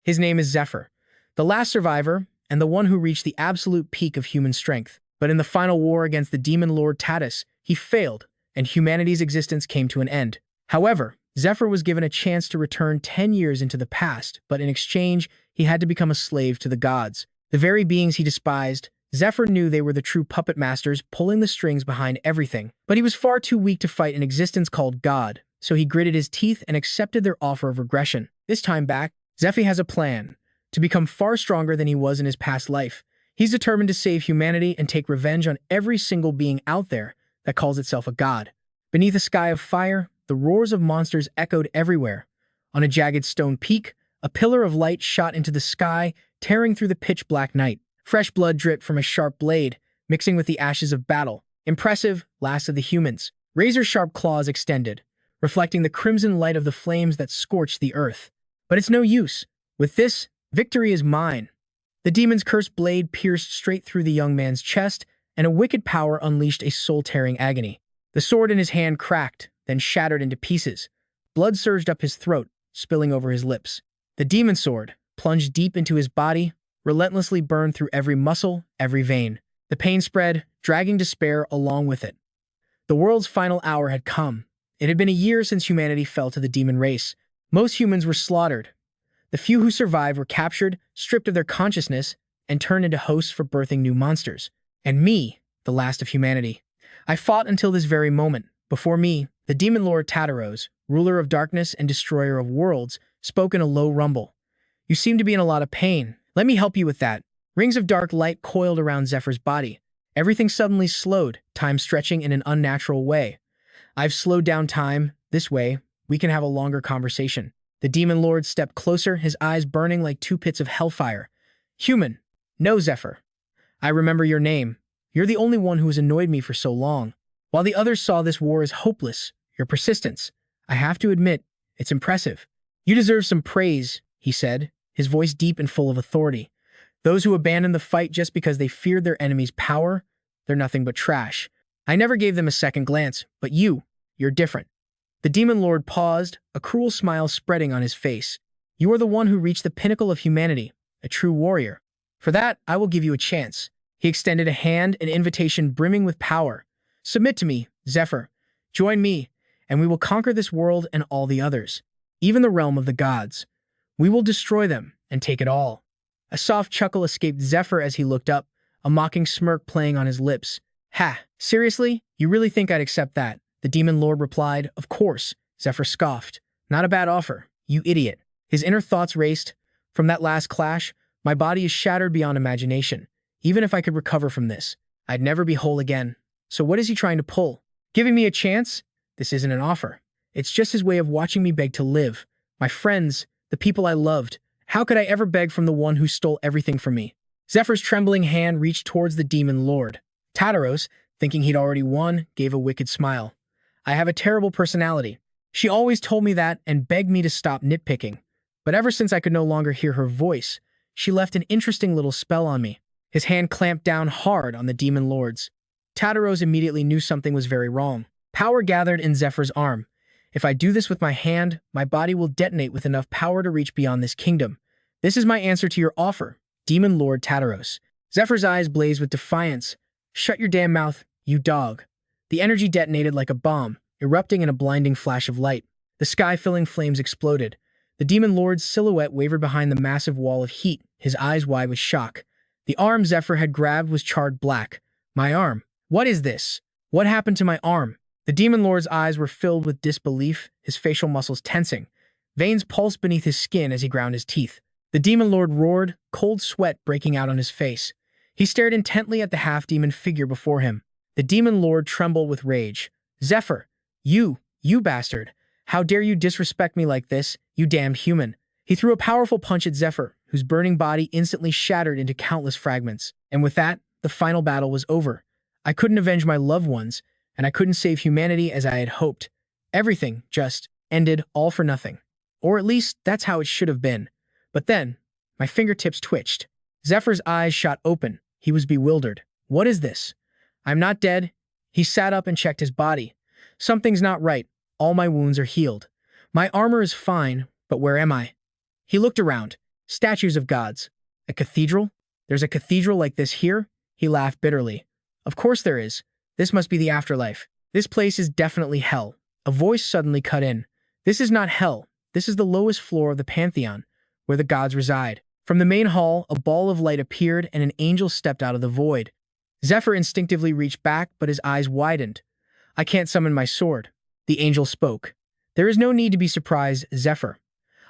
His name is Zephyr, the last survivor and the one who reached the absolute peak of human strength. But in the final war against the Demon Lord Tataros, he failed, and humanity's existence came to an end. However, Zephyr was given a chance to return 10 years into the past, but in exchange, he had to become a slave to the gods. The very beings he despised. Zephyr knew they were the true puppet masters pulling the strings behind everything. But he was far too weak to fight an existence called God, so he gritted his teeth and accepted their offer of regression. This time back, Zephyr has a plan to become far stronger than he was in his past life. He's determined to save humanity and take revenge on every single being out there that calls itself a god. Beneath a sky of fire, the roars of monsters echoed everywhere. On a jagged stone peak, a pillar of light shot into the sky, tearing through the pitch-black night. Fresh blood dripped from a sharp blade, mixing with the ashes of battle. Impressive, last of the humans. Razor-sharp claws extended, reflecting the crimson light of the flames that scorched the earth. But it's no use. With this, victory is mine. The demon's cursed blade pierced straight through the young man's chest, and a wicked power unleashed a soul-tearing agony. The sword in his hand cracked, then shattered into pieces. Blood surged up his throat, spilling over his lips. The demon sword plunged deep into his body, relentlessly burned through every muscle, every vein. The pain spread, dragging despair along with it. The world's final hour had come. It had been a year since humanity fell to the demon race. Most humans were slaughtered. The few who survived were captured, stripped of their consciousness, and turned into hosts for birthing new monsters. And me, the last of humanity. I fought until this very moment. Before me, the Demon Lord Tataros, ruler of darkness and destroyer of worlds, spoke in a low rumble. You seem to be in a lot of pain. Let me help you with that. Rings of dark light coiled around Zephyr's body. Everything suddenly slowed, time stretching in an unnatural way. I've slowed down time. This way, we can have a longer conversation. The Demon Lord stepped closer, his eyes burning like two pits of hellfire. Human. No, Zephyr. I remember your name. You're the only one who has annoyed me for so long. While the others saw this war as hopeless, your persistence, I have to admit, it's impressive. You deserve some praise, he said, his voice deep and full of authority. Those who abandon the fight just because they feared their enemy's power, they're nothing but trash. I never gave them a second glance, but you're different. The Demon Lord paused, a cruel smile spreading on his face. You are the one who reached the pinnacle of humanity, a true warrior. For that, I will give you a chance. He extended a hand, an invitation brimming with power. Submit to me, Zephyr. Join me, and we will conquer this world and all the others, even the realm of the gods. We will destroy them and take it all. A soft chuckle escaped Zephyr as he looked up, a mocking smirk playing on his lips. Ha! Seriously? You really think I'd accept that? The Demon Lord replied. Of course, Zephyr scoffed. Not a bad offer, you idiot. His inner thoughts raced. From that last clash, my body is shattered beyond imagination. Even if I could recover from this, I'd never be whole again. So what is he trying to pull? Giving me a chance? This isn't an offer. It's just his way of watching me beg to live. My friends, the people I loved. How could I ever beg from the one who stole everything from me? Zephyr's trembling hand reached towards the Demon Lord. Tataros, thinking he'd already won, gave a wicked smile. I have a terrible personality. She always told me that and begged me to stop nitpicking. But ever since I could no longer hear her voice, she left an interesting little spell on me. His hand clamped down hard on the Demon Lord's. Tataros immediately knew something was very wrong. Power gathered in Zephyr's arm. If I do this with my hand, my body will detonate with enough power to reach beyond this kingdom. This is my answer to your offer, Demon Lord Tataros. Zephyr's eyes blazed with defiance. Shut your damn mouth, you dog. The energy detonated like a bomb, erupting in a blinding flash of light. The sky-filling flames exploded. The Demon Lord's silhouette wavered behind the massive wall of heat, his eyes wide with shock. The arm Zephyr had grabbed was charred black. My arm. What is this? What happened to my arm? The Demon Lord's eyes were filled with disbelief, his facial muscles tensing. Veins pulsed beneath his skin as he ground his teeth. The Demon Lord roared, cold sweat breaking out on his face. He stared intently at the half-demon figure before him. The Demon Lord trembled with rage. Zephyr, you bastard. How dare you disrespect me like this, you damned human. He threw a powerful punch at Zephyr, whose burning body instantly shattered into countless fragments. And with that, the final battle was over. I couldn't avenge my loved ones, and I couldn't save humanity as I had hoped. Everything just ended all for nothing. Or at least, that's how it should have been. But then, my fingertips twitched. Zephyr's eyes shot open. He was bewildered. What is this? I'm not dead. He sat up and checked his body. Something's not right. All my wounds are healed. My armor is fine, but where am I? He looked around. Statues of gods. A cathedral? There's a cathedral like this here? He laughed bitterly. Of course there is. This must be the afterlife. This place is definitely hell. A voice suddenly cut in. This is not hell. This is the lowest floor of the pantheon, where the gods reside. From the main hall, a ball of light appeared and an angel stepped out of the void. Zephyr instinctively reached back, but his eyes widened. I can't summon my sword. The angel spoke. There is no need to be surprised, Zephyr.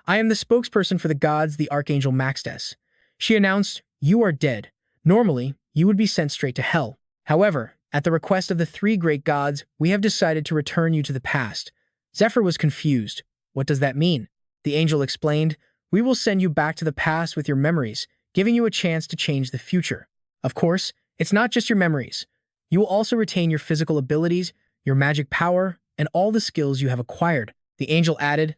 I am the spokesperson for the gods, the Archangel Maxtes. She announced, you are dead. Normally, you would be sent straight to hell. However, at the request of the three great gods, we have decided to return you to the past. Zephyr was confused. What does that mean? The angel explained, we will send you back to the past with your memories, giving you a chance to change the future. Of course, it's not just your memories. You will also retain your physical abilities, your magic power, and all the skills you have acquired. The angel added,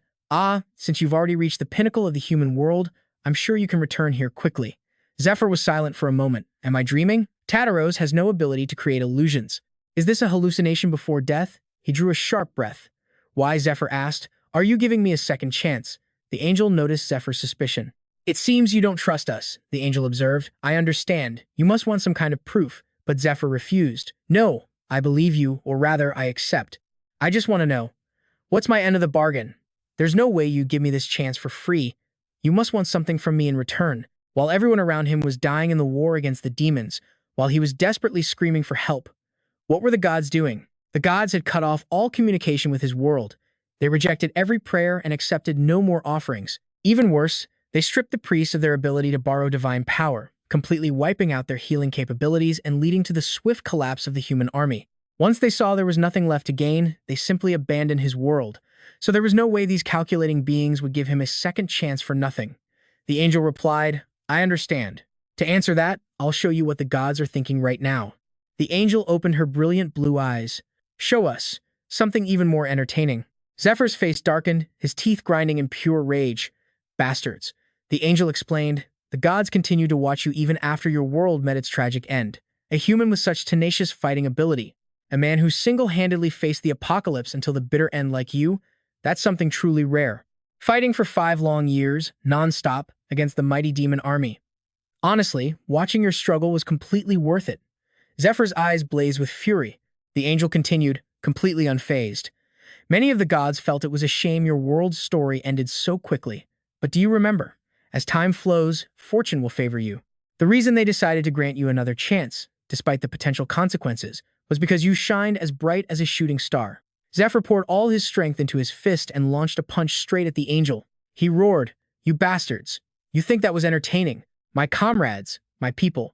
since you've already reached the pinnacle of the human world, I'm sure you can return here quickly. Zephyr was silent for a moment. Am I dreaming? Tataros has no ability to create illusions. Is this a hallucination before death? He drew a sharp breath. Why, Zephyr asked, are you giving me a second chance? The angel noticed Zephyr's suspicion. It seems you don't trust us, the angel observed. I understand. You must want some kind of proof. But Zephyr refused. No, I believe you, or rather, I accept. I just want to know. What's my end of the bargain? There's no way you give me this chance for free. You must want something from me in return. While everyone around him was dying in the war against the demons, while he was desperately screaming for help, what were the gods doing? The gods had cut off all communication with his world. They rejected every prayer and accepted no more offerings. Even worse, they stripped the priests of their ability to borrow divine power, completely wiping out their healing capabilities and leading to the swift collapse of the human army. Once they saw there was nothing left to gain, they simply abandoned his world. So there was no way these calculating beings would give him a second chance for nothing. The angel replied, I understand. To answer that, I'll show you what the gods are thinking right now. The angel opened her brilliant blue eyes. Show us. Something even more entertaining. Zephyr's face darkened, his teeth grinding in pure rage. Bastards. The angel explained, the gods continue to watch you even after your world met its tragic end. A human with such tenacious fighting ability. A man who single-handedly faced the apocalypse until the bitter end like you, that's something truly rare. Fighting for 5 long years, non-stop, against the mighty demon army. Honestly, watching your struggle was completely worth it. Zephyr's eyes blazed with fury. The angel continued, completely unfazed. Many of the gods felt it was a shame your world's story ended so quickly. But do you remember? As time flows, fortune will favor you. The reason they decided to grant you another chance, despite the potential consequences, was because you shined as bright as a shooting star. Zephyr poured all his strength into his fist and launched a punch straight at the angel. He roared, you bastards. You think that was entertaining? My comrades, my people.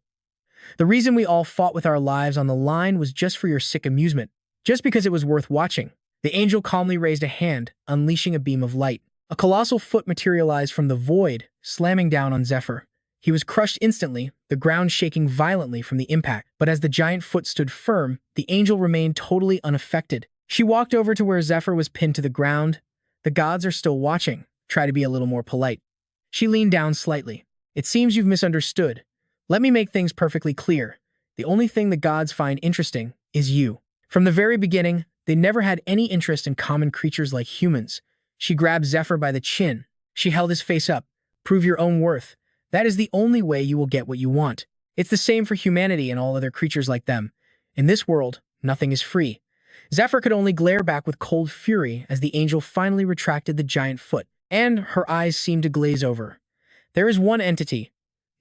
The reason we all fought with our lives on the line was just for your sick amusement, just because it was worth watching. The angel calmly raised a hand, unleashing a beam of light. A colossal foot materialized from the void, slamming down on Zephyr. He was crushed instantly, the ground shaking violently from the impact. But as the giant foot stood firm, the angel remained totally unaffected. She walked over to where Zephyr was pinned to the ground. The gods are still watching. Try to be a little more polite. She leaned down slightly. It seems you've misunderstood. Let me make things perfectly clear. The only thing the gods find interesting is you. From the very beginning, they never had any interest in common creatures like humans. She grabbed Zephyr by the chin. She held his face up. Prove your own worth. That is the only way you will get what you want. It's the same for humanity and all other creatures like them. In this world, nothing is free. Zephyr could only glare back with cold fury as the angel finally retracted the giant foot, and her eyes seemed to glaze over. There is one entity,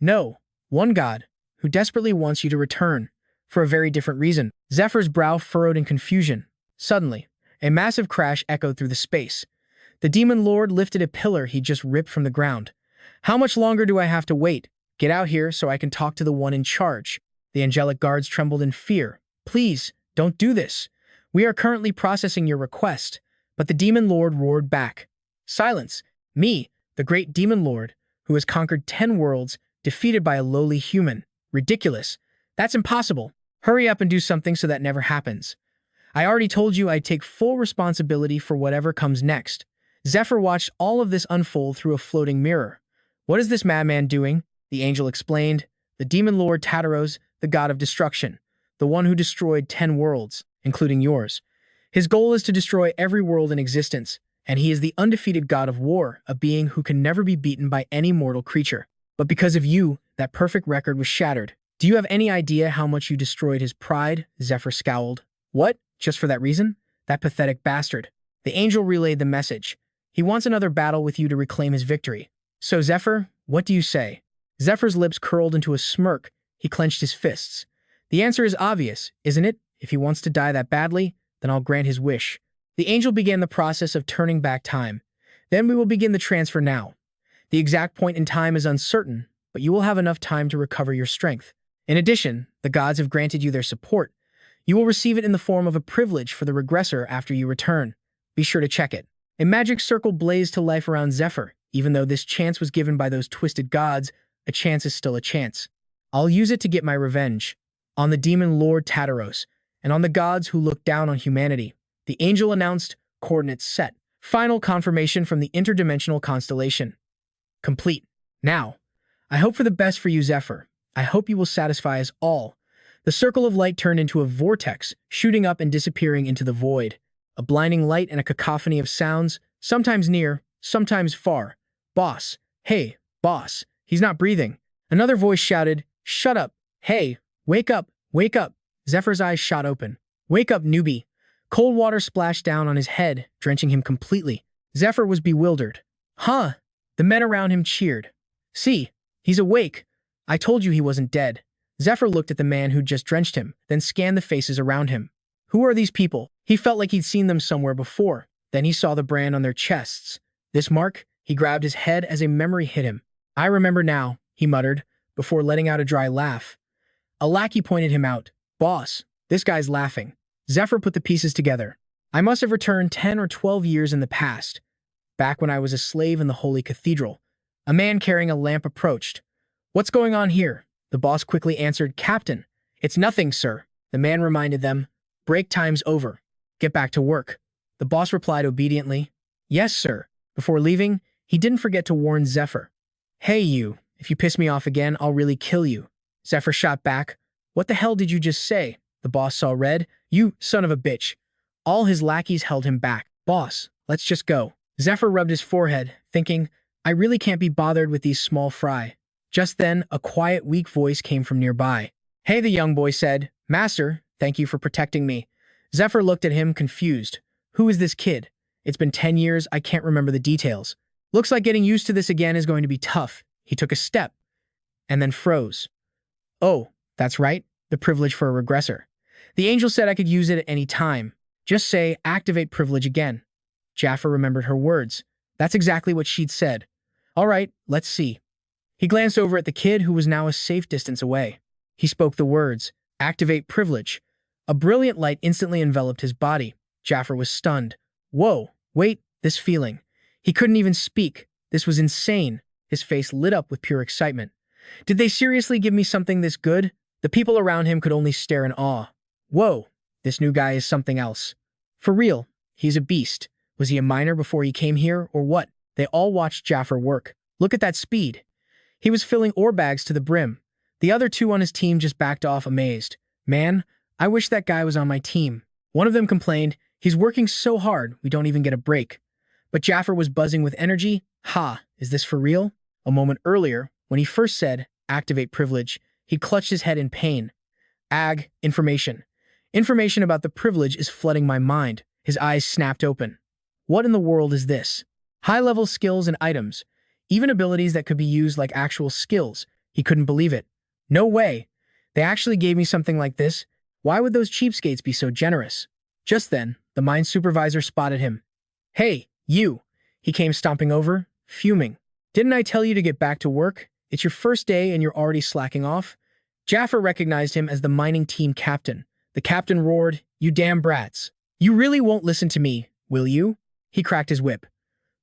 no, one god, who desperately wants you to return, for a very different reason. Zephyr's brow furrowed in confusion. Suddenly, a massive crash echoed through the space. The Demon Lord lifted a pillar he just ripped from the ground. How much longer do I have to wait? Get out here so I can talk to the one in charge. The angelic guards trembled in fear. Please, don't do this. We are currently processing your request. But the Demon Lord roared back. Silence. Me, the great Demon Lord, who has conquered 10 worlds, defeated by a lowly human. Ridiculous. That's impossible. Hurry up and do something so that never happens. I already told you I'd take full responsibility for whatever comes next. Zephyr watched all of this unfold through a floating mirror. What is this madman doing? The angel explained. The Demon Lord Tataros, the god of destruction, the one who destroyed 10 worlds, including yours. His goal is to destroy every world in existence, and he is the undefeated god of war, a being who can never be beaten by any mortal creature. But because of you, that perfect record was shattered. Do you have any idea how much you destroyed his pride? Zephyr scowled. What? Just for that reason? That pathetic bastard. The angel relayed the message. He wants another battle with you to reclaim his victory. So Zephyr, what do you say? Zephyr's lips curled into a smirk. He clenched his fists. The answer is obvious, isn't it? If he wants to die that badly, then I'll grant his wish. The angel began the process of turning back time. Then we will begin the transfer now. The exact point in time is uncertain, but you will have enough time to recover your strength. In addition, the gods have granted you their support. You will receive it in the form of a privilege for the regressor after you return. Be sure to check it. A magic circle blazed to life around Zephyr. Even though this chance was given by those twisted gods, a chance is still a chance. I'll use it to get my revenge. On the Demon Lord Tataros, and on the gods who look down on humanity. The angel announced, coordinates set. Final confirmation from the interdimensional constellation. Complete. Now, I hope for the best for you, Zephyr. I hope you will satisfy us all. The circle of light turned into a vortex, shooting up and disappearing into the void. A blinding light and a cacophony of sounds, sometimes near, sometimes far. Boss. Hey, boss. He's not breathing. Another voice shouted, shut up. Hey, wake up, wake up. Zephyr's eyes shot open. Wake up, newbie. Cold water splashed down on his head, drenching him completely. Zephyr was bewildered. Huh? The men around him cheered. See, he's awake. I told you he wasn't dead. Zephyr looked at the man who'd just drenched him, then scanned the faces around him. Who are these people? He felt like he'd seen them somewhere before. Then he saw the brand on their chests. This mark? He grabbed his head as a memory hit him. I remember now, he muttered, before letting out a dry laugh. A lackey pointed him out. Boss, this guy's laughing. Zephyr put the pieces together. I must have returned 10 or 12 years in the past. Back when I was a slave in the Holy Cathedral. A man carrying a lamp approached. What's going on here? The boss quickly answered, Captain. It's nothing, sir. The man reminded them. Break time's over. Get back to work. The boss replied obediently. Yes, sir. Before leaving, he didn't forget to warn Zephyr. Hey you, if you piss me off again, I'll really kill you. Zephyr shot back. What the hell did you just say? The boss saw red. You son of a bitch. All his lackeys held him back. Boss, let's just go. Zephyr rubbed his forehead, thinking, I really can't be bothered with these small fry. Just then, a quiet, weak voice came from nearby. Hey, the young boy said. Master, thank you for protecting me. Zephyr looked at him, confused. Who is this kid? It's been 10 years, I can't remember the details. Looks like getting used to this again is going to be tough. He took a step, and then froze. Oh, that's right, the privilege for a regressor. The angel said I could use it at any time. Just say, activate privilege again. Jaffa remembered her words. That's exactly what she'd said. All right, let's see. He glanced over at the kid who was now a safe distance away. He spoke the words, activate privilege. A brilliant light instantly enveloped his body. Jaffa was stunned. Whoa, wait, this feeling. He couldn't even speak. This was insane. His face lit up with pure excitement. Did they seriously give me something this good? The people around him could only stare in awe. Whoa, this new guy is something else. For real, he's a beast. Was he a miner before he came here, or what? They all watched Jaffa work. Look at that speed. He was filling ore bags to the brim. The other two on his team just backed off amazed. Man, I wish that guy was on my team. One of them complained, he's working so hard, we don't even get a break. But Jaffa was buzzing with energy. Ha, is this for real? A moment earlier, when he first said, activate privilege, he clutched his head in pain. Information. Information about the privilege is flooding my mind. His eyes snapped open. What in the world is this? High-level skills and items. Even abilities that could be used like actual skills. He couldn't believe it. No way. They actually gave me something like this? Why would those cheapskates be so generous? Just then, the mine supervisor spotted him. Hey, you. He came stomping over, fuming. Didn't I tell you to get back to work? It's your first day and you're already slacking off? Jaffa recognized him as the mining team captain. The captain roared, you damn brats. You really won't listen to me, will you? He cracked his whip.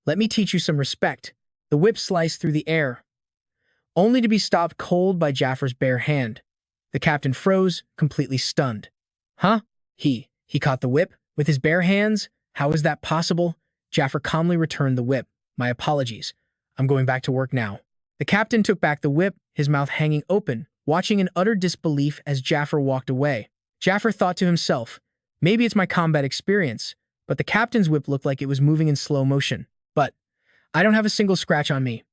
Let me teach you some respect. The whip sliced through the air, only to be stopped cold by Jaffa's bare hand. The captain froze, completely stunned. Huh? He caught the whip with his bare hands? How is that possible? Jaffa calmly returned the whip. My apologies. I'm going back to work now. The captain took back the whip, his mouth hanging open, watching in utter disbelief as Jaffa walked away. Jaffa thought to himself, maybe it's my combat experience, but the captain's whip looked like it was moving in slow motion. But I don't have a single scratch on me.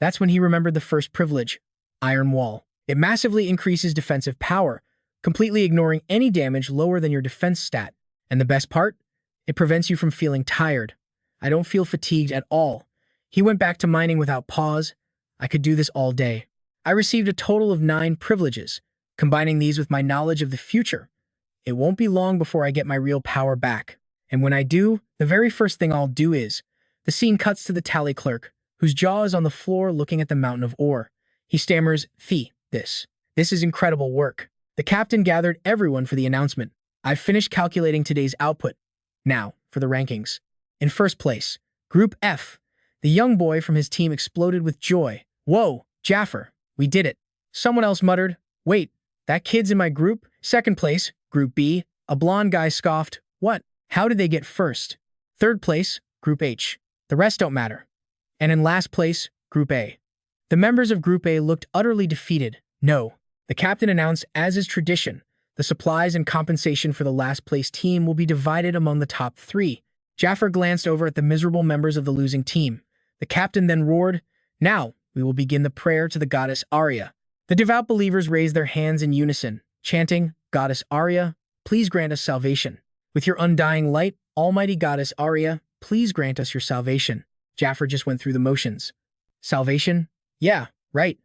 That's when he remembered the first privilege, Iron Wall. It massively increases defensive power, completely ignoring any damage lower than your defense stat. And the best part? It prevents you from feeling tired. I don't feel fatigued at all. He went back to mining without pause. I could do this all day. I received a total of 9 privileges. Combining these with my knowledge of the future, it won't be long before I get my real power back. And when I do, the very first thing I'll do is... The scene cuts to the tally clerk, whose jaw is on the floor looking at the mountain of ore. He stammers, This is incredible work. The captain gathered everyone for the announcement. I've finished calculating today's output. Now, for the rankings. In first place, Group F. The young boy from his team exploded with joy. Whoa, Zephyr, we did it. Someone else muttered, wait, that kid's in my group? Second place, Group B. A blonde guy scoffed, what? How did they get first? Third place, Group H. The rest don't matter. And in last place, Group A. The members of Group A looked utterly defeated. No, the captain announced, as is tradition, the supplies and compensation for the last place team will be divided among the top 3. Zephyr glanced over at the miserable members of the losing team. The captain then roared, now we will begin the prayer to the goddess Arya. The devout believers raised their hands in unison, chanting, Goddess Arya, please grant us salvation. With your undying light, almighty goddess Arya, please grant us your salvation. Zephyr just went through the motions. Salvation? Yeah, right.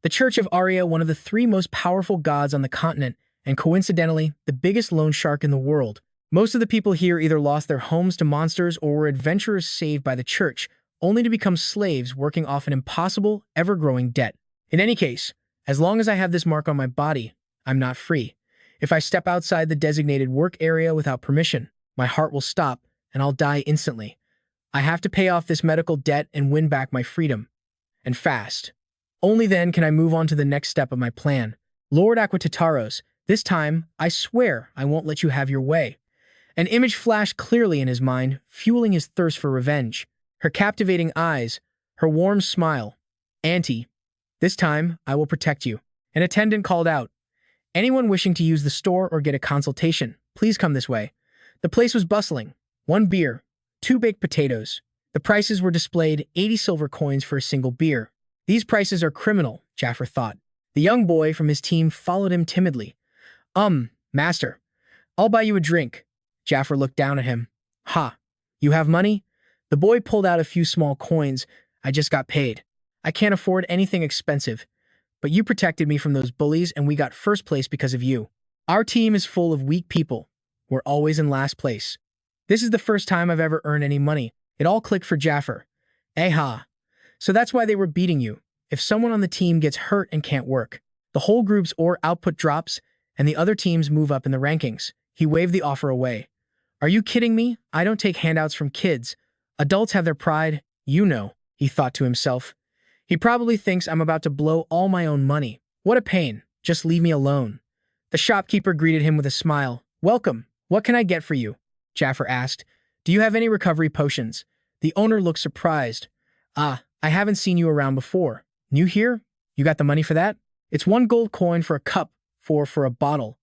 The Church of Arya, one of the 3 most powerful gods on the continent, and coincidentally, the biggest loan shark in the world. Most of the people here either lost their homes to monsters or were adventurers saved by the church, only to become slaves working off an impossible, ever-growing debt. In any case, as long as I have this mark on my body, I'm not free. If I step outside the designated work area without permission, my heart will stop and I'll die instantly. I have to pay off this medical debt and win back my freedom. And fast. Only then can I move on to the next step of my plan. Lord Tataros, this time, I swear I won't let you have your way. An image flashed clearly in his mind, fueling his thirst for revenge. Her captivating eyes, her warm smile. Auntie, this time I will protect you. An attendant called out. Anyone wishing to use the store or get a consultation, please come this way. The place was bustling. 1 beer, 2 baked potatoes. The prices were displayed, 80 silver coins for a single beer. These prices are criminal, Zephyr thought. The young boy from his team followed him timidly. Master, I'll buy you a drink. Zephyr looked down at him. Ha, you have money? The boy pulled out a few small coins. I just got paid. I can't afford anything expensive. But you protected me from those bullies and we got first place because of you. Our team is full of weak people. We're always in last place. This is the first time I've ever earned any money. It all clicked for Zephyr. Aha. So that's why they were beating you. If someone on the team gets hurt and can't work, the whole group's ore output drops and the other teams move up in the rankings. He waved the offer away. Are you kidding me? I don't take handouts from kids. Adults have their pride, you know, he thought to himself. He probably thinks I'm about to blow all my own money. What a pain. Just leave me alone. The shopkeeper greeted him with a smile. Welcome. What can I get for you? Zephyr asked. Do you have any recovery potions? The owner looked surprised. I haven't seen you around before. New here? You got the money for that? It's 1 gold coin for a cup, 4 for a bottle.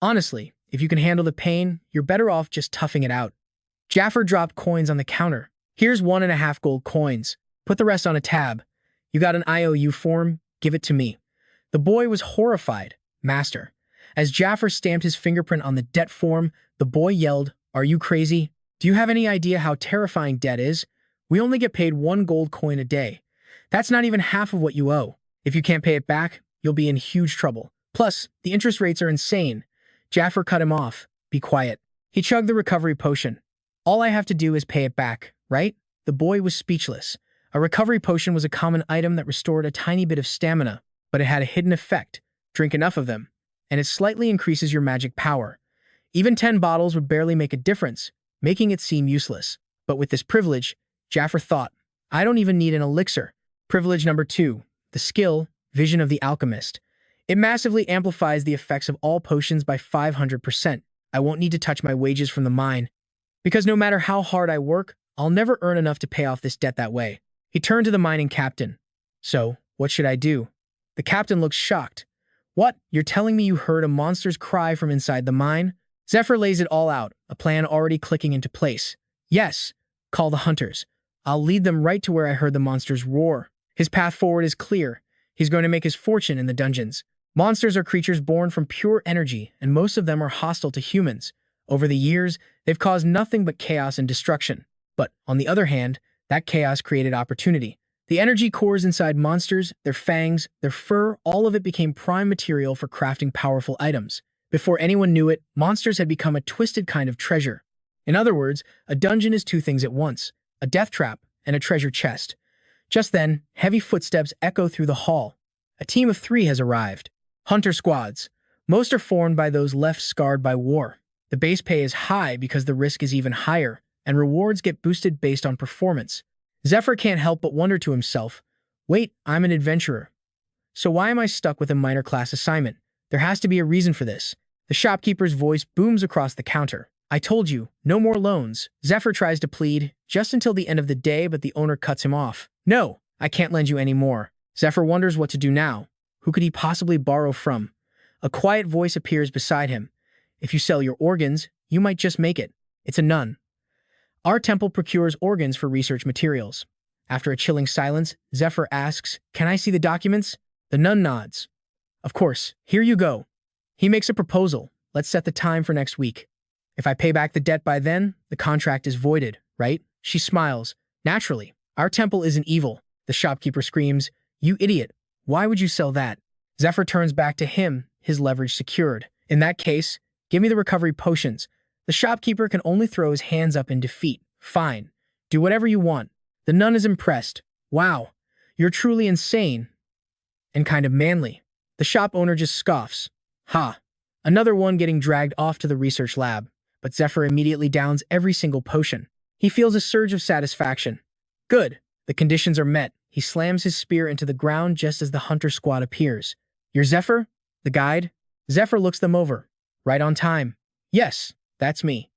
Honestly, if you can handle the pain, you're better off just toughing it out. Zephyr dropped coins on the counter. Here's 1.5 gold coins. Put the rest on a tab. You got an IOU form? Give it to me. The boy was horrified. Master. As Zephyr stamped his fingerprint on the debt form, the boy yelled, Are you crazy? Do you have any idea how terrifying debt is? We only get paid 1 gold coin a day. That's not even half of what you owe. If you can't pay it back, you'll be in huge trouble. Plus, the interest rates are insane. Zephyr cut him off. Be quiet. He chugged the recovery potion. All I have to do is pay it back, right? The boy was speechless. A recovery potion was a common item that restored a tiny bit of stamina, but it had a hidden effect. Drink enough of them, and it slightly increases your magic power. Even 10 bottles would barely make a difference, making it seem useless. But with this privilege, Zephyr thought, I don't even need an elixir. Privilege number 2, the skill, Vision of the Alchemist. It massively amplifies the effects of all potions by 500%. I won't need to touch my wages from the mine, because no matter how hard I work, I'll never earn enough to pay off this debt that way. He turned to the mining captain. So, what should I do? The captain looked shocked. What? You're telling me you heard a monster's cry from inside the mine? Zephyr lays it all out. a plan already clicking into place. Yes, call the hunters. I'll lead them right to where I heard the monsters roar. His path forward is clear. He's going to make his fortune in the dungeons. Monsters are creatures born from pure energy, and most of them are hostile to humans. Over the years, they've caused nothing but chaos and destruction. But, on the other hand, that chaos created opportunity. The energy cores inside monsters, their fangs, their fur, all of it became prime material for crafting powerful items. Before anyone knew it, monsters had become a twisted kind of treasure. In other words, a dungeon is two things at once, a death trap and a treasure chest. Just then, heavy footsteps echo through the hall. A team of 3 has arrived. Hunter squads. Most are formed by those left scarred by war. The base pay is high because the risk is even higher, and rewards get boosted based on performance. Zephyr can't help but wonder to himself, wait, I'm an adventurer. So why am I stuck with a minor class assignment? There has to be a reason for this. The shopkeeper's voice booms across the counter. I told you, no more loans. Zephyr tries to plead, just until the end of the day, but the owner cuts him off. No, I can't lend you any more. Zephyr wonders what to do now. Who could he possibly borrow from? A quiet voice appears beside him. If you sell your organs, you might just make it. It's a nun. Our temple procures organs for research materials. After a chilling silence, Zephyr asks, can I see the documents? The nun nods. Of course, here you go. He makes a proposal. Let's set the time for next week. If I pay back the debt by then, the contract is voided, right? She smiles. Naturally. Our temple isn't evil. The shopkeeper screams, you idiot. Why would you sell that? Zephyr turns back to him, his leverage secured. In that case, give me the recovery potions. The shopkeeper can only throw his hands up in defeat. Fine. Do whatever you want. The nun is impressed. Wow. You're truly insane. And kind of manly. The shop owner just scoffs. Ha. Another one getting dragged off to the research lab. But Zephyr immediately downs every single potion. He feels a surge of satisfaction. Good. The conditions are met. He slams his spear into the ground just as the hunter squad appears. You're Zephyr? The guide? Zephyr looks them over. Right on time. Yes, that's me.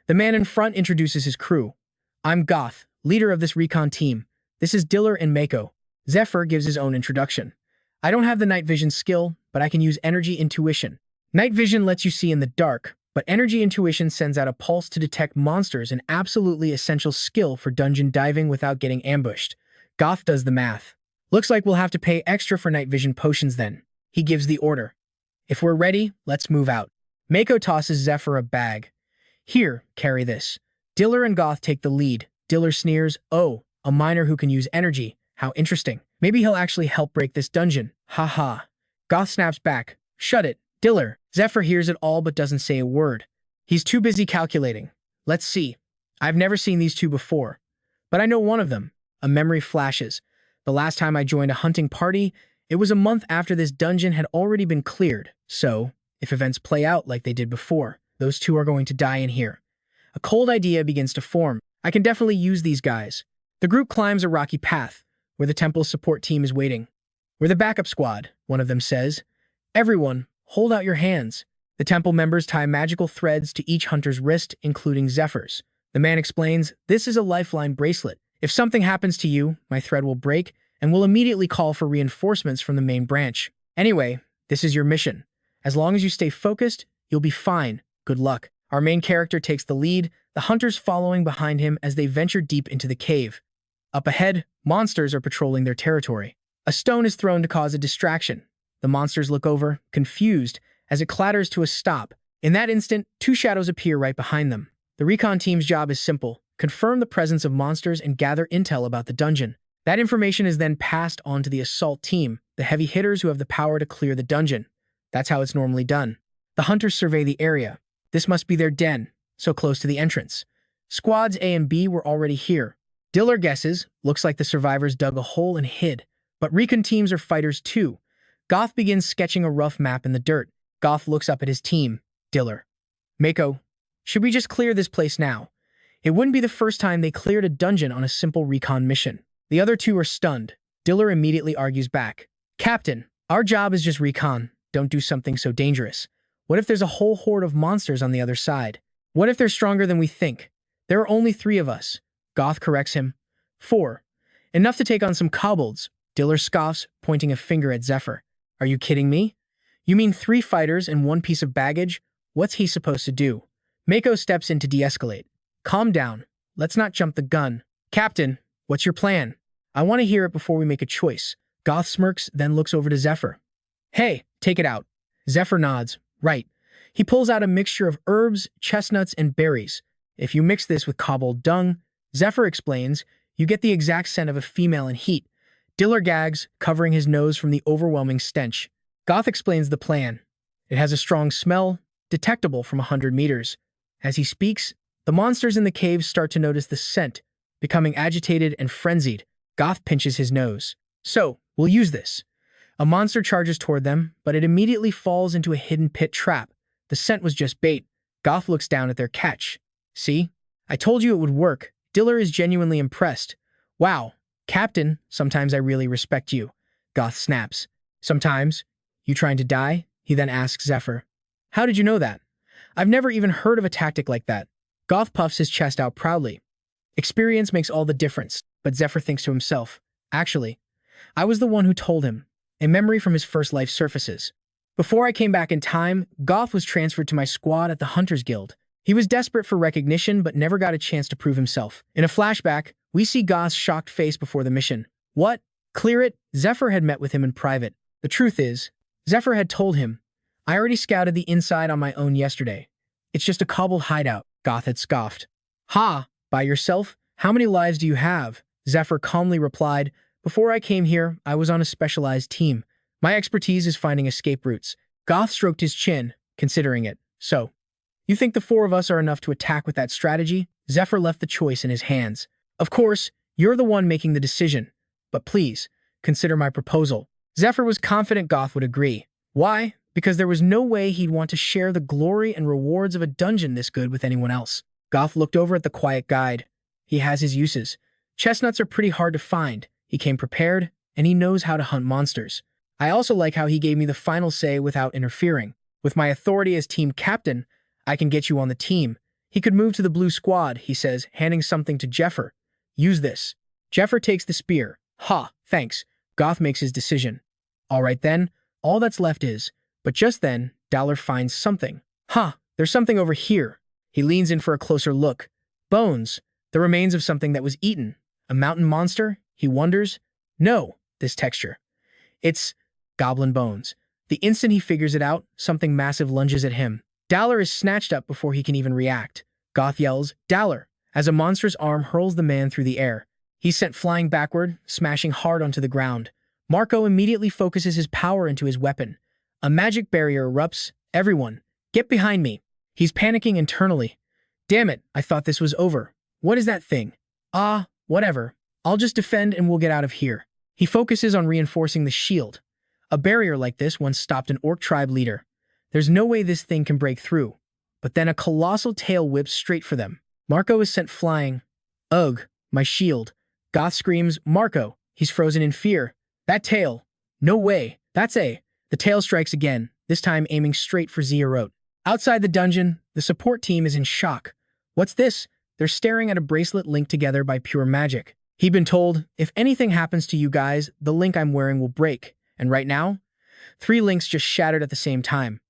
The man in front introduces his crew. I'm Goth, leader of this recon team. This is Diller and Mako. Zephyr gives his own introduction. I don't have the night vision skill, but I can use energy intuition. Night vision lets you see in the dark, but energy intuition sends out a pulse to detect monsters, an absolutely essential skill for dungeon diving without getting ambushed. Goth does the math. Looks like we'll have to pay extra for night vision potions then. He gives the order. If we're ready, let's move out. Mako tosses Zephyr a bag. Here, carry this. Diller and Goth take the lead. Diller sneers, oh, a miner who can use energy. How interesting. Maybe he'll actually help break this dungeon. Ha ha. Goth snaps back. Shut it, Diller. Zephyr hears it all but doesn't say a word. He's too busy calculating. Let's see. I've never seen these two before. But I know one of them. A memory flashes. The last time I joined a hunting party, it was a month after this dungeon had already been cleared. So, if events play out like they did before, those two are going to die in here. A cold idea begins to form. I can definitely use these guys. The group climbs a rocky path, where the temple's support team is waiting. We're the backup squad, one of them says. Everyone, hold out your hands. The temple members tie magical threads to each hunter's wrist, including Zephyr's. The man explains, this is a lifeline bracelet. If something happens to you, my thread will break, and will immediately call for reinforcements from the main branch. Anyway, this is your mission. As long as you stay focused, you'll be fine. Good luck. Our main character takes the lead, the hunters following behind him as they venture deep into the cave. Up ahead, monsters are patrolling their territory. A stone is thrown to cause a distraction. The monsters look over, confused, as it clatters to a stop. In that instant, two shadows appear right behind them. The recon team's job is simple. Confirm the presence of monsters and gather intel about the dungeon. That information is then passed on to the assault team, the heavy hitters who have the power to clear the dungeon. That's how it's normally done. The hunters survey the area. This must be their den, so close to the entrance. Squads A and B were already here. Diller guesses, looks like the survivors dug a hole and hid. But recon teams are fighters too. Goth begins sketching a rough map in the dirt. Goth looks up at his team. Diller. Mako, should we just clear this place now? It wouldn't be the first time they cleared a dungeon on a simple recon mission. The other two are stunned. Diller immediately argues back. Captain, our job is just recon. Don't do something so dangerous. What if there's a whole horde of monsters on the other side? What if they're stronger than we think? There are only 3 of us. Goth corrects him. 4. Enough to take on some kobolds. Diller scoffs, pointing a finger at Zephyr. Are you kidding me? You mean 3 fighters and 1 piece of baggage? What's he supposed to do? Mako steps in to de-escalate. Calm down. Let's not jump the gun. Captain, what's your plan? I want to hear it before we make a choice. Goth smirks, then looks over to Zephyr. Hey, take it out. Zephyr nods. Right. He pulls out a mixture of herbs, chestnuts, and berries. If you mix this with cobbled dung, Zephyr explains, you get the exact scent of a female in heat. Diller gags, covering his nose from the overwhelming stench. Goth explains the plan. It has a strong smell, detectable from 100 meters. As he speaks, the monsters in the cave start to notice the scent, becoming agitated and frenzied. Goth pinches his nose. So, we'll use this. A monster charges toward them, but it immediately falls into a hidden pit trap. The scent was just bait. Goth looks down at their catch. See? I told you it would work. Diller is genuinely impressed. Wow. Captain, sometimes I really respect you. Goth snaps. Sometimes? You trying to die? He then asks Zephyr. How did you know that? I've never even heard of a tactic like that. Goth puffs his chest out proudly. Experience makes all the difference, but Zephyr thinks to himself. Actually, I was the one who told him. A memory from his first life surfaces. Before I came back in time, Goth was transferred to my squad at the Hunters Guild. He was desperate for recognition but never got a chance to prove himself. In a flashback, we see Goth's shocked face before the mission. What? Clear it? Zephyr had met with him in private. The truth is, Zephyr had told him, I already scouted the inside on my own yesterday. It's just a cobbled hideout, Goth had scoffed. Ha! By yourself? How many lives do you have? Zephyr calmly replied, Before I came here, I was on a specialized team. My expertise is finding escape routes. Goth stroked his chin, considering it. So, you think the four of us are enough to attack with that strategy? Zephyr left the choice in his hands. Of course, you're the one making the decision. But please, consider my proposal. Zephyr was confident Goth would agree. Why? Because there was no way he'd want to share the glory and rewards of a dungeon this good with anyone else. Goth looked over at the quiet guide. He has his uses. Chestnuts are pretty hard to find. He came prepared, and he knows how to hunt monsters. I also like how he gave me the final say without interfering. With my authority as team captain, I can get you on the team. He could move to the blue squad, he says, handing something to Zephyr. Use this. Zephyr takes the spear. Ha, thanks. Goth makes his decision. All right then, all that's left is... But just then, Dowler finds something. There's something over here. He leans in for a closer look. Bones. The remains of something that was eaten. A mountain monster? He wonders. No, this texture. It's goblin bones. The instant he figures it out, something massive lunges at him. Dowler is snatched up before he can even react. Goth yells, Dowler, as a monstrous arm hurls the man through the air. He's sent flying backward, smashing hard onto the ground. Marco immediately focuses his power into his weapon. A magic barrier erupts. Everyone, get behind me. He's panicking internally. Damn it, I thought this was over. What is that thing? Whatever. I'll just defend and we'll get out of here. He focuses on reinforcing the shield. A barrier like this once stopped an orc tribe leader. There's no way this thing can break through. But then a colossal tail whips straight for them. Marco is sent flying. Ugh, my shield. Goth screams, Marco. He's frozen in fear. That tail. No way. That's a... The tail strikes again, this time aiming straight for Zearot. Outside the dungeon, the support team is in shock. What's this? They're staring at a bracelet linked together by pure magic. He'd been told, if anything happens to you guys, the link I'm wearing will break. And right now, 3 links just shattered at the same time.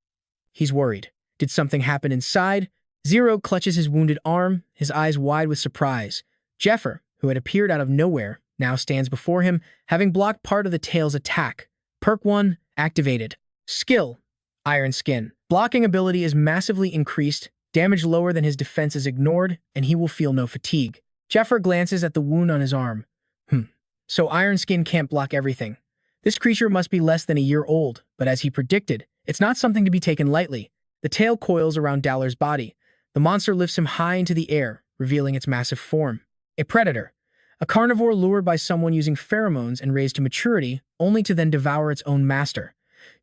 He's worried. Did something happen inside? Zearot clutches his wounded arm, his eyes wide with surprise. Zephyr, who had appeared out of nowhere, now stands before him, having blocked part of the tail's attack. Perk 1, activated. Skill, Iron Skin. Blocking ability is massively increased, damage lower than his defense is ignored, and he will feel no fatigue. Zephyr glances at the wound on his arm. So Iron Skin can't block everything. This creature must be less than a year old, but as he predicted, it's not something to be taken lightly. The tail coils around Dowler's body. The monster lifts him high into the air, revealing its massive form. A predator. A carnivore lured by someone using pheromones and raised to maturity, only to then devour its own master.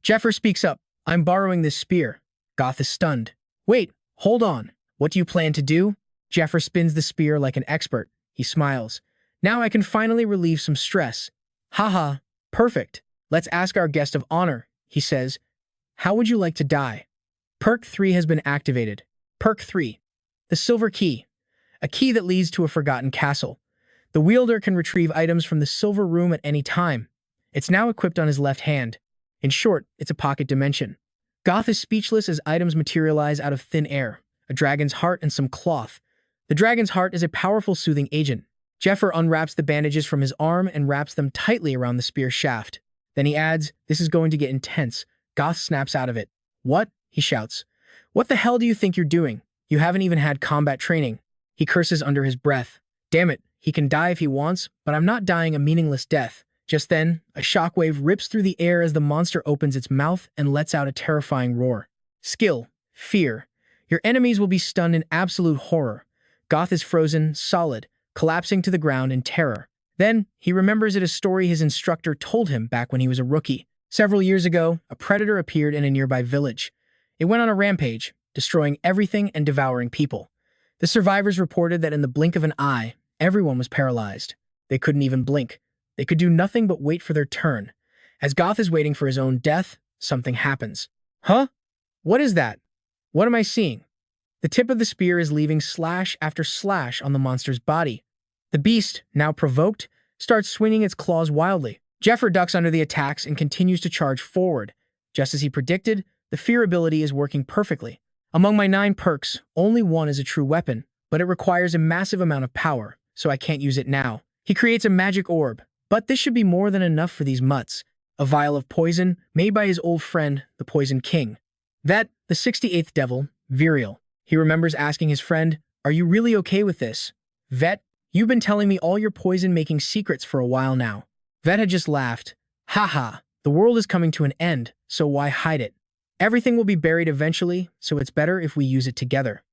Zephyr speaks up. I'm borrowing this spear. Goth is stunned. Wait, hold on. What do you plan to do? Zephyr spins the spear like an expert. He smiles. Now I can finally relieve some stress. Haha, perfect. Let's ask our guest of honor, he says. How would you like to die? Perk 3 has been activated. Perk 3. The Silver Key. A key that leads to a forgotten castle. The wielder can retrieve items from the silver room at any time. It's now equipped on his left hand. In short, it's a pocket dimension. Goth is speechless as items materialize out of thin air. a dragon's heart, and some cloth. The dragon's heart is a powerful soothing agent. Zephyr unwraps the bandages from his arm and wraps them tightly around the spear shaft. Then he adds, "This is going to get intense." Goth snaps out of it. "What?" he shouts. "What the hell do you think you're doing? You haven't even had combat training." He curses under his breath. Damn it, he can die if he wants, but I'm not dying a meaningless death. Just then, a shockwave rips through the air as the monster opens its mouth and lets out a terrifying roar. Skill. Fear. Your enemies will be stunned in absolute horror. Goth is frozen, solid, collapsing to the ground in terror. Then, he remembers a story his instructor told him back when he was a rookie. Several years ago, a predator appeared in a nearby village. It went on a rampage, destroying everything and devouring people. The survivors reported that in the blink of an eye, everyone was paralyzed. They couldn't even blink. They could do nothing but wait for their turn. As Goth is waiting for his own death, something happens. Huh? What is that? What am I seeing? The tip of the spear is leaving slash after slash on the monster's body. The beast, now provoked, starts swinging its claws wildly. Zephyr ducks under the attacks and continues to charge forward. Just as he predicted, the fear ability is working perfectly. Among my 9 perks, only one is a true weapon, but it requires a massive amount of power, so I can't use it now. He creates a magic orb, but this should be more than enough for these mutts. A vial of poison, made by his old friend, the Poison King. Vet, the 68th devil, Virial. He remembers asking his friend, "Are you really okay with this?" "Vet, you've been telling me all your poison-making secrets for a while now." Vet had just laughed. "Haha, the world is coming to an end, so why hide it? Everything will be buried eventually, so it's better if we use it together."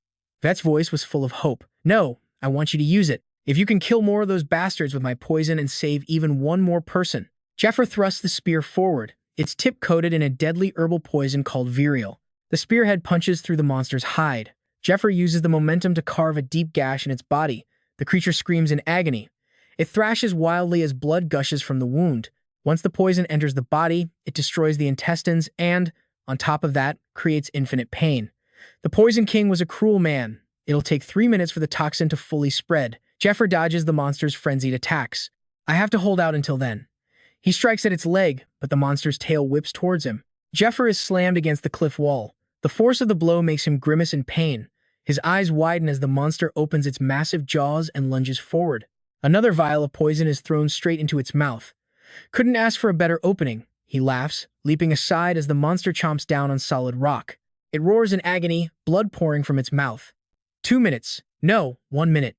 Vet's voice was full of hope. "No, I want you to use it. If you can kill more of those bastards with my poison and save even one more person." Zephyr thrusts the spear forward, its tip coated in a deadly herbal poison called Virial. The spearhead punches through the monster's hide. Zephyr uses the momentum to carve a deep gash in its body. The creature screams in agony. It thrashes wildly as blood gushes from the wound. Once the poison enters the body, it destroys the intestines and, on top of that, creates infinite pain. The Poison King was a cruel man. It'll take 3 minutes for the toxin to fully spread. Zephyr dodges the monster's frenzied attacks. I have to hold out until then. He strikes at its leg, but the monster's tail whips towards him. Zephyr is slammed against the cliff wall. The force of the blow makes him grimace in pain. His eyes widen as the monster opens its massive jaws and lunges forward. Another vial of poison is thrown straight into its mouth. Couldn't ask for a better opening, he laughs, leaping aside as the monster chomps down on solid rock. It roars in agony, blood pouring from its mouth. 2 minutes. No, 1 minute.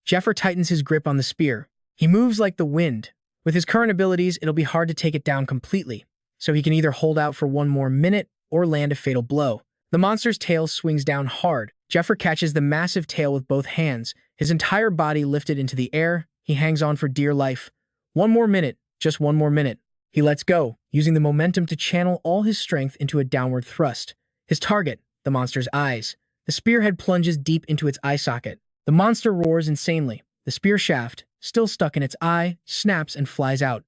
Zephyr tightens his grip on the spear. He moves like the wind. With his current abilities, it'll be hard to take it down completely, so he can either hold out for 1 more minute or land a fatal blow. The monster's tail swings down hard. Zephyr catches the massive tail with both hands, his entire body lifted into the air. He hangs on for dear life. 1 more minute, just 1 more minute. He lets go, using the momentum to channel all his strength into a downward thrust. His target, the monster's eyes. The spearhead plunges deep into its eye socket. The monster roars insanely. The spear shaft, still stuck in its eye, snaps and flies out.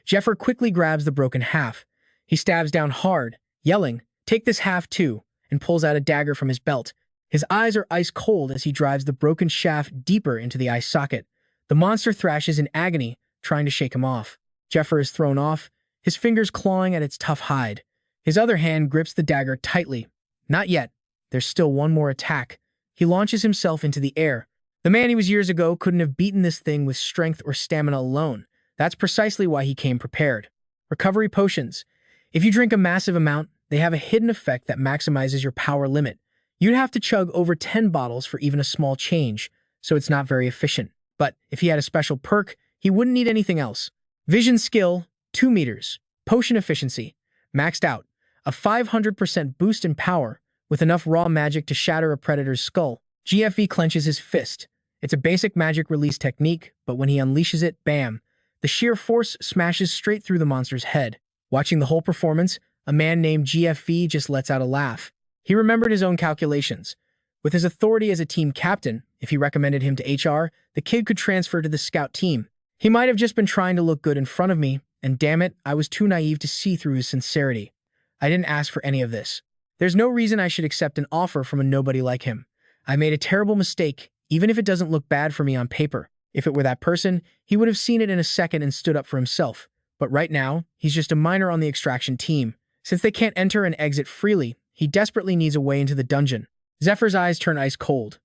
Zephyr quickly grabs the broken half. He stabs down hard, yelling, "Take this half too," and pulls out a dagger from his belt. His eyes are ice cold as he drives the broken shaft deeper into the eye socket. The monster thrashes in agony, trying to shake him off. Zephyr is thrown off, his fingers clawing at its tough hide. His other hand grips the dagger tightly. Not yet. There's still one more attack. He launches himself into the air. The man he was years ago couldn't have beaten this thing with strength or stamina alone. That's precisely why he came prepared. Recovery potions. If you drink a massive amount, they have a hidden effect that maximizes your power limit. You'd have to chug over 10 bottles for even a small change, so it's not very efficient. But if he had a special perk, he wouldn't need anything else. Vision skill, 2 meters. Potion efficiency, maxed out. A 500% boost in power, with enough raw magic to shatter a predator's skull. GFV clenches his fist. It's a basic magic release technique, but when he unleashes it, bam. The sheer force smashes straight through the monster's head. Watching the whole performance, a man named GFV just lets out a laugh. He remembered his own calculations. With his authority as a team captain, if he recommended him to HR, the kid could transfer to the scout team. He might have just been trying to look good in front of me, and damn it, I was too naive to see through his sincerity. I didn't ask for any of this. There's no reason I should accept an offer from a nobody like him. I made a terrible mistake, even if it doesn't look bad for me on paper. If it were that person, he would have seen it in a second and stood up for himself. But right now, he's just a minor on the extraction team. Since they can't enter and exit freely, he desperately needs a way into the dungeon. Zephyr's eyes turn ice cold.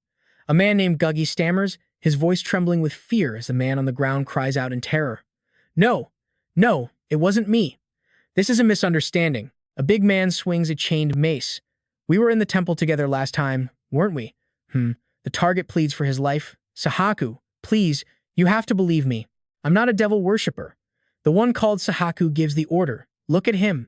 A man named Guggy stammers, his voice trembling with fear as the man on the ground cries out in terror. No, no, it wasn't me. This is a misunderstanding. A big man swings a chained mace. We were in the temple together last time, weren't we? The target pleads for his life. Sahaku, please, you have to believe me. I'm not a devil worshipper. The one called Sahaku gives the order. Look at him.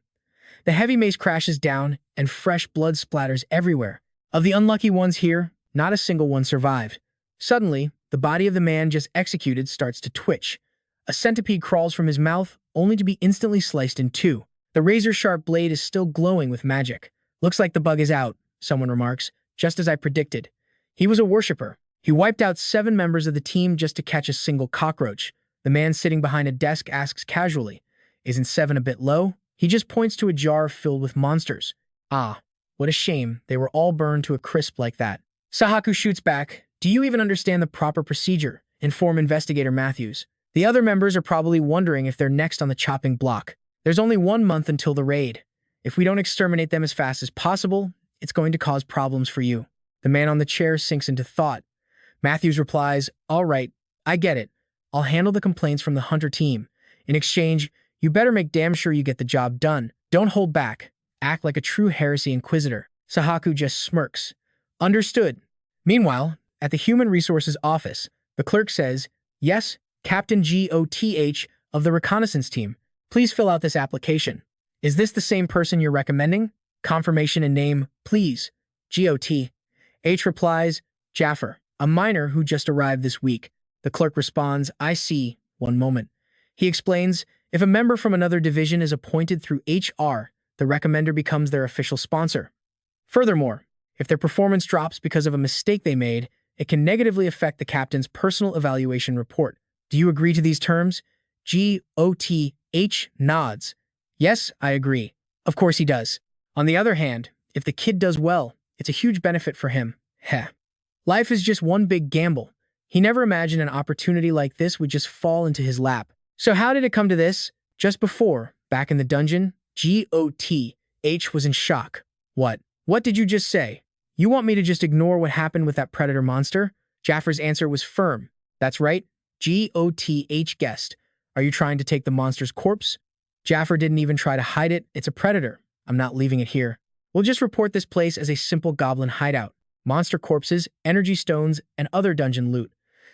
The heavy mace crashes down, and fresh blood splatters everywhere. Of the unlucky ones here, not a single one survived. Suddenly, the body of the man just executed starts to twitch. A centipede crawls from his mouth, only to be instantly sliced in two. The razor-sharp blade is still glowing with magic. Looks like the bug is out, someone remarks, just as I predicted. He was a worshipper. He wiped out 7 members of the team just to catch a single cockroach. The man sitting behind a desk asks casually, "Isn't 7 a bit low?" He just points to a jar filled with monsters. Ah, what a shame they were all burned to a crisp like that. Sahaku shoots back, "Do you even understand the proper procedure?" Inform Investigator Matthews. The other members are probably wondering if they're next on the chopping block. There's only 1 month until the raid. If we don't exterminate them as fast as possible, it's going to cause problems for you. The man on the chair sinks into thought. Matthews replies, "All right, I get it. I'll handle the complaints from the Hunter team. In exchange, you better make damn sure you get the job done. Don't hold back. Act like a true Heresy Inquisitor." Sahaku just smirks. Understood. Meanwhile, at the Human Resources office, the clerk says, "Yes, Captain GOTH of the reconnaissance team. Please fill out this application. Is this the same person you're recommending? Confirmation and name, please." GOTH replies, "Jaffer, a miner who just arrived this week." The clerk responds, "I see. One moment." He explains, if a member from another division is appointed through HR, the recommender becomes their official sponsor. Furthermore, if their performance drops because of a mistake they made, it can negatively affect the captain's personal evaluation report. Do you agree to these terms? GOTH nods. Yes, I agree. Of course he does. On the other hand, if the kid does well, it's a huge benefit for him. Heh. Life is just one big gamble. He never imagined an opportunity like this would just fall into his lap. So how did it come to this? Just before, back in the dungeon, GOTH was in shock. What did you just say? You want me to just ignore what happened with that predator monster? Jaffer's answer was firm. That's right. GOTH guessed. Are you trying to take the monster's corpse? Jaffer didn't even try to hide it. It's a predator. I'm not leaving it here. We'll just report this place as a simple goblin hideout. Monster corpses, energy stones, and other dungeon loot.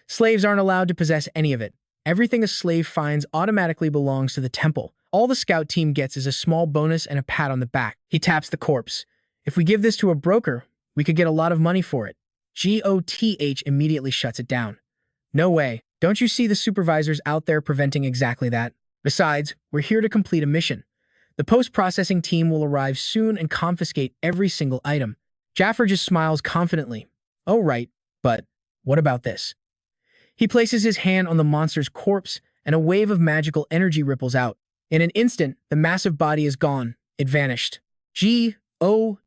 Slaves aren't allowed to possess any of it. Everything a slave finds automatically belongs to the temple. All the scout team gets is a small bonus and a pat on the back. He taps the corpse. If we give this to a broker, we could get a lot of money for it. GOTH immediately shuts it down. No way. Don't you see the supervisors out there preventing exactly that? Besides, we're here to complete a mission. The post-processing team will arrive soon and confiscate every single item. Jaffer just smiles confidently. Oh, right, but what about this? He places his hand on the monster's corpse, and a wave of magical energy ripples out. In an instant, the massive body is gone. It vanished. GOTH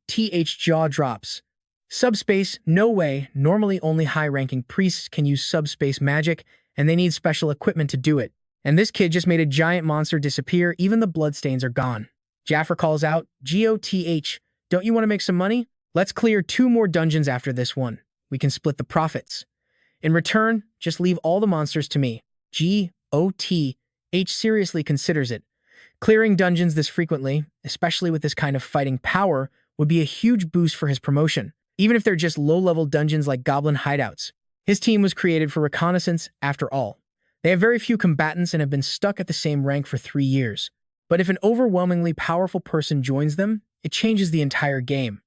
jaw drops. Subspace? No way. Normally only high-ranking priests can use subspace magic, and they need special equipment to do it. And this kid just made a giant monster disappear. Even the bloodstains are gone. Jaffer calls out, GOTH, don't you want to make some money? Let's clear 2 more dungeons after this one. We can split the profits. In return, just leave all the monsters to me. GOTH seriously considers it. Clearing dungeons this frequently, especially with this kind of fighting power, would be a huge boost for his promotion, even if they're just low-level dungeons like goblin hideouts. His team was created for reconnaissance, after all. They have very few combatants and have been stuck at the same rank for 3 years. But if an overwhelmingly powerful person joins them, it changes the entire game.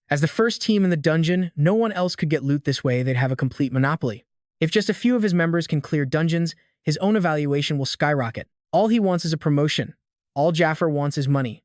As the first team in the dungeon, no one else could get loot this way. They'd have a complete monopoly. If just a few of his members can clear dungeons, his own evaluation will skyrocket. All he wants is a promotion. All Jaffer wants is money.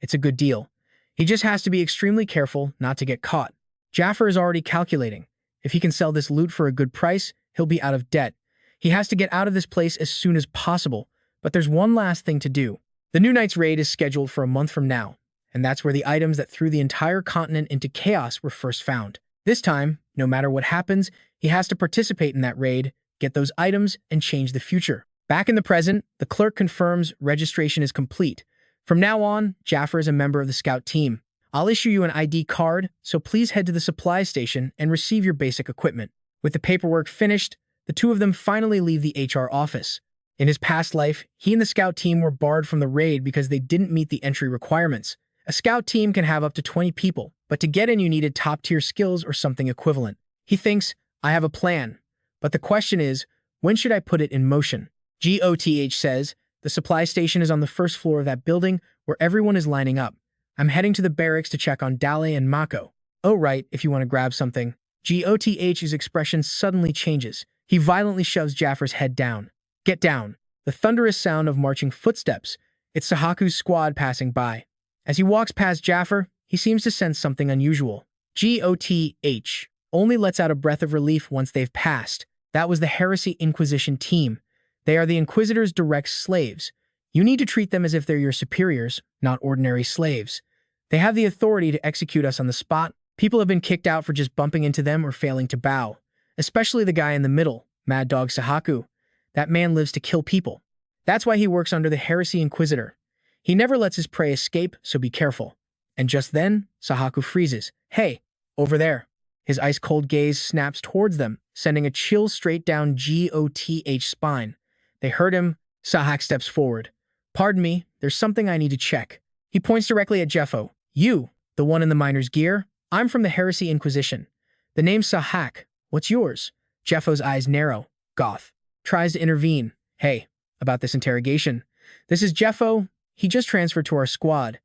It's a good deal. He just has to be extremely careful not to get caught. Jaffer is already calculating. If he can sell this loot for a good price, he'll be out of debt. He has to get out of this place as soon as possible. But there's one last thing to do. The New Knight's raid is scheduled for a month from now, and that's where the items that threw the entire continent into chaos were first found. This time, no matter what happens, he has to participate in that raid, get those items, and change the future. Back in the present, the clerk confirms registration is complete. From now on, Jaffer is a member of the scout team. I'll issue you an ID card, so please head to the supply station and receive your basic equipment. With the paperwork finished, the two of them finally leave the HR office. In his past life, he and the scout team were barred from the raid because they didn't meet the entry requirements. A scout team can have up to 20 people, but to get in you needed top-tier skills or something equivalent. He thinks, I have a plan. But the question is, when should I put it in motion? GOTH says, the supply station is on the first floor of that building where everyone is lining up. I'm heading to the barracks to check on Dale and Mako. Oh right, if you want to grab something. GOTH's expression suddenly changes. He violently shoves Jaffar's head down. Get down. The thunderous sound of marching footsteps. It's Sahaku's squad passing by. As he walks past Jaffar, he seems to sense something unusual. GOTH only lets out a breath of relief once they've passed. That was the Heresy Inquisition team. They are the Inquisitors' direct slaves. You need to treat them as if they're your superiors, not ordinary slaves. They have the authority to execute us on the spot. People have been kicked out for just bumping into them or failing to bow. Especially the guy in the middle, Mad Dog Sahaku. That man lives to kill people. That's why he works under the Heresy Inquisitor. He never lets his prey escape, so be careful. And just then, Sahaku freezes. Hey, over there. His ice-cold gaze snaps towards them, sending a chill straight down GOTH spine. They heard him. Sahak steps forward. Pardon me, there's something I need to check. He points directly at Jeffo. You, the one in the miner's gear? I'm from the Heresy Inquisition. The name's Sahak. What's yours? Jeffo's eyes narrow. Goth. Tries to intervene. Hey, about this interrogation. This is Jeffo. He just transferred to our squad.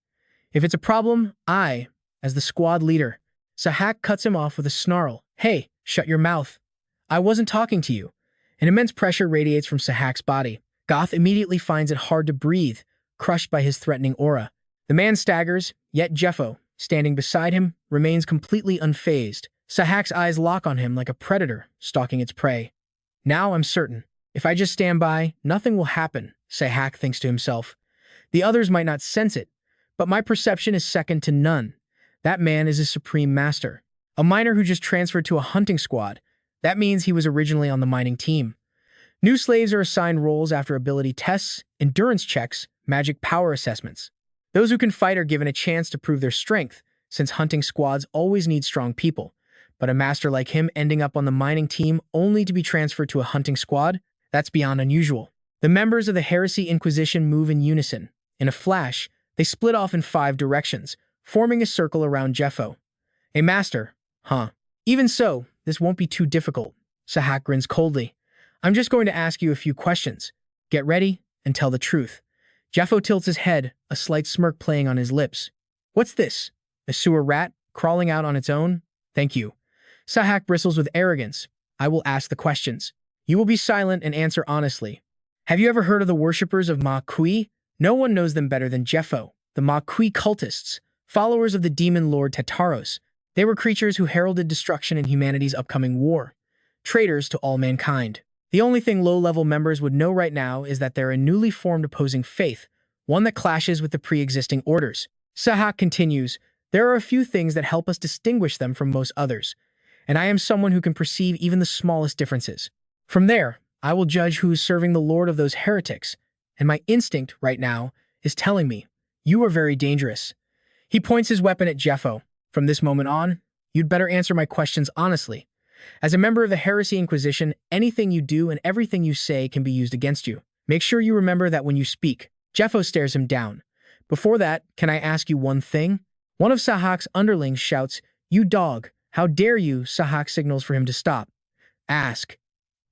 If it's a problem, I, as the squad leader. Sahak cuts him off with a snarl. Hey, shut your mouth. I wasn't talking to you. An immense pressure radiates from Sahak's body. Goth immediately finds it hard to breathe, crushed by his threatening aura. The man staggers, yet Jeffo, standing beside him, remains completely unfazed. Sahak's eyes lock on him like a predator stalking its prey. Now I'm certain. If I just stand by, nothing will happen, Sahak thinks to himself. The others might not sense it, but my perception is second to none. That man is a supreme master. A miner who just transferred to a hunting squad. That means he was originally on the mining team. New slaves are assigned roles after ability tests, endurance checks, magic power assessments. Those who can fight are given a chance to prove their strength, since hunting squads always need strong people. But a master like him ending up on the mining team only to be transferred to a hunting squad? That's beyond unusual. The members of the Heresy Inquisition move in unison. In a flash, they split off in 5 directions, forming a circle around Jeffo. A master, huh? Even so, this won't be too difficult. Sahak grins coldly. I'm just going to ask you a few questions. Get ready and tell the truth. Jeffo tilts his head, a slight smirk playing on his lips. What's this? A sewer rat crawling out on its own? Thank you. Sahak bristles with arrogance. I will ask the questions. You will be silent and answer honestly. Have you ever heard of the worshippers of Ma Kui? No one knows them better than Jeffo, the Ma Kui cultists, followers of the Demon Lord Tataros. They were creatures who heralded destruction in humanity's upcoming war. Traitors to all mankind. The only thing low-level members would know right now is that they're a newly formed opposing faith, one that clashes with the pre-existing orders. Sahak continues, there are a few things that help us distinguish them from most others, and I am someone who can perceive even the smallest differences. From there, I will judge who is serving the lord of those heretics, and my instinct right now is telling me, you are very dangerous. He points his weapon at Jeffo. From this moment on, you'd better answer my questions honestly. As a member of the Heresy Inquisition, anything you do and everything you say can be used against you. Make sure you remember that when you speak. Jeffo stares him down. Before that, can I ask you one thing? One of Sahak's underlings shouts, You dog, how dare you? Sahak signals for him to stop. Ask.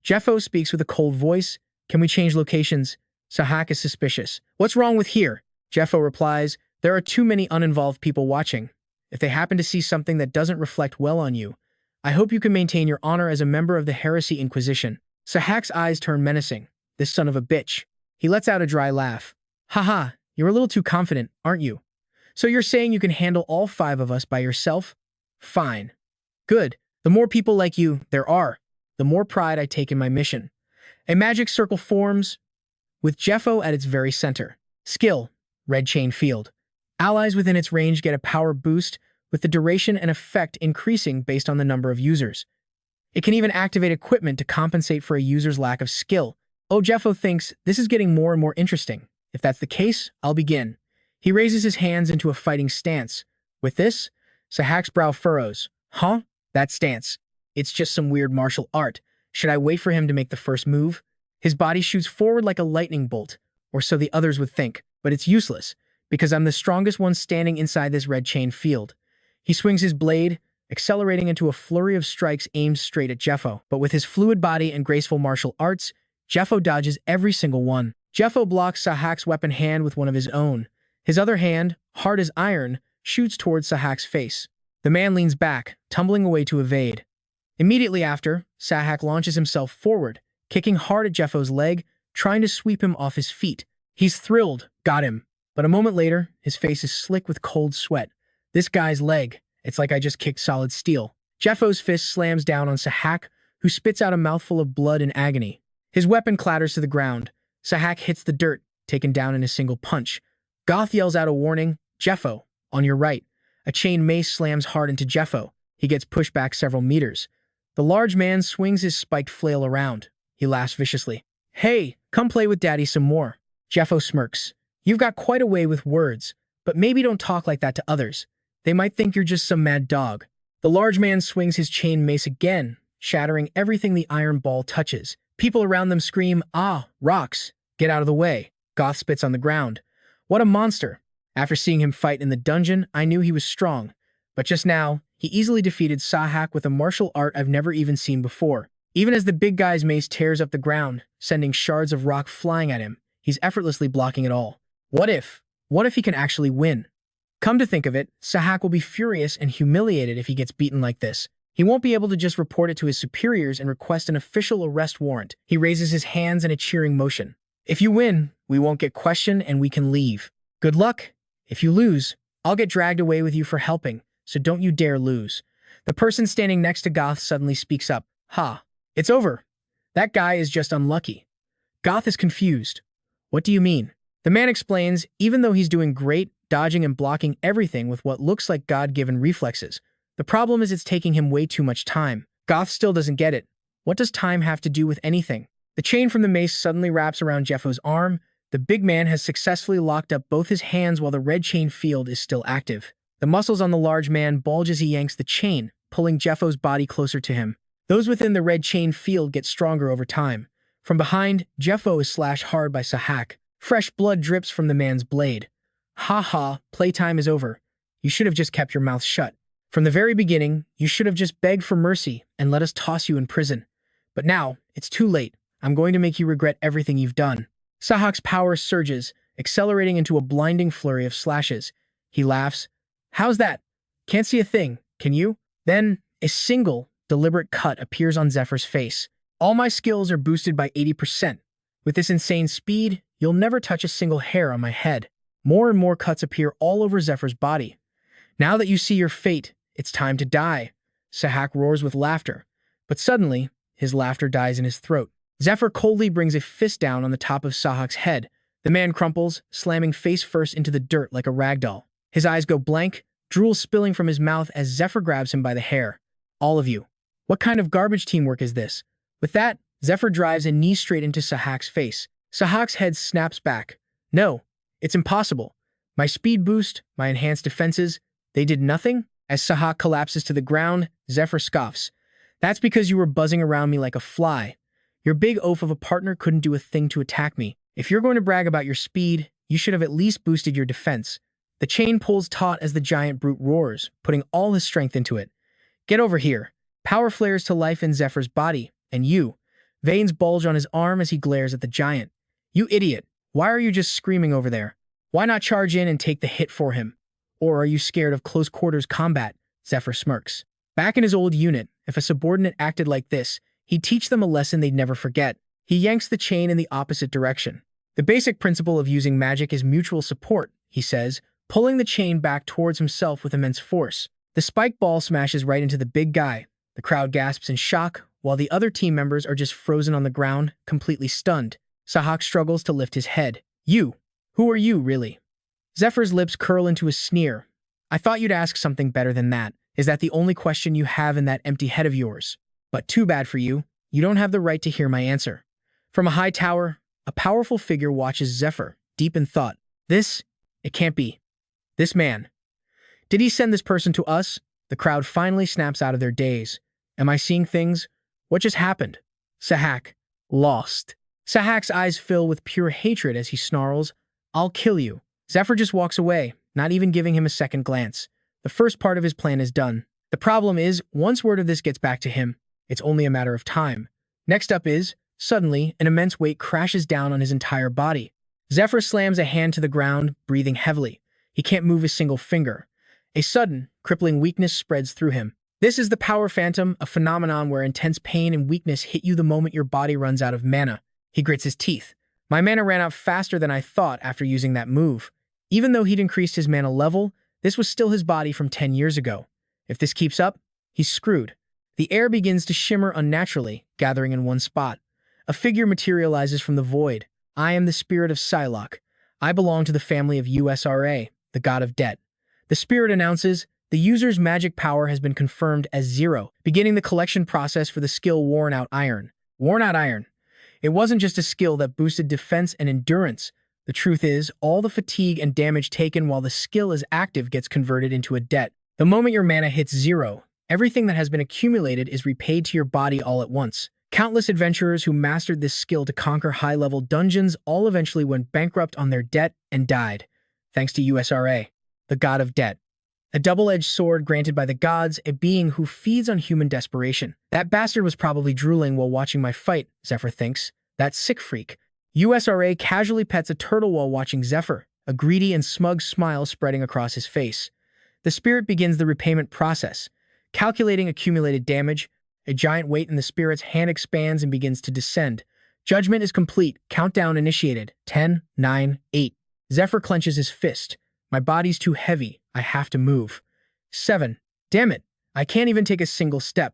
Jeffo speaks with a cold voice. Can we change locations? Sahak is suspicious. What's wrong with here? Jeffo replies, there are too many uninvolved people watching. If they happen to see something that doesn't reflect well on you, I hope you can maintain your honor as a member of the Heresy Inquisition. Sahak's eyes turn menacing. This son of a bitch. He lets out a dry laugh. Haha, you're a little too confident, aren't you? So you're saying you can handle all 5 of us by yourself? Fine. Good. The more people like you there are, the more pride I take in my mission. A magic circle forms, with Jeffo at its very center. Skill, red chain field. Allies within its range get a power boost, with the duration and effect increasing based on the number of users. It can even activate equipment to compensate for a user's lack of skill. Oh, Jeffo thinks this is getting more and more interesting. If that's the case, I'll begin. He raises his hands into a fighting stance. With this, Sahak's brow furrows. Huh? That stance. It's just some weird martial art. Should I wait for him to make the first move? His body shoots forward like a lightning bolt, or so the others would think, but it's useless, because I'm the strongest one standing inside this red chain field. He swings his blade, accelerating into a flurry of strikes aimed straight at Jeffo, but with his fluid body and graceful martial arts, Jeffo dodges every single one. Jeffo blocks Sahak's weapon hand with one of his own. His other hand, hard as iron, shoots towards Sahak's face. The man leans back, tumbling away to evade. Immediately after, Sahak launches himself forward, kicking hard at Jeffo's leg, trying to sweep him off his feet. He's thrilled, got him. But a moment later, his face is slick with cold sweat. This guy's leg, it's like I just kicked solid steel. Jeffo's fist slams down on Sahak, who spits out a mouthful of blood in agony. His weapon clatters to the ground. Sahak hits the dirt, taken down in a single punch. Goth yells out a warning, Jeffo, on your right. A chain mace slams hard into Jeffo. He gets pushed back several meters. The large man swings his spiked flail around. He laughs viciously. Hey, come play with Daddy some more. Jeffo smirks. You've got quite a way with words, but maybe don't talk like that to others. They might think you're just some mad dog. The large man swings his chain mace again, shattering everything the iron ball touches. People around them scream, ah, rocks, get out of the way. Goth spits on the ground. What a monster. After seeing him fight in the dungeon, I knew he was strong. But just now, he easily defeated Sahak with a martial art I've never even seen before. Even as the big guy's mace tears up the ground, sending shards of rock flying at him, he's effortlessly blocking it all. What if he can actually win? Come to think of it, Sahak will be furious and humiliated if he gets beaten like this. He won't be able to just report it to his superiors and request an official arrest warrant. He raises his hands in a cheering motion. If you win, we won't get questioned and we can leave. Good luck. If you lose, I'll get dragged away with you for helping, so don't you dare lose. The person standing next to Goth suddenly speaks up. Ha, it's over. That guy is just unlucky. Goth is confused. What do you mean? The man explains, even though he's doing great, dodging and blocking everything with what looks like God-given reflexes, the problem is it's taking him way too much time. Goth still doesn't get it. What does time have to do with anything? The chain from the mace suddenly wraps around Jeffo's arm. The big man has successfully locked up both his hands while the red chain field is still active. The muscles on the large man bulge as he yanks the chain, pulling Jeffo's body closer to him. Those within the red chain field get stronger over time. From behind, Jeffo is slashed hard by Sahak. Fresh blood drips from the man's blade. Ha ha, playtime is over. You should have just kept your mouth shut. From the very beginning, you should have just begged for mercy and let us toss you in prison. But now, it's too late. I'm going to make you regret everything you've done. Sahak's power surges, accelerating into a blinding flurry of slashes. He laughs. How's that? Can't see a thing, can you? Then, a single, deliberate cut appears on Zephyr's face. All my skills are boosted by 80%. With this insane speed, you'll never touch a single hair on my head. More and more cuts appear all over Zephyr's body. Now that you see your fate, it's time to die. Sahak roars with laughter. But suddenly, his laughter dies in his throat. Zephyr coldly brings a fist down on the top of Sahak's head. The man crumples, slamming face first into the dirt like a ragdoll. His eyes go blank, drool spilling from his mouth as Zephyr grabs him by the hair. All of you. What kind of garbage teamwork is this? With that, Zephyr drives a knee straight into Sahak's face. Sahak's head snaps back. No, it's impossible. My speed boost, my enhanced defenses, they did nothing? As Sahak collapses to the ground, Zephyr scoffs. That's because you were buzzing around me like a fly. Your big oaf of a partner couldn't do a thing to attack me. If you're going to brag about your speed, you should have at least boosted your defense. The chain pulls taut as the giant brute roars, putting all his strength into it. Get over here. Power flares to life in Zephyr's body, and you. Veins bulge on his arm as he glares at the giant. You idiot. Why are you just screaming over there? Why not charge in and take the hit for him? Or are you scared of close quarters combat? Zephyr smirks. Back in his old unit, if a subordinate acted like this, he'd teach them a lesson they'd never forget. He yanks the chain in the opposite direction. The basic principle of using magic is mutual support, he says, pulling the chain back towards himself with immense force. The spike ball smashes right into the big guy. The crowd gasps in shock, while the other team members are just frozen on the ground, completely stunned. Sahak struggles to lift his head. You. Who are you, really? Zephyr's lips curl into a sneer. I thought you'd ask something better than that. Is that the only question you have in that empty head of yours? But too bad for you. You don't have the right to hear my answer. From a high tower, a powerful figure watches Zephyr, deep in thought. It can't be. This man. Did he send this person to us? The crowd finally snaps out of their daze. Am I seeing things? What just happened? Sahak. Lost. Sahak's eyes fill with pure hatred as he snarls, I'll kill you. Zephyr just walks away, not even giving him a second glance. The first part of his plan is done. The problem is, once word of this gets back to him, it's only a matter of time. Next up is, suddenly, an immense weight crashes down on his entire body. Zephyr slams a hand to the ground, breathing heavily. He can't move a single finger. A sudden, crippling weakness spreads through him. This is the power phantom, a phenomenon where intense pain and weakness hit you the moment your body runs out of mana. He grits his teeth. My mana ran out faster than I thought after using that move. Even though he'd increased his mana level, this was still his body from 10 years ago. If this keeps up, he's screwed. The air begins to shimmer unnaturally, gathering in one spot. A figure materializes from the void. I am the spirit of Psylocke. I belong to the family of USRA, the god of debt. The spirit announces, the user's magic power has been confirmed as 0, beginning the collection process for the skill Worn Out Iron. Worn Out Iron. It wasn't just a skill that boosted defense and endurance. The truth is, all the fatigue and damage taken while the skill is active gets converted into a debt. The moment your mana hits 0, everything that has been accumulated is repaid to your body all at once. Countless adventurers who mastered this skill to conquer high-level dungeons all eventually went bankrupt on their debt and died, thanks to USRA, the god of debt. A double-edged sword granted by the gods, a being who feeds on human desperation. That bastard was probably drooling while watching my fight, Zephyr thinks. That sick freak. USRA casually pets a turtle while watching Zephyr, a greedy and smug smile spreading across his face. The spirit begins the repayment process. Calculating accumulated damage, a giant weight in the spirit's hand expands and begins to descend. Judgment is complete. Countdown initiated. 10, 9, 8. Zephyr clenches his fist. My body's too heavy. I have to move. 7. Damn it. I can't even take a single step.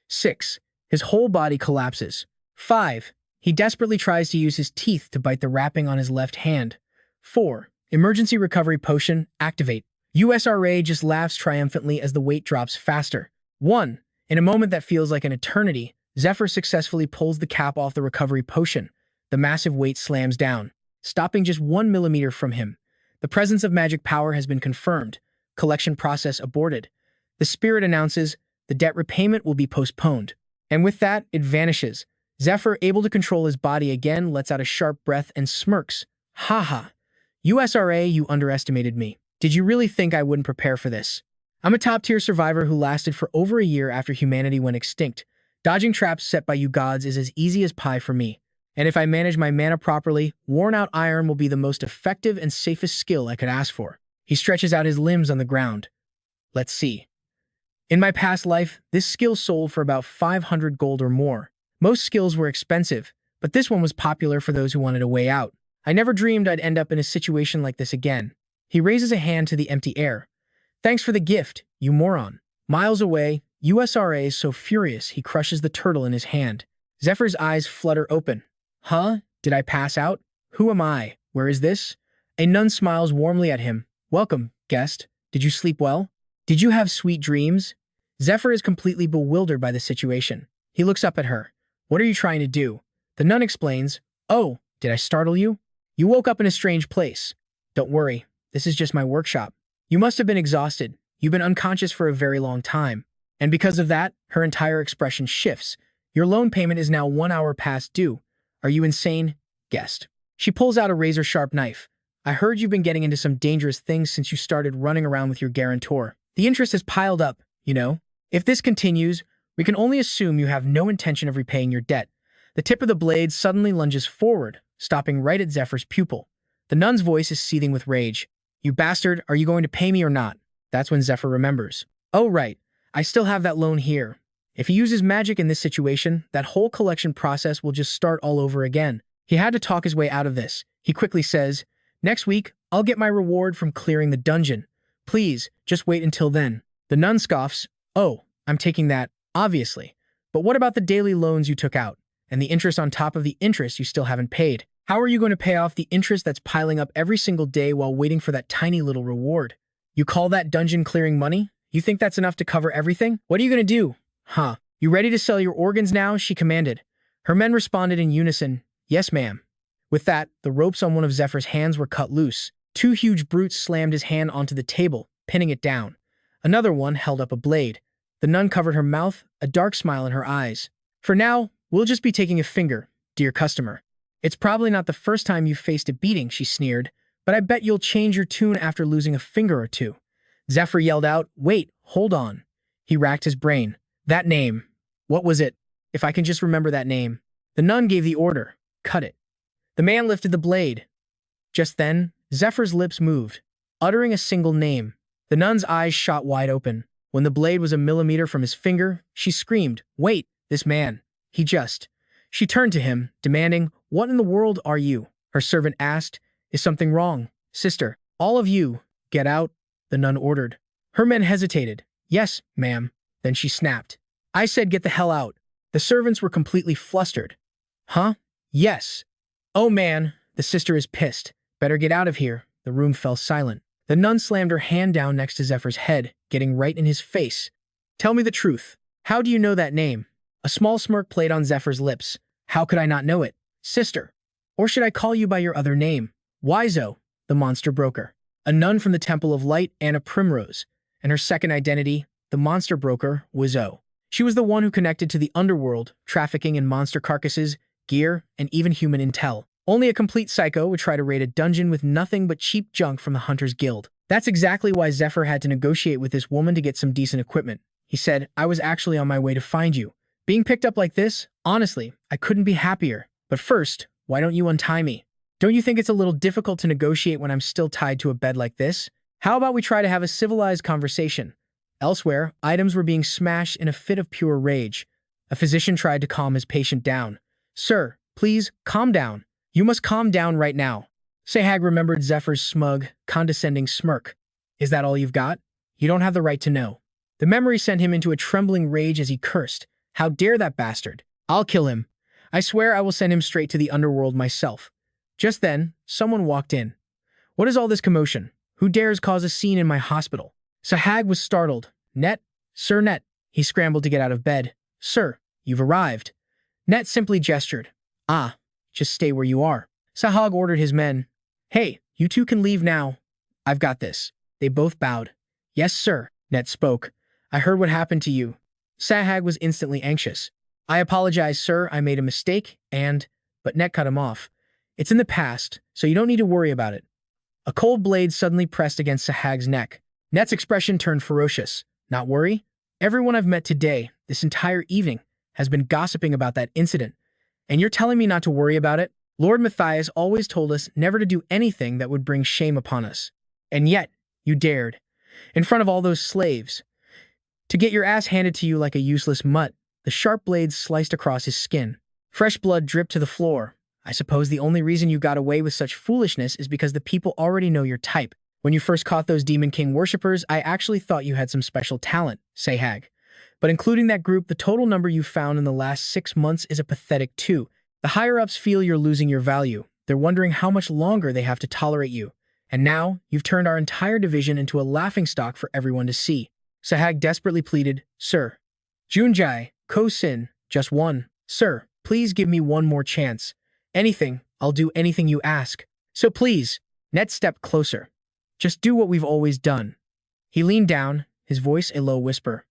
6. His whole body collapses. 5. He desperately tries to use his teeth to bite the wrapping on his left hand. 4. Emergency recovery potion, activate. USRA just laughs triumphantly as the weight drops faster. 1. In a moment that feels like an eternity, Zephyr successfully pulls the cap off the recovery potion. The massive weight slams down, stopping just 1 millimeter from him. The presence of magic power has been confirmed. Collection process aborted. The spirit announces the debt repayment will be postponed. And with that, it vanishes. Zephyr, able to control his body again, lets out a sharp breath and smirks. Haha. USRA, you underestimated me. Did you really think I wouldn't prepare for this? I'm a top-tier survivor who lasted for over a year after humanity went extinct. Dodging traps set by you gods is as easy as pie for me. And if I manage my mana properly, Worn Out Iron will be the most effective and safest skill I could ask for. He stretches out his limbs on the ground. Let's see. In my past life, this skill sold for about 500 gold or more. Most skills were expensive, but this one was popular for those who wanted a way out. I never dreamed I'd end up in a situation like this again. He raises a hand to the empty air. Thanks for the gift, you moron. Miles away, USRA is so furious he crushes the turtle in his hand. Zephyr's eyes flutter open. Huh? Did I pass out? Who am I? Where is this? A nun smiles warmly at him. Welcome, guest. Did you sleep well? Did you have sweet dreams? Zephyr is completely bewildered by the situation. He looks up at her. What are you trying to do? The nun explains. Oh, did I startle you? You woke up in a strange place. Don't worry, this is just my workshop. You must have been exhausted. You've been unconscious for a very long time. And because of that, her entire expression shifts. Your loan payment is now 1 hour past due. Are you insane? Guest. She pulls out a razor-sharp knife. I heard you've been getting into some dangerous things since you started running around with your guarantor. The interest has piled up, you know. If this continues, we can only assume you have no intention of repaying your debt. The tip of the blade suddenly lunges forward, stopping right at Zephyr's pupil. The nun's voice is seething with rage. You bastard, are you going to pay me or not? That's when Zephyr remembers. Oh, right. I still have that loan here. If he uses magic in this situation, that whole collection process will just start all over again. He had to talk his way out of this. He quickly says, next week, I'll get my reward from clearing the dungeon. Please, just wait until then. The nun scoffs. Oh, I'm taking that, obviously. But what about the daily loans you took out? And the interest on top of the interest you still haven't paid? How are you going to pay off the interest that's piling up every single day while waiting for that tiny little reward? You call that dungeon clearing money? You think that's enough to cover everything? What are you going to do? Huh. You ready to sell your organs now? She commanded. Her men responded in unison. Yes, ma'am. With that, the ropes on one of Zephyr's hands were cut loose. 2 huge brutes slammed his hand onto the table, pinning it down. Another one held up a blade. The nun covered her mouth, a dark smile in her eyes. For now, we'll just be taking a finger, dear customer. It's probably not the first time you've faced a beating, she sneered, but I bet you'll change your tune after losing a finger or two. Zephyr yelled out, wait, hold on. He racked his brain. That name. What was it? If I can just remember that name. The nun gave the order. Cut it. The man lifted the blade. Just then, Zephyr's lips moved, uttering a single name. The nun's eyes shot wide open. When the blade was a millimeter from his finger, she screamed, wait, this man. She turned to him, demanding, what in the world are you? Her servant asked, is something wrong? Sister, all of you, get out, the nun ordered. Her men hesitated. Yes, ma'am. Then she snapped. I said get the hell out. The servants were completely flustered. Huh? Yes. Oh man, the sister is pissed. Better get out of here. The room fell silent. The nun slammed her hand down next to Zephyr's head, getting right in his face. Tell me the truth. How do you know that name? A small smirk played on Zephyr's lips. How could I not know it? Sister. Or should I call you by your other name? Wizo, the monster broker. A nun from the Temple of Light, Anna Primrose. And her second identity, the monster broker, Wizo. She was the one who connected to the underworld, trafficking in monster carcasses, gear, and even human intel. Only a complete psycho would try to raid a dungeon with nothing but cheap junk from the Hunters Guild. That's exactly why Zephyr had to negotiate with this woman to get some decent equipment. He said, I was actually on my way to find you. Being picked up like this, honestly, I couldn't be happier. But first, why don't you untie me? Don't you think it's a little difficult to negotiate when I'm still tied to a bed like this? How about we try to have a civilized conversation? Elsewhere, items were being smashed in a fit of pure rage. A physician tried to calm his patient down. Sir, please, calm down. You must calm down right now. Sahag remembered Zephyr's smug, condescending smirk. Is that all you've got? You don't have the right to know. The memory sent him into a trembling rage as he cursed. How dare that bastard? I'll kill him. I swear I will send him straight to the underworld myself. Just then, someone walked in. What is all this commotion? Who dares cause a scene in my hospital? Sahag was startled. Net? Sir Net. He scrambled to get out of bed. Sir, you've arrived. Net simply gestured. Ah, just stay where you are. Sahag ordered his men. Hey, you two can leave now. I've got this. They both bowed. Yes, sir, Net spoke. I heard what happened to you. Sahag was instantly anxious. I apologize, sir, I made a mistake, but Net cut him off. It's in the past, so you don't need to worry about it. A cold blade suddenly pressed against Sahag's neck. Net's expression turned ferocious. Not worry? Everyone I've met today, this entire evening, has been gossiping about that incident. And you're telling me not to worry about it? Lord Matthias always told us never to do anything that would bring shame upon us. And yet, you dared. In front of all those slaves. To get your ass handed to you like a useless mutt, the sharp blades sliced across his skin. Fresh blood dripped to the floor. I suppose the only reason you got away with such foolishness is because the people already know your type. When you first caught those Demon King worshippers, I actually thought you had some special talent, Sahag. But including that group, the total number you found in the last 6 months is a pathetic 2. The higher-ups feel you're losing your value. They're wondering how much longer they have to tolerate you. And now, you've turned our entire division into a laughingstock for everyone to see. Sahag desperately pleaded, Sir. Junjai, Ko-Sin, just one. Sir, please give me one more chance. Anything, I'll do anything you ask. So please. Net stepped closer. Just do what we've always done. He leaned down, his voice a low whisper.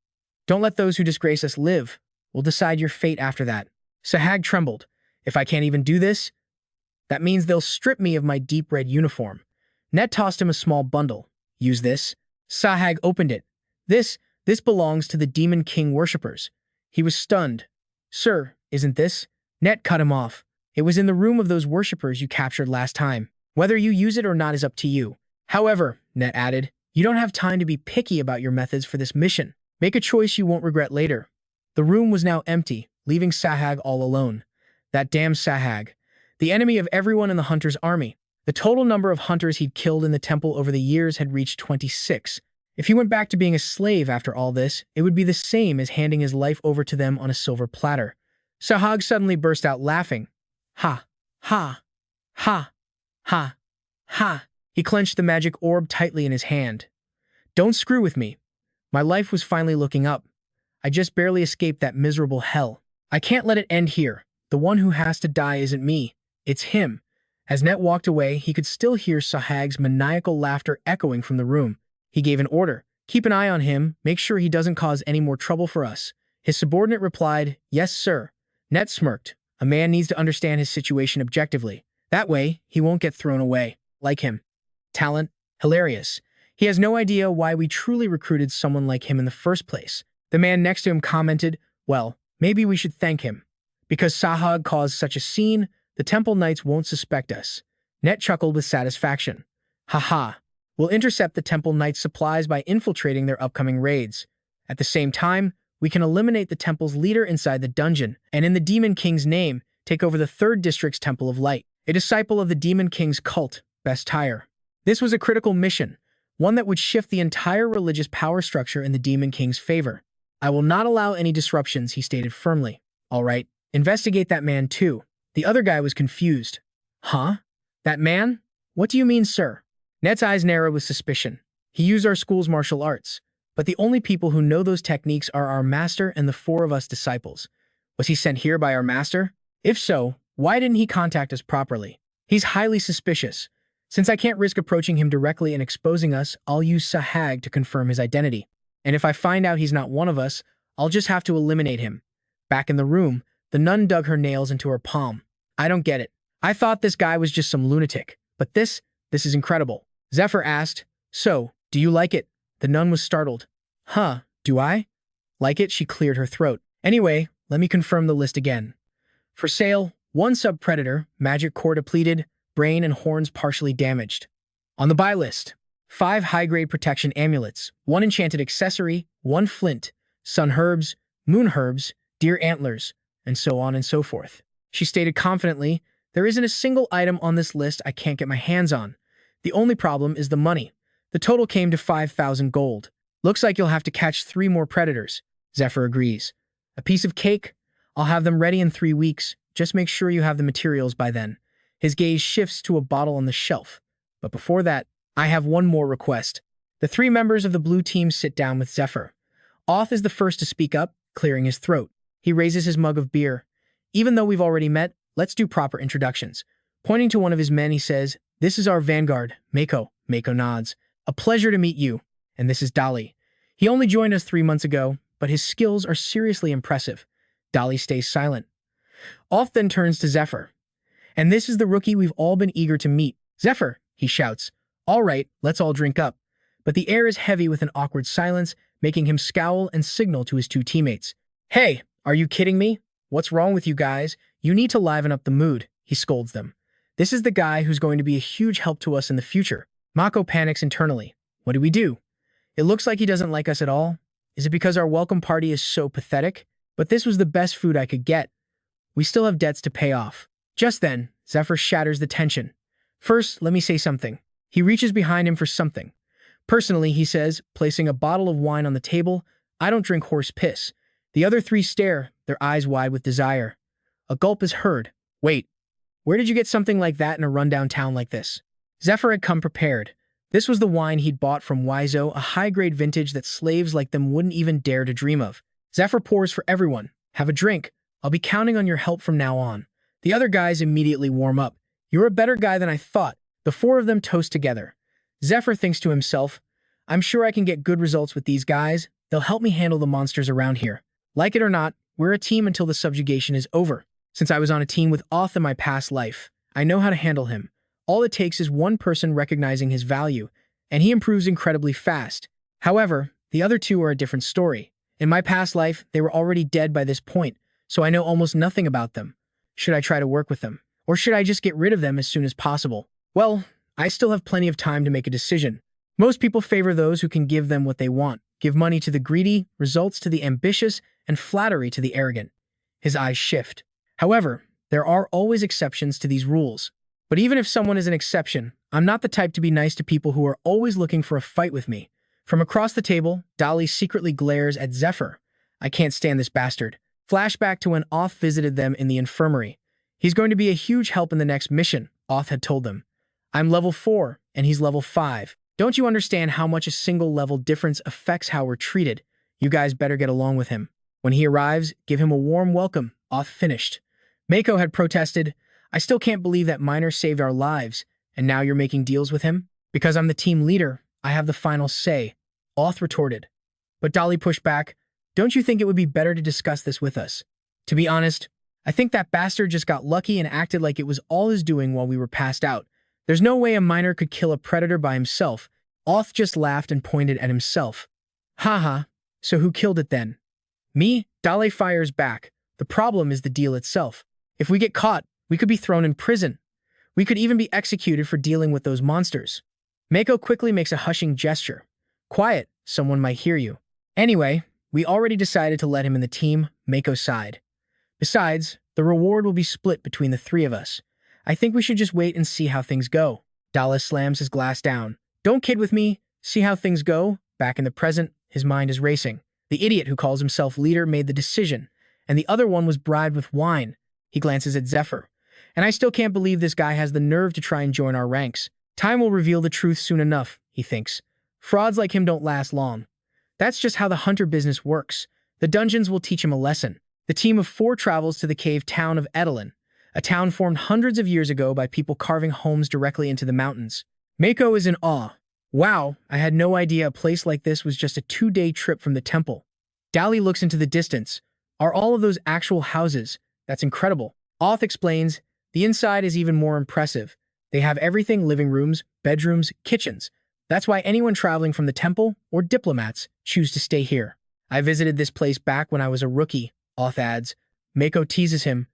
Don't let those who disgrace us live. We'll decide your fate after that. Sahag trembled. If I can't even do this, that means they'll strip me of my deep red uniform. Net tossed him a small bundle. Use this. Sahag opened it. This belongs to the Demon King worshippers. He was stunned. Sir, isn't this? Net cut him off. It was in the room of those worshippers you captured last time. Whether you use it or not is up to you. However, Net added, you don't have time to be picky about your methods for this mission. Make a choice you won't regret later. The room was now empty, leaving Sahag all alone. That damn Sahag. The enemy of everyone in the Hunter's army. The total number of hunters he'd killed in the temple over the years had reached 26. If he went back to being a slave after all this, it would be the same as handing his life over to them on a silver platter. Sahag suddenly burst out laughing. Ha, ha, ha, ha, ha. He clenched the magic orb tightly in his hand. Don't screw with me. My life was finally looking up. I just barely escaped that miserable hell. I can't let it end here. The one who has to die isn't me. It's him. As Net walked away, he could still hear Sahag's maniacal laughter echoing from the room. He gave an order. Keep an eye on him, make sure he doesn't cause any more trouble for us. His subordinate replied, yes, sir. Net smirked. A man needs to understand his situation objectively. That way, he won't get thrown away. Like him. Talent? Hilarious. He has no idea why we truly recruited someone like him in the first place. The man next to him commented, well, maybe we should thank him. Because Sahag caused such a scene, the Temple Knights won't suspect us. Net chuckled with satisfaction. Haha. We'll intercept the Temple Knights' supplies by infiltrating their upcoming raids. At the same time, we can eliminate the temple's leader inside the dungeon, and in the Demon King's name, take over the 3rd District's Temple of Light, a disciple of the Demon King's cult, Best Hire. This was a critical mission, one that would shift the entire religious power structure in the Demon King's favor. I will not allow any disruptions, he stated firmly. All right, investigate that man too. The other guy was confused. Huh? That man? What do you mean, sir? Net's eyes narrowed with suspicion. He used our school's martial arts, but the only people who know those techniques are our master and the 4 of us disciples. Was he sent here by our master? If so, why didn't he contact us properly? He's highly suspicious. Since I can't risk approaching him directly and exposing us, I'll use Sahag to confirm his identity. And if I find out he's not one of us, I'll just have to eliminate him. Back in the room, the nun dug her nails into her palm. I don't get it. I thought this guy was just some lunatic. But this is incredible. Zephyr asked, so, do you like it? The nun was startled. Huh, do I? Like it? She cleared her throat. Anyway, let me confirm the list again. For sale, 1 sub-predator, magic core depleted, brain and horns partially damaged. On the buy list, 5 high-grade protection amulets, 1 enchanted accessory, 1 flint, sun herbs, moon herbs, deer antlers, and so on and so forth. She stated confidently, there isn't a single item on this list I can't get my hands on. The only problem is the money. The total came to 5,000 gold. Looks like you'll have to catch 3 more predators. Zephyr agrees. A piece of cake? I'll have them ready in 3 weeks. Just make sure you have the materials by then. His gaze shifts to a bottle on the shelf. But before that, I have one more request. The 3 members of the blue team sit down with Zephyr. Oth is the first to speak up, clearing his throat. He raises his mug of beer. Even though we've already met, let's do proper introductions. Pointing to one of his men, he says, this is our vanguard, Mako. Mako nods. A pleasure to meet you. And this is Dali. He only joined us 3 months ago, but his skills are seriously impressive. Dali stays silent. Oth then turns to Zephyr. And this is the rookie we've all been eager to meet. Zephyr, he shouts. All right, let's all drink up. But the air is heavy with an awkward silence, making him scowl and signal to his 2 teammates. Hey, are you kidding me? What's wrong with you guys? You need to liven up the mood, he scolds them. This is the guy who's going to be a huge help to us in the future. Mako panics internally. What do we do? It looks like he doesn't like us at all. Is it because our welcome party is so pathetic? But this was the best food I could get. We still have debts to pay off. Just then, Zephyr shatters the tension. First, let me say something. He reaches behind him for something. Personally, he says, placing a bottle of wine on the table, I don't drink horse piss. The other 3 stare, their eyes wide with desire. A gulp is heard. Wait, where did you get something like that in a rundown town like this? Zephyr had come prepared. This was the wine he'd bought from Wizo, a high-grade vintage that slaves like them wouldn't even dare to dream of. Zephyr pours for everyone. Have a drink. I'll be counting on your help from now on. The other guys immediately warm up. You're a better guy than I thought. The 4 of them toast together. Zephyr thinks to himself, I'm sure I can get good results with these guys. They'll help me handle the monsters around here. Like it or not, we're a team until the subjugation is over. Since I was on a team with Oth in my past life, I know how to handle him. All it takes is one person recognizing his value, and he improves incredibly fast. However, the other 2 are a different story. In my past life, they were already dead by this point, so I know almost nothing about them. Should I try to work with them? Or should I just get rid of them as soon as possible? Well, I still have plenty of time to make a decision. Most people favor those who can give them what they want, give money to the greedy, results to the ambitious, and flattery to the arrogant. His eyes shift. However, there are always exceptions to these rules. But even if someone is an exception, I'm not the type to be nice to people who are always looking for a fight with me. From across the table, Dali secretly glares at Zephyr. I can't stand this bastard. Flashback to when Oth visited them in the infirmary. He's going to be a huge help in the next mission, Oth had told them. I'm level 4, and he's level 5. Don't you understand how much a single level difference affects how we're treated? You guys better get along with him. When he arrives, give him a warm welcome, Oth finished. Mako had protested, I still can't believe that Miner saved our lives, and now you're making deals with him? Because I'm the team leader, I have the final say, Oth retorted. But Dolly pushed back. Don't you think it would be better to discuss this with us? To be honest, I think that bastard just got lucky and acted like it was all his doing while we were passed out. There's no way a minor could kill a predator by himself. Oth just laughed and pointed at himself. Haha, so who killed it then? Me? Dale fires back. The problem is the deal itself. If we get caught, we could be thrown in prison. We could even be executed for dealing with those monsters. Mako quickly makes a hushing gesture. Quiet, someone might hear you. Anyway, we already decided to let him in the team, Mako sighed. Besides, the reward will be split between the three of us. I think we should just wait and see how things go. Dallas slams his glass down. Don't kid with me. See how things go? Back in the present, his mind is racing. The idiot who calls himself leader made the decision, and the other one was bribed with wine. He glances at Zephyr. And I still can't believe this guy has the nerve to try and join our ranks. Time will reveal the truth soon enough, he thinks. Frauds like him don't last long. That's just how the hunter business works. The dungeons will teach him a lesson. The team of 4 travels to the cave town of Edelin, a town formed hundreds of years ago by people carving homes directly into the mountains. Mako is in awe. Wow, I had no idea a place like this was just a 2-day trip from the temple. Dali looks into the distance. Are all of those actual houses? That's incredible. Oth explains, the inside is even more impressive. They have everything: living rooms, bedrooms, kitchens. That's why anyone traveling from the temple or diplomats choose to stay here. I visited this place back when I was a rookie, Oth adds. Mako teases him.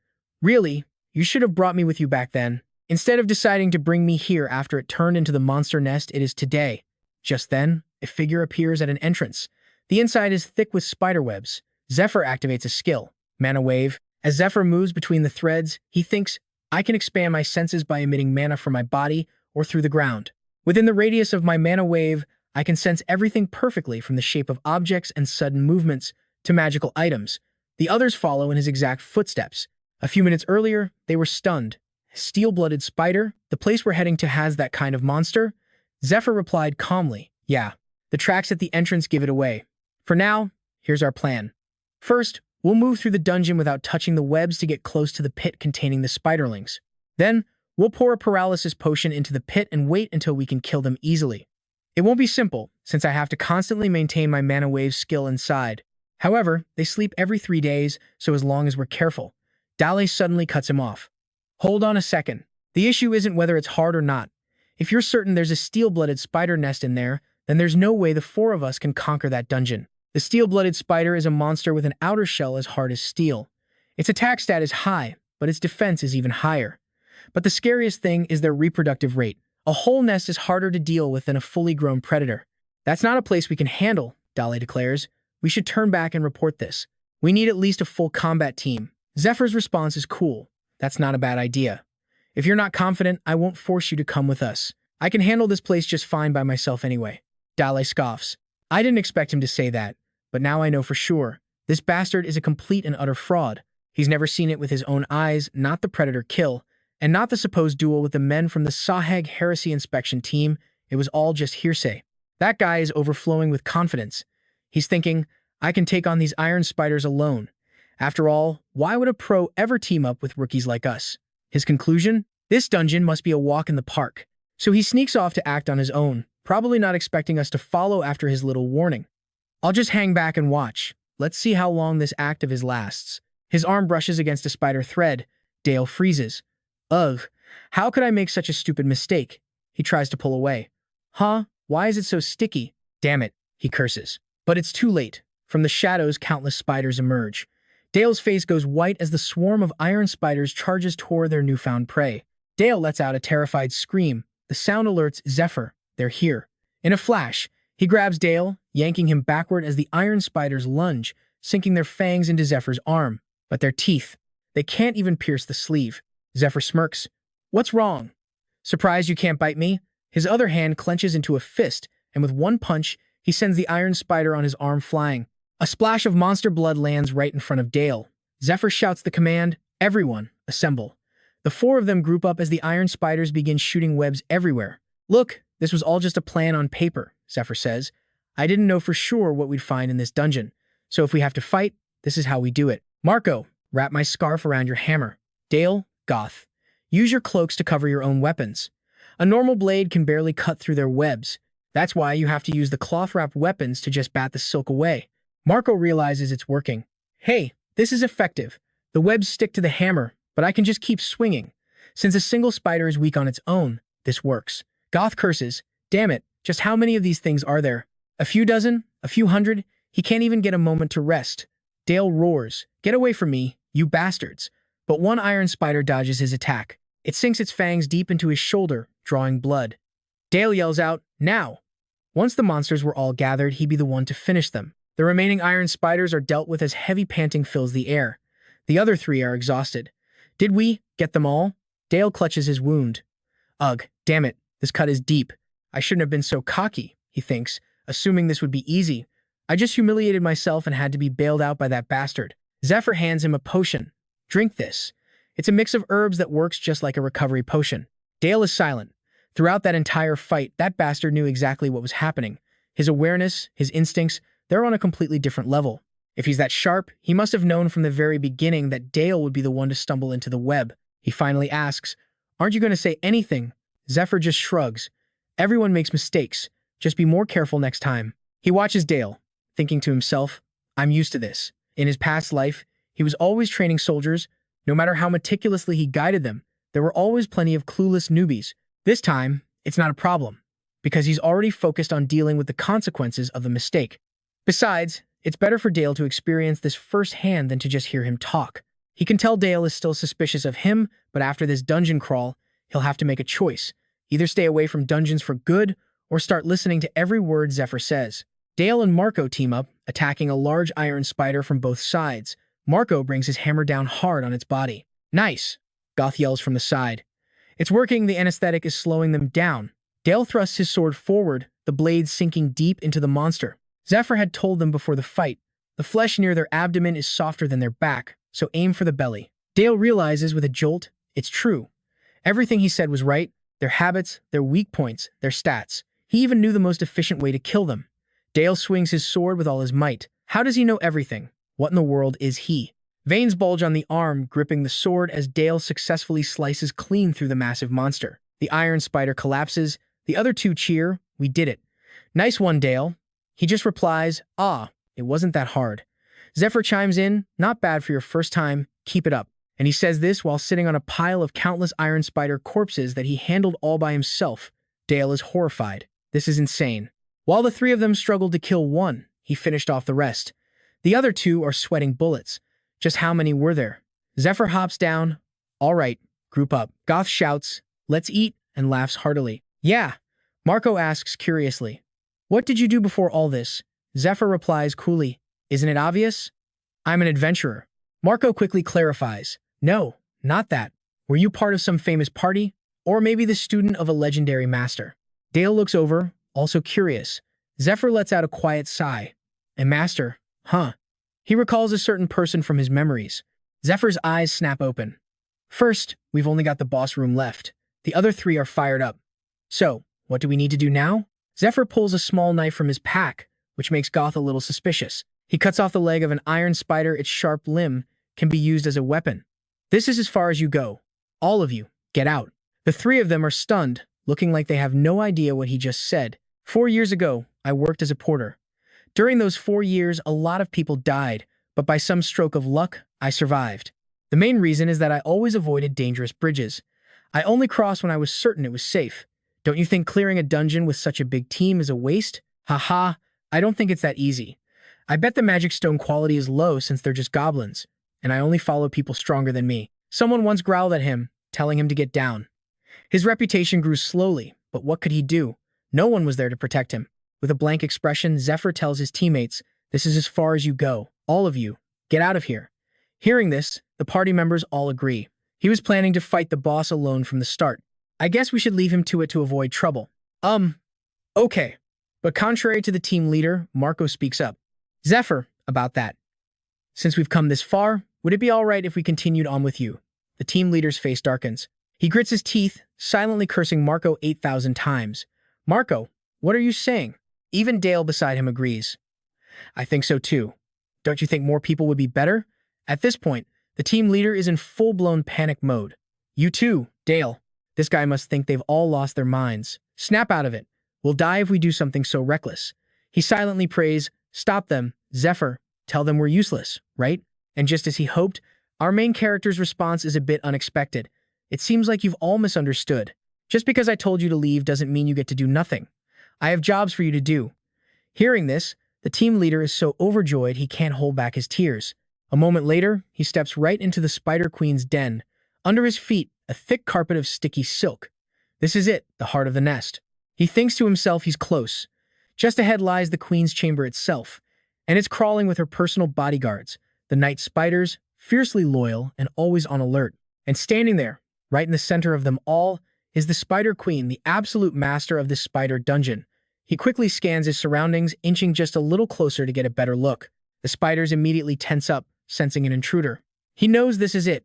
Really? You should have brought me with you back then. Instead of deciding to bring me here after it turned into the monster nest it is today. Just then, a figure appears at an entrance. The inside is thick with spiderwebs. Zephyr activates a skill, Mana Wave. As Zephyr moves between the threads, he thinks, I can expand my senses by emitting mana from my body or through the ground. Within the radius of my Mana Wave, I can sense everything perfectly from the shape of objects and sudden movements to magical items. The others follow in his exact footsteps. A few minutes earlier, they were stunned. Steel-blooded spider? The place we're heading to has that kind of monster? Zephyr replied calmly, yeah. The tracks at the entrance give it away. For now, here's our plan. First, we'll move through the dungeon without touching the webs to get close to the pit containing the spiderlings. Then, we'll pour a paralysis potion into the pit and wait until we can kill them easily. It won't be simple, since I have to constantly maintain my Mana Wave skill inside. However, they sleep every 3 days, so as long as we're careful. Dale suddenly cuts him off. Hold on a second. The issue isn't whether it's hard or not. If you're certain there's a steel-blooded spider nest in there, then there's no way the 4 of us can conquer that dungeon. The steel-blooded spider is a monster with an outer shell as hard as steel. Its attack stat is high, but its defense is even higher. But the scariest thing is their reproductive rate. A whole nest is harder to deal with than a fully grown predator. That's not a place we can handle, Dale declares. We should turn back and report this. We need at least a full combat team. Zephyr's response is cool. That's not a bad idea. If you're not confident, I won't force you to come with us. I can handle this place just fine by myself anyway. Dale scoffs. I didn't expect him to say that, but now I know for sure. This bastard is a complete and utter fraud. He's never seen it with his own eyes, not the predator kill, and not the supposed duel with the men from the S-Rank Heresy Inspection team. It was all just hearsay. That guy is overflowing with confidence. He's thinking, I can take on these iron spiders alone. After all, why would a pro ever team up with rookies like us? His conclusion? This dungeon must be a walk in the park. So he sneaks off to act on his own, probably not expecting us to follow after his little warning. I'll just hang back and watch. Let's see how long this act of his lasts. His arm brushes against a spider thread. Dale freezes. Ugh, how could I make such a stupid mistake? He tries to pull away. Huh? Why is it so sticky? Damn it, he curses. But it's too late. From the shadows, countless spiders emerge. Dale's face goes white as the swarm of iron spiders charges toward their newfound prey. Dale lets out a terrified scream. The sound alerts Zephyr. They're here. In a flash, he grabs Dale, yanking him backward as the iron spiders lunge, sinking their fangs into Zephyr's arm. But their teeth, they can't even pierce the sleeve. Zephyr smirks. What's wrong? Surprised you can't bite me? His other hand clenches into a fist, and with one punch, he sends the iron spider on his arm flying. A splash of monster blood lands right in front of Dale. Zephyr shouts the command, everyone, assemble. The 4 of them group up as the iron spiders begin shooting webs everywhere. Look, this was all just a plan on paper, Zephyr says. I didn't know for sure what we'd find in this dungeon. So if we have to fight, this is how we do it. Marco, wrap my scarf around your hammer. Dale, Goth, use your cloaks to cover your own weapons. A normal blade can barely cut through their webs. That's why you have to use the cloth-wrapped weapons to just bat the silk away. Marco realizes it's working. Hey, this is effective. The webs stick to the hammer, but I can just keep swinging. Since a single spider is weak on its own, this works. Goth curses. Damn it, just how many of these things are there? A few dozen? A few hundred? He can't even get a moment to rest. Dale roars. Get away from me, you bastards. But one iron spider dodges his attack. It sinks its fangs deep into his shoulder, drawing blood. Dale yells out, now! Once the monsters were all gathered, he'd be the one to finish them. The remaining iron spiders are dealt with as heavy panting fills the air. The other three are exhausted. Did we get them all? Dale clutches his wound. Ugh, damn it, this cut is deep. I shouldn't have been so cocky, he thinks, assuming this would be easy. I just humiliated myself and had to be bailed out by that bastard. Zephyr hands him a potion. Drink this. It's a mix of herbs that works just like a recovery potion. Dale is silent. Throughout that entire fight, that bastard knew exactly what was happening. His awareness, his instincts, they're on a completely different level. If he's that sharp, he must have known from the very beginning that Dale would be the one to stumble into the web. He finally asks, aren't you going to say anything? Zephyr just shrugs. Everyone makes mistakes. Just be more careful next time. He watches Dale, thinking to himself, I'm used to this. In his past life, he was always training soldiers. No matter how meticulously he guided them, there were always plenty of clueless newbies. This time, it's not a problem, because he's already focused on dealing with the consequences of the mistake. Besides, it's better for Dale to experience this firsthand than to just hear him talk. He can tell Dale is still suspicious of him, but after this dungeon crawl, he'll have to make a choice. Either stay away from dungeons for good, or start listening to every word Zephyr says. Dale and Marco team up, attacking a large iron spider from both sides. Marco brings his hammer down hard on its body. Nice, Goth yells from the side. It's working, the anesthetic is slowing them down. Dale thrusts his sword forward, the blade sinking deep into the monster. Zephyr had told them before the fight, the flesh near their abdomen is softer than their back, so aim for the belly. Dale realizes with a jolt, it's true. Everything he said was right, their habits, their weak points, their stats. He even knew the most efficient way to kill them. Dale swings his sword with all his might. How does he know everything? What in the world is he? Veins bulge on the arm, gripping the sword as Dale successfully slices clean through the massive monster. The iron spider collapses. The other two cheer. We did it. Nice one, Dale. He just replies, ah, it wasn't that hard. Zephyr chimes in, not bad for your first time, keep it up. And he says this while sitting on a pile of countless iron spider corpses that he handled all by himself. Dale is horrified. This is insane. While the three of them struggled to kill one, he finished off the rest. The other two are sweating bullets. Just how many were there? Zephyr hops down. All right, group up. Goth shouts, let's eat, and laughs heartily. Yeah, Marco asks curiously. What did you do before all this? Zephyr replies coolly, isn't it obvious? I'm an adventurer. Marco quickly clarifies, no, not that. Were you part of some famous party? Or maybe the student of a legendary master? Dale looks over, also curious. Zephyr lets out a quiet sigh. A master, huh? He recalls a certain person from his memories. Zephyr's eyes snap open. First, we've only got the boss room left. The other three are fired up. So, what do we need to do now? Zephyr pulls a small knife from his pack, which makes Goth a little suspicious. He cuts off the leg of an iron spider. Its sharp limb can be used as a weapon. This is as far as you go. All of you, get out. The three of them are stunned, looking like they have no idea what he just said. 4 years ago, I worked as a porter. During those 4 years, a lot of people died, but by some stroke of luck, I survived. The main reason is that I always avoided dangerous bridges. I only crossed when I was certain it was safe. Don't you think clearing a dungeon with such a big team is a waste? Haha, I don't think it's that easy. I bet the magic stone quality is low since they're just goblins, and I only follow people stronger than me. Someone once growled at him, telling him to get down. His reputation grew slowly, but what could he do? No one was there to protect him. With a blank expression, Zephyr tells his teammates, this is as far as you go. All of you, get out of here. Hearing this, the party members all agree. He was planning to fight the boss alone from the start. I guess we should leave him to it to avoid trouble. Okay. But contrary to the team leader, Marco speaks up. Zephyr, about that. Since we've come this far, would it be all right if we continued on with you? The team leader's face darkens. He grits his teeth, silently cursing Marco 8,000 times. Marco, what are you saying? Even Dale beside him agrees. I think so too. Don't you think more people would be better? At this point, the team leader is in full-blown panic mode. You too, Dale. This guy must think they've all lost their minds. Snap out of it. We'll die if we do something so reckless. He silently prays, "Stop them, Zephyr. Tell them we're useless, right?" And just as he hoped, our main character's response is a bit unexpected. "It seems like you've all misunderstood. Just because I told you to leave doesn't mean you get to do nothing. I have jobs for you to do." Hearing this, the team leader is so overjoyed he can't hold back his tears. A moment later, he steps right into the Spider Queen's den. Under his feet, a thick carpet of sticky silk. This is it, the heart of the nest. He thinks to himself he's close. Just ahead lies the Queen's chamber itself, and it's crawling with her personal bodyguards, the night spiders, fiercely loyal and always on alert. And standing there, right in the center of them all, is the Spider Queen, the absolute master of this spider dungeon. He quickly scans his surroundings, inching just a little closer to get a better look. The spiders immediately tense up, sensing an intruder. He knows this is it.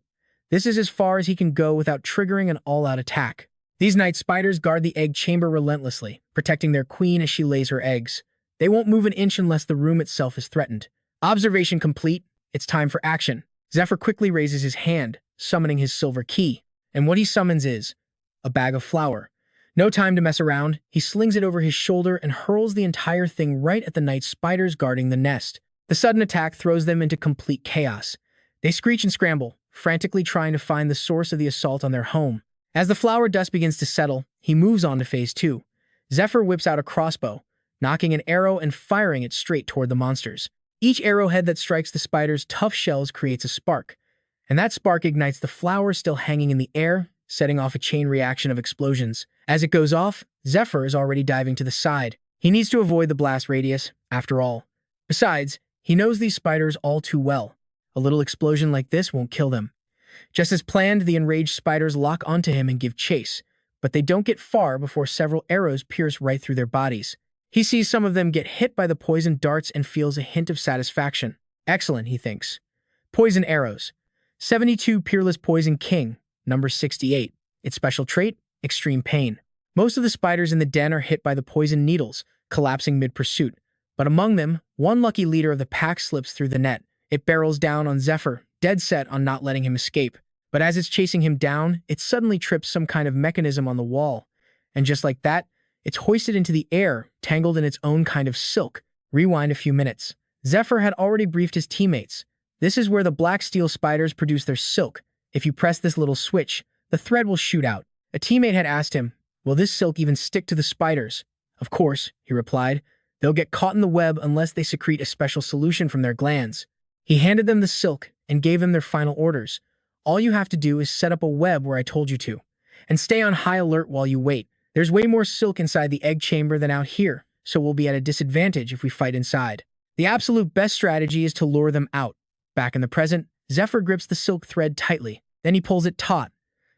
This is as far as he can go without triggering an all-out attack. These night spiders guard the egg chamber relentlessly, protecting their queen as she lays her eggs. They won't move an inch unless the room itself is threatened. Observation complete. It's time for action. Zephyr quickly raises his hand, summoning his silver key. And what he summons is a bag of flour. No time to mess around. He slings it over his shoulder and hurls the entire thing right at the night spiders guarding the nest. The sudden attack throws them into complete chaos. They screech and scramble, frantically trying to find the source of the assault on their home. As the flower dust begins to settle, he moves on to phase 2. Zephyr whips out a crossbow, knocking an arrow and firing it straight toward the monsters. Each arrowhead that strikes the spider's tough shells creates a spark, and that spark ignites the flower still hanging in the air, setting off a chain reaction of explosions. As it goes off, Zephyr is already diving to the side. He needs to avoid the blast radius, after all. Besides, he knows these spiders all too well. A little explosion like this won't kill them. Just as planned, the enraged spiders lock onto him and give chase, but they don't get far before several arrows pierce right through their bodies. He sees some of them get hit by the poison darts and feels a hint of satisfaction. Excellent, he thinks. Poison arrows. 72 Peerless Poison King, number 68. Its special trait? Extreme pain. Most of the spiders in the den are hit by the poison needles, collapsing mid-pursuit. But among them, one lucky leader of the pack slips through the net. It barrels down on Zephyr, dead set on not letting him escape. But as it's chasing him down, it suddenly trips some kind of mechanism on the wall. And just like that, it's hoisted into the air, tangled in its own kind of silk. Rewind a few minutes. Zephyr had already briefed his teammates. This is where the black steel spiders produce their silk. If you press this little switch, the thread will shoot out. A teammate had asked him, "Will this silk even stick to the spiders?" "Of course," he replied. "They'll get caught in the web unless they secrete a special solution from their glands." He handed them the silk and gave them their final orders. "All you have to do is set up a web where I told you to, and stay on high alert while you wait. There's way more silk inside the egg chamber than out here, so we'll be at a disadvantage if we fight inside. The absolute best strategy is to lure them out." Back in the present, Zephyr grips the silk thread tightly. Then he pulls it taut.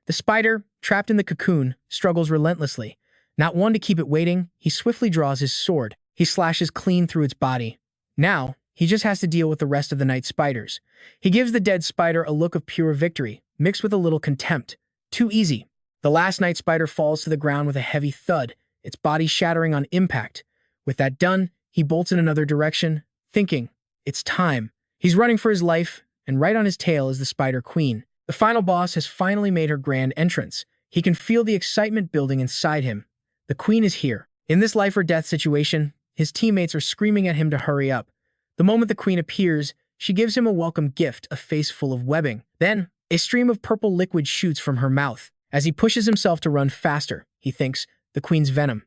The spider, trapped in the cocoon, struggles relentlessly. Not one to keep it waiting, he swiftly draws his sword. He slashes clean through its body. Now, he just has to deal with the rest of the night spiders. He gives the dead spider a look of pure victory, mixed with a little contempt. Too easy. The last night spider falls to the ground with a heavy thud, its body shattering on impact. With that done, he bolts in another direction, thinking, it's time. He's running for his life, and right on his tail is the Spider Queen. The final boss has finally made her grand entrance. He can feel the excitement building inside him. The Queen is here. In this life-or-death situation, his teammates are screaming at him to hurry up. The moment the Queen appears, she gives him a welcome gift, a face full of webbing. Then, a stream of purple liquid shoots from her mouth. As he pushes himself to run faster, he thinks, the Queen's venom.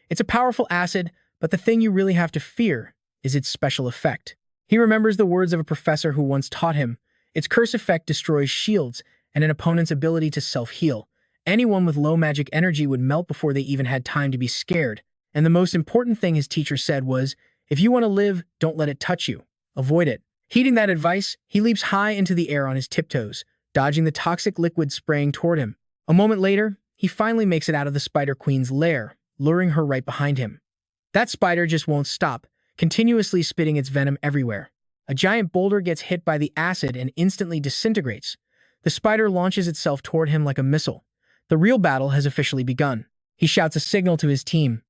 It's a powerful acid, but the thing you really have to fear is its special effect. He remembers the words of a professor who once taught him, its curse effect destroys shields and an opponent's ability to self-heal. Anyone with low magic energy would melt before they even had time to be scared. And the most important thing his teacher said was, if you want to live, don't let it touch you. Avoid it. Heeding that advice, he leaps high into the air on his tiptoes, dodging the toxic liquid spraying toward him. A moment later, he finally makes it out of the Spider Queen's lair, luring her right behind him. That spider just won't stop, continuously spitting its venom everywhere. A giant boulder gets hit by the acid and instantly disintegrates. The spider launches itself toward him like a missile. The real battle has officially begun. He shouts a signal to his team.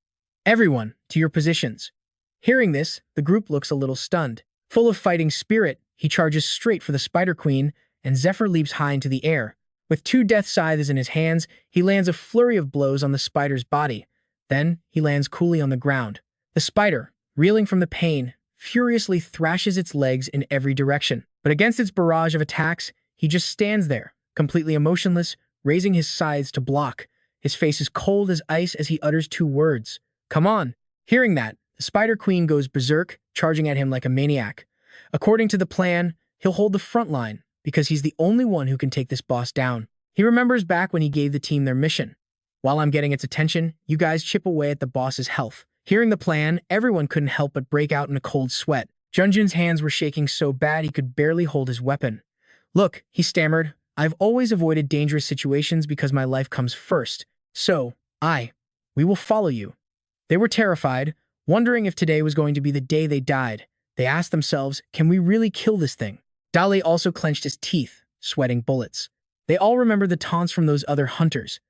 Everyone, to your positions. Hearing this, the group looks a little stunned. Full of fighting spirit, he charges straight for the Spider Queen, and Zephyr leaps high into the air. With two death scythes in his hands, he lands a flurry of blows on the spider's body. Then he lands coolly on the ground. The spider, reeling from the pain, furiously thrashes its legs in every direction. But against its barrage of attacks, he just stands there, completely emotionless, raising his scythes to block. His face is cold as ice as he utters 2 words. "Come on!" Hearing that, the Spider Queen goes berserk, charging at him like a maniac. According to the plan, he'll hold the front line, because he's the only one who can take this boss down. He remembers back when he gave the team their mission. "While I'm getting its attention, you guys chip away at the boss's health." Hearing the plan, everyone couldn't help but break out in a cold sweat. Junjin's hands were shaking so bad he could barely hold his weapon. "Look," he stammered, "I've always avoided dangerous situations because my life comes first. So, we will follow you." They were terrified, wondering if today was going to be the day they died. They asked themselves, can we really kill this thing? Dali also clenched his teeth, sweating bullets. They all remembered the taunts from those other hunters.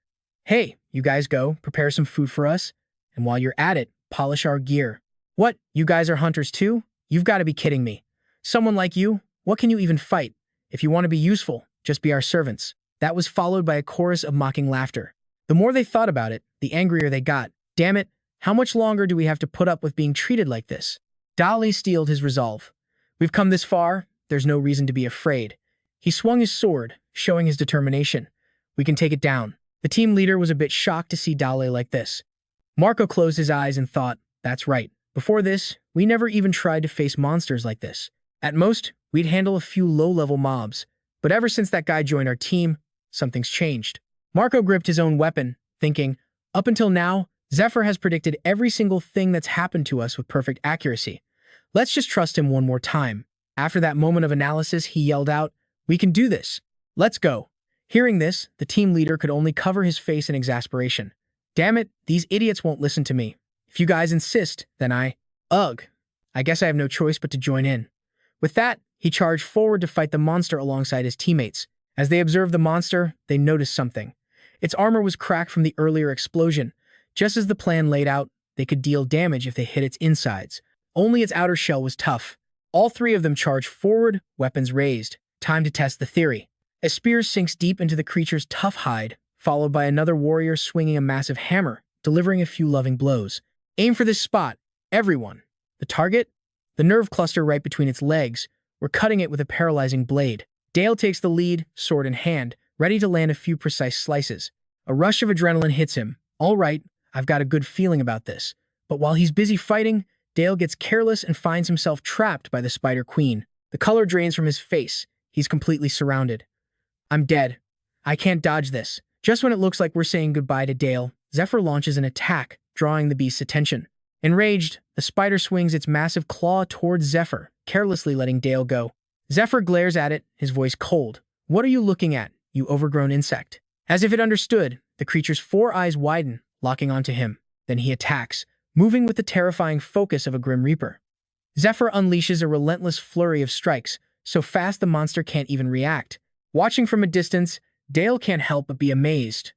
"Hey, you guys go, prepare some food for us, and while you're at it, polish our gear." "What, you guys are hunters too? You've got to be kidding me. Someone like you, what can you even fight? If you want to be useful, just be our servants." That was followed by a chorus of mocking laughter. The more they thought about it, the angrier they got. Damn it, how much longer do we have to put up with being treated like this? Dali steeled his resolve. "We've come this far, there's no reason to be afraid." He swung his sword, showing his determination. "We can take it down." The team leader was a bit shocked to see Dali like this. Marco closed his eyes and thought, that's right. Before this, we never even tried to face monsters like this. At most, we'd handle a few low-level mobs. But ever since that guy joined our team, something's changed. Marco gripped his own weapon, thinking, up until now, Zephyr has predicted every single thing that's happened to us with perfect accuracy. Let's just trust him one more time. After that moment of analysis, he yelled out, "We can do this. Let's go." Hearing this, the team leader could only cover his face in exasperation. "Damn it, these idiots won't listen to me. If you guys insist, then I guess I have no choice but to join in." With that, he charged forward to fight the monster alongside his teammates. As they observed the monster, they noticed something. Its armor was cracked from the earlier explosion. Just as the plan laid out, they could deal damage if they hit its insides. Only its outer shell was tough. All 3 of them charged forward, weapons raised. Time to test the theory. A spear sinks deep into the creature's tough hide, followed by another warrior swinging a massive hammer, delivering a few loving blows. "Aim for this spot, everyone." The target? The nerve cluster right between its legs. We're cutting it with a paralyzing blade. Dale takes the lead, sword in hand, ready to land a few precise slices. A rush of adrenaline hits him. All right, I've got a good feeling about this. But while he's busy fighting, Dale gets careless and finds himself trapped by the Spider Queen. The color drains from his face. He's completely surrounded. "I'm dead. I can't dodge this." Just when it looks like we're saying goodbye to Dale, Zephyr launches an attack, drawing the beast's attention. Enraged, the spider swings its massive claw towards Zephyr, carelessly letting Dale go. Zephyr glares at it, his voice cold. "What are you looking at, you overgrown insect?" As if it understood, the creature's 4 eyes widen, locking onto him. Then he attacks, moving with the terrifying focus of a Grim Reaper. Zephyr unleashes a relentless flurry of strikes, so fast the monster can't even react. Watching from a distance, Dale can't help but be amazed.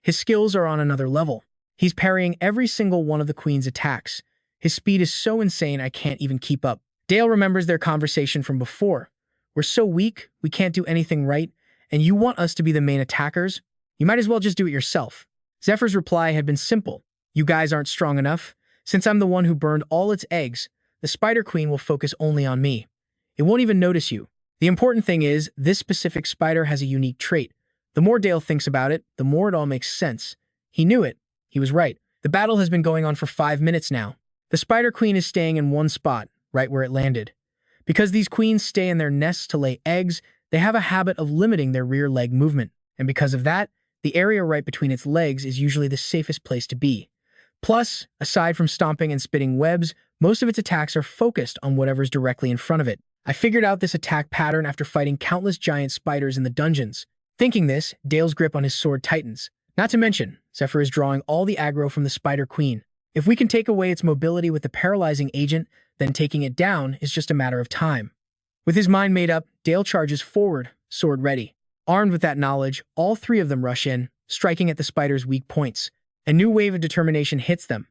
His skills are on another level. He's parrying every single one of the Queen's attacks. His speed is so insane I can't even keep up. Dale remembers their conversation from before. "We're so weak, we can't do anything right, and you want us to be the main attackers? You might as well just do it yourself." Zephyr's reply had been simple. "You guys aren't strong enough. Since I'm the one who burned all its eggs, the Spider Queen will focus only on me. It won't even notice you. The important thing is, this specific spider has a unique trait. The more Dale thinks about it, the more it all makes sense. He knew it. He was right. The battle has been going on for 5 minutes now. The Spider Queen is staying in one spot, right where it landed. Because these queens stay in their nests to lay eggs, they have a habit of limiting their rear leg movement. And because of that, the area right between its legs is usually the safest place to be. Plus, aside from stomping and spitting webs, most of its attacks are focused on whatever's directly in front of it. I figured out this attack pattern after fighting countless giant spiders in the dungeons. Thinking this, Dale's grip on his sword tightens. Not to mention, Zephyr is drawing all the aggro from the Spider Queen. If we can take away its mobility with the paralyzing agent, then taking it down is just a matter of time. With his mind made up, Dale charges forward, sword ready. Armed with that knowledge, all 3 of them rush in, striking at the spider's weak points. A new wave of determination hits them.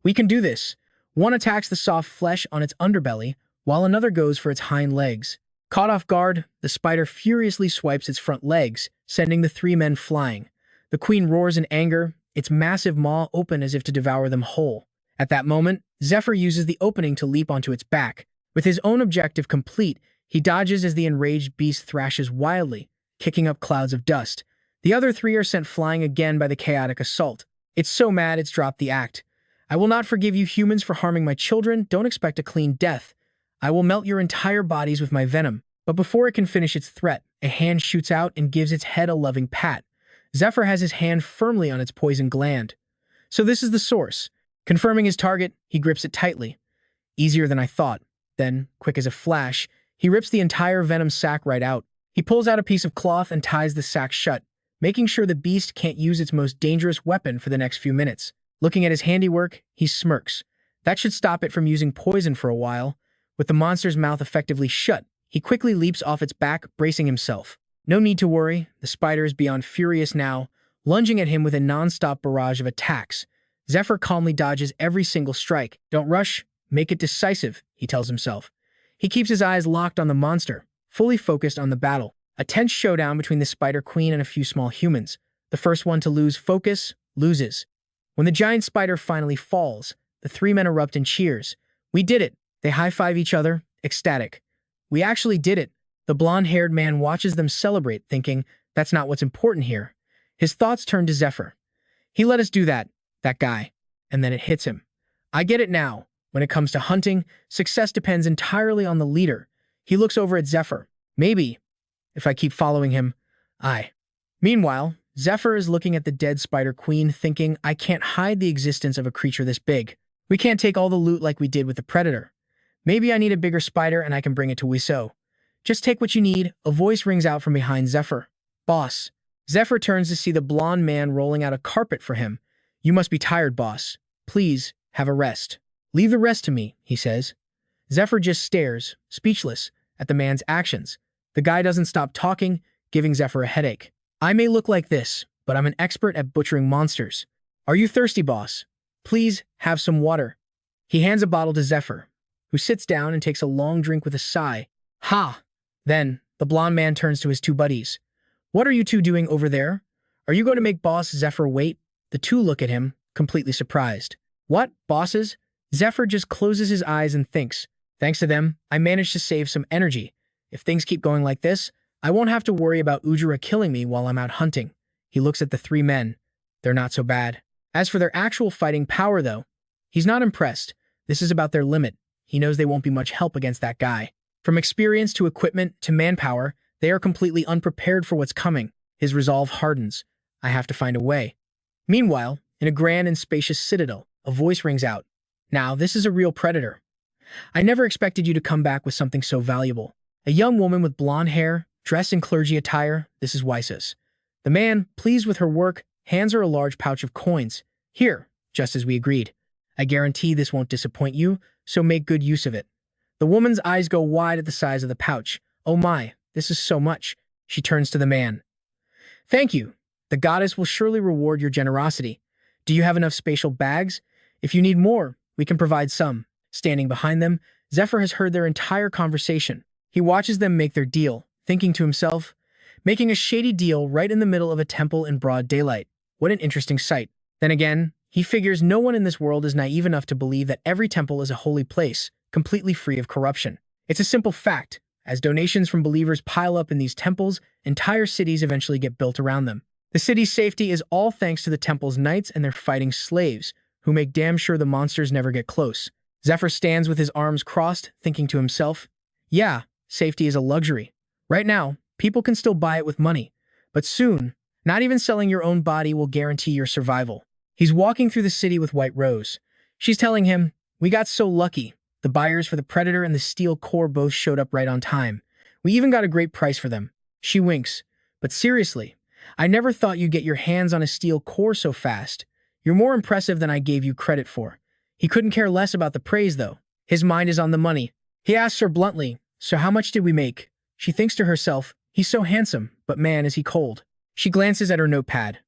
"We can do this." One attacks the soft flesh on its underbelly, while another goes for its hind legs. Caught off guard, the spider furiously swipes its front legs, sending the 3 men flying. The queen roars in anger, its massive maw open as if to devour them whole. At that moment, Zephyr uses the opening to leap onto its back. With his own objective complete, he dodges as the enraged beast thrashes wildly, kicking up clouds of dust. The other three are sent flying again by the chaotic assault. It's so mad it's dropped the act. I will not forgive you humans for harming my children. Don't expect a clean death. I will melt your entire bodies with my venom. But before it can finish its threat, a hand shoots out and gives its head a loving pat. Zephyr has his hand firmly on its poison gland. So this is the source. Confirming his target, he grips it tightly. Easier than I thought. Then, quick as a flash, he rips the entire venom sac right out. He pulls out a piece of cloth and ties the sac shut, making sure the beast can't use its most dangerous weapon for the next few minutes. Looking at his handiwork, he smirks. That should stop it from using poison for a while. With the monster's mouth effectively shut, he quickly leaps off its back, bracing himself. No need to worry, the spider is beyond furious now, lunging at him with a non-stop barrage of attacks. Zephyr calmly dodges every single strike. Don't rush, make it decisive, he tells himself. He keeps his eyes locked on the monster, fully focused on the battle. A tense showdown between the Spider Queen and a few small humans. The first one to lose focus, loses. When the giant spider finally falls, the three men erupt in cheers. We did it. They high-five each other, ecstatic. We actually did it. The blonde-haired man watches them celebrate, thinking, that's not what's important here. His thoughts turn to Zephyr. He let us do that guy. And then it hits him. I get it now. When it comes to hunting, success depends entirely on the leader. He looks over at Zephyr. Maybe, if I keep following him, I. Meanwhile, Zephyr is looking at the dead Spider Queen, thinking, I can't hide the existence of a creature this big. We can't take all the loot like we did with the Predator. Maybe I need a bigger spider and I can bring it to Wiseau. Just take what you need. A voice rings out from behind Zephyr. Boss. Zephyr turns to see the blonde man rolling out a carpet for him. You must be tired, boss. Please, have a rest. Leave the rest to me, he says. Zephyr just stares, speechless, at the man's actions. The guy doesn't stop talking, giving Zephyr a headache. I may look like this, but I'm an expert at butchering monsters. Are you thirsty, boss? Please, have some water. He hands a bottle to Zephyr, who sits down and takes a long drink with a sigh. Ha! Then, the blonde man turns to his two buddies. What are you two doing over there? Are you going to make Boss Zephyr wait? The two look at him, completely surprised. What, bosses? Zephyr just closes his eyes and thinks, thanks to them, I managed to save some energy. If things keep going like this, I won't have to worry about Ujira killing me while I'm out hunting. He looks at the three men. They're not so bad. As for their actual fighting power, though, he's not impressed. This is about their limit. He knows they won't be much help against that guy. From experience to equipment to manpower, they are completely unprepared for what's coming. His resolve hardens. I have to find a way. Meanwhile, in a grand and spacious citadel, a voice rings out. Now, this is a real predator. I never expected you to come back with something so valuable. A young woman with blonde hair, dressed in clergy attire, this is Weises. The man, pleased with her work, hands her a large pouch of coins. Here, just as we agreed. I guarantee this won't disappoint you, so make good use of it. The woman's eyes go wide at the size of the pouch. Oh my, this is so much. She turns to the man. Thank you. The goddess will surely reward your generosity. Do you have enough spatial bags? If you need more, we can provide some. Standing behind them, Zephyr has heard their entire conversation. He watches them make their deal, thinking to himself, making a shady deal right in the middle of a temple in broad daylight. What an interesting sight. Then again, he figures no one in this world is naive enough to believe that every temple is a holy place, completely free of corruption. It's a simple fact. As donations from believers pile up in these temples, entire cities eventually get built around them. The city's safety is all thanks to the temple's knights and their fighting slaves, who make damn sure the monsters never get close. Zephyr stands with his arms crossed, thinking to himself, yeah, safety is a luxury. Right now, people can still buy it with money. But soon, not even selling your own body will guarantee your survival. He's walking through the city with White Rose. She's telling him, we got so lucky. The buyers for the Predator and the Steel Core both showed up right on time. We even got a great price for them. She winks. But seriously, I never thought you'd get your hands on a Steel Core so fast. You're more impressive than I gave you credit for. He couldn't care less about the praise, though. His mind is on the money. He asks her bluntly, so how much did we make? She thinks to herself, he's so handsome, but man, is he cold. She glances at her notepad.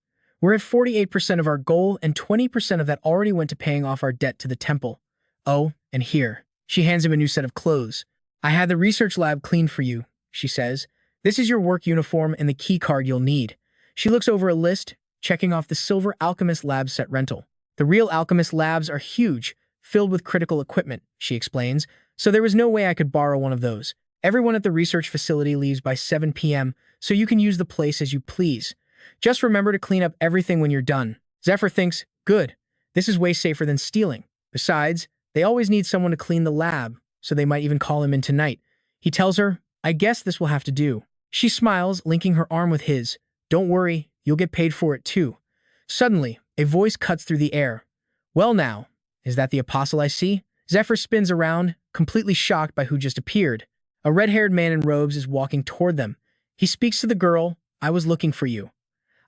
We're at 48% of our goal, and 20% of that already went to paying off our debt to the temple. Oh, and here. She hands him a new set of clothes. I had the research lab cleaned for you, she says. This is your work uniform and the key card you'll need. She looks over a list, checking off the Silver Alchemist Lab set rental. The real Alchemist Labs are huge, filled with critical equipment, she explains, so there was no way I could borrow one of those. Everyone at the research facility leaves by 7 p.m., so you can use the place as you please. Just remember to clean up everything when you're done. Zephyr thinks, good, this is way safer than stealing. Besides, they always need someone to clean the lab, so they might even call him in tonight. He tells her, I guess this will have to do. She smiles, linking her arm with his. Don't worry, you'll get paid for it too. Suddenly, a voice cuts through the air. Well now, is that the apostle I see? Zephyr spins around, completely shocked by who just appeared. A red-haired man in robes is walking toward them. He speaks to the girl, I was looking for you.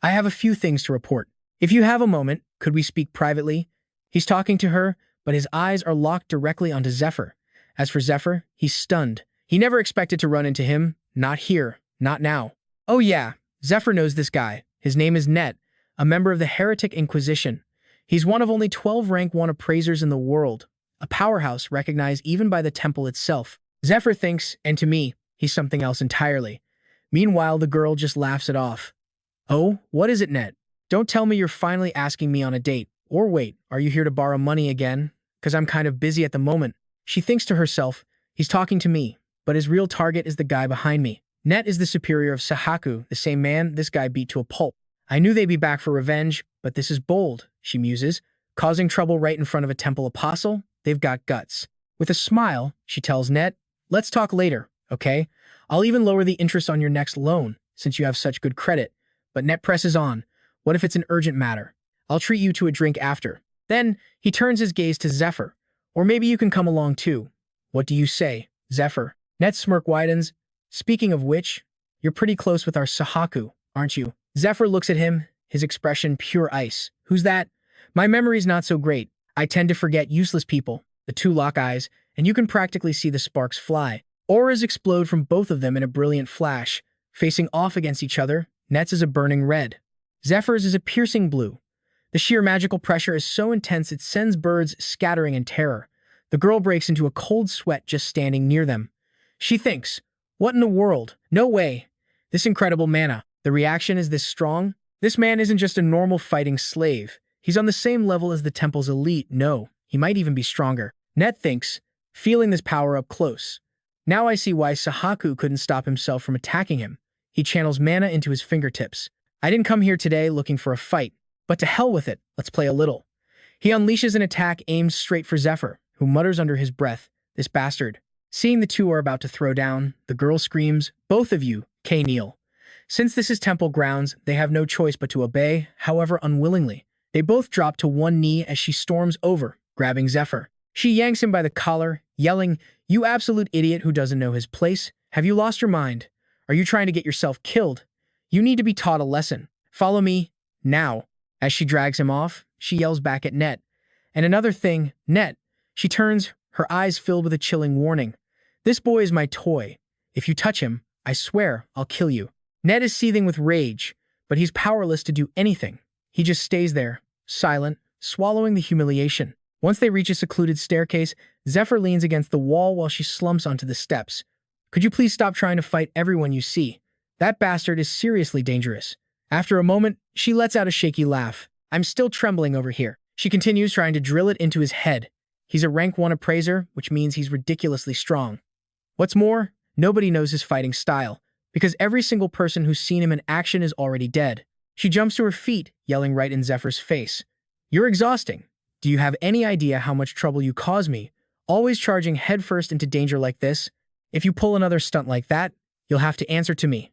I have a few things to report. If you have a moment, could we speak privately? He's talking to her, but his eyes are locked directly onto Zephyr. As for Zephyr, he's stunned. He never expected to run into him. Not here. Not now. Oh yeah, Zephyr knows this guy. His name is Net, a member of the Heretic Inquisition. He's one of only 12 rank 1 appraisers in the world, a powerhouse recognized even by the temple itself. Zephyr thinks, and to me, he's something else entirely. Meanwhile, the girl just laughs it off. Oh, what is it, Net? Don't tell me you're finally asking me on a date. Or wait, are you here to borrow money again? 'Cause I'm kind of busy at the moment. She thinks to herself, he's talking to me, but his real target is the guy behind me. Net is the superior of Sahaku, the same man this guy beat to a pulp. I knew they'd be back for revenge, but this is bold, she muses. Causing trouble right in front of a temple apostle? They've got guts. With a smile, she tells Net, let's talk later, okay? I'll even lower the interest on your next loan, since you have such good credit. But Net presses on. What if it's an urgent matter? I'll treat you to a drink after. Then, he turns his gaze to Zephyr. Or maybe you can come along too. What do you say, Zephyr? Net's smirk widens. Speaking of which, you're pretty close with our Sahaku, aren't you? Zephyr looks at him, his expression pure ice. Who's that? My memory's not so great. I tend to forget useless people. The two lock eyes, and you can practically see the sparks fly. Auras explode from both of them in a brilliant flash. Facing off against each other, Net's is a burning red. Zephyr's is a piercing blue. The sheer magical pressure is so intense it sends birds scattering in terror. The girl breaks into a cold sweat just standing near them. She thinks, what in the world? No way. This incredible mana. The reaction is this strong. This man isn't just a normal fighting slave. He's on the same level as the temple's elite. No, he might even be stronger. Net thinks, feeling this power up close. Now I see why Sahaku couldn't stop himself from attacking him. He channels mana into his fingertips. I didn't come here today looking for a fight, but to hell with it, let's play a little. He unleashes an attack aimed straight for Zephyr, who mutters under his breath, this bastard. Seeing the two are about to throw down, the girl screams, both of you, kneel. Since this is temple grounds, they have no choice but to obey, however unwillingly. They both drop to one knee as she storms over, grabbing Zephyr. She yanks him by the collar, yelling, you absolute idiot who doesn't know his place. Have you lost your mind? Are you trying to get yourself killed? You need to be taught a lesson. Follow me, now. As she drags him off, she yells back at Net. And another thing, Net. She turns, her eyes filled with a chilling warning. This boy is my toy. If you touch him, I swear I'll kill you. Net is seething with rage, but he's powerless to do anything. He just stays there, silent, swallowing the humiliation. Once they reach a secluded staircase, Zephyr leans against the wall while she slumps onto the steps. Could you please stop trying to fight everyone you see? That bastard is seriously dangerous. After a moment, she lets out a shaky laugh. I'm still trembling over here. She continues trying to drill it into his head. He's a rank 1 appraiser, which means he's ridiculously strong. What's more, nobody knows his fighting style, because every single person who's seen him in action is already dead. She jumps to her feet, yelling right in Zephyr's face. You're exhausting. Do you have any idea how much trouble you cause me? Always charging headfirst into danger like this? If you pull another stunt like that, you'll have to answer to me.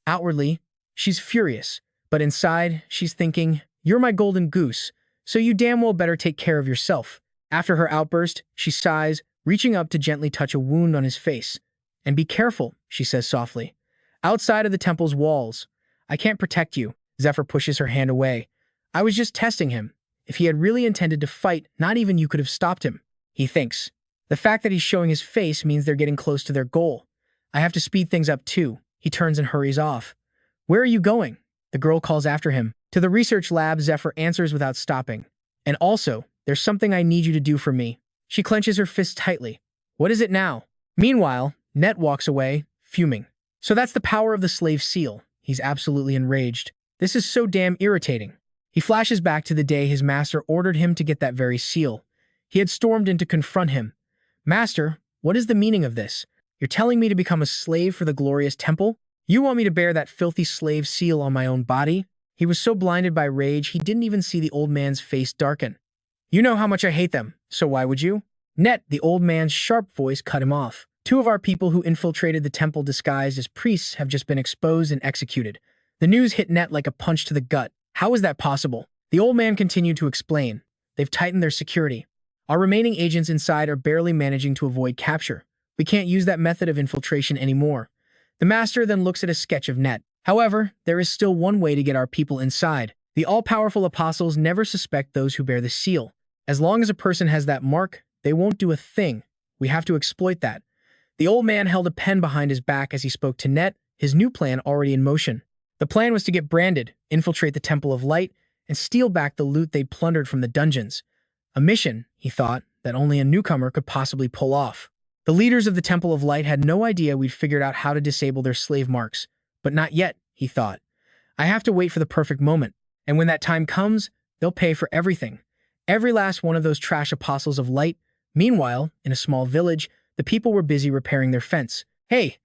Outwardly, she's furious, but inside, she's thinking, you're my golden goose, so you damn well better take care of yourself. After her outburst, she sighs, reaching up to gently touch a wound on his face. And be careful, she says softly. Outside of the temple's walls. I can't protect you. Zephyr pushes her hand away. I was just testing him. If he had really intended to fight, not even you could have stopped him. He thinks. The fact that he's showing his face means they're getting close to their goal. I have to speed things up too. He turns and hurries off. Where are you going? The girl calls after him. To the research lab, Zephyr answers without stopping. And also, there's something I need you to do for me. She clenches her fist tightly. What is it now? Meanwhile, Net walks away, fuming. So that's the power of the slave seal. He's absolutely enraged. This is so damn irritating. He flashes back to the day his master ordered him to get that very seal. He had stormed in to confront him. "Master, what is the meaning of this? You're telling me to become a slave for the glorious temple? You want me to bear that filthy slave seal on my own body?" He was so blinded by rage he didn't even see the old man's face darken. "You know how much I hate them, so why would you?" Net, the old man's sharp voice cut him off. "Two of our people who infiltrated the temple disguised as priests have just been exposed and executed." The news hit Net like a punch to the gut. "How is that possible?" The old man continued to explain. "They've tightened their security. Our remaining agents inside are barely managing to avoid capture. We can't use that method of infiltration anymore." The master then looks at a sketch of Net. "However, there is still one way to get our people inside. The all-powerful apostles never suspect those who bear the seal. As long as a person has that mark, they won't do a thing. We have to exploit that." The old man held a pen behind his back as he spoke to Net, his new plan already in motion. The plan was to get branded, infiltrate the Temple of Light, and steal back the loot they'd plundered from the dungeons. A mission, he thought, that only a newcomer could possibly pull off. The leaders of the Temple of Light had no idea we'd figured out how to disable their slave marks. But not yet, he thought. I have to wait for the perfect moment. And when that time comes, they'll pay for everything. Every last one of those trash apostles of light. Meanwhile, in a small village, the people were busy repairing their fence. "Hey,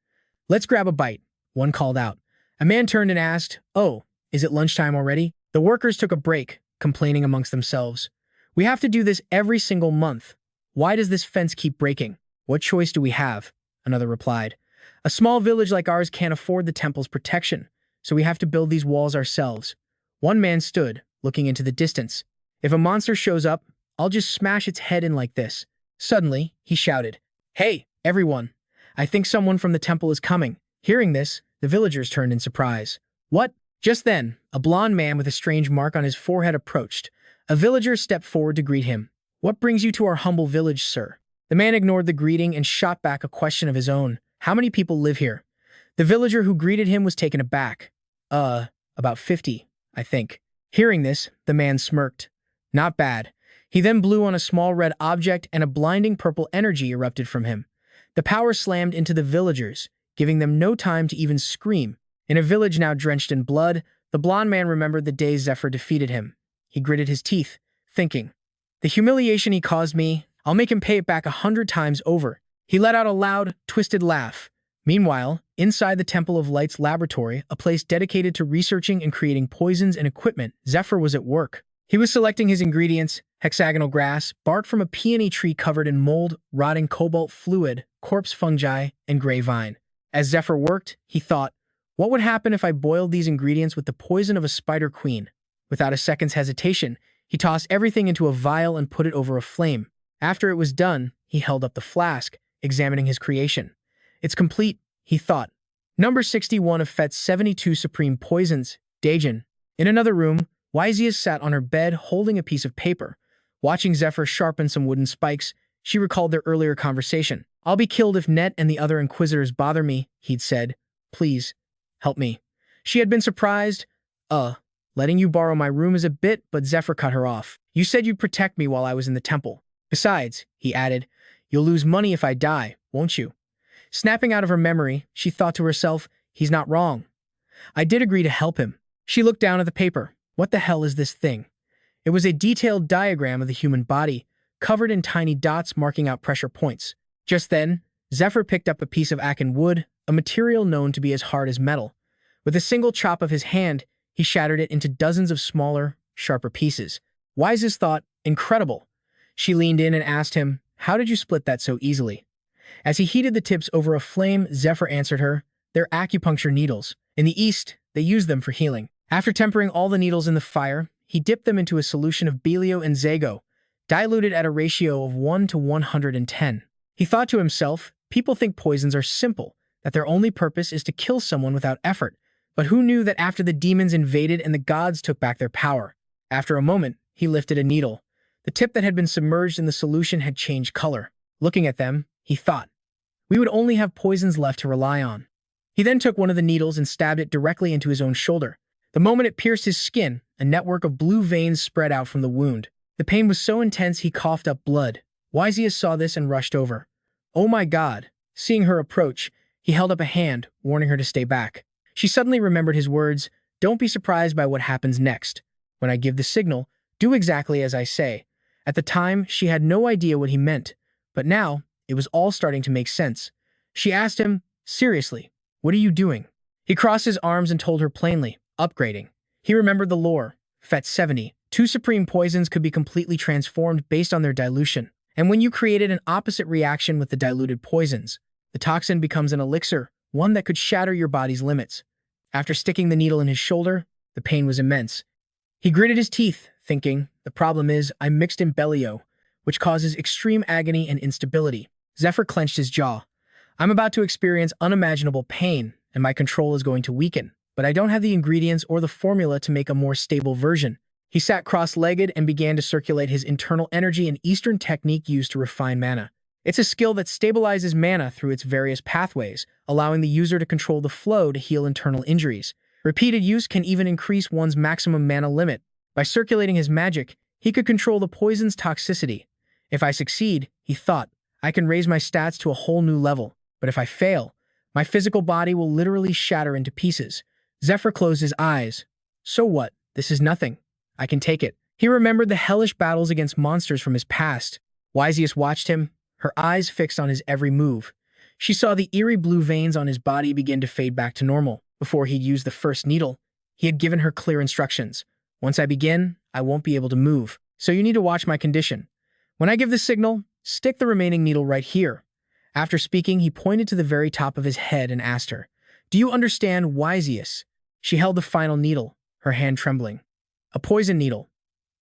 let's grab a bite," one called out. A man turned and asked, "Oh, is it lunchtime already?" The workers took a break, complaining amongst themselves. "We have to do this every single month. Why does this fence keep breaking?" "What choice do we have?" another replied. "A small village like ours can't afford the temple's protection, so we have to build these walls ourselves." One man stood, looking into the distance. "If a monster shows up, I'll just smash its head in like this." Suddenly, he shouted, "Hey, everyone! I think someone from the temple is coming." Hearing this, the villagers turned in surprise. "What?" Just then, a blond man with a strange mark on his forehead approached. A villager stepped forward to greet him. "What brings you to our humble village, sir?" The man ignored the greeting and shot back a question of his own. "How many people live here?" The villager who greeted him was taken aback. About 50, I think." Hearing this, the man smirked. "Not bad." He then blew on a small red object and a blinding purple energy erupted from him. The power slammed into the villagers, giving them no time to even scream. In a village now drenched in blood, the blond man remembered the day Zephyr defeated him. He gritted his teeth, thinking, "The humiliation he caused me, I'll make him pay it back 100 times over." He let out a loud, twisted laugh. Meanwhile, inside the Temple of Light's laboratory, a place dedicated to researching and creating poisons and equipment, Zephyr was at work. He was selecting his ingredients: hexagonal grass, bark from a peony tree covered in mold, rotting cobalt fluid, corpse fungi, and gray vine. As Zephyr worked, he thought, what would happen if I boiled these ingredients with the poison of a spider queen? Without a second's hesitation, he tossed everything into a vial and put it over a flame. After it was done, he held up the flask, examining his creation. "It's complete," he thought. Number 61 of Fet's 72 Supreme Poisons, Daejin. In another room, Wyzia sat on her bed holding a piece of paper. Watching Zephyr sharpen some wooden spikes, she recalled their earlier conversation. "I'll be killed if Net and the other inquisitors bother me," he'd said. "Please, help me." She had been surprised. Letting you borrow my room is a bit," but Zephyr cut her off. "You said you'd protect me while I was in the temple. Besides," he added, "you'll lose money if I die, won't you?" Snapping out of her memory, she thought to herself, he's not wrong. I did agree to help him. She looked down at the paper. What the hell is this thing? It was a detailed diagram of the human body, covered in tiny dots marking out pressure points. Just then, Zephyr picked up a piece of akin wood, a material known to be as hard as metal. With a single chop of his hand, he shattered it into dozens of smaller, sharper pieces. Wise's thought, incredible. She leaned in and asked him, "How did you split that so easily?" As he heated the tips over a flame, Zephyr answered her, "They're acupuncture needles. In the East, they use them for healing." After tempering all the needles in the fire, he dipped them into a solution of Belio and Zago, diluted at a ratio of 1 to 110. He thought to himself, people think poisons are simple, that their only purpose is to kill someone without effort. But who knew that after the demons invaded and the gods took back their power? After a moment, he lifted a needle. The tip that had been submerged in the solution had changed color. Looking at them, he thought, we would only have poisons left to rely on. He then took one of the needles and stabbed it directly into his own shoulder. The moment it pierced his skin, a network of blue veins spread out from the wound. The pain was so intense he coughed up blood. Wysias saw this and rushed over. "Oh my God." Seeing her approach, he held up a hand, warning her to stay back. She suddenly remembered his words, "Don't be surprised by what happens next." When I give the signal, do exactly as I say. At the time, she had no idea what he meant, but now it was all starting to make sense. She asked him, seriously, what are you doing? He crossed his arms and told her plainly, upgrading. He remembered the lore. FET 70. Two supreme poisons could be completely transformed based on their dilution. And when you created an opposite reaction with the diluted poisons, the toxin becomes an elixir, one that could shatter your body's limits. After sticking the needle in his shoulder, the pain was immense. He gritted his teeth, thinking, the problem is I mixed in Bellio, which causes extreme agony and instability. Zephyr clenched his jaw. I'm about to experience unimaginable pain, and my control is going to weaken, but I don't have the ingredients or the formula to make a more stable version. He sat cross-legged and began to circulate his internal energy, an Eastern technique used to refine mana. It's a skill that stabilizes mana through its various pathways, allowing the user to control the flow to heal internal injuries. Repeated use can even increase one's maximum mana limit. By circulating his magic, he could control the poison's toxicity. If I succeed, he thought, I can raise my stats to a whole new level. But if I fail, my physical body will literally shatter into pieces. Zephyr closed his eyes. So what? This is nothing. I can take it. He remembered the hellish battles against monsters from his past. Wysius watched him, her eyes fixed on his every move. She saw the eerie blue veins on his body begin to fade back to normal. Before he'd used the first needle, he had given her clear instructions. Once I begin, I won't be able to move, so you need to watch my condition. When I give the signal, stick the remaining needle right here. After speaking, he pointed to the very top of his head and asked her, do you understand, Wysius? She held the final needle, her hand trembling. A poison needle.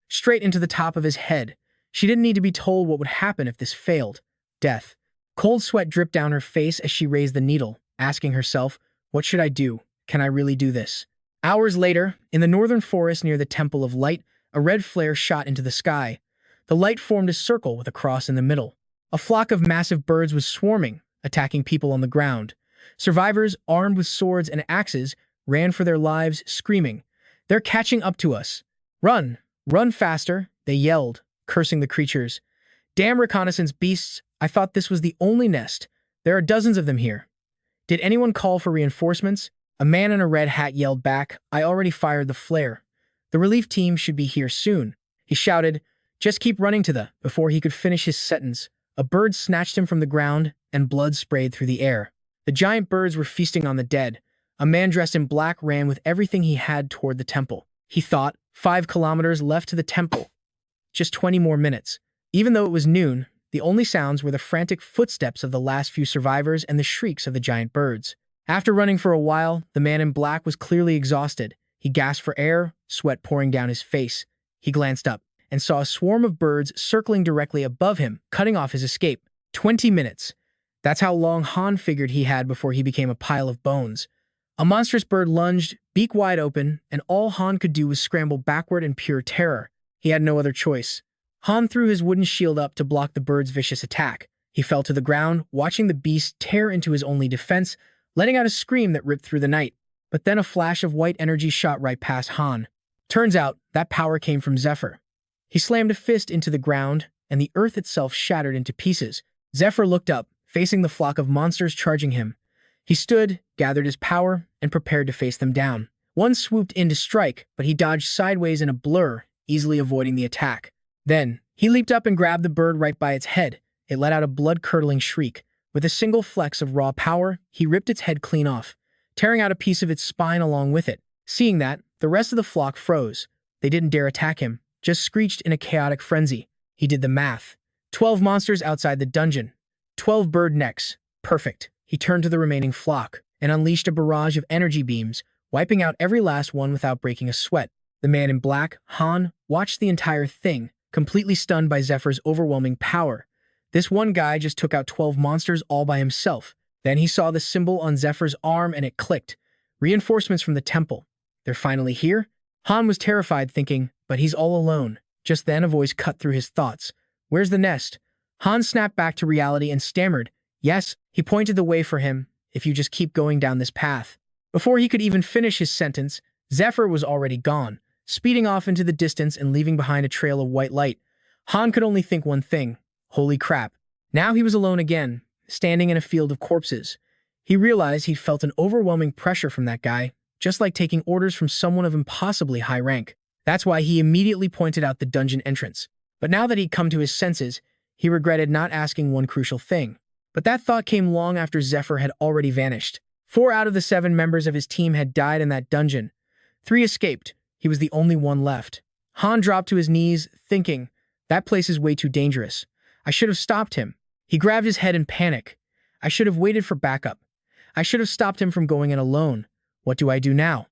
Straight into the top of his head. She didn't need to be told what would happen if this failed. Death. Cold sweat dripped down her face as she raised the needle, asking herself, what should I do? Can I really do this? Hours later, in the northern forest near the Temple of Light, a red flare shot into the sky. The light formed a circle with a cross in the middle. A flock of massive birds was swarming, attacking people on the ground. Survivors, armed with swords and axes, ran for their lives, screaming, they're catching up to us. Run! Run faster! They yelled, cursing the creatures. Damn reconnaissance beasts! I thought this was the only nest. There are dozens of them here. Did anyone call for reinforcements? A man in a red hat yelled back, I already fired the flare. The relief team should be here soon. He shouted, just keep running to the... Before he could finish his sentence, a bird snatched him from the ground and blood sprayed through the air. The giant birds were feasting on the dead. A man dressed in black ran with everything he had toward the temple. He thought, 5 kilometers left to the temple. Just 20 more minutes. Even though it was noon, the only sounds were the frantic footsteps of the last few survivors and the shrieks of the giant birds. After running for a while, the man in black was clearly exhausted. He gasped for air, sweat pouring down his face. He glanced up and saw a swarm of birds circling directly above him, cutting off his escape. 20 minutes. That's how long Han figured he had before he became a pile of bones. A monstrous bird lunged, beak wide open, and all Han could do was scramble backward in pure terror. He had no other choice. Han threw his wooden shield up to block the bird's vicious attack. He fell to the ground, watching the beast tear into his only defense, letting out a scream that ripped through the night. But then a flash of white energy shot right past Han. Turns out, that power came from Zephyr. He slammed a fist into the ground, and the earth itself shattered into pieces. Zephyr looked up, facing the flock of monsters charging him. He stood, gathered his power, and prepared to face them down. One swooped in to strike, but he dodged sideways in a blur, easily avoiding the attack. Then, he leaped up and grabbed the bird right by its head. It let out a blood-curdling shriek. With a single flex of raw power, he ripped its head clean off, tearing out a piece of its spine along with it. Seeing that, the rest of the flock froze. They didn't dare attack him, just screeched in a chaotic frenzy. He did the math. 12 monsters outside the dungeon. 12 bird necks. Perfect. He turned to the remaining flock and unleashed a barrage of energy beams, wiping out every last one without breaking a sweat. The man in black, Han, watched the entire thing, completely stunned by Zephyr's overwhelming power. This one guy just took out 12 monsters all by himself. Then he saw the symbol on Zephyr's arm and it clicked. Reinforcements from the temple. They're finally here? Han was terrified, thinking, but he's all alone. Just then a voice cut through his thoughts. Where's the nest? Han snapped back to reality and stammered. Yes, he pointed the way for him, if you just keep going down this path. Before he could even finish his sentence, Zephyr was already gone, speeding off into the distance and leaving behind a trail of white light. Han could only think one thing. Holy crap. Now he was alone again, standing in a field of corpses. He realized he'd felt an overwhelming pressure from that guy, just like taking orders from someone of impossibly high rank. That's why he immediately pointed out the dungeon entrance. But now that he'd come to his senses, he regretted not asking one crucial thing. But that thought came long after Zephyr had already vanished. 4 out of the 7 members of his team had died in that dungeon. 3 escaped. He was the only one left. Han dropped to his knees, thinking, that place is way too dangerous. I should have stopped him. He grabbed his head in panic. I should have waited for backup. I should have stopped him from going in alone. What do I do now?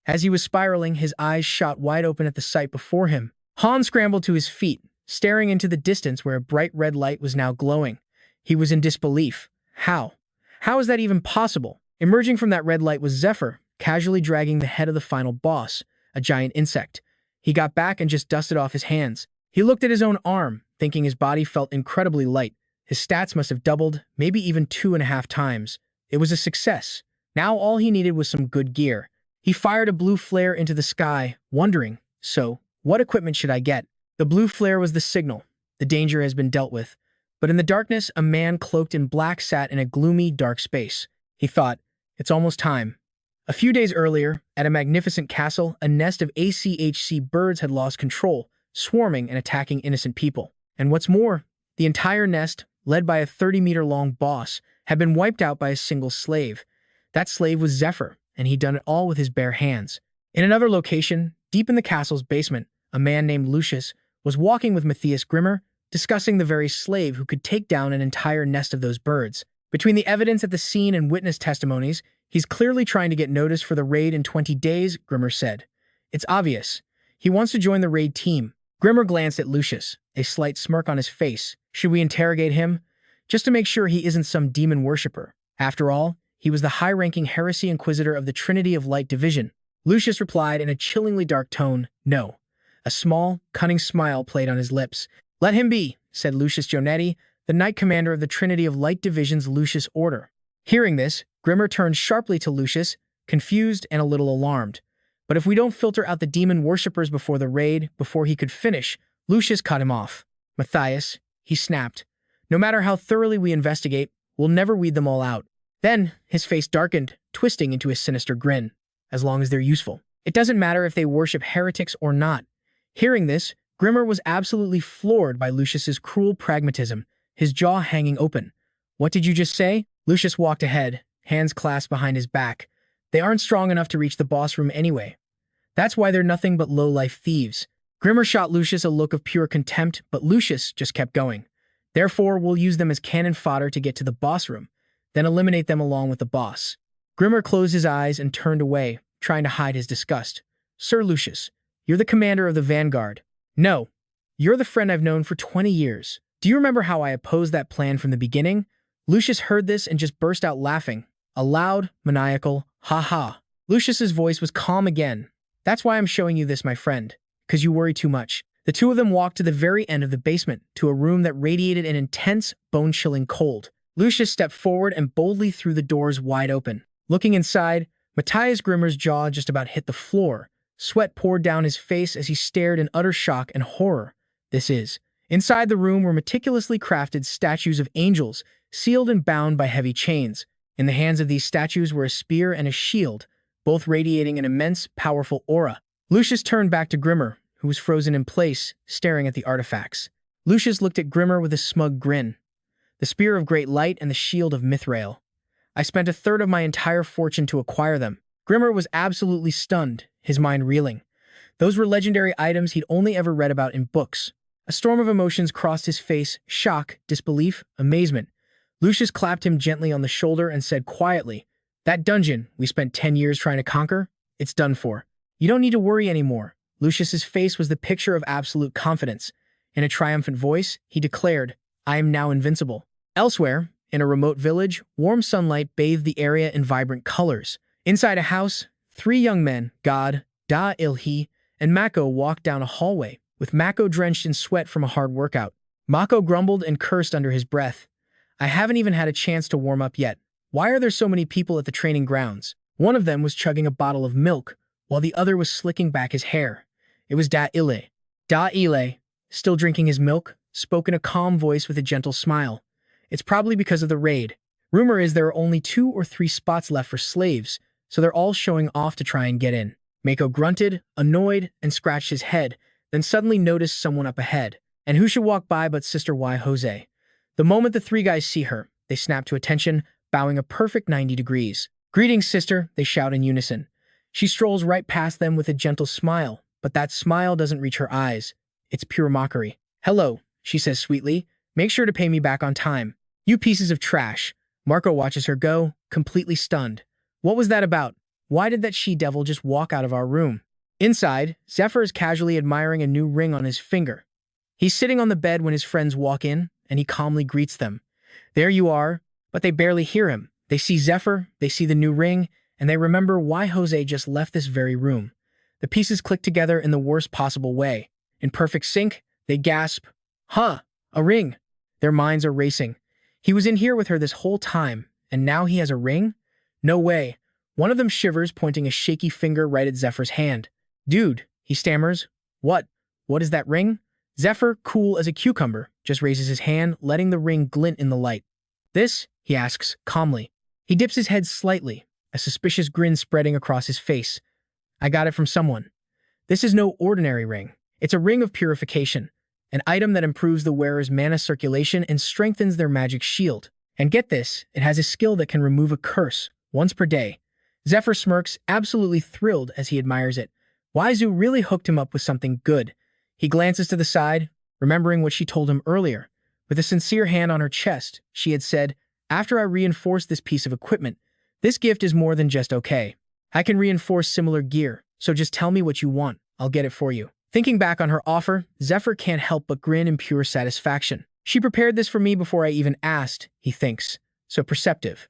As he was spiraling, his eyes shot wide open at the sight before him. Han scrambled to his feet, staring into the distance where a bright red light was now glowing. He was in disbelief. How? How is that even possible? Emerging from that red light was Zephyr, casually dragging the head of the final boss, a giant insect. He got back and just dusted off his hands. He looked at his own arm, thinking his body felt incredibly light. His stats must have doubled, maybe even 2.5 times. It was a success. Now all he needed was some good gear. He fired a blue flare into the sky, wondering, so, what equipment should I get? The blue flare was the signal. The danger has been dealt with. But in the darkness, a man cloaked in black sat in a gloomy, dark space. He thought, it's almost time. A few days earlier, at a magnificent castle, a nest of ACHC birds had lost control, swarming and attacking innocent people. And what's more, the entire nest, led by a 30-meter-long boss, had been wiped out by a single slave. That slave was Zephyr, and he'd done it all with his bare hands. In another location, deep in the castle's basement, a man named Lucius was walking with Matthias Grimmer, discussing the very slave who could take down an entire nest of those birds. Between the evidence at the scene and witness testimonies, he's clearly trying to get notice for the raid in 20 days, Grimmer said. It's obvious. He wants to join the raid team. Grimmer glanced at Lucius, a slight smirk on his face. Should we interrogate him? Just to make sure he isn't some demon worshipper. After all, he was the high-ranking Heresy Inquisitor of the Trinity of Light Division. Lucius replied in a chillingly dark tone, no. A small, cunning smile played on his lips. Let him be, said Lucius Jonetti, the Knight Commander of the Trinity of Light Division's Lucius Order. Hearing this, Grimmer turned sharply to Lucius, confused and a little alarmed. But if we don't filter out the demon worshippers before the raid, before he could finish, Lucius cut him off. Matthias, he snapped. No matter how thoroughly we investigate, we'll never weed them all out. Then, his face darkened, twisting into a sinister grin. As long as they're useful. It doesn't matter if they worship heretics or not. Hearing this, Grimmer was absolutely floored by Lucius's cruel pragmatism, his jaw hanging open. What did you just say? Lucius walked ahead, hands clasped behind his back. They aren't strong enough to reach the boss room anyway. That's why they're nothing but low-life thieves. Grimmer shot Lucius a look of pure contempt, but Lucius just kept going. Therefore, we'll use them as cannon fodder to get to the boss room, then eliminate them along with the boss. Grimmer closed his eyes and turned away, trying to hide his disgust. Sir Lucius, you're the commander of the Vanguard. No, you're the friend I've known for 20 years. Do you remember how I opposed that plan from the beginning? Lucius heard this and just burst out laughing. A loud, maniacal, ha-ha. Lucius's voice was calm again. That's why I'm showing you this, my friend. 'Cause you worry too much. The two of them walked to the very end of the basement, to a room that radiated an intense, bone-chilling cold. Lucius stepped forward and boldly threw the doors wide open. Looking inside, Matthias Grimmer's jaw just about hit the floor. Sweat poured down his face as he stared in utter shock and horror. Inside the room were meticulously crafted statues of angels, sealed and bound by heavy chains. In the hands of these statues were a spear and a shield, both radiating an immense, powerful aura. Lucius turned back to Grimmer, who was frozen in place, staring at the artifacts. Lucius looked at Grimmer with a smug grin. The spear of great light and the shield of Mithril. I spent 1/3 of my entire fortune to acquire them. Grimmer was absolutely stunned, his mind reeling. Those were legendary items he'd only ever read about in books. A storm of emotions crossed his face, shock, disbelief, amazement. Lucius clapped him gently on the shoulder and said quietly, that dungeon we spent 10 years trying to conquer, it's done for. You don't need to worry anymore. Lucius's face was the picture of absolute confidence. In a triumphant voice, he declared, I am now invincible. Elsewhere, in a remote village, warm sunlight bathed the area in vibrant colors. Inside a house, 3 young men, God, Da Ilhi, and Mako walked down a hallway, with Mako drenched in sweat from a hard workout. Mako grumbled and cursed under his breath. I haven't even had a chance to warm up yet. Why are there so many people at the training grounds? One of them was chugging a bottle of milk, while the other was slicking back his hair. It was Da Ile. Da Ile, still drinking his milk, spoke in a calm voice with a gentle smile. It's probably because of the raid. Rumor is there are only 2 or 3 spots left for slaves, so they're all showing off to try and get in. Mako grunted, annoyed, and scratched his head, then suddenly noticed someone up ahead. And who should walk by but Sister Y. Jose? The moment the three guys see her, they snap to attention, bowing a perfect 90 degrees. "Greetings, sister," they shout in unison. She strolls right past them with a gentle smile, but that smile doesn't reach her eyes. It's pure mockery. "Hello," she says sweetly. "Make sure to pay me back on time." "You pieces of trash." Marco watches her go, completely stunned. What was that about? Why did that she-devil just walk out of our room? Inside, Zephyr is casually admiring a new ring on his finger. He's sitting on the bed when his friends walk in, and he calmly greets them. "There you are," but they barely hear him. They see Zephyr, they see the new ring, and they remember why Jose just left this very room. The pieces click together in the worst possible way. In perfect sync, they gasp, "Huh, a ring!" Their minds are racing. He was in here with her this whole time, and now he has a ring? No way. One of them shivers, pointing a shaky finger right at Zephyr's hand. "Dude," he stammers. What? What is that ring?" Zephyr, cool as a cucumber, just raises his hand, letting the ring glint in the light. "This?" he asks, calmly. He dips his head slightly, a suspicious grin spreading across his face. "I got it from someone. This is no ordinary ring. It's a ring of purification, an item that improves the wearer's mana circulation and strengthens their magic shield. And get this, it has a skill that can remove a curse, once per day." Zephyr smirks, absolutely thrilled as he admires it. Waizu really hooked him up with something good. He glances to the side, remembering what she told him earlier. With a sincere hand on her chest, she had said, "After I reinforce this piece of equipment, this gift is more than just okay. I can reinforce similar gear, so just tell me what you want. I'll get it for you." Thinking back on her offer, Zephyr can't help but grin in pure satisfaction. She prepared this for me before I even asked, he thinks. So perceptive.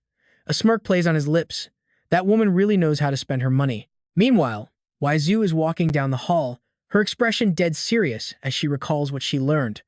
A smirk plays on his lips. That woman really knows how to spend her money. Meanwhile, Waizu is walking down the hall, her expression dead serious as she recalls what she learned.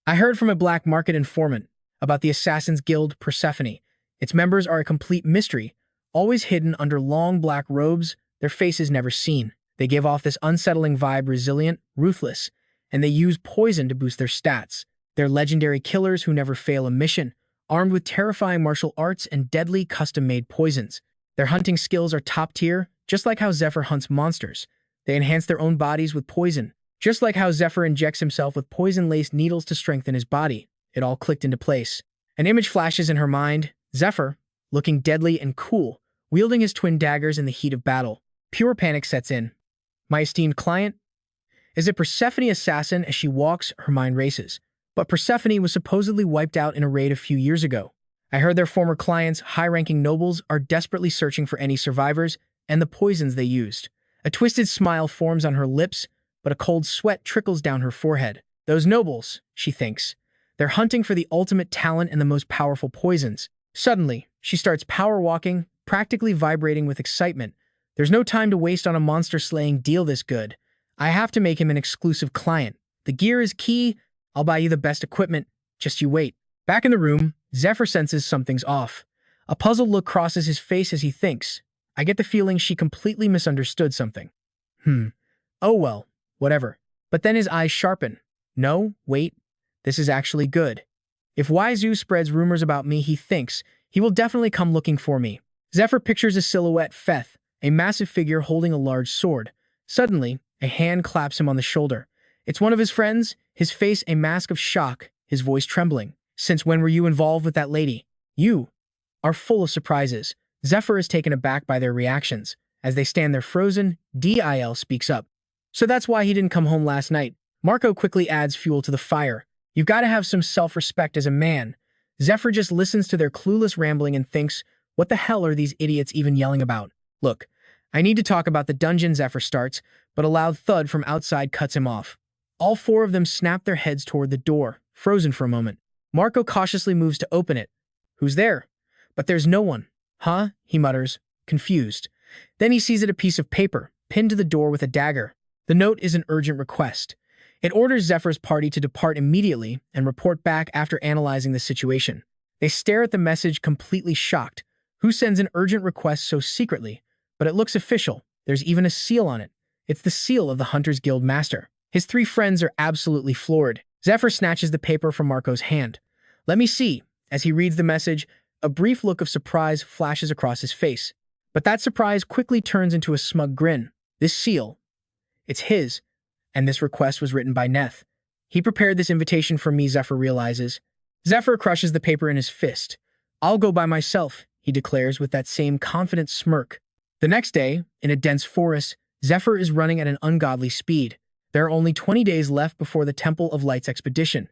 "I heard from a black market informant about the Assassin's Guild Persephone. Its members are a complete mystery, always hidden under long black robes, their faces never seen. They give off this unsettling vibe, resilient, ruthless, and they use poison to boost their stats. They're legendary killers who never fail a mission, armed with terrifying martial arts and deadly custom-made poisons. Their hunting skills are top tier, just like how Zephyr hunts monsters. They enhance their own bodies with poison, just like how Zephyr injects himself with poison-laced needles to strengthen his body." It all clicked into place. An image flashes in her mind. Zephyr, looking deadly and cool, wielding his twin daggers in the heat of battle. Pure panic sets in. My esteemed client? Is it Persephone assassin? As she walks, her mind races. But Persephone was supposedly wiped out in a raid a few years ago. I heard their former clients, high-ranking nobles, are desperately searching for any survivors and the poisons they used. A twisted smile forms on her lips, but a cold sweat trickles down her forehead. Those nobles, she thinks. They're hunting for the ultimate talent and the most powerful poisons. Suddenly, she starts power-walking, practically vibrating with excitement. There's no time to waste on a monster-slaying deal this good. I have to make him an exclusive client. The gear is key. I'll buy you the best equipment. Just you wait. Back in the room, Zephyr senses something's off. A puzzled look crosses his face as he thinks. I get the feeling she completely misunderstood something. Oh well, whatever. But then his eyes sharpen. No, wait. This is actually good. If Waizu spreads rumors about me, he thinks, he will definitely come looking for me. Zephyr pictures a silhouette, Feth, a massive figure holding a large sword. Suddenly, a hand claps him on the shoulder. It's one of his friends, his face a mask of shock, his voice trembling. Since when were you involved with that lady? You are full of surprises. Zephyr is taken aback by their reactions. As they stand there frozen, Dil speaks up. So that's why he didn't come home last night. Marco quickly adds fuel to the fire. You've got to have some self-respect as a man. Zephyr just listens to their clueless rambling and thinks, what the hell are these idiots even yelling about? Look, I need to talk about the dungeon. Zephyr starts, but a loud thud from outside cuts him off. All four of them snap their heads toward the door, frozen for a moment. Marco cautiously moves to open it. Who's there? But there's no one. Huh? He mutters, confused. Then he sees it a piece of paper, pinned to the door with a dagger. The note is an urgent request. It orders Zephyr's party to depart immediately and report back after analyzing the situation. They stare at the message completely shocked. Who sends an urgent request so secretly? But it looks official. There's even a seal on it. It's the seal of the Hunters Guild Master. His three friends are absolutely floored. Zephyr snatches the paper from Marco's hand. Let me see. As he reads the message, a brief look of surprise flashes across his face. But that surprise quickly turns into a smug grin. This seal, it's his, and this request was written by Neth. He prepared this invitation for me, Zephyr realizes. Zephyr crushes the paper in his fist. I'll go by myself, he declares with that same confident smirk. The next day, in a dense forest, Zephyr is running at an ungodly speed. There are only 20 days left before the Temple of Light's expedition.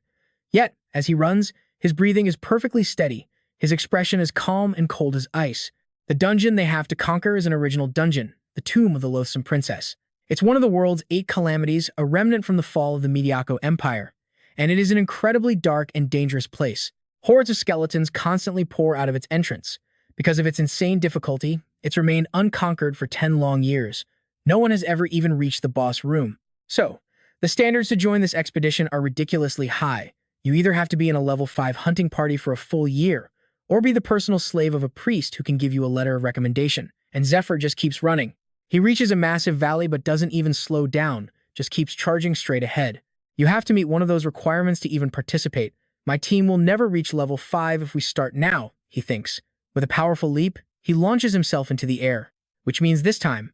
Yet, as he runs, his breathing is perfectly steady. His expression is calm and cold as ice. The dungeon they have to conquer is an original dungeon, the Tomb of the Loathsome Princess. It's one of the world's 8 calamities, a remnant from the fall of the Mediaco Empire. And it is an incredibly dark and dangerous place. Hordes of skeletons constantly pour out of its entrance. Because of its insane difficulty, it's remained unconquered for 10 long years. No one has ever even reached the boss room. So, the standards to join this expedition are ridiculously high. You either have to be in a level 5 hunting party for a full year, or be the personal slave of a priest who can give you a letter of recommendation. And Zephyr just keeps running. He reaches a massive valley but doesn't even slow down, just keeps charging straight ahead. You have to meet one of those requirements to even participate. My team will never reach level 5 if we start now, he thinks. With a powerful leap, he launches himself into the air, which means this time,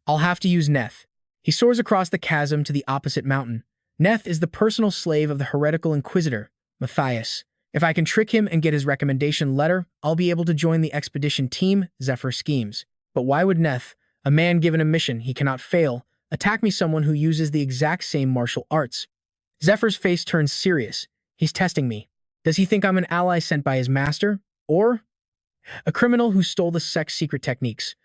I'll have to use Neth. He soars across the chasm to the opposite mountain. Neth is the personal slave of the heretical inquisitor, Matthias. If I can trick him and get his recommendation letter, I'll be able to join the expedition team, Zephyr schemes. But why would Neth, a man given a mission he cannot fail, attack me, someone who uses the exact same martial arts? Zephyr's face turns serious. He's testing me. Does he think I'm an ally sent by his master? Or a criminal who stole the sect's secret techniques?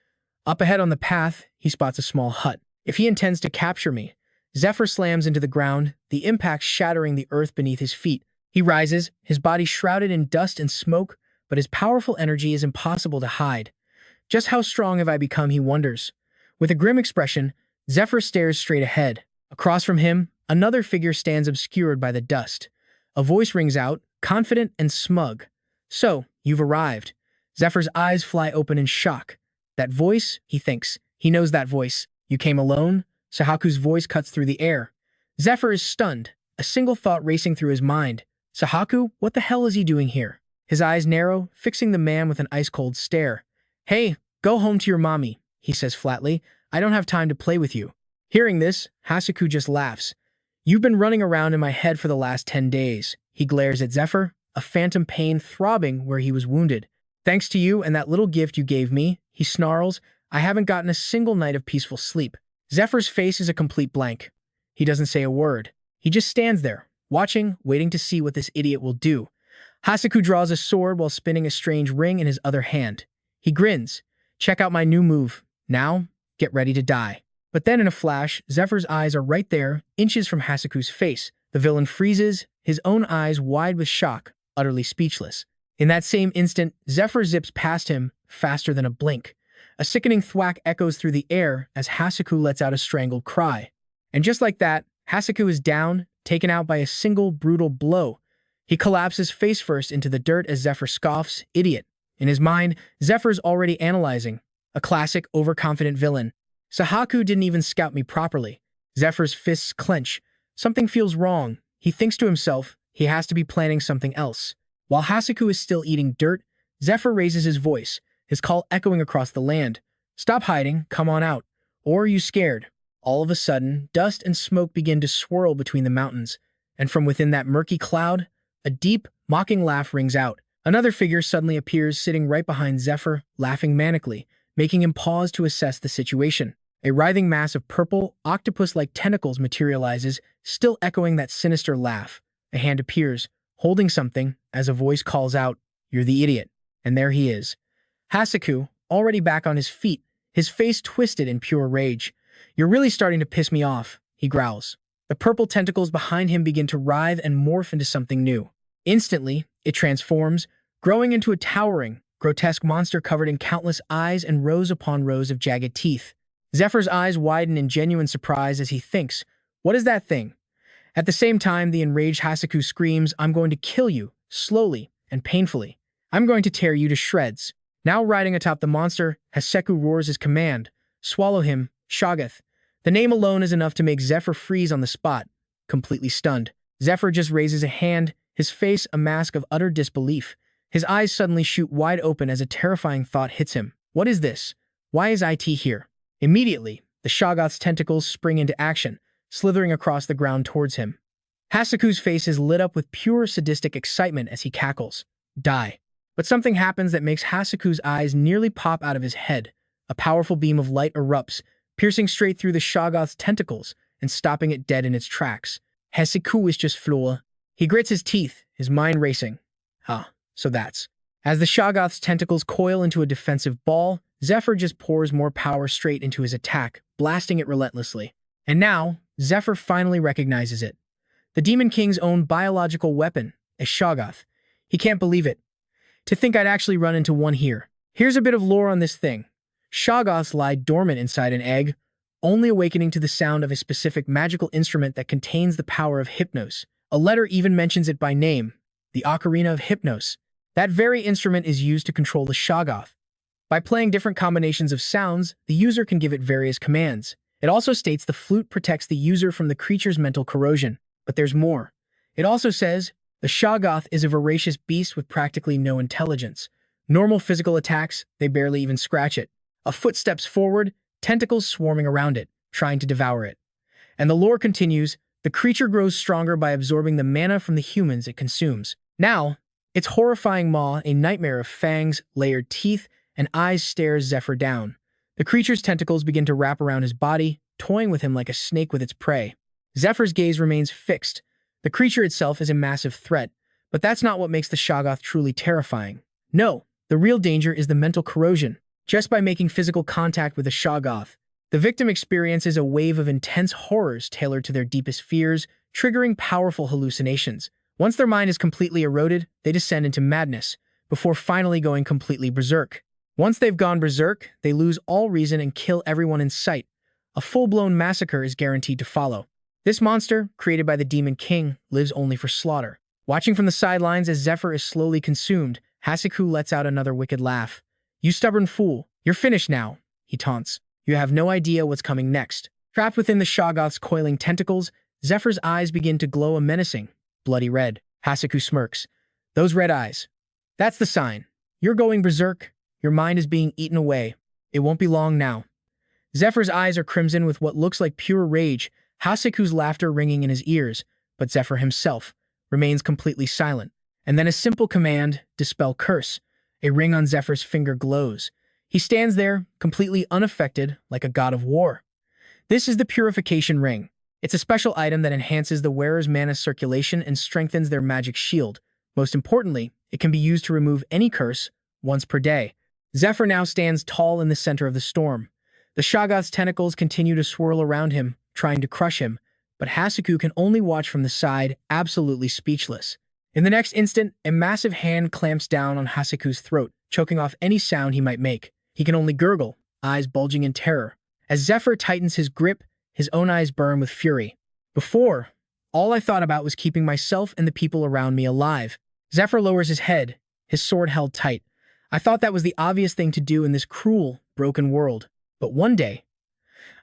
Up ahead on the path, he spots a small hut. If he intends to capture me, Zephyr slams into the ground, the impact shattering the earth beneath his feet. He rises, his body shrouded in dust and smoke, but his powerful energy is impossible to hide. Just how strong have I become, he wonders. With a grim expression, Zephyr stares straight ahead. Across from him, another figure stands obscured by the dust. A voice rings out, confident and smug. So, you've arrived. Zephyr's eyes fly open in shock. That voice, he thinks. He knows that voice. You came alone? Sahaku's voice cuts through the air. Zephyr is stunned, a single thought racing through his mind. Sahaku, what the hell is he doing here? His eyes narrow, fixing the man with an ice-cold stare. Hey, go home to your mommy, he says flatly. I don't have time to play with you. Hearing this, Hasaku just laughs. You've been running around in my head for the last 10 days. He glares at Zephyr, a phantom pain throbbing where he was wounded. Thanks to you and that little gift you gave me, he snarls, I haven't gotten a single night of peaceful sleep. Zephyr's face is a complete blank. He doesn't say a word. He just stands there, watching, waiting to see what this idiot will do. Hasaku draws a sword while spinning a strange ring in his other hand. He grins. Check out my new move. Now, get ready to die. But then in a flash, Zephyr's eyes are right there, inches from Hasaku's face. The villain freezes, his own eyes wide with shock, utterly speechless. In that same instant, Zephyr zips past him, faster than a blink. A sickening thwack echoes through the air as Hasaku lets out a strangled cry. And just like that, Hasaku is down, taken out by a single brutal blow. He collapses face first into the dirt as Zephyr scoffs, idiot. In his mind, Zephyr's already analyzing. A classic, overconfident villain. Sahaku didn't even scout me properly. Zephyr's fists clench. Something feels wrong. He thinks to himself, he has to be planning something else. While Hasaku is still eating dirt, Zephyr raises his voice, his call echoing across the land. Stop hiding, come on out. Or are you scared? All of a sudden, dust and smoke begin to swirl between the mountains, and from within that murky cloud, a deep, mocking laugh rings out. Another figure suddenly appears sitting right behind Zephyr, laughing manically, making him pause to assess the situation. A writhing mass of purple, octopus-like tentacles materializes, still echoing that sinister laugh. A hand appears, holding something, as a voice calls out, "You're the idiot." And there he is. Hasaku, already back on his feet, his face twisted in pure rage. "You're really starting to piss me off," he growls. The purple tentacles behind him begin to writhe and morph into something new. Instantly, it transforms, growing into a towering, grotesque monster covered in countless eyes and rows upon rows of jagged teeth. Zephyr's eyes widen in genuine surprise as he thinks, what is that thing? At the same time, the enraged Hasaku screams, "I'm going to kill you, slowly and painfully. I'm going to tear you to shreds." Now riding atop the monster, Hasaku roars his command, "Swallow him, Shoggoth." The name alone is enough to make Zephyr freeze on the spot, completely stunned. Zephyr just raises a hand, his face a mask of utter disbelief. His eyes suddenly shoot wide open as a terrifying thought hits him. What is this? Why is IT here? Immediately, The Shoggoth's tentacles spring into action, slithering across the ground towards him. Hasaku's face is lit up with pure sadistic excitement as he cackles. Die. But something happens that makes Hasaku's eyes nearly pop out of his head. A powerful beam of light erupts, piercing straight through the Shoggoth's tentacles and stopping it dead in its tracks. Hasaku is just floor. He grits his teeth, his mind racing. So that's. As the Shoggoth's tentacles coil into a defensive ball, Zephyr just pours more power straight into his attack, blasting it relentlessly. And now, Zephyr finally recognizes it. The Demon King's own biological weapon, a Shoggoth. He can't believe it. To think I'd actually run into one here. Here's a bit of lore on this thing. Shoggoths lie dormant inside an egg, only awakening to the sound of a specific magical instrument that contains the power of Hypnos. A letter even mentions it by name, the Ocarina of Hypnos. That very instrument is used to control the Shoggoth. By playing different combinations of sounds, the user can give it various commands. It also states the flute protects the user from the creature's mental corrosion. But there's more. It also says, the Shoggoth is a voracious beast with practically no intelligence. Normal physical attacks, they barely even scratch it. A foot steps forward, tentacles swarming around it, trying to devour it. And the lore continues, the creature grows stronger by absorbing the mana from the humans it consumes. Now, its horrifying maw, a nightmare of fangs, layered teeth, and eyes stares Zephyr down. The creature's tentacles begin to wrap around his body, toying with him like a snake with its prey. Zephyr's gaze remains fixed. The creature itself is a massive threat, but that's not what makes the Shoggoth truly terrifying. No, the real danger is the mental corrosion. Just by making physical contact with a Shoggoth, the victim experiences a wave of intense horrors tailored to their deepest fears, triggering powerful hallucinations. Once their mind is completely eroded, they descend into madness, before finally going completely berserk. Once they've gone berserk, they lose all reason and kill everyone in sight. A full-blown massacre is guaranteed to follow. This monster, created by the Demon King, lives only for slaughter. Watching from the sidelines as Zephyr is slowly consumed, Hasaku lets out another wicked laugh. You stubborn fool, you're finished now, he taunts. You have no idea what's coming next. Trapped within the Shoggoth's coiling tentacles, Zephyr's eyes begin to glow a menacing, bloody red. Hasaku smirks. Those red eyes. That's the sign. You're going berserk. Your mind is being eaten away. It won't be long now. Zephyr's eyes are crimson with what looks like pure rage, Hasaku's laughter ringing in his ears, but Zephyr himself remains completely silent. And then a simple command, dispel curse. A ring on Zephyr's finger glows. He stands there, completely unaffected, like a god of war. This is the Purification Ring. It's a special item that enhances the wearer's mana circulation and strengthens their magic shield. Most importantly, it can be used to remove any curse once per day. Zephyr now stands tall in the center of the storm. The Shoggoth's tentacles continue to swirl around him, trying to crush him, but Hasaku can only watch from the side, absolutely speechless. In the next instant, a massive hand clamps down on Hasaku's throat, choking off any sound he might make. He can only gurgle, eyes bulging in terror. As Zephyr tightens his grip, his own eyes burn with fury. Before, all I thought about was keeping myself and the people around me alive. Zephyr lowers his head, his sword held tight. I thought that was the obvious thing to do in this cruel, broken world. But one day,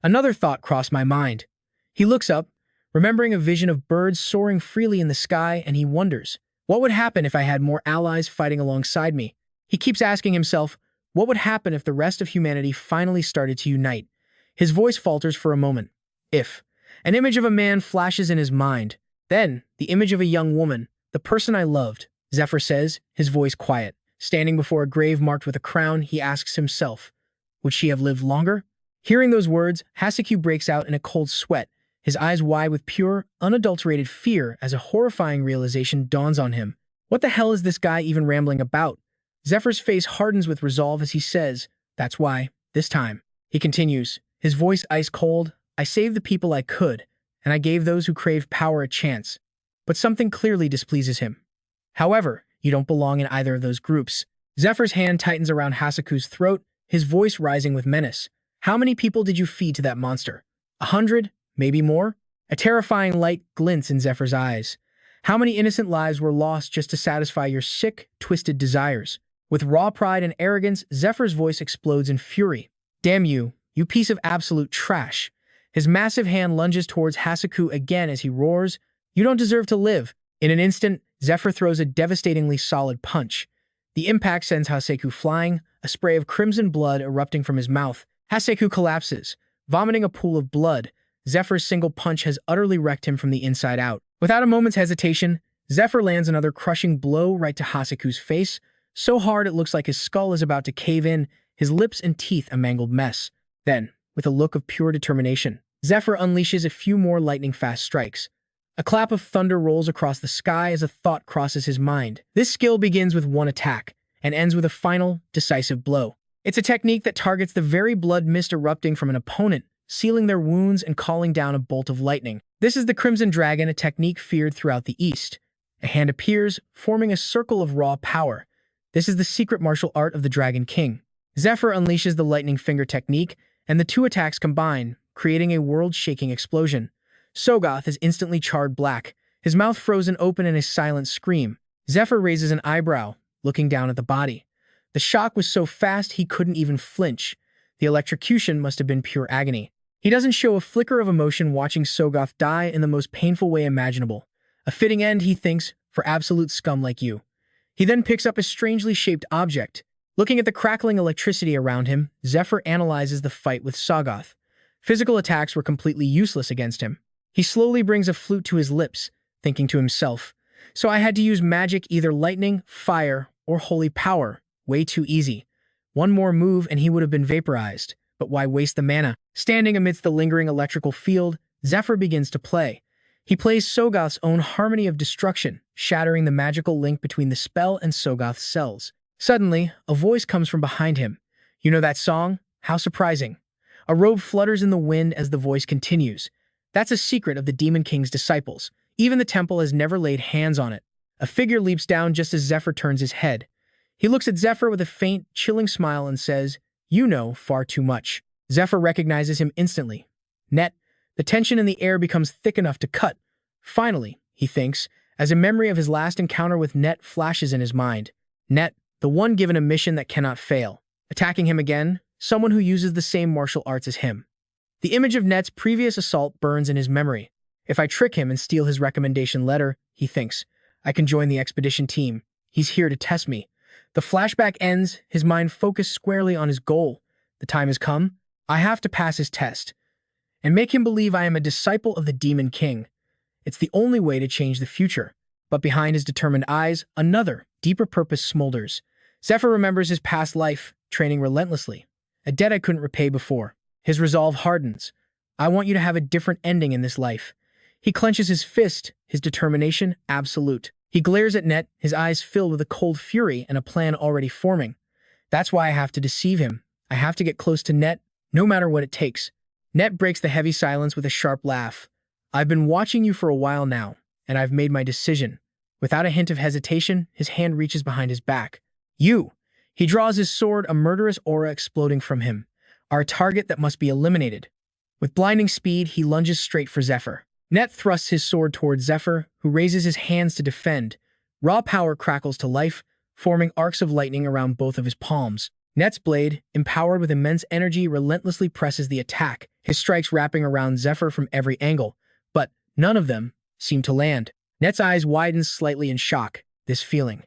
another thought crossed my mind. He looks up, remembering a vision of birds soaring freely in the sky, and he wonders, what would happen if I had more allies fighting alongside me? He keeps asking himself, what would happen if the rest of humanity finally started to unite? His voice falters for a moment. If. An image of a man flashes in his mind. Then, the image of a young woman, the person I loved, Zephyr says, his voice quiet. Standing before a grave marked with a crown, he asks himself, would she have lived longer? Hearing those words, Hasaku breaks out in a cold sweat, his eyes wide with pure, unadulterated fear as a horrifying realization dawns on him. What the hell is this guy even rambling about? Zephyr's face hardens with resolve as he says, that's why, this time. He continues, his voice ice cold, I saved the people I could, and I gave those who craved power a chance. But something clearly displeases him. However, you don't belong in either of those groups. Zephyr's hand tightens around Hasaku's throat, his voice rising with menace. How many people did you feed to that monster? 100? Maybe more? A terrifying light glints in Zephyr's eyes. How many innocent lives were lost just to satisfy your sick, twisted desires? With raw pride and arrogance, Zephyr's voice explodes in fury. Damn you, you piece of absolute trash. His massive hand lunges towards Hasaku again as he roars, you don't deserve to live. In an instant, Zephyr throws a devastatingly solid punch. The impact sends Hasaku flying, a spray of crimson blood erupting from his mouth. Hasaku collapses, Vomiting a pool of blood, Zephyr's single punch has utterly wrecked him from the inside out. Without a moment's hesitation, Zephyr lands another crushing blow right to Hasaku's face, so hard it looks like his skull is about to cave in, his lips and teeth a mangled mess. Then, with a look of pure determination, Zephyr unleashes a few more lightning-fast strikes. A clap of thunder rolls across the sky as a thought crosses his mind. This skill begins with one attack and ends with a final, decisive blow. It's a technique that targets the very blood mist erupting from an opponent, sealing their wounds and calling down a bolt of lightning. This is the Crimson Dragon, a technique feared throughout the East. A hand appears, forming a circle of raw power. This is the secret martial art of the Dragon King. Zephyr unleashes the lightning finger technique, and the two attacks combine, creating a world-shaking explosion. Sogoth is instantly charred black, his mouth frozen open in a silent scream. Zephyr raises an eyebrow, looking down at the body. The shock was so fast he couldn't even flinch. The electrocution must have been pure agony. He doesn't show a flicker of emotion watching Sogoth die in the most painful way imaginable. A fitting end, he thinks, for absolute scum like you. He then picks up a strangely shaped object. Looking at the crackling electricity around him, Zephyr analyzes the fight with Sogoth. Physical attacks were completely useless against him. He slowly brings a flute to his lips, thinking to himself, so I had to use magic, either lightning, fire, or holy power. Way too easy. One more move and he would have been vaporized. But why waste the mana? Standing amidst the lingering electrical field, Zephyr begins to play. He plays Sogoth's own Harmony of Destruction, shattering the magical link between the spell and Sogoth's cells. Suddenly, a voice comes from behind him. You know that song? How surprising. A robe flutters in the wind as the voice continues. That's a secret of the Demon King's disciples. Even the temple has never laid hands on it. A figure leaps down just as Zephyr turns his head. He looks at Zephyr with a faint, chilling smile and says, "You know far too much." Zephyr recognizes him instantly. Net, the tension in the air becomes thick enough to cut. Finally, he thinks, as a memory of his last encounter with Net flashes in his mind. Net, the one given a mission that cannot fail. Attacking him again, someone who uses the same martial arts as him. The image of Net's previous assault burns in his memory. If I trick him and steal his recommendation letter, he thinks, I can join the expedition team. He's here to test me. The flashback ends, his mind focused squarely on his goal. The time has come. I have to pass his test and make him believe I am a disciple of the Demon King. It's the only way to change the future. But behind his determined eyes, another, deeper purpose smolders. Zephyr remembers his past life, training relentlessly. A debt I couldn't repay before. His resolve hardens. I want you to have a different ending in this life. He clenches his fist, his determination absolute. He glares at Net, his eyes filled with a cold fury and a plan already forming. That's why I have to deceive him. I have to get close to Net, no matter what it takes. Net breaks the heavy silence with a sharp laugh. I've been watching you for a while now, and I've made my decision. Without a hint of hesitation, his hand reaches behind his back. You! He draws his sword, a murderous aura exploding from him. Our target that must be eliminated. With blinding speed, he lunges straight for Zephyr. Net thrusts his sword towards Zephyr, who raises his hands to defend. Raw power crackles to life, forming arcs of lightning around both of his palms. Net's blade, empowered with immense energy, relentlessly presses the attack, his strikes wrapping around Zephyr from every angle. But none of them seem to land. Net's eyes widen slightly in shock. This feeling.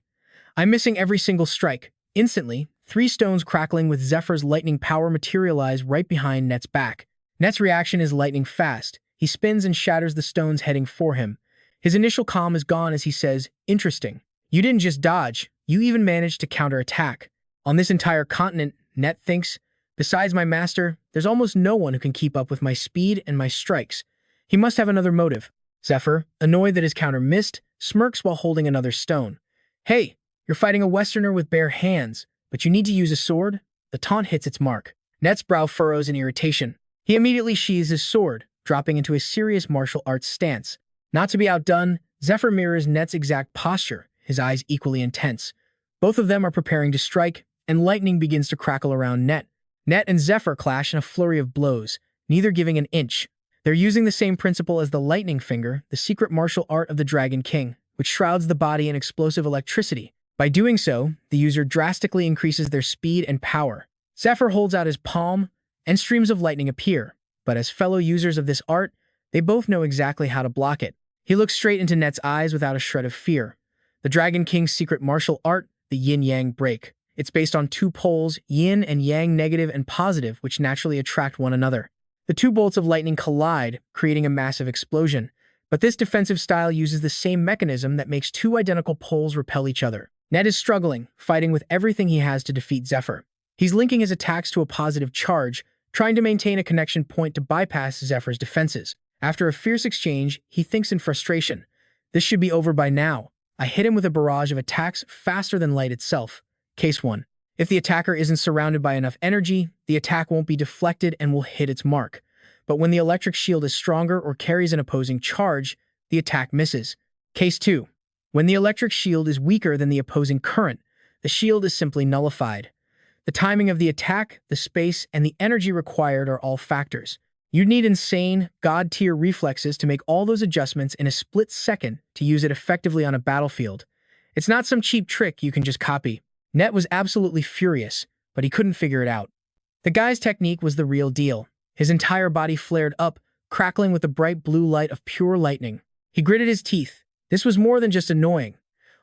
I'm missing every single strike. Instantly, 3 stones crackling with Zephyr's lightning power materialize right behind Net's back. Net's reaction is lightning fast. He spins and shatters the stones heading for him. His initial calm is gone as he says, "Interesting. You didn't just dodge, you even managed to counterattack. On this entire continent," Net thinks, "besides my master, there's almost no one who can keep up with my speed and my strikes. He must have another motive." Zephyr, annoyed that his counter missed, smirks while holding another stone. "Hey, you're fighting a Westerner with bare hands, but you need to use a sword?" The taunt hits its mark. Net's brow furrows in irritation. He immediately sheathes his sword, dropping into a serious martial arts stance. Not to be outdone, Zephyr mirrors Net's exact posture, his eyes equally intense. Both of them are preparing to strike, and lightning begins to crackle around Net. Net and Zephyr clash in a flurry of blows, neither giving an inch. They're using the same principle as the lightning finger, the secret martial art of the Dragon King, which shrouds the body in explosive electricity. By doing so, the user drastically increases their speed and power. Zephyr holds out his palm, and streams of lightning appear. But as fellow users of this art, they both know exactly how to block it. He looks straight into Net's eyes without a shred of fear. The Dragon King's secret martial art, the yin-yang break. It's based on 2 poles, yin and yang, negative and positive, which naturally attract one another. The two bolts of lightning collide, creating a massive explosion. But this defensive style uses the same mechanism that makes two identical poles repel each other. Net is struggling, fighting with everything he has to defeat Zephyr. He's linking his attacks to a positive charge, trying to maintain a connection point to bypass Zephyr's defenses. After a fierce exchange, he thinks in frustration, "This should be over by now. I hit him with a barrage of attacks faster than light itself." Case 1. If the attacker isn't surrounded by enough energy, the attack won't be deflected and will hit its mark. But when the electric shield is stronger or carries an opposing charge, the attack misses. Case 2. When the electric shield is weaker than the opposing current, the shield is simply nullified. The timing of the attack, the space, and the energy required are all factors. You'd need insane, god-tier reflexes to make all those adjustments in a split second to use it effectively on a battlefield. It's not some cheap trick you can just copy. Net was absolutely furious, but he couldn't figure it out. The guy's technique was the real deal. His entire body flared up, crackling with the bright blue light of pure lightning. He gritted his teeth. This was more than just annoying.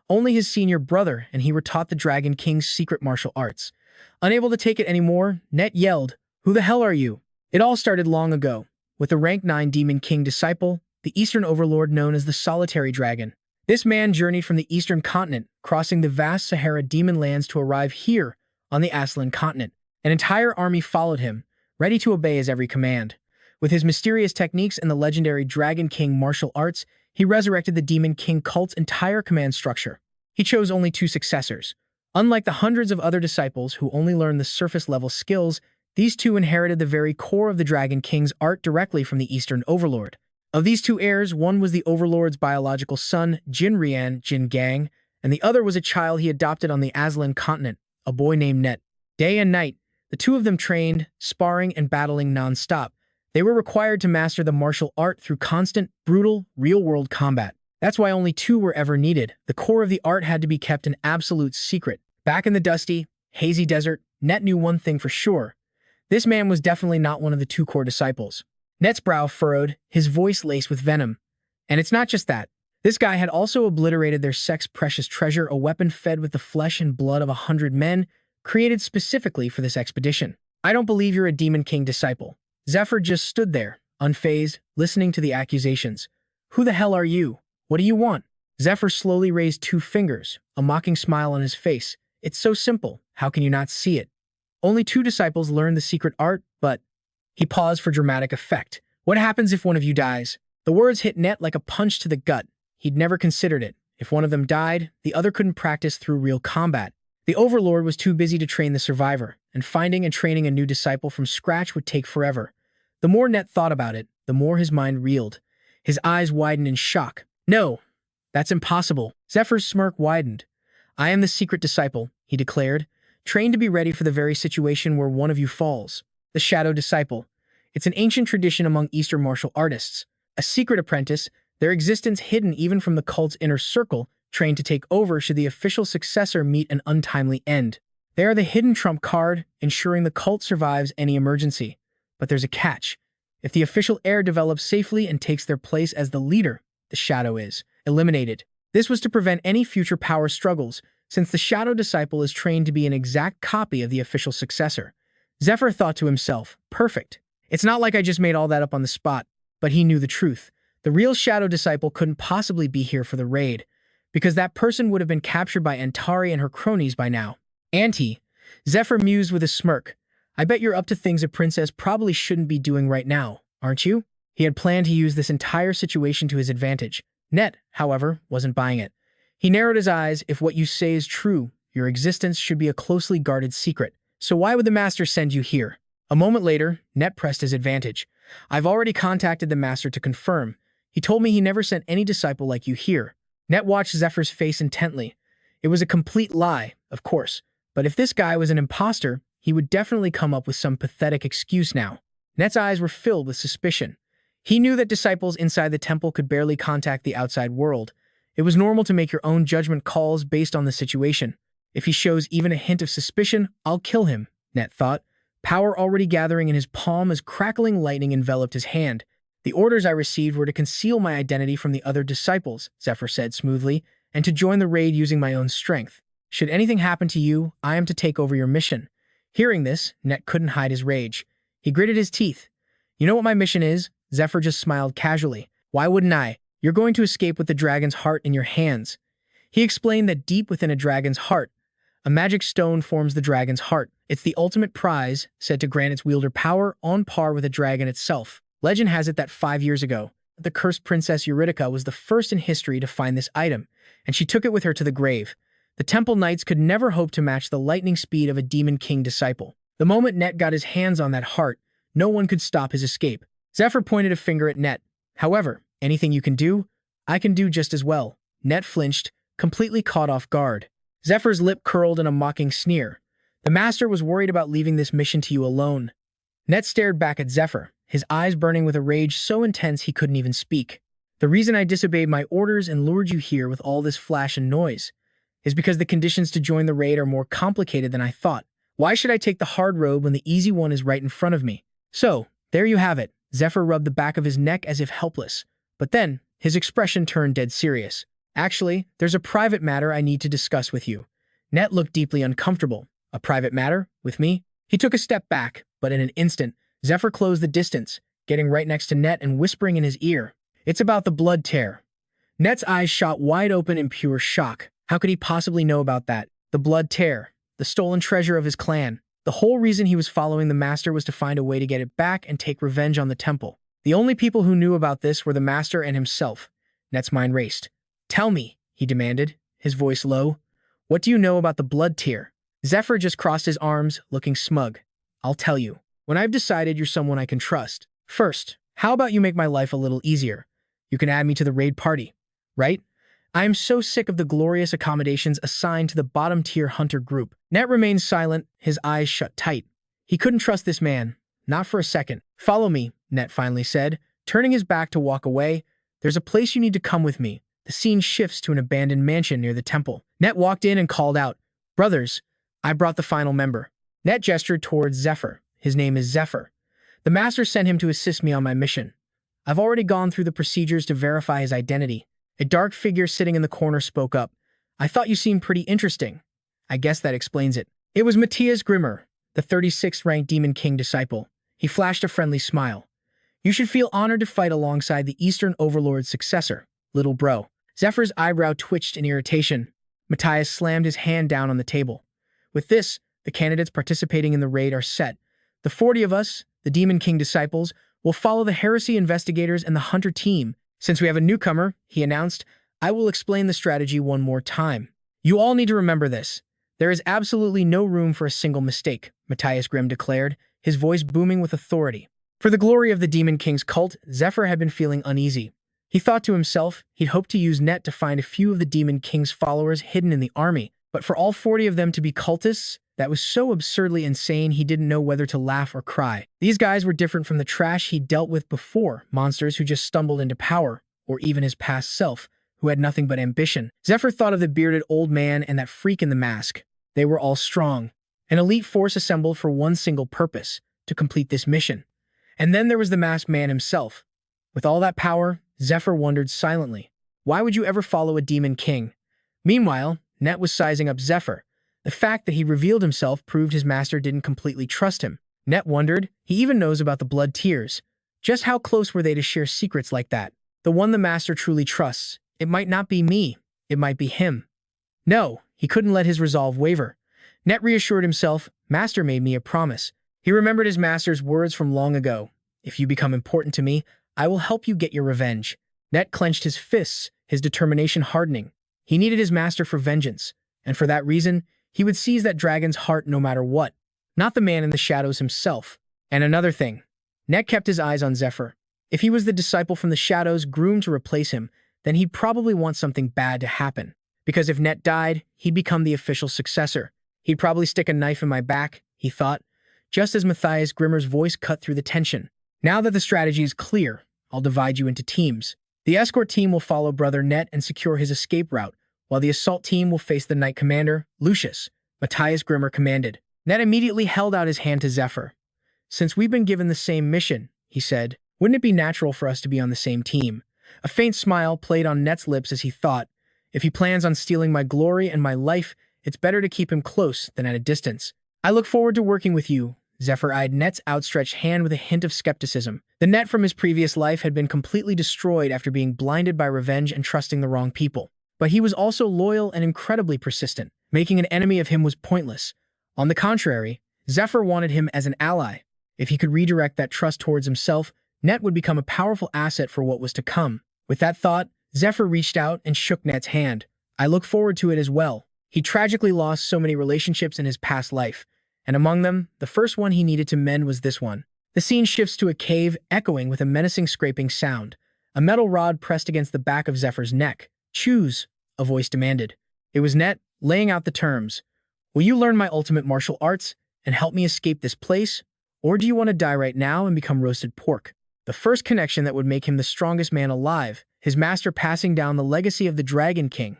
Only his senior brother and he were taught the Dragon King's secret martial arts. Unable to take it anymore, Net yelled, "Who the hell are you?" It all started long ago, with the rank 9 Demon King disciple, the Eastern Overlord known as the Solitary Dragon. This man journeyed from the Eastern continent, crossing the vast Sahara demon lands to arrive here on the Aslan continent. An entire army followed him, ready to obey his every command. With his mysterious techniques and the legendary Dragon King martial arts, he resurrected the Demon King cult's entire command structure. He chose only 2 successors. Unlike the hundreds of other disciples who only learned the surface-level skills, these 2 inherited the very core of the Dragon King's art directly from the Eastern Overlord. Of these 2 heirs, one was the Overlord's biological son, Jinrian Jingang, and the other was a child he adopted on the Aslan continent, a boy named Net. Day and night, the 2 of them trained, sparring and battling non-stop. They were required to master the martial art through constant, brutal, real-world combat. That's why only 2 were ever needed. The core of the art had to be kept an absolute secret. Back in the dusty, hazy desert, Net knew one thing for sure. This man was definitely not one of the 2 core disciples. Net's brow furrowed, his voice laced with venom. And it's not just that. This guy had also obliterated their sex-precious treasure, a weapon fed with the flesh and blood of 100 men, created specifically for this expedition. "I don't believe you're a Demon King disciple." Zephyr just stood there, unfazed, listening to the accusations. "Who the hell are you? What do you want?" Zephyr slowly raised 2 fingers, a mocking smile on his face. "It's so simple. How can you not see it? Only 2 disciples learned the secret art, but..." He paused for dramatic effect. "What happens if one of you dies?" The words hit Net like a punch to the gut. He'd never considered it. If one of them died, the other couldn't practice through real combat. The Overlord was too busy to train the survivor, and finding and training a new disciple from scratch would take forever. The more Net thought about it, the more his mind reeled. His eyes widened in shock. "No, that's impossible." Zephyr's smirk widened. "I am the secret disciple," he declared, "trained to be ready for the very situation where one of you falls. The Shadow Disciple. It's an ancient tradition among Eastern martial artists. A secret apprentice, their existence hidden even from the cult's inner circle, trained to take over should the official successor meet an untimely end. They are the hidden trump card, ensuring the cult survives any emergency. But there's a catch. If the official heir develops safely and takes their place as the leader, the Shadow is eliminated. This was to prevent any future power struggles, since the Shadow Disciple is trained to be an exact copy of the official successor. Zephyr thought to himself, perfect. It's not like I just made all that up on the spot, but he knew the truth. The real Shadow Disciple couldn't possibly be here for the raid, because that person would have been captured by Antari and her cronies by now. Auntie, Zephyr mused with a smirk. I bet you're up to things a princess probably shouldn't be doing right now, aren't you? He had planned to use this entire situation to his advantage. Net, however, wasn't buying it. He narrowed his eyes. If what you say is true, your existence should be a closely guarded secret. So why would the master send you here? A moment later, Net pressed his advantage. I've already contacted the master to confirm. He told me he never sent any disciple like you here. Net watched Zephyr's face intently. It was a complete lie, of course. But if this guy was an imposter, he would definitely come up with some pathetic excuse now. Net's eyes were filled with suspicion. He knew that disciples inside the temple could barely contact the outside world. It was normal to make your own judgment calls based on the situation. If he shows even a hint of suspicion, I'll kill him, Net thought. Power already gathering in his palm as crackling lightning enveloped his hand. The orders I received were to conceal my identity from the other disciples, Zephyr said smoothly, and to join the raid using my own strength. Should anything happen to you, I am to take over your mission. Hearing this, Net couldn't hide his rage. He gritted his teeth. You know what my mission is? Zephyr just smiled casually. Why wouldn't I? You're going to escape with the dragon's heart in your hands. He explained that deep within a dragon's heart, a magic stone forms the dragon's heart. It's the ultimate prize, said to grant its wielder power on par with a dragon itself. Legend has it that 5 years ago, the cursed princess Eurydica was the first in history to find this item, and she took it with her to the grave. The temple knights could never hope to match the lightning speed of a demon king disciple. The moment Net got his hands on that heart, no one could stop his escape. Zephyr pointed a finger at Net. However, anything you can do, I can do just as well. Net flinched, completely caught off guard. Zephyr's lip curled in a mocking sneer. The master was worried about leaving this mission to you alone. Net stared back at Zephyr, his eyes burning with a rage so intense he couldn't even speak. The reason I disobeyed my orders and lured you here with all this flash and noise is because the conditions to join the raid are more complicated than I thought. Why should I take the hard road when the easy one is right in front of me? So, there you have it. Zephyr rubbed the back of his neck as if helpless. But then, his expression turned dead serious. Actually, there's a private matter I need to discuss with you. Net looked deeply uncomfortable. A private matter? With me? He took a step back, but in an instant, Zephyr closed the distance, getting right next to Net and whispering in his ear. It's about the blood tear. Net's eyes shot wide open in pure shock. How could he possibly know about that? The blood tear. The stolen treasure of his clan. The whole reason he was following the master was to find a way to get it back and take revenge on the temple. The only people who knew about this were the master and himself. Net's mind raced. Tell me, he demanded, his voice low. What do you know about the blood tear? Zephyr just crossed his arms, looking smug. I'll tell you. When I've decided you're someone I can trust. First, how about you make my life a little easier? You can add me to the raid party, right? I am so sick of the glorious accommodations assigned to the bottom-tier hunter group. Net remained silent, his eyes shut tight. He couldn't trust this man, not for a second. Follow me, Net finally said, turning his back to walk away. There's a place you need to come with me. The scene shifts to an abandoned mansion near the temple. Net walked in and called out, Brothers, I brought the final member. Net gestured towards Zephyr. His name is Zephyr. The master sent him to assist me on my mission. I've already gone through the procedures to verify his identity. A dark figure sitting in the corner spoke up. I thought you seemed pretty interesting. I guess that explains it. It was Matthias Grimmer, the 36th ranked Demon King disciple. He flashed a friendly smile. You should feel honored to fight alongside the Eastern Overlord's successor, little bro. Zephyr's eyebrow twitched in irritation. Matthias slammed his hand down on the table. With this, the candidates participating in the raid are set. The 40 of us, the Demon King disciples, will follow the heresy investigators and the hunter team. Since we have a newcomer, he announced, I will explain the strategy one more time. You all need to remember this. There is absolutely no room for a single mistake, Matthias Grimm declared, his voice booming with authority. For the glory of the Demon King's cult, Zephyr had been feeling uneasy. He thought to himself he'd hoped to use Net to find a few of the Demon King's followers hidden in the army, but for all 40 of them to be cultists, that was so absurdly insane he didn't know whether to laugh or cry. These guys were different from the trash he'd dealt with before, monsters who just stumbled into power, or even his past self, who had nothing but ambition. Zephyr thought of the bearded old man and that freak in the mask. They were all strong. An elite force assembled for one single purpose, to complete this mission. And then there was the masked man himself. With all that power, Zephyr wondered silently, why would you ever follow a demon king? Meanwhile, Net was sizing up Zephyr. The fact that he revealed himself proved his master didn't completely trust him. Net wondered, he even knows about the blood tears. Just how close were they to share secrets like that? The one the master truly trusts. It might not be me. It might be him. No, he couldn't let his resolve waver. Net reassured himself, Master made me a promise. He remembered his master's words from long ago. If you become important to me, I will help you get your revenge. Net clenched his fists, his determination hardening. He needed his master for vengeance, and for that reason, he would seize that dragon's heart no matter what. Not the man in the shadows himself. And another thing. Net kept his eyes on Zephyr. If he was the disciple from the shadows groomed to replace him, then he'd probably want something bad to happen. Because if Net died, he'd become the official successor. He'd probably stick a knife in my back, he thought, just as Matthias Grimmer's voice cut through the tension. Now that the strategy is clear, I'll divide you into teams. The escort team will follow Brother Net and secure his escape route, while the assault team will face the Knight Commander, Lucius, Matthias Grimmer commanded. Net immediately held out his hand to Zephyr. Since we've been given the same mission, he said, wouldn't it be natural for us to be on the same team? A faint smile played on Net's lips as he thought, if he plans on stealing my glory and my life, it's better to keep him close than at a distance. I look forward to working with you, Zephyr eyed Net's outstretched hand with a hint of skepticism. The Net from his previous life had been completely destroyed after being blinded by revenge and trusting the wrong people. But he was also loyal and incredibly persistent. Making an enemy of him was pointless. On the contrary, Zephyr wanted him as an ally. If he could redirect that trust towards himself, Net would become a powerful asset for what was to come. With that thought, Zephyr reached out and shook Net's hand. I look forward to it as well. He tragically lost so many relationships in his past life, and among them, the first one he needed to mend was this one. The scene shifts to a cave, echoing with a menacing scraping sound. A metal rod pressed against the back of Zephyr's neck. Choose, a voice demanded. It was Net, laying out the terms. Will you learn my ultimate martial arts and help me escape this place? Or do you want to die right now and become roasted pork? The first connection that would make him the strongest man alive, his master passing down the legacy of the Dragon King.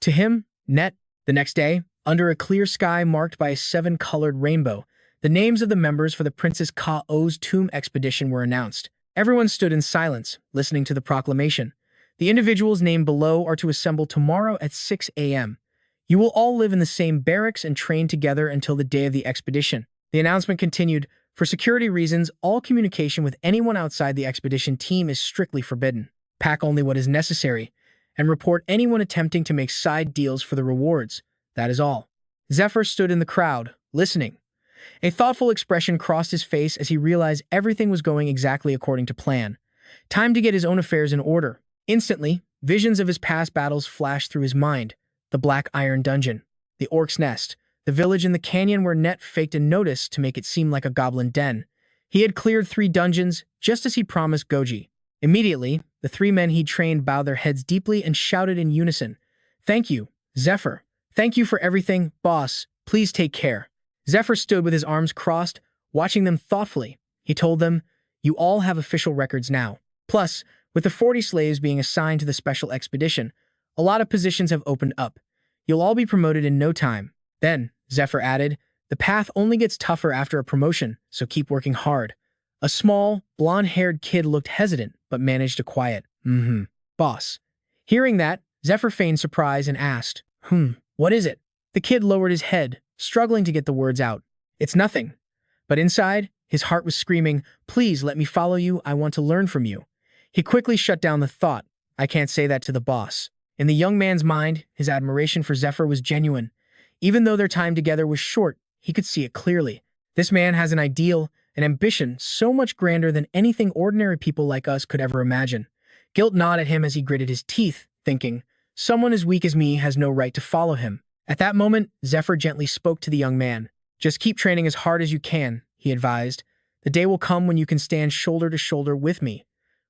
To him, Net, the next day, under a clear sky marked by a 7-colored rainbow, the names of the members for the Princess Ka-O's tomb expedition were announced. Everyone stood in silence, listening to the proclamation. The individuals named below are to assemble tomorrow at 6 a.m. You will all live in the same barracks and train together until the day of the expedition. The announcement continued, for security reasons, all communication with anyone outside the expedition team is strictly forbidden. Pack only what is necessary, and report anyone attempting to make side deals for the rewards. That is all. Zephyr stood in the crowd, listening. A thoughtful expression crossed his face as he realized everything was going exactly according to plan. Time to get his own affairs in order. Instantly, visions of his past battles flashed through his mind. The Black Iron Dungeon, the Orc's Nest, the village in the canyon where Net faked a notice to make it seem like a goblin den. He had cleared 3 dungeons, just as he promised Goji. Immediately, the 3 men he'd trained bowed their heads deeply and shouted in unison. Thank you, Zephyr. Thank you for everything, boss. Please take care. Zephyr stood with his arms crossed, watching them thoughtfully. He told them, you all have official records now. Plus, with the 40 slaves being assigned to the special expedition, a lot of positions have opened up. You'll all be promoted in no time. Then, Zephyr added, the path only gets tougher after a promotion, so keep working hard. A small, blonde-haired kid looked hesitant, but managed to quiet. Boss. Hearing that, Zephyr feigned surprise and asked, what is it? The kid lowered his head, struggling to get the words out. It's nothing. But inside, his heart was screaming, please let me follow you, I want to learn from you. He quickly shut down the thought, I can't say that to the boss. In the young man's mind, his admiration for Zephyr was genuine. Even though their time together was short, he could see it clearly. This man has an ideal, an ambition so much grander than anything ordinary people like us could ever imagine. Guilt gnawed at him as he gritted his teeth, thinking, someone as weak as me has no right to follow him. At that moment, Zephyr gently spoke to the young man. Just keep training as hard as you can, he advised. The day will come when you can stand shoulder to shoulder with me.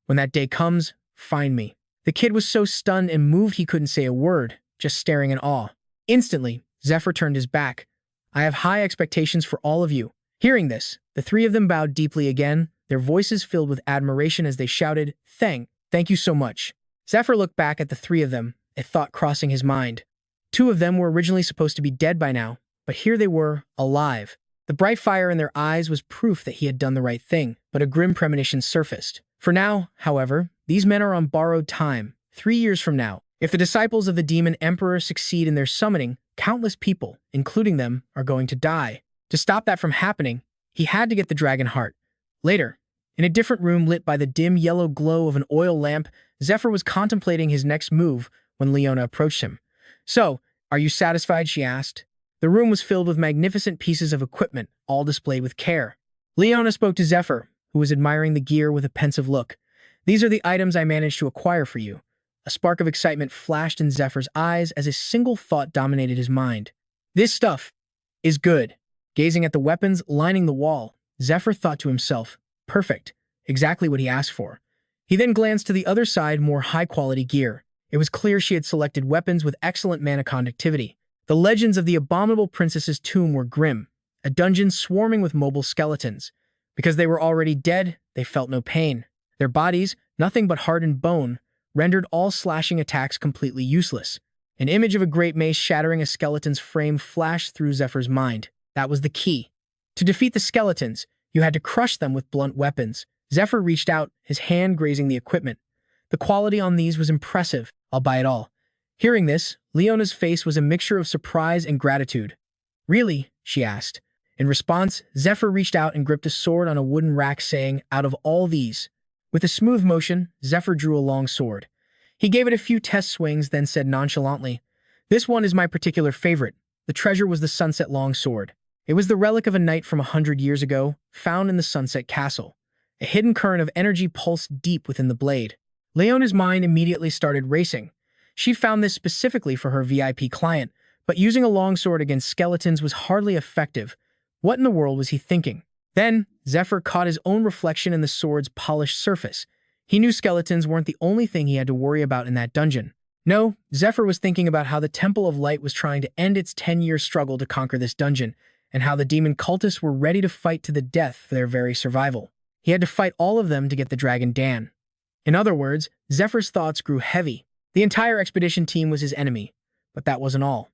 When that day comes, find me. The kid was so stunned and moved he couldn't say a word, just staring in awe. Instantly, Zephyr turned his back. I have high expectations for all of you. Hearing this, the 3 of them bowed deeply again, their voices filled with admiration as they shouted, Thank you so much. Zephyr looked back at the 3 of them, a thought crossing his mind. 2 of them were originally supposed to be dead by now, but here they were, alive. The bright fire in their eyes was proof that he had done the right thing, but a grim premonition surfaced. For now, however, these men are on borrowed time. 3 years from now, if the disciples of the Demon Emperor succeed in their summoning, countless people, including them, are going to die. To stop that from happening, he had to get the dragon heart. Later, in a different room lit by the dim yellow glow of an oil lamp, Zephyr was contemplating his next move when Leona approached him. So, are you satisfied? She asked. The room was filled with magnificent pieces of equipment, all displayed with care. Leona spoke to Zephyr, who was admiring the gear with a pensive look. These are the items I managed to acquire for you. A spark of excitement flashed in Zephyr's eyes as a single thought dominated his mind. This stuff is good. Gazing at the weapons lining the wall, Zephyr thought to himself, perfect, exactly what he asked for. He then glanced to the other side, more high-quality gear. It was clear she had selected weapons with excellent mana conductivity. The legends of the abominable princess's tomb were grim, a dungeon swarming with mobile skeletons. Because they were already dead, they felt no pain. Their bodies, nothing but hardened bone, rendered all slashing attacks completely useless. An image of a great mace shattering a skeleton's frame flashed through Zephyr's mind. That was the key. To defeat the skeletons, you had to crush them with blunt weapons. Zephyr reached out, his hand grazing the equipment. The quality on these was impressive. I'll buy it all. Hearing this, Leona's face was a mixture of surprise and gratitude. Really? She asked. In response, Zephyr reached out and gripped a sword on a wooden rack, saying, "Out of all these." With a smooth motion, Zephyr drew a long sword. He gave it a few test swings, then said nonchalantly, "This one is my particular favorite." The treasure was the Sunset Longsword. It was the relic of a knight from 100 years ago, found in the Sunset Castle. A hidden current of energy pulsed deep within the blade. Leona's mind immediately started racing. She'd found this specifically for her VIP client, but using a longsword against skeletons was hardly effective. What in the world was he thinking? Then, Zephyr caught his own reflection in the sword's polished surface. He knew skeletons weren't the only thing he had to worry about in that dungeon. No, Zephyr was thinking about how the Temple of Light was trying to end its 10-year struggle to conquer this dungeon, and how the demon cultists were ready to fight to the death for their very survival. He had to fight all of them to get the dragon Dan. In other words, Zephyr's thoughts grew heavy. The entire expedition team was his enemy, but that wasn't all.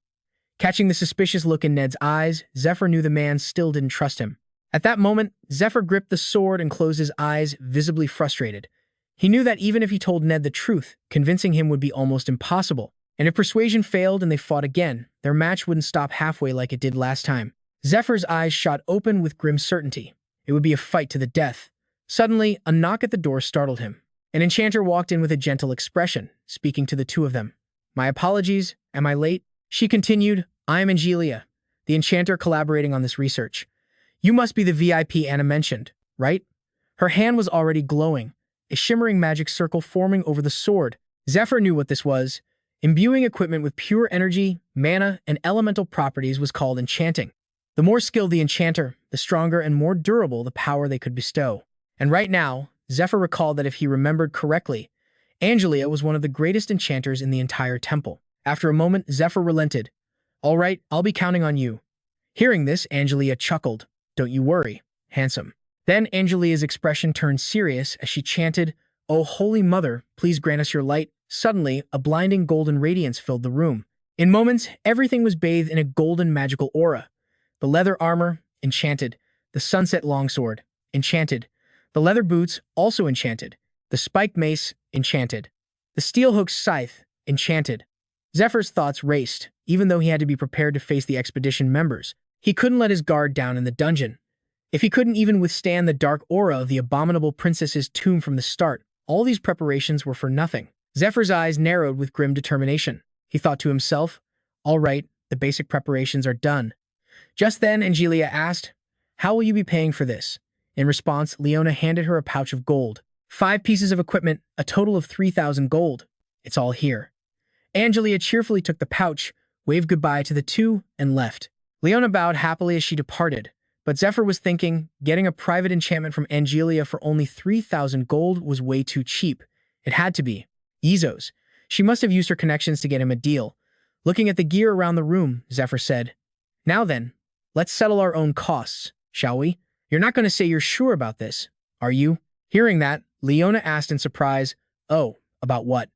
Catching the suspicious look in Ned's eyes, Zephyr knew the man still didn't trust him. At that moment, Zephyr gripped the sword and closed his eyes, visibly frustrated. He knew that even if he told Ned the truth, convincing him would be almost impossible. And if persuasion failed and they fought again, their match wouldn't stop halfway like it did last time. Zephyr's eyes shot open with grim certainty. It would be a fight to the death. Suddenly, a knock at the door startled him. An enchanter walked in with a gentle expression, speaking to the two of them. "My apologies, am I late?" She continued, "I am Angelia, the enchanter collaborating on this research. You must be the VIP Anna mentioned, right?" Her hand was already glowing, a shimmering magic circle forming over the sword. Zephyr knew what this was. Imbuing equipment with pure energy, mana, and elemental properties was called enchanting. The more skilled the enchanter, the stronger and more durable the power they could bestow. And right now, Zephyr recalled that if he remembered correctly, Angelia was one of the greatest enchanters in the entire temple. After a moment, Zephyr relented. "All right, I'll be counting on you." Hearing this, Angelia chuckled. "Don't you worry, handsome." Then Angelia's expression turned serious as she chanted, "Oh, Holy Mother, please grant us your light." Suddenly, a blinding golden radiance filled the room. In moments, everything was bathed in a golden magical aura. The leather armor, enchanted. The sunset longsword, enchanted. The leather boots, also enchanted. The spiked mace, enchanted. The steel-hooked scythe, enchanted. Zephyr's thoughts raced, even though he had to be prepared to face the expedition members. He couldn't let his guard down in the dungeon. If he couldn't even withstand the dark aura of the abominable princess's tomb from the start, all these preparations were for nothing. Zephyr's eyes narrowed with grim determination. He thought to himself, "All right, the basic preparations are done." Just then, Angelia asked, "How will you be paying for this?" In response, Leona handed her a pouch of gold. 5 pieces of equipment, a total of 3,000 gold. "It's all here." Angelia cheerfully took the pouch, waved goodbye to the two, and left. Leona bowed happily as she departed, but Zephyr was thinking, getting a private enchantment from Angelia for only 3,000 gold was way too cheap. It had to be. Izos. She must have used her connections to get him a deal. Looking at the gear around the room, Zephyr said, "Now then, let's settle our own costs, shall we? You're not going to say you're sure about this, are you?" Hearing that, Leona asked in surprise, "Oh, about what?"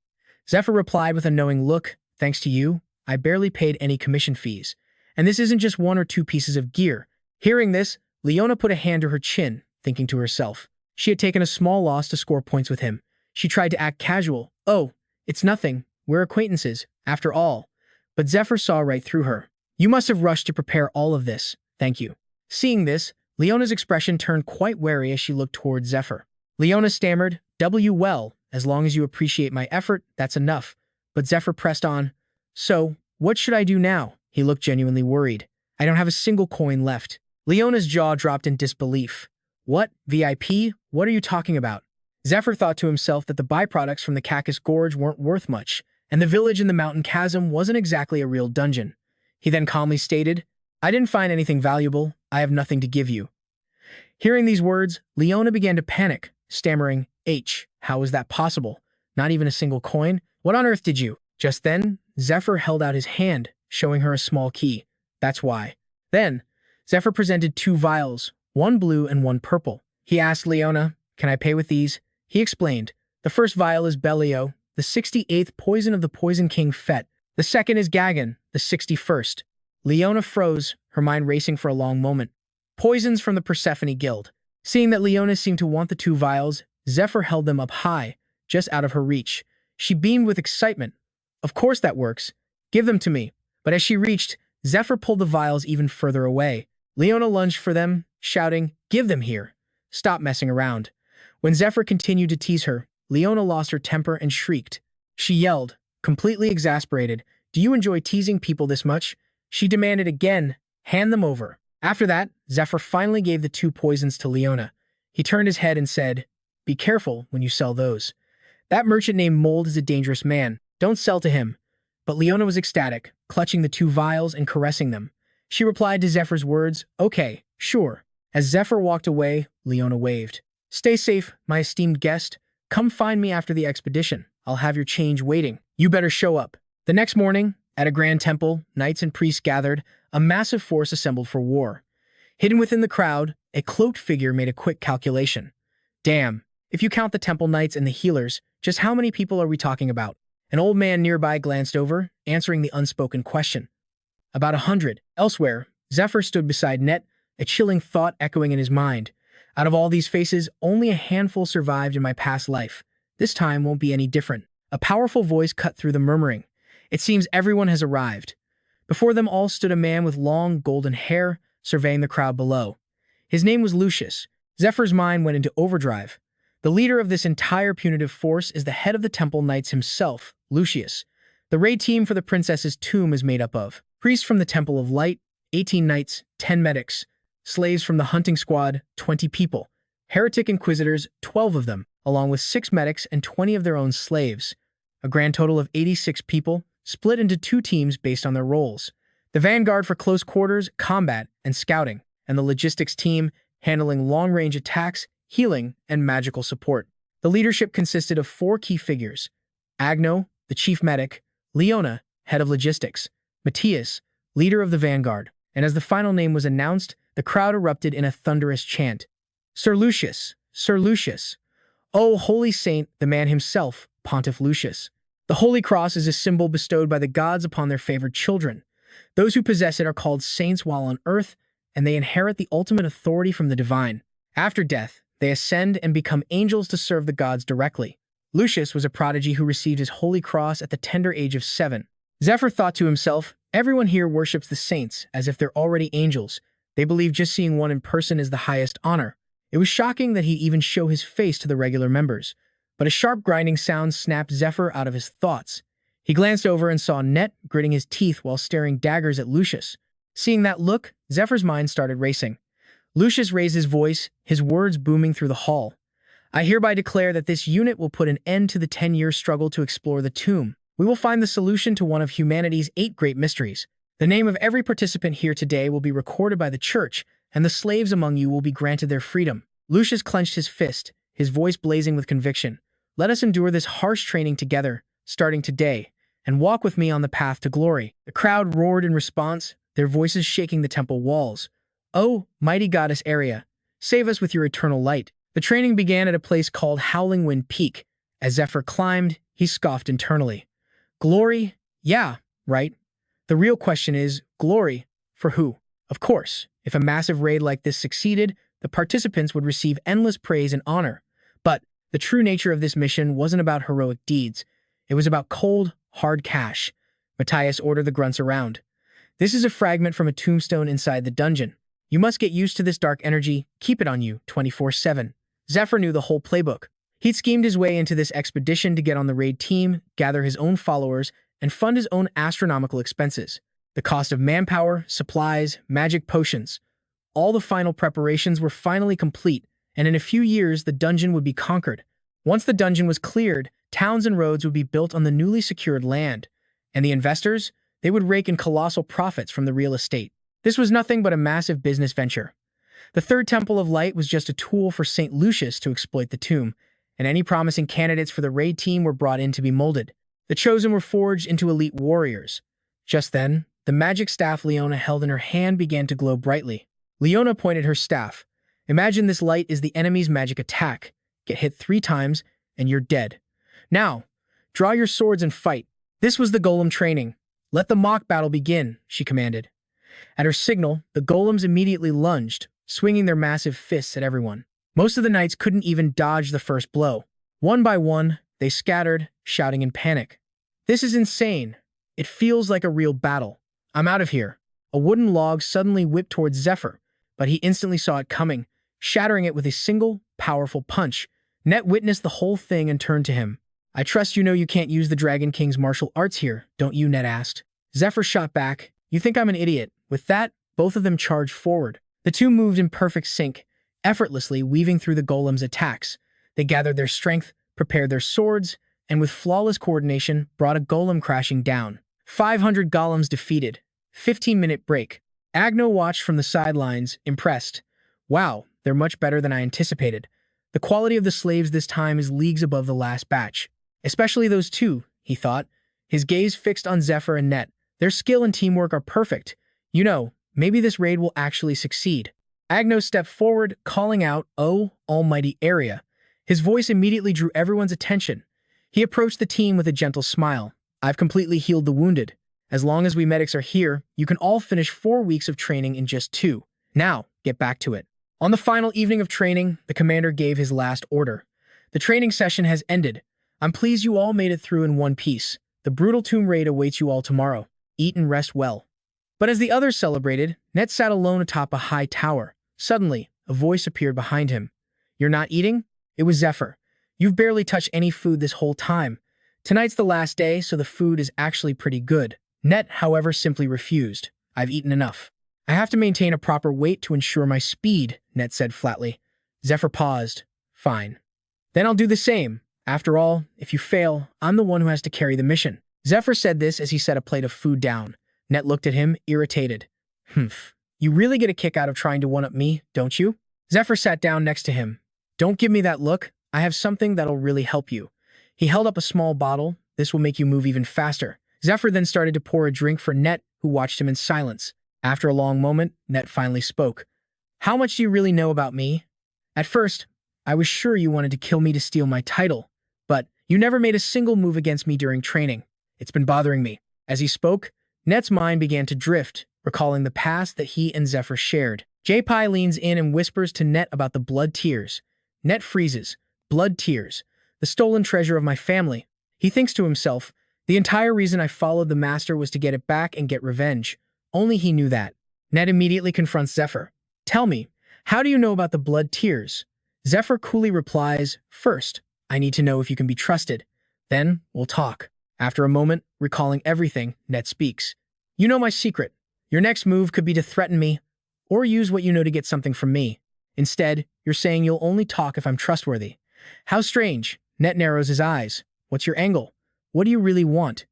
Zephyr replied with a knowing look, "Thanks to you, I barely paid any commission fees. And this isn't just 1 or 2 pieces of gear." Hearing this, Leona put a hand to her chin, thinking to herself. She had taken a small loss to score points with him. She tried to act casual. "Oh, it's nothing. We're acquaintances, after all." But Zephyr saw right through her. "You must have rushed to prepare all of this. Thank you." Seeing this, Leona's expression turned quite wary as she looked toward Zephyr. Leona stammered, "Well, as long as you appreciate my effort, that's enough." But Zephyr pressed on. "So, what should I do now?" He looked genuinely worried. "I don't have a single coin left." Leona's jaw dropped in disbelief. "What? VIP? What are you talking about?" Zephyr thought to himself that the byproducts from the Cactus Gorge weren't worth much, and the village in the mountain chasm wasn't exactly a real dungeon. He then calmly stated, "I didn't find anything valuable. I have nothing to give you." Hearing these words, Leona began to panic, stammering, "How is that possible? Not even a single coin? What on earth did you?" Just then, Zephyr held out his hand, showing her a small key. "That's why." Then, Zephyr presented 2 vials, 1 blue and 1 purple. He asked Leona, "Can I pay with these?" He explained, "The first vial is Bellio, the 68th poison of the Poison King Fet. The second is Gagan, the 61st. Leona froze, her mind racing for a long moment. Poisons from the Persephone Guild. Seeing that Leona seemed to want the 2 vials, Zephyr held them up high, just out of her reach. She beamed with excitement. "Of course that works. Give them to me." But as she reached, Zephyr pulled the vials even further away. Leona lunged for them, shouting, "Give them here! Stop messing around." When Zephyr continued to tease her, Leona lost her temper and shrieked. She yelled, completely exasperated, "Do you enjoy teasing people this much?" She demanded again, "Hand them over." After that, Zephyr finally gave the 2 poisons to Leona. He turned his head and said, "Be careful when you sell those. That merchant named Mold is a dangerous man. Don't sell to him." But Leona was ecstatic, clutching the 2 vials and caressing them. She replied to Zephyr's words, "Okay, sure." As Zephyr walked away, Leona waved. "Stay safe, my esteemed guest. Come find me after the expedition. I'll have your change waiting. You better show up." The next morning, at a grand temple, knights and priests gathered, a massive force assembled for war. Hidden within the crowd, a cloaked figure made a quick calculation. "Damn, if you count the temple knights and the healers, just how many people are we talking about?" An old man nearby glanced over, answering the unspoken question. "About 100. Elsewhere, Zephyr stood beside Net, a chilling thought echoing in his mind. "Out of all these faces, only a handful survived in my past life. This time won't be any different." A powerful voice cut through the murmuring. "It seems everyone has arrived." Before them all stood a man with long, golden hair, surveying the crowd below. His name was Lucius. Zephyr's mind went into overdrive. The leader of this entire punitive force is the head of the Temple Knights himself, Lucius. The raid team for the princess's tomb is made up of priests from the Temple of Light, 18 knights, 10 medics, slaves from the hunting squad, 20 people, heretic inquisitors, 12 of them, along with 6 medics and 20 of their own slaves. A grand total of 86 people, split into 2 teams based on their roles. The vanguard for close quarters, combat, and scouting, and the logistics team handling long-range attacks, healing, and magical support. The leadership consisted of 4 key figures: Agno, the chief medic; Leona, head of logistics; Matthias, leader of the vanguard. And as the final name was announced, the crowd erupted in a thunderous chant. "Sir Lucius! Sir Lucius! Oh, holy saint, the man himself, Pontiff Lucius." The Holy Cross is a symbol bestowed by the gods upon their favored children. Those who possess it are called saints while on earth, and they inherit the ultimate authority from the divine. After death, they ascend and become angels to serve the gods directly. Lucius was a prodigy who received his Holy Cross at the tender age of 7. Zephyr thought to himself, "Everyone here worships the saints as if they're already angels. They believe just seeing one in person is the highest honor." It was shocking that he'd even show his face to the regular members. But a sharp grinding sound snapped Zephyr out of his thoughts. He glanced over and saw Net gritting his teeth while staring daggers at Lucius. Seeing that look, Zephyr's mind started racing. Lucius raised his voice, his words booming through the hall. "I hereby declare that this unit will put an end to the 10-year struggle to explore the tomb. We will find the solution to one of humanity's 8 great mysteries. The name of every participant here today will be recorded by the church, and the slaves among you will be granted their freedom." Lucius clenched his fist, his voice blazing with conviction. "Let us endure this harsh training together, starting today, and walk with me on the path to glory." The crowd roared in response, their voices shaking the temple walls. "Oh, mighty goddess Aria, save us with your eternal light." The training began at a place called Howling Wind Peak. As Zephyr climbed, he scoffed internally. "Glory? Yeah, right. The real question is, glory for who? Of course, if a massive raid like this succeeded, the participants would receive endless praise and honor. But the true nature of this mission wasn't about heroic deeds. It was about cold, hard cash. Matthias ordered the grunts around. "This is a fragment from a tombstone inside the dungeon. You must get used to this dark energy, keep it on you 24/7. Zephyr knew the whole playbook. He'd schemed his way into this expedition to get on the raid team, gather his own followers, and fund his own astronomical expenses. The cost of manpower, supplies, magic potions. All the final preparations were finally complete, and in a few years the dungeon would be conquered. Once the dungeon was cleared, towns and roads would be built on the newly secured land. And the investors? They would rake in colossal profits from the real estate. This was nothing but a massive business venture. The Third Temple of Light was just a tool for St. Lucius to exploit the tomb, and any promising candidates for the raid team were brought in to be molded. The chosen were forged into elite warriors. Just then, the magic staff Leona held in her hand began to glow brightly. Leona pointed her staff. "Imagine this light is the enemy's magic attack. Get hit 3 times, and you're dead. Now, draw your swords and fight." This was the golem training. "Let the mock battle begin," she commanded. At her signal, the golems immediately lunged, swinging their massive fists at everyone. Most of the knights couldn't even dodge the first blow. One by one, they scattered, shouting in panic. "This is insane. It feels like a real battle. I'm out of here." A wooden log suddenly whipped towards Zephyr, but he instantly saw it coming, shattering it with a single, powerful punch. Net witnessed the whole thing and turned to him. "I trust you know you can't use the Dragon King's martial arts here, don't you?" Net asked. Zephyr shot back. "You think I'm an idiot?" With that, both of them charged forward. The two moved in perfect sync, effortlessly weaving through the golem's attacks. They gathered their strength, prepared their swords, and with flawless coordination, brought a golem crashing down. 500 golems defeated. 15-minute break. Agno watched from the sidelines, impressed. "Wow, they're much better than I anticipated. The quality of the slaves this time is leagues above the last batch. Especially those two," he thought, his gaze fixed on Zephyr and Net. "Their skill and teamwork are perfect. You know, maybe this raid will actually succeed." Agno stepped forward, calling out, "Oh, almighty area." His voice immediately drew everyone's attention. He approached the team with a gentle smile. "I've completely healed the wounded. As long as we medics are here, you can all finish 4 weeks of training in just 2. Now, get back to it." On the final evening of training, the commander gave his last order. "The training session has ended. I'm pleased you all made it through in one piece. The brutal tomb raid awaits you all tomorrow. Eat and rest well." But as the others celebrated, Net sat alone atop a high tower. Suddenly, a voice appeared behind him. "You're not eating?" It was Zephyr. "You've barely touched any food this whole time. Tonight's the last day, so the food is actually pretty good." Net, however, simply refused. "I've eaten enough. I have to maintain a proper weight to ensure my speed," Net said flatly. Zephyr paused. "Fine. Then I'll do the same. After all, if you fail, I'm the one who has to carry the mission." Zephyr said this as he set a plate of food down. Net looked at him, irritated. "Humph. You really get a kick out of trying to one-up me, don't you?" Zephyr sat down next to him. "Don't give me that look. I have something that'll really help you." He held up a small bottle. "This will make you move even faster." Zephyr then started to pour a drink for Net, who watched him in silence. After a long moment, Net finally spoke. "How much do you really know about me? At first, I was sure you wanted to kill me to steal my title, but you never made a single move against me during training. It's been bothering me." As he spoke, Net's mind began to drift, recalling the past that he and Zephyr shared. J-Pi leans in and whispers to Net about the blood tears. Net freezes. Blood tears. The stolen treasure of my family. He thinks to himself, the entire reason I followed the master was to get it back and get revenge. Only he knew that. Net immediately confronts Zephyr. "Tell me, how do you know about the blood tears?" Zephyr coolly replies, "First, I need to know if you can be trusted. Then, we'll talk." After a moment, recalling everything, Net speaks. "You know my secret. Your next move could be to threaten me, or use what you know to get something from me. Instead, you're saying you'll only talk if I'm trustworthy. How strange." Net narrows his eyes. "What's your angle? What do you really want?"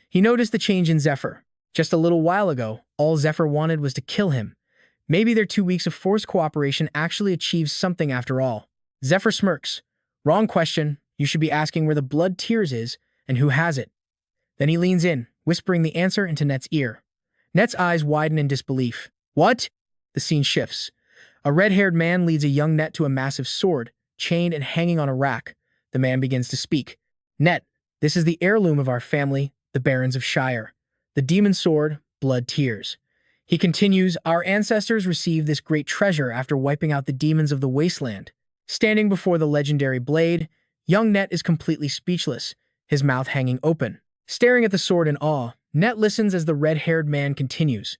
He noticed the change in Zephyr. Just a little while ago, all Zephyr wanted was to kill him. Maybe their 2 weeks of forced cooperation actually achieves something after all. Zephyr smirks. "Wrong question. You should be asking where the blood tears is and who has it." Then he leans in, whispering the answer into Net's ear. Net's eyes widen in disbelief. "What?" The scene shifts. A red-haired man leads a young Net to a massive sword, chained and hanging on a rack. The man begins to speak. "Net, this is the heirloom of our family, the Barons of Shire. The demon sword, blood tears." He continues, "Our ancestors received this great treasure after wiping out the demons of the wasteland." Standing before the legendary blade, young Net is completely speechless, his mouth hanging open. Staring at the sword in awe, Net listens as the red-haired man continues.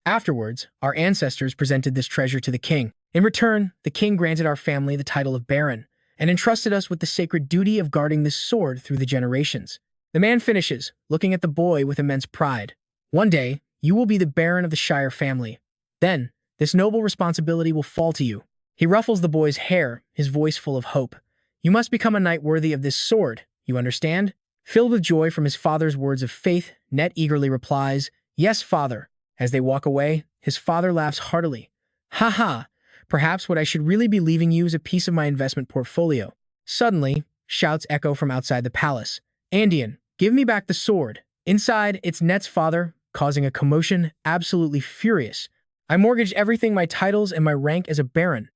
"Afterwards, our ancestors presented this treasure to the king. In return, the king granted our family the title of Baron, and entrusted us with the sacred duty of guarding this sword through the generations." The man finishes, looking at the boy with immense pride. "One day, you will be the Baron of the Shire family. Then, this noble responsibility will fall to you." He ruffles the boy's hair, his voice full of hope. "You must become a knight worthy of this sword, you understand?" Filled with joy from his father's words of faith, Net eagerly replies, "Yes, father." As they walk away, his father laughs heartily. "Ha ha! Perhaps what I should really be leaving you is a piece of my investment portfolio." Suddenly, shouts echo from outside the palace. "Andean, give me back the sword." Inside, it's Net's father, causing a commotion, absolutely furious. "I mortgaged everything, my titles and my rank as a baron."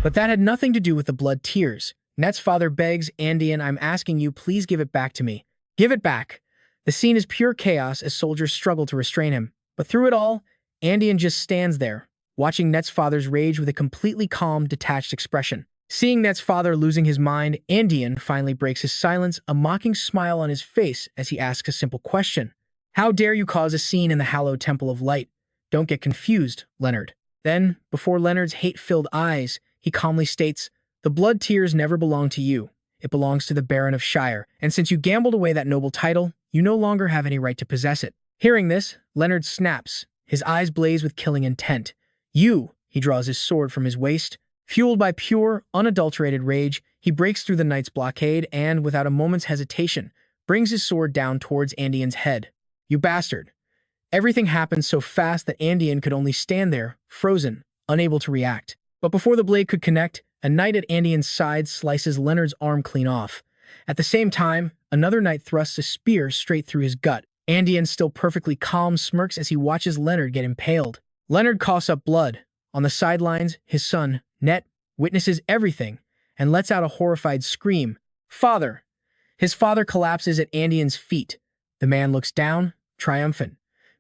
But that had nothing to do with the blood tears. Net's father begs, "Andean, I'm asking you, please give it back to me. Give it back." The scene is pure chaos as soldiers struggle to restrain him. But through it all, Andean just stands there, watching Net's father's rage with a completely calm, detached expression. Seeing Net's father losing his mind, Andean finally breaks his silence, a mocking smile on his face as he asks a simple question. "How dare you cause a scene in the hallowed Temple of Light? Don't get confused, Leonard. Then, before Leonard's hate-filled eyes, he calmly states, "The blood tears never belong to you. It belongs to the Baron of Shire, and since you gambled away that noble title, you no longer have any right to possess it." Hearing this, Leonard snaps. His eyes blaze with killing intent. "You!" He draws his sword from his waist. Fueled by pure, unadulterated rage, he breaks through the knight's blockade and, without a moment's hesitation, brings his sword down towards Andean's head. "You bastard!" Everything happened so fast that Andean could only stand there, frozen, unable to react. But before the blade could connect, a knight at Andean's side slices Leonard's arm clean off. At the same time, another knight thrusts a spear straight through his gut. Andean, still perfectly calm, smirks as he watches Leonard get impaled. Leonard coughs up blood. On the sidelines, his son, Net, witnesses everything and lets out a horrified scream. "Father!" His father collapses at Andean's feet. The man looks down, triumphant.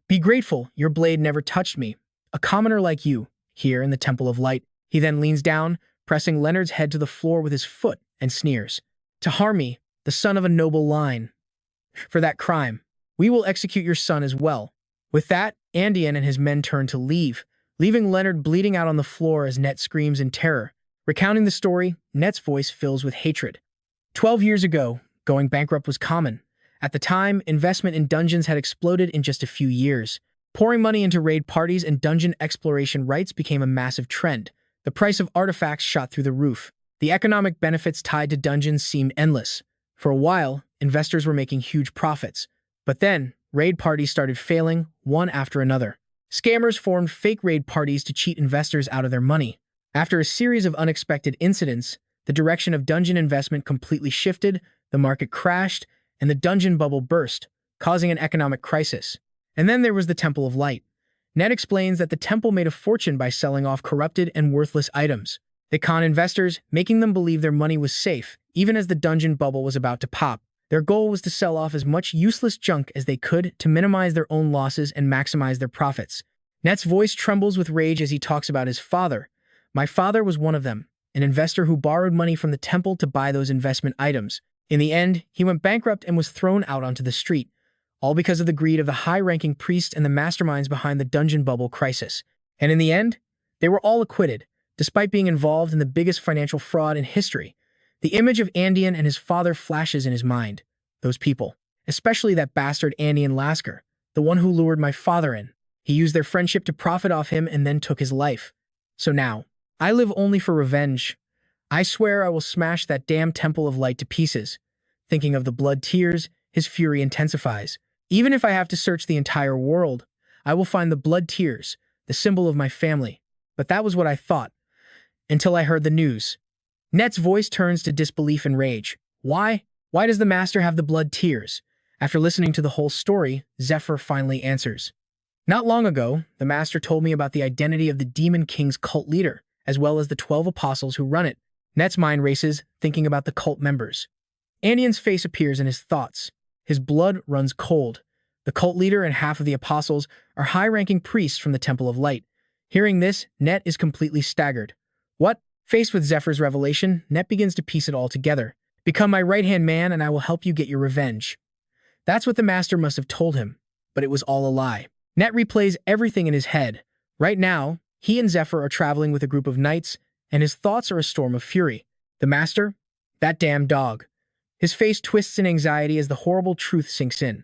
"Be grateful, your blade never touched me. A commoner like you, here in the Temple of Light." He then leans down, pressing Leonard's head to the floor with his foot, and sneers. "To harm me, the son of a noble line. For that crime, we will execute your son as well." With that, Andean and his men turn to leave, leaving Leonard bleeding out on the floor as Net screams in terror. Recounting the story, Net's voice fills with hatred. 12 years ago, going bankrupt was common. At the time, investment in dungeons had exploded in just a few years. Pouring money into raid parties and dungeon exploration rights became a massive trend. The price of artifacts shot through the roof. The economic benefits tied to dungeons seemed endless. For a while, investors were making huge profits. But then, raid parties started failing, one after another. Scammers formed fake raid parties to cheat investors out of their money. After a series of unexpected incidents, the direction of dungeon investment completely shifted, the market crashed, and the dungeon bubble burst, causing an economic crisis. And then there was the Temple of Light. Ned explains that the temple made a fortune by selling off corrupted and worthless items. They con investors, making them believe their money was safe, even as the dungeon bubble was about to pop. Their goal was to sell off as much useless junk as they could to minimize their own losses and maximize their profits. Net's voice trembles with rage as he talks about his father. "My father was one of them, an investor who borrowed money from the temple to buy those investment items. In the end, he went bankrupt and was thrown out onto the street, all because of the greed of the high-ranking priests and the masterminds behind the dungeon bubble crisis. And in the end, they were all acquitted, despite being involved in the biggest financial fraud in history." The image of Andean and his father flashes in his mind. Those people, especially that bastard Andean Lasker, the one who lured my father in. He used their friendship to profit off him and then took his life. So now, I live only for revenge. I swear I will smash that damn Temple of Light to pieces. Thinking of the blood tears, his fury intensifies. Even if I have to search the entire world, I will find the blood tears, the symbol of my family. But that was what I thought, until I heard the news. Net's voice turns to disbelief and rage. Why? Why does the master have the blood tears? After listening to the whole story, Zephyr finally answers. "Not long ago, the master told me about the identity of the Demon King's cult leader, as well as the 12 apostles who run it." Net's mind races, thinking about the cult members. Andean's face appears in his thoughts. His blood runs cold. The cult leader and half of the apostles are high-ranking priests from the Temple of Light. Hearing this, Net is completely staggered. What? Faced with Zephyr's revelation, Net begins to piece it all together. "Become my right-hand man and I will help you get your revenge." That's what the master must have told him, but it was all a lie. Net replays everything in his head. Right now, he and Zephyr are traveling with a group of knights, and his thoughts are a storm of fury. The master? That damn dog. His face twists in anxiety as the horrible truth sinks in.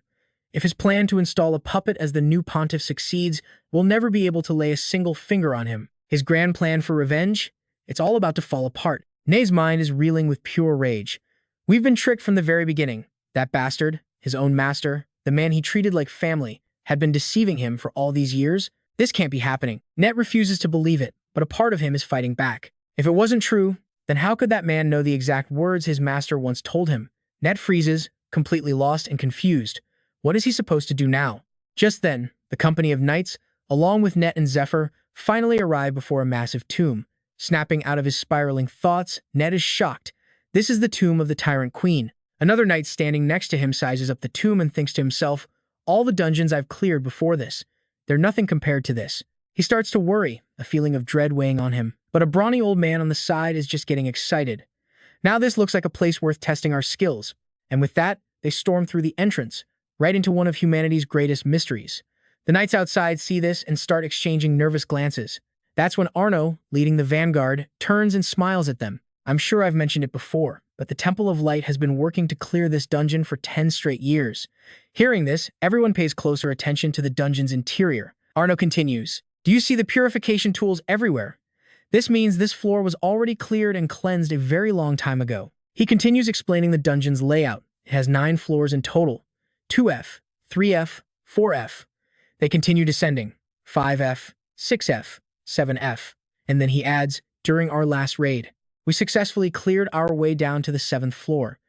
If his plan to install a puppet as the new pontiff succeeds, we'll never be able to lay a single finger on him. His grand plan for revenge? It's all about to fall apart. Nay's mind is reeling with pure rage. We've been tricked from the very beginning. That bastard, his own master, the man he treated like family, had been deceiving him for all these years. This can't be happening. Net refuses to believe it, but a part of him is fighting back. If it wasn't true, then how could that man know the exact words his master once told him? Net freezes, completely lost and confused. What is he supposed to do now? Just then, the company of knights, along with Net and Zephyr, finally arrive before a massive tomb. Snapping out of his spiraling thoughts, Net is shocked. This is the tomb of the Tyrant Queen. Another knight standing next to him sizes up the tomb and thinks to himself, "All the dungeons I've cleared before this, they're nothing compared to this." He starts to worry, a feeling of dread weighing on him. But a brawny old man on the side is just getting excited. "Now this looks like a place worth testing our skills." And with that, they storm through the entrance, right into one of humanity's greatest mysteries. The knights outside see this and start exchanging nervous glances. That's when Arno, leading the vanguard, turns and smiles at them. I'm sure I've mentioned it before, but the Temple of Light has been working to clear this dungeon for 10 straight years. Hearing this, everyone pays closer attention to the dungeon's interior. Arno continues, "Do you see the purification tools everywhere? This means this floor was already cleared and cleansed a very long time ago." He continues explaining the dungeon's layout. It has 9 floors in total. 2F, 3F, 4F. They continue descending. 5F, 6F, 7F. And then he adds, "During our last raid, we successfully cleared our way down to the 7th floor.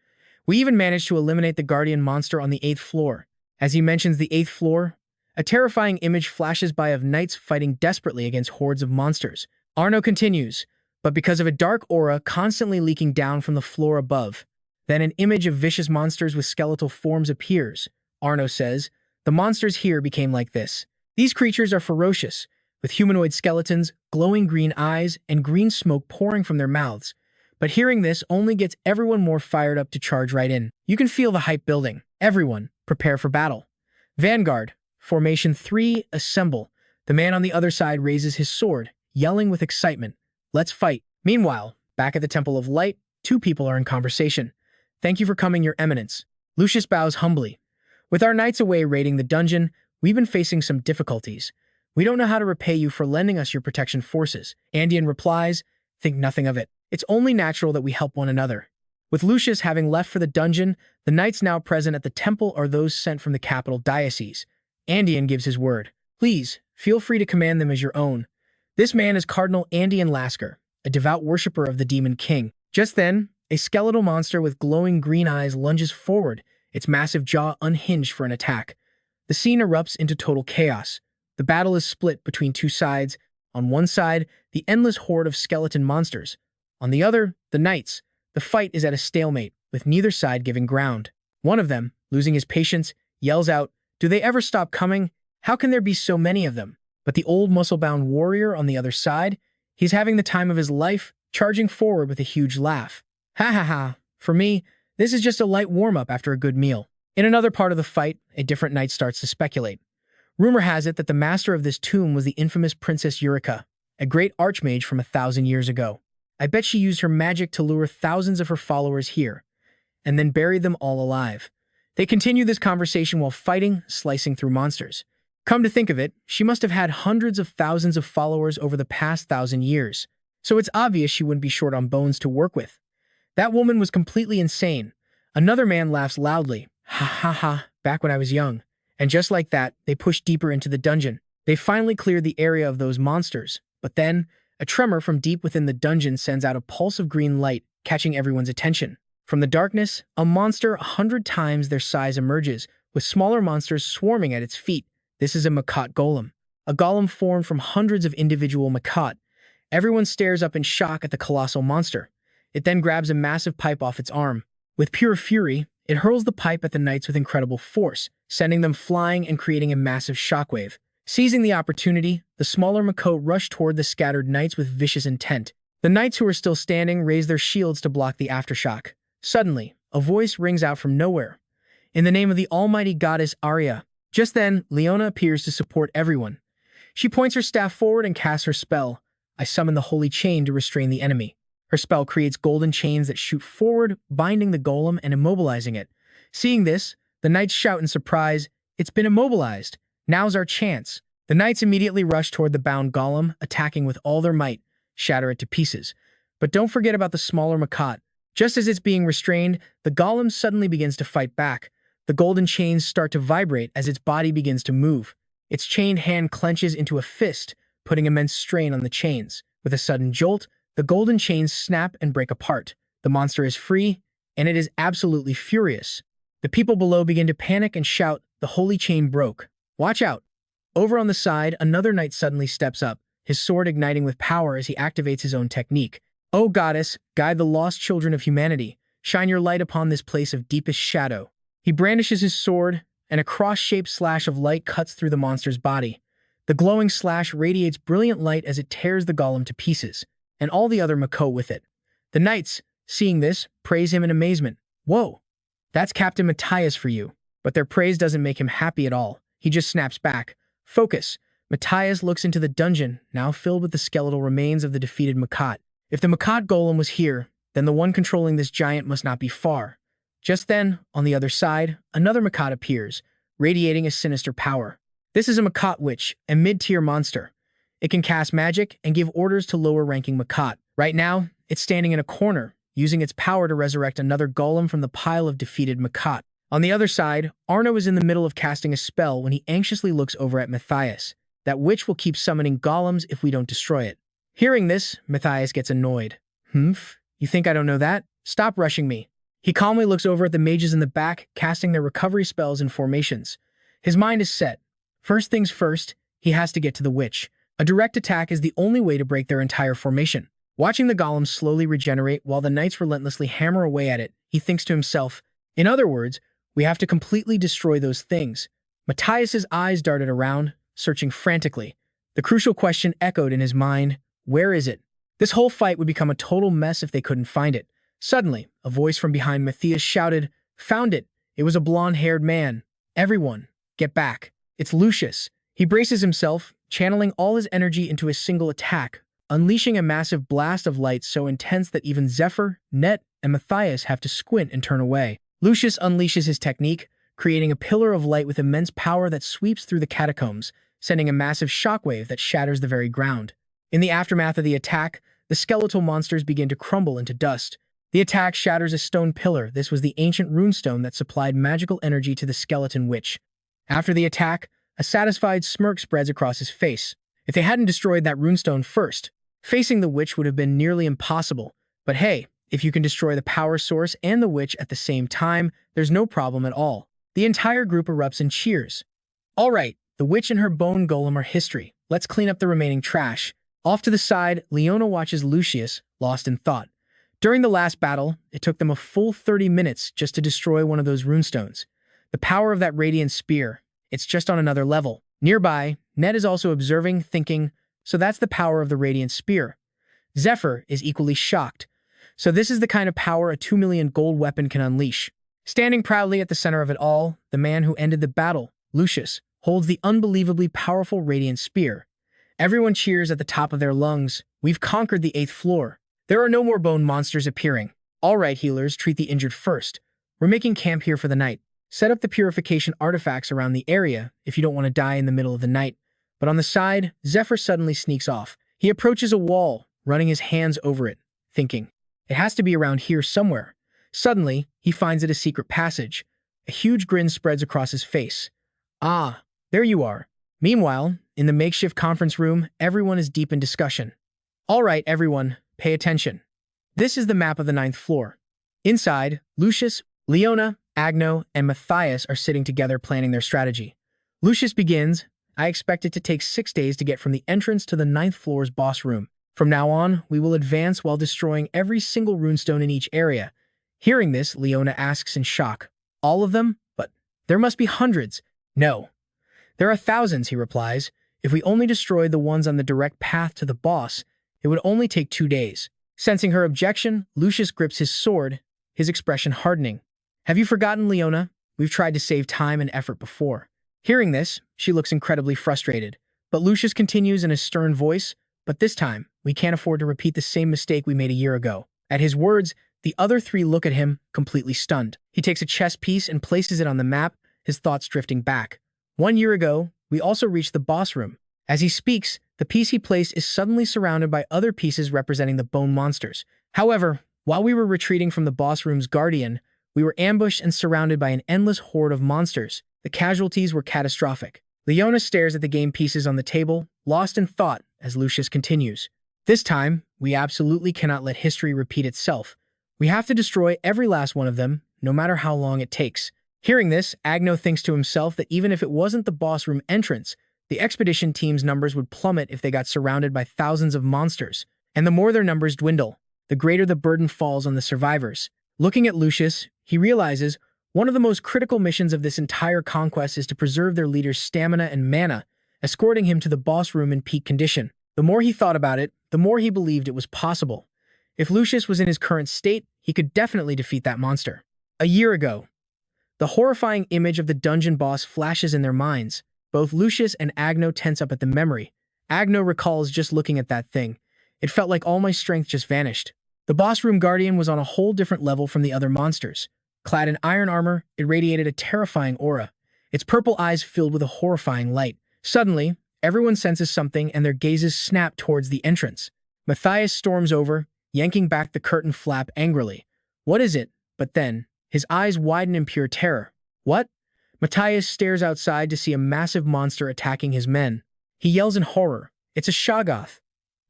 We even managed to eliminate the guardian monster on the 8th floor." As he mentions the 8th floor, a terrifying image flashes by of knights fighting desperately against hordes of monsters. Arno continues, "But because of a dark aura constantly leaking down from the floor above, then an image of vicious monsters with skeletal forms appears." Arno says, "The monsters here became like this. These creatures are ferocious, with humanoid skeletons, glowing green eyes, and green smoke pouring from their mouths. But hearing this only gets everyone more fired up to charge right in. You can feel the hype building. Everyone, prepare for battle. Vanguard, Formation 3, assemble." The man on the other side raises his sword, yelling with excitement, "Let's fight." Meanwhile, back at the Temple of Light, 2 people are in conversation. "Thank you for coming, Your Eminence." Lucius bows humbly. "With our knights away raiding the dungeon, we've been facing some difficulties. We don't know how to repay you for lending us your protection forces." Andean replies, "Think nothing of it. It's only natural that we help one another." With Lucius having left for the dungeon, the knights now present at the temple are those sent from the capital diocese. Andean gives his word. "Please, feel free to command them as your own." This man is Cardinal Andean Lasker, a devout worshipper of the Demon King. Just then, a skeletal monster with glowing green eyes lunges forward, its massive jaw unhinged for an attack. The scene erupts into total chaos. The battle is split between 2 sides. On one side, the endless horde of skeleton monsters. On the other, the knights. The fight is at a stalemate, with neither side giving ground. One of them, losing his patience, yells out, "Do they ever stop coming? How can there be so many of them?" But the old muscle-bound warrior on the other side, he's having the time of his life, charging forward with a huge laugh. "Ha ha ha, for me, this is just a light warm-up after a good meal." In another part of the fight, a different knight starts to speculate. Rumor has it that the master of this tomb was the infamous Princess Eureka, a great archmage from 1,000 years ago. I bet she used her magic to lure thousands of her followers here, and then buried them all alive. They continue this conversation while fighting, slicing through monsters. Come to think of it, she must have had hundreds of thousands of followers over the past 1,000 years, so it's obvious she wouldn't be short on bones to work with. That woman was completely insane. Another man laughs loudly. "Ha ha ha, back when I was young." And just like that, they push deeper into the dungeon. They finally clear the area of those monsters, but then, a tremor from deep within the dungeon sends out a pulse of green light, catching everyone's attention. From the darkness, a monster 100 times their size emerges, with smaller monsters swarming at its feet. This is a Makot golem. A golem formed from hundreds of individual Makot. Everyone stares up in shock at the colossal monster. It then grabs a massive pipe off its arm. With pure fury, it hurls the pipe at the knights with incredible force, sending them flying and creating a massive shockwave. Seizing the opportunity, the smaller Makot rush toward the scattered knights with vicious intent. The knights who are still standing raise their shields to block the aftershock. Suddenly, a voice rings out from nowhere. "In the name of the almighty goddess Arya." Just then, Leona appears to support everyone. She points her staff forward and casts her spell. "I summon the holy chain to restrain the enemy." Her spell creates golden chains that shoot forward, binding the golem and immobilizing it. Seeing this, the knights shout in surprise, "It's been immobilized. Now's our chance." The knights immediately rush toward the bound golem, attacking with all their might, shatter it to pieces. But don't forget about the smaller Makot. Just as it's being restrained, the golem suddenly begins to fight back. The golden chains start to vibrate as its body begins to move. Its chained hand clenches into a fist, putting immense strain on the chains. With a sudden jolt, the golden chains snap and break apart. The monster is free, and it is absolutely furious. The people below begin to panic and shout, "The holy chain broke. Watch out." Over on the side, another knight suddenly steps up, his sword igniting with power as he activates his own technique. "O goddess, guide the lost children of humanity. Shine your light upon this place of deepest shadow." He brandishes his sword, and a cross-shaped slash of light cuts through the monster's body. The glowing slash radiates brilliant light as it tears the golem to pieces, and all the other Makot with it. The knights, seeing this, praise him in amazement. "Whoa, that's Captain Matthias for you." But their praise doesn't make him happy at all. He just snaps back. Focus. Matthias looks into the dungeon, now filled with the skeletal remains of the defeated Makat. If the Makat golem was here, then the one controlling this giant must not be far. Just then, on the other side, another Makat appears, radiating a sinister power. This is a Makat Witch, a mid-tier monster. It can cast magic and give orders to lower-ranking Makat. Right now, it's standing in a corner, using its power to resurrect another golem from the pile of defeated Makat. On the other side, Arno is in the middle of casting a spell when he anxiously looks over at Matthias. That witch will keep summoning golems if we don't destroy it. Hearing this, Matthias gets annoyed. Humph, you think I don't know that? Stop rushing me. He calmly looks over at the mages in the back, casting their recovery spells and formations. His mind is set. First things first, he has to get to the witch. A direct attack is the only way to break their entire formation. Watching the golems slowly regenerate while the knights relentlessly hammer away at it, he thinks to himself, in other words, we have to completely destroy those things. Matthias's eyes darted around, searching frantically. The crucial question echoed in his mind, where is it? This whole fight would become a total mess if they couldn't find it. Suddenly, a voice from behind Matthias shouted, found it! It was a blonde-haired man. Everyone, get back. It's Lucius. He braces himself, channeling all his energy into a single attack, unleashing a massive blast of light so intense that even Zephyr, Net, and Matthias have to squint and turn away. Lucius unleashes his technique, creating a pillar of light with immense power that sweeps through the catacombs, sending a massive shockwave that shatters the very ground. In the aftermath of the attack, the skeletal monsters begin to crumble into dust. The attack shatters a stone pillar. This was the ancient runestone that supplied magical energy to the skeleton witch. After the attack, a satisfied smirk spreads across his face. If they hadn't destroyed that runestone first, facing the witch would have been nearly impossible. But hey, if you can destroy the power source and the witch at the same time, there's no problem at all. The entire group erupts in cheers. All right, the witch and her bone golem are history. Let's clean up the remaining trash. Off to the side, Leona watches Lucius, lost in thought. During the last battle, it took them a full 30 minutes just to destroy one of those runestones. The power of that radiant spear, it's just on another level. Nearby, Ned is also observing, thinking, so that's the power of the radiant spear. Zephyr is equally shocked. So this is the kind of power a 2 million gold weapon can unleash. Standing proudly at the center of it all, the man who ended the battle, Lucius, holds the unbelievably powerful radiant spear. Everyone cheers at the top of their lungs. We've conquered the 8th floor. There are no more bone monsters appearing. All right, healers, treat the injured first. We're making camp here for the night. Set up the purification artifacts around the area if you don't want to die in the middle of the night. But on the side, Zephyr suddenly sneaks off. He approaches a wall, running his hands over it, thinking, it has to be around here somewhere. Suddenly, he finds it a secret passage. A huge grin spreads across his face. Ah, there you are. Meanwhile, in the makeshift conference room, everyone is deep in discussion. All right, everyone, pay attention. This is the map of the 9th floor. Inside, Lucius, Leona, Agno, and Matthias are sitting together planning their strategy. Lucius begins, I expect it to take 6 days to get from the entrance to the 9th floor's boss room. From now on, we will advance while destroying every single runestone in each area. Hearing this, Leona asks in shock, all of them? But there must be hundreds. No. There are thousands, he replies. If we only destroyed the ones on the direct path to the boss, it would only take 2 days. Sensing her objection, Lucius grips his sword, his expression hardening. Have you forgotten, Leona? We've tried to save time and effort before. Hearing this, she looks incredibly frustrated. But Lucius continues in a stern voice, but this time, we can't afford to repeat the same mistake we made a year ago. At his words, the other 3 look at him, completely stunned. He takes a chess piece and places it on the map, his thoughts drifting back. 1 year ago, we also reached the boss room. As he speaks, the piece he placed is suddenly surrounded by other pieces representing the bone monsters. However, while we were retreating from the boss room's guardian, we were ambushed and surrounded by an endless horde of monsters. The casualties were catastrophic. Leona stares at the game pieces on the table, lost in thought, as Lucius continues. This time, we absolutely cannot let history repeat itself. We have to destroy every last one of them, no matter how long it takes. Hearing this, Agno thinks to himself that even if it wasn't the boss room entrance, the expedition team's numbers would plummet if they got surrounded by thousands of monsters. And the more their numbers dwindle, the greater the burden falls on the survivors. Looking at Lucius, he realizes one of the most critical missions of this entire conquest is to preserve their leader's stamina and mana, escorting him to the boss room in peak condition. The more he thought about it, the more he believed it was possible. If Lucius was in his current state, he could definitely defeat that monster. A year ago, the horrifying image of the dungeon boss flashes in their minds, Both Lucius and Agno tense up at the memory. Agno recalls just looking at that thing. It felt like all my strength just vanished. The boss room guardian was on a whole different level from the other monsters. Clad in iron armor, it radiated a terrifying aura. Its purple eyes filled with a horrifying light. Suddenly, everyone senses something and their gazes snap towards the entrance. Matthias storms over, yanking back the curtain flap angrily. What is it? But then, his eyes widen in pure terror. What? Matthias stares outside to see a massive monster attacking his men. He yells in horror. It's a Shoggoth.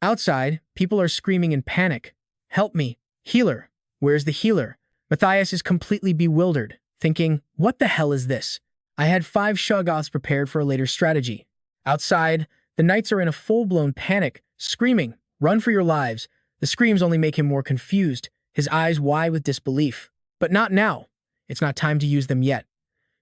Outside, people are screaming in panic. Help me. Healer. Where's the healer? Matthias is completely bewildered, thinking, what the hell is this? I had 5 Shoggoths prepared for a later strategy. Outside, the knights are in a full-blown panic, screaming, run for your lives. The screams only make him more confused, his eyes wide with disbelief. But not now. It's not time to use them yet.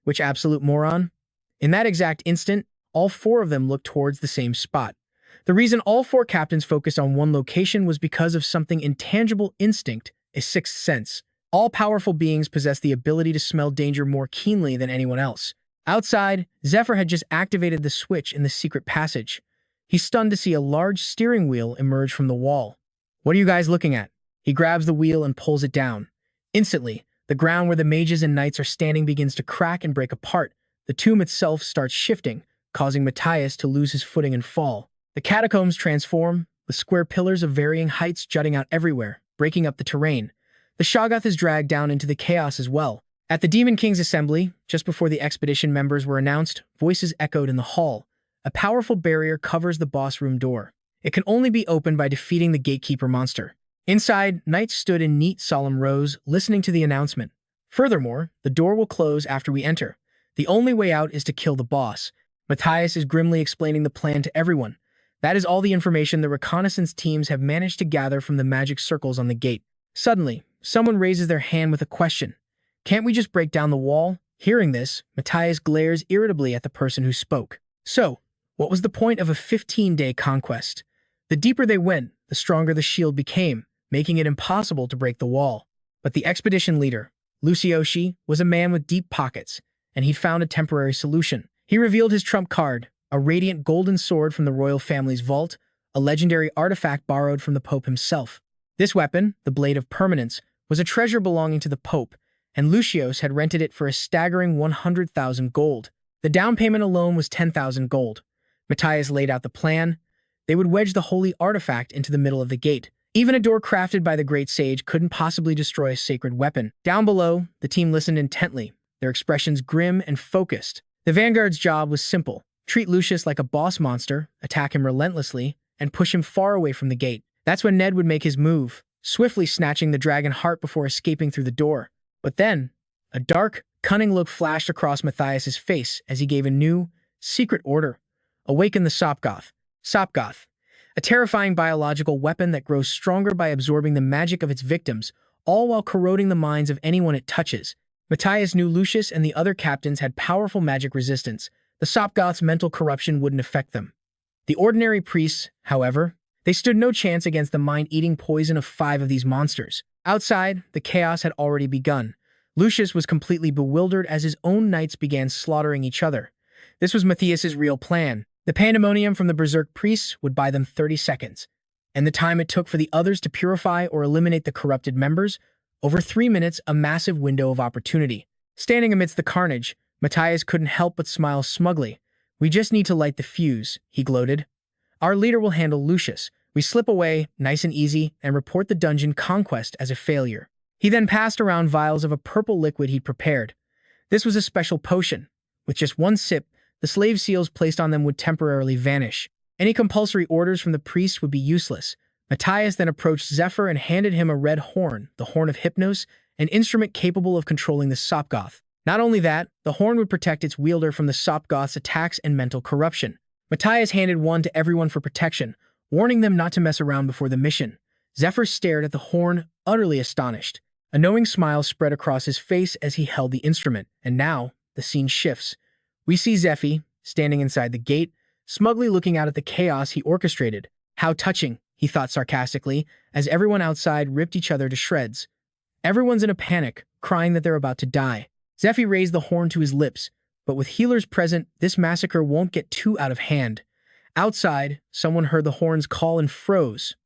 Which absolute moron? In that exact instant, all 4 of them looked towards the same spot. The reason all 4 captains focused on one location was because of something intangible instinct, a sixth sense. All powerful beings possess the ability to smell danger more keenly than anyone else. Outside, Zephyr had just activated the switch in the secret passage. He's stunned to see a large steering wheel emerge from the wall. What are you guys looking at? He grabs the wheel and pulls it down. Instantly, the ground where the mages and knights are standing begins to crack and break apart. The tomb itself starts shifting, causing Matthias to lose his footing and fall. The catacombs transform, with square pillars of varying heights jutting out everywhere, breaking up the terrain. The Shoggoth is dragged down into the chaos as well. At the Demon King's assembly, just before the expedition members were announced, voices echoed in the hall. A powerful barrier covers the boss room door. It can only be opened by defeating the gatekeeper monster. Inside, knights stood in neat, solemn rows, listening to the announcement. Furthermore, the door will close after we enter. The only way out is to kill the boss. Matthias is grimly explaining the plan to everyone. That is all the information the reconnaissance teams have managed to gather from the magic circles on the gate. Suddenly, someone raises their hand with a question. Can't we just break down the wall? Hearing this, Matthias glares irritably at the person who spoke. So, what was the point of a 15-day conquest? The deeper they went, the stronger the shield became, making it impossible to break the wall. But the expedition leader, Lucioshi, was a man with deep pockets, and he'd found a temporary solution. He revealed his trump card, a radiant golden sword from the royal family's vault, a legendary artifact borrowed from the Pope himself. This weapon, the Blade of Permanence, was a treasure belonging to the Pope, and Lucius had rented it for a staggering 100,000 gold. The down payment alone was 10,000 gold. Matthias laid out the plan. They would wedge the holy artifact into the middle of the gate. Even a door crafted by the great sage couldn't possibly destroy a sacred weapon. Down below, the team listened intently, their expressions grim and focused. The Vanguard's job was simple. Treat Lucius like a boss monster, attack him relentlessly, and push him far away from the gate. That's when Ned would make his move, swiftly snatching the dragon heart before escaping through the door. But then, a dark, cunning look flashed across Matthias's face as he gave a new, secret order. Awaken the Sopgoth. Sopgoth, a terrifying biological weapon that grows stronger by absorbing the magic of its victims, all while corroding the minds of anyone it touches. Matthias knew Lucius and the other captains had powerful magic resistance. The Sopgoth's mental corruption wouldn't affect them. The ordinary priests, however, they stood no chance against the mind-eating poison of 5 of these monsters. Outside, the chaos had already begun. Lucius was completely bewildered as his own knights began slaughtering each other. This was Matthias's real plan. The pandemonium from the berserk priests would buy them 30 seconds, and the time it took for the others to purify or eliminate the corrupted members, over 3 minutes, a massive window of opportunity. Standing amidst the carnage, Matthias couldn't help but smile smugly. We just need to light the fuse, he gloated. Our leader will handle Lucius. We slip away, nice and easy, and report the dungeon conquest as a failure. He then passed around vials of a purple liquid he'd prepared. This was a special potion. With just one sip, the slave seals placed on them would temporarily vanish. Any compulsory orders from the priests would be useless. Matthias then approached Zephyr and handed him a red horn, the Horn of Hypnos, an instrument capable of controlling the Sopgoth. Not only that, the horn would protect its wielder from the Sopgoth's attacks and mental corruption. Matthias handed one to everyone for protection, warning them not to mess around before the mission. Zephyr stared at the horn, utterly astonished. A knowing smile spread across his face as he held the instrument, and now, the scene shifts. We see Zephyr, standing inside the gate, smugly looking out at the chaos he orchestrated. How touching, he thought sarcastically, as everyone outside ripped each other to shreds. Everyone's in a panic, crying that they're about to die. Zephyr raised the horn to his lips, but with healers present, this massacre won't get too out of hand. Outside, someone heard the horns call and froze.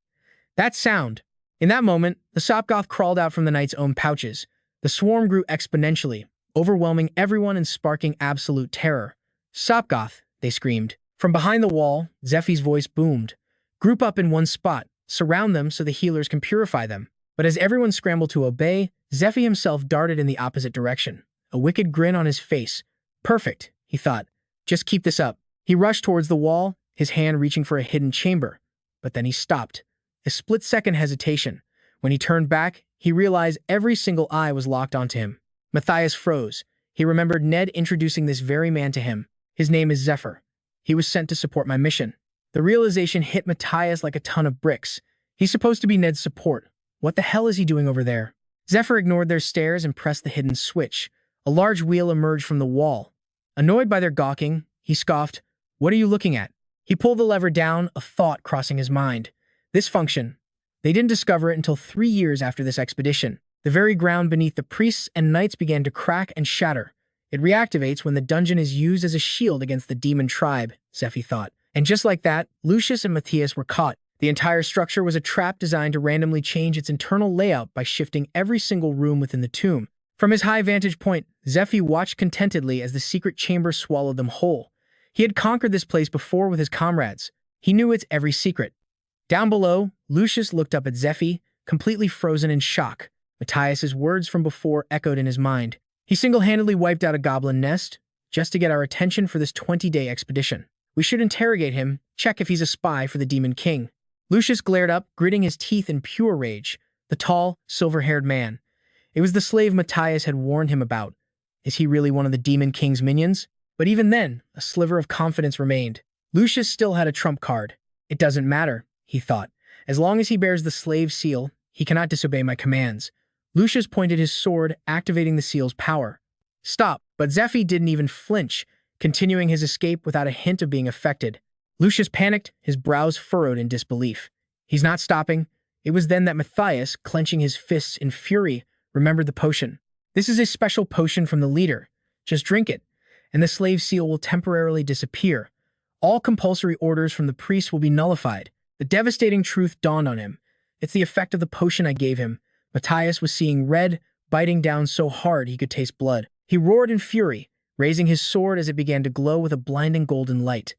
That sound. In that moment, the Sopgoth crawled out from the knight's own pouches. The swarm grew exponentially, overwhelming everyone and sparking absolute terror. Sopgoth, they screamed. From behind the wall, Zephyr's voice boomed. Group up in one spot, surround them so the healers can purify them. But as everyone scrambled to obey, Zephyr himself darted in the opposite direction, a wicked grin on his face. Perfect, he thought. Just keep this up. He rushed towards the wall, his hand reaching for a hidden chamber. But then he stopped. A split-second hesitation. When he turned back, he realized every single eye was locked onto him. Matthias froze. He remembered Ned introducing this very man to him. His name is Zephyr. He was sent to support my mission. The realization hit Matthias like a ton of bricks. He's supposed to be Ned's support. What the hell is he doing over there? Zephyr ignored their stares and pressed the hidden switch. A large wheel emerged from the wall. Annoyed by their gawking, he scoffed, "What are you looking at?" He pulled the lever down, a thought crossing his mind. This function. They didn't discover it until 3 years after this expedition. The very ground beneath the priests and knights began to crack and shatter. It reactivates when the dungeon is used as a shield against the demon tribe, Zephyr thought. And just like that, Lucius and Matthias were caught. The entire structure was a trap designed to randomly change its internal layout by shifting every single room within the tomb. From his high vantage point, Zephyr watched contentedly as the secret chamber swallowed them whole. He had conquered this place before with his comrades. He knew its every secret. Down below, Lucius looked up at Zephyr, completely frozen in shock. Matthias's words from before echoed in his mind. He single-handedly wiped out a goblin nest, just to get our attention for this 20-day expedition. We should interrogate him, check if he's a spy for the Demon King. Lucius glared up, gritting his teeth in pure rage. The tall, silver-haired man. It was the slave Matthias had warned him about. Is he really one of the Demon King's minions? But even then, a sliver of confidence remained. Lucius still had a trump card. It doesn't matter, he thought. As long as he bears the slave seal, he cannot disobey my commands. Lucius pointed his sword, activating the seal's power. Stop, but Zephyr didn't even flinch, continuing his escape without a hint of being affected. Lucius panicked, his brows furrowed in disbelief. He's not stopping. It was then that Matthias, clenching his fists in fury, remembered the potion. This is a special potion from the leader. Just drink it, and the slave seal will temporarily disappear. All compulsory orders from the priest will be nullified. The devastating truth dawned on him. It's the effect of the potion I gave him. Matthias was seeing red, biting down so hard he could taste blood. He roared in fury, raising his sword as it began to glow with a blinding golden light.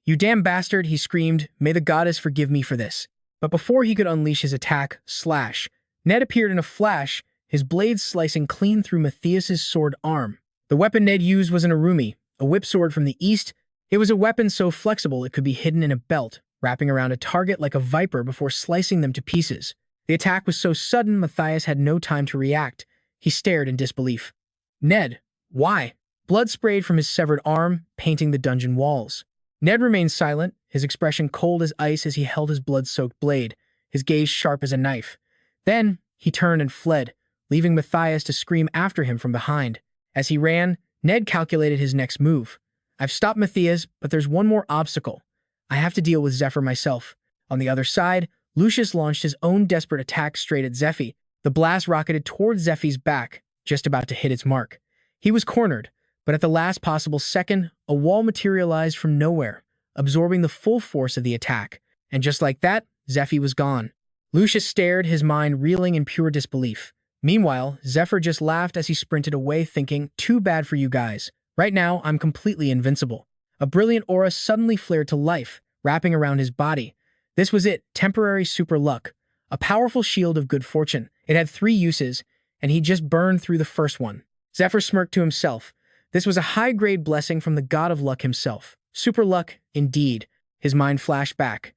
"You damn bastard," he screamed. "May the goddess forgive me for this." But before he could unleash his attack, slash, Ned appeared in a flash, his blade slicing clean through Matthias's sword arm. The weapon Ned used was an Arumi, a whip sword from the east. It was a weapon so flexible it could be hidden in a belt, wrapping around a target like a viper before slicing them to pieces. The attack was so sudden, Matthias had no time to react. He stared in disbelief. "Ned, why?" Blood sprayed from his severed arm, painting the dungeon walls. Ned remained silent, his expression cold as ice as he held his blood-soaked blade, his gaze sharp as a knife. Then, he turned and fled, leaving Matthias to scream after him from behind. As he ran, Ned calculated his next move. "I've stopped Matthias, but there's one more obstacle. I have to deal with Zephyr myself." On the other side, Lucius launched his own desperate attack straight at Zephyr. The blast rocketed towards Zephyr's back, just about to hit its mark. He was cornered, but at the last possible second, a wall materialized from nowhere, absorbing the full force of the attack. And just like that, Zephyr was gone. Lucius stared, his mind reeling in pure disbelief. Meanwhile, Zephyr just laughed as he sprinted away, thinking, "Too bad for you guys. Right now, I'm completely invincible." A brilliant aura suddenly flared to life, wrapping around his body. This was it, temporary super luck. A powerful shield of good fortune. It had 3 uses, and he just burned through the first one. Zephyr smirked to himself. This was a high-grade blessing from the god of luck himself. Super luck, indeed. His mind flashed back.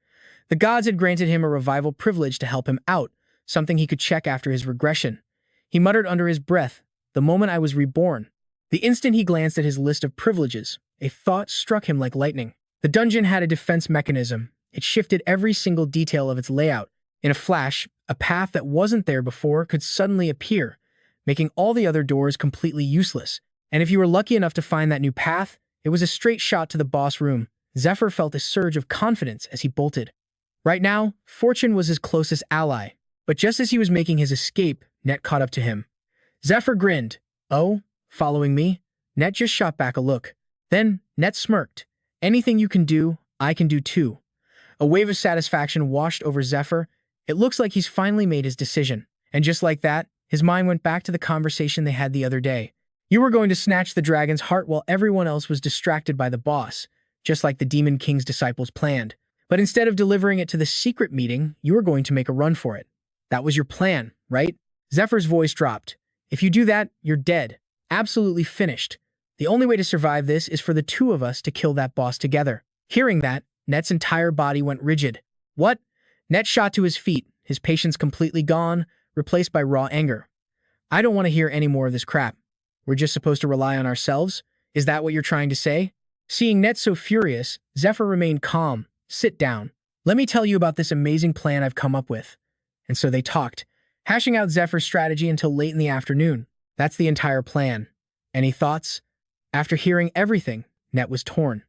The gods had granted him a revival privilege to help him out, something he could check after his regression. He muttered under his breath, "The moment I was reborn." The instant he glanced at his list of privileges, a thought struck him like lightning. The dungeon had a defense mechanism. It shifted every single detail of its layout. In a flash, a path that wasn't there before could suddenly appear, making all the other doors completely useless. And if you were lucky enough to find that new path, it was a straight shot to the boss room. Zephyr felt a surge of confidence as he bolted. Right now, fortune was his closest ally. But just as he was making his escape, Net caught up to him. Zephyr grinned. "Oh, following me? Net just shot back a look. Then, Net smirked. Anything you can do, I can do too. A wave of satisfaction washed over Zephyr. It looks like he's finally made his decision. And just like that, his mind went back to the conversation they had the other day. You were going to snatch the dragon's heart while everyone else was distracted by the boss, just like the Demon King's disciples planned. But instead of delivering it to the secret meeting, you were going to make a run for it. That was your plan, right? Zephyr's voice dropped. If you do that, you're dead. Absolutely finished. The only way to survive this is for the two of us to kill that boss together. Hearing that, Net's entire body went rigid. What? Net shot to his feet, his patience completely gone, replaced by raw anger. I don't want to hear any more of this crap. We're just supposed to rely on ourselves? Is that what you're trying to say? Seeing Net so furious, Zephyr remained calm. Sit down. Let me tell you about this amazing plan I've come up with. And so they talked, hashing out Zephyr's strategy until late in the afternoon. That's the entire plan. Any thoughts? After hearing everything, Net was torn.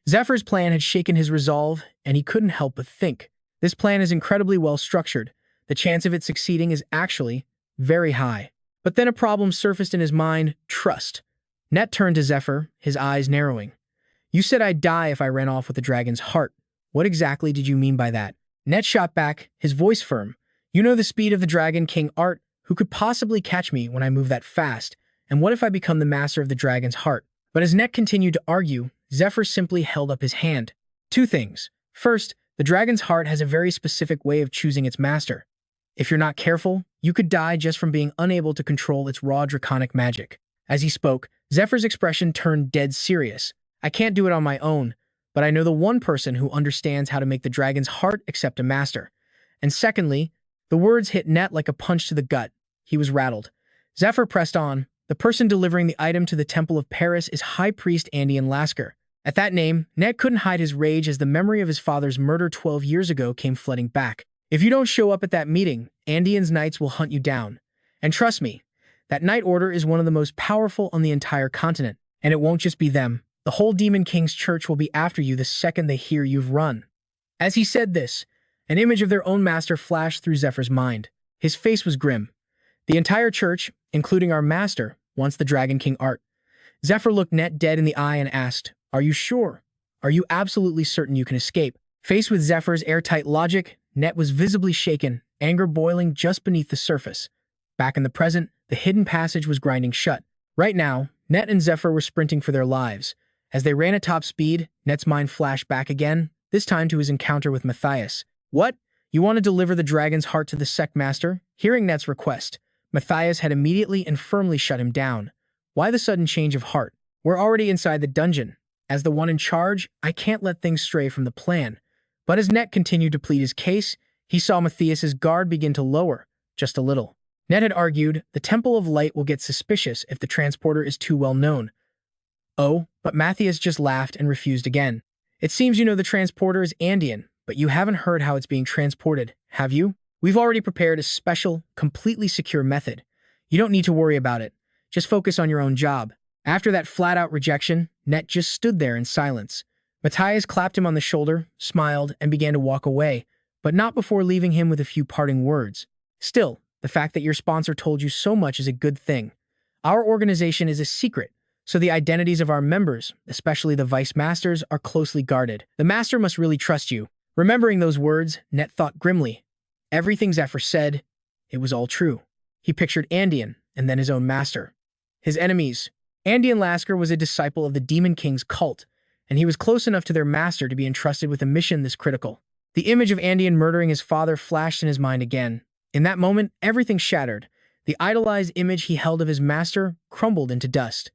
Zephyr's plan had shaken his resolve, and he couldn't help but think. This plan is incredibly well structured. The chance of it succeeding is actually very high. But then a problem surfaced in his mind: trust. Net turned to Zephyr, his eyes narrowing. You said I'd die if I ran off with the dragon's heart. What exactly did you mean by that? Net shot back, his voice firm. You know the speed of the Dragon King Art. Who could possibly catch me when I move that fast? And what if I become the master of the dragon's heart? But as Net continued to argue, Zephyr simply held up his hand. Two things. First, the dragon's heart has a very specific way of choosing its master. If you're not careful, you could die just from being unable to control its raw draconic magic. As he spoke, Zephyr's expression turned dead serious. I can't do it on my own, but I know the one person who understands how to make the dragon's heart accept a master. And secondly, the words hit Net like a punch to the gut. He was rattled. Zephyr pressed on. The person delivering the item to the Temple of Paris is High Priest Andean Lasker. At that name, Net couldn't hide his rage as the memory of his father's murder 12 years ago came flooding back. If you don't show up at that meeting, Andean's knights will hunt you down. And trust me, that knight order is one of the most powerful on the entire continent. And it won't just be them. The whole Demon King's church will be after you the second they hear you've run. As he said this, an image of their own master flashed through Zephyr's mind. His face was grim. The entire church, including our master, wants the Dragon King Art. Zephyr looked Net dead in the eye and asked, Are you sure? Are you absolutely certain you can escape? Faced with Zephyr's airtight logic, Net was visibly shaken, anger boiling just beneath the surface. Back in the present, the hidden passage was grinding shut. Right now, Net and Zephyr were sprinting for their lives. As they ran at top speed, Net's mind flashed back again, this time to his encounter with Matthias. What? You want to deliver the dragon's heart to the sect master? Hearing Net's request, Matthias had immediately and firmly shut him down. Why the sudden change of heart? We're already inside the dungeon. As the one in charge, I can't let things stray from the plan. But as Net continued to plead his case, he saw Matthias's guard begin to lower, just a little. Net had argued, the Temple of Light will get suspicious if the transporter is too well known. Oh, but Matthias just laughed and refused again. It seems you know the transporter is Andean, but you haven't heard how it's being transported, have you? We've already prepared a special, completely secure method. You don't need to worry about it. Just focus on your own job. After that flat-out rejection, Net just stood there in silence. Matthias clapped him on the shoulder, smiled, and began to walk away, but not before leaving him with a few parting words. Still, the fact that your sponsor told you so much is a good thing. Our organization is a secret, so the identities of our members, especially the Vice Masters, are closely guarded. The Master must really trust you. Remembering those words, Net thought grimly. Everything Zephyr said, it was all true. He pictured Andean, and then his own master. His enemies. Andean Lasker was a disciple of the Demon King's cult, and he was close enough to their master to be entrusted with a mission this critical. The image of Andean murdering his father flashed in his mind again. In that moment, everything shattered. The idolized image he held of his master crumbled into dust.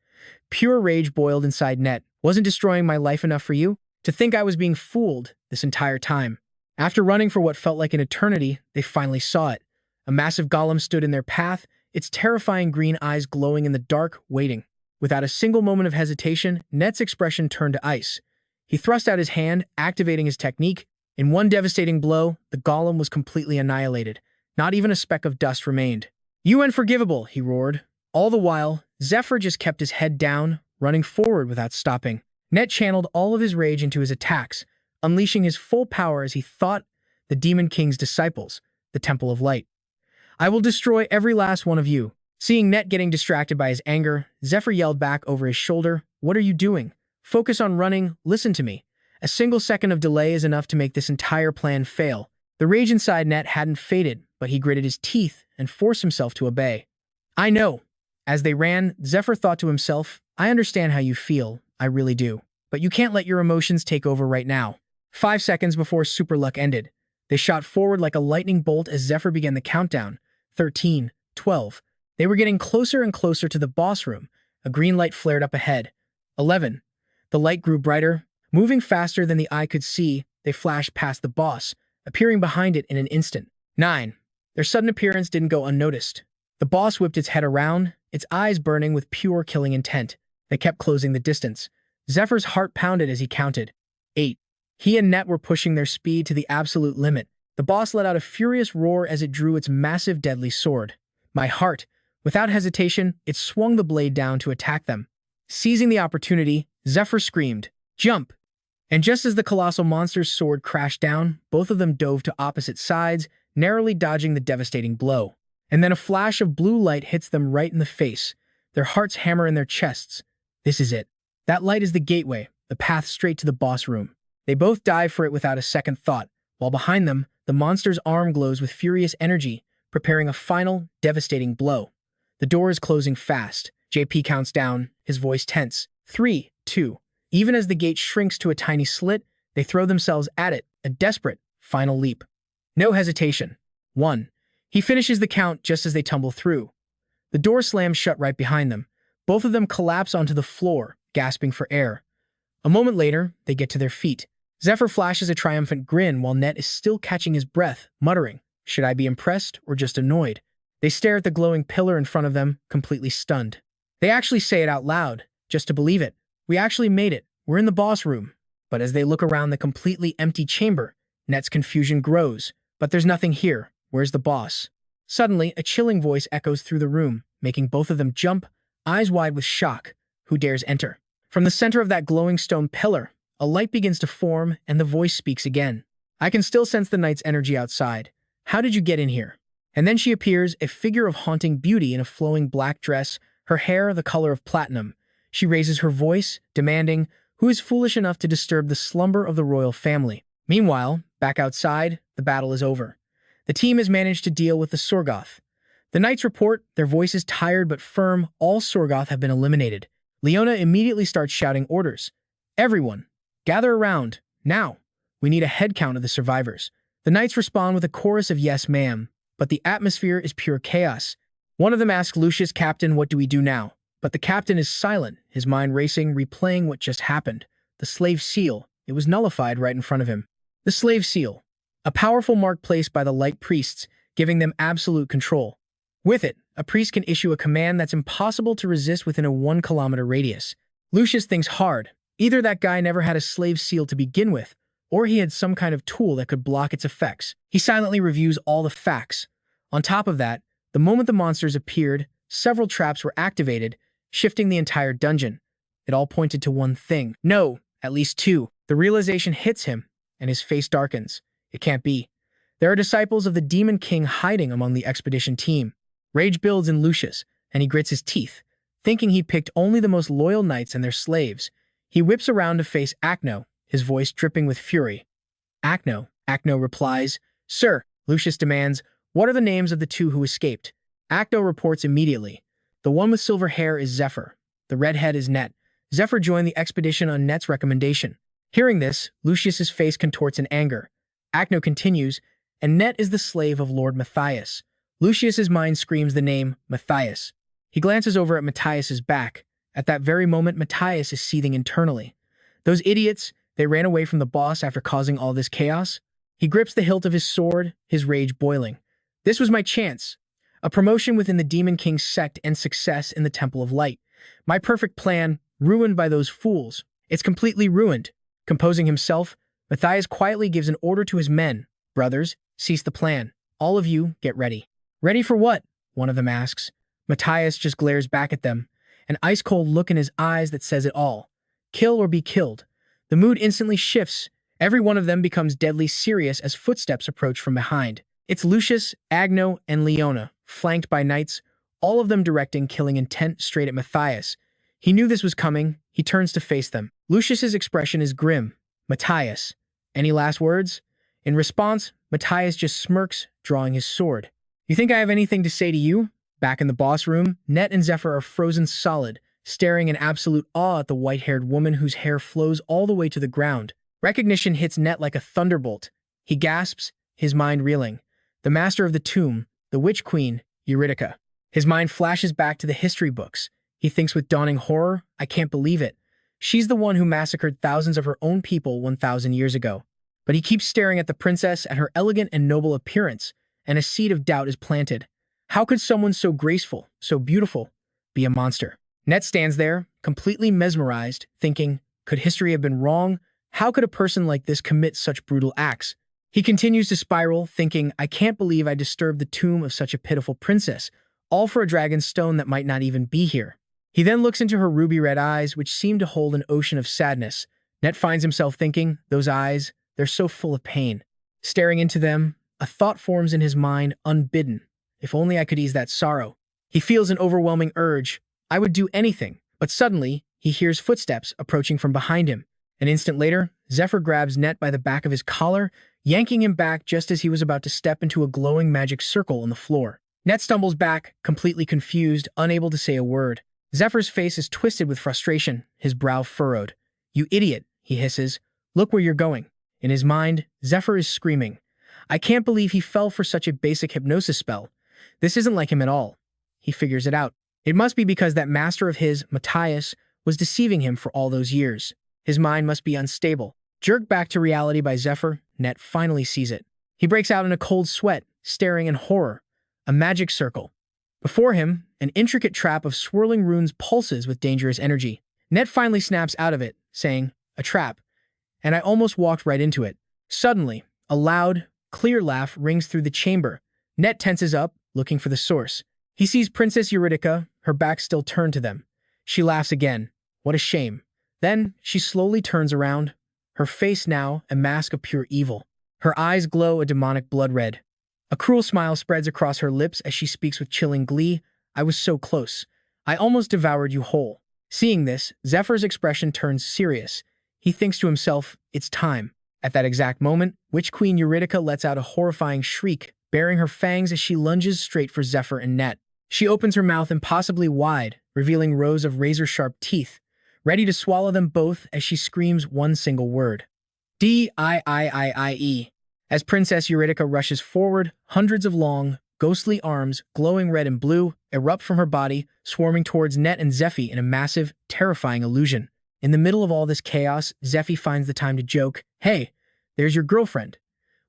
Pure rage boiled inside Net. Wasn't destroying my life enough for you? To think I was being fooled this entire time. After running for what felt like an eternity, they finally saw it. A massive golem stood in their path, its terrifying green eyes glowing in the dark, waiting. Without a single moment of hesitation, Net's expression turned to ice. He thrust out his hand, activating his technique. In one devastating blow, the golem was completely annihilated. Not even a speck of dust remained. You unforgivable, he roared. All the while, Zephyr just kept his head down, running forward without stopping. Net channeled all of his rage into his attacks, unleashing his full power as he fought the Demon King's disciples, the Temple of Light. I will destroy every last one of you. Seeing Net getting distracted by his anger, Zephyr yelled back over his shoulder, "What are you doing? Focus on running, listen to me. A single second of delay is enough to make this entire plan fail." The rage inside Net hadn't faded, but he gritted his teeth and forced himself to obey. "I know." As they ran, Zephyr thought to himself, "I understand how you feel, I really do. But you can't let your emotions take over right now." 5 seconds before Super Luck ended, they shot forward like a lightning bolt as Zephyr began the countdown. 13, 12. They were getting closer and closer to the boss room. A green light flared up ahead. 11. The light grew brighter. Moving faster than the eye could see, they flashed past the boss, appearing behind it in an instant. 9. Their sudden appearance didn't go unnoticed. The boss whipped its head around, its eyes burning with pure killing intent. They kept closing the distance. Zephyr's heart pounded as he counted. 8. He and Net were pushing their speed to the absolute limit. The boss let out a furious roar as it drew its massive deadly sword. My heart. Without hesitation, it swung the blade down to attack them. Seizing the opportunity, Zephyr screamed, "Jump!" And just as the colossal monster's sword crashed down, both of them dove to opposite sides, narrowly dodging the devastating blow. And then a flash of blue light hits them right in the face. Their hearts hammer in their chests. This is it. That light is the gateway, the path straight to the boss room. They both dive for it without a second thought, while behind them, the monster's arm glows with furious energy, preparing a final, devastating blow. The door is closing fast. JP counts down, his voice tense. 3, 2. Even as the gate shrinks to a tiny slit, they throw themselves at it, a desperate, final leap. No hesitation. 1. He finishes the count just as they tumble through. The door slams shut right behind them. Both of them collapse onto the floor, gasping for air. A moment later, they get to their feet. Zephyr flashes a triumphant grin while Net is still catching his breath, muttering, "Should I be impressed or just annoyed?" They stare at the glowing pillar in front of them, completely stunned. They actually say it out loud, just to believe it. "We actually made it. We're in the boss room." But as they look around the completely empty chamber, Net's confusion grows. "But there's nothing here. Where's the boss?" Suddenly, a chilling voice echoes through the room, making both of them jump, eyes wide with shock. Who dares enter? From the center of that glowing stone pillar, a light begins to form, and the voice speaks again. "I can still sense the night's energy outside. How did you get in here?" And then she appears, a figure of haunting beauty in a flowing black dress, her hair the color of platinum. She raises her voice, demanding, "Who is foolish enough to disturb the slumber of the royal family?" Meanwhile, back outside, the battle is over. The team has managed to deal with the Sorgoth. The knights report, their voices tired but firm, all Sorgoth have been eliminated. Leona immediately starts shouting orders. "Everyone, gather around, now. We need a head count of the survivors." The knights respond with a chorus of "Yes, ma'am," but the atmosphere is pure chaos. One of them asks Lucius, "Captain, what do we do now?" But the captain is silent, his mind racing, replaying what just happened. The slave seal. It was nullified right in front of him. The slave seal. A powerful mark placed by the light priests, giving them absolute control. With it, a priest can issue a command that's impossible to resist within a 1-kilometer radius. Lucius thinks hard. Either that guy never had a slave seal to begin with, or he had some kind of tool that could block its effects. He silently reviews all the facts. On top of that, the moment the monsters appeared, several traps were activated, shifting the entire dungeon. It all pointed to one thing. No, at least two. The realization hits him, and his face darkens. It can't be. There are disciples of the Demon King hiding among the expedition team. Rage builds in Lucius, and he grits his teeth, thinking he picked only the most loyal knights and their slaves. He whips around to face Acno, his voice dripping with fury. "Acno," Acno replies. "Sir," Lucius demands, "what are the names of the two who escaped?" Acno reports immediately. The one with silver hair is Zephyr. The redhead is Net. Zephyr joined the expedition on Net's recommendation. Hearing this, Lucius's face contorts in anger. Acno continues, "And Net is the slave of Lord Matthias." Lucius's mind screams the name Matthias. He glances over at Matthias's back. At that very moment, Matthias is seething internally. Those idiots, they ran away from the boss after causing all this chaos. He grips the hilt of his sword, his rage boiling. This was my chance. A promotion within the Demon King's sect and success in the Temple of Light. My perfect plan, ruined by those fools. It's completely ruined. Composing himself, Matthias quietly gives an order to his men. "Brothers, cease the plan. All of you, get ready." "Ready for what?" one of them asks. Matthias just glares back at them, an ice-cold look in his eyes that says it all. Kill or be killed. The mood instantly shifts. Every one of them becomes deadly serious as footsteps approach from behind. It's Lucius, Agno, and Leona, flanked by knights, all of them directing killing intent straight at Matthias. He knew this was coming. He turns to face them. Lucius's expression is grim. Matthias, any last words? In response, Matthias just smirks, drawing his sword. You think I have anything to say to you? Back in the boss room, Net and Zephyr are frozen solid, staring in absolute awe at the white-haired woman whose hair flows all the way to the ground. Recognition hits Net like a thunderbolt. He gasps, his mind reeling. The master of the tomb, the witch queen, Eurydica. His mind flashes back to the history books. He thinks with dawning horror, I can't believe it. She's the one who massacred thousands of her own people 1,000 years ago. But he keeps staring at the princess, at her elegant and noble appearance, and a seed of doubt is planted. How could someone so graceful, so beautiful, be a monster? Net stands there, completely mesmerized, thinking, could history have been wrong? How could a person like this commit such brutal acts? He continues to spiral, thinking, I can't believe I disturbed the tomb of such a pitiful princess, all for a dragon's stone that might not even be here. He then looks into her ruby-red eyes, which seem to hold an ocean of sadness. Net finds himself thinking, those eyes, they're so full of pain. Staring into them, a thought forms in his mind, unbidden. If only I could ease that sorrow. He feels an overwhelming urge. I would do anything. But suddenly, he hears footsteps approaching from behind him. An instant later, Zephyr grabs Net by the back of his collar, yanking him back just as he was about to step into a glowing magic circle on the floor. Net stumbles back, completely confused, unable to say a word. Zephyr's face is twisted with frustration, his brow furrowed. You idiot, he hisses. Look where you're going. In his mind, Zephyr is screaming. I can't believe he fell for such a basic hypnosis spell. This isn't like him at all. He figures it out. It must be because that master of his, Matthias, was deceiving him for all those years. His mind must be unstable. Jerked back to reality by Zephyr, Net finally sees it. He breaks out in a cold sweat, staring in horror. A magic circle. Before him, an intricate trap of swirling runes pulses with dangerous energy. Net finally snaps out of it, saying, a trap. And I almost walked right into it. Suddenly, a loud, clear laugh rings through the chamber. Net tenses up, looking for the source. He sees Princess Eurydica, her back still turned to them. She laughs again. What a shame. Then, she slowly turns around, her face now a mask of pure evil. Her eyes glow a demonic blood red. A cruel smile spreads across her lips as she speaks with chilling glee. I was so close. I almost devoured you whole. Seeing this, Zephyr's expression turns serious. He thinks to himself, it's time. At that exact moment, Witch Queen Eurydica lets out a horrifying shriek, baring her fangs as she lunges straight for Zephyr and Net. She opens her mouth impossibly wide, revealing rows of razor-sharp teeth, ready to swallow them both as she screams one single word. D-I-I-I-I-E. As Princess Eurydica rushes forward, hundreds of long, ghostly arms, glowing red and blue, erupt from her body, swarming towards Net and Zephy in a massive, terrifying illusion. In the middle of all this chaos, Zephy finds the time to joke, hey, there's your girlfriend.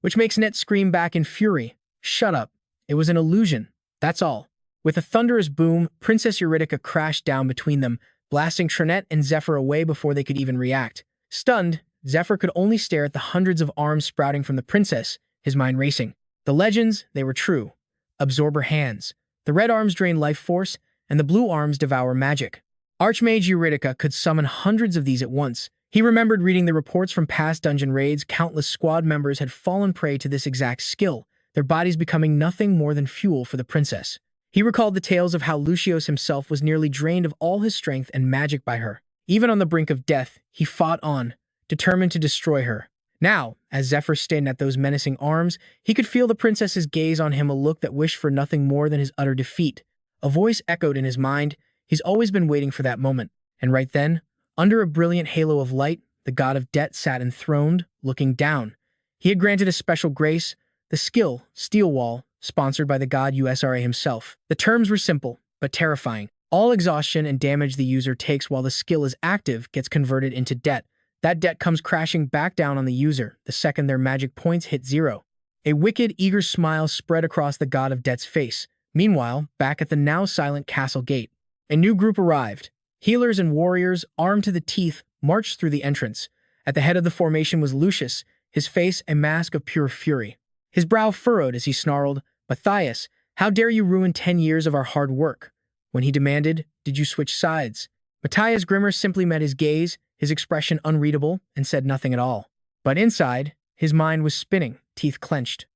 Which makes Net scream back in fury. Shut up. It was an illusion. That's all. With a thunderous boom, Princess Eurydica crashed down between them, blasting Trinette and Zephyr away before they could even react. Stunned, Zephyr could only stare at the hundreds of arms sprouting from the princess, his mind racing. The legends, they were true. Absorber hands. The red arms drain life force, and the blue arms devour magic. Archmage Eurydica could summon hundreds of these at once. He remembered reading the reports from past dungeon raids. Countless squad members had fallen prey to this exact skill, their bodies becoming nothing more than fuel for the princess. He recalled the tales of how Lucius himself was nearly drained of all his strength and magic by her. Even on the brink of death, he fought on, determined to destroy her. Now, as Zephyr stared at those menacing arms, he could feel the princess's gaze on him, a look that wished for nothing more than his utter defeat. A voice echoed in his mind. He's always been waiting for that moment. And right then, under a brilliant halo of light, the god of death sat enthroned, looking down. He had granted a special grace, the skill, Steel Wall, sponsored by the god USRA himself. The terms were simple, but terrifying. All exhaustion and damage the user takes while the skill is active gets converted into debt. That debt comes crashing back down on the user the second their magic points hit zero. A wicked, eager smile spread across the god of death's face. Meanwhile, back at the now silent castle gate, a new group arrived. Healers and warriors, armed to the teeth, marched through the entrance. At the head of the formation was Lucius, his face a mask of pure fury. His brow furrowed as he snarled, Matthias, how dare you ruin 10 years of our hard work? When he demanded, did you switch sides? Matthias Grimmer simply met his gaze, his expression unreadable, and said nothing at all. But inside, his mind was spinning, teeth clenched.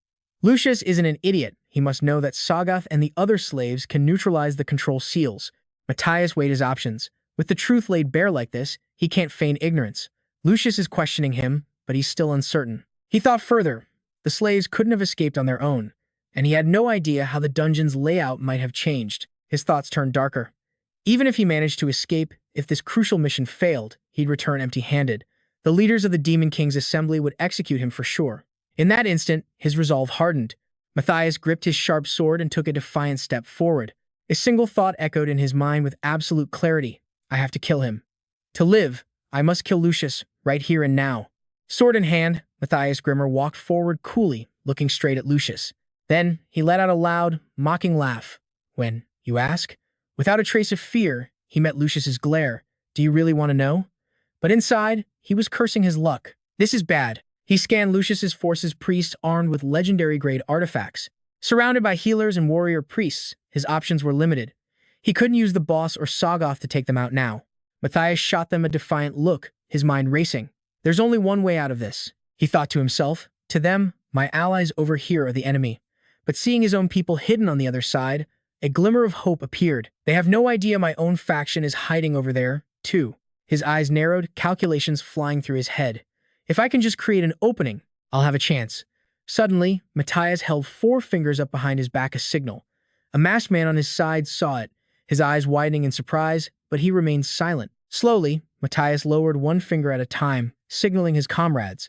Lucius isn't an idiot. He must know that Sagoth and the other slaves can neutralize the control seals. Matthias weighed his options. With the truth laid bare like this, he can't feign ignorance. Lucius is questioning him, but he's still uncertain. He thought further. The slaves couldn't have escaped on their own, and he had no idea how the dungeon's layout might have changed. His thoughts turned darker. Even if he managed to escape, if this crucial mission failed, he'd return empty-handed. The leaders of the Demon King's assembly would execute him for sure. In that instant, his resolve hardened. Matthias gripped his sharp sword and took a defiant step forward. A single thought echoed in his mind with absolute clarity. I have to kill him. To live, I must kill Lucius, right here and now. Sword in hand, Matthias Grimmer walked forward coolly, looking straight at Lucius. Then, he let out a loud, mocking laugh. When, you ask? Without a trace of fear, he met Lucius's glare. Do you really want to know? But inside, he was cursing his luck. This is bad. He scanned Lucius's forces priests armed with legendary-grade artifacts. Surrounded by healers and warrior priests, his options were limited. He couldn't use the boss or Sagoth to take them out now. Matthias shot them a defiant look, his mind racing. There's only one way out of this, he thought to himself. To them, my allies over here are the enemy. But seeing his own people hidden on the other side, a glimmer of hope appeared. They have no idea my own faction is hiding over there, too. His eyes narrowed, calculations flying through his head. If I can just create an opening, I'll have a chance. Suddenly, Matthias held 4 fingers up behind his back, a signal. A masked man on his side saw it, his eyes widening in surprise, but he remained silent. Slowly, Matthias lowered 1 finger at a time, signaling his comrades.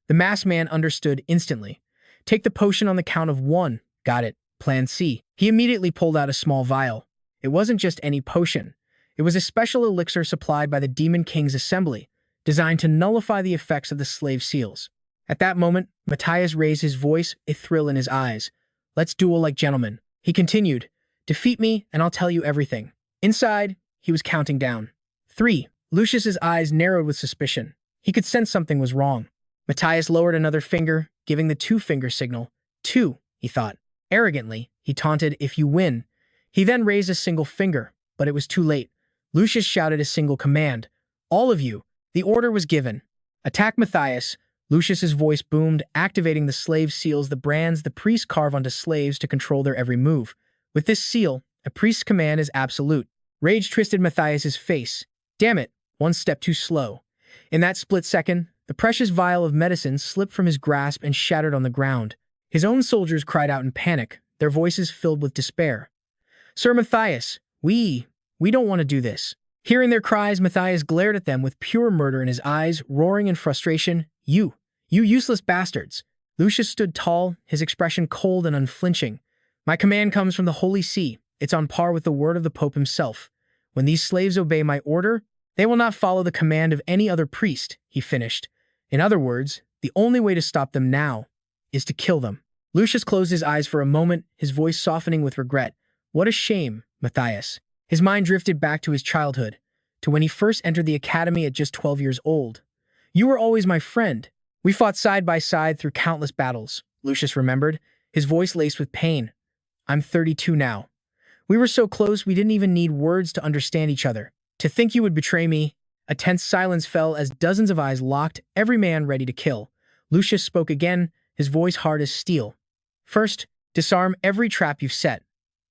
The masked man understood instantly. Take the potion on the count of 1. Got it. Plan C. He immediately pulled out a small vial. It wasn't just any potion. It was a special elixir supplied by the Demon King's assembly, designed to nullify the effects of the slave seals. At that moment, Matthias raised his voice, a thrill in his eyes. Let's duel like gentlemen. He continued. Defeat me, and I'll tell you everything. Inside, he was counting down. 3. Lucius's eyes narrowed with suspicion. He could sense something was wrong. Matthias lowered another finger, giving the 2-finger signal. 2, he thought. Arrogantly, he taunted, if you win. He then raised a single finger, but it was too late. Lucius shouted a single command. All of you. The order was given. Attack Matthias. Lucius's voice boomed, activating the slave seals, the brands the priests carve onto slaves to control their every move. With this seal, a priest's command is absolute. Rage twisted Matthias's face. Damn it, 1 step too slow. In that split second, the precious vial of medicine slipped from his grasp and shattered on the ground. His own soldiers cried out in panic, their voices filled with despair. Sir Matthias, we don't want to do this. Hearing their cries, Matthias glared at them with pure murder in his eyes, roaring in frustration. You useless bastards. Lucius stood tall, his expression cold and unflinching. My command comes from the Holy See. It's on par with the word of the Pope himself. When these slaves obey my order, they will not follow the command of any other priest, he finished. In other words, the only way to stop them now is to kill them. Lucius closed his eyes for a moment, his voice softening with regret. What a shame, Matthias. His mind drifted back to his childhood, to when he first entered the academy at just 12 years old. You were always my friend. We fought side by side through countless battles, Lucius remembered, his voice laced with pain. I'm 32 now. We were so close we didn't even need words to understand each other. To think you would betray me. A tense silence fell as dozens of eyes locked, every man ready to kill. Lucius spoke again, his voice hard as steel. First, disarm every trap you've set.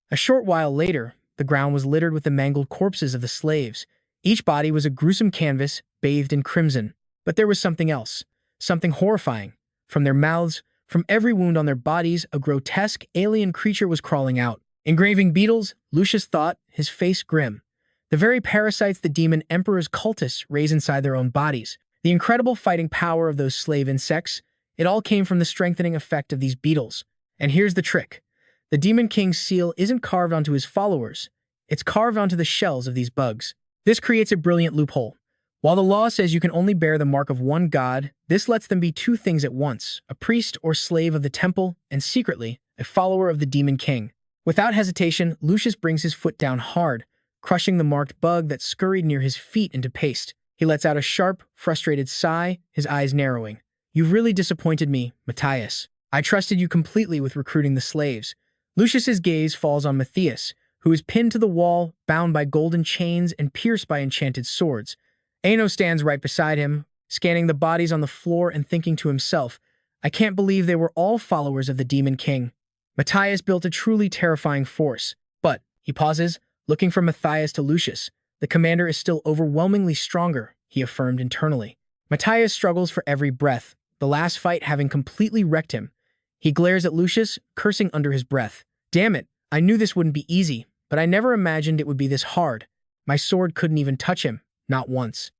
A short while later, the ground was littered with the mangled corpses of the slaves. Each body was a gruesome canvas, bathed in crimson. But there was something else, something horrifying. From their mouths, from every wound on their bodies, a grotesque alien creature was crawling out. Engraving beetles, Lucius thought, his face grim. The very parasites the demon emperor's cultists raise inside their own bodies. The incredible fighting power of those slave insects, it all came from the strengthening effect of these beetles. And here's the trick. The Demon King's seal isn't carved onto his followers. It's carved onto the shells of these bugs. This creates a brilliant loophole. While the law says you can only bear the mark of one god, this lets them be 2 things at once, a priest or slave of the temple, and secretly, a follower of the Demon King. Without hesitation, Lucius brings his foot down hard, crushing the marked bug that scurried near his feet into paste. He lets out a sharp, frustrated sigh, his eyes narrowing. You've really disappointed me, Matthias. I trusted you completely with recruiting the slaves. Lucius's gaze falls on Matthias, who is pinned to the wall, bound by golden chains and pierced by enchanted swords. Aino stands right beside him, scanning the bodies on the floor and thinking to himself, I can't believe they were all followers of the Demon King. Matthias built a truly terrifying force. But, he pauses, looking from Matthias to Lucius. The commander is still overwhelmingly stronger, he affirmed internally. Matthias struggles for every breath, the last fight having completely wrecked him. He glares at Lucius, cursing under his breath. Damn it, I knew this wouldn't be easy, but I never imagined it would be this hard. My sword couldn't even touch him, not once.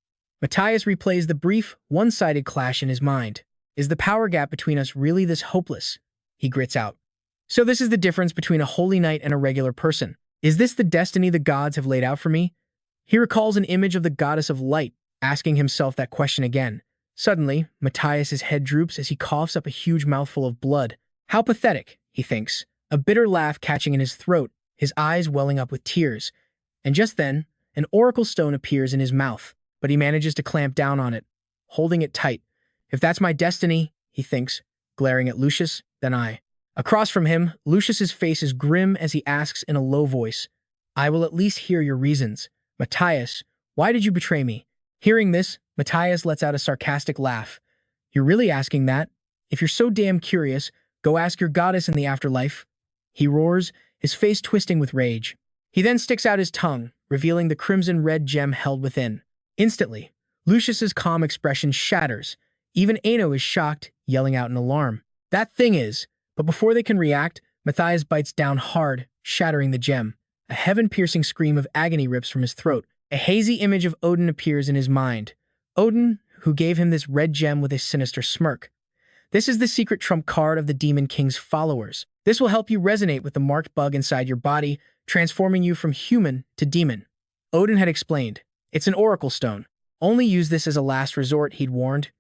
Matthias replays the brief, one-sided clash in his mind. Is the power gap between us really this hopeless? He grits out. So this is the difference between a holy knight and a regular person. Is this the destiny the gods have laid out for me? He recalls an image of the goddess of light, asking himself that question again. Suddenly, Matthias's head droops as he coughs up a huge mouthful of blood. How pathetic, he thinks, a bitter laugh catching in his throat, his eyes welling up with tears. And just then, an oracle stone appears in his mouth, but he manages to clamp down on it, holding it tight. If that's my destiny, he thinks, glaring at Lucius, then I. Across from him, Lucius's face is grim as he asks in a low voice, I will at least hear your reasons. Matthias, why did you betray me? Hearing this, Matthias lets out a sarcastic laugh. You're really asking that? If you're so damn curious, go ask your goddess in the afterlife. He roars, his face twisting with rage. He then sticks out his tongue, revealing the crimson-red gem held within. Instantly, Lucius's calm expression shatters. Even Ano is shocked, yelling out in alarm. That thing is. But before they can react, Matthias bites down hard, shattering the gem. A heaven-piercing scream of agony rips from his throat. A hazy image of Odin appears in his mind. Odin, who gave him this red gem with a sinister smirk. This is the secret trump card of the Demon King's followers. This will help you resonate with the marked bug inside your body, transforming you from human to demon. Odin had explained. It's an oracle stone. Only use this as a last resort, he'd warned.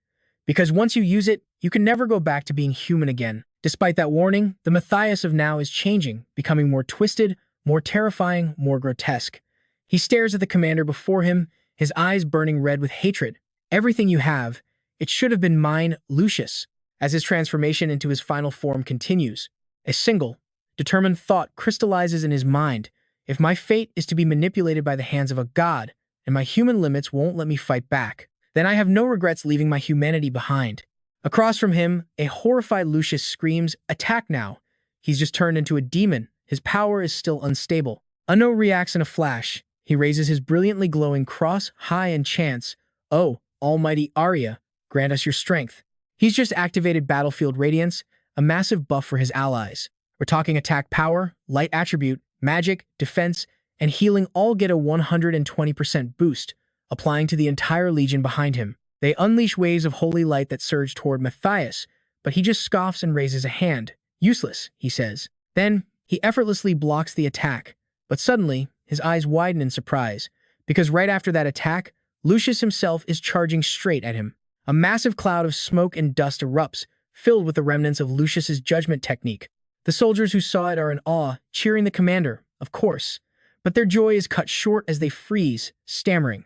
Because once you use it, you can never go back to being human again. Despite that warning, the Matthias of now is changing, becoming more twisted, more terrifying, more grotesque. He stares at the commander before him, his eyes burning red with hatred. Everything you have, it should have been mine, Lucius. As his transformation into his final form continues, a single, determined thought crystallizes in his mind. If my fate is to be manipulated by the hands of a god, and my human limits won't let me fight back, then I have no regrets leaving my humanity behind. Across from him, a horrified Lucius screams, attack now. He's just turned into a demon. His power is still unstable. Ano reacts in a flash. He raises his brilliantly glowing cross high and chants, Oh, almighty Arya, grant us your strength. He's just activated Battlefield Radiance, a massive buff for his allies. We're talking attack power, light attribute, magic, defense, and healing all get a 120% boost, applying to the entire legion behind him. They unleash waves of holy light that surge toward Matthias, but he just scoffs and raises a hand. Useless, he says. Then, he effortlessly blocks the attack. But suddenly, his eyes widen in surprise, because right after that attack, Lucius himself is charging straight at him. A massive cloud of smoke and dust erupts, filled with the remnants of Lucius's judgment technique. The soldiers who saw it are in awe, cheering the commander, of course. But their joy is cut short as they freeze, stammering.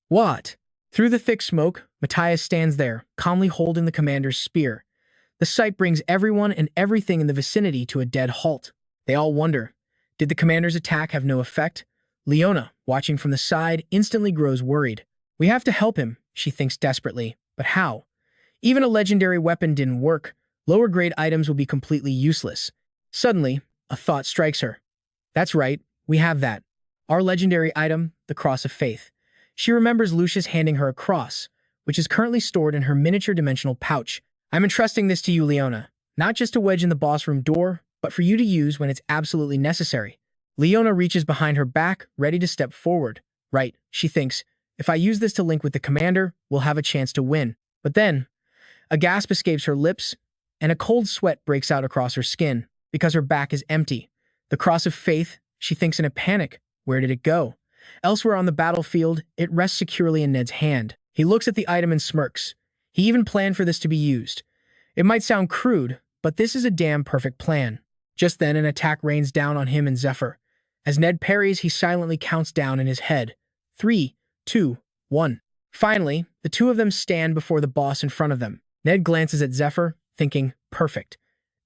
What? Through the thick smoke, Matthias stands there, calmly holding the commander's spear. The sight brings everyone and everything in the vicinity to a dead halt. They all wonder, did the commander's attack have no effect? Leona, watching from the side, instantly grows worried. We have to help him, she thinks desperately. But how? Even a legendary weapon didn't work. Lower-grade items will be completely useless. Suddenly, a thought strikes her. That's right, we have that. Our legendary item, the Cross of Faith. She remembers Lucius handing her a cross, which is currently stored in her miniature dimensional pouch. I'm entrusting this to you, Leona, not just to wedge in the boss room door, but for you to use when it's absolutely necessary. Leona reaches behind her back, ready to step forward. Right, she thinks, if I use this to link with the commander, we'll have a chance to win. But then, a gasp escapes her lips, and a cold sweat breaks out across her skin, because her back is empty. The Cross of Faith, she thinks in a panic. Where did it go? Elsewhere on the battlefield, it rests securely in Ned's hand. He looks at the item and smirks. He even planned for this to be used. It might sound crude, but this is a damn perfect plan. Just then, an attack rains down on him and Zephyr. As Ned parries, he silently counts down in his head. 3, 2, 1. Finally, the two of them stand before the boss in front of them. Ned glances at Zephyr, thinking, perfect.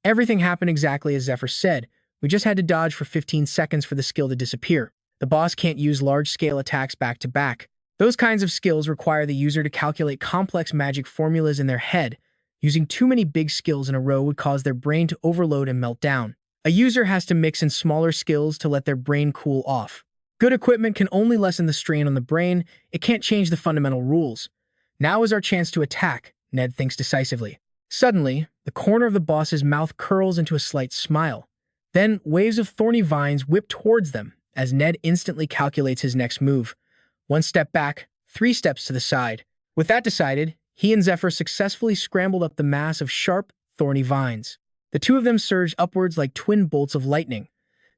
Everything happened exactly as Zephyr said. We just had to dodge for 15 seconds for the skill to disappear. The boss can't use large-scale attacks back-to-back. Those kinds of skills require the user to calculate complex magic formulas in their head. Using too many big skills in a row would cause their brain to overload and melt down. A user has to mix in smaller skills to let their brain cool off. Good equipment can only lessen the strain on the brain, it can't change the fundamental rules. Now is our chance to attack, Ned thinks decisively. Suddenly, the corner of the boss's mouth curls into a slight smile. Then, waves of thorny vines whip towards them, as Ned instantly calculates his next move. 1 step back, 3 steps to the side. With that decided, he and Zephyr successfully scrambled up the mass of sharp, thorny vines. The two of them surged upwards like twin bolts of lightning.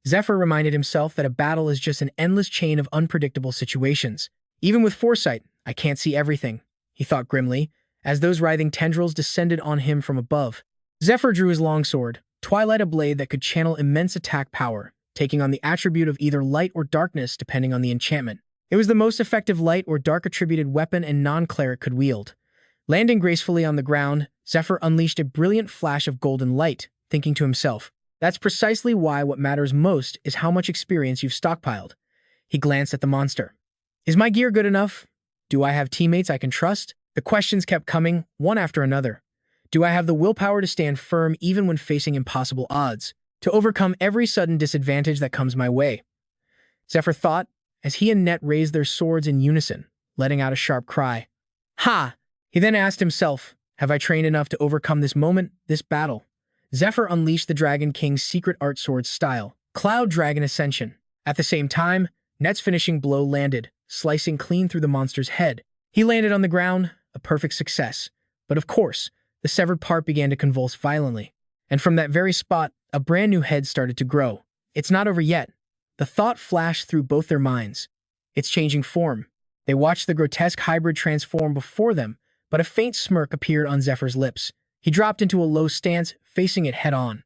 Zephyr reminded himself that a battle is just an endless chain of unpredictable situations. Even with foresight, I can't see everything, he thought grimly, as those writhing tendrils descended on him from above. Zephyr drew his longsword, Twilight a blade that could channel immense attack power, taking on the attribute of either light or darkness depending on the enchantment. It was the most effective light or dark attributed weapon a non-cleric could wield. Landing gracefully on the ground, Zephyr unleashed a brilliant flash of golden light, thinking to himself, "That's precisely why what matters most is how much experience you've stockpiled." He glanced at the monster. "Is my gear good enough? Do I have teammates I can trust?" The questions kept coming, one after another. Do I have the willpower to stand firm even when facing impossible odds? To overcome every sudden disadvantage that comes my way? Zephyr thought, as he and Net raised their swords in unison, letting out a sharp cry. Ha! He then asked himself, have I trained enough to overcome this moment, this battle? Zephyr unleashed the Dragon King's secret art sword style, Cloud Dragon Ascension. At the same time, Net's finishing blow landed, slicing clean through the monster's head. He landed on the ground, a perfect success. But of course, the severed part began to convulse violently. And from that very spot, a brand new head started to grow. It's not over yet. The thought flashed through both their minds. It's changing form. They watched the grotesque hybrid transform before them, but a faint smirk appeared on Zephyr's lips. He dropped into a low stance, facing it head-on.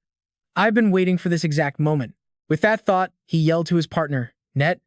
I've been waiting for this exact moment. With that thought, he yelled to his partner, Net.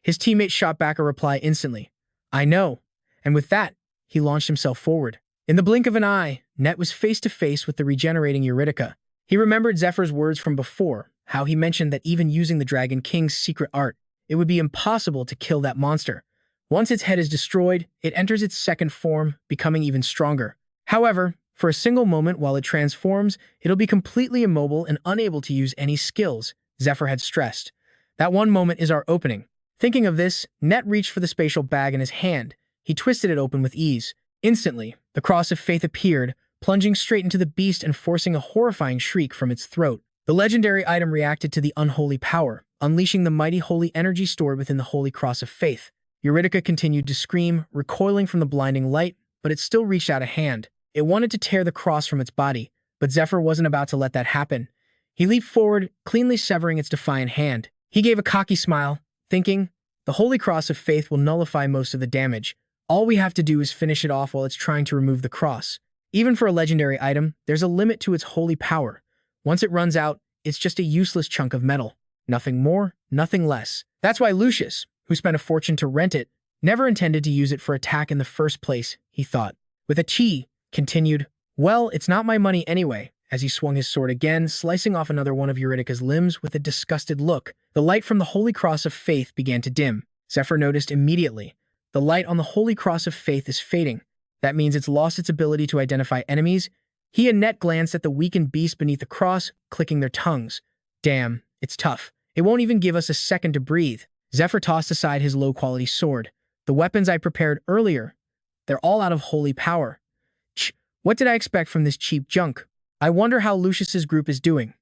His teammate shot back a reply instantly. I know. And with that, he launched himself forward. In the blink of an eye, Net was face to face with the regenerating Eurydica. He remembered Zephyr's words from before, how he mentioned that even using the Dragon King's secret art, it would be impossible to kill that monster. Once its head is destroyed, it enters its second form, becoming even stronger. However, for a single moment while it transforms, it'll be completely immobile and unable to use any skills, Zephyr had stressed. That one moment is our opening. Thinking of this, Net reached for the spatial bag in his hand. He twisted it open with ease. Instantly, the Cross of Faith appeared, plunging straight into the beast and forcing a horrifying shriek from its throat. The legendary item reacted to the unholy power, unleashing the mighty holy energy stored within the Holy Cross of Faith. Eurydica continued to scream, recoiling from the blinding light, but it still reached out a hand. It wanted to tear the cross from its body, but Zephyr wasn't about to let that happen. He leaped forward, cleanly severing its defiant hand. He gave a cocky smile, thinking, the Holy Cross of Faith will nullify most of the damage. All we have to do is finish it off while it's trying to remove the cross. Even for a legendary item, there's a limit to its holy power. Once it runs out, it's just a useless chunk of metal. Nothing more, nothing less. That's why Lucius, who spent a fortune to rent it, never intended to use it for attack in the first place, he thought. With a chi, continued, well, it's not my money anyway, as he swung his sword again, slicing off another one of Eurydica's limbs with a disgusted look. The light from the Holy Cross of Faith began to dim. Zephyr noticed immediately. The light on the Holy Cross of Faith is fading. That means it's lost its ability to identify enemies. He and Net glanced at the weakened beast beneath the cross, clicking their tongues. Damn, it's tough. It won't even give us a second to breathe. Zephyr tossed aside his low-quality sword. The weapons I prepared earlier, they're all out of holy power. What did I expect from this cheap junk? I wonder how Lucius's group is doing.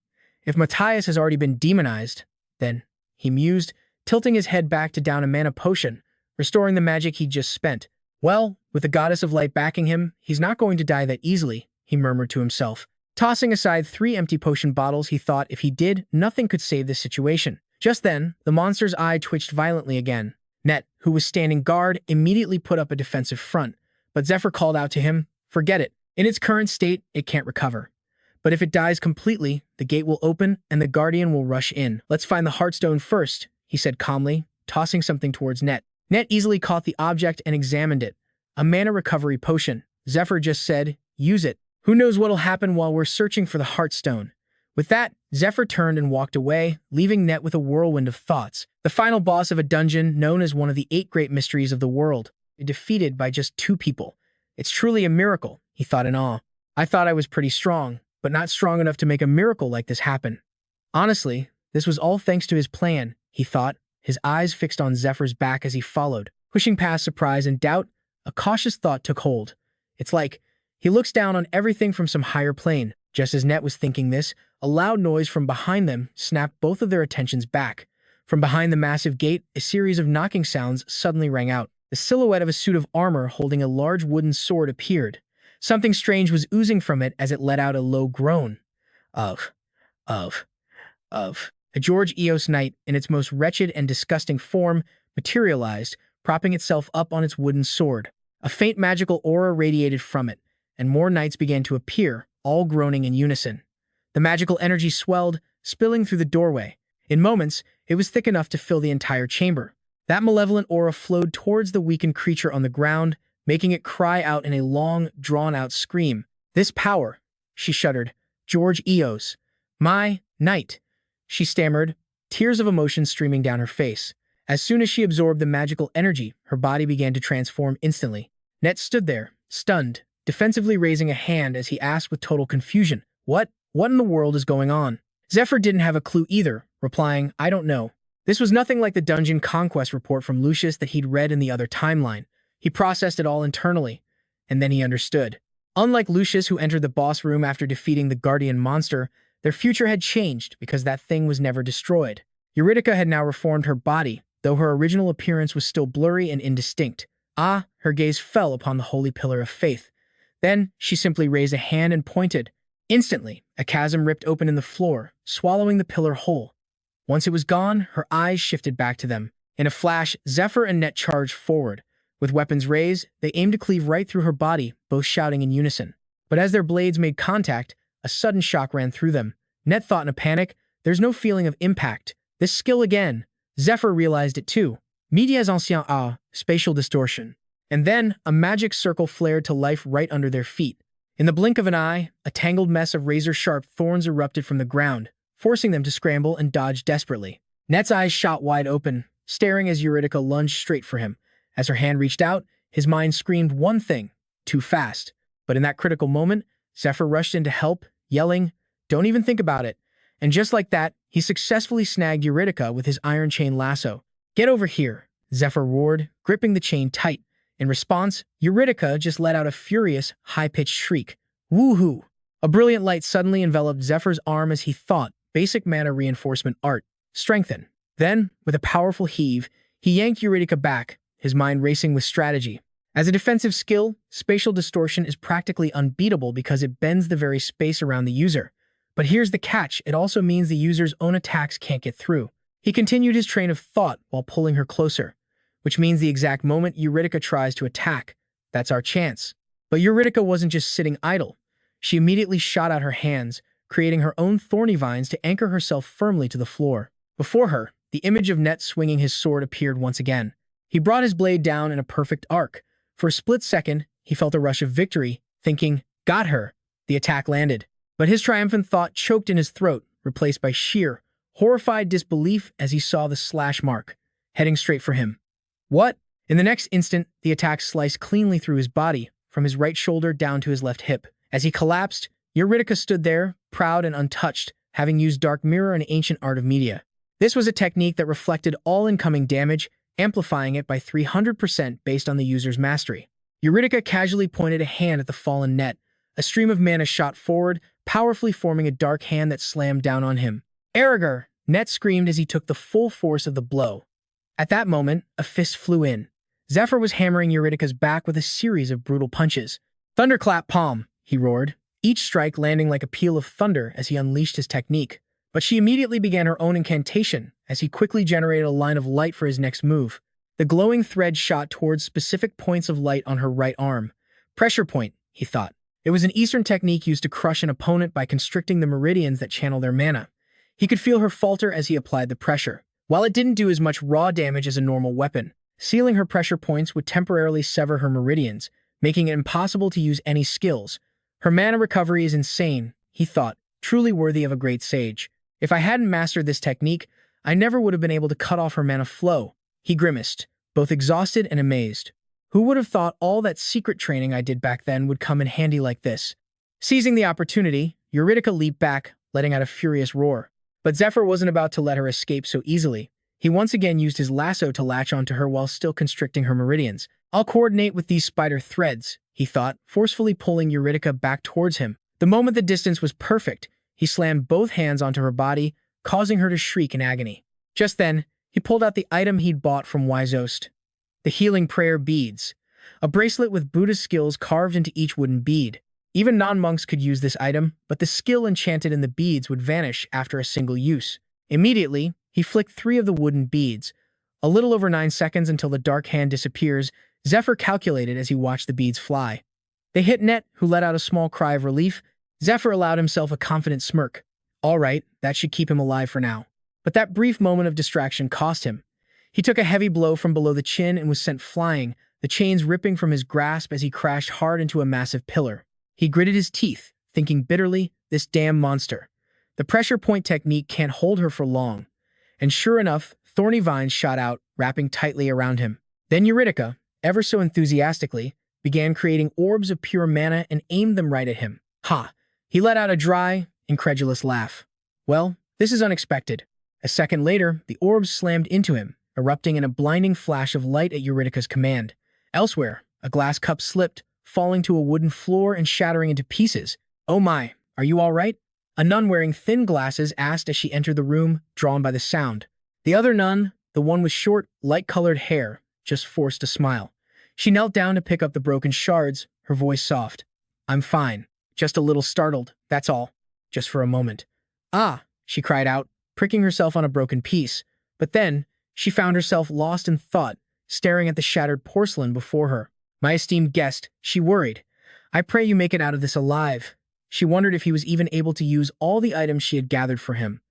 If Matthias has already been demonized, then, he mused, tilting his head back to down a mana potion, restoring the magic he'd just spent. Well, with the Goddess of Light backing him, he's not going to die that easily, he murmured to himself. Tossing aside 3 empty potion bottles, he thought if he did, nothing could save this situation. Just then, the monster's eye twitched violently again. Net, who was standing guard, immediately put up a defensive front, but Zephyr called out to him, forget it. In its current state, it can't recover. But if it dies completely, the gate will open and the Guardian will rush in. Let's find the Heartstone first, he said calmly, tossing something towards Net. Net easily caught the object and examined it. A mana recovery potion. Zephyr just said, use it. Who knows what'll happen while we're searching for the Heartstone. With that, Zephyr turned and walked away, leaving Net with a whirlwind of thoughts. The final boss of a dungeon known as one of the 8 great mysteries of the world, defeated by just 2 people. It's truly a miracle, he thought in awe. I thought I was pretty strong, but not strong enough to make a miracle like this happen. Honestly, this was all thanks to his plan, he thought, his eyes fixed on Zephyr's back as he followed. Pushing past surprise and doubt, a cautious thought took hold. It's like he looks down on everything from some higher plane. Just as Net was thinking this, a loud noise from behind them snapped both of their attentions back. From behind the massive gate, a series of knocking sounds suddenly rang out. The silhouette of a suit of armor holding a large wooden sword appeared. Something strange was oozing from it as it let out a low groan. Of. A George Eos knight, in its most wretched and disgusting form, materialized, propping itself up on its wooden sword. A faint magical aura radiated from it, and more knights began to appear, all groaning in unison. The magical energy swelled, spilling through the doorway. In moments, it was thick enough to fill the entire chamber. That malevolent aura flowed towards the weakened creature on the ground, making it cry out in a long, drawn-out scream. This power, she shuddered. George Eos. My knight, she stammered, tears of emotion streaming down her face. As soon as she absorbed the magical energy, her body began to transform instantly. Net stood there, stunned, defensively raising a hand as he asked with total confusion, What in the world is going on? Zephyr didn't have a clue either, replying, I don't know. This was nothing like the dungeon conquest report from Lucius that he'd read in the other timeline. He processed it all internally, and then he understood. Unlike Lucius, who entered the boss room after defeating the guardian monster, their future had changed because that thing was never destroyed. Eurydica had now reformed her body, though her original appearance was still blurry and indistinct. Her gaze fell upon the holy pillar of faith. Then she simply raised a hand and pointed. Instantly, a chasm ripped open in the floor, swallowing the pillar whole. Once it was gone, her eyes shifted back to them. In a flash, Zephyr and Net charged forward. With weapons raised, they aimed to cleave right through her body, both shouting in unison. But as their blades made contact, a sudden shock ran through them. Net thought in a panic, there's no feeling of impact. This skill again. Zephyr realized it too. Medias anciens spatial distortion. And then, a magic circle flared to life right under their feet. In the blink of an eye, a tangled mess of razor-sharp thorns erupted from the ground, forcing them to scramble and dodge desperately. Net's eyes shot wide open, staring as Eurydica lunged straight for him. As her hand reached out, his mind screamed one thing, too fast. But in that critical moment, Zephyr rushed in to help, yelling, Don't even think about it. And just like that, he successfully snagged Eurydica with his iron chain lasso. Get over here, Zephyr roared, gripping the chain tight. In response, Eurydica just let out a furious, high-pitched shriek. Woohoo! A brilliant light suddenly enveloped Zephyr's arm as he thought, basic mana reinforcement art. Strengthen. Then, with a powerful heave, he yanked Eurydica back, his mind racing with strategy. As a defensive skill, spatial distortion is practically unbeatable because it bends the very space around the user. But here's the catch, it also means the user's own attacks can't get through. He continued his train of thought while pulling her closer, which means the exact moment Eurydica tries to attack, that's our chance. But Eurydica wasn't just sitting idle. She immediately shot out her hands, creating her own thorny vines to anchor herself firmly to the floor. Before her, the image of Net swinging his sword appeared once again. He brought his blade down in a perfect arc. For a split second, he felt a rush of victory, thinking, Got her. The attack landed. But his triumphant thought choked in his throat, replaced by sheer, horrified disbelief as he saw the slash mark, heading straight for him. What? In the next instant, the attack sliced cleanly through his body, from his right shoulder down to his left hip. As he collapsed, Eurydica stood there, proud and untouched, having used Dark Mirror and ancient art of media. This was a technique that reflected all incoming damage, amplifying it by 300% based on the user's mastery. Eurydica casually pointed a hand at the fallen Net. A stream of mana shot forward, powerfully forming a dark hand that slammed down on him. Erriger! Net screamed as he took the full force of the blow. At that moment, a fist flew in. Zephyr was hammering Eurydica's back with a series of brutal punches. Thunderclap palm, he roared, each strike landing like a peal of thunder as he unleashed his technique. But she immediately began her own incantation as he quickly generated a line of light for his next move. The glowing thread shot towards specific points of light on her right arm. Pressure point, he thought. It was an Eastern technique used to crush an opponent by constricting the meridians that channel their mana. He could feel her falter as he applied the pressure. While it didn't do as much raw damage as a normal weapon, sealing her pressure points would temporarily sever her meridians, making it impossible to use any skills. Her mana recovery is insane, he thought, truly worthy of a great sage. If I hadn't mastered this technique, I never would have been able to cut off her mana flow. He grimaced, both exhausted and amazed. Who would have thought all that secret training I did back then would come in handy like this? Seizing the opportunity, Eurydica leaped back, letting out a furious roar. But Zephyr wasn't about to let her escape so easily. He once again used his lasso to latch onto her while still constricting her meridians. "I'll coordinate with these spider threads," he thought, forcefully pulling Eurydica back towards him. The moment the distance was perfect, he slammed both hands onto her body, causing her to shriek in agony. Just then, he pulled out the item he'd bought from Wiseost, the healing prayer beads, a bracelet with Buddhist skills carved into each wooden bead. Even non-monks could use this item, but the skill enchanted in the beads would vanish after a single use. Immediately, he flicked 3 of the wooden beads. A little over 9 seconds until the dark hand disappears, Zephyr calculated as he watched the beads fly. They hit Net, who let out a small cry of relief. Zephyr allowed himself a confident smirk. All right, that should keep him alive for now. But that brief moment of distraction cost him. He took a heavy blow from below the chin and was sent flying, the chains ripping from his grasp as he crashed hard into a massive pillar. He gritted his teeth, thinking bitterly, this damn monster. The pressure point technique can't hold her for long. And sure enough, thorny vines shot out, wrapping tightly around him. Then Eurydica, ever so enthusiastically, began creating orbs of pure mana and aimed them right at him. Ha! He let out a dry, incredulous laugh. Well, this is unexpected. A second later, the orbs slammed into him, erupting in a blinding flash of light at Eurydica's command. Elsewhere, a glass cup slipped, falling to a wooden floor and shattering into pieces. "Oh my, are you all right?" A nun wearing thin glasses asked as she entered the room, drawn by the sound. The other nun, the one with short, light-colored hair, just forced a smile. She knelt down to pick up the broken shards, her voice soft. "I'm fine. Just a little startled, that's all. Just for a moment." "Ah," she cried out, pricking herself on a broken piece. But then, she found herself lost in thought, staring at the shattered porcelain before her. "My esteemed guest," she worried. "I pray you make it out of this alive." She wondered if he was even able to use all the items she had gathered for him.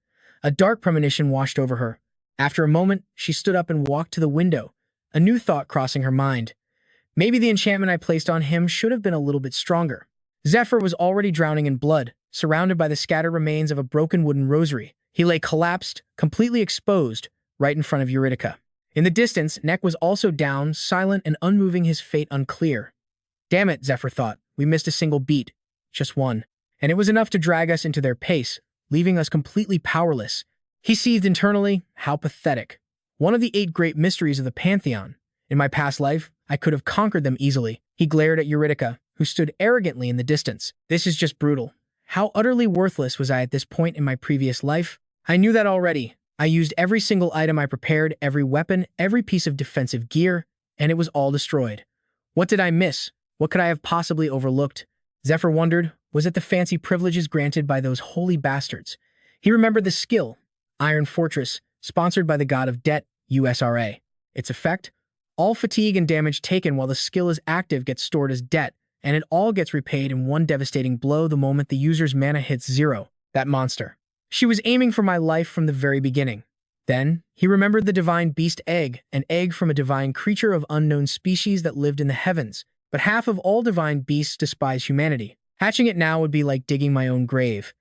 A dark premonition washed over her. After a moment, she stood up and walked to the window, a new thought crossing her mind. Maybe the enchantment I placed on him should have been a little bit stronger. Zephyr was already drowning in blood, surrounded by the scattered remains of a broken wooden rosary. He lay collapsed, completely exposed, right in front of Eurydica. In the distance, Neck was also down, silent and unmoving, his fate unclear. Damn it, Zephyr thought. We missed a single beat. Just one. And it was enough to drag us into their pace, leaving us completely powerless. He seethed internally. How pathetic. One of the 8 great mysteries of the pantheon. In my past life, I could have conquered them easily. He glared at Eurydica, who stood arrogantly in the distance. This is just brutal. How utterly worthless was I at this point in my previous life? I knew that already. I used every single item I prepared, every weapon, every piece of defensive gear, and it was all destroyed. What did I miss? What could I have possibly overlooked? Zephyr wondered, was it the fancy privileges granted by those holy bastards? He remembered the skill, Iron Fortress, sponsored by the god of debt, USRA. Its effect? All fatigue and damage taken while the skill is active gets stored as debt, and it all gets repaid in one devastating blow the moment the user's mana hits 0. That monster. She was aiming for my life from the very beginning. Then, he remembered the divine beast egg, an egg from a divine creature of unknown species that lived in the heavens. But half of all divine beasts despise humanity. Hatching it now would be like digging my own grave.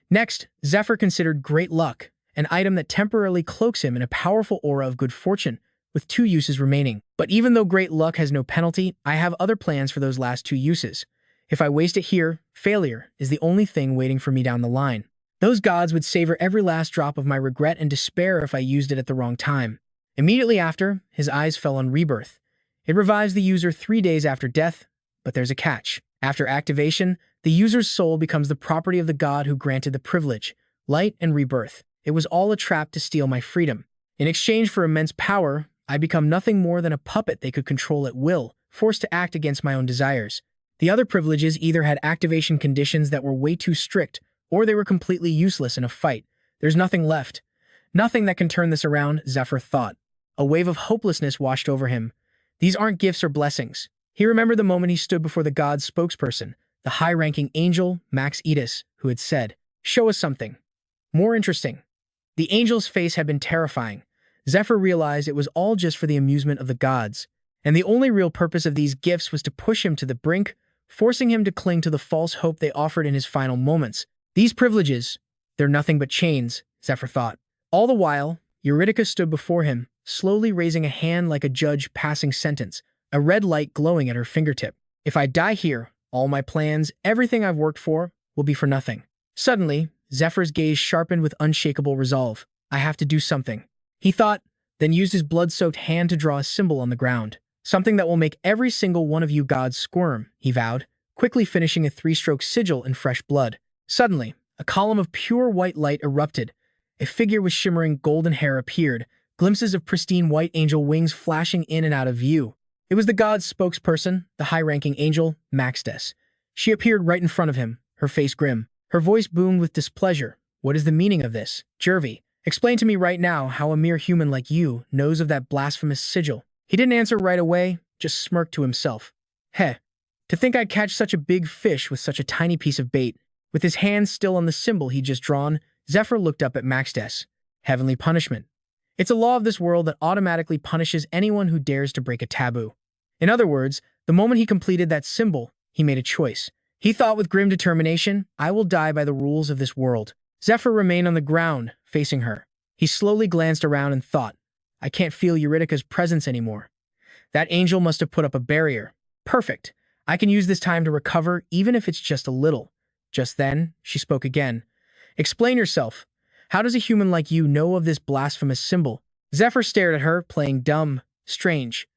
Next, Zephyr considered Great Luck, an item that temporarily cloaks him in a powerful aura of good fortune, with 2 uses remaining. But even though Great Luck has no penalty, I have other plans for those last 2 uses. If I waste it here, failure is the only thing waiting for me down the line. Those gods would savor every last drop of my regret and despair if I used it at the wrong time. Immediately after, his eyes fell on Rebirth. It revives the user 3 days after death, but there's a catch. After activation, the user's soul becomes the property of the god who granted the privilege, light, and rebirth. It was all a trap to steal my freedom. In exchange for immense power, I become nothing more than a puppet they could control at will, forced to act against my own desires. The other privileges either had activation conditions that were way too strict, or they were completely useless in a fight. There's nothing left. Nothing that can turn this around, Zephyr thought. A wave of hopelessness washed over him. These aren't gifts or blessings. He remembered the moment he stood before the god's spokesperson, the high-ranking angel, Max Edis, who had said, "Show us something more interesting." The angel's face had been terrifying. Zephyr realized it was all just for the amusement of the gods, and the only real purpose of these gifts was to push him to the brink, forcing him to cling to the false hope they offered in his final moments. These privileges, they're nothing but chains, Zephyr thought. All the while, Eurydica stood before him, slowly raising a hand like a judge passing sentence, a red light glowing at her fingertip. If I die here, All my plans, everything I've worked for, will be for nothing. Suddenly, Zephyr's gaze sharpened with unshakable resolve. I have to do something, he thought, then used his blood-soaked hand to draw a symbol on the ground. Something that will make every single one of you gods squirm, he vowed, quickly finishing a 3-stroke sigil in fresh blood. Suddenly, a column of pure white light erupted. A figure with shimmering golden hair appeared, glimpses of pristine white angel wings flashing in and out of view. It was the god's spokesperson, the high-ranking angel, Maxdes. She appeared right in front of him, her face grim. Her voice boomed with displeasure. What is the meaning of this, Jervy? Explain to me right now how a mere human like you knows of that blasphemous sigil. He didn't answer right away, just smirked to himself. Heh, to think I'd catch such a big fish with such a tiny piece of bait. With his hand still on the symbol he'd just drawn, Zephyr looked up at Maxdes. Heavenly punishment. It's a law of this world that automatically punishes anyone who dares to break a taboo. In other words, the moment he completed that symbol, he made a choice. He thought with grim determination, I will die by the rules of this world. Zephyr remained on the ground, facing her. He slowly glanced around and thought, I can't feel Eurydica's presence anymore. That angel must have put up a barrier. Perfect. I can use this time to recover, even if it's just a little. Just then, she spoke again. Explain yourself. How does a human like you know of this blasphemous symbol? Zephyr stared at her, playing dumb, strange.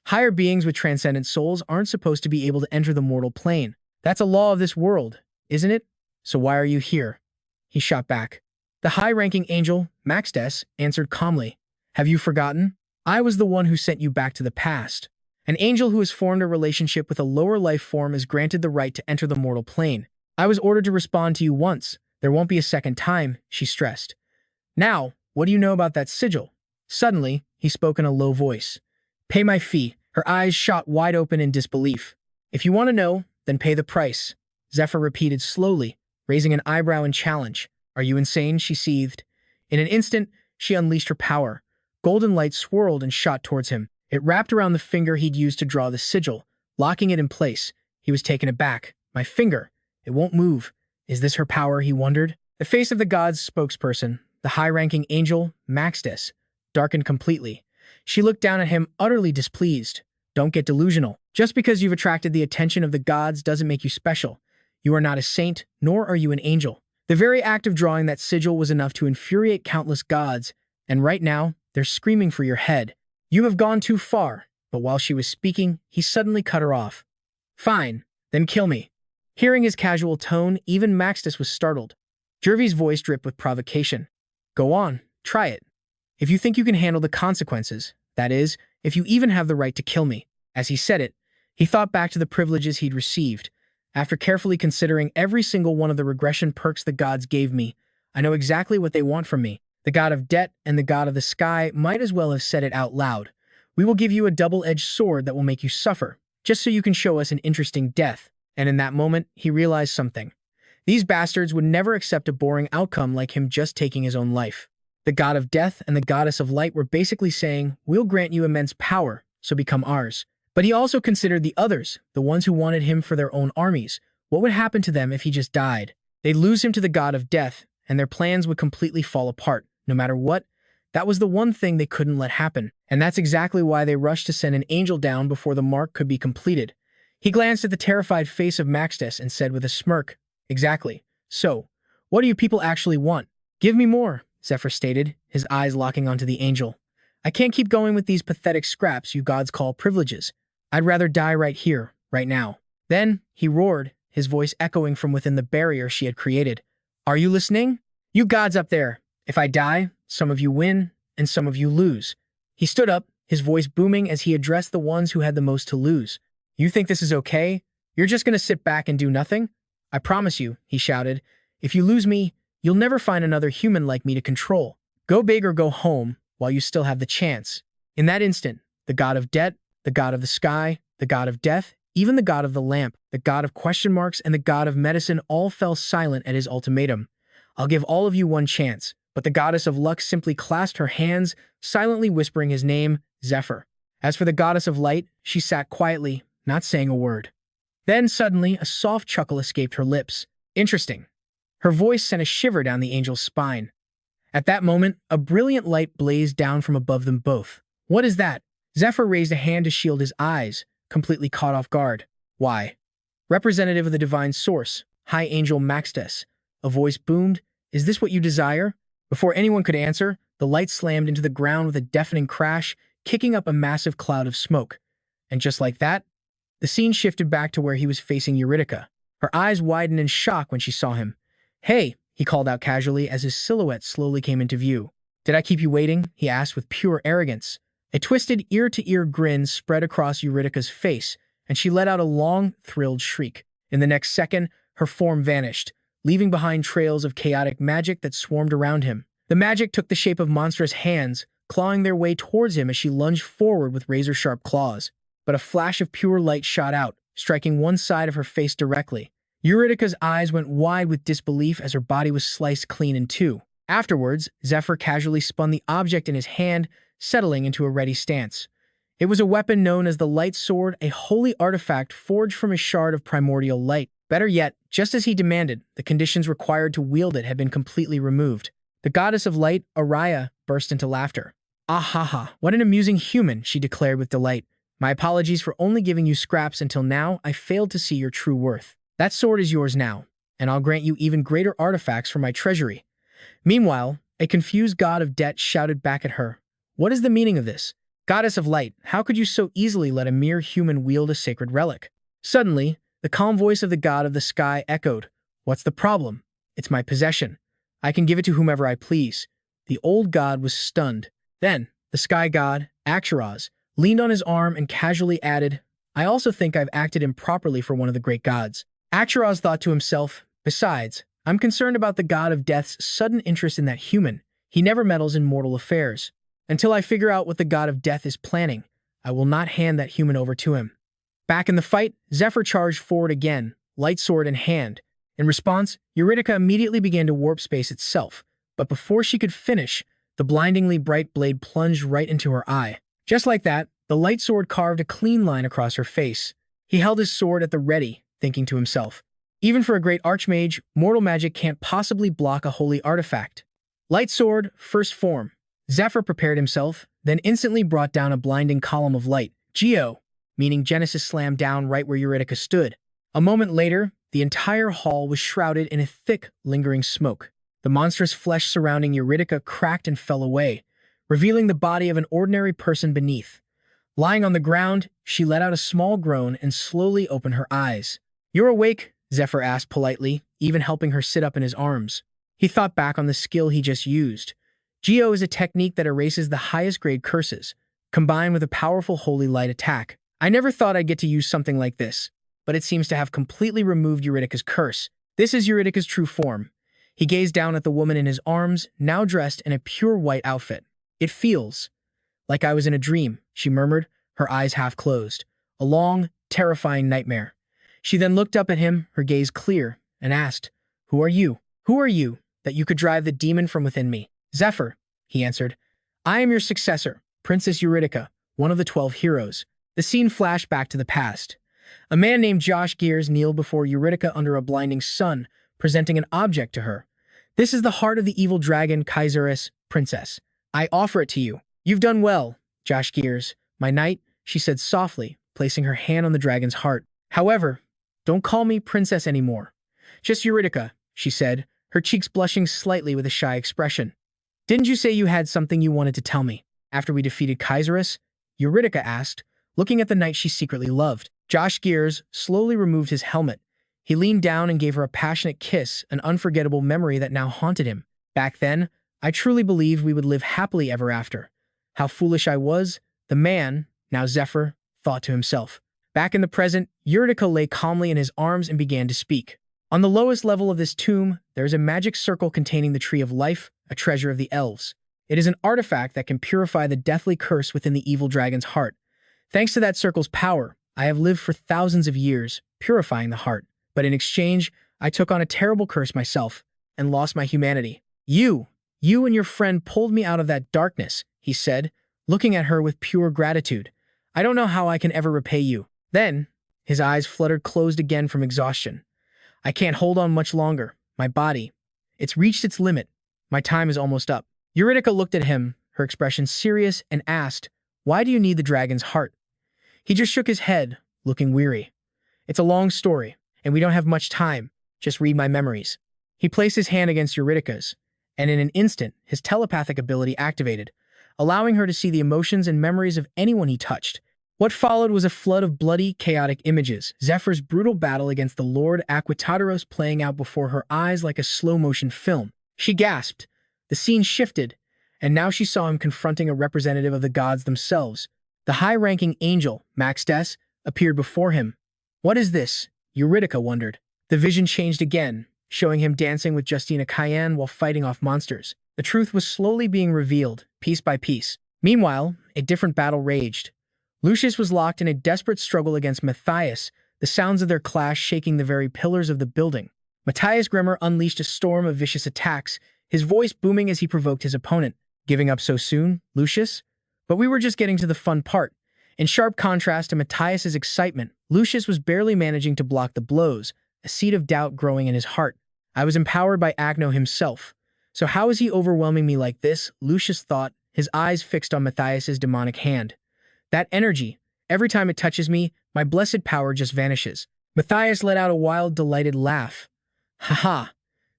Higher beings with transcendent souls aren't supposed to be able to enter the mortal plane. That's a law of this world, isn't it? So why are you here? He shot back. The high-ranking angel, Maxdes, answered calmly. Have you forgotten? I was the one who sent you back to the past. An angel who has formed a relationship with a lower life form is granted the right to enter the mortal plane. I was ordered to respond to you once. There won't be a second time, she stressed. Now, what do you know about that sigil? Suddenly, he spoke in a low voice. Pay my fee. Her eyes shot wide open in disbelief. If you want to know, then pay the price. Zephyr repeated slowly, raising an eyebrow in challenge. Are you insane? She seethed. In an instant, she unleashed her power. Golden light swirled and shot towards him. It wrapped around the finger he'd used to draw the sigil, locking it in place. He was taken aback. My finger. It won't move. Is this her power, he wondered? The face of the god's spokesperson, the high-ranking angel, Maxdes, darkened completely. She looked down at him, utterly displeased. Don't get delusional. Just because you've attracted the attention of the gods doesn't make you special. You are not a saint, nor are you an angel. The very act of drawing that sigil was enough to infuriate countless gods, and right now, they're screaming for your head. You have gone too far. But while she was speaking, he suddenly cut her off. Fine, then kill me. Hearing his casual tone, even Maxdes was startled. Jervy's voice dripped with provocation. Go on, try it. If you think you can handle the consequences, that is, if you even have the right to kill me. As he said it, he thought back to the privileges he'd received. After carefully considering every single one of the regression perks the gods gave me, I know exactly what they want from me. The god of debt and the god of the sky might as well have said it out loud. We will give you a double-edged sword that will make you suffer, just so you can show us an interesting death. And in that moment, he realized something. These bastards would never accept a boring outcome like him just taking his own life. The god of death and the goddess of light were basically saying, we'll grant you immense power, so become ours. But he also considered the others, the ones who wanted him for their own armies. What would happen to them if he just died? They'd lose him to the god of death, and their plans would completely fall apart. No matter what, that was the one thing they couldn't let happen. And that's exactly why they rushed to send an angel down before the mark could be completed. He glanced at the terrified face of Maxdes and said with a smirk, Exactly. So, what do you people actually want? Give me more, Zephyr stated, his eyes locking onto the angel. I can't keep going with these pathetic scraps you gods call privileges. I'd rather die right here, right now. Then, he roared, his voice echoing from within the barrier she had created. Are you listening? You gods up there. If I die, some of you win, and some of you lose. He stood up, his voice booming as he addressed the ones who had the most to lose. You think this is okay? You're just going to sit back and do nothing? I promise you, he shouted, if you lose me, you'll never find another human like me to control. Go big or go home while you still have the chance. In that instant, the god of debt, the god of the sky, the god of death, even the god of the lamp, the god of question marks, and the god of medicine all fell silent at his ultimatum. I'll give all of you one chance. But the goddess of luck simply clasped her hands, silently whispering his name, Zephyr. As for the goddess of light, she sat quietly, not saying a word. Then suddenly, a soft chuckle escaped her lips. Interesting. Her voice sent a shiver down the angel's spine. At that moment, a brilliant light blazed down from above them both. What is that? Zephyr raised a hand to shield his eyes, completely caught off guard. Why? Representative of the divine source, High Angel Maxtes. A voice boomed, "Is this what you desire?" Before anyone could answer, the light slammed into the ground with a deafening crash, kicking up a massive cloud of smoke. And just like that, the scene shifted back to where he was facing Eurydica. Her eyes widened in shock when she saw him. "Hey," he called out casually as his silhouette slowly came into view. "Did I keep you waiting?" he asked with pure arrogance. A twisted ear-to-ear grin spread across Eurydica's face, and she let out a long, thrilled shriek. In the next second, her form vanished, leaving behind trails of chaotic magic that swarmed around him. The magic took the shape of monstrous hands, clawing their way towards him as she lunged forward with razor-sharp claws. But a flash of pure light shot out, striking one side of her face directly. Eurydica's eyes went wide with disbelief as her body was sliced clean in two. Afterwards, Zephyr casually spun the object in his hand, settling into a ready stance. It was a weapon known as the Light Sword, a holy artifact forged from a shard of primordial light. Better yet, just as he demanded, the conditions required to wield it had been completely removed. The goddess of light, Araya, burst into laughter. "Ah ha ha, what an amusing human," she declared with delight. "My apologies for only giving you scraps until now. I failed to see your true worth. That sword is yours now, and I'll grant you even greater artifacts from my treasury." Meanwhile, a confused god of debt shouted back at her, "What is the meaning of this? Goddess of light, how could you so easily let a mere human wield a sacred relic?" Suddenly, the calm voice of the god of the sky echoed, "What's the problem? It's my possession. I can give it to whomever I please." The old god was stunned. Then, the sky god, Axaraz, leaned on his arm and casually added, "I also think I've acted improperly for one of the great gods." Axaraz thought to himself, "Besides, I'm concerned about the god of death's sudden interest in that human. He never meddles in mortal affairs. Until I figure out what the god of death is planning, I will not hand that human over to him." Back in the fight, Zephyr charged forward again, light sword in hand. In response, Eurydica immediately began to warp space itself, but before she could finish, the blindingly bright blade plunged right into her eye. Just like that, the light sword carved a clean line across her face. He held his sword at the ready, thinking to himself, "Even for a great archmage, mortal magic can't possibly block a holy artifact." Light sword, first form. Zephyr prepared himself, then instantly brought down a blinding column of light. Geo, meaning Genesis, slammed down right where Eurydica stood. A moment later, the entire hall was shrouded in a thick, lingering smoke. The monstrous flesh surrounding Eurydica cracked and fell away, revealing the body of an ordinary person beneath. Lying on the ground, she let out a small groan and slowly opened her eyes. "You're awake?" Zephyr asked politely, even helping her sit up in his arms. He thought back on the skill he just used. Geo is a technique that erases the highest grade curses, combined with a powerful holy light attack. "I never thought I'd get to use something like this, but it seems to have completely removed Eurydica's curse. This is Eurydica's true form." He gazed down at the woman in his arms, now dressed in a pure white outfit. "It feels like I was in a dream," she murmured, her eyes half closed. A long, terrifying nightmare. She then looked up at him, her gaze clear, and asked, "Who are you? Who are you, that you could drive the demon from within me?" "Zephyr," he answered. "I am your successor, Princess Eurydica, one of the 12 heroes." The scene flashed back to the past. A man named Josh Gears kneeled before Eurydica under a blinding sun, presenting an object to her. "This is the heart of the evil dragon Kaiseris, Princess. I offer it to you." "You've done well, Josh Gears, my knight," she said softly, placing her hand on the dragon's heart. "However, don't call me Princess anymore. Just Eurydica," she said, her cheeks blushing slightly with a shy expression. "Didn't you say you had something you wanted to tell me after we defeated Kaiseris?" Eurydica asked, looking at the knight she secretly loved. Josh Gears slowly removed his helmet. He leaned down and gave her a passionate kiss, an unforgettable memory that now haunted him. "Back then, I truly believed we would live happily ever after. How foolish I was," the man, now Zephyr, thought to himself. Back in the present, Eurydica lay calmly in his arms and began to speak. "On the lowest level of this tomb, there is a magic circle containing the Tree of Life, a treasure of the elves. It is an artifact that can purify the deathly curse within the evil dragon's heart. Thanks to that circle's power, I have lived for thousands of years, purifying the heart. But in exchange, I took on a terrible curse myself and lost my humanity. You and your friend pulled me out of that darkness," he said, looking at her with pure gratitude. "I don't know how I can ever repay you." Then, his eyes fluttered closed again from exhaustion. "I can't hold on much longer. My body, it's reached its limit. My time is almost up." Eurydica looked at him, her expression serious, and asked, "Why do you need the dragon's heart?" He just shook his head, looking weary. It's a long story, and we don't have much time. Just read my memories. He placed his hand against Eurydice's, and in an instant, his telepathic ability activated, allowing her to see the emotions and memories of anyone he touched. What followed was a flood of bloody, chaotic images, Zephyr's brutal battle against the Lord Tataros playing out before her eyes like a slow-motion film. She gasped. The scene shifted, and now she saw him confronting a representative of the gods themselves. The high-ranking angel, Maxdes, appeared before him. What is this? Eurydice wondered. The vision changed again, showing him dancing with Justina Cayenne while fighting off monsters. The truth was slowly being revealed, piece by piece. Meanwhile, a different battle raged. Lucius was locked in a desperate struggle against Matthias, the sounds of their clash shaking the very pillars of the building. Matthias Grimmer unleashed a storm of vicious attacks, his voice booming as he provoked his opponent. Giving up so soon, Lucius? But we were just getting to the fun part. In sharp contrast to Matthias's excitement, Lucius was barely managing to block the blows, a seed of doubt growing in his heart. I was empowered by Agno himself. So how is he overwhelming me like this? Lucius thought, his eyes fixed on Matthias's demonic hand. That energy, every time it touches me, my blessed power just vanishes. Matthias let out a wild, delighted laugh. Ha!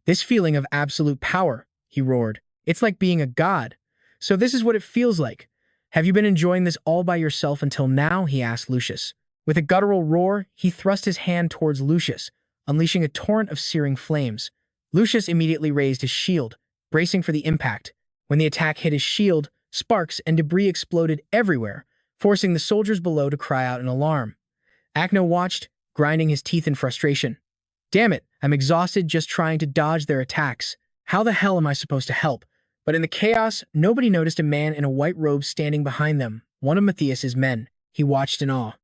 This feeling of absolute power, he roared. It's like being a god. So this is what it feels like. Have you been enjoying this all by yourself until now? He asked Lucius. With a guttural roar, he thrust his hand towards Lucius, unleashing a torrent of searing flames. Lucius immediately raised his shield, bracing for the impact. When the attack hit his shield, sparks and debris exploded everywhere, forcing the soldiers below to cry out in alarm. Agno watched, grinding his teeth in frustration. Damn it, I'm exhausted just trying to dodge their attacks. How the hell am I supposed to help? But in the chaos, nobody noticed a man in a white robe standing behind them, one of Matthias's men. He watched in awe.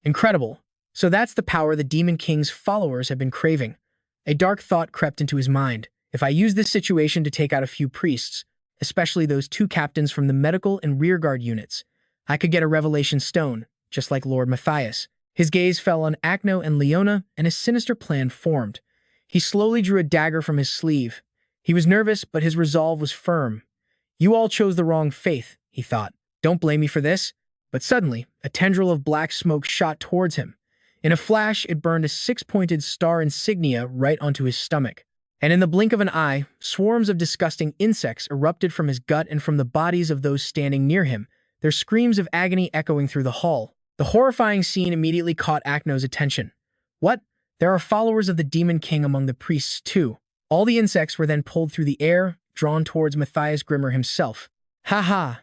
Incredible. So that's the power the Demon King's followers have been craving. A dark thought crept into his mind. If I use this situation to take out a few priests, especially those two captains from the medical and rearguard units, I could get a revelation stone, just like Lord Matthias. His gaze fell on Agno and Leona, and a sinister plan formed. He slowly drew a dagger from his sleeve. He was nervous, but his resolve was firm. You all chose the wrong faith, he thought. Don't blame me for this. But suddenly, a tendril of black smoke shot towards him. In a flash, it burned a six-pointed star insignia right onto his stomach. And in the blink of an eye, swarms of disgusting insects erupted from his gut and from the bodies of those standing near him, their screams of agony echoing through the hall. The horrifying scene immediately caught Agno's attention. What? There are followers of the Demon King among the priests, too. All the insects were then pulled through the air, drawn towards Matthias Grimmer himself. Ha ha!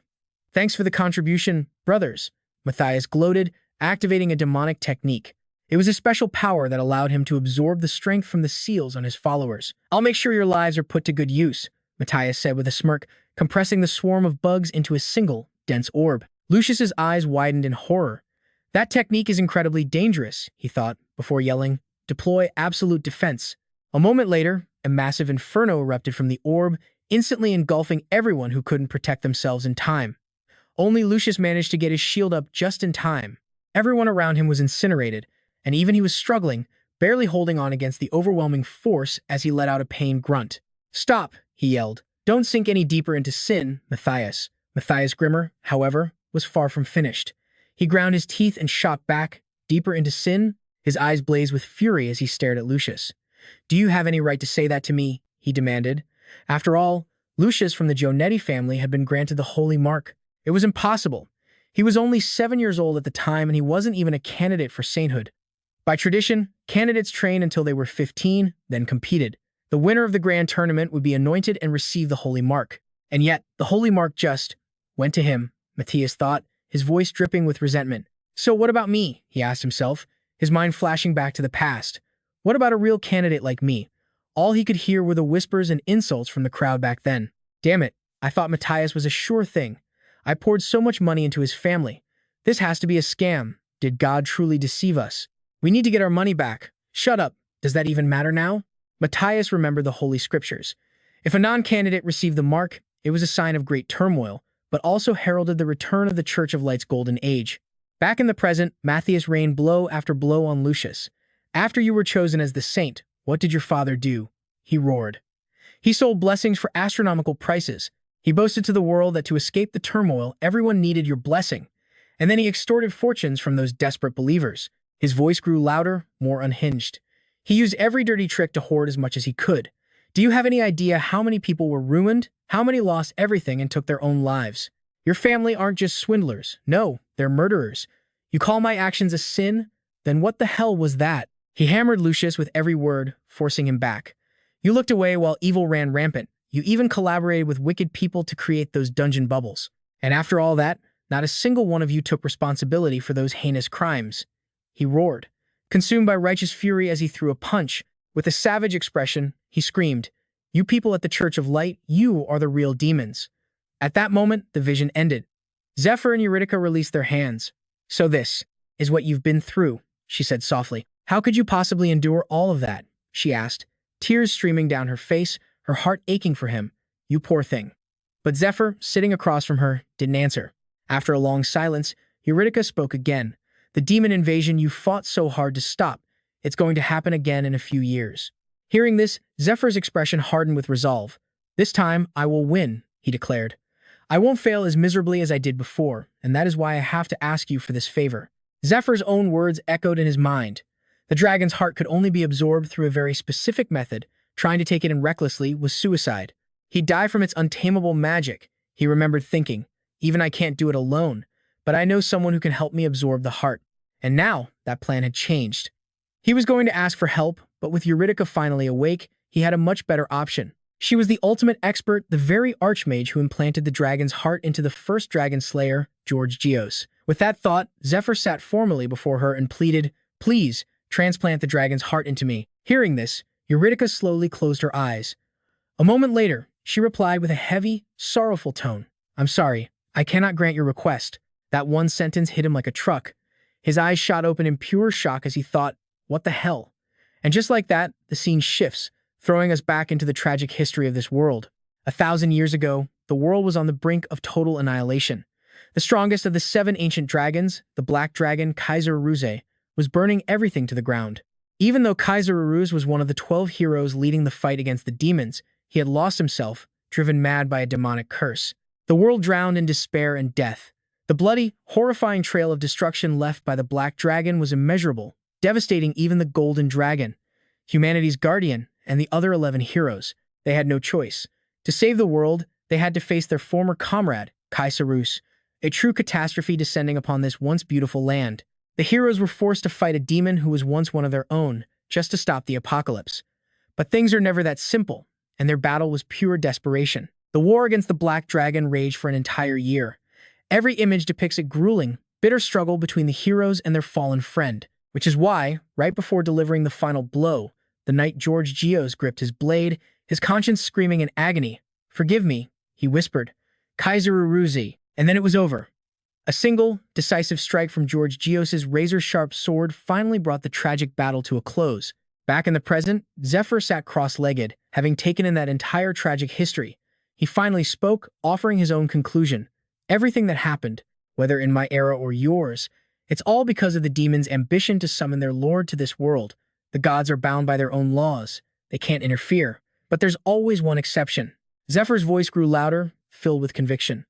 Thanks for the contribution, brothers, Matthias gloated, activating a demonic technique. It was a special power that allowed him to absorb the strength from the seals on his followers. I'll make sure your lives are put to good use, Matthias said with a smirk, compressing the swarm of bugs into a single, dense orb. Lucius's eyes widened in horror. That technique is incredibly dangerous, he thought, before yelling, Deploy absolute defense. A moment later, a massive inferno erupted from the orb, instantly engulfing everyone who couldn't protect themselves in time. Only Lucius managed to get his shield up just in time. Everyone around him was incinerated, and even he was struggling, barely holding on against the overwhelming force as he let out a pained grunt. Stop, he yelled. Don't sink any deeper into sin, Matthias. Matthias Grimmer, however, was far from finished. He ground his teeth and shot back, deeper into sin. His eyes blazed with fury as he stared at Lucius. Do you have any right to say that to me? He demanded. After all, Lucius from the Jonetti family had been granted the Holy Mark. It was impossible. He was only 7 years old at the time, and he wasn't even a candidate for sainthood. By tradition, candidates trained until they were 15, then competed. The winner of the grand tournament would be anointed and receive the Holy Mark. And yet, the Holy Mark just went to him, Matthias thought, his voice dripping with resentment. So what about me? He asked himself, his mind flashing back to the past. What about a real candidate like me? All he could hear were the whispers and insults from the crowd back then. Damn it, I thought Matthias was a sure thing. I poured so much money into his family. This has to be a scam. Did God truly deceive us? We need to get our money back. Shut up. Does that even matter now? Matthias remembered the Holy Scriptures. If a non-candidate received the mark, it was a sign of great turmoil, but also heralded the return of the Church of Light's golden age. Back in the present, Matthias rained blow after blow on Lucius. After you were chosen as the saint, what did your father do? He roared. He sold blessings for astronomical prices. He boasted to the world that to escape the turmoil, everyone needed your blessing. And then he extorted fortunes from those desperate believers. His voice grew louder, more unhinged. He used every dirty trick to hoard as much as he could. Do you have any idea how many people were ruined? How many lost everything and took their own lives? Your family aren't just swindlers. No, they're murderers. You call my actions a sin? Then what the hell was that? He hammered Lucius with every word, forcing him back. You looked away while evil ran rampant. You even collaborated with wicked people to create those dungeon bubbles. And after all that, not a single one of you took responsibility for those heinous crimes. He roared, consumed by righteous fury as he threw a punch. With a savage expression, he screamed, "You people at the Church of Light, you are the real demons." At that moment, the vision ended. Zephyr and Eurydica released their hands. "So this is what you've been through," she said softly. "How could you possibly endure all of that?" she asked, tears streaming down her face, her heart aching for him. "You poor thing." But Zephyr, sitting across from her, didn't answer. After a long silence, Eurydica spoke again. "The demon invasion you fought so hard to stop. It's going to happen again in a few years." Hearing this, Zephyr's expression hardened with resolve. "This time, I will win," he declared. "I won't fail as miserably as I did before, and that is why I have to ask you for this favor." Zephyr's own words echoed in his mind. The dragon's heart could only be absorbed through a very specific method. Trying to take it in recklessly was suicide. He'd die from its untamable magic. He remembered thinking, "Even I can't do it alone, but I know someone who can help me absorb the heart." And now, that plan had changed. He was going to ask for help, but with Eurydica finally awake, he had a much better option. She was the ultimate expert, the very archmage who implanted the dragon's heart into the first dragon slayer, George Geos. With that thought, Zephyr sat formally before her and pleaded, "Please, transplant the dragon's heart into me." Hearing this, Eurydica slowly closed her eyes. A moment later, she replied with a heavy, sorrowful tone, "I'm sorry, I cannot grant your request." That one sentence hit him like a truck. His eyes shot open in pure shock as he thought, "What the hell?" And just like that, the scene shifts, throwing us back into the tragic history of this world. 1,000 years ago, the world was on the brink of total annihilation. The strongest of the 7 ancient dragons, the Black Dragon Kaiser Uruse, was burning everything to the ground. Even though Kaiser Uruse was one of the 12 heroes leading the fight against the demons, he had lost himself, driven mad by a demonic curse. The world drowned in despair and death. The bloody, horrifying trail of destruction left by the Black Dragon was immeasurable, devastating even the Golden Dragon, humanity's guardian, and the other 11 heroes. They had no choice. To save the world, they had to face their former comrade, Kaiser Uruse, a true catastrophe descending upon this once beautiful land. The heroes were forced to fight a demon who was once one of their own, just to stop the apocalypse. But things are never that simple, and their battle was pure desperation. The war against the Black Dragon raged for an entire year. Every image depicts a grueling, bitter struggle between the heroes and their fallen friend, which is why, right before delivering the final blow, the night George Geos gripped his blade, his conscience screaming in agony. "Forgive me," he whispered, "Kaiser Uruse," and then it was over. A single, decisive strike from George Geos's razor-sharp sword finally brought the tragic battle to a close. Back in the present, Zephyr sat cross-legged, having taken in that entire tragic history. He finally spoke, offering his own conclusion. "Everything that happened, whether in my era or yours, it's all because of the demons' ambition to summon their lord to this world. The gods are bound by their own laws. They can't interfere. But there's always one exception." Zephyr's voice grew louder, filled with conviction.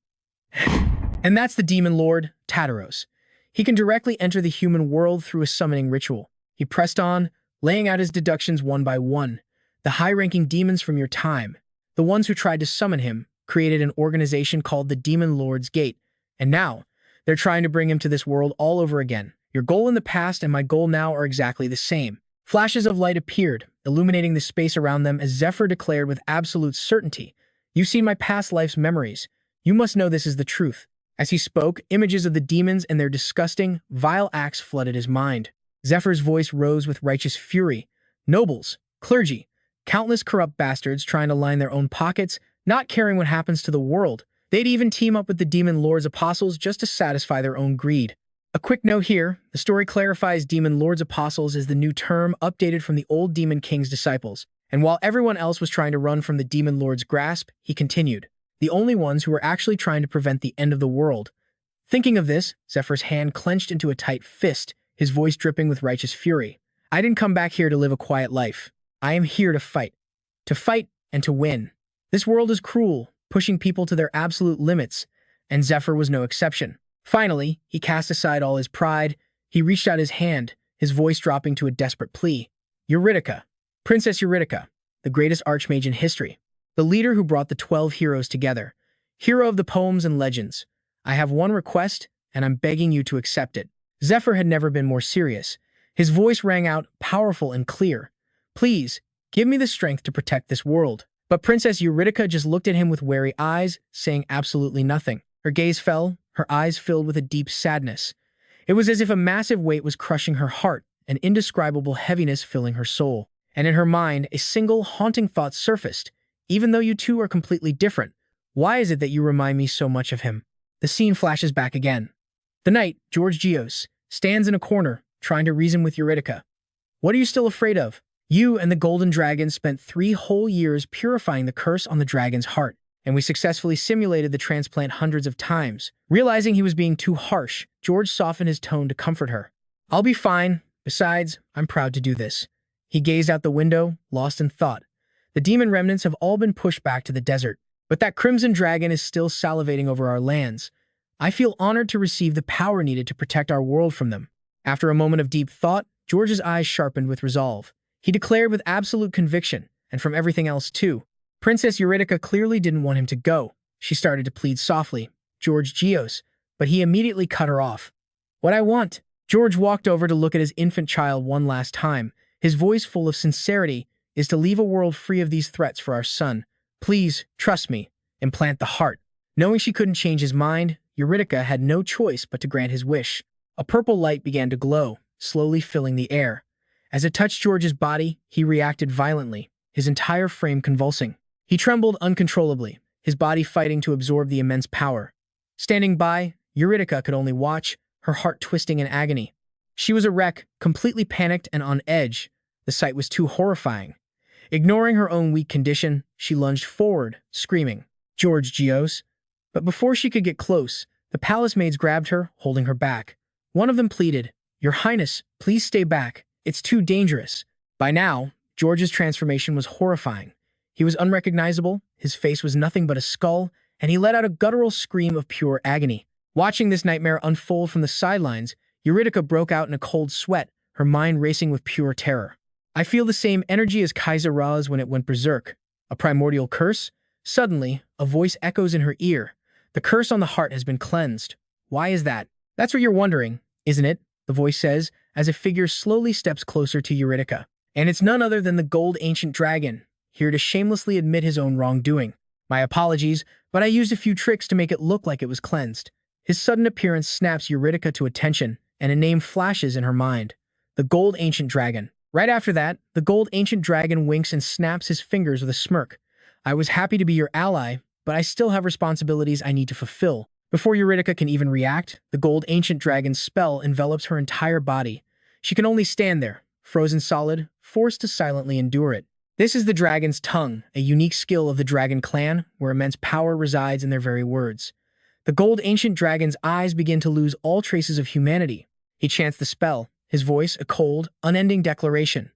"And that's the Demon Lord Tataros. He can directly enter the human world through a summoning ritual." He pressed on, laying out his deductions one by one. "The high-ranking demons from your time, the ones who tried to summon him, created an organization called the Demon Lord's Gate, and now they're trying to bring him to this world all over again. Your goal in the past and my goal now are exactly the same." Flashes of light appeared, illuminating the space around them as Zephyr declared with absolute certainty, "You've seen my past life's memories. You must know this is the truth." As he spoke, images of the demons and their disgusting, vile acts flooded his mind. Zephyr's voice rose with righteous fury. "Nobles, clergy, countless corrupt bastards trying to line their own pockets, not caring what happens to the world. They'd even team up with the Demon Lord's apostles just to satisfy their own greed." A quick note here, the story clarifies Demon Lord's apostles as the new term updated from the old Demon King's disciples. And while everyone else was trying to run from the Demon Lord's grasp, he continued, "The only ones who were actually trying to prevent the end of the world." Thinking of this, Zephyr's hand clenched into a tight fist, his voice dripping with righteous fury. "I didn't come back here to live a quiet life. I am here to fight. To fight and to win. This world is cruel, pushing people to their absolute limits, and Zephyr was no exception. Finally, he cast aside all his pride. He reached out his hand, his voice dropping to a desperate plea. Eurydica, Princess Eurydica, the greatest archmage in history, the leader who brought the 12 heroes together, hero of the poems and legends. I have one request, and I'm begging you to accept it. Zephyr had never been more serious. His voice rang out, powerful and clear. Please, give me the strength to protect this world. But Princess Eurydica just looked at him with wary eyes, saying absolutely nothing. Her gaze fell, her eyes filled with a deep sadness. It was as if a massive weight was crushing her heart, an indescribable heaviness filling her soul. And in her mind, a single haunting thought surfaced. Even though you two are completely different, why is it that you remind me so much of him? The scene flashes back again. The knight, George Geos, stands in a corner, trying to reason with Eurydica. What are you still afraid of? You and the Golden Dragon spent 3 whole years purifying the curse on the dragon's heart, and we successfully simulated the transplant hundreds of times. Realizing he was being too harsh, George softened his tone to comfort her. I'll be fine. Besides, I'm proud to do this. He gazed out the window, lost in thought. The demon remnants have all been pushed back to the desert, but that crimson dragon is still salivating over our lands. I feel honored to receive the power needed to protect our world from them. After a moment of deep thought, George's eyes sharpened with resolve. He declared with absolute conviction, and from everything else too. Princess Eurydica clearly didn't want him to go. She started to plead softly, George Geos, but he immediately cut her off. What I want. George walked over to look at his infant child one last time, his voice full of sincerity, is to leave a world free of these threats for our son. Please, trust me, implant the heart. Knowing she couldn't change his mind, Eurydica had no choice but to grant his wish. A purple light began to glow, slowly filling the air. As it touched George's body, he reacted violently, his entire frame convulsing. He trembled uncontrollably, his body fighting to absorb the immense power. Standing by, Eurydica could only watch, her heart twisting in agony. She was a wreck, completely panicked and on edge. The sight was too horrifying. Ignoring her own weak condition, she lunged forward, screaming, George Geos. But before she could get close, the palace maids grabbed her, holding her back. One of them pleaded, Your Highness, please stay back. It's too dangerous. By now, George's transformation was horrifying. He was unrecognizable, his face was nothing but a skull, and he let out a guttural scream of pure agony. Watching this nightmare unfold from the sidelines, Eurydica broke out in a cold sweat, her mind racing with pure terror. I feel the same energy as Kaiser Ra's when it went berserk. A primordial curse? Suddenly, a voice echoes in her ear. The curse on the heart has been cleansed. Why is that? That's what you're wondering, isn't it? The voice says, as a figure slowly steps closer to Eurydica. And it's none other than the Gold Ancient Dragon, here to shamelessly admit his own wrongdoing. My apologies, but I used a few tricks to make it look like it was cleansed. His sudden appearance snaps Eurydica to attention, and a name flashes in her mind. The Gold Ancient Dragon. Right after that, the Gold Ancient Dragon winks and snaps his fingers with a smirk. I was happy to be your ally, but I still have responsibilities I need to fulfill. Before Eurydica can even react, the Gold Ancient Dragon's spell envelops her entire body. She can only stand there, frozen solid, forced to silently endure it. This is the dragon's tongue, a unique skill of the dragon clan, where immense power resides in their very words. The Gold Ancient Dragon's eyes begin to lose all traces of humanity. He chants the spell, his voice a cold, unending declaration.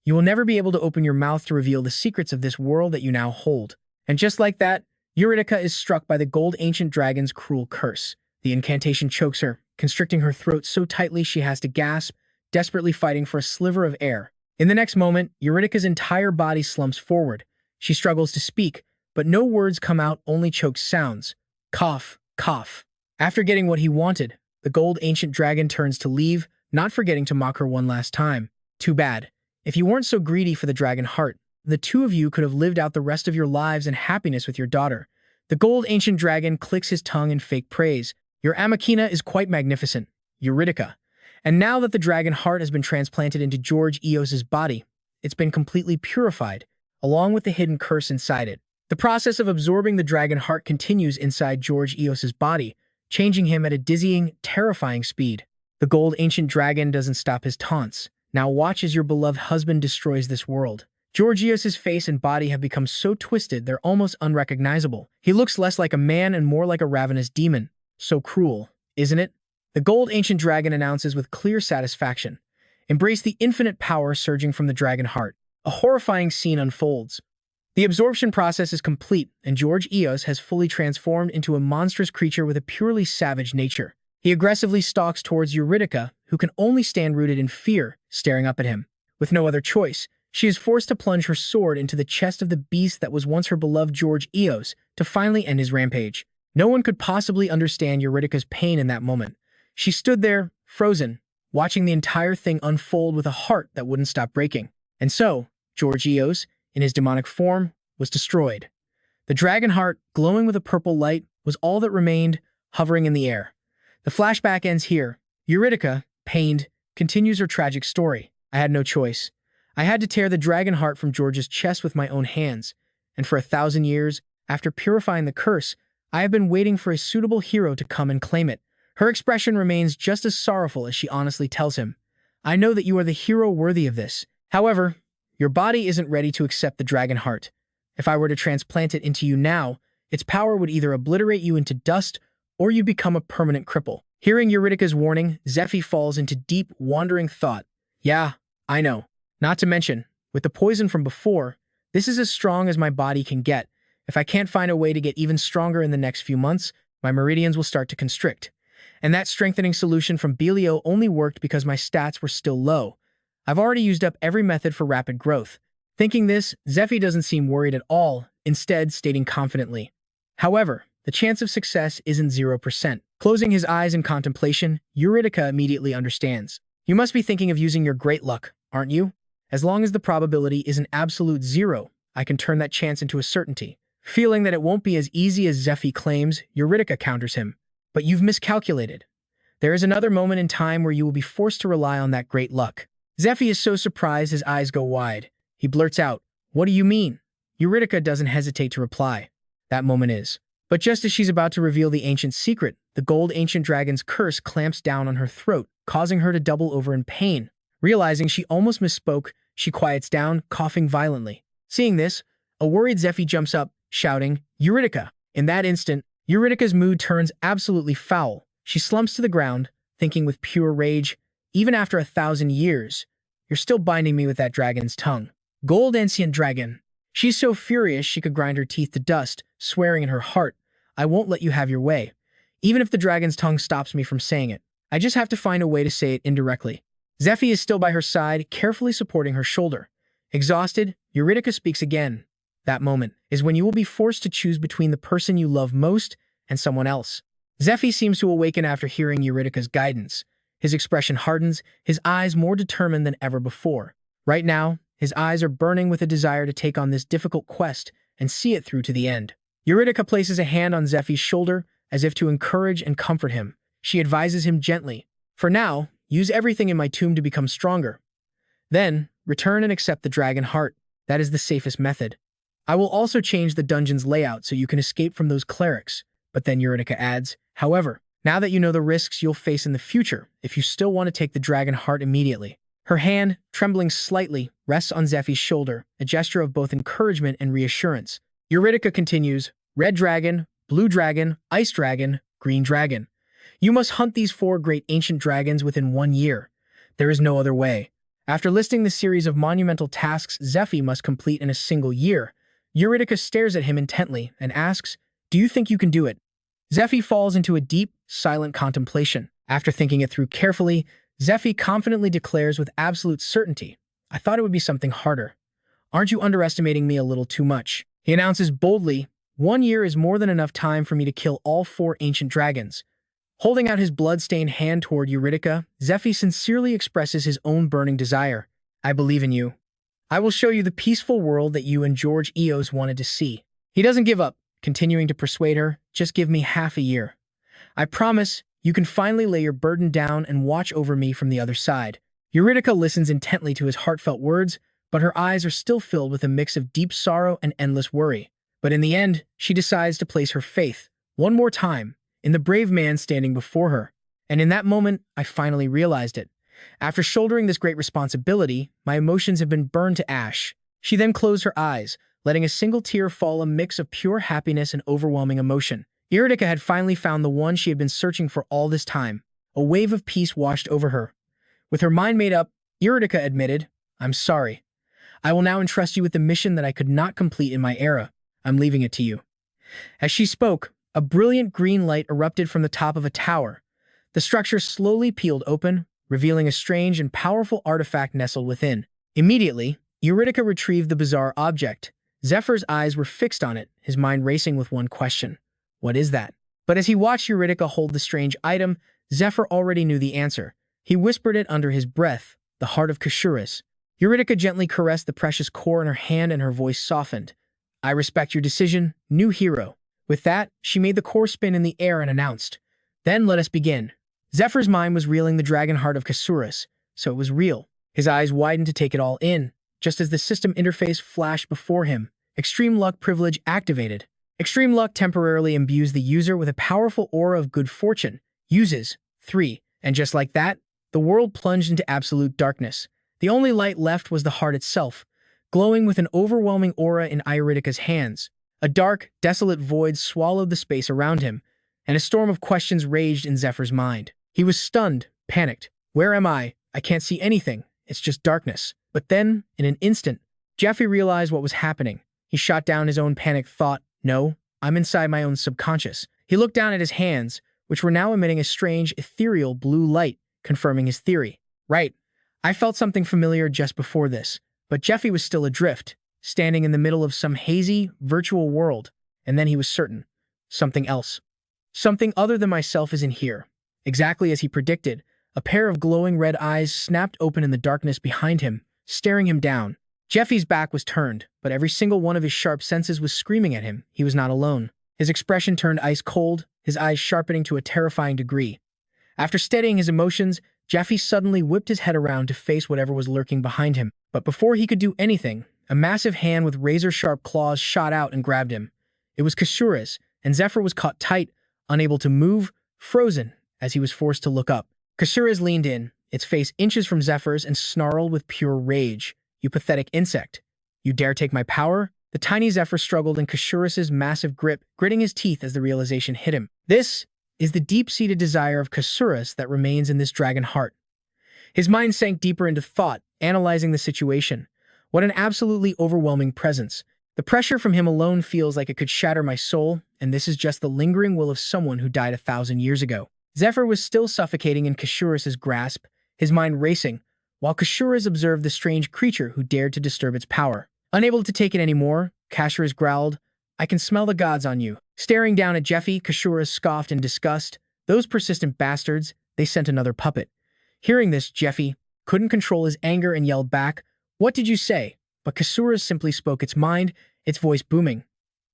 You will never be able to open your mouth to reveal the secrets of this world that you now hold. And just like that, Eurydica is struck by the Gold Ancient Dragon's cruel curse. The incantation chokes her, constricting her throat so tightly she has to gasp, desperately fighting for a sliver of air. In the next moment, Eurydica's entire body slumps forward. She struggles to speak, but no words come out, only choked sounds. Cough, cough. After getting what he wanted, the Gold Ancient Dragon turns to leave, not forgetting to mock her one last time. Too bad. If you weren't so greedy for the dragon heart, the two of you could have lived out the rest of your lives in happiness with your daughter. The Gold Ancient Dragon clicks his tongue in fake praise. Your Amakina is quite magnificent, Eurydica. And now that the dragon heart has been transplanted into George Eos's body, it's been completely purified, along with the hidden curse inside it. The process of absorbing the dragon heart continues inside George Eos's body, changing him at a dizzying, terrifying speed. The Gold Ancient Dragon doesn't stop his taunts. Now watch as your beloved husband destroys this world. George Eos's face and body have become so twisted they're almost unrecognizable. He looks less like a man and more like a ravenous demon. So cruel, isn't it? The Gold Ancient Dragon announces with clear satisfaction. Embrace the infinite power surging from the dragon heart. A horrifying scene unfolds. The absorption process is complete, and George Eos has fully transformed into a monstrous creature with a purely savage nature. He aggressively stalks towards Eurydica, who can only stand rooted in fear, staring up at him. With no other choice, she is forced to plunge her sword into the chest of the beast that was once her beloved George Eos to finally end his rampage. No one could possibly understand Eurydica's pain in that moment. She stood there, frozen, watching the entire thing unfold with a heart that wouldn't stop breaking. And so, George Eos, in his demonic form, was destroyed. The dragon heart, glowing with a purple light, was all that remained, hovering in the air. The flashback ends here. Eurydica, pained, continues her tragic story. I had no choice. I had to tear the dragon heart from George's chest with my own hands, and for 1,000 years, after purifying the curse, I have been waiting for a suitable hero to come and claim it. Her expression remains just as sorrowful as she honestly tells him, I know that you are the hero worthy of this. However, your body isn't ready to accept the dragon heart. If I were to transplant it into you now, its power would either obliterate you into dust or you'd become a permanent cripple. Hearing Eurydica's warning, Zephyr falls into deep, wandering thought. Yeah, I know. Not to mention, with the poison from before, this is as strong as my body can get. If I can't find a way to get even stronger in the next few months, my meridians will start to constrict. And that strengthening solution from Belio only worked because my stats were still low. I've already used up every method for rapid growth. Thinking this, Zephyr doesn't seem worried at all, instead stating confidently. However, the chance of success isn't 0%. Closing his eyes in contemplation, Eurydica immediately understands. You must be thinking of using your great luck, aren't you? As long as the probability is an absolute 0, I can turn that chance into a certainty. Feeling that it won't be as easy as Zephyr claims, Eurydica counters him. But you've miscalculated. There is another moment in time where you will be forced to rely on that great luck. Zephyr is so surprised his eyes go wide. He blurts out, What do you mean? Eurydica doesn't hesitate to reply. That moment is. But just as she's about to reveal the ancient secret, the gold ancient dragon's curse clamps down on her throat, causing her to double over in pain. Realizing she almost misspoke, she quiets down, coughing violently. Seeing this, a worried Zephyr jumps up, shouting, Eurydica! In that instant, Eurydica's mood turns absolutely foul. She slumps to the ground, thinking with pure rage, even after 1,000 years, you're still binding me with that dragon's tongue. Gold ancient dragon. She's so furious she could grind her teeth to dust, swearing in her heart, I won't let you have your way. Even if the dragon's tongue stops me from saying it, I just have to find a way to say it indirectly. Zephyr is still by her side, carefully supporting her shoulder. Exhausted, Eurydica speaks again. That moment is when you will be forced to choose between the person you love most and someone else. Zephyr seems to awaken after hearing Eurydica's guidance. His expression hardens, his eyes more determined than ever before. Right now, his eyes are burning with a desire to take on this difficult quest and see it through to the end. Eurydica places a hand on Zephyr's shoulder as if to encourage and comfort him. She advises him gently, For now, use everything in my tomb to become stronger. Then, return and accept the dragon heart. That is the safest method. I will also change the dungeon's layout so you can escape from those clerics. But then Eurydica adds, However, now that you know the risks you'll face in the future, if you still want to take the dragon heart immediately. Her hand, trembling slightly, rests on Zephyr's shoulder, a gesture of both encouragement and reassurance. Eurydica continues, Red dragon, blue dragon, ice dragon, green dragon. You must hunt these 4 great ancient dragons within 1 year. There is no other way. After listing the series of monumental tasks Zephyr must complete in a single year, Eurydica stares at him intently and asks, Do you think you can do it? Zephyr falls into a deep, silent contemplation. After thinking it through carefully, Zephyr confidently declares with absolute certainty, I thought it would be something harder. Aren't you underestimating me a little too much? He announces boldly, 1 year is more than enough time for me to kill all 4 ancient dragons. Holding out his blood-stained hand toward Eurydica, Zephyr sincerely expresses his own burning desire. I believe in you. I will show you the peaceful world that you and George Eos wanted to see. He doesn't give up, continuing to persuade her, just give me half a year. I promise you can finally lay your burden down and watch over me from the other side. Eurydica listens intently to his heartfelt words, but her eyes are still filled with a mix of deep sorrow and endless worry. But in the end, she decides to place her faith, one more time, in the brave man standing before her. And in that moment, I finally realized it. After shouldering this great responsibility, my emotions have been burned to ash. She then closed her eyes, letting a single tear fall, a mix of pure happiness and overwhelming emotion. Eurydica had finally found the one she had been searching for all this time. A wave of peace washed over her. With her mind made up, Eurydica admitted, I'm sorry. I will now entrust you with the mission that I could not complete in my era. I'm leaving it to you. As she spoke, a brilliant green light erupted from the top of a tower. The structure slowly peeled open, revealing a strange and powerful artifact nestled within. Immediately, Eurydica retrieved the bizarre object. Zephyr's eyes were fixed on it, his mind racing with one question. What is that? But as he watched Eurydica hold the strange item, Zephyr already knew the answer. He whispered it under his breath, the heart of Kashurus. Eurydica gently caressed the precious core in her hand and her voice softened. I respect your decision, new hero. With that, she made the core spin in the air and announced, Then let us begin. Zephyr's mind was reeling the dragon heart of Kashurus, so it was real. His eyes widened to take it all in, just as the system interface flashed before him. Extreme Luck privilege activated. Extreme Luck temporarily imbues the user with a powerful aura of good fortune. Uses 3. And just like that, the world plunged into absolute darkness. The only light left was the heart itself, glowing with an overwhelming aura in Eurydica's hands. A dark, desolate void swallowed the space around him, and a storm of questions raged in Zephyr's mind. He was stunned, panicked. Where am I? I can't see anything. It's just darkness. But then, in an instant, Jeffy realized what was happening. He shot down his own panicked thought. No, I'm inside my own subconscious. He looked down at his hands, which were now emitting a strange, ethereal blue light, confirming his theory. Right. I felt something familiar just before this, but Jeffy was still adrift, standing in the middle of some hazy, virtual world, and then he was certain. Something else. Something other than myself is in here. Exactly as he predicted, a pair of glowing red eyes snapped open in the darkness behind him, staring him down. Jeffy's back was turned, but every single one of his sharp senses was screaming at him. He was not alone. His expression turned ice cold, his eyes sharpening to a terrifying degree. After steadying his emotions, Jeffy suddenly whipped his head around to face whatever was lurking behind him. But before he could do anything, a massive hand with razor-sharp claws shot out and grabbed him. It was Kashurus, and Zephyr was caught tight, unable to move, frozen, as he was forced to look up. Kashurus leaned in, its face inches from Zephyr's, and snarled with pure rage. You pathetic insect. You dare take my power? The tiny Zephyr struggled in Kashurus' massive grip, gritting his teeth as the realization hit him. This is the deep-seated desire of Kashurus that remains in this dragon heart. His mind sank deeper into thought, analyzing the situation. What an absolutely overwhelming presence. The pressure from him alone feels like it could shatter my soul, and this is just the lingering will of someone who died 1,000 years ago. Zephyr was still suffocating in Kashurus' grasp, his mind racing, while Kashurus observed the strange creature who dared to disturb its power. Unable to take it anymore, Kashurus growled, I can smell the gods on you. Staring down at Jeffy, Kashurus scoffed in disgust. Those persistent bastards, they sent another puppet. Hearing this, Jeffy couldn't control his anger and yelled back, What did you say? But Kashurus simply spoke its mind, its voice booming.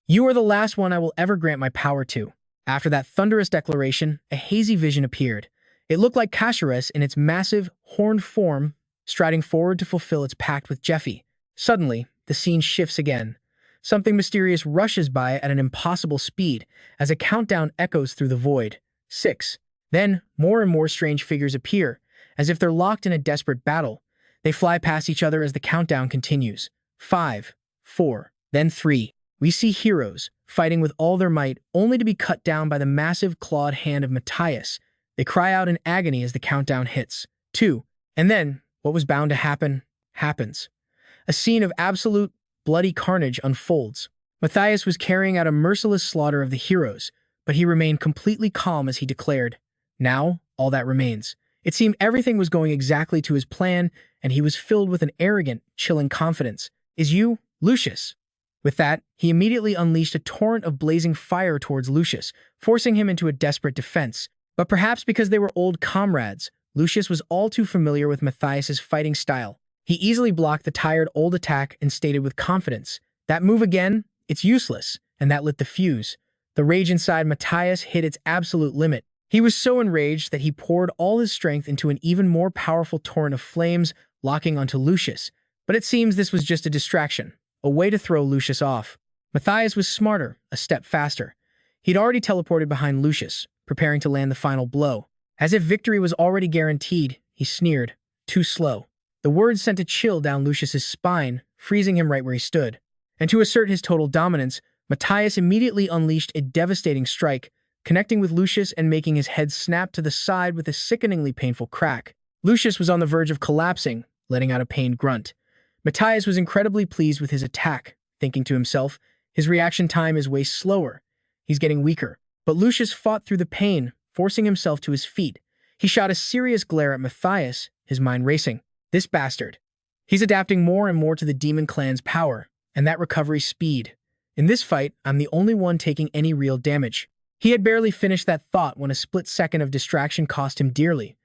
You are the last one I will ever grant my power to. After that thunderous declaration, a hazy vision appeared. It looked like Kashurus in its massive, horned form, striding forward to fulfill its pact with Jeffy. Suddenly, the scene shifts again. Something mysterious rushes by at an impossible speed as a countdown echoes through the void. 6. Then, more and more strange figures appear, as if they're locked in a desperate battle. They fly past each other as the countdown continues. 5, 4, then 3. We see heroes, fighting with all their might, only to be cut down by the massive clawed hand of Matthias. They cry out in agony as the countdown hits. 2. And then, what was bound to happen, happens. A scene of absolute, bloody carnage unfolds. Matthias was carrying out a merciless slaughter of the heroes, but he remained completely calm as he declared, Now, all that remains. It seemed everything was going exactly to his plan, and he was filled with an arrogant, chilling confidence. Is you, Lucius? With that, he immediately unleashed a torrent of blazing fire towards Lucius, forcing him into a desperate defense. But perhaps because they were old comrades, Lucius was all too familiar with Matthias's fighting style. He easily blocked the tired old attack and stated with confidence, That move again? It's useless. And that lit the fuse. The rage inside Matthias hit its absolute limit. He was so enraged that he poured all his strength into an even more powerful torrent of flames, locking onto Lucius. But it seems this was just a distraction, a way to throw Lucius off. Matthias was smarter, a step faster. He'd already teleported behind Lucius, preparing to land the final blow. As if victory was already guaranteed, he sneered, Too slow. The words sent a chill down Lucius's spine, freezing him right where he stood. And to assert his total dominance, Matthias immediately unleashed a devastating strike, connecting with Lucius and making his head snap to the side with a sickeningly painful crack. Lucius was on the verge of collapsing, letting out a pained grunt. Matthias was incredibly pleased with his attack, thinking to himself, his reaction time is way slower. He's getting weaker. But Lucius fought through the pain, forcing himself to his feet. He shot a serious glare at Matthias, his mind racing. This bastard. He's adapting more and more to the demon clan's power, and that recovery speed. In this fight, I'm the only one taking any real damage. He had barely finished that thought when a split second of distraction cost him dearly.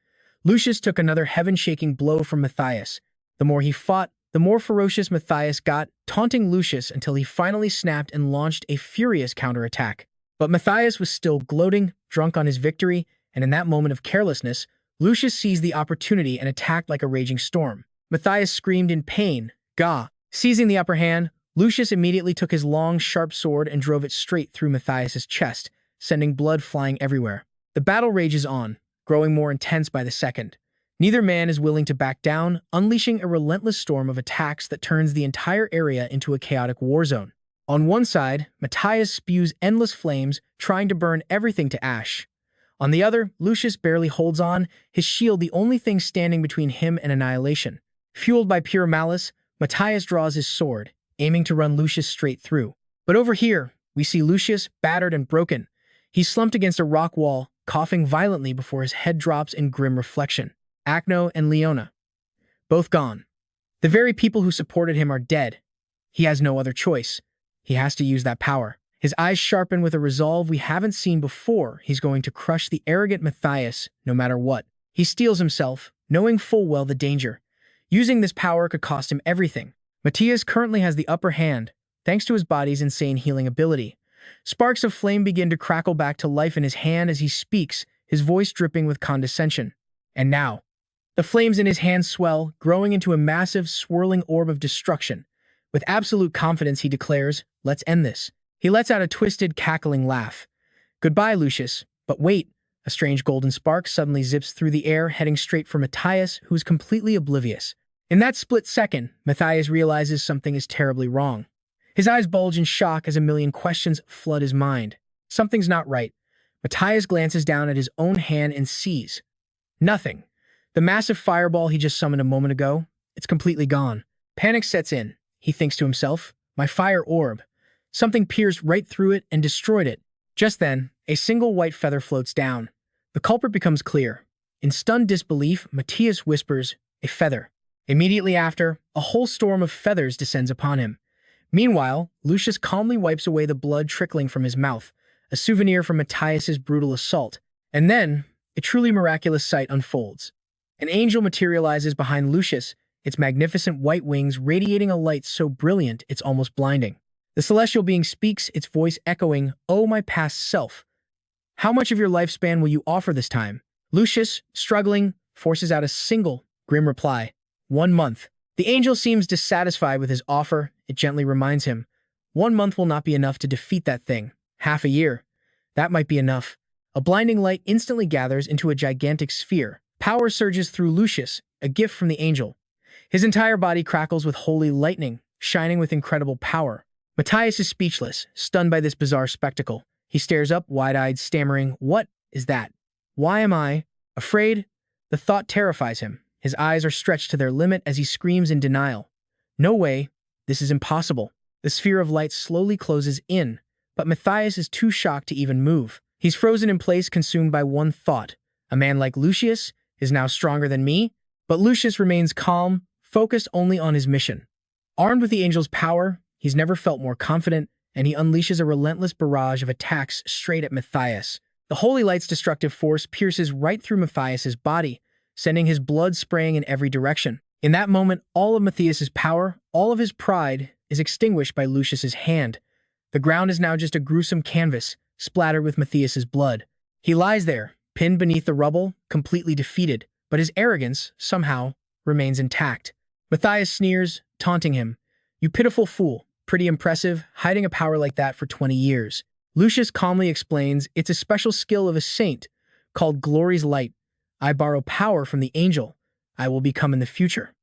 Lucius took another heaven-shaking blow from Matthias. The more he fought, the more ferocious Matthias got, taunting Lucius until he finally snapped and launched a furious counterattack. But Matthias was still gloating, drunk on his victory, and in that moment of carelessness, Lucius seized the opportunity and attacked like a raging storm. Matthias screamed in pain. Gah! Seizing the upper hand, Lucius immediately took his long, sharp sword and drove it straight through Matthias's chest, sending blood flying everywhere. The battle rages on, growing more intense by the second. Neither man is willing to back down, unleashing a relentless storm of attacks that turns the entire area into a chaotic war zone. On one side, Matthias spews endless flames, trying to burn everything to ash. On the other, Lucius barely holds on, his shield the only thing standing between him and annihilation. Fueled by pure malice, Matthias draws his sword, aiming to run Lucius straight through. But over here, we see Lucius, battered and broken. He's slumped against a rock wall, coughing violently before his head drops in grim reflection. Acno and Leona. Both gone. The very people who supported him are dead. He has no other choice. He has to use that power. His eyes sharpen with a resolve we haven't seen before. He's going to crush the arrogant Matthias, no matter what. He steels himself, knowing full well the danger. Using this power could cost him everything. Matthias currently has the upper hand, thanks to his body's insane healing ability. Sparks of flame begin to crackle back to life in his hand as he speaks, his voice dripping with condescension. And now, the flames in his hand swell, growing into a massive, swirling orb of destruction. With absolute confidence, he declares, "Let's end this." He lets out a twisted, cackling laugh. "Goodbye, Lucius." But wait, a strange golden spark suddenly zips through the air, heading straight for Matthias, who's completely oblivious. In that split second, Matthias realizes something is terribly wrong. His eyes bulge in shock as a million questions flood his mind. Something's not right. Matthias glances down at his own hand and sees nothing. The massive fireball he just summoned a moment ago, it's completely gone. Panic sets in. He thinks to himself, my fire orb. Something pierced right through it and destroyed it. Just then, a single white feather floats down. The culprit becomes clear. In stunned disbelief, Matthias whispers, "A feather." Immediately after, a whole storm of feathers descends upon him. Meanwhile, Lucius calmly wipes away the blood trickling from his mouth, a souvenir from Matthias's brutal assault. And then, a truly miraculous sight unfolds. An angel materializes behind Lucius, its magnificent white wings radiating a light so brilliant it's almost blinding. The celestial being speaks, its voice echoing, "Oh, my past self. How much of your lifespan will you offer this time?" Lucius, struggling, forces out a single, grim reply. 1 month. The angel seems dissatisfied with his offer. It gently reminds him, 1 month will not be enough to defeat that thing. Half a year. That might be enough. A blinding light instantly gathers into a gigantic sphere. Power surges through Lucius, a gift from the angel. His entire body crackles with holy lightning, shining with incredible power. Matthias is speechless, stunned by this bizarre spectacle. He stares up, wide-eyed, stammering, "What is that? Why am I afraid?" The thought terrifies him. His eyes are stretched to their limit as he screams in denial. "No way. This is impossible." The sphere of light slowly closes in, but Matthias is too shocked to even move. He's frozen in place, consumed by one thought. A man like Lucius is now stronger than me, but Lucius remains calm, focused only on his mission. Armed with the angel's power, he's never felt more confident, and he unleashes a relentless barrage of attacks straight at Matthias. The holy light's destructive force pierces right through Matthias's body, sending his blood spraying in every direction. In that moment, all of Matthias's power, all of his pride, is extinguished by Lucius's hand. The ground is now just a gruesome canvas, splattered with Matthias's blood. He lies there, pinned beneath the rubble, completely defeated, but his arrogance, somehow, remains intact. Matthias sneers, taunting him. "You pitiful fool. Pretty impressive, hiding a power like that for 20 years. Lucius calmly explains, "It's a special skill of a saint, called Glory's Light. I borrow power from the angel I will become in the future,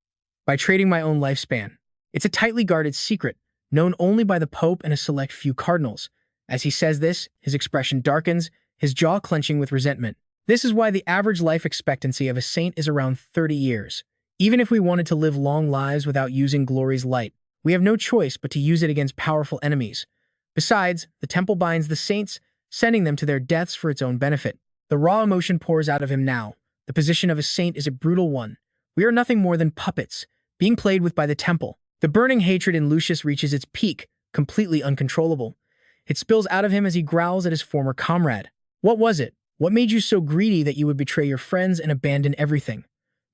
by trading my own lifespan. It's a tightly guarded secret, known only by the Pope and a select few cardinals." As he says this, his expression darkens, his jaw clenching with resentment. This is why the average life expectancy of a saint is around 30 years. Even if we wanted to live long lives without using Glory's Light, we have no choice but to use it against powerful enemies. Besides, the temple binds the saints, sending them to their deaths for its own benefit. The raw emotion pours out of him now, The position of a saint is a brutal one. We are nothing more than puppets, being played with by the temple. The burning hatred in Lucius reaches its peak, completely uncontrollable. It spills out of him as he growls at his former comrade. What was it? What made you so greedy that you would betray your friends and abandon everything?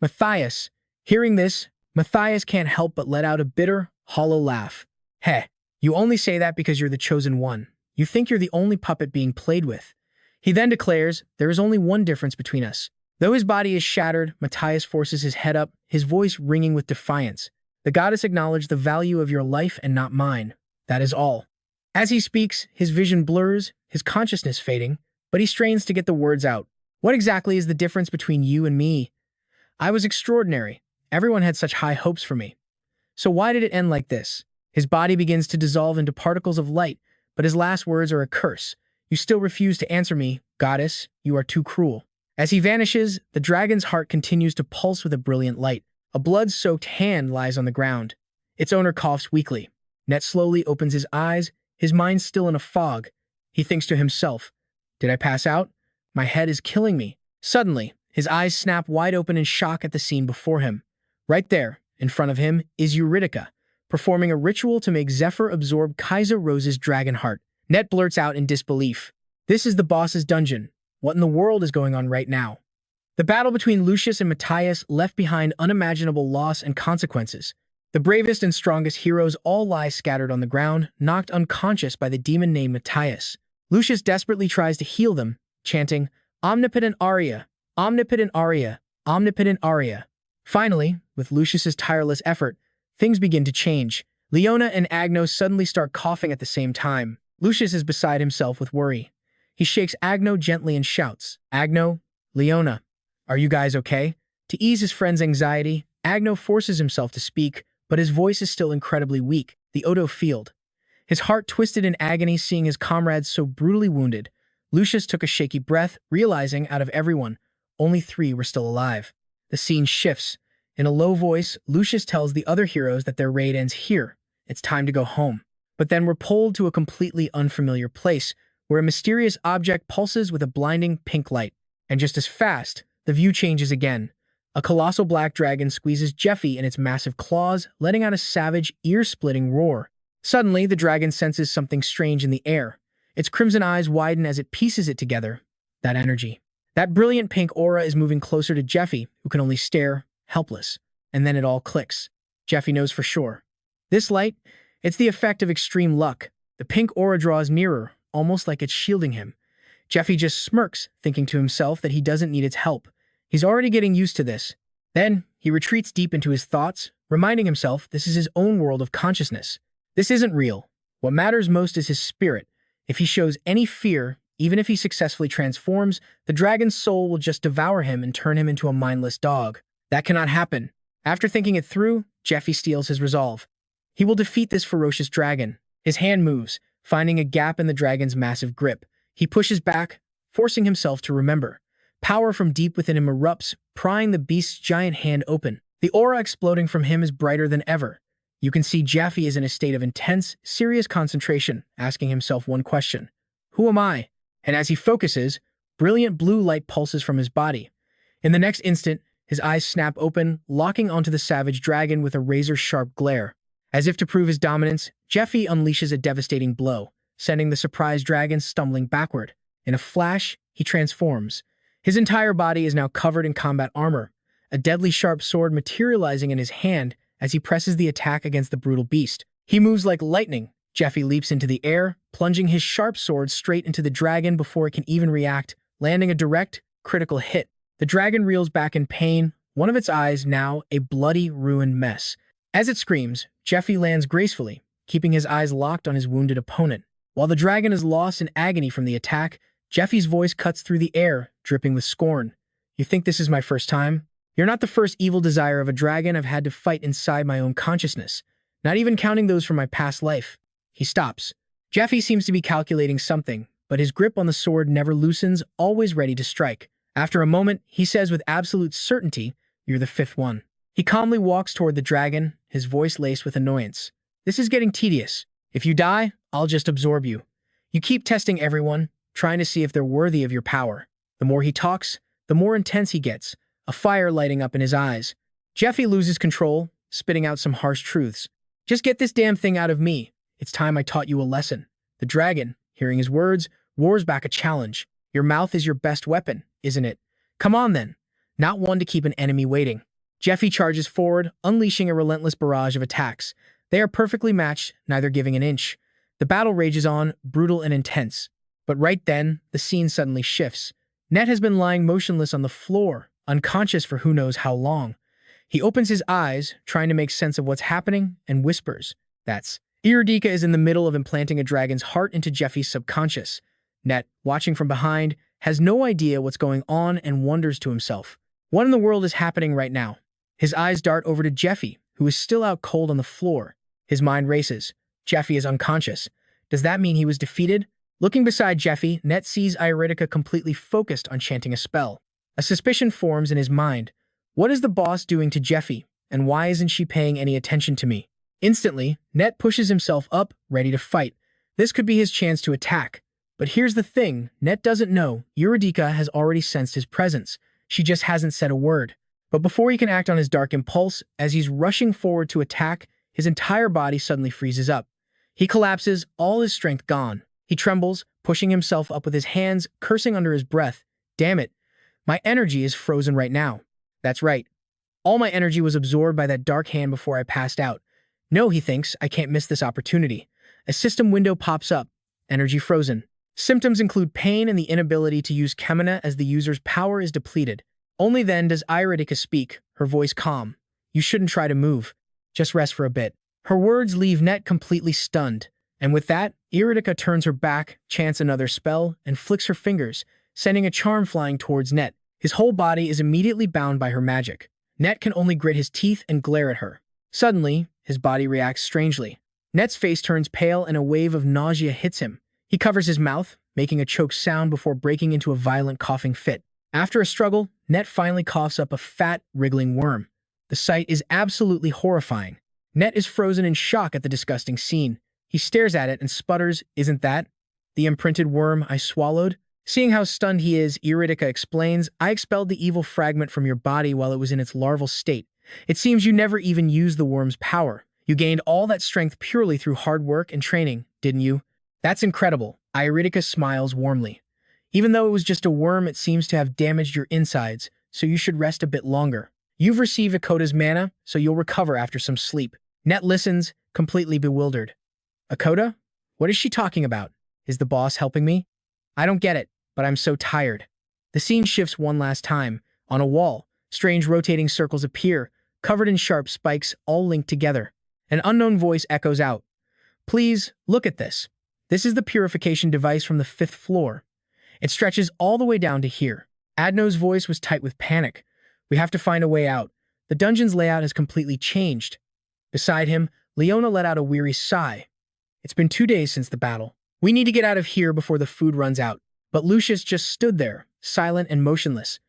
Matthias. Hearing this, Matthias can't help but let out a bitter, hollow laugh. Heh, you only say that because you're the chosen one. You think you're the only puppet being played with. He then declares, there is only one difference between us. Though his body is shattered, Matthias forces his head up, his voice ringing with defiance. The goddess acknowledged the value of your life and not mine. That is all. As he speaks, his vision blurs, his consciousness fading, but he strains to get the words out. What exactly is the difference between you and me? I was extraordinary. Everyone had such high hopes for me. So why did it end like this? His body begins to dissolve into particles of light, but his last words are a curse. You still refuse to answer me, goddess. You are too cruel. As he vanishes, the dragon's heart continues to pulse with a brilliant light. A blood-soaked hand lies on the ground. Its owner coughs weakly. Net slowly opens his eyes, his mind still in a fog. He thinks to himself, did I pass out? My head is killing me. Suddenly, his eyes snap wide open in shock at the scene before him. Right there, in front of him, is Eurydica, performing a ritual to make Zephyr absorb Kaiser Rose's dragon heart. Net blurts out in disbelief. This is the boss's dungeon. What in the world is going on right now? The battle between Lucius and Matthias left behind unimaginable loss and consequences. The bravest and strongest heroes all lie scattered on the ground, knocked unconscious by the demon named Matthias. Lucius desperately tries to heal them, chanting, Omnipotent Aria, Omnipotent Aria, Omnipotent Aria. Finally, with Lucius's tireless effort, things begin to change. Leona and Agno suddenly start coughing at the same time. Lucius is beside himself with worry. He shakes Agno gently and shouts, Agno, Leona, are you guys okay? To ease his friend's anxiety, Agno forces himself to speak, but his voice is still incredibly weak. The Odo field. His heart twisted in agony seeing his comrades so brutally wounded. Lucius took a shaky breath, realizing out of everyone, only 3 were still alive. The scene shifts. In a low voice, Lucius tells the other heroes that their raid ends here. It's time to go home. But then we're pulled to a completely unfamiliar place, where a mysterious object pulses with a blinding pink light. And just as fast, the view changes again. A colossal black dragon squeezes Jeffy in its massive claws, letting out a savage, ear-splitting roar. Suddenly, the dragon senses something strange in the air. Its crimson eyes widen as it pieces it together. That energy. That brilliant pink aura is moving closer to Jeffy, who can only stare, helpless. And then it all clicks. Jeffy knows for sure. This light, it's the effect of extreme luck. The pink aura draws nearer, almost like it's shielding him. Jeffy just smirks, thinking to himself that he doesn't need its help. He's already getting used to this. Then, he retreats deep into his thoughts, reminding himself this is his own world of consciousness. This isn't real. What matters most is his spirit. If he shows any fear, even if he successfully transforms, the dragon's soul will just devour him and turn him into a mindless dog. That cannot happen. After thinking it through, Jeffy steels his resolve. He will defeat this ferocious dragon. His hand moves, finding a gap in the dragon's massive grip. He pushes back, forcing himself to remember. Power from deep within him erupts, prying the beast's giant hand open. The aura exploding from him is brighter than ever. You can see Jeffy is in a state of intense, serious concentration, asking himself one question. Who am I? And as he focuses, brilliant blue light pulses from his body. In the next instant, his eyes snap open, locking onto the savage dragon with a razor-sharp glare. As if to prove his dominance, Jeffy unleashes a devastating blow, sending the surprised dragon stumbling backward. In a flash, he transforms. His entire body is now covered in combat armor, a deadly sharp sword materializing in his hand as he presses the attack against the brutal beast. He moves like lightning. Jeffy leaps into the air, plunging his sharp sword straight into the dragon before it can even react, landing a direct, critical hit. The dragon reels back in pain, one of its eyes now a bloody, ruined mess. As it screams, Jeffy lands gracefully, keeping his eyes locked on his wounded opponent. While the dragon is lost in agony from the attack, Jeffy's voice cuts through the air, dripping with scorn. You think this is my first time? You're not the first evil desire of a dragon I've had to fight inside my own consciousness, not even counting those from my past life. He stops. Jeffy seems to be calculating something, but his grip on the sword never loosens, always ready to strike. After a moment, he says with absolute certainty, "You're the 5th one." He calmly walks toward the dragon, his voice laced with annoyance. "This is getting tedious. If you die, I'll just absorb you. You keep testing everyone, trying to see if they're worthy of your power." The more he talks, the more intense he gets, a fire lighting up in his eyes. Jeffy loses control, spitting out some harsh truths. Just get this damn thing out of me. It's time I taught you a lesson. The dragon, hearing his words, roars back a challenge. Your mouth is your best weapon, isn't it? Come on then. Not one to keep an enemy waiting. Jeffy charges forward, unleashing a relentless barrage of attacks. They are perfectly matched, neither giving an inch. The battle rages on, brutal and intense. But right then, the scene suddenly shifts. Net has been lying motionless on the floor, unconscious for who knows how long. He opens his eyes, trying to make sense of what's happening, and whispers. That's Iridika is in the middle of implanting a dragon's heart into Jeffy's subconscious. Net, watching from behind, has no idea what's going on and wonders to himself. What in the world is happening right now? His eyes dart over to Jeffy, who is still out cold on the floor. His mind races. Jeffy is unconscious. Does that mean he was defeated? Looking beside Jeffy, Net sees Iridika completely focused on chanting a spell. A suspicion forms in his mind. What is the boss doing to Jeffy, and why isn't she paying any attention to me? Instantly, Net pushes himself up, ready to fight. This could be his chance to attack. But here's the thing, Net doesn't know. Iridika has already sensed his presence. She just hasn't said a word. But before he can act on his dark impulse, as he's rushing forward to attack, his entire body suddenly freezes up. He collapses, all his strength gone. He trembles, pushing himself up with his hands, cursing under his breath. Damn it. My energy is frozen right now. That's right. All my energy was absorbed by that dark hand before I passed out. No, he thinks, I can't miss this opportunity. A system window pops up. Energy frozen. Symptoms include pain and the inability to use Kemina as the user's power is depleted. Only then does Iridika speak, her voice calm. You shouldn't try to move. Just rest for a bit. Her words leave Net completely stunned. And with that, Iridika turns her back, chants another spell, and flicks her fingers, sending a charm flying towards Net. His whole body is immediately bound by her magic. Net can only grit his teeth and glare at her. Suddenly, his body reacts strangely. Net's face turns pale and a wave of nausea hits him. He covers his mouth, making a choked sound before breaking into a violent coughing fit. After a struggle, Net finally coughs up a fat, wriggling worm. The sight is absolutely horrifying. Net is frozen in shock at the disgusting scene. He stares at it and sputters, "Isn't that the imprinted worm I swallowed?" Seeing how stunned he is, Iridika explains, "I expelled the evil fragment from your body while it was in its larval state. It seems you never even used the worm's power. You gained all that strength purely through hard work and training, didn't you?" "That's incredible." Iridika smiles warmly. "Even though it was just a worm, it seems to have damaged your insides, so you should rest a bit longer. You've received Akoda's mana, so you'll recover after some sleep." Net listens, completely bewildered. Akoda? What is she talking about? Is the boss helping me? I don't get it, but I'm so tired. The scene shifts one last time. On a wall, strange rotating circles appear, covered in sharp spikes, all linked together. An unknown voice echoes out. "Please, look at this. This is the purification device from the 5th floor. It stretches all the way down to here." Adno's voice was tight with panic. "We have to find a way out. The dungeon's layout has completely changed." Beside him, Leona let out a weary sigh. "It's been 2 days since the battle. We need to get out of here before the food runs out." But Lucius just stood there, silent and motionless.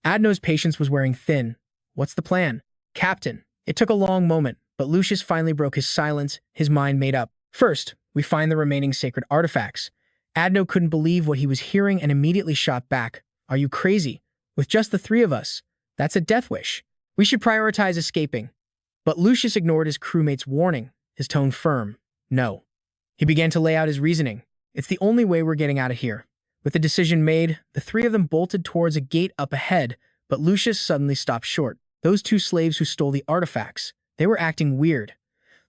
Adno's patience was wearing thin. "What's the plan?" "Captain." It took a long moment, but Lucius finally broke his silence, his mind made up. "First, we find the remaining sacred artifacts." Adno couldn't believe what he was hearing and immediately shot back. "Are you crazy? With just the 3 of us? That's a death wish. We should prioritize escaping." But Lucius ignored his crewmate's warning, his tone firm. "No." He began to lay out his reasoning. "It's the only way we're getting out of here." With the decision made, the 3 of them bolted towards a gate up ahead, but Lucius suddenly stopped short. Those 2 slaves who stole the artifacts, they were acting weird.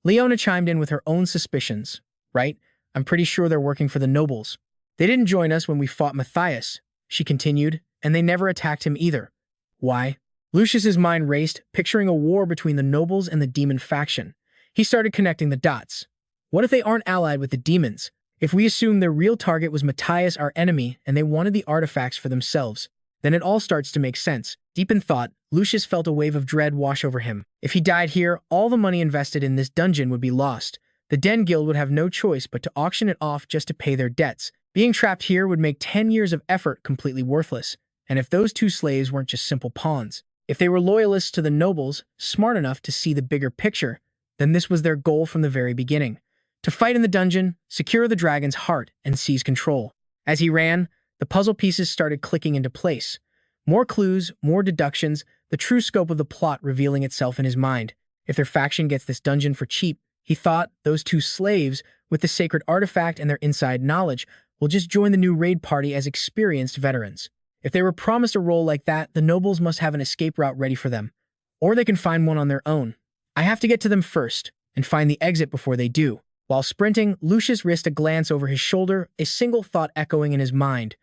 Leona chimed in with her own suspicions. "Right? I'm pretty sure they're working for the nobles. They didn't join us when we fought Matthias," she continued, "and they never attacked him either." "Why?" Lucius's mind raced, picturing a war between the nobles and the demon faction. He started connecting the dots. What if they aren't allied with the demons? If we assume their real target was Matthias, our enemy, and they wanted the artifacts for themselves, then it all starts to make sense. Deep in thought, Lucius felt a wave of dread wash over him. If he died here, all the money invested in this dungeon would be lost. The Den Guild would have no choice but to auction it off just to pay their debts. Being trapped here would make 10 years of effort completely worthless. And if those 2 slaves weren't just simple pawns, if they were loyalists to the nobles, smart enough to see the bigger picture, then this was their goal from the very beginning. To fight in the dungeon, secure the dragon's heart, and seize control. As he ran, the puzzle pieces started clicking into place. More clues, more deductions, the true scope of the plot revealing itself in his mind. If their faction gets this dungeon for cheap, he thought, those two slaves, with the sacred artifact and their inside knowledge, will just join the new raid party as experienced veterans. If they were promised a role like that, the nobles must have an escape route ready for them. Or they can find one on their own. I have to get to them first, and find the exit before they do. While sprinting, Lucius risked a glance over his shoulder, a single thought echoing in his mind.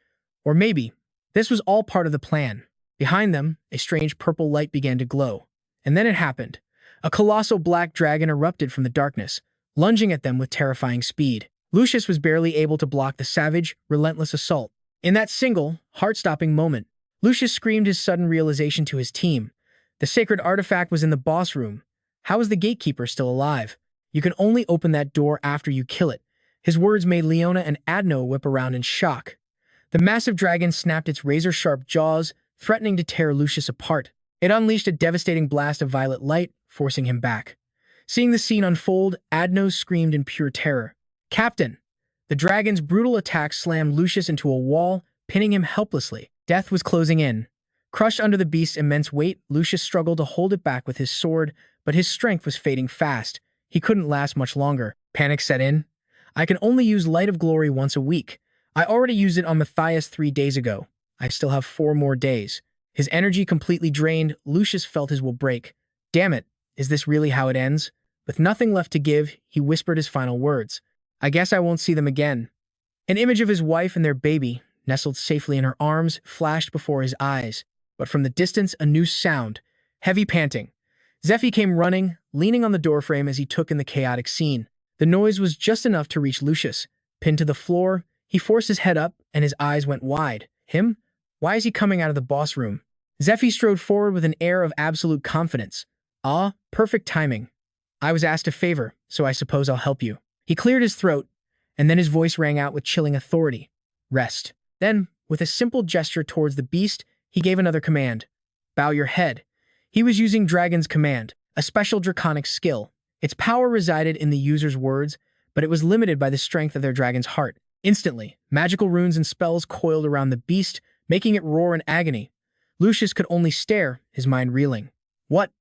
Or maybe, this was all part of the plan. Behind them, a strange purple light began to glow. And then it happened. A colossal black dragon erupted from the darkness, lunging at them with terrifying speed. Lucius was barely able to block the savage, relentless assault. In that single, heart-stopping moment, Lucius screamed his sudden realization to his team. The sacred artifact was in the boss room. How is the gatekeeper still alive? You can only open that door after you kill it. His words made Leona and Adno whip around in shock. The massive dragon snapped its razor-sharp jaws, threatening to tear Lucius apart. It unleashed a devastating blast of violet light, forcing him back. Seeing the scene unfold, Adno screamed in pure terror. "Captain!" The dragon's brutal attack slammed Lucius into a wall, pinning him helplessly. Death was closing in. Crushed under the beast's immense weight, Lucius struggled to hold it back with his sword, but his strength was fading fast. He couldn't last much longer. Panic set in. I can only use Light of Glory once a week. I already used it on Matthias 3 days ago. I still have 4 more days. His energy completely drained, Lucius felt his will break. Damn it, is this really how it ends? With nothing left to give, he whispered his final words. I guess I won't see them again. An image of his wife and their baby, nestled safely in her arms, flashed before his eyes. But from the distance, a new sound. Heavy panting. Zephyr came running, leaning on the doorframe as he took in the chaotic scene. The noise was just enough to reach Lucius. Pinned to the floor, he forced his head up, and his eyes went wide. Him? Why is he coming out of the boss room? Zephyr strode forward with an air of absolute confidence. Ah, perfect timing. I was asked a favor, so I suppose I'll help you. He cleared his throat, and then his voice rang out with chilling authority. Rest. Then, with a simple gesture towards the beast, he gave another command. Bow your head. He was using Dragon's Command, a special draconic skill. Its power resided in the user's words, but it was limited by the strength of their dragon's heart. Instantly, magical runes and spells coiled around the beast, making it roar in agony. Lucius could only stare, his mind reeling. What?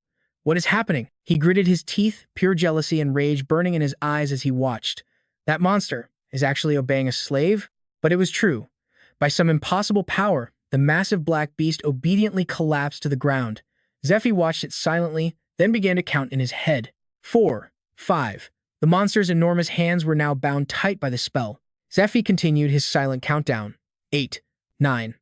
What is happening? He gritted his teeth, pure jealousy and rage burning in his eyes as he watched. That monster is actually obeying a slave? But it was true. By some impossible power, the massive black beast obediently collapsed to the ground. Zephyr watched it silently, then began to count in his head. 4, 5. The monster's enormous hands were now bound tight by the spell. Zephyr continued his silent countdown. 8, 9.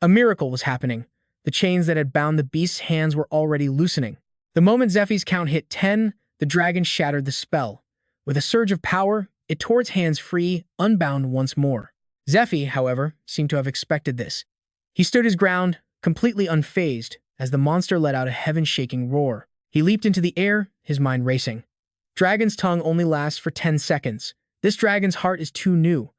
A miracle was happening. The chains that had bound the beast's hands were already loosening. The moment Zephyr's count hit 10, the dragon shattered the spell. With a surge of power, it tore its hands free, unbound once more. Zephyr, however, seemed to have expected this. He stood his ground, completely unfazed, as the monster let out a heaven-shaking roar. He leaped into the air, his mind racing. Dragon's tongue only lasts for 10 seconds. This dragon's heart is too new.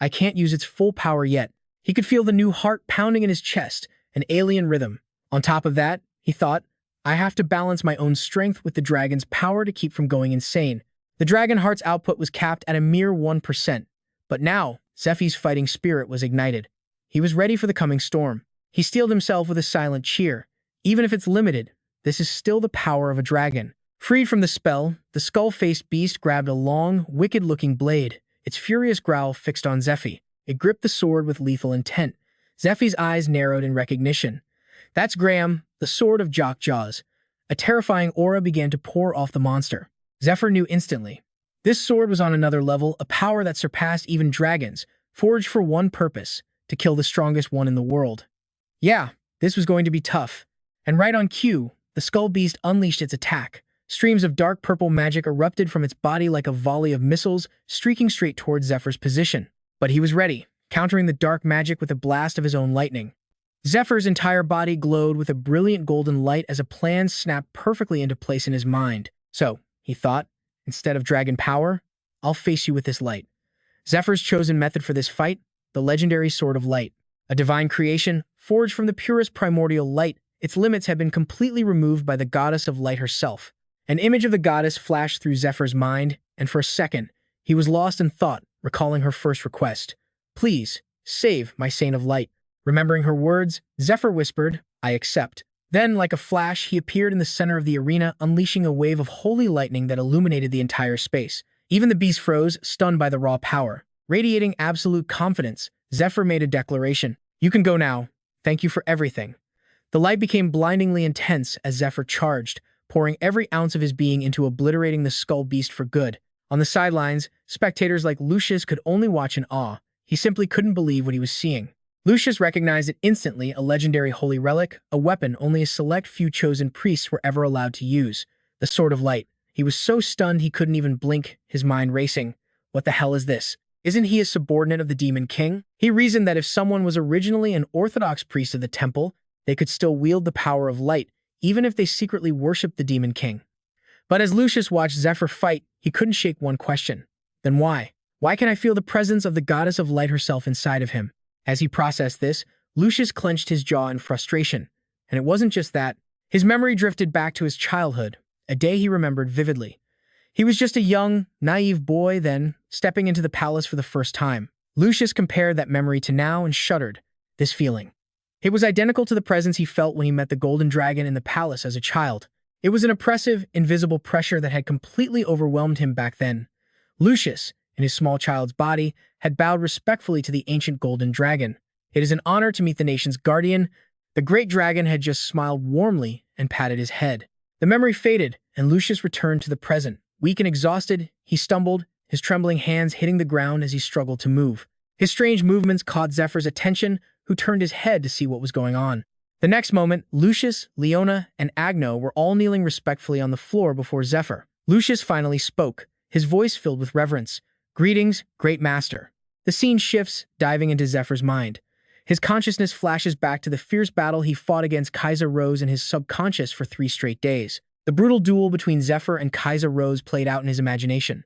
I can't use its full power yet. He could feel the new heart pounding in his chest, an alien rhythm. On top of that, he thought, I have to balance my own strength with the dragon's power to keep from going insane. The dragon heart's output was capped at a mere 1%. But now, Zephyr's fighting spirit was ignited. He was ready for the coming storm. He steeled himself with a silent cheer. Even if it's limited, this is still the power of a dragon. Freed from the spell, the skull-faced beast grabbed a long, wicked-looking blade, its furious growl fixed on Zephyr. It gripped the sword with lethal intent. Zephyr's eyes narrowed in recognition. That's Graham, the sword of Jockjaws. A terrifying aura began to pour off the monster. Zephyr knew instantly. This sword was on another level, a power that surpassed even dragons, forged for one purpose, to kill the strongest one in the world. Yeah, this was going to be tough. And right on cue, the skull beast unleashed its attack. Streams of dark purple magic erupted from its body like a volley of missiles, streaking straight towards Zephyr's position. But he was ready, countering the dark magic with a blast of his own lightning. Zephyr's entire body glowed with a brilliant golden light as a plan snapped perfectly into place in his mind. So, he thought, instead of dragon power, I'll face you with this light. Zephyr's chosen method for this fight, the legendary Sword of Light. A divine creation, forged from the purest primordial light, its limits had been completely removed by the goddess of light herself. An image of the goddess flashed through Zephyr's mind, and for a second, he was lost in thought, recalling her first request. Please, save my Saint of Light. Remembering her words, Zephyr whispered, I accept. Then, like a flash, he appeared in the center of the arena, unleashing a wave of holy lightning that illuminated the entire space. Even the beast froze, stunned by the raw power. Radiating absolute confidence, Zephyr made a declaration. "You can go now. Thank you for everything." The light became blindingly intense as Zephyr charged, pouring every ounce of his being into obliterating the skull beast for good. On the sidelines, spectators like Lucius could only watch in awe. He simply couldn't believe what he was seeing. Lucius recognized it instantly, a legendary holy relic, a weapon only a select few chosen priests were ever allowed to use. The Sword of Light. He was so stunned he couldn't even blink, his mind racing. What the hell is this? Isn't he a subordinate of the Demon King? He reasoned that if someone was originally an orthodox priest of the temple, they could still wield the power of light, even if they secretly worshipped the Demon King. But as Lucius watched Zephyr fight, he couldn't shake one question. Then why? Why can I feel the presence of the goddess of light herself inside of him? As he processed this, Lucius clenched his jaw in frustration. And it wasn't just that. His memory drifted back to his childhood, a day he remembered vividly. He was just a young, naive boy then, stepping into the palace for the first time. Lucius compared that memory to now and shuddered. This feeling. It was identical to the presence he felt when he met the golden dragon in the palace as a child. It was an oppressive, invisible pressure that had completely overwhelmed him back then. Lucius, in his small child's body, had bowed respectfully to the ancient golden dragon. "It is an honor to meet the nation's guardian." The great dragon had just smiled warmly and patted his head. The memory faded, and Lucius returned to the present. Weak and exhausted, he stumbled, his trembling hands hitting the ground as he struggled to move. His strange movements caught Zephyr's attention, who turned his head to see what was going on. The next moment, Lucius, Leona, and Agno were all kneeling respectfully on the floor before Zephyr. Lucius finally spoke, his voice filled with reverence. "Greetings, great master." The scene shifts, diving into Zephyr's mind. His consciousness flashes back to the fierce battle he fought against Kaiser Rose in his subconscious for 3 straight days. The brutal duel between Zephyr and Kaiser Rose played out in his imagination.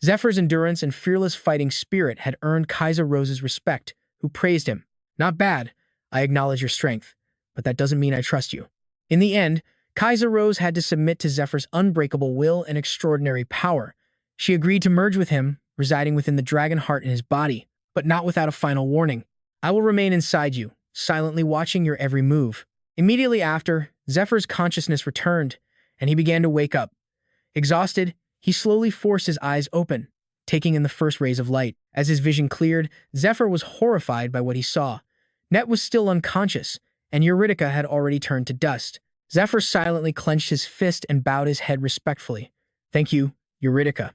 Zephyr's endurance and fearless fighting spirit had earned Kaiser Rose's respect, who praised him. "Not bad. I acknowledge your strength, but that doesn't mean I trust you." In the end, Kaiser Rose had to submit to Zephyr's unbreakable will and extraordinary power. She agreed to merge with him, residing within the dragon heart in his body, but not without a final warning. "I will remain inside you, silently watching your every move." Immediately after, Zephyr's consciousness returned, and he began to wake up. Exhausted, he slowly forced his eyes open, taking in the first rays of light. As his vision cleared, Zephyr was horrified by what he saw. Net was still unconscious, and Eurydica had already turned to dust. Zephyr silently clenched his fist and bowed his head respectfully. "Thank you, Eurydica.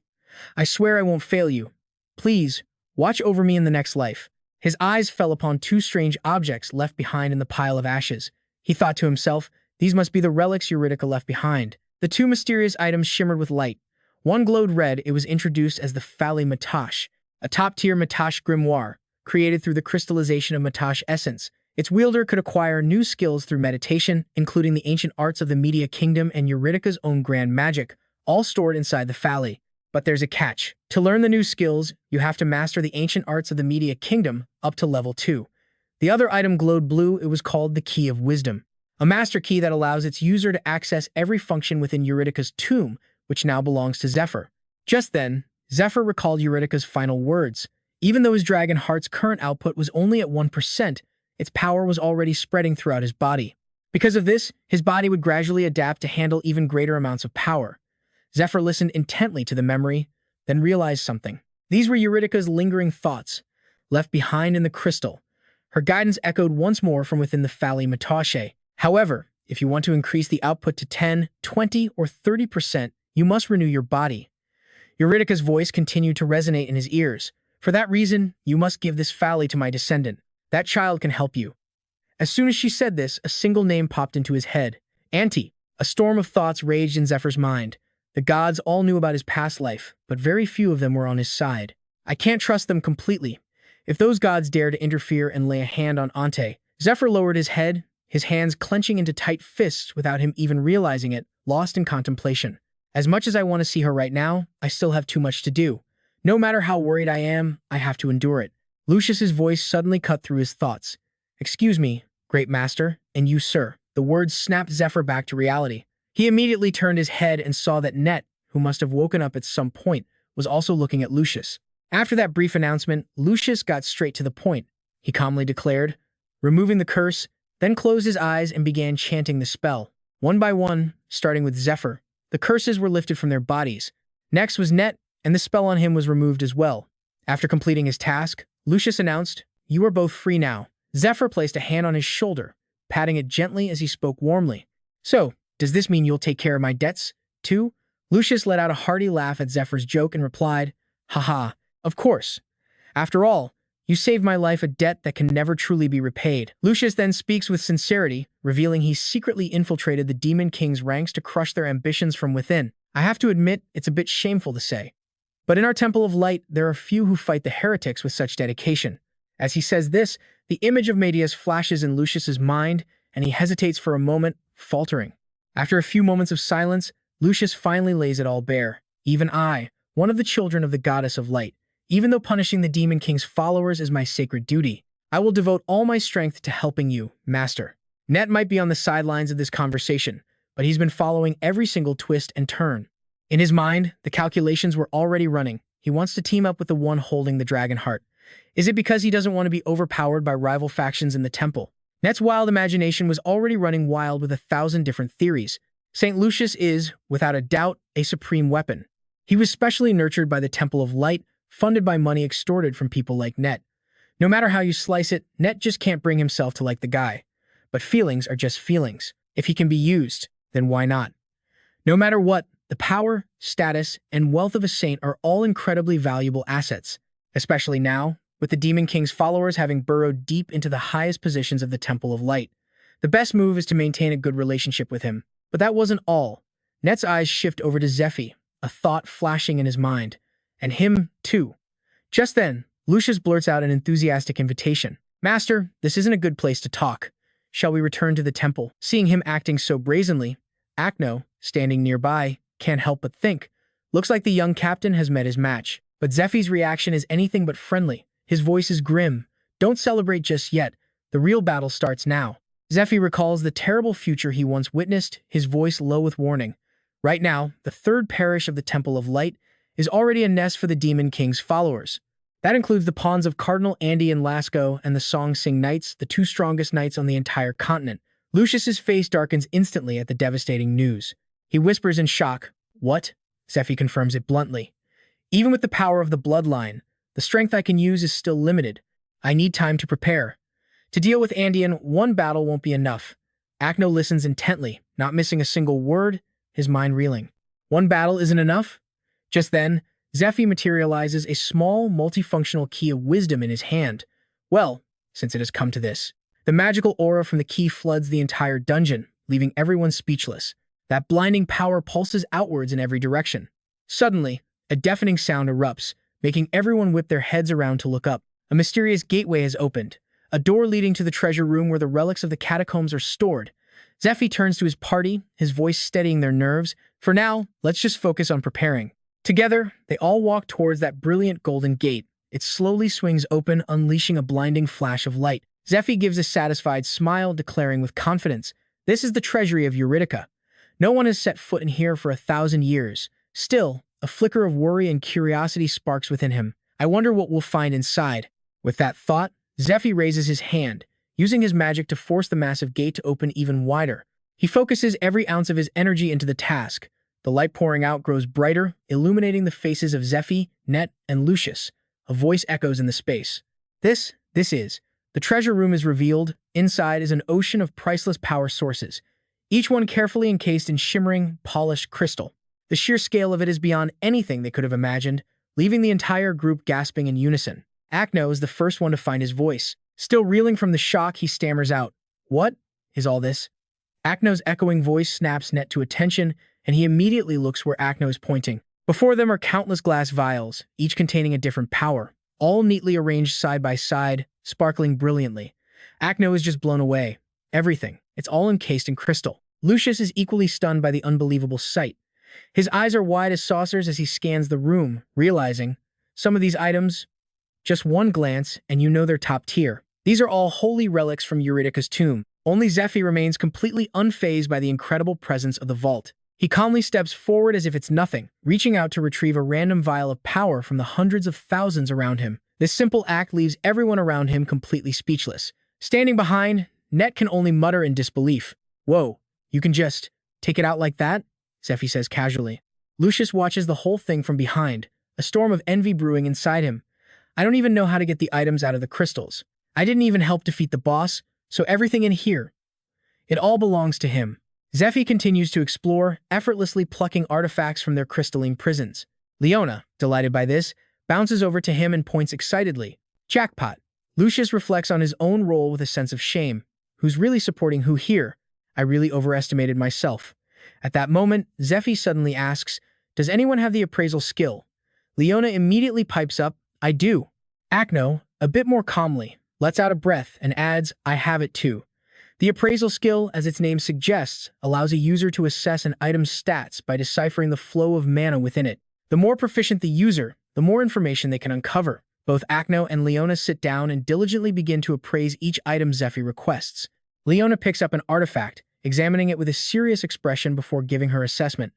I swear I won't fail you. Please, watch over me in the next life." His eyes fell upon 2 strange objects left behind in the pile of ashes. He thought to himself, these must be the relics Eurydica left behind. The 2 mysterious items shimmered with light. One glowed red. It was introduced as the Fali Matash, a top-tier Matash grimoire, created through the crystallization of Matash essence. Its wielder could acquire new skills through meditation, including the ancient arts of the Media Kingdom and Eurydica's own grand magic, all stored inside the Fali. But there's a catch. To learn the new skills, you have to master the ancient arts of the Media Kingdom up to level 2. The other item glowed blue. It was called the Key of Wisdom, a master key that allows its user to access every function within Eurydica's tomb, which now belongs to Zephyr. Just then, Zephyr recalled Eurydica's final words. Even though his dragon heart's current output was only at 1%, its power was already spreading throughout his body. Because of this, his body would gradually adapt to handle even greater amounts of power. Zephyr listened intently to the memory, then realized something. These were Eurydica's lingering thoughts, left behind in the crystal. Her guidance echoed once more from within the Fali Matashe. However, if you want to increase the output to 10, 20, or 30%, you must renew your body. Eurydica's voice continued to resonate in his ears. "For that reason, you must give this Fali to my descendant. That child can help you." As soon as she said this, a single name popped into his head. Anti. A storm of thoughts raged in Zephyr's mind. The gods all knew about his past life, but very few of them were on his side. "I can't trust them completely. If those gods dare to interfere and lay a hand on Ante." Zephyr lowered his head, his hands clenching into tight fists without him even realizing it, lost in contemplation. "As much as I want to see her right now, I still have too much to do. No matter how worried I am, I have to endure it." Lucius's voice suddenly cut through his thoughts. "Excuse me, great master, and you, sir." The words snapped Zephyr back to reality. He immediately turned his head and saw that Net, who must have woken up at some point, was also looking at Lucius. After that brief announcement, Lucius got straight to the point. He calmly declared, "Removing the curse, then closed his eyes and began chanting the spell. One by one, starting with Zephyr, the curses were lifted from their bodies. Next was Net, and the spell on him was removed as well. After completing his task, Lucius announced, "You are both free now." Zephyr placed a hand on his shoulder, patting it gently as he spoke warmly. "So, does this mean you'll take care of my debts, too?" Lucius let out a hearty laugh at Zephyr's joke and replied, "Haha, of course. After all, you saved my life a debt that can never truly be repaid." Lucius then speaks with sincerity, revealing he secretly infiltrated the Demon King's ranks to crush their ambitions from within. I have to admit, it's a bit shameful to say, but in our Temple of Light, there are few who fight the heretics with such dedication. As he says this, the image of Medius flashes in Lucius's mind, and he hesitates for a moment, faltering. After a few moments of silence, Lucius finally lays it all bare. "Even I, one of the children of the Goddess of Light, even though punishing the Demon King's followers is my sacred duty, I will devote all my strength to helping you, Master." Net might be on the sidelines of this conversation, but he's been following every single twist and turn. In his mind, the calculations were already running. He wants to team up with the one holding the dragon heart. Is it because he doesn't want to be overpowered by rival factions in the temple? Net's wild imagination was already running wild with 1,000 different theories. St. Lucius is, without a doubt, a supreme weapon. He was specially nurtured by the Temple of Light, funded by money extorted from people like Net. No matter how you slice it, Net just can't bring himself to like the guy. But feelings are just feelings. If he can be used, then why not? No matter what, the power, status, and wealth of a saint are all incredibly valuable assets, especially now, with the Demon King's followers having burrowed deep into the highest positions of the Temple of Light. The best move is to maintain a good relationship with him. But that wasn't all. Net's eyes shift over to Zephyr, a thought flashing in his mind. And him, too. Just then, Lucius blurts out an enthusiastic invitation. "Master, this isn't a good place to talk. Shall we return to the temple?" Seeing him acting so brazenly, Acno, standing nearby, can't help but think, looks like the young captain has met his match. But Zephyr's reaction is anything but friendly. His voice is grim. "Don't celebrate just yet. The real battle starts now." Zephyr recalls the terrible future he once witnessed, his voice low with warning. Right now, the third parish of the Temple of Light is already a nest for the Demon King's followers. That includes the pawns of Cardinal Andy and Lasco and the Song Sing Knights, the two strongest knights on the entire continent. Lucius's face darkens instantly at the devastating news. He whispers in shock, "What?" Zephyr confirms it bluntly. "Even with the power of the bloodline, the strength I can use is still limited. I need time to prepare. To deal with Andean, one battle won't be enough." Acno listens intently, not missing a single word, his mind reeling. One battle isn't enough? Just then, Zephyr materializes a small, multifunctional key of wisdom in his hand. Well, since it has come to this. The magical aura from the key floods the entire dungeon, leaving everyone speechless. That blinding power pulses outwards in every direction. Suddenly, a deafening sound erupts, making everyone whip their heads around to look up. A mysterious gateway has opened, a door leading to the treasure room where the relics of the catacombs are stored. Zephyr turns to his party, his voice steadying their nerves. "For now, let's just focus on preparing." Together, they all walk towards that brilliant golden gate. It slowly swings open, unleashing a blinding flash of light. Zephyr gives a satisfied smile, declaring with confidence, "This is the treasury of Eurydica. No one has set foot in here for 1,000 years. Still, a flicker of worry and curiosity sparks within him. I wonder what we'll find inside." With that thought, Zephyr raises his hand, using his magic to force the massive gate to open even wider. He focuses every ounce of his energy into the task. The light pouring out grows brighter, illuminating the faces of Zephyr, Net, and Lucius. A voice echoes in the space. This is. The treasure room is revealed. Inside is an ocean of priceless power sources, each one carefully encased in shimmering, polished crystal. The sheer scale of it is beyond anything they could have imagined, leaving the entire group gasping in unison. Acno is the first one to find his voice. Still reeling from the shock, he stammers out, "What is all this?" Acno's echoing voice snaps Net to attention, and he immediately looks where Acno is pointing. Before them are countless glass vials, each containing a different power, all neatly arranged side by side, sparkling brilliantly. Acno is just blown away. Everything. It's all encased in crystal. Lucius is equally stunned by the unbelievable sight. His eyes are wide as saucers as he scans the room, realizing, some of these items, just one glance and you know they're top tier. These are all holy relics from Eurydica's tomb. Only Zephyr remains completely unfazed by the incredible presence of the vault. He calmly steps forward as if it's nothing, reaching out to retrieve a random vial of power from the hundreds of thousands around him. This simple act leaves everyone around him completely speechless. Standing behind, Net can only mutter in disbelief. Whoa, you can just take it out like that? Zephyr says casually. Lucius watches the whole thing from behind, a storm of envy brewing inside him. I don't even know how to get the items out of the crystals. I didn't even help defeat the boss, so everything in here, it all belongs to him. Zephyr continues to explore, effortlessly plucking artifacts from their crystalline prisons. Leona, delighted by this, bounces over to him and points excitedly. Jackpot. Lucius reflects on his own role with a sense of shame. Who's really supporting who here? I really overestimated myself. At that moment, Zephyr suddenly asks, does anyone have the appraisal skill? Leona immediately pipes up, I do. Acno, a bit more calmly, lets out a breath and adds, I have it too. The appraisal skill, as its name suggests, allows a user to assess an item's stats by deciphering the flow of mana within it. The more proficient the user, the more information they can uncover. Both Acno and Leona sit down and diligently begin to appraise each item Zephyr requests. Leona picks up an artifact, examining it with a serious expression before giving her assessment.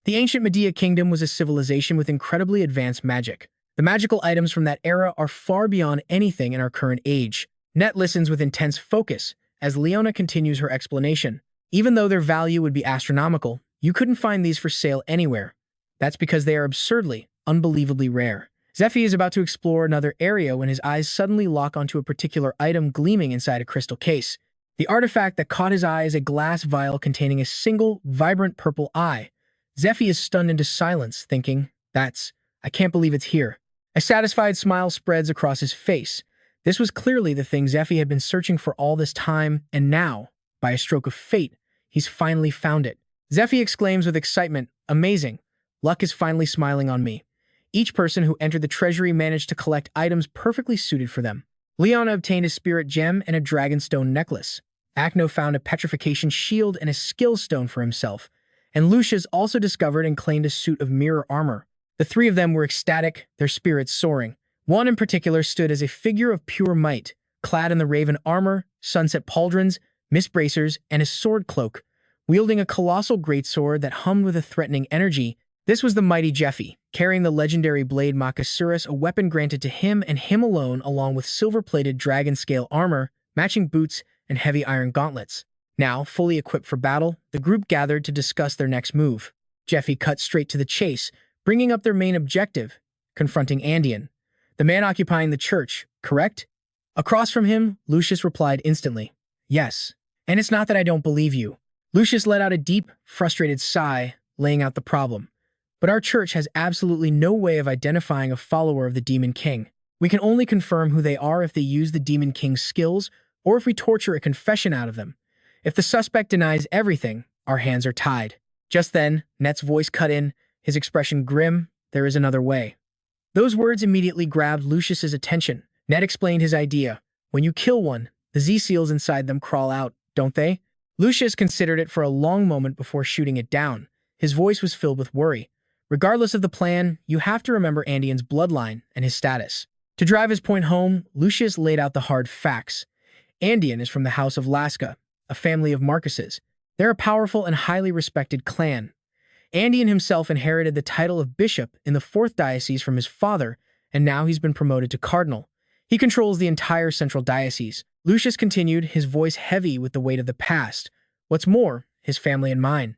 The ancient Medea kingdom was a civilization with incredibly advanced magic. The magical items from that era are far beyond anything in our current age. Net listens with intense focus as Leona continues her explanation. Even though their value would be astronomical, you couldn't find these for sale anywhere. That's because they are absurdly, unbelievably rare. Zephyr is about to explore another area when his eyes suddenly lock onto a particular item gleaming inside a crystal case. The artifact that caught his eye is a glass vial containing a single, vibrant purple eye. Zephyr is stunned into silence, thinking, I can't believe it's here. A satisfied smile spreads across his face. This was clearly the thing Zephyr had been searching for all this time, and now, by a stroke of fate, he's finally found it. Zephyr exclaims with excitement, amazing. Luck is finally smiling on me. Each person who entered the treasury managed to collect items perfectly suited for them. Leona obtained a spirit gem and a dragonstone necklace. Acno found a petrification shield and a skill stone for himself, and Lucius also discovered and claimed a suit of mirror armor. The three of them were ecstatic, their spirits soaring. One in particular stood as a figure of pure might, clad in the raven armor, sunset pauldrons, mist bracers, and a sword cloak, wielding a colossal greatsword that hummed with a threatening energy. This was the mighty Zephyr, carrying the legendary blade Makasuris, a weapon granted to him and him alone, along with silver-plated dragon-scale armor, matching boots, and heavy iron gauntlets. Now, fully equipped for battle, the group gathered to discuss their next move. Zephyr cut straight to the chase, bringing up their main objective, confronting Andean, the man occupying the church, correct? Across from him, Lucius replied instantly, yes. And it's not that I don't believe you. Lucius let out a deep, frustrated sigh, laying out the problem. But our church has absolutely no way of identifying a follower of the Demon King. We can only confirm who they are if they use the Demon King's skills, or if we torture a confession out of them. If the suspect denies everything, our hands are tied. Just then, Net's voice cut in, his expression grim. There is another way. Those words immediately grabbed Lucius's attention. Net explained his idea. When you kill one, the Z-seals inside them crawl out, don't they? Lucius considered it for a long moment before shooting it down. His voice was filled with worry. Regardless of the plan, you have to remember Andean's bloodline and his status. To drive his point home, Lucius laid out the hard facts. Andean is from the House of Lasca, a family of Marcuses. They're a powerful and highly respected clan. Andean himself inherited the title of bishop in the 4th diocese from his father, and now he's been promoted to cardinal. He controls the entire central diocese. Lucius continued, his voice heavy with the weight of the past. What's more, his family and mine.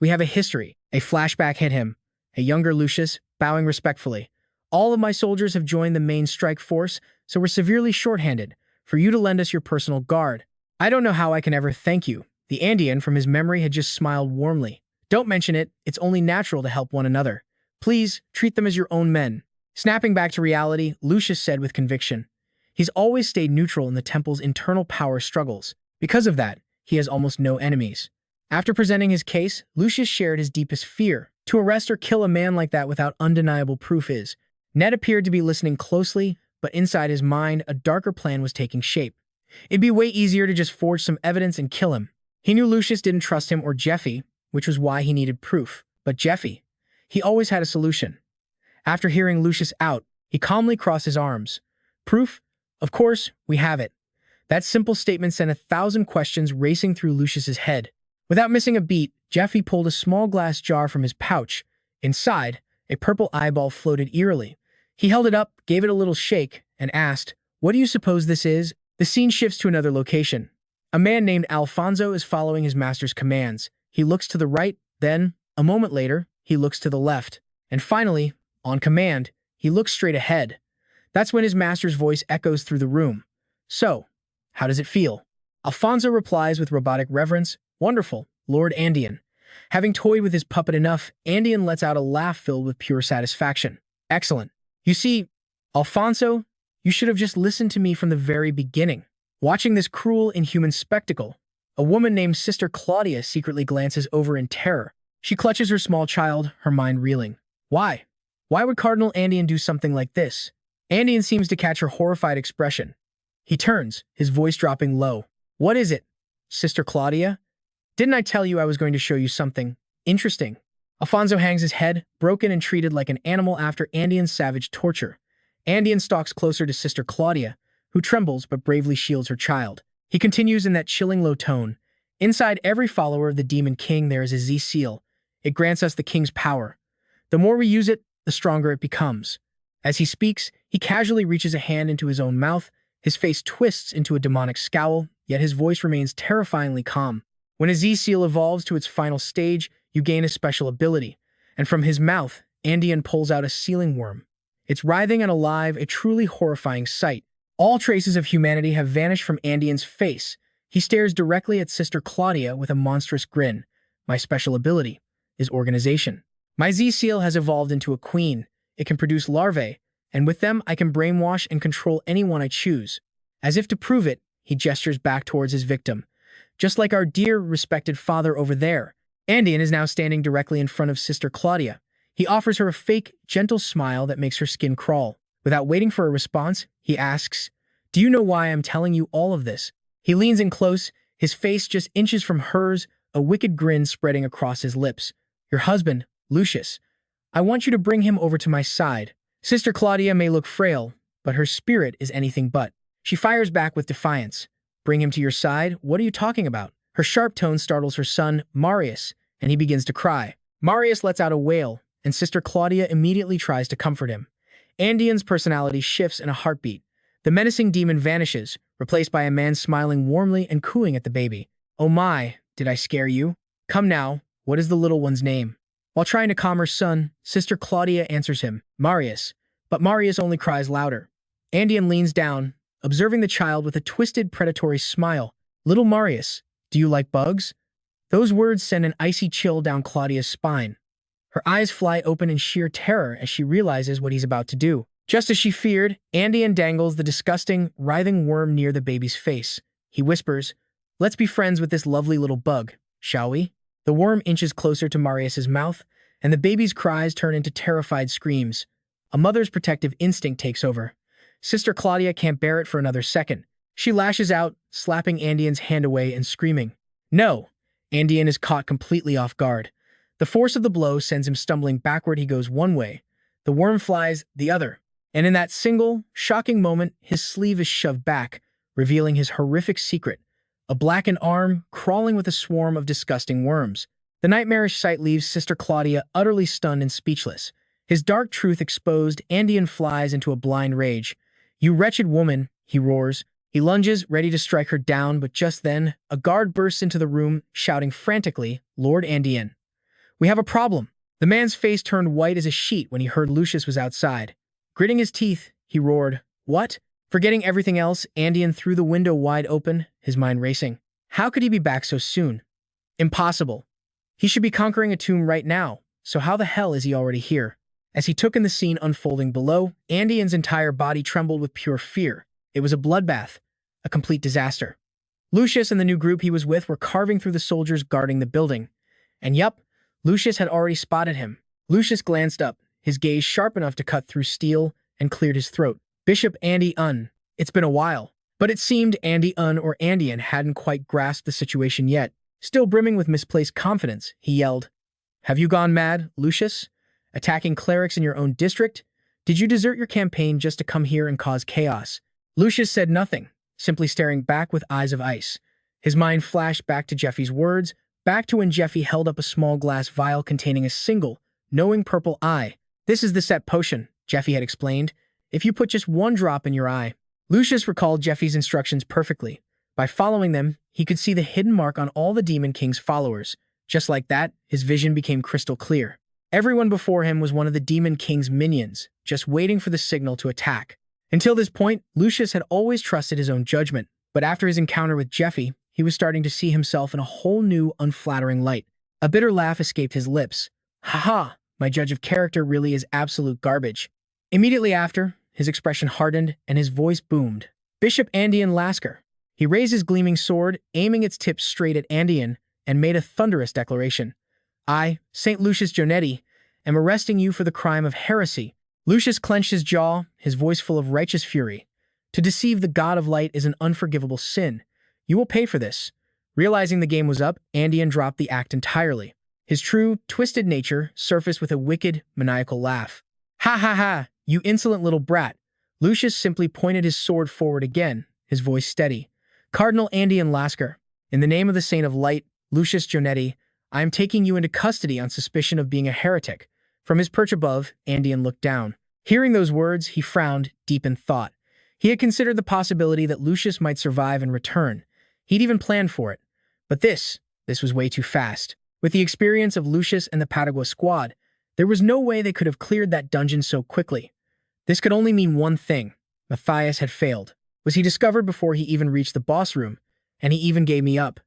We have a history. A flashback hit him. A younger Lucius, bowing respectfully. All of my soldiers have joined the main strike force, so we're severely shorthanded. For you to lend us your personal guard. I don't know how I can ever thank you. The Andean from his memory had just smiled warmly. Don't mention it, it's only natural to help one another. Please, treat them as your own men. Snapping back to reality, Lucius said with conviction. He's always stayed neutral in the temple's internal power struggles. Because of that, he has almost no enemies. After presenting his case, Lucius shared his deepest fear. To arrest or kill a man like that without undeniable proof is. Ned appeared to be listening closely, but inside his mind, a darker plan was taking shape. It'd be way easier to just forge some evidence and kill him. He knew Lucius didn't trust him or Zephyr, which was why he needed proof. But Zephyr, he always had a solution. After hearing Lucius out, he calmly crossed his arms. Proof? Of course, we have it. That simple statement sent 1,000 questions racing through Lucius's head. Without missing a beat, Zephyr pulled a small glass jar from his pouch. Inside, a purple eyeball floated eerily. He held it up, gave it a little shake, and asked, "What do you suppose this is?" The scene shifts to another location. A man named Alfonso is following his master's commands. He looks to the right, then, a moment later, he looks to the left. And finally, on command, he looks straight ahead. That's when his master's voice echoes through the room. So, how does it feel? Alfonso replies with robotic reverence, "Wonderful, Lord Andean." Having toyed with his puppet enough, Andean lets out a laugh filled with pure satisfaction. "Excellent. You see, Alfonso, you should have just listened to me from the very beginning." Watching this cruel, inhuman spectacle, a woman named Sister Claudia secretly glances over in terror. She clutches her small child, her mind reeling. Why? Why would Cardinal Andean do something like this? Andean seems to catch her horrified expression. He turns, his voice dropping low. "What is it, Sister Claudia? Didn't I tell you I was going to show you something interesting?" Alfonso hangs his head, broken and treated like an animal after Andean's savage torture. Andean stalks closer to Sister Claudia, who trembles but bravely shields her child. He continues in that chilling low tone. "Inside every follower of the Demon King there is a Z seal. It grants us the King's power. The more we use it, the stronger it becomes." As he speaks, he casually reaches a hand into his own mouth. His face twists into a demonic scowl, yet his voice remains terrifyingly calm. When a Z-Seal evolves to its final stage, you gain a special ability, and from his mouth, Andean pulls out a sealing worm. It's writhing and alive, a truly horrifying sight. All traces of humanity have vanished from Andean's face. He stares directly at Sister Claudia with a monstrous grin. "My special ability is organization. My Z-Seal has evolved into a queen. It can produce larvae, and with them I can brainwash and control anyone I choose." As if to prove it, he gestures back towards his victim. "Just like our dear, respected father over there." Andean is now standing directly in front of Sister Claudia. He offers her a fake, gentle smile that makes her skin crawl. Without waiting for a response, he asks, "Do you know why I'm telling you all of this?" He leans in close, his face just inches from hers, a wicked grin spreading across his lips. "Your husband, Lucius. I want you to bring him over to my side." Sister Claudia may look frail, but her spirit is anything but. She fires back with defiance. "Bring him to your side? What are you talking about?" Her sharp tone startles her son, Marius, and he begins to cry. Marius lets out a wail, and Sister Claudia immediately tries to comfort him. Andean's personality shifts in a heartbeat. The menacing demon vanishes, replaced by a man smiling warmly and cooing at the baby. "Oh my, did I scare you? Come now, what is the little one's name?" While trying to calm her son, Sister Claudia answers him, "Marius," but Marius only cries louder. Andean leans down, observing the child with a twisted, predatory smile. "Little Marius, do you like bugs?" Those words send an icy chill down Claudia's spine. Her eyes fly open in sheer terror as she realizes what he's about to do. Just as she feared, Andean dangles the disgusting, writhing worm near the baby's face. He whispers, "Let's be friends with this lovely little bug, shall we?" The worm inches closer to Marius's mouth, and the baby's cries turn into terrified screams. A mother's protective instinct takes over. Sister Claudia can't bear it for another second. She lashes out, slapping Andean's hand away and screaming. "No!" Andean is caught completely off guard. The force of the blow sends him stumbling backward. He goes one way. The worm flies the other. And in that single, shocking moment, his sleeve is shoved back, revealing his horrific secret. A blackened arm, crawling with a swarm of disgusting worms. The nightmarish sight leaves Sister Claudia utterly stunned and speechless. His dark truth exposed, Andean flies into a blind rage. "You wretched woman," he roars. He lunges, ready to strike her down, but just then, a guard bursts into the room, shouting frantically, "Lord Andean, we have a problem." The man's face turned white as a sheet when he heard Lucius was outside. Gritting his teeth, he roared, "What?" Forgetting everything else, Andean threw the window wide open, his mind racing. How could he be back so soon? Impossible. He should be conquering a tomb right now, so how the hell is he already here? As he took in the scene unfolding below, Andean's entire body trembled with pure fear. It was a bloodbath, a complete disaster. Lucius and the new group he was with were carving through the soldiers guarding the building. And yup, Lucius had already spotted him. Lucius glanced up, his gaze sharp enough to cut through steel, and cleared his throat. "Bishop Andy Un, it's been a while." But it seemed Andy Un or Andean hadn't quite grasped the situation yet. Still brimming with misplaced confidence, he yelled, "Have you gone mad, Lucius? Attacking clerics in your own district? Did you desert your campaign just to come here and cause chaos?" Lucius said nothing, simply staring back with eyes of ice. His mind flashed back to Jeffy's words, back to when Jeffy held up a small glass vial containing a single, knowing purple eye. "This is the set potion," Jeffy had explained. "If you put just one drop in your eye." Lucius recalled Jeffy's instructions perfectly. By following them, he could see the hidden mark on all the Demon King's followers. Just like that, his vision became crystal clear. Everyone before him was one of the Demon King's minions, just waiting for the signal to attack. Until this point, Lucius had always trusted his own judgment, but after his encounter with Zephyr, he was starting to see himself in a whole new, unflattering light. A bitter laugh escaped his lips. Haha, my judge of character really is absolute garbage. Immediately after, his expression hardened and his voice boomed. Bishop Andean Lasker. He raised his gleaming sword, aiming its tip straight at Andean, and made a thunderous declaration. I, St. Lucius Jonetti, am arresting you for the crime of heresy. Lucius clenched his jaw, his voice full of righteous fury. To deceive the god of light is an unforgivable sin. You will pay for this. Realizing the game was up, Andean dropped the act entirely. His true, twisted nature surfaced with a wicked, maniacal laugh. Ha ha ha, you insolent little brat. Lucius simply pointed his sword forward again, his voice steady. Cardinal Andean Lasker, in the name of the Saint of Light, Lucius Jonetti, I am taking you into custody on suspicion of being a heretic. From his perch above, Andean looked down. Hearing those words, he frowned, deep in thought. He had considered the possibility that Lucius might survive and return. He'd even planned for it. But this was way too fast. With the experience of Lucius and the Padua squad, there was no way they could have cleared that dungeon so quickly. This could only mean one thing. Matthias had failed. Was he discovered before he even reached the boss room? And he even gave me up.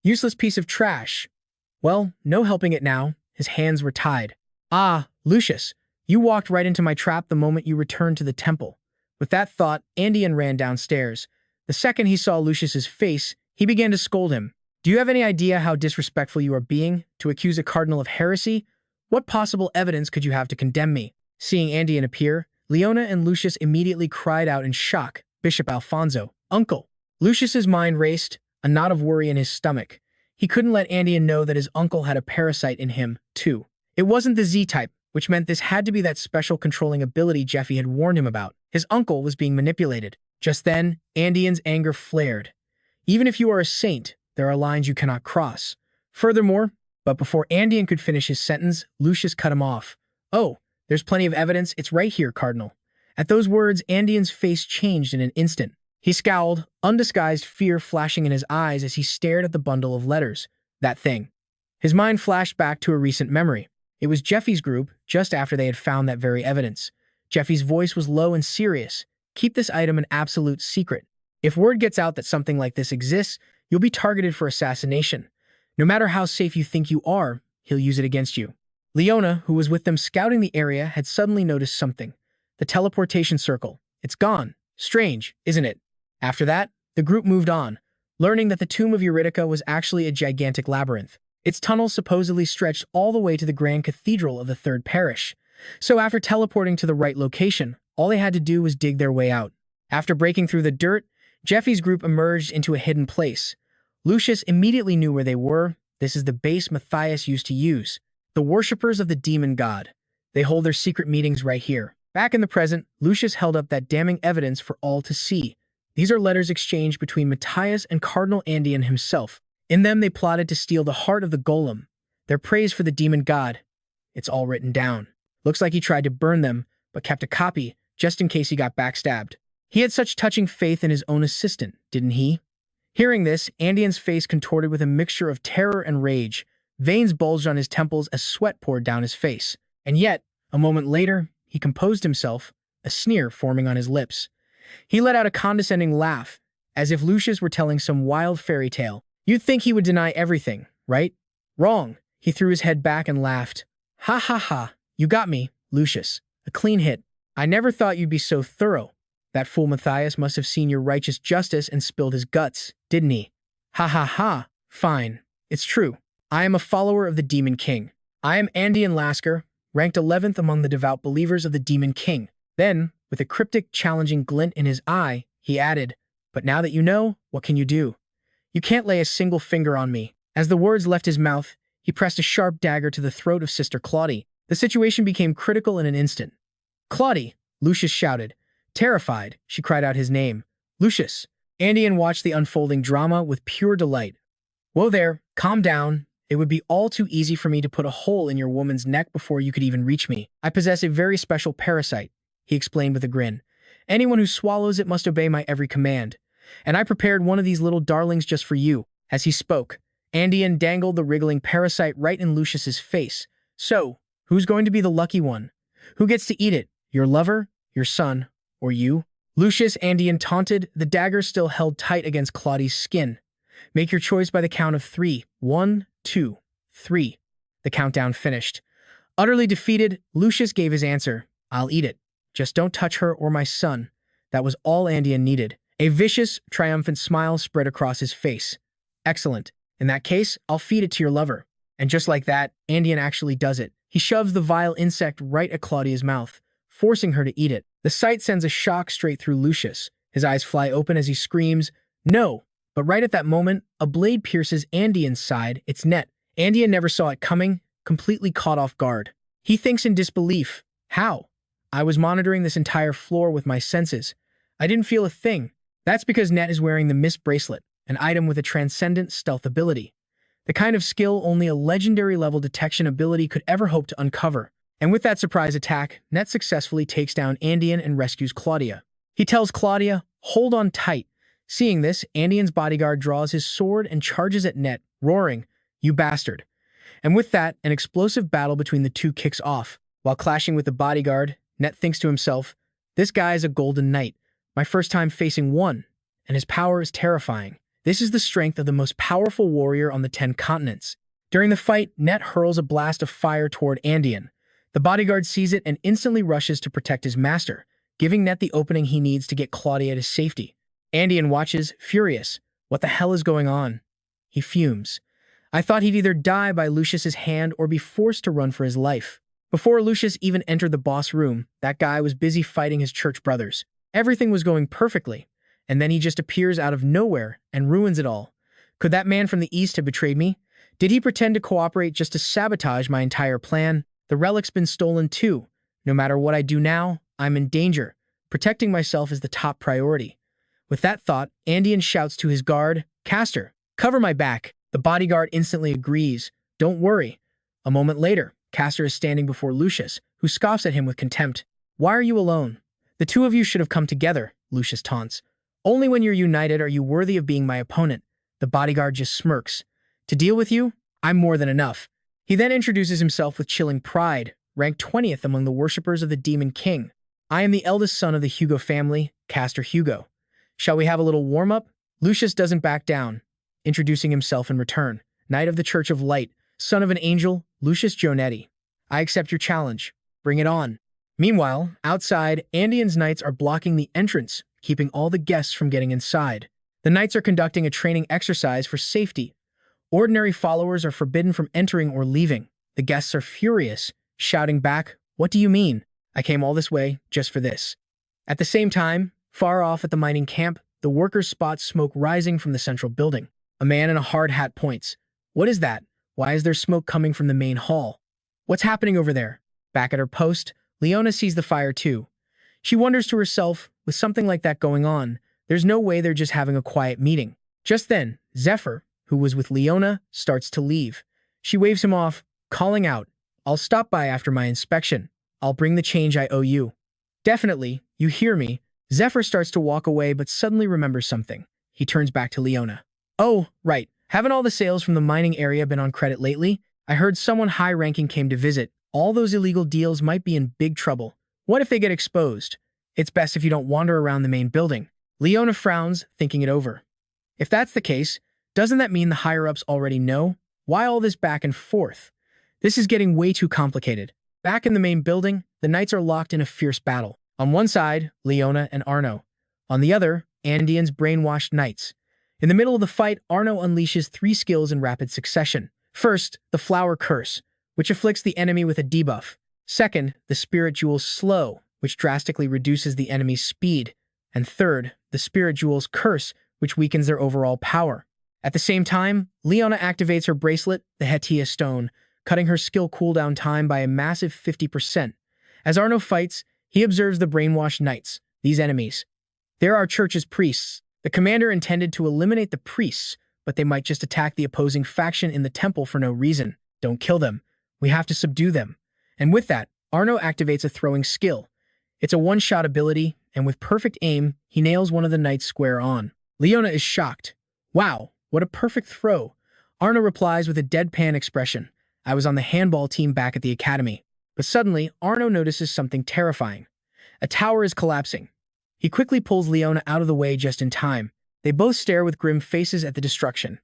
Useless piece of trash. Well, no helping it now. His hands were tied. Ah, Lucius, you walked right into my trap the moment you returned to the temple. With that thought, Andean ran downstairs. The second he saw Lucius's face, he began to scold him. Do you have any idea how disrespectful you are being to accuse a cardinal of heresy? What possible evidence could you have to condemn me? Seeing Andean appear, Leona and Lucius immediately cried out in shock. Bishop Alfonso, uncle. Lucius's mind raced, a knot of worry in his stomach. He couldn't let Andean know that his uncle had a parasite in him, too. It wasn't the Z-type, which meant this had to be that special controlling ability Zephyr had warned him about. His uncle was being manipulated. Just then, Andean's anger flared. Even if you are a saint, there are lines you cannot cross. Furthermore, but before Andean could finish his sentence, Lucius cut him off. Oh, there's plenty of evidence. It's right here, Cardinal. At those words, Andean's face changed in an instant. He scowled, undisguised fear flashing in his eyes as he stared at the bundle of letters. That thing. His mind flashed back to a recent memory. It was Zephy's group, just after they had found that very evidence. Zephy's voice was low and serious. Keep this item an absolute secret. If word gets out that something like this exists, you'll be targeted for assassination. No matter how safe you think you are, he'll use it against you. Leona, who was with them scouting the area, had suddenly noticed something. The teleportation circle. It's gone. Strange, isn't it? After that, the group moved on, learning that the tomb of Eurydica was actually a gigantic labyrinth. Its tunnels supposedly stretched all the way to the Grand Cathedral of the Third Parish. So after teleporting to the right location, all they had to do was dig their way out. After breaking through the dirt, Zephy's group emerged into a hidden place. Lucius immediately knew where they were. This is the base Matthias used to use. The worshippers of the demon god. They hold their secret meetings right here. Back in the present, Lucius held up that damning evidence for all to see. These are letters exchanged between Matthias and Cardinal Andean himself. In them, they plotted to steal the heart of the golem. Their praise for the demon god. It's all written down. Looks like he tried to burn them, but kept a copy, just in case he got backstabbed. He had such touching faith in his own assistant, didn't he? Hearing this, Andean's face contorted with a mixture of terror and rage. Veins bulged on his temples as sweat poured down his face. And yet, a moment later, he composed himself, a sneer forming on his lips. He let out a condescending laugh, as if Lucius were telling some wild fairy tale. You'd think he would deny everything, right? Wrong. He threw his head back and laughed. Ha ha ha, you got me, Lucius. A clean hit. I never thought you'd be so thorough. That fool Matthias must have seen your righteous justice and spilled his guts, didn't he? Ha ha ha. Fine. It's true. I am a follower of the Demon King. I am Andean Lasker, ranked 11th among the devout believers of the Demon King. Then, with a cryptic, challenging glint in his eye, he added, but now that you know, what can you do? You can't lay a single finger on me. As the words left his mouth, he pressed a sharp dagger to the throat of Sister Claudie. The situation became critical in an instant. Claudie, Lucius shouted. Terrified, she cried out his name. Lucius. Andean watched the unfolding drama with pure delight. Whoa there, calm down. It would be all too easy for me to put a hole in your woman's neck before you could even reach me. I possess a very special parasite, he explained with a grin. Anyone who swallows it must obey my every command. And I prepared one of these little darlings just for you. As he spoke, Andean dangled the wriggling parasite right in Lucius's face. So, who's going to be the lucky one? Who gets to eat it? Your lover, your son, or you? Lucius, Andean taunted, the dagger still held tight against Claudia's skin. Make your choice by the count of 3. 1, 2, 3. The countdown finished. Utterly defeated, Lucius gave his answer. I'll eat it. Just don't touch her or my son. That was all Andean needed. A vicious, triumphant smile spread across his face. Excellent. In that case, I'll feed it to your lover. And just like that, Andean actually does it. He shoves the vile insect right at Claudia's mouth, forcing her to eat it. The sight sends a shock straight through Lucius. His eyes fly open as he screams, "No!" But right at that moment, a blade pierces Andean's side, its net. Andean never saw it coming, completely caught off guard. He thinks in disbelief. How? I was monitoring this entire floor with my senses. I didn't feel a thing. That's because Net is wearing the Mist Bracelet, an item with a transcendent stealth ability. The kind of skill only a legendary level detection ability could ever hope to uncover. And with that surprise attack, Net successfully takes down Andean and rescues Claudia. He tells Claudia, hold on tight. Seeing this, Andean's bodyguard draws his sword and charges at Net, roaring, "You bastard." And with that, an explosive battle between the two kicks off. While clashing with the bodyguard, Net thinks to himself, this guy is a golden knight. My first time facing one, and his power is terrifying. This is the strength of the most powerful warrior on the 10 continents. During the fight, Net hurls a blast of fire toward Andean. The bodyguard sees it and instantly rushes to protect his master, giving Net the opening he needs to get Claudia to safety. Andean watches, furious. What the hell is going on? He fumes. I thought he'd either die by Lucius's hand or be forced to run for his life. Before Lucius even entered the boss room, that guy was busy fighting his church brothers. Everything was going perfectly, and then he just appears out of nowhere and ruins it all. Could that man from the east have betrayed me? Did he pretend to cooperate just to sabotage my entire plan? The relic's been stolen too. No matter what I do now, I'm in danger. Protecting myself is the top priority. With that thought, Andean shouts to his guard, Caster, cover my back. The bodyguard instantly agrees. Don't worry. A moment later, Caster is standing before Lucius, who scoffs at him with contempt. Why are you alone? The two of you should have come together, Lucius taunts. Only when you're united are you worthy of being my opponent. The bodyguard just smirks. To deal with you, I'm more than enough. He then introduces himself with chilling pride, ranked 20th among the worshippers of the Demon King. I am the eldest son of the Hugo family, Caster Hugo. Shall we have a little warm-up? Lucius doesn't back down, introducing himself in return. Knight of the Church of Light, son of an angel, Lucius Jonetti. I accept your challenge. Bring it on. Meanwhile, outside, Andean's knights are blocking the entrance, keeping all the guests from getting inside. The knights are conducting a training exercise for safety. Ordinary followers are forbidden from entering or leaving. The guests are furious, shouting back, "What do you mean? I came all this way just for this." At the same time, far off at the mining camp, the workers spot smoke rising from the central building. A man in a hard hat points. What is that? Why is there smoke coming from the main hall? What's happening over there? Back at her post, Leona sees the fire too. She wonders to herself, with something like that going on, there's no way they're just having a quiet meeting. Just then, Zephyr, who was with Leona, starts to leave. She waves him off, calling out, I'll stop by after my inspection. I'll bring the change I owe you. Definitely, you hear me. Zephyr starts to walk away but suddenly remembers something. He turns back to Leona. Oh, right. Haven't all the sales from the mining area been on credit lately? I heard someone high-ranking came to visit. All those illegal deals might be in big trouble. What if they get exposed? It's best if you don't wander around the main building. Leona frowns, thinking it over. If that's the case, doesn't that mean the higher-ups already know? Why all this back and forth? This is getting way too complicated. Back in the main building, the knights are locked in a fierce battle. On one side, Leona and Arno. On the other, Andean's brainwashed knights. In the middle of the fight, Arno unleashes 3 skills in rapid succession. First, the Flower Curse, which afflicts the enemy with a debuff. Second, the Spirit Jewel's Slow, which drastically reduces the enemy's speed. And third, the Spirit Jewel's Curse, which weakens their overall power. At the same time, Leona activates her bracelet, the Hetia Stone, cutting her skill cooldown time by a massive 50%. As Arno fights, he observes the brainwashed knights, these enemies. There are Church's priests. The commander intended to eliminate the priests, but they might just attack the opposing faction in the temple for no reason. Don't kill them. We have to subdue them. And with that, Arno activates a throwing skill. It's a one-shot ability, and with perfect aim, he nails one of the knights square on. Leona is shocked. Wow, What a perfect throw. Arno replies with a deadpan expression. I was on the handball team back at the academy. But suddenly, Arno notices something terrifying. A tower is collapsing. He quickly pulls Leona out of the way just in time. They both stare with grim faces at the destruction.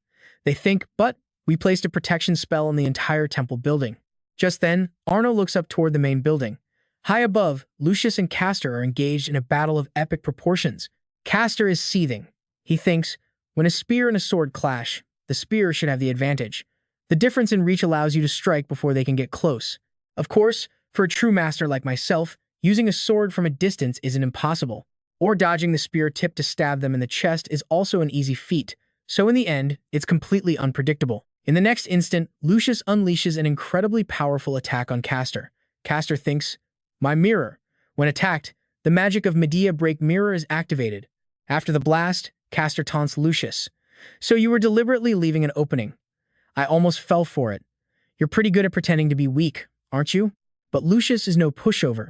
They think, but we placed a protection spell on the entire temple building. Just then, Arno looks up toward the main building. High above, Lucius and Castor are engaged in a battle of epic proportions. Castor is seething. He thinks, when a spear and a sword clash, the spear should have the advantage. The difference in reach allows you to strike before they can get close. Of course, for a true master like myself, using a sword from a distance isn't impossible. Or dodging the spear tip to stab them in the chest is also an easy feat. So in the end, it's completely unpredictable. In the next instant, Lucius unleashes an incredibly powerful attack on Castor. Castor thinks, my mirror. When attacked, the magic of Medea Break Mirror is activated. After the blast, Castor taunts Lucius. So you were deliberately leaving an opening. I almost fell for it. You're pretty good at pretending to be weak, aren't you? But Lucius is no pushover.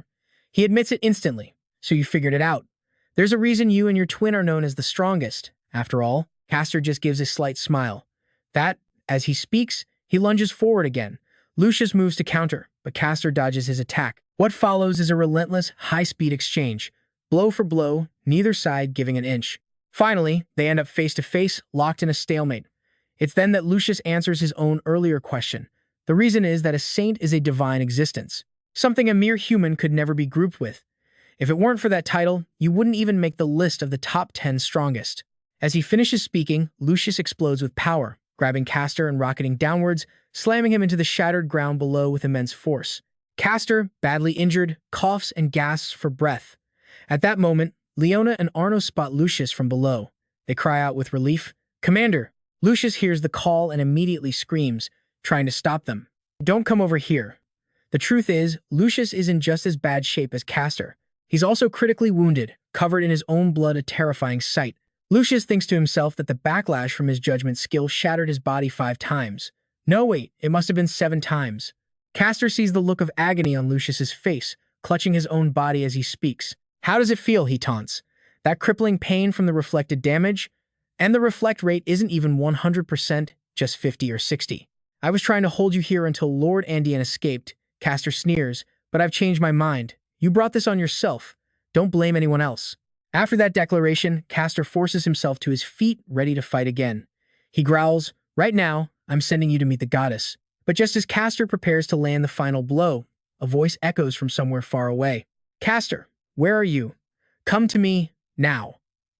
He admits it instantly. So you figured it out. There's a reason you and your twin are known as the strongest. After all, Castor just gives a slight smile. As he speaks, he lunges forward again. Lucius moves to counter, but Castor dodges his attack. What follows is a relentless, high-speed exchange. Blow for blow, neither side giving an inch. Finally, they end up face-to-face, locked in a stalemate. It's then that Lucius answers his own earlier question. The reason is that a saint is a divine existence, something a mere human could never be grouped with. If it weren't for that title, you wouldn't even make the list of the top 10 strongest. As he finishes speaking, Lucius explodes with power, grabbing Castor and rocketing downwards, slamming him into the shattered ground below with immense force. Castor, badly injured, coughs and gasps for breath. At that moment, Leona and Arno spot Lucius from below. They cry out with relief, Commander! Lucius hears the call and immediately screams, trying to stop them. Don't come over here. The truth is, Lucius is in just as bad shape as Castor. He's also critically wounded, covered in his own blood, a terrifying sight. Lucius thinks to himself that the backlash from his judgment skill shattered his body 5 times. No, wait, it must have been 7 times. Castor sees the look of agony on Lucius's face, clutching his own body as he speaks. How does it feel, he taunts. That crippling pain from the reflected damage? And the reflect rate isn't even 100%, just 50 or 60. I was trying to hold you here until Lord Andean escaped, Castor sneers, but I've changed my mind. You brought this on yourself. Don't blame anyone else. After that declaration, Castor forces himself to his feet, ready to fight again. He growls, right now, I'm sending you to meet the goddess. But just as Castor prepares to land the final blow, a voice echoes from somewhere far away. Castor, where are you? Come to me, now.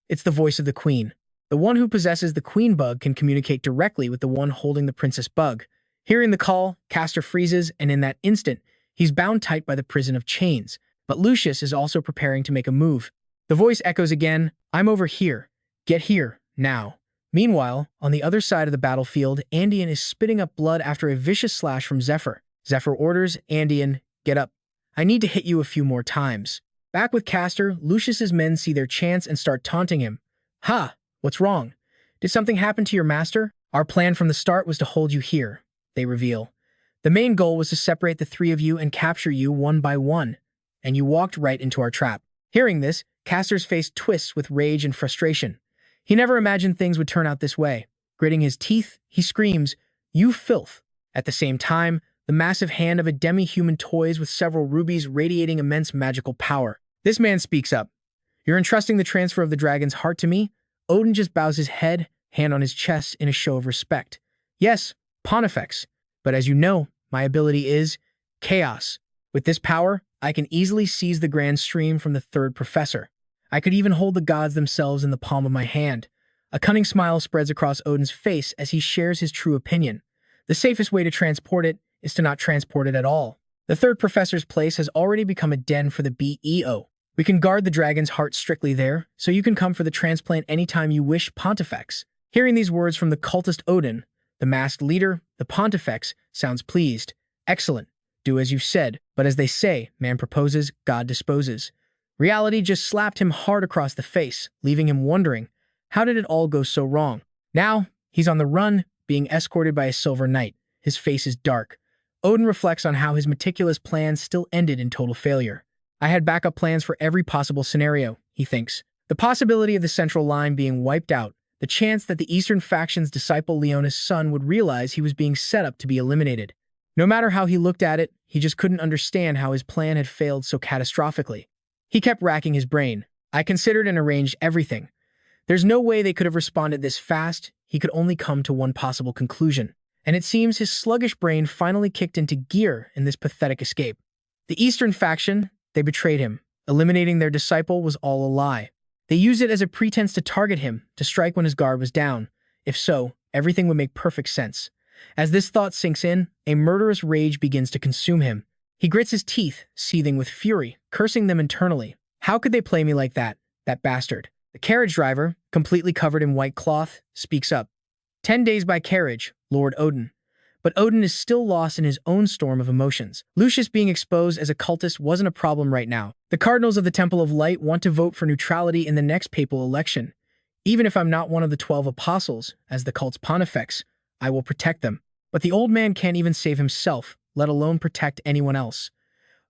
It's the voice of the queen. The one who possesses the queen bug can communicate directly with the one holding the princess bug. Hearing the call, Castor freezes, and in that instant, he's bound tight by the prison of chains. But Lucius is also preparing to make a move. The voice echoes again, I'm over here. Get here, now. Meanwhile, on the other side of the battlefield, Andean is spitting up blood after a vicious slash from Zephyr. Zephyr orders, Andean, get up. I need to hit you a few more times. Back with Castor, Lucius's men see their chance and start taunting him. Ha! What's wrong? Did something happen to your master? Our plan from the start was to hold you here, they reveal. The main goal was to separate the 3 of you and capture you one by one. And you walked right into our trap. Hearing this, Castor's face twists with rage and frustration. He never imagined things would turn out this way. Gritting his teeth, he screams, You filth! At the same time, the massive hand of a demi-human toys with several rubies radiating immense magical power. This man speaks up. You're entrusting the transfer of the dragon's heart to me? Odin just bows his head, hand on his chest in a show of respect. Yes, Pontifex. But as you know, my ability is chaos. With this power, I can easily seize the grand stream from the 3rd professor. I could even hold the gods themselves in the palm of my hand. A cunning smile spreads across Odin's face as he shares his true opinion. The safest way to transport it is to not transport it at all. The 3rd professor's place has already become a den for the BEO. We can guard the dragon's heart strictly there, so you can come for the transplant anytime you wish, Pontifex. Hearing these words from the cultist Odin, the masked leader, the Pontifex, sounds pleased. Excellent. Do as you said, but as they say, man proposes, God disposes. Reality just slapped him hard across the face, leaving him wondering, how did it all go so wrong? Now, he's on the run, being escorted by a silver knight. His face is dark. Odin reflects on how his meticulous plans still ended in total failure. I had backup plans for every possible scenario, he thinks. The possibility of the central line being wiped out, the chance that the Eastern faction's disciple Leona's son would realize he was being set up to be eliminated. No matter how he looked at it, he just couldn't understand how his plan had failed so catastrophically. He kept racking his brain. I considered and arranged everything. There's no way they could have responded this fast. He could only come to one possible conclusion. And it seems his sluggish brain finally kicked into gear in this pathetic escape. The Eastern faction, they betrayed him. Eliminating their disciple was all a lie. They used it as a pretense to target him, to strike when his guard was down. If so, everything would make perfect sense. As this thought sinks in, a murderous rage begins to consume him. He grits his teeth, seething with fury, cursing them internally. How could they play me like that bastard? The carriage driver, completely covered in white cloth, speaks up. 10 days by carriage, Lord Odin. But Odin is still lost in his own storm of emotions. Lucius being exposed as a cultist wasn't a problem right now. The cardinals of the Temple of Light want to vote for neutrality in the next papal election. Even if I'm not one of the 12 apostles, as the cult's pontifex, I will protect them. But the old man can't even save himself, let alone protect anyone else.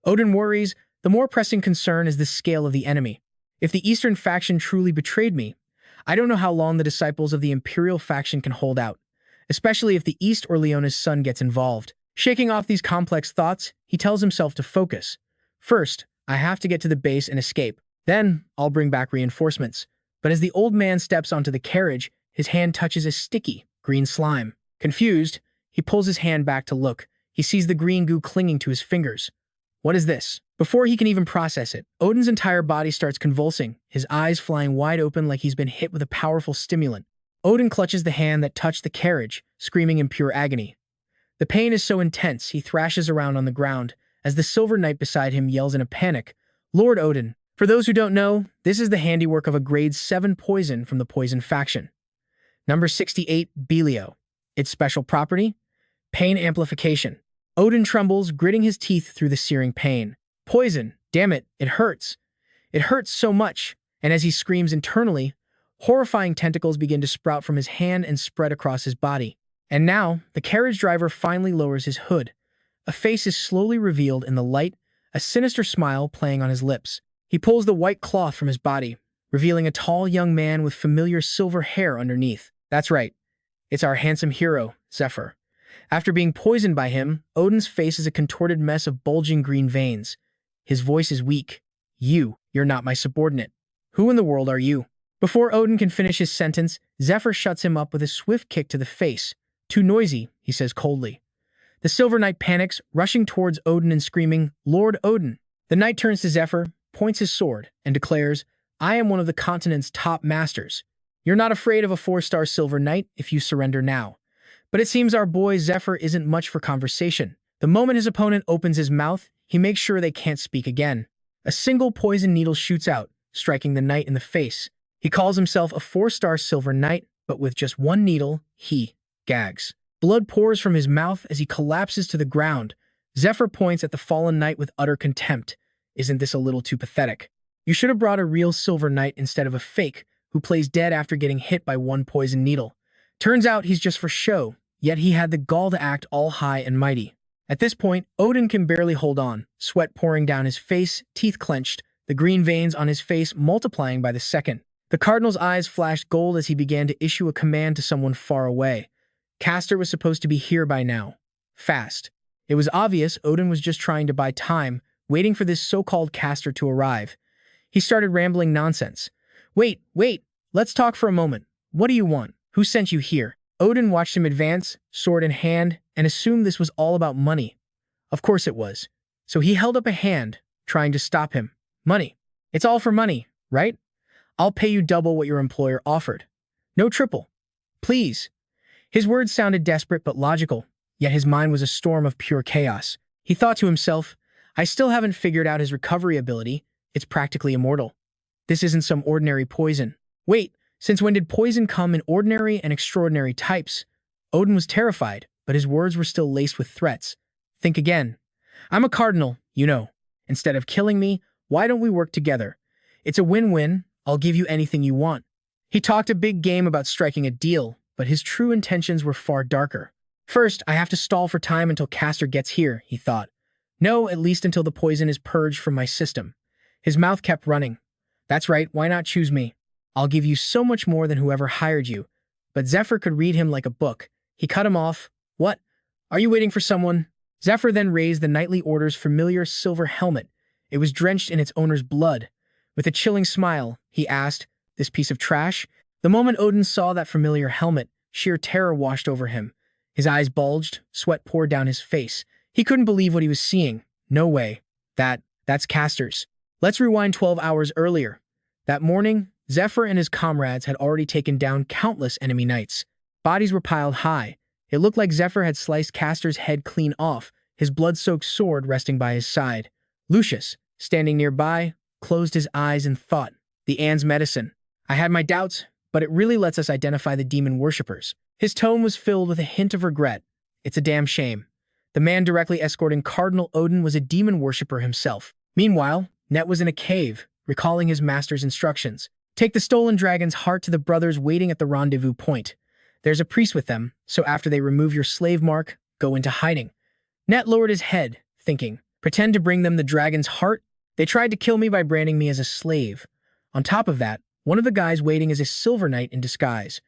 Odin worries. The more pressing concern is the scale of the enemy. If the Eastern faction truly betrayed me, I don't know how long the disciples of the Imperial faction can hold out, especially if the East or Leona's son gets involved. Shaking off these complex thoughts, he tells himself to focus. First, I have to get to the base and escape. Then, I'll bring back reinforcements. But as the old man steps onto the carriage, his hand touches a sticky, green slime. Confused, he pulls his hand back to look. He sees the green goo clinging to his fingers. What is this? Before he can even process it, Odin's entire body starts convulsing, his eyes flying wide open like he's been hit with a powerful stimulant. Odin clutches the hand that touched the carriage, screaming in pure agony. The pain is so intense, he thrashes around on the ground, as the Silver Knight beside him yells in a panic, Lord Odin. For those who don't know, this is the handiwork of a grade 7 poison from the Poison faction. Number 68, Belio. Its special property? Pain amplification. Odin trembles, gritting his teeth through the searing pain. Poison, damn it, it hurts. It hurts so much, and as he screams internally, horrifying tentacles begin to sprout from his hand and spread across his body. And now, the carriage driver finally lowers his hood. A face is slowly revealed in the light, a sinister smile playing on his lips. He pulls the white cloth from his body, revealing a tall young man with familiar silver hair underneath. That's right, it's our handsome hero, Zephyr. After being poisoned by him, Odin's face is a contorted mess of bulging green veins. His voice is weak. You're not my subordinate. Who in the world are you? Before Odin can finish his sentence, Zephyr shuts him up with a swift kick to the face. Too noisy, he says coldly. The Silver Knight panics, rushing towards Odin and screaming, Lord Odin. The knight turns to Zephyr, points his sword, and declares, I am one of the continent's top masters. You're not afraid of a 4-star Silver Knight if you surrender now. But it seems our boy Zephyr isn't much for conversation. The moment his opponent opens his mouth, he makes sure they can't speak again. A single poison needle shoots out, striking the knight in the face. He calls himself a 4-star Silver Knight, but with just one needle, he gags. Blood pours from his mouth as he collapses to the ground. Zephyr points at the fallen knight with utter contempt. Isn't this a little too pathetic? You should have brought a real Silver Knight instead of a fake, who plays dead after getting hit by one poison needle. Turns out he's just for show, yet he had the gall to act all high and mighty. At this point, Odin can barely hold on, sweat pouring down his face, teeth clenched, the green veins on his face multiplying by the second. The Cardinal's eyes flashed gold as he began to issue a command to someone far away. Castor was supposed to be here by now. Fast. It was obvious Odin was just trying to buy time, waiting for this so-called Castor to arrive. He started rambling nonsense. Wait, let's talk for a moment. What do you want? Who sent you here? Odin watched him advance, sword in hand, and assumed this was all about money. Of course it was. So he held up a hand, trying to stop him. Money. It's all for money, right? I'll pay you double what your employer offered. No triple. Please. His words sounded desperate but logical, yet his mind was a storm of pure chaos. He thought to himself, I still haven't figured out his recovery ability. It's practically immortal. This isn't some ordinary poison. Wait, since when did poison come in ordinary and extraordinary types? Odin was terrified, but his words were still laced with threats. Think again. I'm a cardinal, you know. Instead of killing me, why don't we work together? It's a win-win. I'll give you anything you want. He talked a big game about striking a deal, but his true intentions were far darker. First, I have to stall for time until Castor gets here, he thought. No, at least until the poison is purged from my system. His mouth kept running. That's right, why not choose me? I'll give you so much more than whoever hired you. But Zephyr could read him like a book. He cut him off. What? Are you waiting for someone? Zephyr then raised the knightly order's familiar silver helmet. It was drenched in its owner's blood. With a chilling smile, he asked, "This piece of trash?" The moment Odin saw that familiar helmet, sheer terror washed over him. His eyes bulged, sweat poured down his face. He couldn't believe what he was seeing. No way. That's Casters. Let's rewind 12 hours earlier. That morning, Zephyr and his comrades had already taken down countless enemy knights. Bodies were piled high. It looked like Zephyr had sliced Castor's head clean off, his blood-soaked sword resting by his side. Lucius, standing nearby, closed his eyes and thought, "The Anne's medicine. I had my doubts, but it really lets us identify the demon worshippers." His tone was filled with a hint of regret. It's a damn shame. The man directly escorting Cardinal Odin was a demon worshipper himself. Meanwhile, Net was in a cave, recalling his master's instructions. Take the stolen dragon's heart to the brothers waiting at the rendezvous point. There's a priest with them, so after they remove your slave mark, go into hiding. Net lowered his head, thinking, pretend to bring them the dragon's heart? They tried to kill me by branding me as a slave. On top of that, one of the guys waiting is a silver knight in disguise.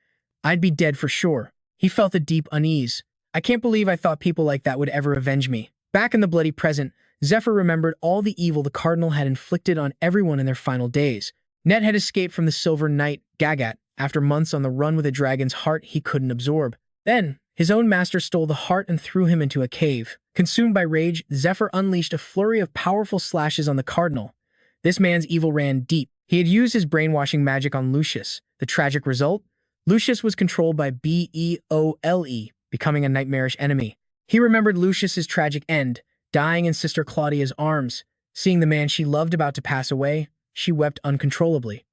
I'd be dead for sure. He felt a deep unease. I can't believe I thought people like that would ever avenge me. Back in the bloody present, Zephyr remembered all the evil the Cardinal had inflicted on everyone in their final days. Net had escaped from the Silver Knight, Gagat, after months on the run with a dragon's heart he couldn't absorb. Then, his own master stole the heart and threw him into a cave. Consumed by rage, Zephyr unleashed a flurry of powerful slashes on the Cardinal. This man's evil ran deep. He had used his brainwashing magic on Lucius. The tragic result? Lucius was controlled by Beole, becoming a nightmarish enemy. He remembered Lucius's tragic end, dying in Sister Claudia's arms. Seeing the man she loved about to pass away, she wept uncontrollably.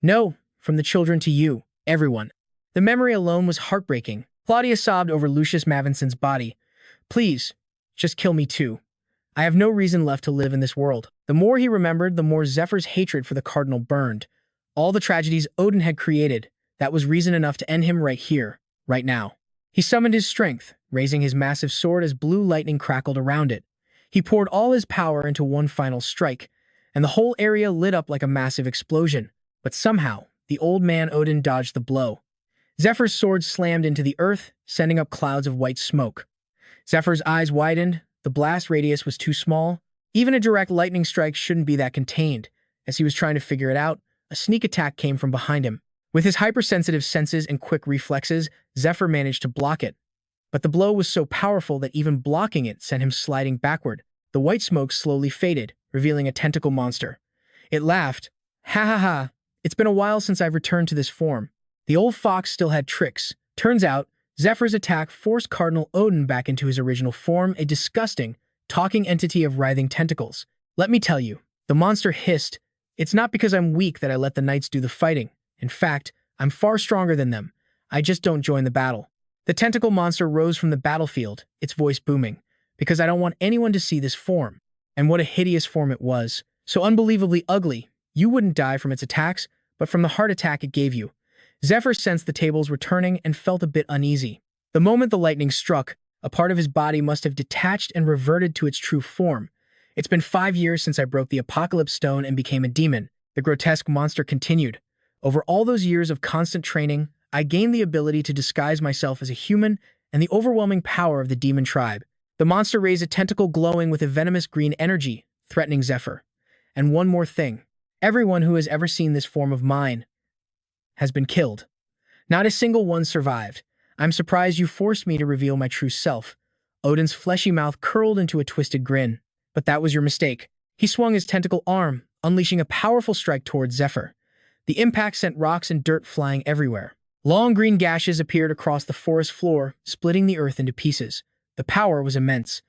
No, from the children to you, everyone. The memory alone was heartbreaking. Claudia sobbed over Lucius Mavinson's body. Please, just kill me too. I have no reason left to live in this world. The more he remembered, the more Zephyr's hatred for the Cardinal burned. All the tragedies Odin had created, that was reason enough to end him right here, right now. He summoned his strength, raising his massive sword as blue lightning crackled around it. He poured all his power into one final strike, and the whole area lit up like a massive explosion. But somehow, the old man Odin dodged the blow. Zephyr's sword slammed into the earth, sending up clouds of white smoke. Zephyr's eyes widened. The blast radius was too small. Even a direct lightning strike shouldn't be that contained. As he was trying to figure it out, a sneak attack came from behind him. With his hypersensitive senses and quick reflexes, Zephyr managed to block it. But the blow was so powerful that even blocking it sent him sliding backward. The white smoke slowly faded, revealing a tentacle monster. It laughed. Ha ha ha, it's been a while since I've returned to this form. The old fox still had tricks. Turns out, Zephyr's attack forced Cardinal Odin back into his original form, a disgusting, talking entity of writhing tentacles. Let me tell you, the monster hissed. It's not because I'm weak that I let the knights do the fighting. In fact, I'm far stronger than them. I just don't join the battle. The tentacle monster rose from the battlefield, its voice booming, because I don't want anyone to see this form. And what a hideous form it was. So unbelievably ugly. You wouldn't die from its attacks, but from the heart attack it gave you. Zephyr sensed the tables were turning and felt a bit uneasy. The moment the lightning struck, a part of his body must have detached and reverted to its true form. It's been 5 years since I broke the Apocalypse Stone and became a demon. The grotesque monster continued. Over all those years of constant training, I gained the ability to disguise myself as a human and the overwhelming power of the demon tribe. The monster raised a tentacle glowing with a venomous green energy, threatening Zephyr. And one more thing. Everyone who has ever seen this form of mine has been killed. Not a single one survived. I'm surprised you forced me to reveal my true self. Odin's fleshy mouth curled into a twisted grin. But that was your mistake. He swung his tentacle arm, unleashing a powerful strike towards Zephyr. The impact sent rocks and dirt flying everywhere. Long green gashes appeared across the forest floor, splitting the earth into pieces. The power was immense.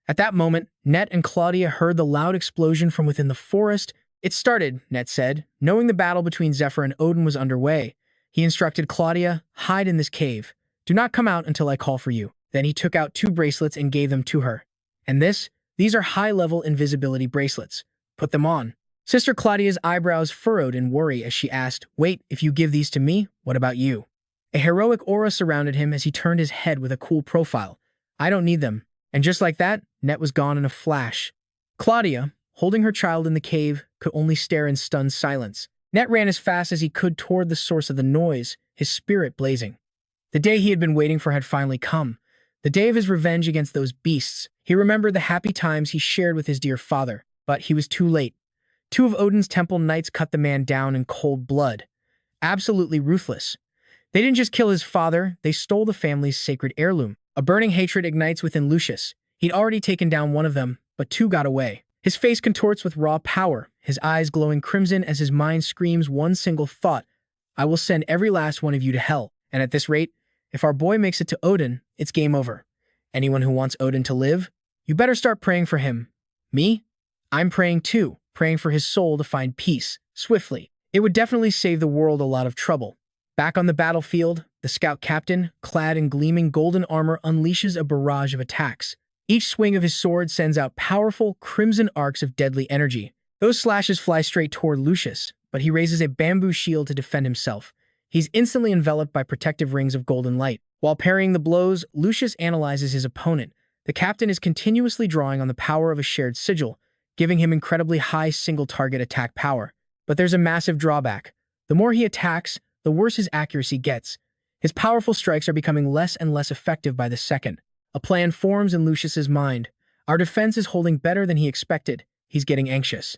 At that moment, Net and Claudia heard the loud explosion from within the forest. It started, Net said, knowing the battle between Zephyr and Odin was underway. He instructed Claudia, hide in this cave. Do not come out until I call for you. Then he took out 2 bracelets and gave them to her. And these are high-level invisibility bracelets. Put them on. Sister Claudia's eyebrows furrowed in worry as she asked, wait, if you give these to me, what about you? A heroic aura surrounded him as he turned his head with a cool profile. I don't need them. And just like that, Net was gone in a flash. Claudia, holding her child in the cave, could only stare in stunned silence. Net ran as fast as he could toward the source of the noise, his spirit blazing. The day he had been waiting for had finally come. The day of his revenge against those beasts. He remembered the happy times he shared with his dear father, but he was too late. Two of Odin's temple knights cut the man down in cold blood. Absolutely ruthless. They didn't just kill his father, they stole the family's sacred heirloom. A burning hatred ignites within Lucius. He'd already taken down one of them, but two got away. His face contorts with raw power, his eyes glowing crimson as his mind screams one single thought: I will send every last one of you to hell. And at this rate, if our boy makes it to Odin, it's game over. Anyone who wants Odin to live, you better start praying for him. Me? I'm praying too, praying for his soul to find peace, swiftly. It would definitely save the world a lot of trouble. Back on the battlefield, the scout captain, clad in gleaming golden armor, unleashes a barrage of attacks. Each swing of his sword sends out powerful, crimson arcs of deadly energy. Those slashes fly straight toward Lucius, but he raises a bamboo shield to defend himself. He's instantly enveloped by protective rings of golden light. While parrying the blows, Lucius analyzes his opponent. The captain is continuously drawing on the power of a shared sigil, giving him incredibly high single-target attack power. But there's a massive drawback. The more he attacks, the worse his accuracy gets. His powerful strikes are becoming less and less effective by the second. A plan forms in Lucius's mind. Our defense is holding better than he expected. He's getting anxious.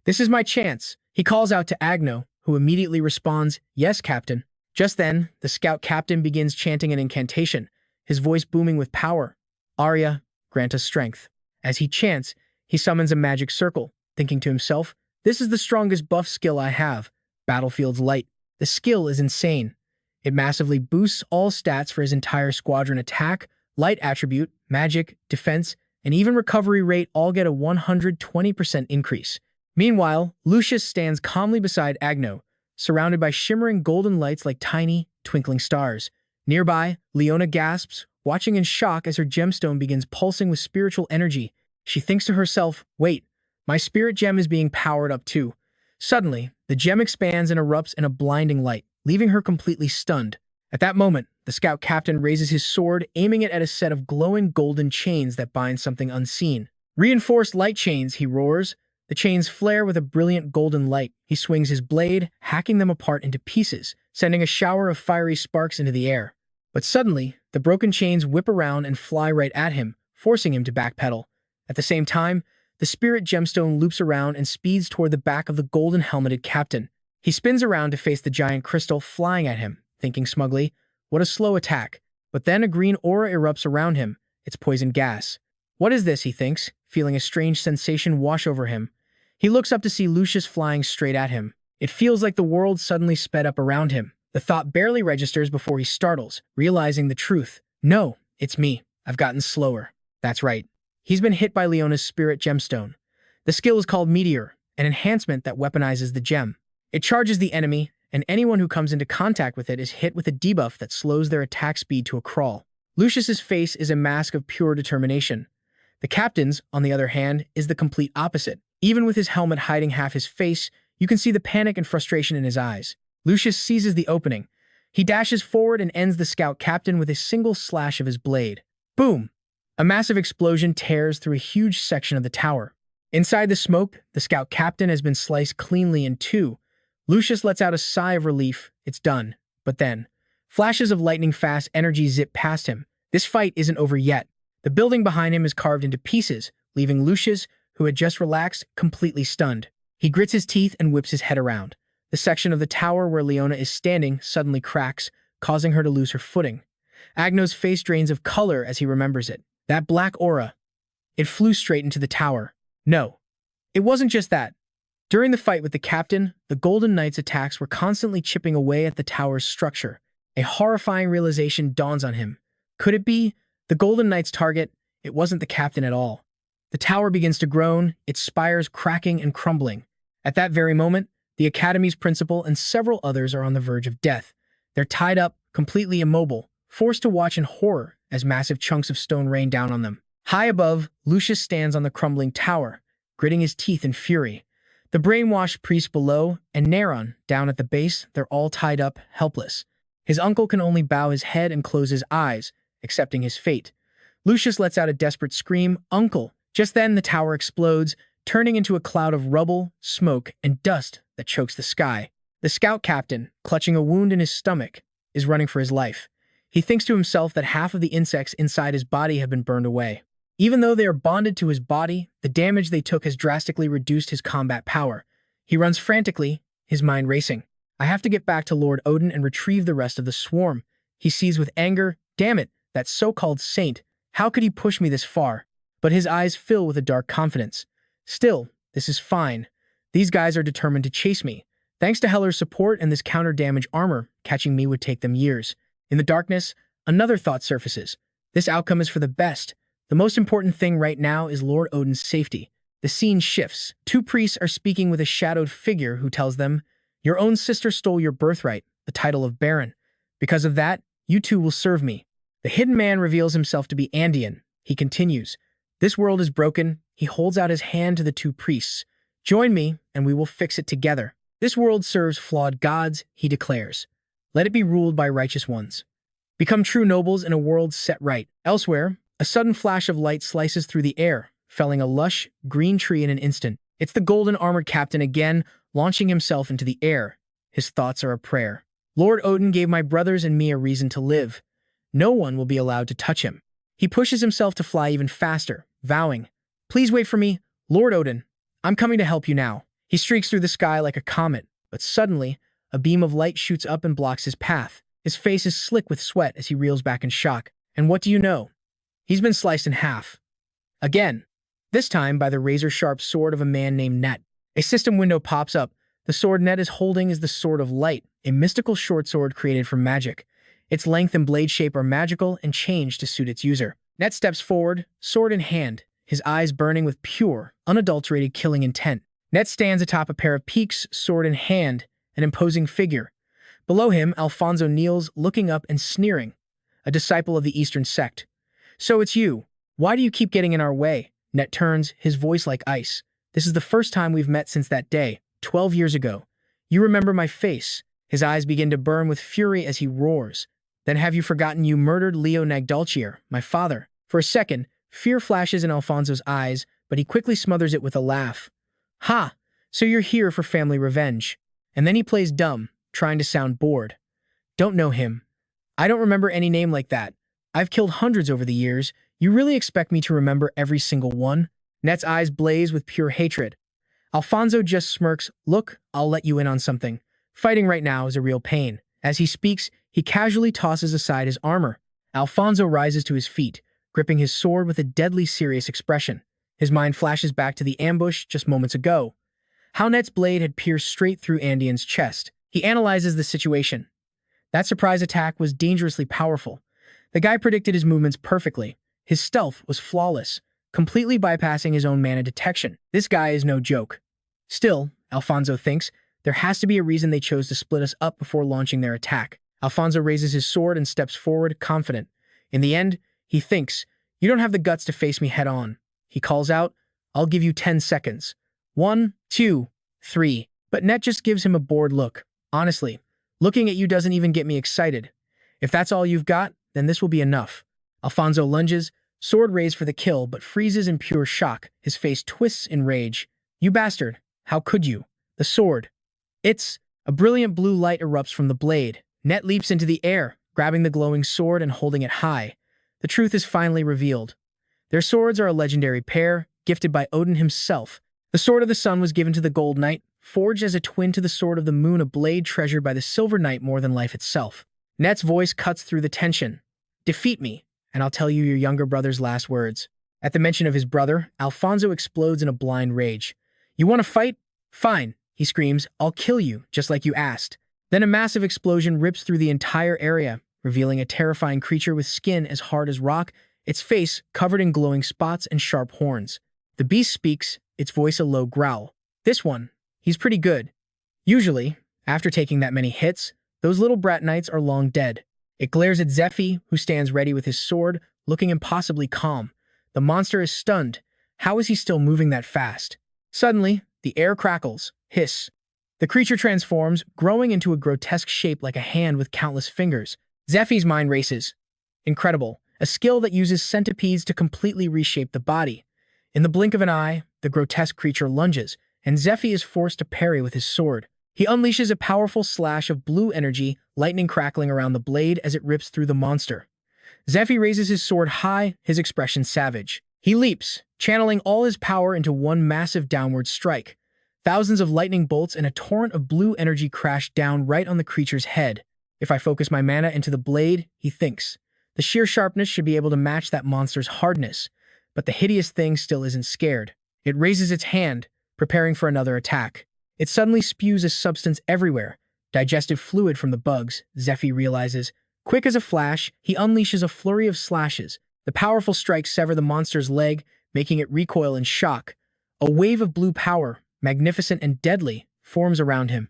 This is my chance. He calls out to Agno, who immediately responds, Yes, Captain. Just then, the scout captain begins chanting an incantation, his voice booming with power. Arya, grant us strength. As he chants, he summons a magic circle, thinking to himself, this is the strongest buff skill I have. Battlefield's light. The skill is insane. It massively boosts all stats for his entire squadron: attack, light attribute, magic, defense, and even recovery rate all get a 120% increase. Meanwhile, Lucius stands calmly beside Agno, surrounded by shimmering golden lights like tiny, twinkling stars. Nearby, Leona gasps, watching in shock as her gemstone begins pulsing with spiritual energy. She thinks to herself, wait, my spirit gem is being powered up too. Suddenly, the gem expands and erupts in a blinding light, leaving her completely stunned. At that moment, the scout captain raises his sword, aiming it at a set of glowing golden chains that bind something unseen. Reinforced light chains, he roars. The chains flare with a brilliant golden light. He swings his blade, hacking them apart into pieces, sending a shower of fiery sparks into the air. But suddenly, the broken chains whip around and fly right at him, forcing him to backpedal. At the same time, the spirit gemstone loops around and speeds toward the back of the golden-helmeted captain. He spins around to face the giant crystal flying at him, thinking smugly, what a slow attack. But then a green aura erupts around him. It's poison gas. What is this, he thinks, feeling a strange sensation wash over him. He looks up to see Lucius flying straight at him. It feels like the world suddenly sped up around him. The thought barely registers before he startles, realizing the truth. No, it's me. I've gotten slower. That's right. He's been hit by Leona's spirit gemstone. The skill is called Meteor, an enhancement that weaponizes the gem. It charges the enemy, and anyone who comes into contact with it is hit with a debuff that slows their attack speed to a crawl. Lucius's face is a mask of pure determination. The captain's, on the other hand, is the complete opposite. Even with his helmet hiding half his face, you can see the panic and frustration in his eyes. Lucius seizes the opening. He dashes forward and ends the scout captain with a single slash of his blade. Boom! A massive explosion tears through a huge section of the tower. Inside the smoke, the scout captain has been sliced cleanly in two. Lucius lets out a sigh of relief. It's done. But then, flashes of lightning-fast energy zip past him. This fight isn't over yet. The building behind him is carved into pieces, leaving Lucius, who had just relaxed, completely stunned. He grits his teeth and whips his head around. The section of the tower where Leona is standing suddenly cracks, causing her to lose her footing. Agno's face drains of color as he remembers it. That black aura. It flew straight into the tower. No. It wasn't just that. During the fight with the captain, the Golden Knight's attacks were constantly chipping away at the tower's structure. A horrifying realization dawns on him. Could it be the Golden Knight's target? It wasn't the captain at all. The tower begins to groan, its spires cracking and crumbling. At that very moment, the Academy's principal and several others are on the verge of death. They're tied up, completely immobile, forced to watch in horror as massive chunks of stone rain down on them. High above, Lucius stands on the crumbling tower, gritting his teeth in fury. The brainwashed priest below and Neron, down at the base, they're all tied up, helpless. His uncle can only bow his head and close his eyes, accepting his fate. Lucius lets out a desperate scream, "Uncle!" Just then, the tower explodes, turning into a cloud of rubble, smoke, and dust that chokes the sky. The scout captain, clutching a wound in his stomach, is running for his life. He thinks to himself that half of the insects inside his body have been burned away. Even though they are bonded to his body, the damage they took has drastically reduced his combat power. He runs frantically, his mind racing. I have to get back to Lord Odin and retrieve the rest of the swarm. He sees with anger, damn it, that so-called saint. How could he push me this far? But his eyes fill with a dark confidence. Still, this is fine. These guys are determined to chase me. Thanks to Heller's support and this counter-damage armor, catching me would take them years. In the darkness, another thought surfaces. This outcome is for the best. The most important thing right now is Lord Odin's safety. The scene shifts. Two priests are speaking with a shadowed figure who tells them, "Your own sister stole your birthright, the title of Baron. Because of that, you two will serve me." The hidden man reveals himself to be Andean. He continues, "This world is broken." He holds out his hand to the two priests. "Join me, and we will fix it together. This world serves flawed gods," he declares. "Let it be ruled by righteous ones. Become true nobles in a world set right." Elsewhere, a sudden flash of light slices through the air, felling a lush, green tree in an instant. It's the golden armored captain again, launching himself into the air. His thoughts are a prayer. "Lord Odin gave my brothers and me a reason to live. No one will be allowed to touch him." He pushes himself to fly even faster, vowing, "Please wait for me, Lord Odin. I'm coming to help you now." He streaks through the sky like a comet, but suddenly, a beam of light shoots up and blocks his path. His face is slick with sweat as he reels back in shock. And what do you know? He's been sliced in half. Again, this time by the razor-sharp sword of a man named Net. A system window pops up. The sword Net is holding is the Sword of Light, a mystical short sword created from magic. Its length and blade shape are magical and changed to suit its user. Net steps forward, sword in hand, his eyes burning with pure, unadulterated killing intent. Net stands atop a pair of peaks, sword in hand, an imposing figure. Below him, Alfonso kneels, looking up and sneering, a disciple of the Eastern sect. "So it's you. Why do you keep getting in our way?" Net turns, his voice like ice. "This is the first time we've met since that day, 12 years ago. You remember my face." His eyes begin to burn with fury as he roars. "Then have you forgotten you murdered Leo Nagdalchier, my father?" For a second, fear flashes in Alfonso's eyes, but he quickly smothers it with a laugh. "Ha! So you're here for family revenge." And then he plays dumb, trying to sound bored. "Don't know him. I don't remember any name like that. I've killed hundreds over the years. You really expect me to remember every single one?" Net's eyes blaze with pure hatred. Alfonso just smirks. "Look, I'll let you in on something. Fighting right now is a real pain." As he speaks, he casually tosses aside his armor. Alfonso rises to his feet, gripping his sword with a deadly serious expression. His mind flashes back to the ambush just moments ago. How Net's blade had pierced straight through Andean's chest. He analyzes the situation. That surprise attack was dangerously powerful. The guy predicted his movements perfectly. His stealth was flawless, completely bypassing his own mana detection. This guy is no joke. Still, Alfonso thinks, there has to be a reason they chose to split us up before launching their attack. Alfonso raises his sword and steps forward, confident. In the end, he thinks, "You don't have the guts to face me head-on." He calls out, "I'll give you 10 seconds. 1, 2, 3. But Net just gives him a bored look. "Honestly, looking at you doesn't even get me excited. If that's all you've got, then this will be enough." Alfonso lunges, sword raised for the kill, but freezes in pure shock. His face twists in rage. "You bastard! How could you?" The sword. It's... A brilliant blue light erupts from the blade. Net leaps into the air, grabbing the glowing sword and holding it high. The truth is finally revealed. Their swords are a legendary pair, gifted by Odin himself. The Sword of the Sun was given to the Gold Knight, forged as a twin to the Sword of the Moon, a blade treasured by the Silver Knight more than life itself. Net's voice cuts through the tension. "Defeat me, and I'll tell you your younger brother's last words." At the mention of his brother, Alfonso explodes in a blind rage. "You want to fight? Fine," he screams. "I'll kill you, just like you asked." Then a massive explosion rips through the entire area, revealing a terrifying creature with skin as hard as rock, its face covered in glowing spots and sharp horns. The beast speaks, its voice a low growl. "This one, he's pretty good. Usually, after taking that many hits, those little brat knights are long dead." It glares at Zephyr, who stands ready with his sword, looking impossibly calm. The monster is stunned. How is he still moving that fast? Suddenly, the air crackles. Hiss. The creature transforms, growing into a grotesque shape like a hand with countless fingers. Zephyr's mind races. Incredible. A skill that uses centipedes to completely reshape the body. In the blink of an eye, the grotesque creature lunges, and Zephyr is forced to parry with his sword. He unleashes a powerful slash of blue energy, lightning crackling around the blade as it rips through the monster. Zephyr raises his sword high, his expression savage. He leaps, channeling all his power into one massive downward strike. Thousands of lightning bolts and a torrent of blue energy crash down right on the creature's head. If I focus my mana into the blade, he thinks, the sheer sharpness should be able to match that monster's hardness. But the hideous thing still isn't scared. It raises its hand, preparing for another attack. It suddenly spews a substance everywhere, digestive fluid from the bugs, Zephyr realizes. Quick as a flash, he unleashes a flurry of slashes. The powerful strikes sever the monster's leg, making it recoil in shock. A wave of blue power, magnificent and deadly, forms around him.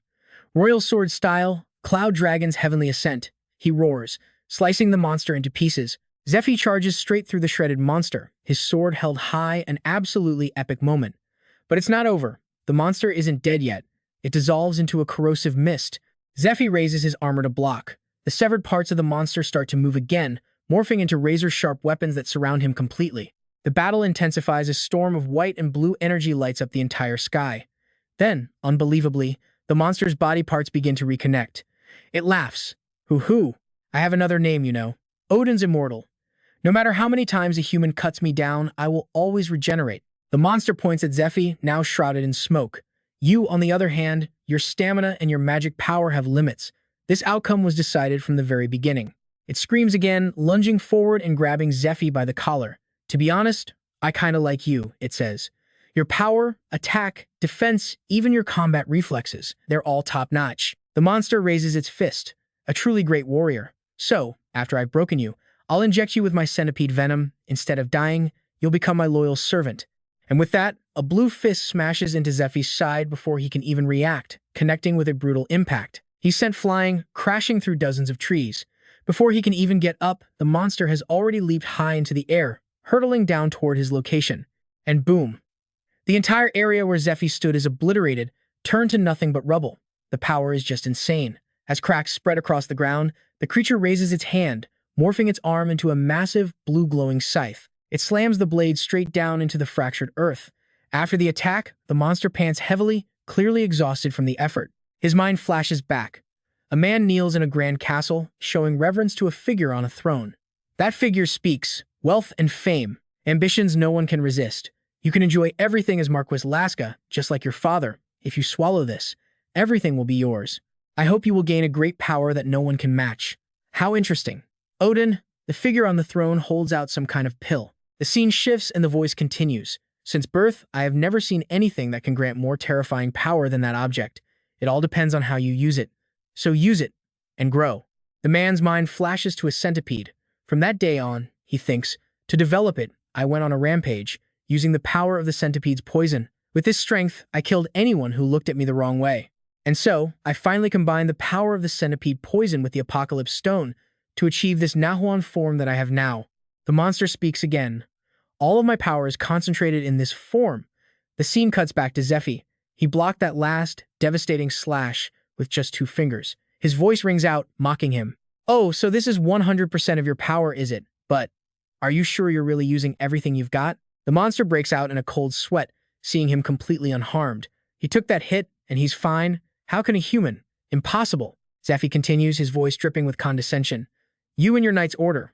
Royal sword style, Cloud Dragon's heavenly ascent. He roars, slicing the monster into pieces. Zephyr charges straight through the shredded monster, his sword held high, an absolutely epic moment. But it's not over. The monster isn't dead yet. It dissolves into a corrosive mist. Zephyr raises his armor to block. The severed parts of the monster start to move again, morphing into razor-sharp weapons that surround him completely. The battle intensifies. A storm of white and blue energy lights up the entire sky. Then, unbelievably, the monster's body parts begin to reconnect. It laughs. Hoo-hoo. I have another name, you know. Odin's immortal. No matter how many times a human cuts me down, I will always regenerate. The monster points at Zephyr, now shrouded in smoke. You, on the other hand, your stamina and your magic power have limits. This outcome was decided from the very beginning. It screams again, lunging forward and grabbing Zephyr by the collar. To be honest, I kinda like you, it says. Your power, attack, defense, even your combat reflexes, they're all top-notch. The monster raises its fist, a truly great warrior. So, after I've broken you, I'll inject you with my centipede venom. Instead of dying, you'll become my loyal servant. And with that, a blue fist smashes into Zephyr's side before he can even react, connecting with a brutal impact. He's sent flying, crashing through dozens of trees. Before he can even get up, the monster has already leaped high into the air, hurtling down toward his location. And boom. The entire area where Zephyr stood is obliterated, turned to nothing but rubble. The power is just insane. As cracks spread across the ground, the creature raises its hand, morphing its arm into a massive, blue-glowing scythe. It slams the blade straight down into the fractured earth. After the attack, the monster pants heavily, clearly exhausted from the effort. His mind flashes back. A man kneels in a grand castle, showing reverence to a figure on a throne. That figure speaks, wealth and fame, ambitions no one can resist. You can enjoy everything as Marquis Lasca, just like your father. If you swallow this, everything will be yours. I hope you will gain a great power that no one can match. How interesting. Odin, the figure on the throne, holds out some kind of pill. The scene shifts and the voice continues. Since birth, I have never seen anything that can grant more terrifying power than that object. It all depends on how you use it. So use it, and grow. The man's mind flashes to a centipede. From that day on, he thinks, to develop it, I went on a rampage, using the power of the centipede's poison. With this strength, I killed anyone who looked at me the wrong way. And so, I finally combined the power of the centipede poison with the Apocalypse Stone to achieve this Nahuan form that I have now. The monster speaks again. All of my power is concentrated in this form. The scene cuts back to Zephyr. He blocked that last, devastating slash with just 2 fingers. His voice rings out, mocking him. Oh, so this is 100% of your power, is it? But, are you sure you're really using everything you've got? The monster breaks out in a cold sweat, seeing him completely unharmed. He took that hit, and he's fine. How can a human? Impossible. Zephyr continues, his voice dripping with condescension. You and your knight's order.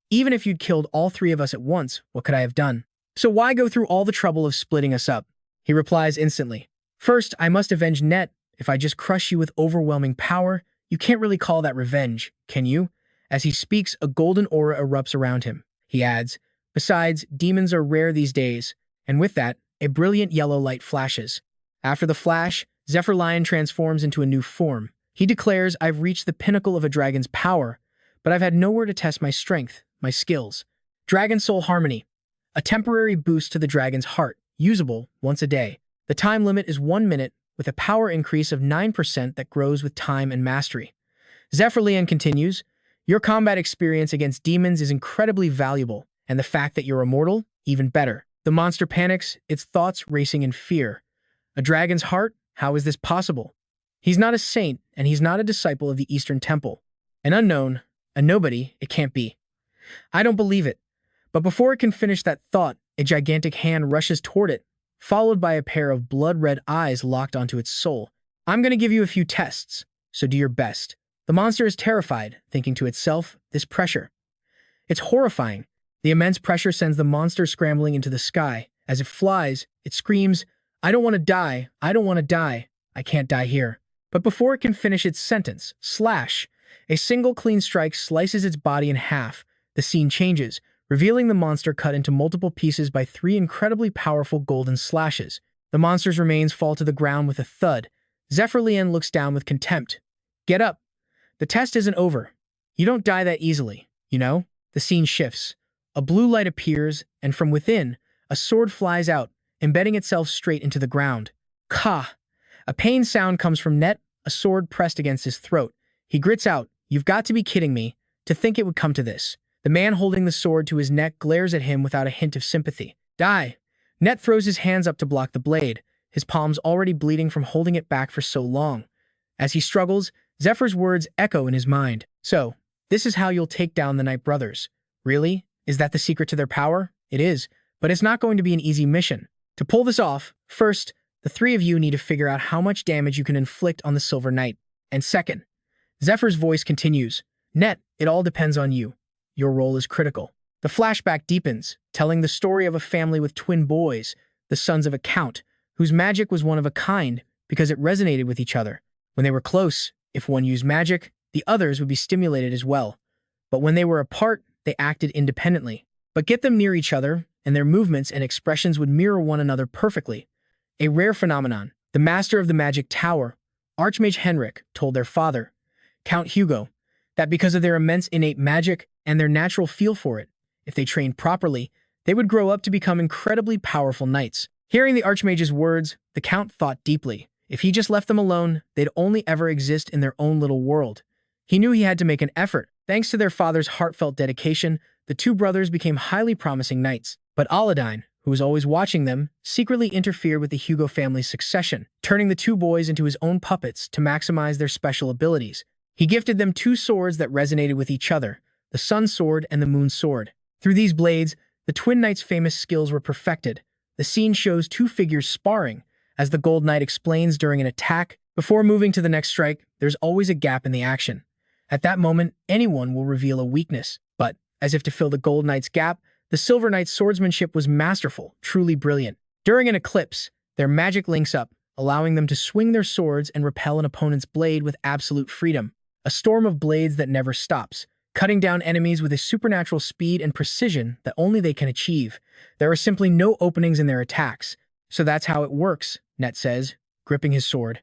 Even if you'd killed all 3 of us at once, what could I have done? So why go through all the trouble of splitting us up? He replies instantly. First, I must avenge Net. If I just crush you with overwhelming power, you can't really call that revenge, can you? As he speaks, a golden aura erupts around him. He adds, besides, demons are rare these days, and with that, a brilliant yellow light flashes. After the flash, Zephyr Lion transforms into a new form. He declares, I've reached the pinnacle of a dragon's power, but I've had nowhere to test my strength, my skills. Dragon Soul Harmony. A temporary boost to the dragon's heart, usable once a day. The time limit is 1 minute, with a power increase of 9% that grows with time and mastery. Zephyr Lion continues, your combat experience against demons is incredibly valuable, and the fact that you're immortal, even better. The monster panics, its thoughts racing in fear. A dragon's heart? How is this possible? He's not a saint, and he's not a disciple of the Eastern Temple. An unknown, a nobody, it can't be. I don't believe it. But before it can finish that thought, a gigantic hand rushes toward it, followed by a pair of blood-red eyes locked onto its soul. I'm going to give you a few tests, so do your best. The monster is terrified, thinking to itself, this pressure. It's horrifying. The immense pressure sends the monster scrambling into the sky. As it flies, it screams, I don't want to die, I don't want to die, I can't die here. But before it can finish its sentence, slash, a single clean strike slices its body in half. The scene changes, revealing the monster cut into multiple pieces by 3 incredibly powerful golden slashes. The monster's remains fall to the ground with a thud. Zephyr looks down with contempt. Get up. The test isn't over. You don't die that easily, you know? The scene shifts. A blue light appears, and from within, a sword flies out, embedding itself straight into the ground. Ka! A pain sound comes from Net, a sword pressed against his throat. He grits out, you've got to be kidding me. To think it would come to this. The man holding the sword to his neck glares at him without a hint of sympathy. Die! Net throws his hands up to block the blade, his palms already bleeding from holding it back for so long. As he struggles, Zephyr's words echo in his mind. So, this is how you'll take down the Night Brothers. Really? Is that the secret to their power? It is, but it's not going to be an easy mission. To pull this off, first, the 3 of you need to figure out how much damage you can inflict on the Silver Knight. And second, Zephyr's voice continues. Net, it all depends on you. Your role is critical. The flashback deepens, telling the story of a family with twin boys, the sons of a count, whose magic was one of a kind because it resonated with each other. When they were close, if one used magic, the others would be stimulated as well. But when they were apart, they acted independently. But get them near each other, and their movements and expressions would mirror one another perfectly. A rare phenomenon. The master of the magic tower, Archmage Henrik, told their father, Count Hugo, that because of their immense innate magic and their natural feel for it, if they trained properly, they would grow up to become incredibly powerful knights. Hearing the Archmage's words, the Count thought deeply. If he just left them alone, they'd only ever exist in their own little world. He knew he had to make an effort. Thanks to their father's heartfelt dedication, the 2 brothers became highly promising knights. But Aladine, who was always watching them, secretly interfered with the Hugo family's succession, turning the 2 boys into his own puppets to maximize their special abilities. He gifted them 2 swords that resonated with each other, the Sun Sword and the Moon Sword. Through these blades, the twin knights' famous skills were perfected. The scene shows 2 figures sparring, as the Gold Knight explains during an attack. Before moving to the next strike, there's always a gap in the action. At that moment, anyone will reveal a weakness. But, as if to fill the Gold Knight's gap, the Silver Knight's swordsmanship was masterful, truly brilliant. During an eclipse, their magic links up, allowing them to swing their swords and repel an opponent's blade with absolute freedom. A storm of blades that never stops, cutting down enemies with a supernatural speed and precision that only they can achieve. There are simply no openings in their attacks. So that's how it works, Net says, gripping his sword.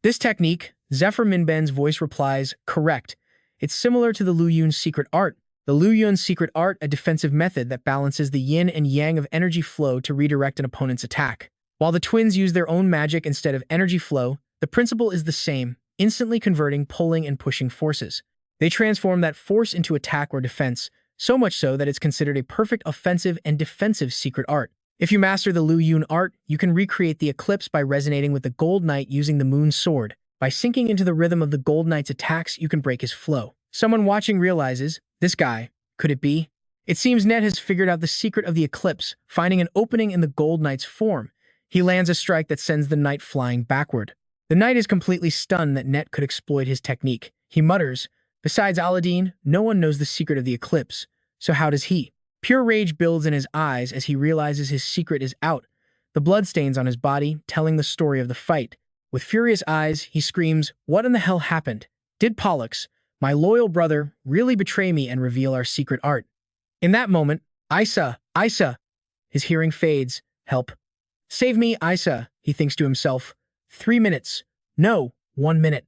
This technique, Zephyr Minben's voice replies, correct. It's similar to the Lu Yun's secret art. The Lu Yun's secret art, a defensive method that balances the yin and yang of energy flow to redirect an opponent's attack. While the twins use their own magic instead of energy flow, the principle is the same, instantly converting pulling and pushing forces. They transform that force into attack or defense, so much so that it's considered a perfect offensive and defensive secret art. If you master the Lu Yun art, you can recreate the eclipse by resonating with the Gold Knight using the Moon Sword. By sinking into the rhythm of the Gold Knight's attacks, you can break his flow. Someone watching realizes, this guy, could it be? It seems Net has figured out the secret of the eclipse, finding an opening in the Gold Knight's form. He lands a strike that sends the knight flying backward. The knight is completely stunned that Net could exploit his technique. He mutters, besides Aladdin, no one knows the secret of the eclipse. So how does he? Pure rage builds in his eyes as he realizes his secret is out. The blood stains on his body, telling the story of the fight. With furious eyes, he screams, what in the hell happened? Did Pollux, my loyal brother, really betray me and reveal our secret art? In that moment, Isa! His hearing fades. Help. Save me, Isa, he thinks to himself. 3 minutes. No, 1 minute.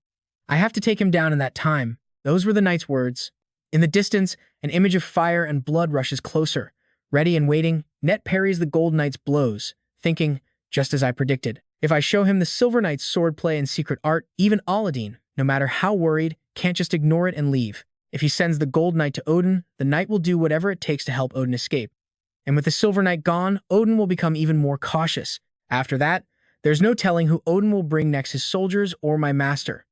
I have to take him down in that time. Those were the knight's words. In the distance, an image of fire and blood rushes closer. Ready and waiting, Net parries the Gold Knight's blows, thinking, just as I predicted. If I show him the Silver Knight's swordplay and secret art, even Aladdin, no matter how worried, can't just ignore it and leave. If he sends the Gold Knight to Odin, the knight will do whatever it takes to help Odin escape. And with the Silver Knight gone, Odin will become even more cautious. After that, there's no telling who Odin will bring next, his soldiers or my master.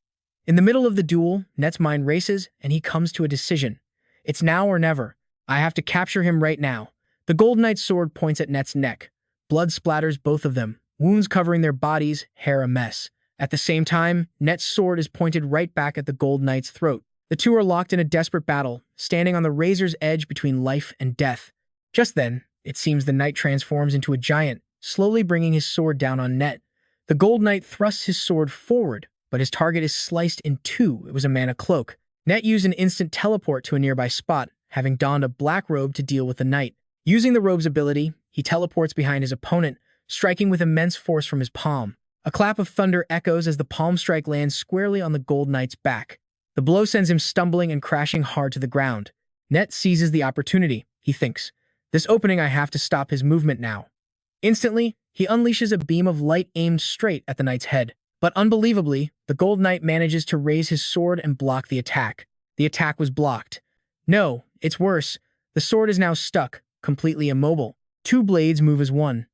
In the middle of the duel, Net's mind races, and he comes to a decision. It's now or never. I have to capture him right now. The Gold Knight's sword points at Net's neck. Blood splatters both of them, wounds covering their bodies, hair a mess. At the same time, Net's sword is pointed right back at the Gold Knight's throat. The two are locked in a desperate battle, standing on the razor's edge between life and death. Just then, it seems the knight transforms into a giant, slowly bringing his sword down on Net. The Gold Knight thrusts his sword forward, but his target is sliced in two. It was a mana cloak. Net used an instant teleport to a nearby spot, having donned a black robe to deal with the knight. Using the robe's ability, he teleports behind his opponent, striking with immense force from his palm. A clap of thunder echoes as the palm strike lands squarely on the Gold Knight's back. The blow sends him stumbling and crashing hard to the ground. Net seizes the opportunity, he thinks. This opening, I have to stop his movement now. Instantly, he unleashes a beam of light aimed straight at the knight's head. But unbelievably, the Gold Knight manages to raise his sword and block the attack. The attack was blocked. No, it's worse. The sword is now stuck, completely immobile. Two blades move as one.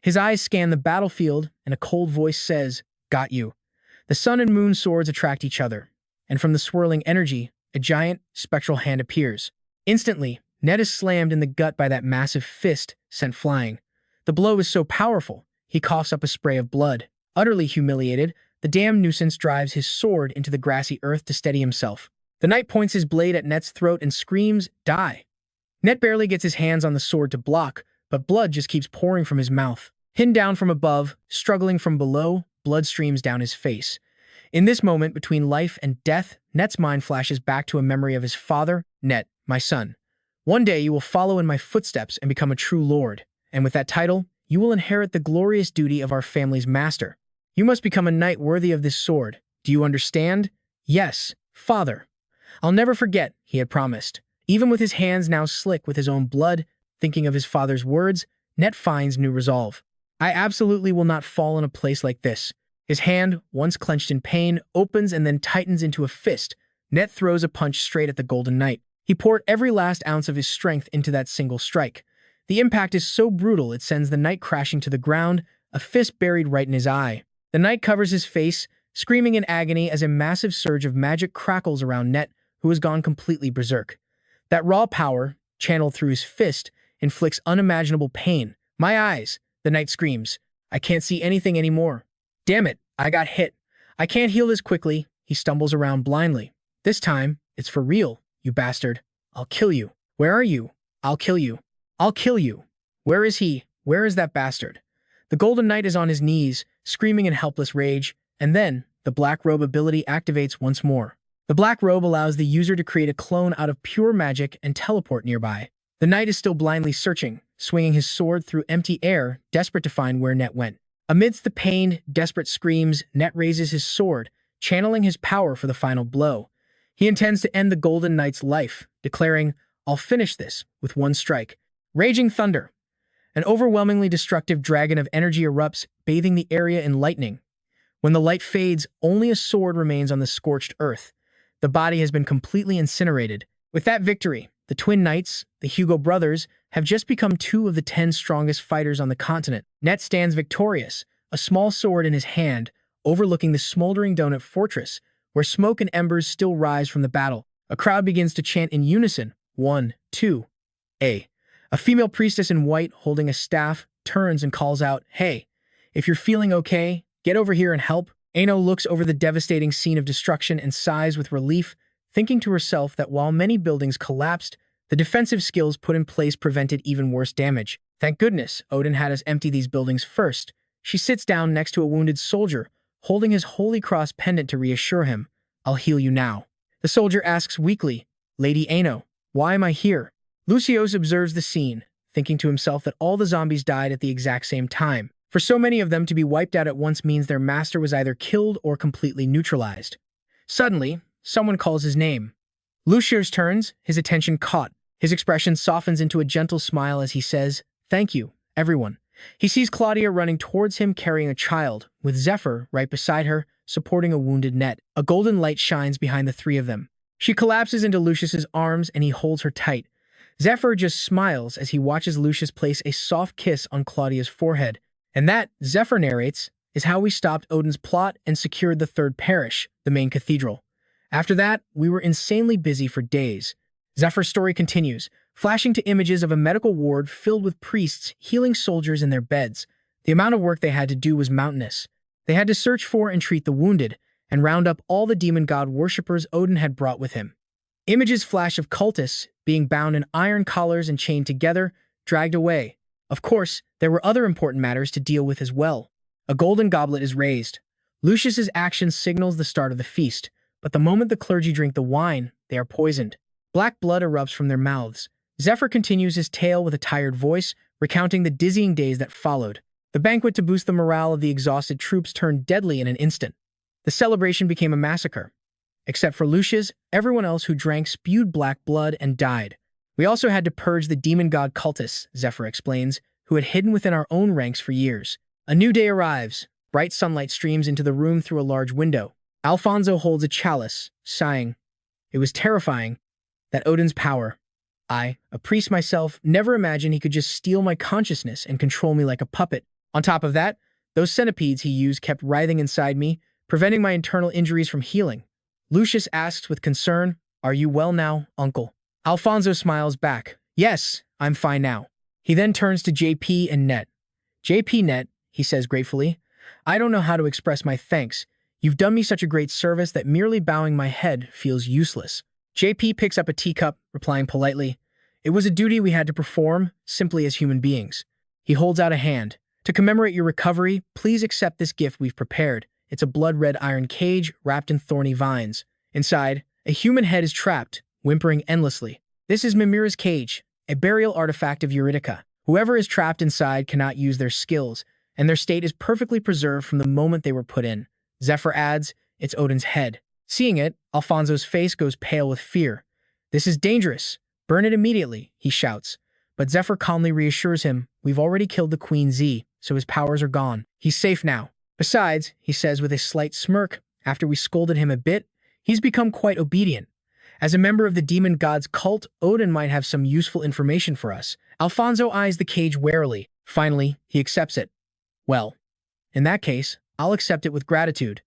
His eyes scan the battlefield, and a cold voice says, "Got you." The sun and moon swords attract each other, and from the swirling energy, a giant, spectral hand appears. Instantly, Net is slammed in the gut by that massive fist sent flying. The blow is so powerful, he coughs up a spray of blood. Utterly humiliated, the damned nuisance drives his sword into the grassy earth to steady himself. The knight points his blade at Net's throat and screams, "Die!" Net barely gets his hands on the sword to block, but blood just keeps pouring from his mouth. Pinned down from above, struggling from below, blood streams down his face. In this moment between life and death, Net's mind flashes back to a memory of his father. "Net, my son, one day you will follow in my footsteps and become a true lord, and with that title, you will inherit the glorious duty of our family's master. You must become a knight worthy of this sword. Do you understand?" "Yes, father." "I'll never forget," he had promised. Even with his hands now slick with his own blood, thinking of his father's words, Net finds new resolve. "I absolutely will not fall in a place like this." His hand, once clenched in pain, opens and then tightens into a fist. Net throws a punch straight at the Golden Knight. He poured every last ounce of his strength into that single strike. The impact is so brutal it sends the knight crashing to the ground, a fist buried right in his eye. The knight covers his face, screaming in agony as a massive surge of magic crackles around Net, who has gone completely berserk. That raw power, channeled through his fist, inflicts unimaginable pain. "My eyes!" the knight screams. "I can't see anything anymore. Damn it, I got hit. I can't heal this quickly." He stumbles around blindly. "This time, it's for real, you bastard. I'll kill you. Where are you? I'll kill you. I'll kill you. Where is he? Where is that bastard?" The Golden Knight is on his knees, screaming in helpless rage, and then the Black Robe ability activates once more. The Black Robe allows the user to create a clone out of pure magic and teleport nearby. The knight is still blindly searching, swinging his sword through empty air, desperate to find where Net went. Amidst the pained, desperate screams, Net raises his sword, channeling his power for the final blow. He intends to end the Golden Knight's life, declaring, "I'll finish this with one strike." Raging thunder. An overwhelmingly destructive dragon of energy erupts, bathing the area in lightning. When the light fades, only a sword remains on the scorched earth. The body has been completely incinerated. With that victory, the twin knights, the Hugo brothers, have just become 2 of the 10 strongest fighters on the continent. Net stands victorious, a small sword in his hand, overlooking the smoldering donut fortress, where smoke and embers still rise from the battle. A crowd begins to chant in unison, 1, 2, A. A female priestess in white, holding a staff, turns and calls out, "Hey, if you're feeling okay, get over here and help." Ano looks over the devastating scene of destruction and sighs with relief, thinking to herself that while many buildings collapsed, the defensive skills put in place prevented even worse damage. Thank goodness Odin had us empty these buildings first. She sits down next to a wounded soldier, holding his Holy Cross pendant to reassure him. "I'll heal you now." The soldier asks weakly, "Lady Ano, why am I here?" Lucius observes the scene, thinking to himself that all the zombies died at the exact same time. For so many of them to be wiped out at once means their master was either killed or completely neutralized. Suddenly, someone calls his name. Lucius turns, his attention caught. His expression softens into a gentle smile as he says, "Thank you, everyone." He sees Claudia running towards him carrying a child, with Zephyr right beside her, supporting a wounded Net. A golden light shines behind the 3 of them. She collapses into Lucius's arms and he holds her tight. Zephyr just smiles as he watches Lucius place a soft kiss on Claudia's forehead. And that, Zephyr narrates, is how we stopped Odin's plot and secured the 3rd parish, the main cathedral. After that, we were insanely busy for days. Zephyr's story continues, flashing to images of a medical ward filled with priests healing soldiers in their beds. The amount of work they had to do was mountainous. They had to search for and treat the wounded, and round up all the demon god worshippers Odin had brought with him. Images flash of cultists being bound in iron collars and chained together, dragged away. Of course, there were other important matters to deal with as well. A golden goblet is raised. Lucius's action signals the start of the feast, but the moment the clergy drink the wine, they are poisoned. Black blood erupts from their mouths. Zephyr continues his tale with a tired voice, recounting the dizzying days that followed. The banquet to boost the morale of the exhausted troops turned deadly in an instant. The celebration became a massacre. Except for Lucius, everyone else who drank spewed black blood and died. We also had to purge the demon god cultists, Zephyr explains, who had hidden within our own ranks for years. A new day arrives. Bright sunlight streams into the room through a large window. Alfonso holds a chalice, sighing. It was terrifying. That Odin's power. I, a priest myself, never imagined he could just steal my consciousness and control me like a puppet. On top of that, those centipedes he used kept writhing inside me, preventing my internal injuries from healing. Lucius asks with concern, "Are you well now, uncle?" Alfonso smiles back. "Yes, I'm fine now." He then turns to JP and Net. "JP Net," he says gratefully, "I don't know how to express my thanks. You've done me such a great service that merely bowing my head feels useless." JP picks up a teacup, replying politely, "It was a duty we had to perform, simply as human beings." He holds out a hand. "To commemorate your recovery, please accept this gift we've prepared. It's a blood-red iron cage wrapped in thorny vines. Inside, a human head is trapped, whimpering endlessly. This is Mimira's cage, a burial artifact of Eurydica. Whoever is trapped inside cannot use their skills, and their state is perfectly preserved from the moment they were put in." Zephyr adds, "It's Odin's head." Seeing it, Alfonso's face goes pale with fear. "This is dangerous. Burn it immediately," he shouts. But Zephyr calmly reassures him, "We've already killed the Queen Z, so his powers are gone. He's safe now. Besides," he says with a slight smirk, "after we scolded him a bit, he's become quite obedient. As a member of the demon god's cult, Odin might have some useful information for us." Alfonso eyes the cage warily. Finally, he accepts it. "Well, in that case, I'll accept it with gratitude."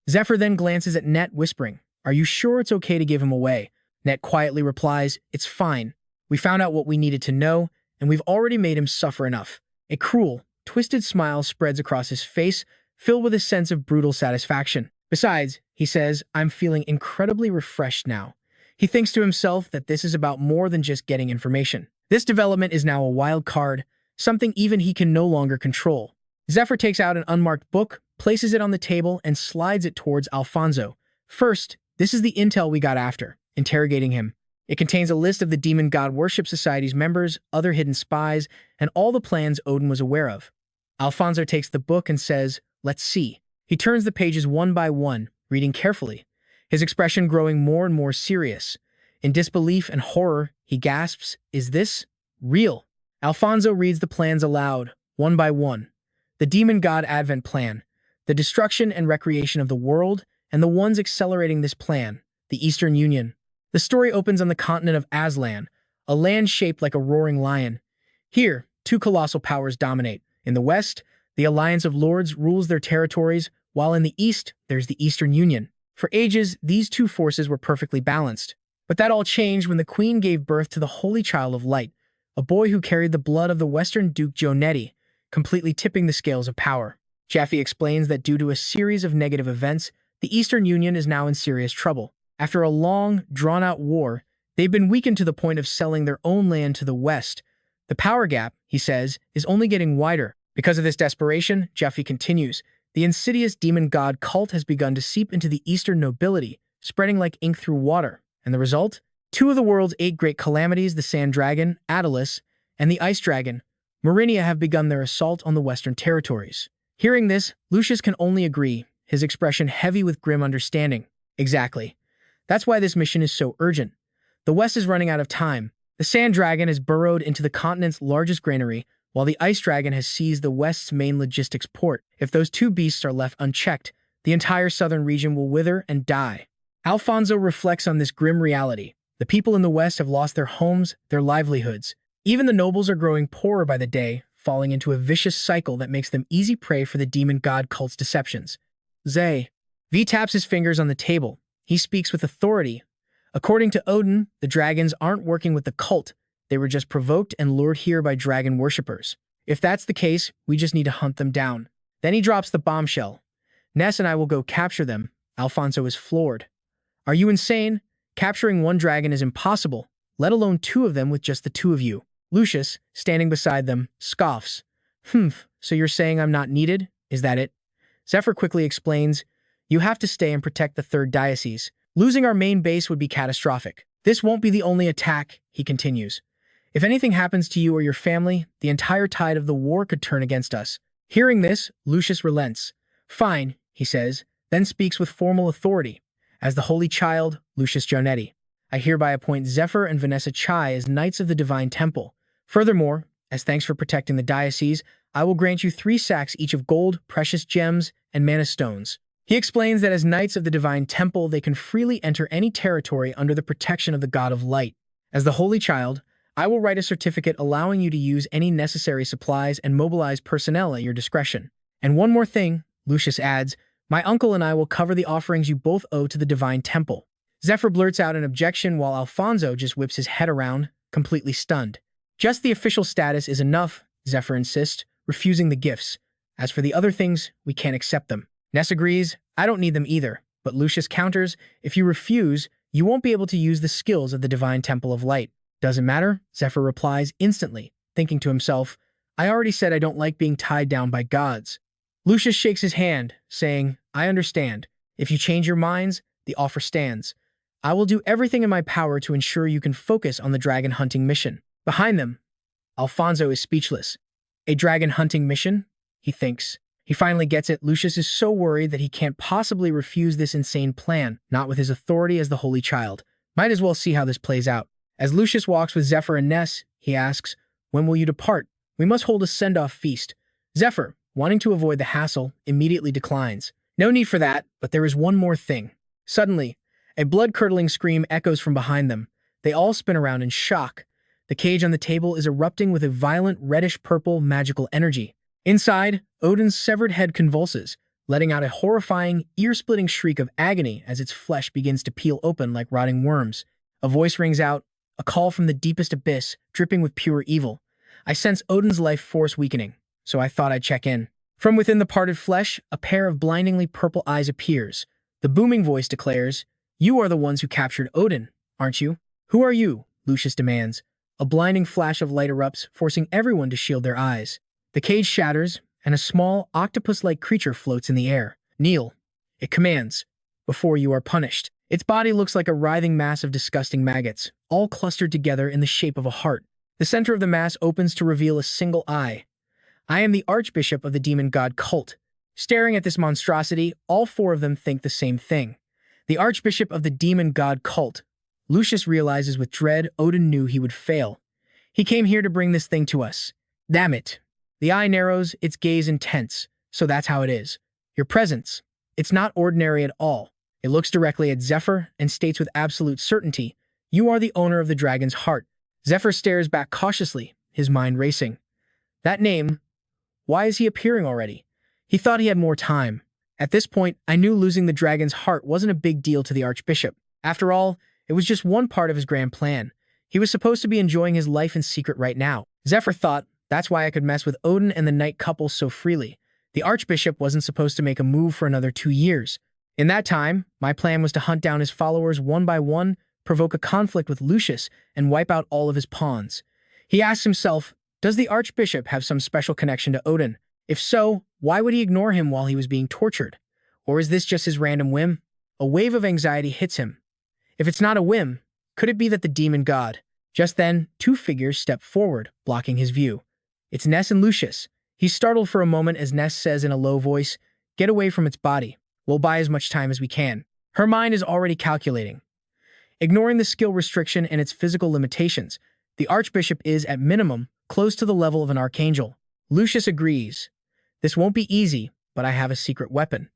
Zephyr then glances at Net, whispering, "Are you sure it's okay to give him away?" Net quietly replies, "It's fine. We found out what we needed to know, and we've already made him suffer enough." A cruel, twisted smile spreads across his face, filled with a sense of brutal satisfaction. "Besides," he says, "I'm feeling incredibly refreshed now." He thinks to himself that this is about more than just getting information. This development is now a wild card, something even he can no longer control. Zephyr takes out an unmarked book, places it on the table, and slides it towards Alfonso. "First, this is the intel we got after interrogating him. It contains a list of the Demon God Worship Society's members, other hidden spies, and all the plans Odin was aware of." Alfonso takes the book and says, "Let's see." He turns the pages one by one, reading carefully, his expression growing more and more serious. In disbelief and horror, he gasps, "Is this real?" Alfonso reads the plans aloud, one by one. The Demon God Advent Plan, the destruction and recreation of the world, and the ones accelerating this plan, the Eastern Union. The story opens on the continent of Aslan, a land shaped like a roaring lion. Here, two colossal powers dominate. In the west, the Alliance of Lords rules their territories, while in the east, there's the Eastern Union. For ages, these two forces were perfectly balanced. But that all changed when the Queen gave birth to the Holy Child of Light, a boy who carried the blood of the Western Duke Jonetti, completely tipping the scales of power. Jaffe explains that due to a series of negative events, the Eastern Union is now in serious trouble. After a long, drawn-out war, they've been weakened to the point of selling their own land to the West. The power gap, he says, is only getting wider. Because of this desperation, Jaffe continues, the insidious demon god cult has begun to seep into the Eastern nobility, spreading like ink through water. And the result? Two of the world's 8 great calamities, the Sand Dragon, Attalus, and the Ice Dragon, Marinia, have begun their assault on the Western territories. Hearing this, Lucius can only agree, his expression heavy with grim understanding. Exactly. That's why this mission is so urgent. The West is running out of time. The Sand Dragon has burrowed into the continent's largest granary, while the Ice Dragon has seized the West's main logistics port. If those two beasts are left unchecked, the entire southern region will wither and die. Alfonso reflects on this grim reality. The people in the West have lost their homes, their livelihoods. Even the nobles are growing poorer by the day, falling into a vicious cycle that makes them easy prey for the demon god cult's deceptions. V taps his fingers on the table. He speaks with authority. According to Odin, the dragons aren't working with the cult. They were just provoked and lured here by dragon worshippers. If that's the case, we just need to hunt them down. Then he drops the bombshell. Ness and I will go capture them. Alfonso is floored. Are you insane? Capturing one dragon is impossible, let alone two of them with just the two of you. Lucius, standing beside them, scoffs. So you're saying I'm not needed? Is that it? Zephyr quickly explains, you have to stay and protect the third diocese. Losing our main base would be catastrophic. This won't be the only attack, he continues. If anything happens to you or your family, the entire tide of the war could turn against us. Hearing this, Lucius relents. Fine, he says, then speaks with formal authority. As the Holy Child, Lucius Giannetti, I hereby appoint Zephyr and Vanessa Chai as Knights of the Divine Temple. Furthermore, as thanks for protecting the diocese, I will grant you 3 sacks each of gold, precious gems, and mana stones. He explains that as Knights of the Divine Temple, they can freely enter any territory under the protection of the God of Light. As the Holy Child, I will write a certificate allowing you to use any necessary supplies and mobilize personnel at your discretion. And one more thing, Lucius adds, my uncle and I will cover the offerings you both owe to the Divine Temple. Zephyr blurts out an objection while Alfonso just whips his head around, completely stunned. Just the official status is enough, Zephyr insists, refusing the gifts. As for the other things, we can't accept them. Ness agrees, I don't need them either, but Lucius counters, if you refuse, you won't be able to use the skills of the Divine Temple of Light. Doesn't matter, Zephyr replies instantly, thinking to himself, I already said I don't like being tied down by gods. Lucius shakes his hand, saying, I understand. If you change your minds, the offer stands. I will do everything in my power to ensure you can focus on the dragon hunting mission. Behind them, Alfonso is speechless. A dragon hunting mission? He thinks. He finally gets it. Lucius is so worried that he can't possibly refuse this insane plan, not with his authority as the Holy Child. Might as well see how this plays out. As Lucius walks with Zephyr and Ness, he asks, when will you depart? We must hold a send-off feast. Zephyr, wanting to avoid the hassle, immediately declines. No need for that, but there is one more thing. Suddenly, a blood-curdling scream echoes from behind them. They all spin around in shock. The cage on the table is erupting with a violent reddish-purple magical energy. Inside, Odin's severed head convulses, letting out a horrifying, ear-splitting shriek of agony as its flesh begins to peel open like rotting worms. A voice rings out, a call from the deepest abyss, dripping with pure evil. I sense Odin's life force weakening, so I thought I'd check in. From within the parted flesh, a pair of blindingly purple eyes appears. The booming voice declares, you are the ones who captured Odin, aren't you? Who are you? Lucius demands. A blinding flash of light erupts, forcing everyone to shield their eyes. The cage shatters, and a small, octopus-like creature floats in the air. Kneel, it commands, before you are punished. Its body looks like a writhing mass of disgusting maggots, all clustered together in the shape of a heart. The center of the mass opens to reveal a single eye. I am the Archbishop of the Demon God cult. Staring at this monstrosity, all 4 of them think the same thing. The Archbishop of the Demon God cult. Lucius realizes with dread Odin knew he would fail. He came here to bring this thing to us. Damn it. The eye narrows, its gaze intense. So that's how it is. Your presence. It's not ordinary at all. It looks directly at Zephyr and states with absolute certainty, you are the owner of the dragon's heart. Zephyr stares back cautiously, his mind racing. That name, why is he appearing already? He thought he had more time. At this point, I knew losing the dragon's heart wasn't a big deal to the Archbishop. After all, it was just one part of his grand plan. He was supposed to be enjoying his life in secret right now. Zephyr thought, that's why I could mess with Odin and the Knight couple so freely. The Archbishop wasn't supposed to make a move for another 2 years. In that time, my plan was to hunt down his followers one by one, provoke a conflict with Lucius, and wipe out all of his pawns. He asked himself, does the Archbishop have some special connection to Odin? If so, why would he ignore him while he was being tortured? Or is this just his random whim? A wave of anxiety hits him. If it's not a whim, could it be that the demon god? Just then, 2 figures step forward, blocking his view. It's Ness and Lucius. He's startled for a moment as Ness says in a low voice, get away from its body. We'll buy as much time as we can. Her mind is already calculating. Ignoring the skill restriction and its physical limitations, the Archbishop is, at minimum, close to the level of an archangel. Lucius agrees. This won't be easy, but I have a secret weapon.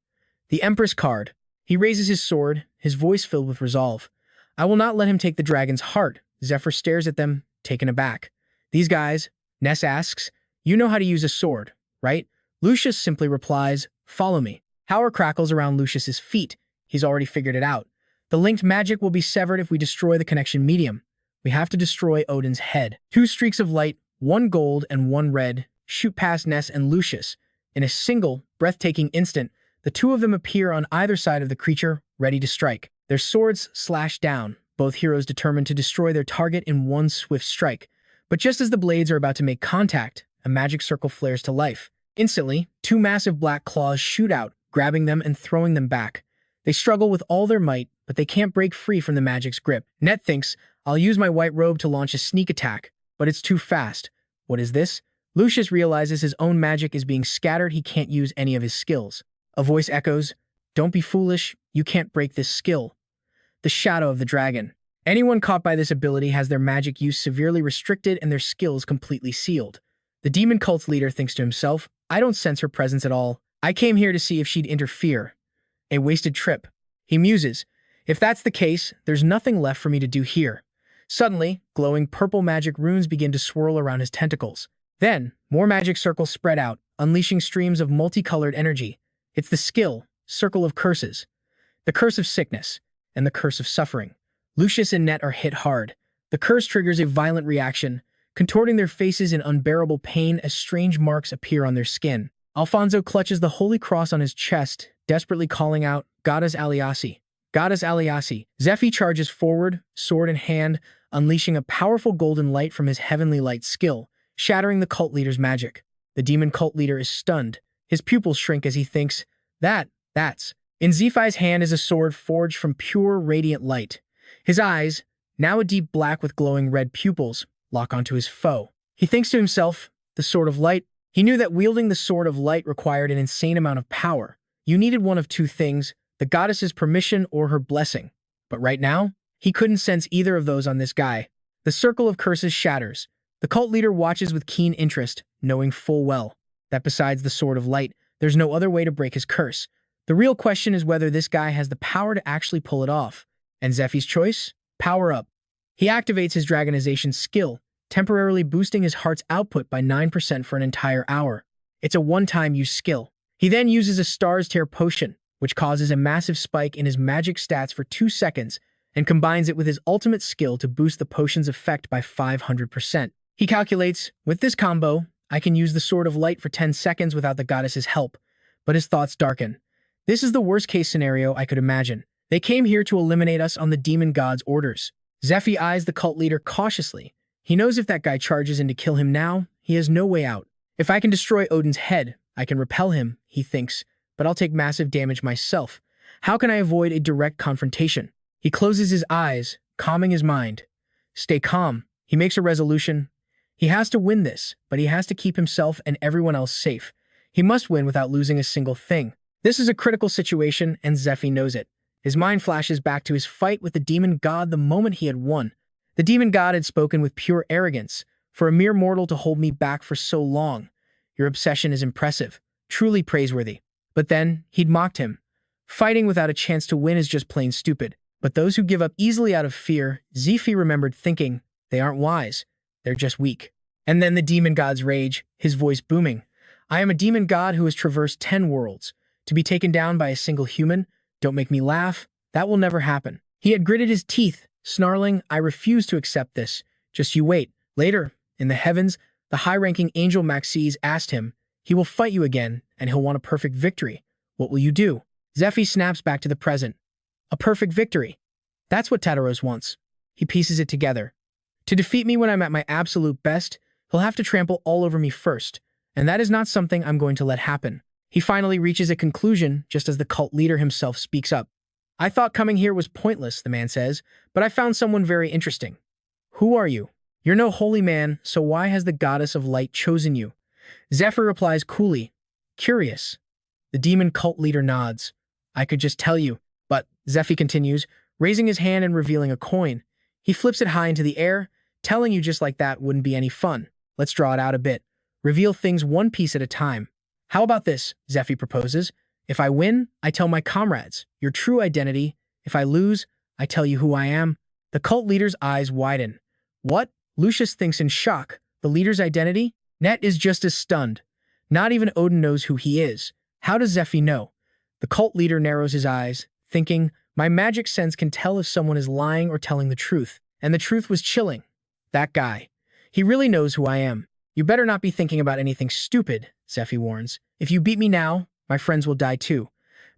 The Empress card. He raises his sword, his voice filled with resolve. I will not let him take the dragon's heart. Zephyr stares at them, taken aback. These guys, Ness asks, you know how to use a sword, right? Lucius simply replies, follow me. Power crackles around Lucius's feet. He's already figured it out. The linked magic will be severed if we destroy the connection medium. We have to destroy Odin's head. 2 streaks of light, 1 gold and 1 red, shoot past Ness and Lucius. In a single, breathtaking instant, The two of them appear on either side of the creature, ready to strike. Their swords slash down, both heroes determined to destroy their target in one swift strike. But just as the blades are about to make contact, a magic circle flares to life. Instantly, two massive black claws shoot out, grabbing them and throwing them back. They struggle with all their might, but they can't break free from the magic's grip. Net thinks, I'll use my white robe to launch a sneak attack, but it's too fast. What is this? Lucius realizes his own magic is being scattered. He can't use any of his skills. A voice echoes, don't be foolish, you can't break this skill. The shadow of the dragon. Anyone caught by this ability has their magic use severely restricted and their skills completely sealed. The demon cult's leader thinks to himself, I don't sense her presence at all. I came here to see if she'd interfere. A wasted trip. He muses, if that's the case, there's nothing left for me to do here. Suddenly, glowing purple magic runes begin to swirl around his tentacles. Then, more magic circles spread out, unleashing streams of multicolored energy. It's the skill, Circle of Curses. The curse of sickness, and the curse of suffering. Lucius and Net are hit hard. The curse triggers a violent reaction, contorting their faces in unbearable pain as strange marks appear on their skin. Alfonso clutches the holy cross on his chest, desperately calling out, Goddess Aliasi. Goddess Aliasi. Zephyr charges forward, sword in hand, unleashing a powerful golden light from his heavenly light skill, shattering the cult leader's magic. The demon cult leader is stunned. His pupils shrink as he thinks, that's. In Zephyr's hand is a sword forged from pure, radiant light. His eyes, now a deep black with glowing red pupils, lock onto his foe. He thinks to himself, the Sword of Light. He knew that wielding the Sword of Light required an insane amount of power. You needed one of two things, the goddess's permission or her blessing. But right now, he couldn't sense either of those on this guy. The circle of curses shatters. The cult leader watches with keen interest, knowing full well that besides the Sword of Light, there's no other way to break his curse. The real question is whether this guy has the power to actually pull it off. And Zephy's choice? Power up. He activates his dragonization skill, temporarily boosting his heart's output by 9% for an entire hour. It's a one-time use skill. He then uses a Star's Tear potion, which causes a massive spike in his magic stats for 2 seconds, and combines it with his ultimate skill to boost the potion's effect by 500%. He calculates, with this combo, I can use the Sword of Light for 10 seconds without the goddess's help. But his thoughts darken. This is the worst-case scenario I could imagine. They came here to eliminate us on the demon god's orders. Zephyr eyes the cult leader cautiously. He knows if that guy charges in to kill him now, he has no way out. If I can destroy Odin's head, I can repel him, he thinks, but I'll take massive damage myself. How can I avoid a direct confrontation? He closes his eyes, calming his mind. Stay calm. He makes a resolution. He has to win this, but he has to keep himself and everyone else safe. He must win without losing a single thing. This is a critical situation, and Zephyr knows it. His mind flashes back to his fight with the demon god the moment he had won. The demon god had spoken with pure arrogance. For a mere mortal to hold me back for so long. Your obsession is impressive, truly praiseworthy. But then, he'd mocked him. Fighting without a chance to win is just plain stupid. But those who give up easily out of fear, Zephyr remembered thinking, they aren't wise, they're just weak. And then the demon god's rage, his voice booming. I am a demon god who has traversed 10 worlds. To be taken down by a single human? Don't make me laugh. That will never happen. He had gritted his teeth, snarling, I refuse to accept this. Just you wait. Later, in the heavens, the high-ranking angel Maxis asked him, he will fight you again, and he'll want a perfect victory. What will you do? Zephyr snaps back to the present. A perfect victory. That's what Tataros wants. He pieces it together. To defeat me when I'm at my absolute best, he'll have to trample all over me first, and that is not something I'm going to let happen. He finally reaches a conclusion just as the cult leader himself speaks up. I thought coming here was pointless, the man says, but I found someone very interesting. Who are you? You're no holy man, so why has the goddess of light chosen you? Zephyr replies coolly, curious. The demon cult leader nods. I could just tell you, but, Zephyr continues, raising his hand and revealing a coin. He flips it high into the air. Telling you just like that wouldn't be any fun. Let's draw it out a bit. Reveal things one piece at a time. How about this? Zephyr proposes. If I win, I tell my comrades your true identity. If I lose, I tell you who I am. The cult leader's eyes widen. What? Lucius thinks in shock. The leader's identity? Net is just as stunned. Not even Odin knows who he is. How does Zephyr know? The cult leader narrows his eyes, thinking, my magic sense can tell if someone is lying or telling the truth. And the truth was chilling. That guy. He really knows who I am. You better not be thinking about anything stupid, Zephyr warns. If you beat me now, my friends will die too.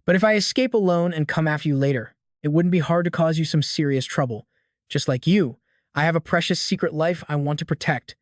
But if I escape alone and come after you later, it wouldn't be hard to cause you some serious trouble. Just like you, I have a precious secret life I want to protect.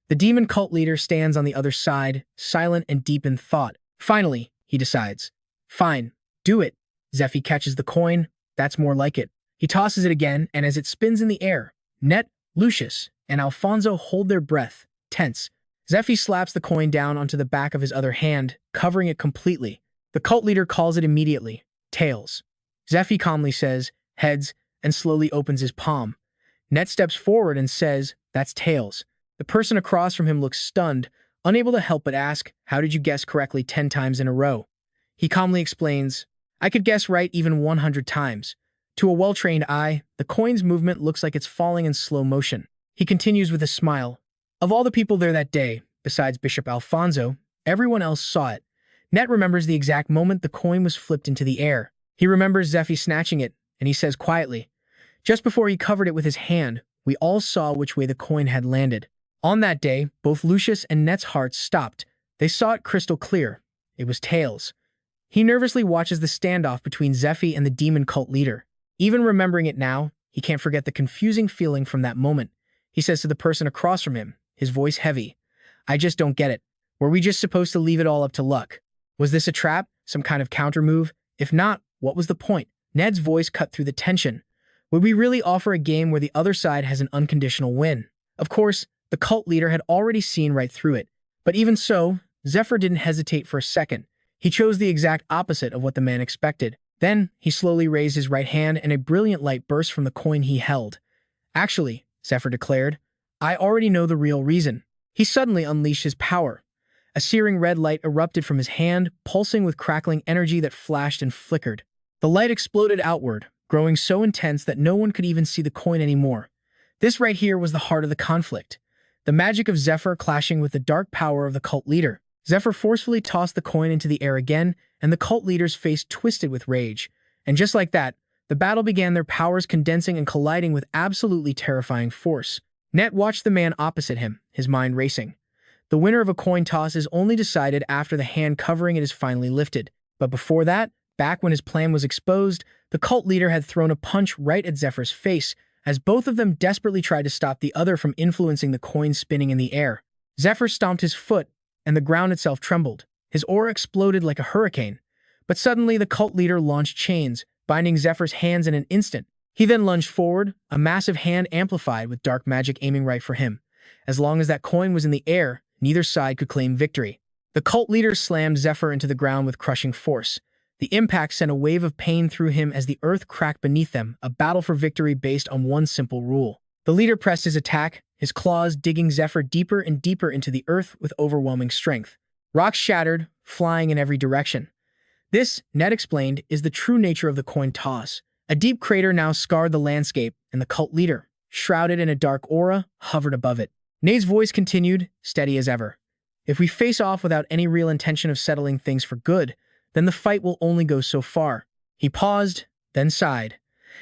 The demon cult leader stands on the other side, silent and deep in thought. Finally, he decides. Fine, do it. Zephyr catches the coin. That's more like it. He tosses it again, and as it spins in the air, Net, Lucius, and Alfonso hold their breath, tense. Zephyr slaps the coin down onto the back of his other hand, covering it completely. The cult leader calls it immediately, tails. Zephyr calmly says, heads, and slowly opens his palm. Net steps forward and says, that's tails. The person across from him looks stunned, unable to help but ask, how did you guess correctly 10 times in a row? He calmly explains, I could guess right even 100 times. To a well-trained eye, the coin's movement looks like it's falling in slow motion. He continues with a smile. Of all the people there that day, besides Bishop Alfonso, everyone else saw it. Net remembers the exact moment the coin was flipped into the air. He remembers Zephyr snatching it, and he says quietly, just before he covered it with his hand, we all saw which way the coin had landed. On that day, both Lucius and Net's hearts stopped. They saw it crystal clear. It was tails. He nervously watches the standoff between Zephyr and the demon cult leader. Even remembering it now, he can't forget the confusing feeling from that moment. He says to the person across from him, his voice heavy, I just don't get it. Were we just supposed to leave it all up to luck? Was this a trap? Some kind of counter move? If not, what was the point? Ned's voice cut through the tension. Would we really offer a game where the other side has an unconditional win? Of course, the cult leader had already seen right through it. But even so, Zephyr didn't hesitate for a second. He chose the exact opposite of what the man expected. Then, he slowly raised his right hand and a brilliant light burst from the coin he held. Actually, Zephyr declared, I already know the real reason. He suddenly unleashed his power. A searing red light erupted from his hand, pulsing with crackling energy that flashed and flickered. The light exploded outward, growing so intense that no one could even see the coin anymore. This right here was the heart of the conflict. The magic of Zephyr clashing with the dark power of the cult leader. Zephyr forcefully tossed the coin into the air again, and the cult leader's face twisted with rage. And just like that, the battle began, their powers condensing and colliding with absolutely terrifying force. Net watched the man opposite him, his mind racing. The winner of a coin toss is only decided after the hand covering it is finally lifted. But before that, back when his plan was exposed, the cult leader had thrown a punch right at Zephyr's face, as both of them desperately tried to stop the other from influencing the coin spinning in the air. Zephyr stomped his foot, and the ground itself trembled. His aura exploded like a hurricane. But suddenly the cult leader launched chains, binding Zephyr's hands in an instant. He then lunged forward, a massive hand amplified with dark magic aiming right for him. As long as that coin was in the air, neither side could claim victory. The cult leader slammed Zephyr into the ground with crushing force. The impact sent a wave of pain through him as the earth cracked beneath them, a battle for victory based on one simple rule. The leader pressed his attack, his claws digging Zephyr deeper and deeper into the earth with overwhelming strength. Rocks shattered, flying in every direction. This, Ned explained, is the true nature of the coin toss. A deep crater now scarred the landscape, and the cult leader, shrouded in a dark aura, hovered above it. Nade's voice continued, steady as ever. If we face off without any real intention of settling things for good, then the fight will only go so far. He paused, then sighed.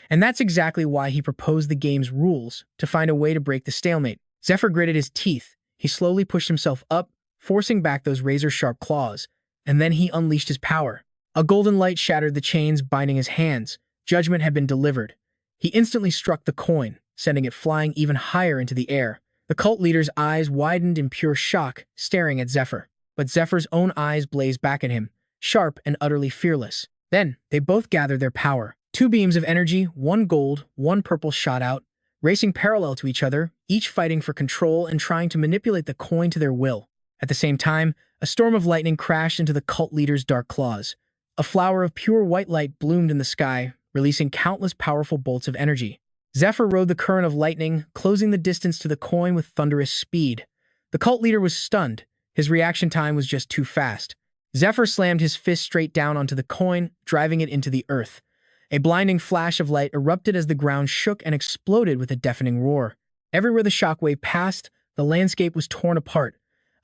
And that's exactly why he proposed the game's rules, to find a way to break the stalemate. Zephyr gritted his teeth. He slowly pushed himself up, forcing back those razor-sharp claws, and then he unleashed his power. A golden light shattered the chains binding his hands. Judgment had been delivered. He instantly struck the coin, sending it flying even higher into the air. The cult leader's eyes widened in pure shock, staring at Zephyr. But Zephyr's own eyes blazed back at him, sharp and utterly fearless. Then, they both gathered their power. Two beams of energy, one gold, one purple, shot out, racing parallel to each other, each fighting for control and trying to manipulate the coin to their will. At the same time, a storm of lightning crashed into the cult leader's dark claws. A flower of pure white light bloomed in the sky, releasing countless powerful bolts of energy. Zephyr rode the current of lightning, closing the distance to the coin with thunderous speed. The cult leader was stunned. His reaction time was just too fast. Zephyr slammed his fist straight down onto the coin, driving it into the earth. A blinding flash of light erupted as the ground shook and exploded with a deafening roar. Everywhere the shockwave passed, the landscape was torn apart.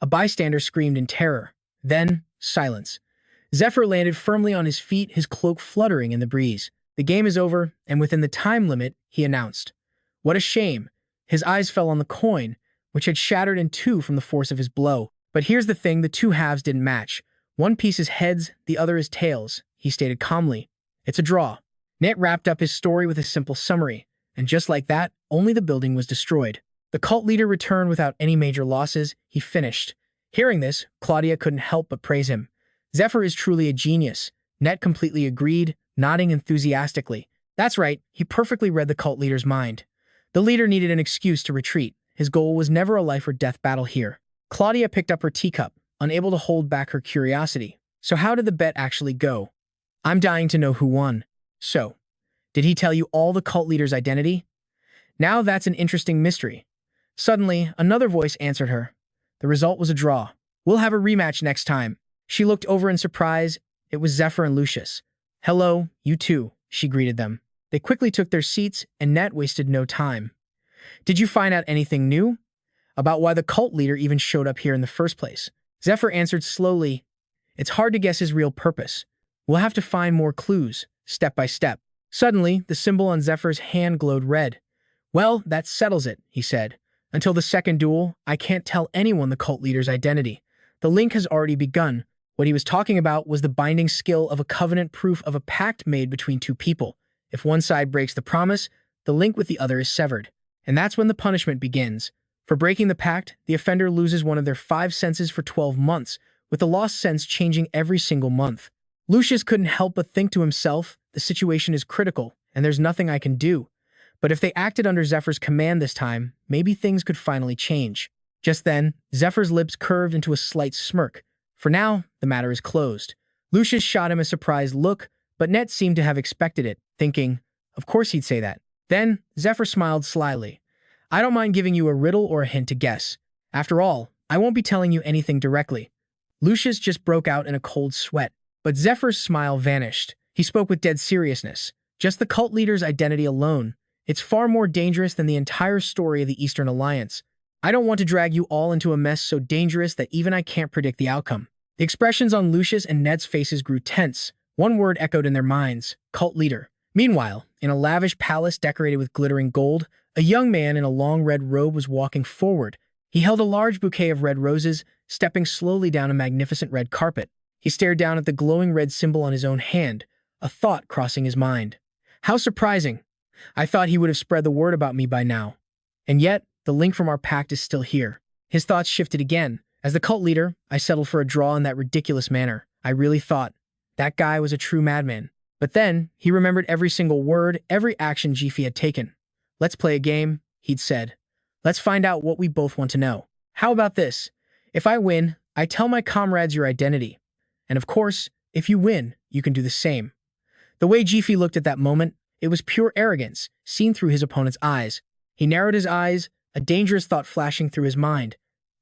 A bystander screamed in terror. Then, silence. Zephyr landed firmly on his feet, his cloak fluttering in the breeze. The game is over, and within the time limit, he announced. What a shame. His eyes fell on the coin, which had shattered in two from the force of his blow. But here's the thing, the two halves didn't match. One piece is heads, the other is tails, he stated calmly. It's a draw. Net wrapped up his story with a simple summary, and just like that, only the building was destroyed. The cult leader returned without any major losses, he finished. Hearing this, Claudia couldn't help but praise him. Zephyr is truly a genius. Net completely agreed, nodding enthusiastically. That's right, he perfectly read the cult leader's mind. The leader needed an excuse to retreat. His goal was never a life or death battle here. Claudia picked up her teacup, unable to hold back her curiosity. So how did the bet actually go? I'm dying to know who won. So, did he tell you all the cult leader's identity? Now that's an interesting mystery. Suddenly, another voice answered her. The result was a draw. We'll have a rematch next time. She looked over in surprise. It was Zephyr and Lucius. Hello, you two, she greeted them. They quickly took their seats, and Net wasted no time. Did you find out anything new? About why the cult leader even showed up here in the first place? Zephyr answered slowly. It's hard to guess his real purpose. We'll have to find more clues, step by step. Suddenly, the symbol on Zephyr's hand glowed red. Well, that settles it, he said. Until the second duel, I can't tell anyone the cult leader's identity. The link has already begun. What he was talking about was the binding skill of a covenant, proof of a pact made between two people. If one side breaks the promise, the link with the other is severed. And that's when the punishment begins. For breaking the pact, the offender loses one of their 5 senses for 12 months, with the lost sense changing every single month. Lucius couldn't help but think to himself, the situation is critical, and there's nothing I can do. But if they acted under Zephyr's command this time, maybe things could finally change. Just then, Zephyr's lips curved into a slight smirk. For now, the matter is closed. Lucius shot him a surprised look, but Net seemed to have expected it, thinking, of course he'd say that. Then, Zephyr smiled slyly. I don't mind giving you a riddle or a hint to guess. After all, I won't be telling you anything directly. Lucius just broke out in a cold sweat, but Zephyr's smile vanished. He spoke with dead seriousness. Just the cult leader's identity alone. It's far more dangerous than the entire story of the Eastern Alliance. I don't want to drag you all into a mess so dangerous that even I can't predict the outcome. The expressions on Lucius and Ned's faces grew tense. One word echoed in their minds, cult leader. Meanwhile, in a lavish palace decorated with glittering gold, a young man in a long red robe was walking forward. He held a large bouquet of red roses, stepping slowly down a magnificent red carpet. He stared down at the glowing red symbol on his own hand, a thought crossing his mind. How surprising. I thought he would have spread the word about me by now. And yet, the link from our pact is still here. His thoughts shifted again. As the cult leader, I settled for a draw in that ridiculous manner. I really thought that guy was a true madman. But then, he remembered every single word, every action Jiffy had taken. Let's play a game, he'd said. Let's find out what we both want to know. How about this? If I win, I tell my comrades your identity. And of course, if you win, you can do the same. The way Jiffy looked at that moment, it was pure arrogance, seen through his opponent's eyes. He narrowed his eyes, a dangerous thought flashing through his mind.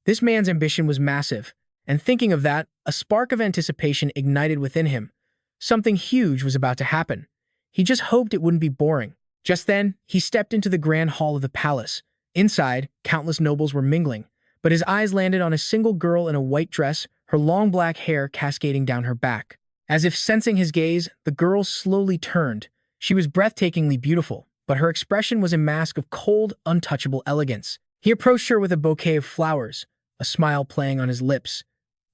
This man's ambition was massive, and thinking of that, a spark of anticipation ignited within him. Something huge was about to happen. He just hoped it wouldn't be boring. Just then, he stepped into the grand hall of the palace. Inside, countless nobles were mingling, but his eyes landed on a single girl in a white dress, her long black hair cascading down her back. As if sensing his gaze, the girl slowly turned. She was breathtakingly beautiful, but her expression was a mask of cold, untouchable elegance. He approached her with a bouquet of flowers, a smile playing on his lips.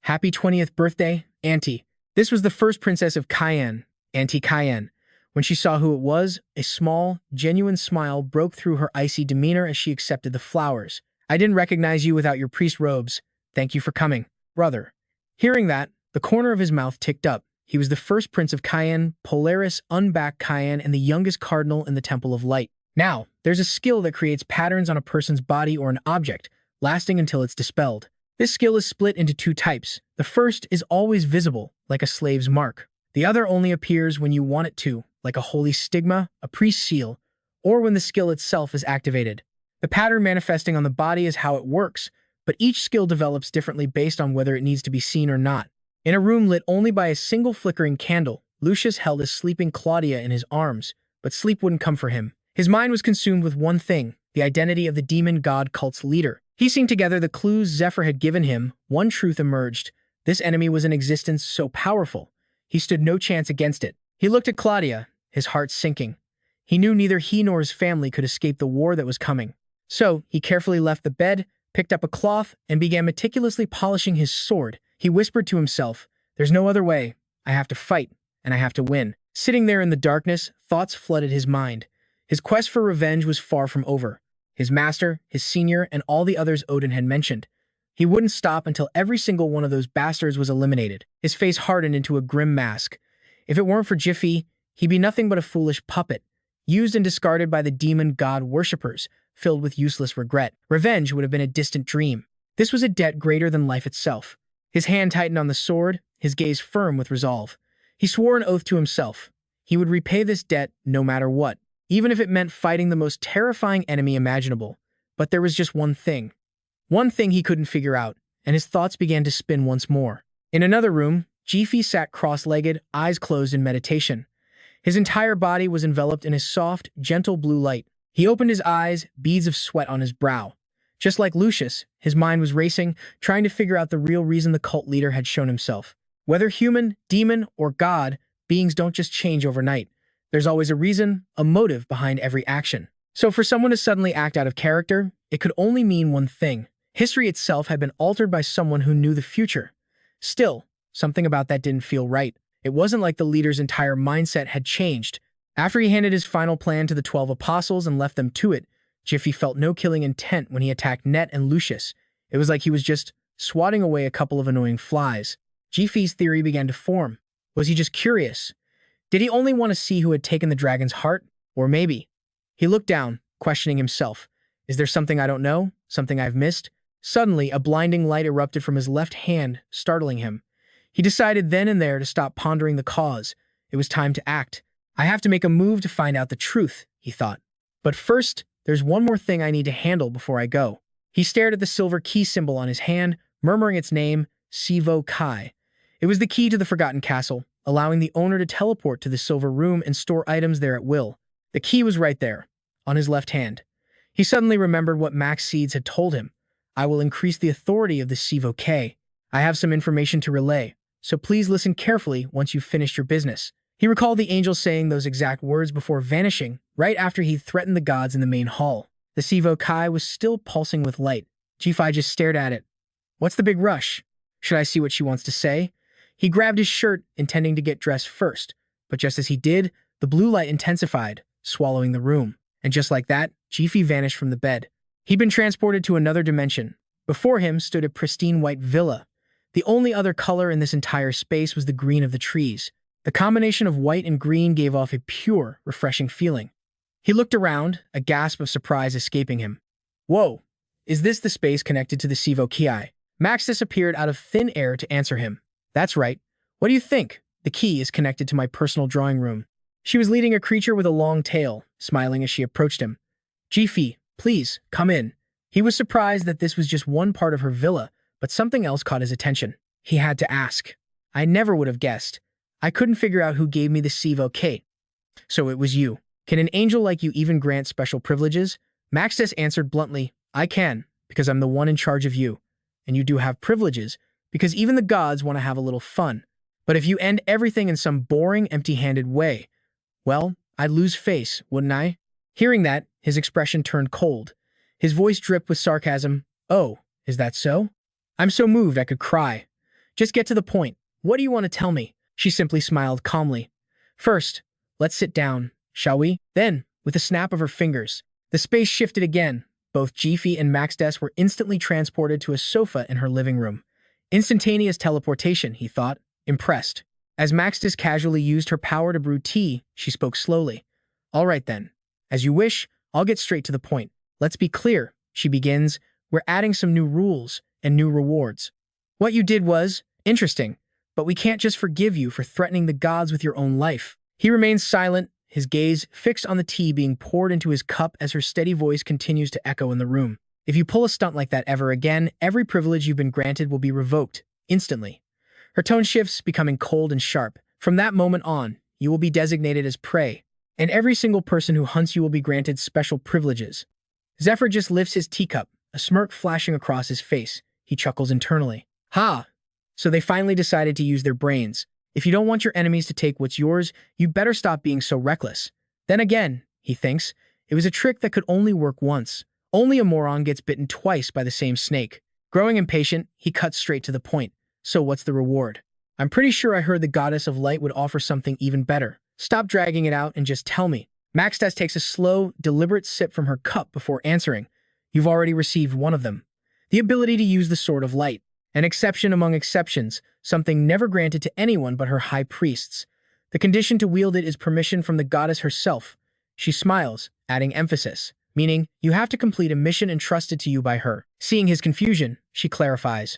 Happy 20th birthday, Auntie. This was the first princess of Cayenne, Auntie Cayenne. When she saw who it was, a small, genuine smile broke through her icy demeanor as she accepted the flowers. I didn't recognize you without your priest robes. Thank you for coming, brother. Hearing that, the corner of his mouth ticked up. He was the first prince of Cayenne, Polaris, Unback Cayenne, and the youngest cardinal in the Temple of Light. Now, there's a skill that creates patterns on a person's body or an object, lasting until it's dispelled. This skill is split into 2 types. The first is always visible, like a slave's mark. The other only appears when you want it to, like a holy stigma, a priest's seal, or when the skill itself is activated. The pattern manifesting on the body is how it works, but each skill develops differently based on whether it needs to be seen or not. In a room lit only by a single flickering candle, Lucius held his sleeping Claudia in his arms, but sleep wouldn't come for him. His mind was consumed with one thing, the identity of the demon god cult's leader. Piecing together the clues Zephyr had given him, one truth emerged. This enemy was in existence so powerful. He stood no chance against it. He looked at Claudia, his heart sinking. He knew neither he nor his family could escape the war that was coming. So, he carefully left the bed, picked up a cloth, and began meticulously polishing his sword. He whispered to himself, There's no other way. I have to fight, and I have to win. Sitting there in the darkness, thoughts flooded his mind. His quest for revenge was far from over. His master, his senior, and all the others Odin had mentioned. He wouldn't stop until every single one of those bastards was eliminated. His face hardened into a grim mask. If it weren't for Jiffy, he'd be nothing but a foolish puppet, used and discarded by the demon god worshippers, filled with useless regret. Revenge would have been a distant dream. This was a debt greater than life itself. His hand tightened on the sword, his gaze firm with resolve. He swore an oath to himself. He would repay this debt no matter what, even if it meant fighting the most terrifying enemy imaginable. But there was just one thing. One thing he couldn't figure out, and his thoughts began to spin once more. In another room, Jiffy sat cross-legged, eyes closed in meditation. His entire body was enveloped in a soft, gentle blue light. He opened his eyes, beads of sweat on his brow. Just like Lucius, his mind was racing, trying to figure out the real reason the cult leader had shown himself. Whether human, demon, or god, beings don't just change overnight. There's always a reason, a motive behind every action. So for someone to suddenly act out of character, it could only mean one thing. History itself had been altered by someone who knew the future. Still, something about that didn't feel right. It wasn't like the leader's entire mindset had changed. After he handed his final plan to the 12 apostles and left them to it, Jiffy felt no killing intent when he attacked Net and Lucius. It was like he was just swatting away a couple of annoying flies. Jiffy's theory began to form. Was he just curious? Did he only want to see who had taken the dragon's heart? Or maybe? He looked down, questioning himself. Is there something I don't know? Something I've missed? Suddenly, a blinding light erupted from his left hand, startling him. He decided then and there to stop pondering the cause. It was time to act. I have to make a move to find out the truth, he thought. But first, there's one more thing I need to handle before I go. He stared at the silver key symbol on his hand, murmuring its name, Sivo Kai. It was the key to the Forgotten Castle, allowing the owner to teleport to the silver room and store items there at will. The key was right there, on his left hand. He suddenly remembered what Max Seeds had told him. I will increase the authority of the Sivo K. I have some information to relay, so please listen carefully once you've finished your business. He recalled the angel saying those exact words before vanishing, right after he'd threatened the gods in the main hall. The Sivo Kai was still pulsing with light. Jiffy just stared at it. What's the big rush? Should I see what she wants to say? He grabbed his shirt, intending to get dressed first, but just as he did, the blue light intensified, swallowing the room. And just like that, Jiffy vanished from the bed. He'd been transported to another dimension. Before him stood a pristine white villa. The only other color in this entire space was the green of the trees. The combination of white and green gave off a pure, refreshing feeling. He looked around, a gasp of surprise escaping him. Whoa, is this the space connected to the Sivo Ki? Max disappeared out of thin air to answer him. That's right. What do you think? The key is connected to my personal drawing room. She was leading a creature with a long tail, smiling as she approached him. Jiffy, please, come in. He was surprised that this was just one part of her villa, but something else caught his attention. He had to ask. I never would have guessed. I couldn't figure out who gave me the Sivo K. So it was you. Can an angel like you even grant special privileges? Maxis answered bluntly, I can, because I'm the one in charge of you. And you do have privileges, because even the gods want to have a little fun. But if you end everything in some boring, empty-handed way, well, I'd lose face, wouldn't I? Hearing that, his expression turned cold. His voice dripped with sarcasm. Oh, is that so? I'm so moved I could cry. Just get to the point. What do you want to tell me? She simply smiled calmly. First, let's sit down, shall we? Then, with a snap of her fingers, the space shifted again. Both Jiffy and Maxdes were instantly transported to a sofa in her living room. Instantaneous teleportation, he thought, impressed. As Maxdes casually used her power to brew tea, she spoke slowly. All right then. As you wish, I'll get straight to the point. Let's be clear, she begins. We're adding some new rules and new rewards. What you did was interesting, but we can't just forgive you for threatening the gods with your own life. He remains silent, his gaze fixed on the tea being poured into his cup as her steady voice continues to echo in the room. If you pull a stunt like that ever again, every privilege you've been granted will be revoked, instantly. Her tone shifts, becoming cold and sharp. From that moment on, you will be designated as prey, and every single person who hunts you will be granted special privileges. Zephyr just lifts his teacup, a smirk flashing across his face. He chuckles internally. Ha! So they finally decided to use their brains. If you don't want your enemies to take what's yours, you better stop being so reckless. Then again, he thinks, it was a trick that could only work once. Only a moron gets bitten twice by the same snake. Growing impatient, he cuts straight to the point. So what's the reward? I'm pretty sure I heard the goddess of light would offer something even better. Stop dragging it out and just tell me. Maxtess takes a slow, deliberate sip from her cup before answering. You've already received one of them. The ability to use the Sword of Light. An exception among exceptions, something never granted to anyone but her high priests. The condition to wield it is permission from the goddess herself. She smiles, adding emphasis, meaning you have to complete a mission entrusted to you by her. Seeing his confusion, she clarifies.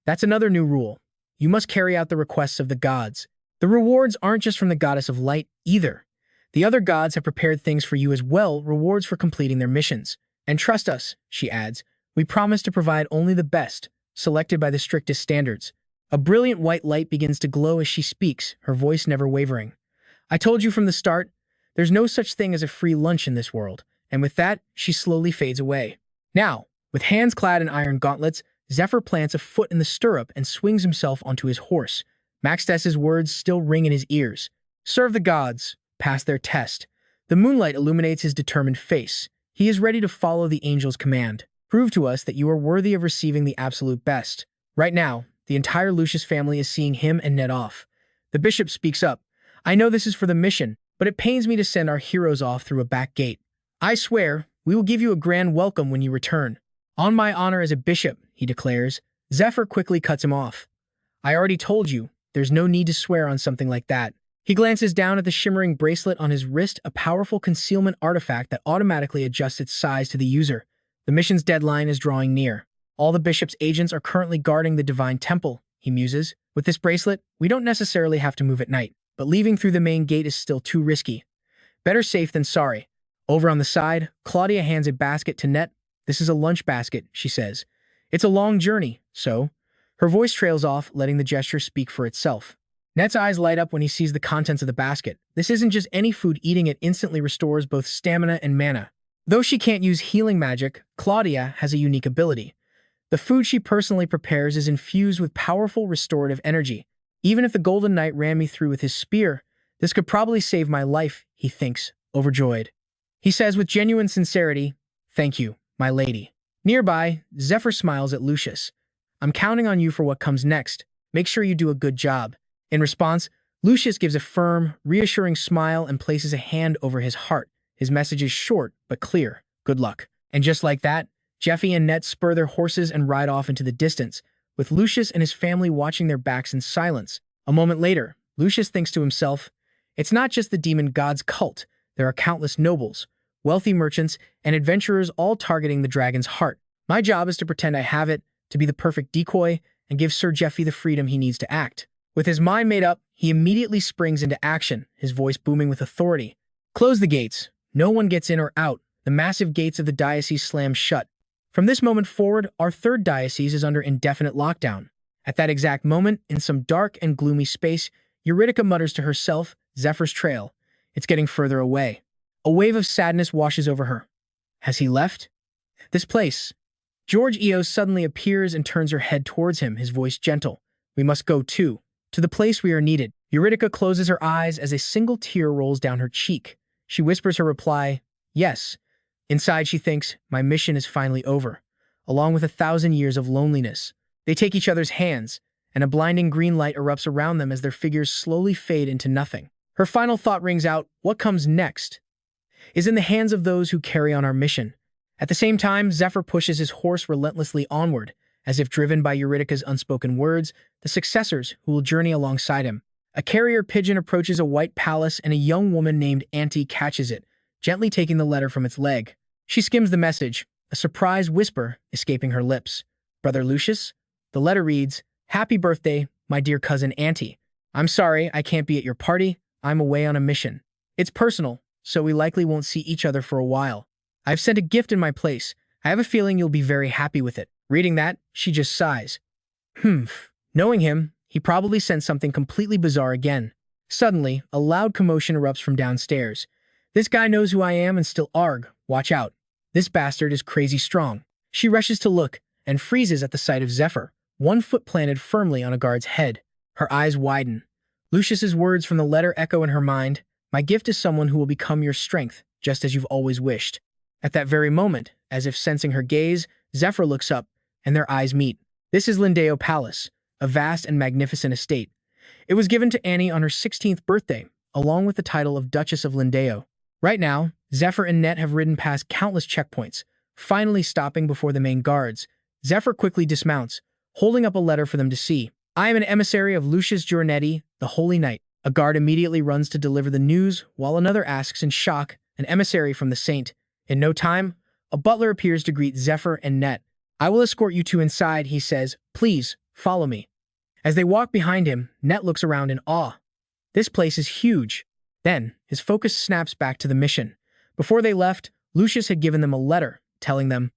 That's another new rule. You must carry out the requests of the gods. The rewards aren't just from the goddess of light, either. The other gods have prepared things for you as well, rewards for completing their missions. And trust us, she adds, we promise to provide only the best, selected by the strictest standards. A brilliant white light begins to glow as she speaks, her voice never wavering. I told you from the start, there's no such thing as a free lunch in this world. And with that, she slowly fades away. Now, with hands clad in iron gauntlets, Zephyr plants a foot in the stirrup and swings himself onto his horse. Maxtess's words still ring in his ears. Serve the gods, pass their test. The moonlight illuminates his determined face. He is ready to follow the angel's command. Prove to us that you are worthy of receiving the absolute best. Right now, the entire Lucius family is seeing him and Ned off. The bishop speaks up. I know this is for the mission, but it pains me to send our heroes off through a back gate. I swear, we will give you a grand welcome when you return. On my honor as a bishop, he declares. Zephyr quickly cuts him off. I already told you, there's no need to swear on something like that. He glances down at the shimmering bracelet on his wrist, a powerful concealment artifact that automatically adjusts its size to the user. The mission's deadline is drawing near. All the bishop's agents are currently guarding the divine temple, he muses. With this bracelet, we don't necessarily have to move at night, but leaving through the main gate is still too risky. Better safe than sorry. Over on the side, Claudia hands a basket to Net. This is a lunch basket, she says. It's a long journey, so... Her voice trails off, letting the gesture speak for itself. Net's eyes light up when he sees the contents of the basket. This isn't just any food. Eating it instantly restores both stamina and mana. Though she can't use healing magic, Claudia has a unique ability. The food she personally prepares is infused with powerful restorative energy. Even if the Golden Knight ran me through with his spear, this could probably save my life, he thinks, overjoyed. He says with genuine sincerity, thank you, my lady. Nearby, Zephyr smiles at Lucius. I'm counting on you for what comes next. Make sure you do a good job. In response, Lucius gives a firm, reassuring smile and places a hand over his heart. His message is short, but clear. Good luck. And just like that, Jeffy and Net spur their horses and ride off into the distance, with Lucius and his family watching their backs in silence. A moment later, Lucius thinks to himself, it's not just the demon god's cult. There are countless nobles, wealthy merchants, and adventurers all targeting the dragon's heart. My job is to pretend I have it, to be the perfect decoy, and give Sir Jeffy the freedom he needs to act. With his mind made up, he immediately springs into action, his voice booming with authority. Close the gates. No one gets in or out. The massive gates of the diocese slam shut. From this moment forward, our third diocese is under indefinite lockdown. At that exact moment, in some dark and gloomy space, Eurydica mutters to herself, Zephyr's trail. It's getting further away. A wave of sadness washes over her. Has he left? This place. George Eos suddenly appears and turns her head towards him, his voice gentle. We must go too. To the place we are needed. Eurydica closes her eyes as a single tear rolls down her cheek. She whispers her reply, yes. Inside she thinks, my mission is finally over, along with 1,000 years of loneliness. They take each other's hands, and a blinding green light erupts around them as their figures slowly fade into nothing. Her final thought rings out, what comes next is in the hands of those who carry on our mission. At the same time, Zephyr pushes his horse relentlessly onward, as if driven by Eurydica's unspoken words, the successors who will journey alongside him. A carrier pigeon approaches a white palace and a young woman named Auntie catches it, gently taking the letter from its leg. She skims the message, a surprised whisper escaping her lips. Brother Lucius? The letter reads, Happy birthday, my dear cousin Auntie. I'm sorry I can't be at your party. I'm away on a mission. It's personal, so we likely won't see each other for a while. I've sent a gift in my place. I have a feeling you'll be very happy with it. Reading that, she just sighs. Knowing him, he probably sent something completely bizarre again. Suddenly, a loud commotion erupts from downstairs. This guy knows who I am and still arg. Watch out. This bastard is crazy strong. She rushes to look and freezes at the sight of Zephyr, one foot planted firmly on a guard's head. Her eyes widen. Lucius's words from the letter echo in her mind. My gift is someone who will become your strength, just as you've always wished. At that very moment, as if sensing her gaze, Zephyr looks up, and their eyes meet. This is Lindeo Palace, a vast and magnificent estate. It was given to Annie on her 16th birthday, along with the title of Duchess of Lindeo. Right now, Zephyr and Net have ridden past countless checkpoints, finally stopping before the main guards. Zephyr quickly dismounts, holding up a letter for them to see. I am an emissary of Lucius Giornetti, the Holy Knight. A guard immediately runs to deliver the news, while another asks in shock, an emissary from the saint. In no time, a butler appears to greet Zephyr and Net. I will escort you two inside, he says. Please, follow me. As they walk behind him, Net looks around in awe. This place is huge. Then, his focus snaps back to the mission. Before they left, Lucius had given them a letter, telling them,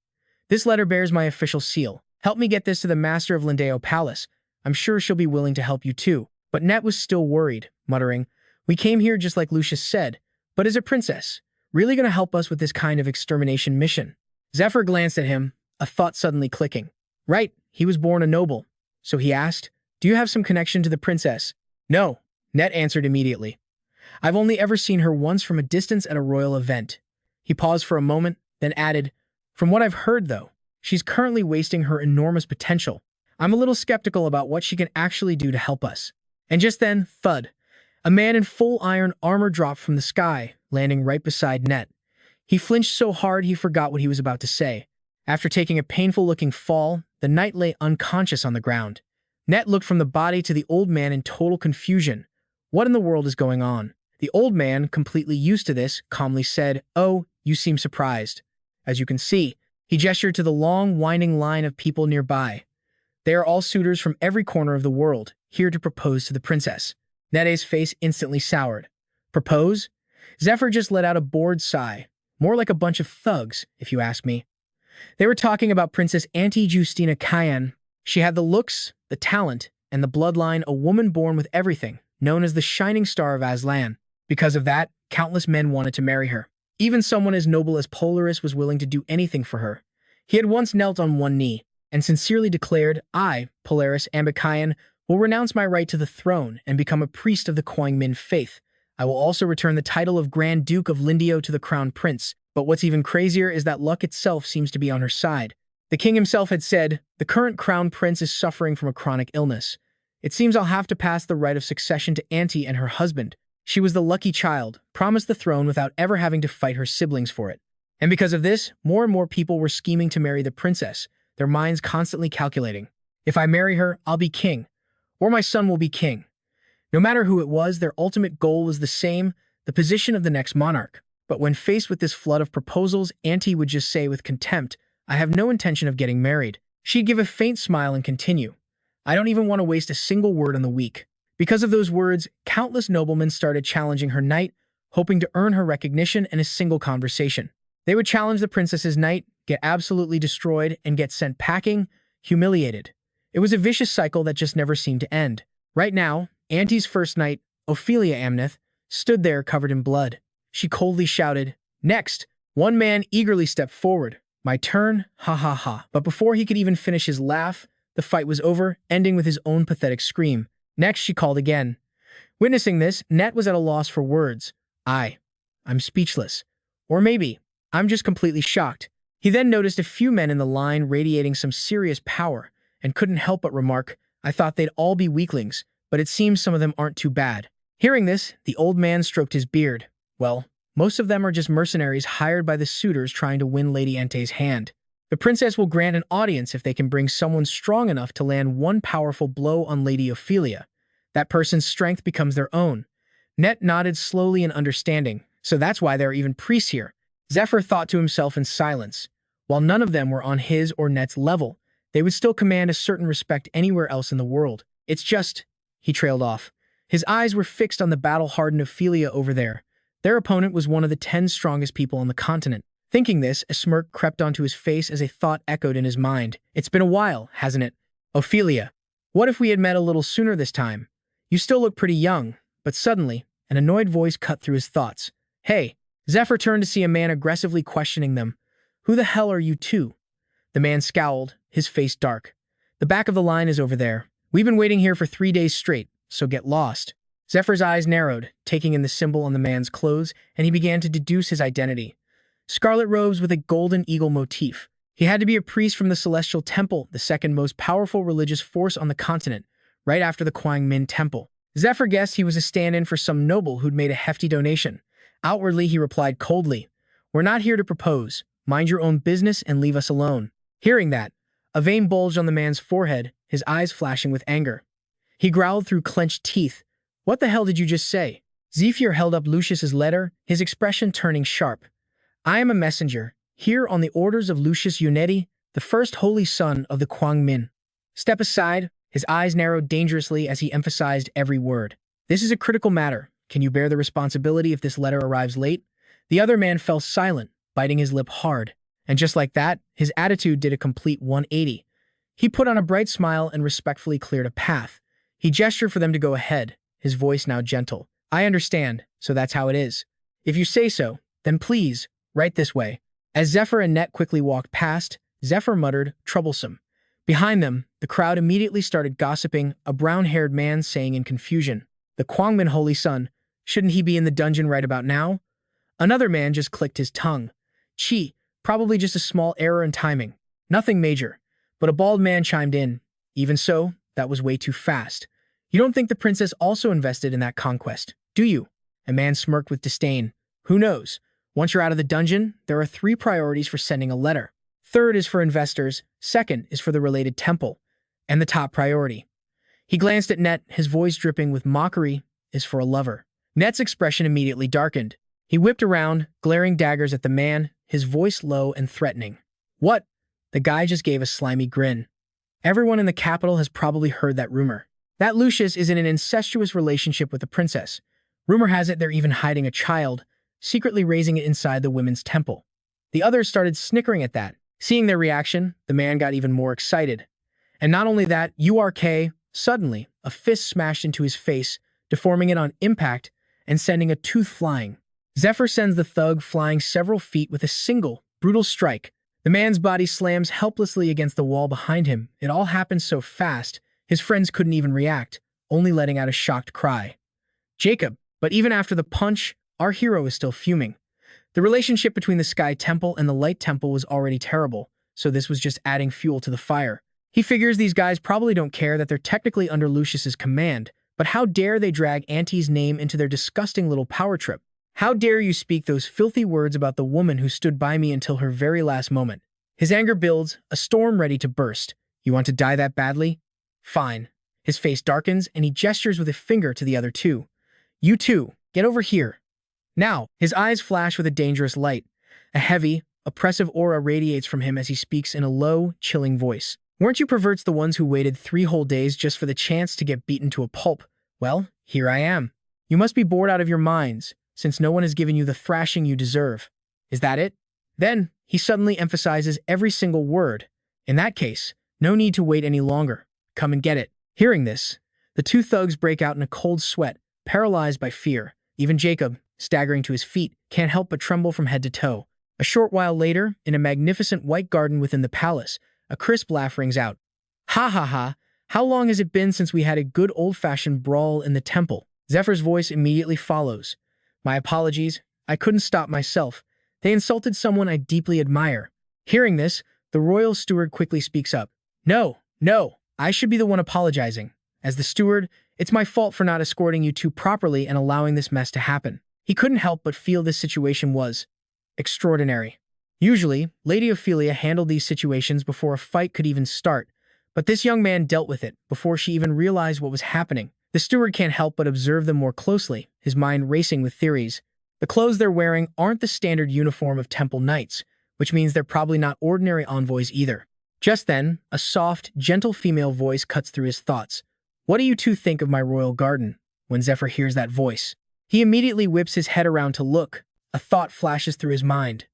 "This letter bears my official seal. Help me get this to the master of Lindeo Palace. I'm sure she'll be willing to help you too." But Net was still worried, muttering, "We came here just like Lucius said, but is a princess really going to help us with this kind of extermination mission?" Zephyr glanced at him, a thought suddenly clicking. Right, he was born a noble. So he asked, "Do you have some connection to the princess?" "No," Net answered immediately. "I've only ever seen her once from a distance at a royal event." He paused for a moment, then added, "From what I've heard, though, she's currently wasting her enormous potential. I'm a little skeptical about what she can actually do to help us." And just then, thud, a man in full iron armor dropped from the sky, landing right beside Net. He flinched so hard he forgot what he was about to say. After taking a painful-looking fall, the knight lay unconscious on the ground. Net looked from the body to the old man in total confusion. What in the world is going on? The old man, completely used to this, calmly said, "Oh, you seem surprised. As you can see," he gestured to the long, winding line of people nearby. "They are all suitors from every corner of the world, here to propose to the princess." Nette's face instantly soured. Propose? Zephyr just let out a bored sigh. More like a bunch of thugs, if you ask me. They were talking about Princess Auntie Justina Cayenne. She had the looks, the talent, and the bloodline, a woman born with everything, known as the Shining Star of Aslan. Because of that, countless men wanted to marry her. Even someone as noble as Polaris was willing to do anything for her. He had once knelt on one knee and sincerely declared, "I, Polaris Ambikayan, will renounce my right to the throne and become a priest of the Kwangmin faith. I will also return the title of Grand Duke of Lindeo to the Crown Prince." But what's even crazier is that luck itself seems to be on her side. The king himself had said, "The current Crown Prince is suffering from a chronic illness. It seems I'll have to pass the right of succession to Auntie and her husband." She was the lucky child, promised the throne without ever having to fight her siblings for it. And because of this, more and more people were scheming to marry the princess, their minds constantly calculating, "If I marry her, I'll be king. Or my son will be king." No matter who it was, their ultimate goal was the same, the position of the next monarch. But when faced with this flood of proposals, Auntie would just say with contempt, "I have no intention of getting married." She'd give a faint smile and continue, "I don't even want to waste a single word on the weak." Because of those words, countless noblemen started challenging her knight, hoping to earn her recognition in a single conversation. They would challenge the princess's knight, get absolutely destroyed, and get sent packing, humiliated. It was a vicious cycle that just never seemed to end. Right now, Auntie's first knight, Ophelia Amneth, stood there covered in blood. She coldly shouted, "Next!" One man eagerly stepped forward. "My turn, ha ha ha." But before he could even finish his laugh, the fight was over, ending with his own pathetic scream. Next, she called again. Witnessing this, Net was at a loss for words. I'm speechless. Or maybe, I'm just completely shocked. He then noticed a few men in the line radiating some serious power, and couldn't help but remark, "I thought they'd all be weaklings, but it seems some of them aren't too bad." Hearing this, the old man stroked his beard. Well, most of them are just mercenaries hired by the suitors trying to win Lady Ante's hand. The princess will grant an audience if they can bring someone strong enough to land one powerful blow on Lady Ophelia. That person's strength becomes their own. Net nodded slowly in understanding, so that's why there are even priests here. Zephyr thought to himself in silence. While none of them were on his or Net's level, they would still command a certain respect anywhere else in the world. It's just... He trailed off. His eyes were fixed on the battle-hardened Ophelia over there. Their opponent was one of the 10 strongest people on the continent. Thinking this, a smirk crept onto his face as a thought echoed in his mind. It's been a while, hasn't it? Ophelia, what if we had met a little sooner this time? You still look pretty young. But suddenly, an annoyed voice cut through his thoughts. Hey! Zephyr turned to see a man aggressively questioning them. Who the hell are you two? The man scowled, his face dark. The back of the line is over there. We've been waiting here for 3 days straight, so get lost. Zephyr's eyes narrowed, taking in the symbol on the man's clothes, and he began to deduce his identity. Scarlet robes with a golden eagle motif. He had to be a priest from the Celestial Temple, the second most powerful religious force on the continent, right after the Kwangmin Temple. Zephyr guessed he was a stand-in for some noble who'd made a hefty donation. Outwardly, he replied coldly, "We're not here to propose. Mind your own business and leave us alone." Hearing that, a vein bulged on the man's forehead, his eyes flashing with anger. He growled through clenched teeth. "What the hell did you just say?" Zephyr held up Lucius's letter, his expression turning sharp. "I am a messenger, here on the orders of Lucius Uneti, the first holy son of the Kwangmin." Step aside, his eyes narrowed dangerously as he emphasized every word. "This is a critical matter. Can you bear the responsibility if this letter arrives late?" The other man fell silent, biting his lip hard. And just like that, his attitude did a complete 180. He put on a bright smile and respectfully cleared a path. He gestured for them to go ahead, his voice now gentle. "I understand, so that's how it is. If you say so, then please, right this way." As Zephyr and Net quickly walked past, Zephyr muttered, "Troublesome." Behind them, the crowd immediately started gossiping, a brown-haired man saying in confusion, "The Kwangmin Holy Son, shouldn't he be in the dungeon right about now?" Another man just clicked his tongue. "Chi, probably just a small error in timing. Nothing major." But a bald man chimed in, "Even so, that was way too fast. You don't think the princess also invested in that conquest, do you?" A man smirked with disdain. "Who knows? Once you're out of the dungeon, there are 3 priorities for sending a letter. Third is for investors, second is for the related temple, and the top priority." He glanced at Net, his voice dripping with mockery, "is for a lover." Net's expression immediately darkened. He whipped around, glaring daggers at the man, his voice low and threatening. "What?" The guy just gave a slimy grin. "Everyone in the capital has probably heard that rumor. That Lucius is in an incestuous relationship with the princess. Rumor has it they're even hiding a child, secretly raising it inside the women's temple." The others started snickering at that. Seeing their reaction, the man got even more excited. And not only that, URK, suddenly, a fist smashed into his face, deforming it on impact and sending a tooth flying. Zephyr sends the thug flying several feet with a single, brutal strike. The man's body slams helplessly against the wall behind him. It all happened so fast, his friends couldn't even react, only letting out a shocked cry. "Jacob," but even after the punch, our hero is still fuming. The relationship between the Sky Temple and the Light Temple was already terrible, so this was just adding fuel to the fire. He figures these guys probably don't care that they're technically under Lucius's command, but how dare they drag Auntie's name into their disgusting little power trip? How dare you speak those filthy words about the woman who stood by me until her very last moment? His anger builds, a storm ready to burst. "You want to die that badly? Fine." His face darkens and he gestures with a finger to the other 2. "You 2, get over here." Now, his eyes flash with a dangerous light. A heavy, oppressive aura radiates from him as he speaks in a low, chilling voice. "Weren't you perverts the ones who waited 3 whole days just for the chance to get beaten to a pulp? Well, here I am. You must be bored out of your minds, since no one has given you the thrashing you deserve. Is that it?" Then, he suddenly emphasizes every single word. "In that case, no need to wait any longer. Come and get it." Hearing this, the 2 thugs break out in a cold sweat, paralyzed by fear. Even Jacob, staggering to his feet, can't help but tremble from head to toe. A short while later, in a magnificent white garden within the palace, a crisp laugh rings out. "Ha ha ha, how long has it been since we had a good old-fashioned brawl in the temple?" Zephyr's voice immediately follows. "My apologies, I couldn't stop myself. They insulted someone I deeply admire." Hearing this, the royal steward quickly speaks up. No, I should be the one apologizing. As the steward, it's my fault for not escorting you 2 properly and allowing this mess to happen." He couldn't help but feel this situation was extraordinary. Usually, Lady Ophelia handled these situations before a fight could even start, but this young man dealt with it before she even realized what was happening. The steward can't help but observe them more closely, his mind racing with theories. The clothes they're wearing aren't the standard uniform of temple knights, which means they're probably not ordinary envoys either. Just then, a soft, gentle female voice cuts through his thoughts. "What do you 2 think of my royal garden?" When Zephyr hears that voice, he immediately whips his head around to look. A thought flashes through his mind.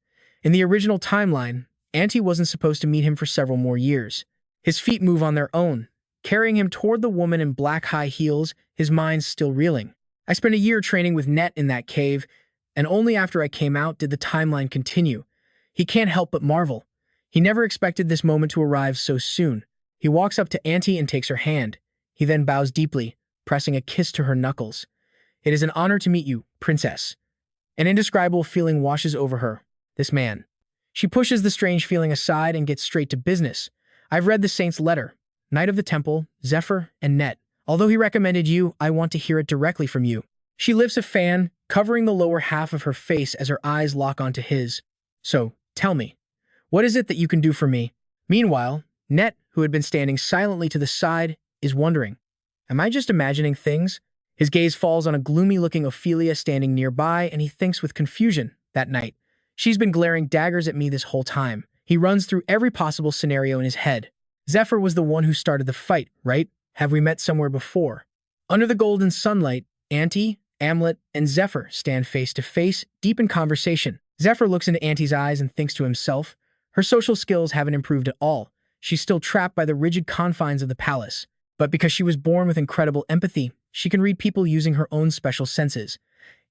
In the original timeline, Auntie wasn't supposed to meet him for several more years. His feet move on their own, carrying him toward the woman in black high heels, his mind still reeling. "I spent a year training with Net in that cave, and only after I came out did the timeline continue." He can't help but marvel. He never expected this moment to arrive so soon. He walks up to Auntie and takes her hand. He then bows deeply, pressing a kiss to her knuckles. "It is an honor to meet you, princess." An indescribable feeling washes over her. This man. She pushes the strange feeling aside and gets straight to business. "I've read the saint's letter. Knight of the temple, Zephyr, and Net. Although he recommended you, I want to hear it directly from you. She lifts a fan, covering the lower half of her face as her eyes lock onto his. So, tell me, what is it that you can do for me? Meanwhile, Net, who had been standing silently to the side, is wondering, am I just imagining things? His gaze falls on a gloomy-looking Ophelia standing nearby, and he thinks with confusion, that night. She's been glaring daggers at me this whole time. He runs through every possible scenario in his head. Zephyr was the one who started the fight, right? Have we met somewhere before? Under the golden sunlight, Auntie, Amlet, and Zephyr stand face to face, deep in conversation. Zephyr looks into Auntie's eyes and thinks to himself, her social skills haven't improved at all. She's still trapped by the rigid confines of the palace. But because she was born with incredible empathy, she can read people using her own special senses.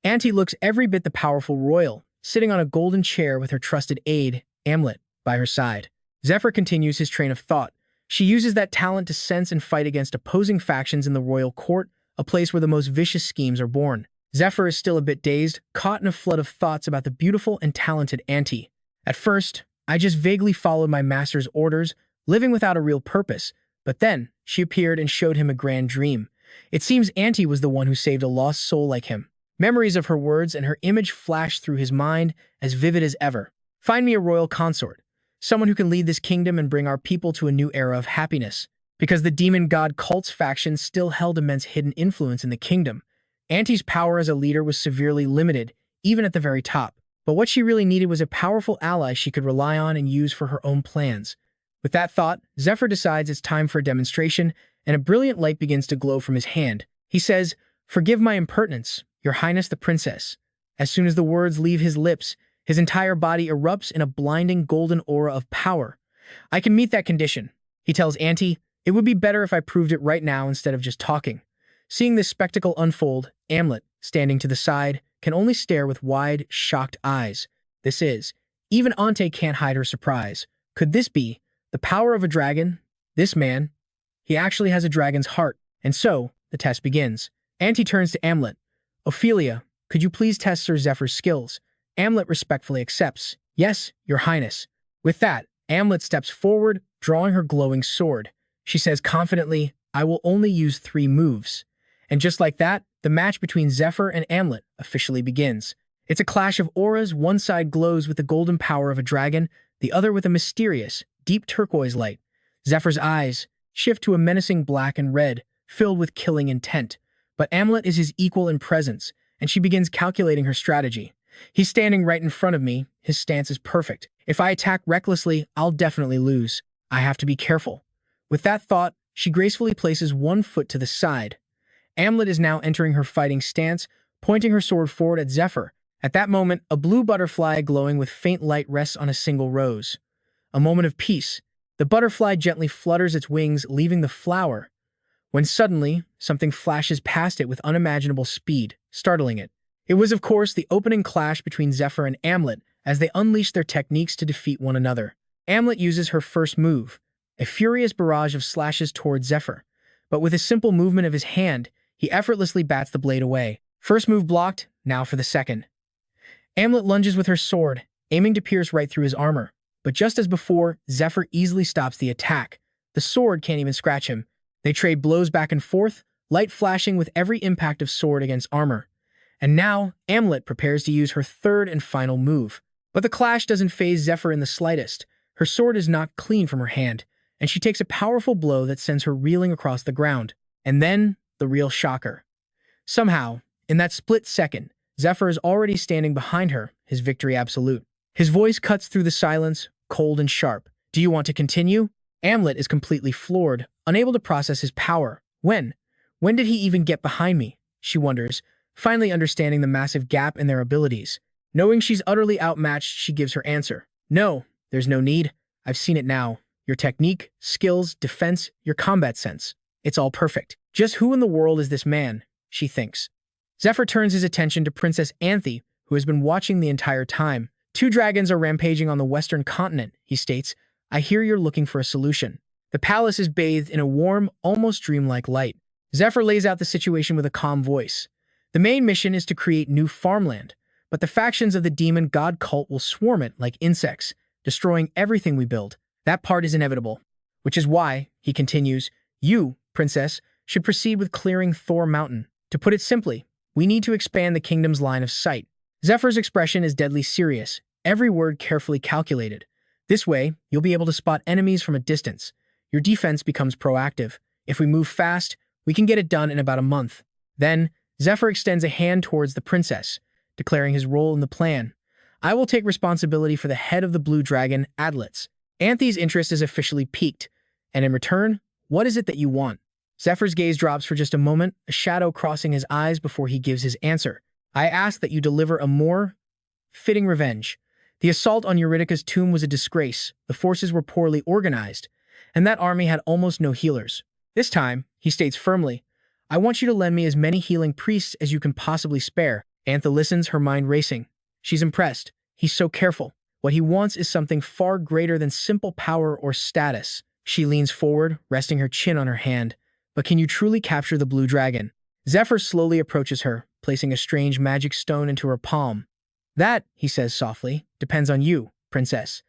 Auntie looks every bit the powerful royal, sitting on a golden chair with her trusted aide, Amlet, by her side. Zephyr continues his train of thought. She uses that talent to sense and fight against opposing factions in the royal court, a place where the most vicious schemes are born. Zephyr is still a bit dazed, caught in a flood of thoughts about the beautiful and talented Auntie. At first, I just vaguely followed my master's orders, living without a real purpose, but then she appeared and showed him a grand dream. It seems Auntie was the one who saved a lost soul like him. Memories of her words and her image flashed through his mind, as vivid as ever. Find me a royal consort, someone who can lead this kingdom and bring our people to a new era of happiness. Because the demon god cult's faction still held immense hidden influence in the kingdom, Auntie's power as a leader was severely limited, even at the very top. But what she really needed was a powerful ally she could rely on and use for her own plans. With that thought, Zephyr decides it's time for a demonstration, and a brilliant light begins to glow from his hand. He says, "Forgive my impertinence, Your Highness the Princess." As soon as the words leave his lips, his entire body erupts in a blinding golden aura of power. "I can meet that condition," he tells Auntie. "It would be better if I proved it right now instead of just talking." Seeing this spectacle unfold, Amlet, standing to the side, can only stare with wide, shocked eyes. Even Auntie can't hide her surprise. Could this be the power of a dragon? This man, he actually has a dragon's heart. And so, the test begins. Auntie turns to Amlet. "Ophelia, could you please test Sir Zephyr's skills?" Amlet respectfully accepts. "Yes, Your Highness." With that, Amlet steps forward, drawing her glowing sword. She says confidently, "I will only use 3 moves." And just like that, the match between Zephyr and Amlet officially begins. It's a clash of auras. One side glows with the golden power of a dragon, the other with a mysterious, deep turquoise light. Zephyr's eyes shift to a menacing black and red, filled with killing intent. But Amlet is his equal in presence, and she begins calculating her strategy. "He's standing right in front of me. His stance is perfect. If I attack recklessly, I'll definitely lose. I have to be careful." With that thought, she gracefully places one foot to the side. Amlet is now entering her fighting stance, pointing her sword forward at Zephyr. At that moment, a blue butterfly glowing with faint light rests on a single rose. A moment of peace. The butterfly gently flutters its wings, leaving the flower, when suddenly, something flashes past it with unimaginable speed, startling it. It was, of course, the opening clash between Zephyr and Amlet as they unleashed their techniques to defeat one another. Amlet uses her first move, a furious barrage of slashes towards Zephyr. But with a simple movement of his hand, he effortlessly bats the blade away. First move blocked, now for the second. Amlet lunges with her sword, aiming to pierce right through his armor. But just as before, Zephyr easily stops the attack. The sword can't even scratch him. They trade blows back and forth, light flashing with every impact of sword against armor. And now, Amlet prepares to use her third and final move. But the clash doesn't faze Zephyr in the slightest. Her sword is knocked clean from her hand, and she takes a powerful blow that sends her reeling across the ground. And then, the real shocker. Somehow, in that split second, Zephyr is already standing behind her, his victory absolute. His voice cuts through the silence, cold and sharp. "Do you want to continue?" Amlet is completely floored, unable to process his power. When did he even get behind me? She wonders, finally understanding the massive gap in their abilities. Knowing she's utterly outmatched, she gives her answer. "No, there's no need. I've seen it now. Your technique, skills, defense, your combat sense. It's all perfect. Just who in the world is this man?" she thinks. Zephyr turns his attention to Princess Anthe, who has been watching the entire time. "2 dragons are rampaging on the western continent," he states. "I hear you're looking for a solution." The palace is bathed in a warm, almost dreamlike light. Zephyr lays out the situation with a calm voice. "The main mission is to create new farmland, but the factions of the demon god cult will swarm it like insects, destroying everything we build. That part is inevitable. Which is why," he continues, "you, Princess, should proceed with clearing Thor Mountain. To put it simply, we need to expand the kingdom's line of sight. Zephyr's expression is deadly serious, every word carefully calculated. This way, you'll be able to spot enemies from a distance. Your defense becomes proactive. If we move fast, we can get it done in about a month. Then, Zephyr extends a hand towards the princess, declaring his role in the plan. I will take responsibility for the head of the blue dragon, Adlitz. Anthe's interest is officially piqued. And in return, what is it that you want? Zephyr's gaze drops for just a moment, a shadow crossing his eyes before he gives his answer. I ask that you deliver a more fitting revenge. The assault on Eurydica's tomb was a disgrace, the forces were poorly organized, and that army had almost no healers. This time, he states firmly, I want you to lend me as many healing priests as you can possibly spare. Anthe listens, her mind racing. She's impressed. He's so careful. What he wants is something far greater than simple power or status. She leans forward, resting her chin on her hand. But can you truly capture the blue dragon? Zephyr slowly approaches her, placing a strange magic stone into her palm. That, he says softly, depends on you, princess.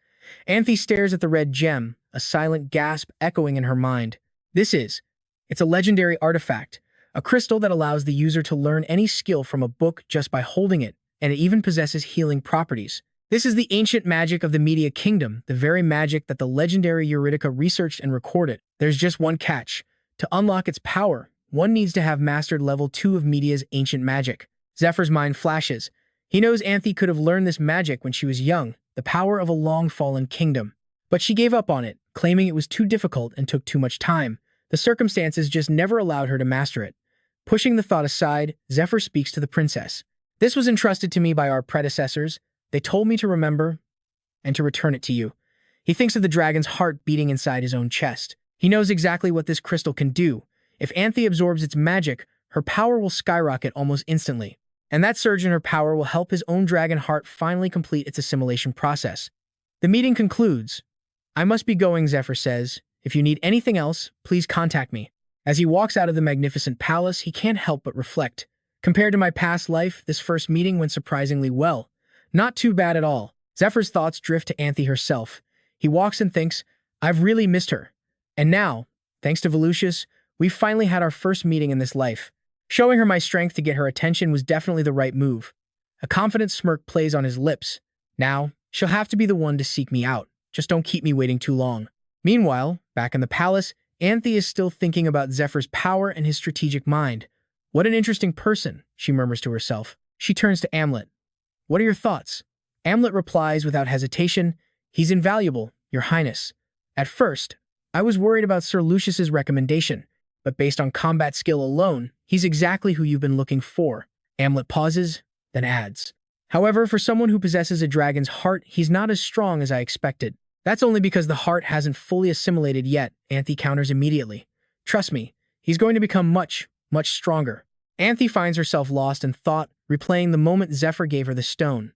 Anthe stares at the red gem, a silent gasp echoing in her mind. It's a legendary artifact, a crystal that allows the user to learn any skill from a book just by holding it, and it even possesses healing properties. This is the ancient magic of the Media Kingdom, the very magic that the legendary Eurydica researched and recorded. There's just one catch. To unlock its power, one needs to have mastered level 2 of Media's ancient magic. Zephyr's mind flashes. He knows Anthe could have learned this magic when she was young, the power of a long-fallen kingdom. But she gave up on it, claiming it was too difficult and took too much time. The circumstances just never allowed her to master it. Pushing the thought aside, Zephyr speaks to the princess. This was entrusted to me by our predecessors. They told me to remember and to return it to you. He thinks of the dragon's heart beating inside his own chest. He knows exactly what this crystal can do. If Anthe absorbs its magic, her power will skyrocket almost instantly. And that surge in her power will help his own dragon heart finally complete its assimilation process. The meeting concludes. I must be going, Zephyr says. If you need anything else, please contact me. As he walks out of the magnificent palace, he can't help but reflect. Compared to my past life, this first meeting went surprisingly well. Not too bad at all. Zephyr's thoughts drift to Anthe herself. He walks and thinks, I've really missed her. And now, thanks to Volusius, we've finally had our first meeting in this life. Showing her my strength to get her attention was definitely the right move. A confident smirk plays on his lips. Now, she'll have to be the one to seek me out. Just don't keep me waiting too long. Meanwhile, back in the palace, Anthe is still thinking about Zephyr's power and his strategic mind. What an interesting person, she murmurs to herself. She turns to Amlet. What are your thoughts? Amlet replies without hesitation, He's invaluable, Your Highness. At first, I was worried about Sir Lucius's recommendation, but based on combat skill alone, he's exactly who you've been looking for. Amlet pauses, then adds. However, for someone who possesses a dragon's heart, he's not as strong as I expected. That's only because the heart hasn't fully assimilated yet, Anthe counters immediately. Trust me, he's going to become much, much stronger. Anthe finds herself lost in thought, replaying the moment Zephyr gave her the stone.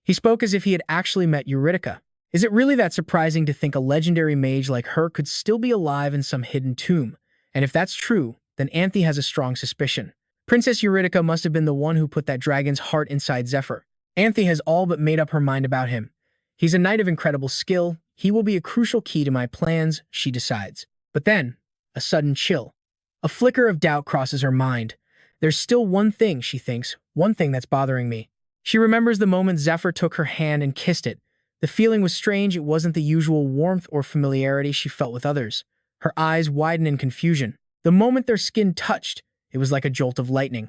He spoke as if he had actually met Eurydica. Is it really that surprising to think a legendary mage like her could still be alive in some hidden tomb? And if that's true, then Anthe has a strong suspicion. Princess Eurydica must have been the one who put that dragon's heart inside Zephyr. Anthe has all but made up her mind about him. He's a knight of incredible skill. He will be a crucial key to my plans, she decides. But then, a sudden chill. A flicker of doubt crosses her mind. There's still one thing, she thinks, one thing that's bothering me. She remembers the moment Zephyr took her hand and kissed it. The feeling was strange. It wasn't the usual warmth or familiarity she felt with others. Her eyes widen in confusion. The moment their skin touched, it was like a jolt of lightning.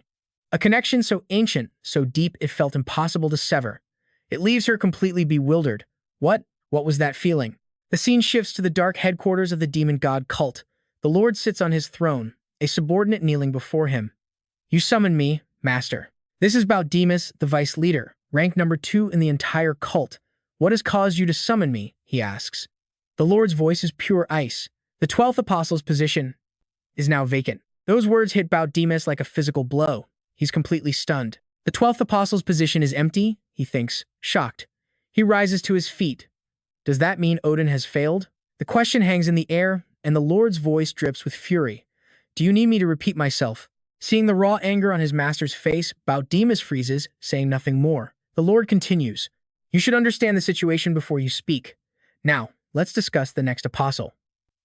A connection so ancient, so deep, it felt impossible to sever. It leaves her completely bewildered. What was that feeling? The scene shifts to the dark headquarters of the demon god cult. The Lord sits on his throne, a subordinate kneeling before him. You summoned me, Master. This is Bauddemus, the vice leader, rank number 2 in the entire cult. What has caused you to summon me? He asks. The Lord's voice is pure ice. The 12th apostle's position is now vacant. Those words hit Bauddemus like a physical blow. He's completely stunned. The 12th apostle's position is empty, he thinks, shocked. He rises to his feet. Does that mean Odin has failed? The question hangs in the air, and the Lord's voice drips with fury. Do you need me to repeat myself? Seeing the raw anger on his master's face, Bauddemus freezes, saying nothing more. The Lord continues. You should understand the situation before you speak. Now, let's discuss the next apostle.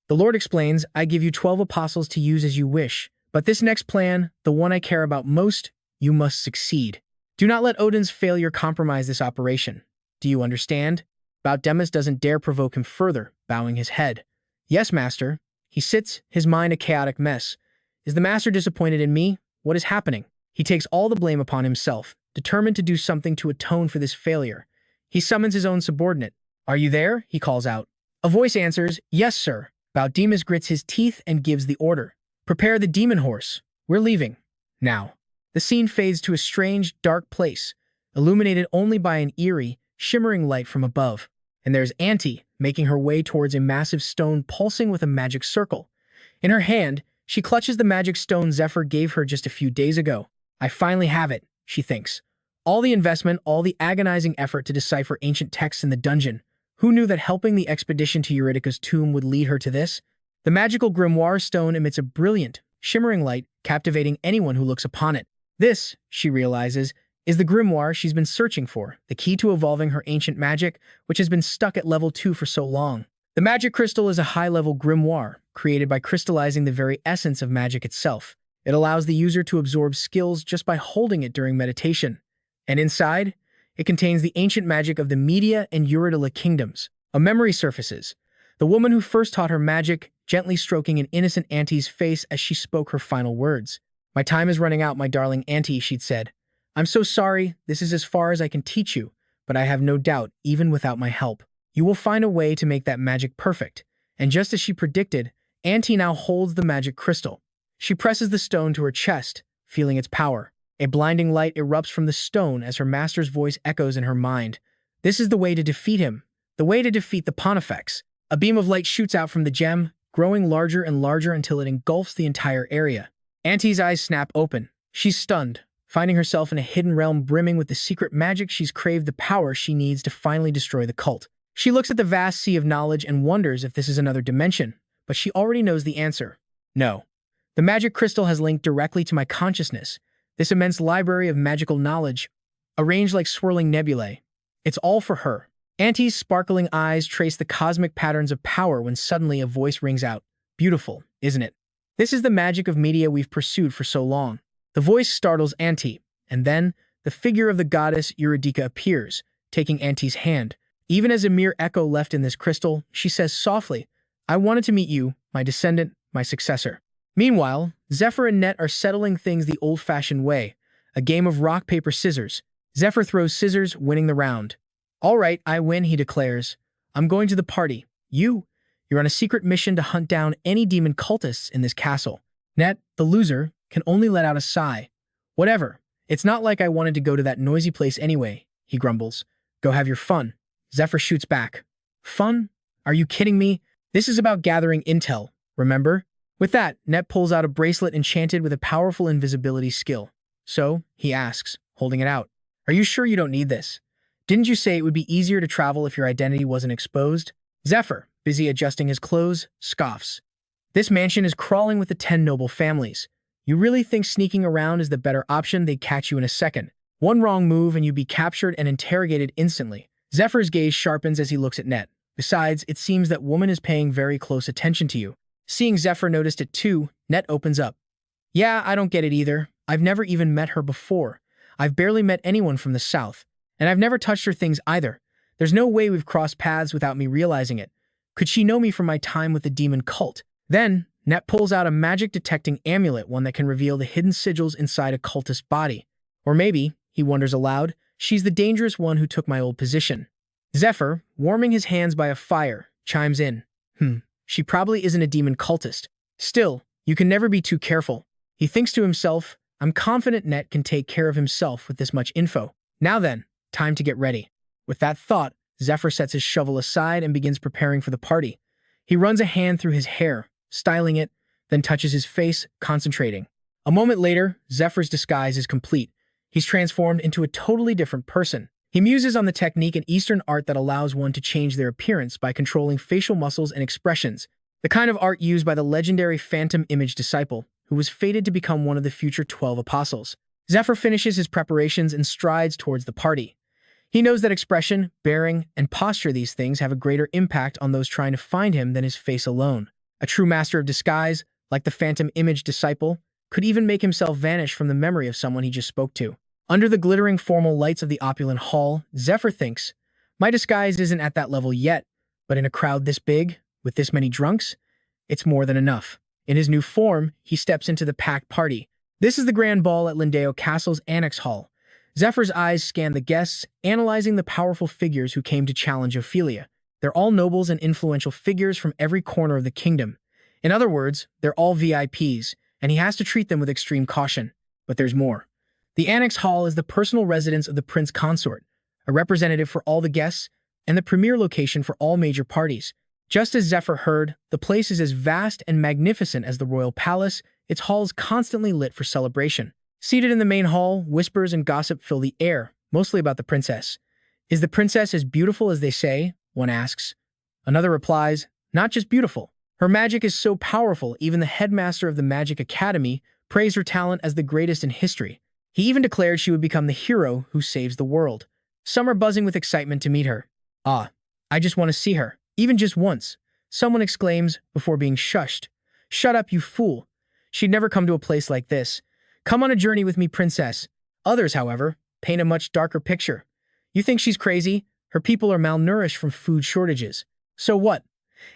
The Lord explains, I give you 12 apostles to use as you wish, But this next plan, the one I care about most, you must succeed. Do not let Odin's failure compromise this operation. Do you understand? Bautdemus doesn't dare provoke him further, bowing his head. Yes, master. He sits, his mind a chaotic mess. Is the master disappointed in me? What is happening? He takes all the blame upon himself, determined to do something to atone for this failure. He summons his own subordinate. Are you there? He calls out. A voice answers, yes, sir. Bautdemus grits his teeth and gives the order. Prepare the demon horse. We're leaving. Now. The scene fades to a strange, dark place, illuminated only by an eerie, shimmering light from above. And there's Auntie, making her way towards a massive stone pulsing with a magic circle. In her hand, she clutches the magic stone Zephyr gave her just a few days ago. I finally have it, she thinks. All the investment, all the agonizing effort to decipher ancient texts in the dungeon. Who knew that helping the expedition to Eurydice's tomb would lead her to this? The magical grimoire stone emits a brilliant, shimmering light, captivating anyone who looks upon it. This, she realizes, is the grimoire she's been searching for, the key to evolving her ancient magic, which has been stuck at level 2 for so long. The magic crystal is a high-level grimoire, created by crystallizing the very essence of magic itself. It allows the user to absorb skills just by holding it during meditation. And inside, it contains the ancient magic of the Media and Eurydice kingdoms. A memory surfaces. The woman who first taught her magic, gently stroking an innocent Auntie's face as she spoke her final words. My time is running out, my darling Auntie, she'd said. I'm so sorry, this is as far as I can teach you, but I have no doubt, even without my help, you will find a way to make that magic perfect. And just as she predicted, Auntie now holds the magic crystal. She presses the stone to her chest, feeling its power. A blinding light erupts from the stone as her master's voice echoes in her mind. This is the way to defeat him, the way to defeat the Pontifex. A beam of light shoots out from the gem, growing larger and larger until it engulfs the entire area. Auntie's eyes snap open. She's stunned, finding herself in a hidden realm brimming with the secret magic she's craved, the power she needs to finally destroy the cult. She looks at the vast sea of knowledge and wonders if this is another dimension, but she already knows the answer. No. The magic crystal has linked directly to my consciousness, this immense library of magical knowledge, arranged like swirling nebulae. It's all for her. Auntie's sparkling eyes trace the cosmic patterns of power when suddenly a voice rings out. Beautiful, isn't it? This is the magic of media we've pursued for so long. The voice startles Auntie, and then the figure of the goddess Eurydice appears, taking Auntie's hand. Even as a mere echo left in this crystal, she says softly, I wanted to meet you, my descendant, my successor. Meanwhile, Zephyr and Net are settling things the old-fashioned way, a game of rock, paper, scissors. Zephyr throws scissors, winning the round. All right, I win, he declares. I'm going to the party. You're on a secret mission to hunt down any demon cultists in this castle. Net, the loser, can only let out a sigh. Whatever. It's not like I wanted to go to that noisy place anyway, he grumbles. Go have your fun. Zephyr shoots back. Fun? Are you kidding me? This is about gathering intel, remember? With that, Net pulls out a bracelet enchanted with a powerful invisibility skill. So, he asks, holding it out. Are you sure you don't need this? Didn't you say it would be easier to travel if your identity wasn't exposed? Zephyr, busy adjusting his clothes, scoffs. This mansion is crawling with the 10 noble families. You really think sneaking around is the better option? They'd catch you in a second. One wrong move and you'd be captured and interrogated instantly. Zephyr's gaze sharpens as he looks at Net. Besides, it seems that woman is paying very close attention to you. Seeing Zephyr noticed it too, Net opens up. Yeah, I don't get it either. I've never even met her before. I've barely met anyone from the south. And I've never touched her things either. There's no way we've crossed paths without me realizing it. Could she know me from my time with the demon cult? Then, Net pulls out a magic-detecting amulet, one that can reveal the hidden sigils inside a cultist's body. Or maybe, he wonders aloud, she's the dangerous one who took my old position. Zephyr, warming his hands by a fire, chimes in. She probably isn't a demon cultist. Still, you can never be too careful. He thinks to himself, I'm confident Net can take care of himself with this much info. Now then, time to get ready. With that thought, Zephyr sets his shovel aside and begins preparing for the party. He runs a hand through his hair, styling it, then touches his face, concentrating. A moment later, Zephyr's disguise is complete. He's transformed into a totally different person. He muses on the technique in Eastern art that allows one to change their appearance by controlling facial muscles and expressions, the kind of art used by the legendary Phantom Image disciple, who was fated to become one of the future 12 apostles. Zephyr finishes his preparations and strides towards the party. He knows that expression, bearing, and posture, these things have a greater impact on those trying to find him than his face alone. A true master of disguise, like the Phantom Image disciple, could even make himself vanish from the memory of someone he just spoke to. Under the glittering formal lights of the opulent hall, Zephyr thinks, my disguise isn't at that level yet, but in a crowd this big, with this many drunks, it's more than enough. In his new form, he steps into the packed party. This is the grand ball at Lindeo Castle's Annex Hall. Zephyr's eyes scan the guests, analyzing the powerful figures who came to challenge Ophelia. They're all nobles and influential figures from every corner of the kingdom. In other words, they're all VIPs, and he has to treat them with extreme caution. But there's more. The Annex Hall is the personal residence of the Prince Consort, a representative for all the guests, and the premier location for all major parties. Just as Zephyr heard, the place is as vast and magnificent as the royal palace, its halls constantly lit for celebration. Seated in the main hall, whispers and gossip fill the air, mostly about the princess. Is the princess as beautiful as they say? One asks. Another replies, not just beautiful. Her magic is so powerful, even the headmaster of the Magic Academy praised her talent as the greatest in history. He even declared she would become the hero who saves the world. Some are buzzing with excitement to meet her. Ah, I just want to see her, even just once. Someone exclaims before being shushed. Shut up, you fool. She'd never come to a place like this. Come on a journey with me, princess. Others, however, paint a much darker picture. You think she's crazy? Her people are malnourished from food shortages. So what?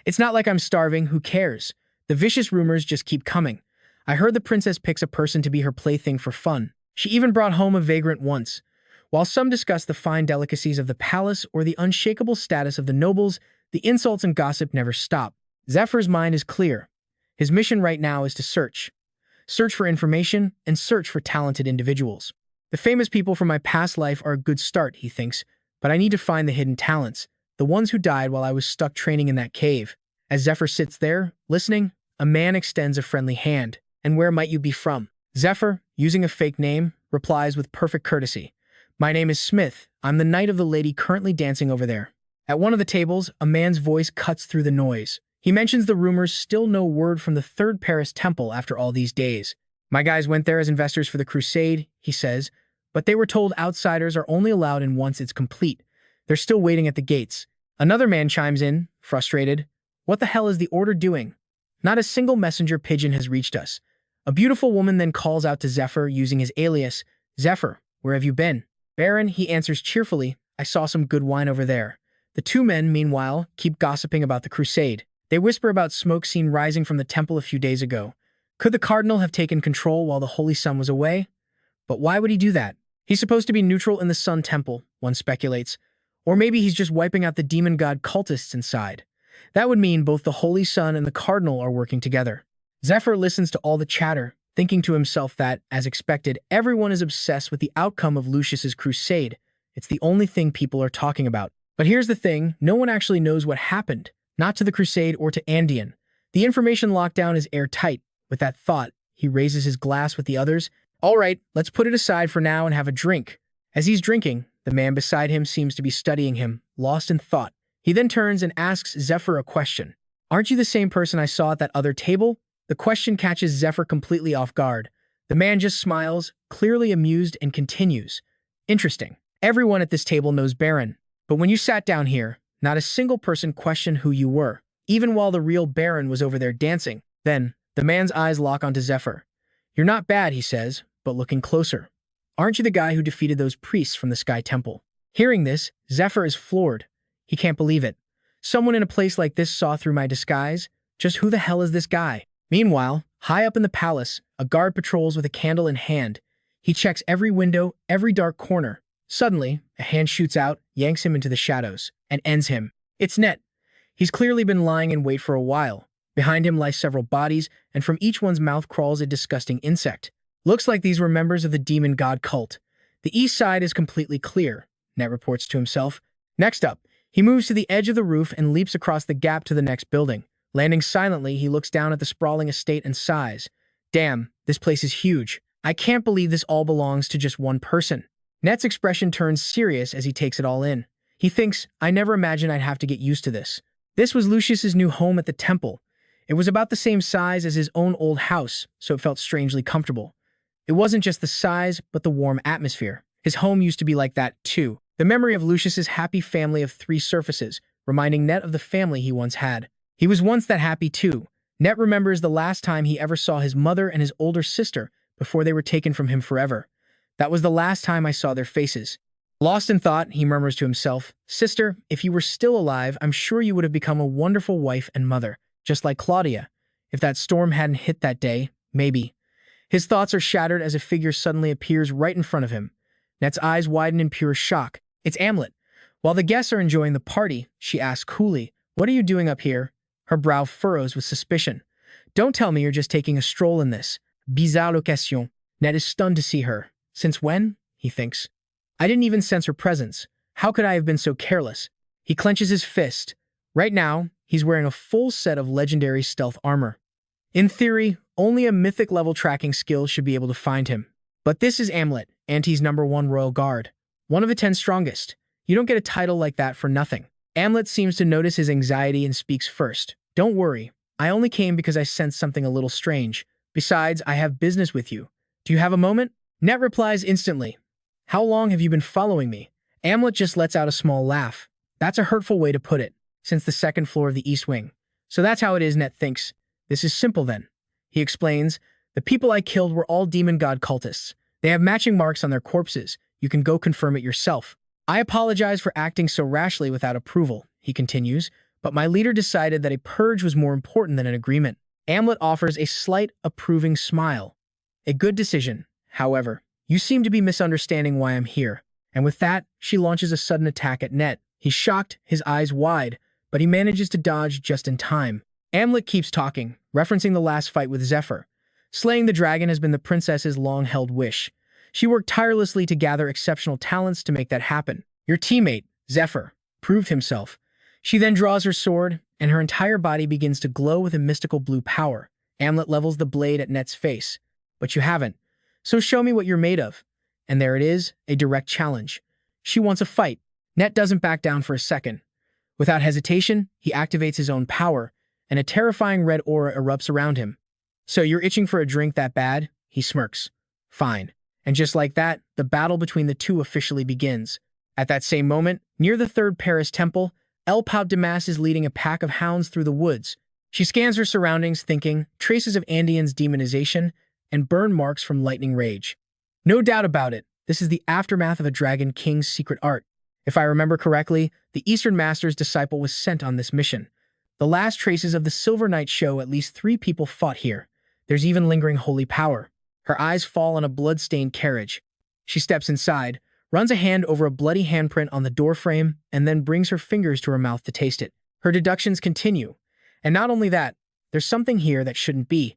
It's not like I'm starving, who cares? The vicious rumors just keep coming. I heard the princess picks a person to be her plaything for fun. She even brought home a vagrant once. While some discuss the fine delicacies of the palace or the unshakable status of the nobles, the insults and gossip never stop. Zephyr's mind is clear. His mission right now is to search. Search for information and search for talented individuals. The famous people from my past life are a good start, he thinks, but I need to find the hidden talents, the ones who died while I was stuck training in that cave. As Zephyr sits there, listening, a man extends a friendly hand. And where might you be from? Zephyr, using a fake name, replies with perfect courtesy. My name is Smith. I'm the knight of the lady currently dancing over there. At one of the tables, a man's voice cuts through the noise. He mentions the rumors, still no word from the Third Paris Temple after all these days. My guys went there as investors for the crusade, he says, but they were told outsiders are only allowed in once it's complete. They're still waiting at the gates. Another man chimes in, frustrated. What the hell is the order doing? Not a single messenger pigeon has reached us. A beautiful woman then calls out to Zephyr using his alias. Zephyr, where have you been? Baron, he answers cheerfully. I saw some good wine over there. The two men, meanwhile, keep gossiping about the crusade. They whisper about smoke seen rising from the temple a few days ago. Could the cardinal have taken control while the Holy Sun was away? But why would he do that? He's supposed to be neutral in the Sun Temple, one speculates. Or maybe he's just wiping out the demon god cultists inside. That would mean both the Holy Sun and the cardinal are working together. Zephyr listens to all the chatter, thinking to himself that, as expected, everyone is obsessed with the outcome of Lucius's crusade. It's the only thing people are talking about. But here's the thing, no one actually knows what happened, not to the crusade or to Andean. The information lockdown is airtight. With that thought, he raises his glass with the others. All right, let's put it aside for now and have a drink. As he's drinking, the man beside him seems to be studying him, lost in thought. He then turns and asks Zephyr a question. Aren't you the same person I saw at that other table? The question catches Zephyr completely off guard. The man just smiles, clearly amused, and continues. Interesting. Everyone at this table knows Baron. But when you sat down here, not a single person questioned who you were, even while the real Baron was over there dancing. Then, the man's eyes lock onto Zephyr. You're not bad, he says, but looking closer. Aren't you the guy who defeated those priests from the Sky Temple? Hearing this, Zephyr is floored. He can't believe it. Someone in a place like this saw through my disguise? Just who the hell is this guy? Meanwhile, high up in the palace, a guard patrols with a candle in hand. He checks every window, every dark corner. Suddenly, a hand shoots out, yanks him into the shadows, and ends him. It's Net. He's clearly been lying in wait for a while. Behind him lie several bodies, and from each one's mouth crawls a disgusting insect. Looks like these were members of the demon god cult. The east side is completely clear, Net reports to himself. Next up, he moves to the edge of the roof and leaps across the gap to the next building. Landing silently, he looks down at the sprawling estate and sighs. Damn, this place is huge. I can't believe this all belongs to just one person. Net's expression turns serious as he takes it all in. He thinks, I never imagined I'd have to get used to this. This was Lucius's new home at the temple. It was about the same size as his own old house, so it felt strangely comfortable. It wasn't just the size, but the warm atmosphere. His home used to be like that, too. The memory of Lucius's happy family of 3 surfaces, reminding Net of the family he once had. He was once that happy, too. Net remembers the last time he ever saw his mother and his older sister before they were taken from him forever. That was the last time I saw their faces. Lost in thought, he murmurs to himself, "Sister, if you were still alive, I'm sure you would have become a wonderful wife and mother, just like Claudia. If that storm hadn't hit that day, maybe." His thoughts are shattered as a figure suddenly appears right in front of him. Net's eyes widen in pure shock. It's Amlet. While the guests are enjoying the party, she asks coolly, "What are you doing up here?" Her brow furrows with suspicion. "Don't tell me you're just taking a stroll in this. Bizarre occasion." Net is stunned to see her. Since when? He thinks. I didn't even sense her presence. How could I have been so careless? He clenches his fist. Right now, he's wearing a full set of legendary stealth armor. In theory, only a mythic level tracking skill should be able to find him. But this is Amlet, Anti's #1 royal guard. One of the 10 strongest. You don't get a title like that for nothing. Amlet seems to notice his anxiety and speaks first. "Don't worry. I only came because I sensed something a little strange. Besides, I have business with you. Do you have a moment?" Net replies instantly. "How long have you been following me?" Amlet just lets out a small laugh. That's a hurtful way to put it, since the second floor of the East Wing. So that's how it is, Net thinks. This is simple then. He explains, "The people I killed were all demon god cultists. They have matching marks on their corpses. You can go confirm it yourself. I apologize for acting so rashly without approval," he continues, "but my leader decided that a purge was more important than an agreement." Amlet offers a slight, approving smile. "A good decision. However, you seem to be misunderstanding why I'm here." And with that, she launches a sudden attack at Net. He's shocked, his eyes wide, but he manages to dodge just in time. Amlet keeps talking, referencing the last fight with Zephyr. Slaying the dragon has been the princess's long-held wish. She worked tirelessly to gather exceptional talents to make that happen. Your teammate, Zephyr, proved himself. She then draws her sword, and her entire body begins to glow with a mystical blue power. Amlet levels the blade at Net's face. "But you haven't. So show me what you're made of." And there it is, a direct challenge. She wants a fight. Net doesn't back down for a second. Without hesitation, he activates his own power, and a terrifying red aura erupts around him. "So you're itching for a drink that bad?" He smirks. "Fine." And just like that, the battle between the two officially begins. At that same moment, near the third Paris temple, Elpout Damas is leading a pack of hounds through the woods. She scans her surroundings, thinking, traces of Andean's demonization and burn marks from lightning rage. No doubt about it, this is the aftermath of a Dragon King's secret art. If I remember correctly, the Eastern Master's disciple was sent on this mission. The last traces of the Silver Knight show at least 3 people fought here. There's even lingering holy power. Her eyes fall on a blood-stained carriage. She steps inside, runs a hand over a bloody handprint on the doorframe, and then brings her fingers to her mouth to taste it. Her deductions continue. And not only that, there's something here that shouldn't be.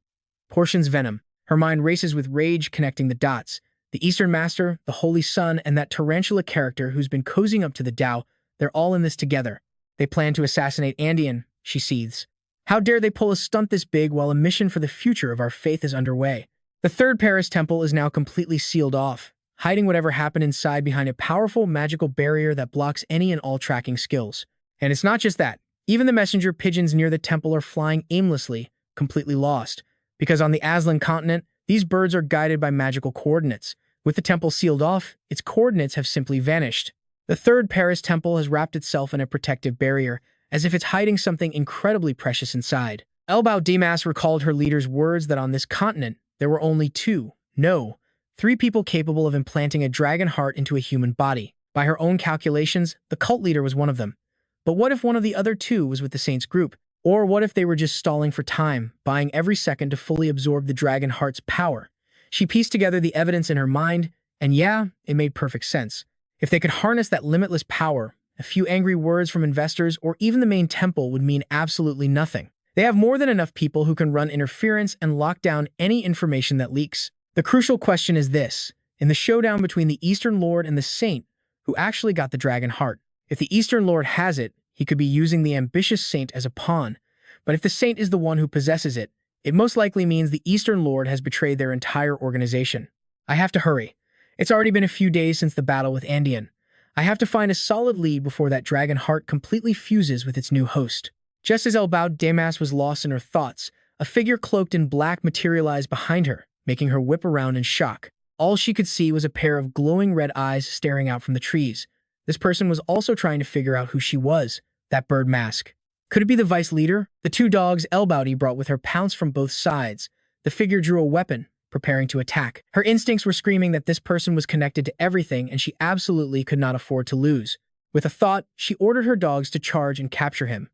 Portion's venom. Her mind races with rage, connecting the dots. The Eastern Master, the Holy Sun, and that tarantula character who's been cozying up to the Tao, they're all in this together. They plan to assassinate Andean, she seethes. How dare they pull a stunt this big while a mission for the future of our faith is underway? The third Paris temple is now completely sealed off, hiding whatever happened inside behind a powerful magical barrier that blocks any and all tracking skills. And it's not just that. Even the messenger pigeons near the temple are flying aimlessly, completely lost. Because on the Aslan continent, these birds are guided by magical coordinates. With the temple sealed off, its coordinates have simply vanished. The third Paris temple has wrapped itself in a protective barrier, as if it's hiding something incredibly precious inside. Elpout Damas recalled her leader's words that on this continent, there were only 3 people capable of implanting a dragon heart into a human body. By her own calculations, the cult leader was one of them. But what if one of the other 2 was with the Saints group? Or what if they were just stalling for time, buying every second to fully absorb the dragon heart's power? She pieced together the evidence in her mind, and yeah, it made perfect sense. If they could harness that limitless power, a few angry words from investors or even the main temple would mean absolutely nothing. They have more than enough people who can run interference and lock down any information that leaks. The crucial question is this. In the showdown between the Eastern Lord and the Saint, who actually got the dragon heart? If the Eastern Lord has it, he could be using the ambitious Saint as a pawn. But if the Saint is the one who possesses it, it most likely means the Eastern Lord has betrayed their entire organization. I have to hurry. It's already been a few days since the battle with Andean. I have to find a solid lead before that dragon heart completely fuses with its new host. Just as Elpout Damas was lost in her thoughts, a figure cloaked in black materialized behind her, making her whip around in shock. All she could see was a pair of glowing red eyes staring out from the trees. This person was also trying to figure out who she was, that bird mask. Could it be the vice leader? The two dogs Elbowdy brought with her pounced from both sides. The figure drew a weapon, preparing to attack. Her instincts were screaming that this person was connected to everything and she absolutely could not afford to lose. With a thought, she ordered her dogs to charge and capture him.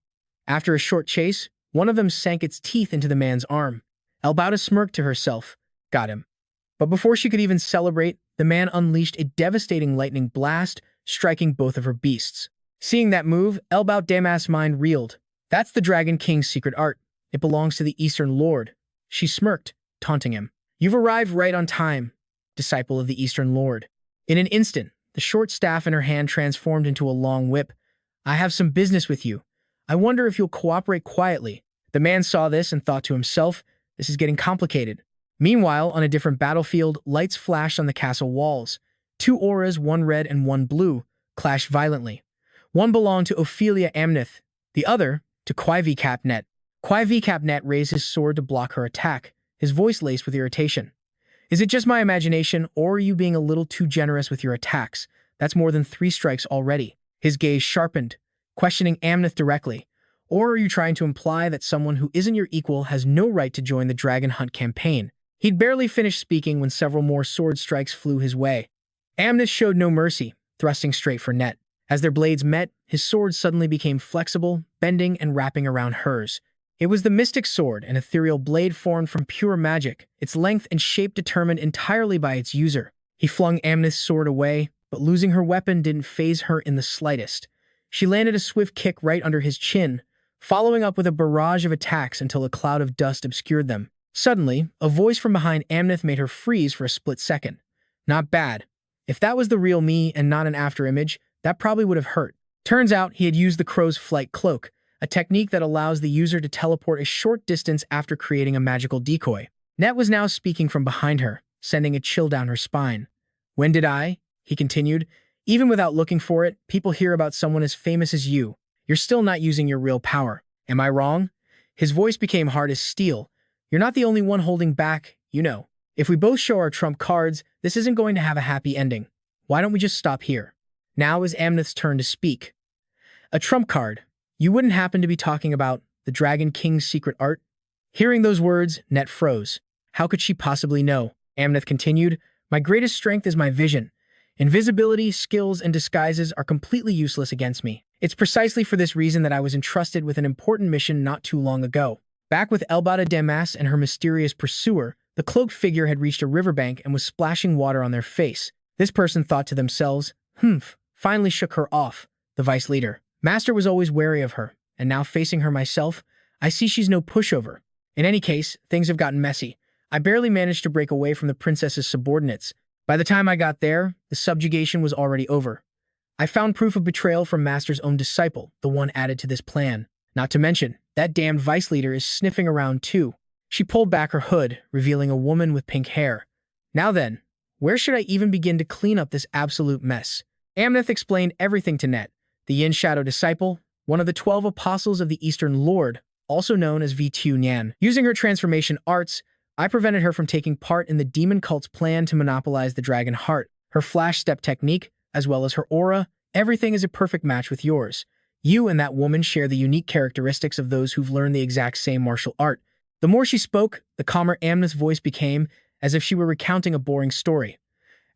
After a short chase, one of them sank its teeth into the man's arm. Elbowdy smirked to herself. Got him. But before she could even celebrate, the man unleashed a devastating lightning blast, striking both of her beasts. Seeing that move, Elbowdy's mind reeled. That's the Dragon King's secret art. It belongs to the Eastern Lord. She smirked, taunting him. You've arrived right on time, disciple of the Eastern Lord. In an instant, the short staff in her hand transformed into a long whip. I have some business with you. I wonder if you'll cooperate quietly. The man saw this and thought to himself, this is getting complicated. Meanwhile, on a different battlefield, lights flashed on the castle walls. Two auras, one red and one blue, clashed violently. One belonged to Ophelia Amneth, the other to Quivecapnet. Quivecapnet raised his sword to block her attack, his voice laced with irritation. Is it just my imagination, or are you being a little too generous with your attacks? That's more than 3 strikes already. His gaze sharpened, questioning Amneth directly. Or are you trying to imply that someone who isn't your equal has no right to join the Dragon Hunt campaign? He'd barely finished speaking when several more sword strikes flew his way. Amneth showed no mercy, thrusting straight for Net. As their blades met, his sword suddenly became flexible, bending and wrapping around hers. It was the mystic sword, an ethereal blade formed from pure magic, its length and shape determined entirely by its user. He flung Amneth's sword away, but losing her weapon didn't faze her in the slightest. She landed a swift kick right under his chin, following up with a barrage of attacks until a cloud of dust obscured them. Suddenly, a voice from behind Amneth made her freeze for a split second. Not bad. If that was the real me and not an afterimage, that probably would have hurt. Turns out he had used the crow's flight cloak, a technique that allows the user to teleport a short distance after creating a magical decoy. Net was now speaking from behind her, sending a chill down her spine. When did I? He continued. Even without looking for it, people hear about someone as famous as you. You're still not using your real power. Am I wrong? His voice became hard as steel. You're not the only one holding back, you know. If we both show our trump cards, this isn't going to have a happy ending. Why don't we just stop here? Now is Amneth's turn to speak. A trump card. You wouldn't happen to be talking about the Dragon King's secret art? Hearing those words, Net froze. How could she possibly know? Amneth continued, my greatest strength is my vision. Invisibility, skills, and disguises are completely useless against me. It's precisely for this reason that I was entrusted with an important mission not too long ago. Back with Elbowdy and her mysterious pursuer, the cloaked figure had reached a riverbank and was splashing water on their face. This person thought to themselves, finally shook her off, the vice leader. Master was always wary of her, and now facing her myself, I see she's no pushover. In any case, things have gotten messy. I barely managed to break away from the princess's subordinates. By the time I got there, the subjugation was already over. I found proof of betrayal from Master's own disciple, the one added to this plan. Not to mention, that damned vice leader is sniffing around too. She pulled back her hood, revealing a woman with pink hair. Now then, where should I even begin to clean up this absolute mess? Amneth explained everything to Net. The Yin Shadow Disciple, one of the 12 apostles of the Eastern Lord, also known as V2 Nyan. Using her transformation arts, I prevented her from taking part in the demon cult's plan to monopolize the dragon heart. Her flash step technique, as well as her aura, everything is a perfect match with yours. You and that woman share the unique characteristics of those who've learned the exact same martial art. The more she spoke, the calmer Amneth's voice became, as if she were recounting a boring story.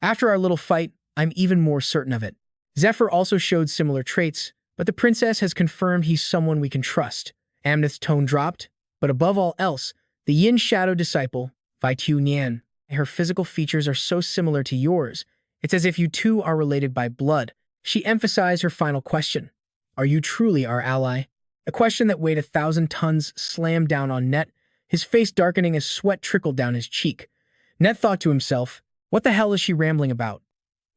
After our little fight, I'm even more certain of it. Zephyr also showed similar traits, but the princess has confirmed he's someone we can trust. Amneth's tone dropped, but above all else, the Yin Shadow Disciple, Vaitu Nyan, her physical features are so similar to yours, it's as if you two are related by blood. She emphasized her final question. Are you truly our ally? A question that weighed 1,000 tons slammed down on Net, his face darkening as sweat trickled down his cheek. Net thought to himself, what the hell is she rambling about?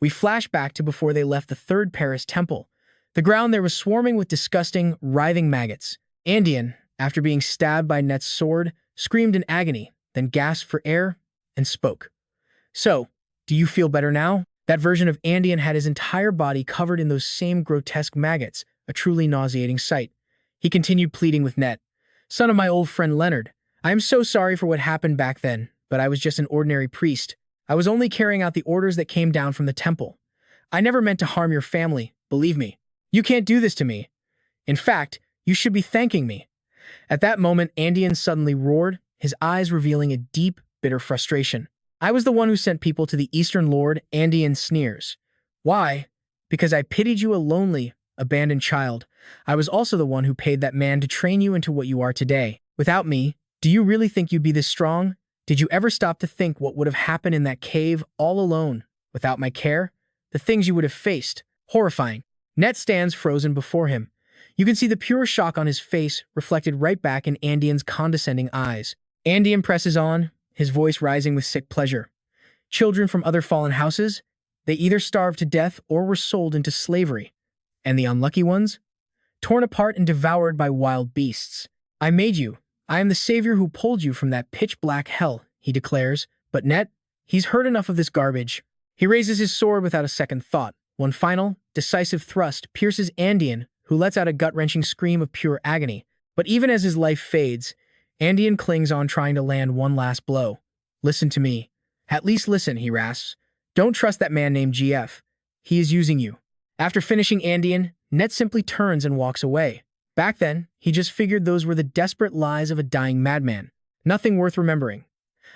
We flash back to before they left the third Paris temple. The ground there was swarming with disgusting, writhing maggots. Andean, after being stabbed by Net's sword, screamed in agony, then gasped for air and spoke. So, do you feel better now? That version of Andean had his entire body covered in those same grotesque maggots, a truly nauseating sight. He continued pleading with Net. Son of my old friend Leonard, I am so sorry for what happened back then, but I was just an ordinary priest. I was only carrying out the orders that came down from the temple. I never meant to harm your family, believe me. You can't do this to me. In fact, You should be thanking me." At that moment, Andean suddenly roared, his eyes revealing a deep, bitter frustration. "I was the one who sent people to the Eastern Lord," Andean sneers. "Why? Because I pitied you, a lonely, abandoned child. I was also the one who paid that man to train you into what you are today. Without me, do you really think you'd be this strong? Did you ever stop to think what would have happened in that cave all alone, without my care? The things you would have faced. Horrifying." Net stands frozen before him. You can see the pure shock on his face reflected right back in Andean's condescending eyes. Andean presses on, his voice rising with sick pleasure. "Children from other fallen houses? They either starved to death or were sold into slavery. And the unlucky ones? Torn apart and devoured by wild beasts. I made you. I am the savior who pulled you from that pitch-black hell," he declares. But Net, he's heard enough of this garbage. He raises his sword without a second thought. One final, decisive thrust pierces Andean, who lets out a gut-wrenching scream of pure agony. But even as his life fades, Andean clings on, trying to land one last blow. "Listen to me. At least listen," he rasps. "Don't trust that man named GF. He is using you." After finishing Andean, Net simply turns and walks away. Back then, he just figured those were the desperate lies of a dying madman. Nothing worth remembering.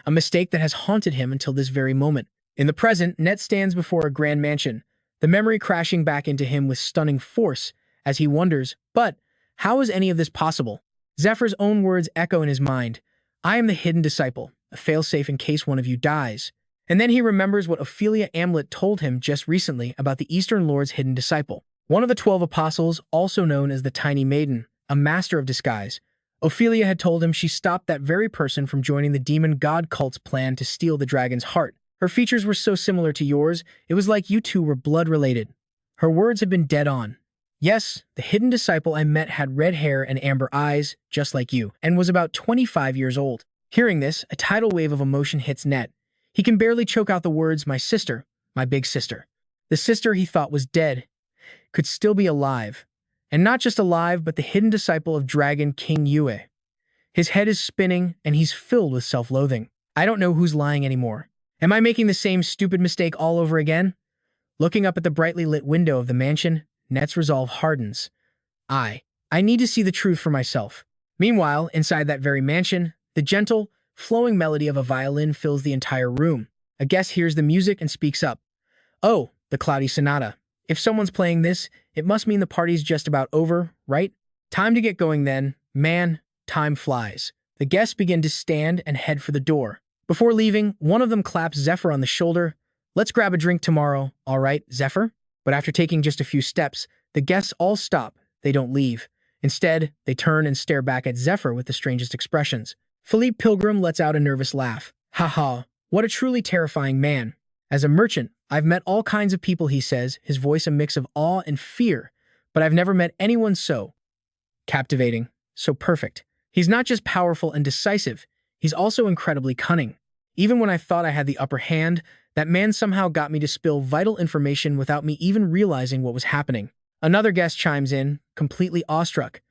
A mistake that has haunted him until this very moment. In the present, Net stands before a grand mansion, the memory crashing back into him with stunning force as he wonders, but how is any of this possible? Zephyr's own words echo in his mind. "I am the hidden disciple, a failsafe in case one of you dies." And then he remembers what Ophelia Amlet told him just recently about the Eastern Lord's hidden disciple. One of the 12 apostles, also known as the Tiny Maiden, a master of disguise. Ophelia had told him she stopped that very person from joining the demon god cult's plan to steal the dragon's heart. Her features were so similar to yours, it was like you two were blood-related. Her words had been dead on. Yes, the hidden disciple I met had red hair and amber eyes, just like you, and was about 25 years old. Hearing this, a tidal wave of emotion hits Net. He can barely choke out the words, "My sister, my big sister." The sister he thought was dead could still be alive. And not just alive, but the hidden disciple of Dragon King Yue. His head is spinning, and he's filled with self-loathing. I don't know who's lying anymore. Am I making the same stupid mistake all over again? Looking up at the brightly lit window of the mansion, Net's resolve hardens. I need to see the truth for myself. Meanwhile, inside that very mansion, the gentle, flowing melody of a violin fills the entire room. A guest hears the music and speaks up. "Oh, the Cloudy Sonata. If someone's playing this, it must mean the party's just about over, right? Time to get going then. Man, time flies." The guests begin to stand and head for the door. Before leaving, one of them claps Zephyr on the shoulder. "Let's grab a drink tomorrow, all right, Zephyr?" But after taking just a few steps, the guests all stop. They don't leave. Instead, they turn and stare back at Zephyr with the strangest expressions. Philippe Pilgrim lets out a nervous laugh. "Ha, what a truly terrifying man. As a merchant, I've met all kinds of people," he says, his voice a mix of awe and fear, "but I've never met anyone so captivating, so perfect. He's not just powerful and decisive, he's also incredibly cunning. Even when I thought I had the upper hand, that man somehow got me to spill vital information without me even realizing what was happening." Another guest chimes in, completely awestruck.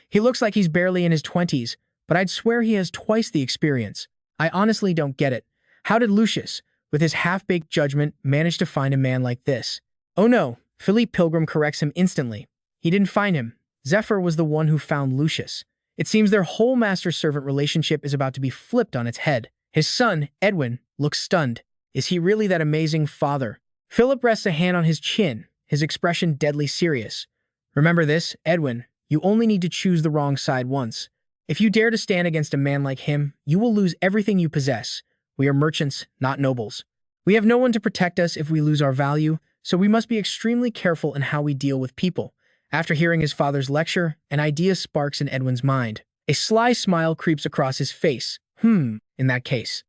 "He looks like he's barely in his 20s, but I'd swear he has twice the experience. I honestly don't get it. How did Lucius, with his half-baked judgment, manage to find a man like this?" "Oh no," Philippe Pilgrim corrects him instantly. "He didn't find him. Zephyr was the one who found Lucius." It seems their whole master-servant relationship is about to be flipped on its head. His son, Edwin, looks stunned. Is he really that amazing father? Philip rests a hand on his chin, his expression deadly serious. "Remember this, Edwin, you only need to choose the wrong side once. If you dare to stand against a man like him, you will lose everything you possess. We are merchants, not nobles. We have no one to protect us if we lose our value, so we must be extremely careful in how we deal with people." After hearing his father's lecture, an idea sparks in Edwin's mind. A sly smile creeps across his face. In that case,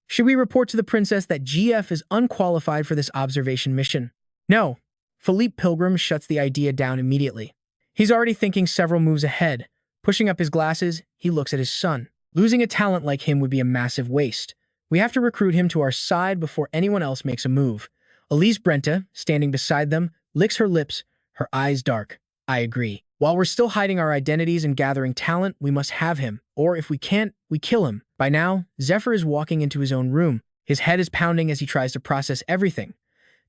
should we report to the princess that GF is unqualified for this observation mission? No. Philippe Pilgrim shuts the idea down immediately. He's already thinking several moves ahead. Pushing up his glasses, he looks at his son. Losing a talent like him would be a massive waste. We have to recruit him to our side before anyone else makes a move. Elise Brenta, standing beside them, licks her lips, her eyes dark. "I agree. While we're still hiding our identities and gathering talent, we must have him. Or if we can't, we kill him." By now, Zephyr is walking into his own room. His head is pounding as he tries to process everything.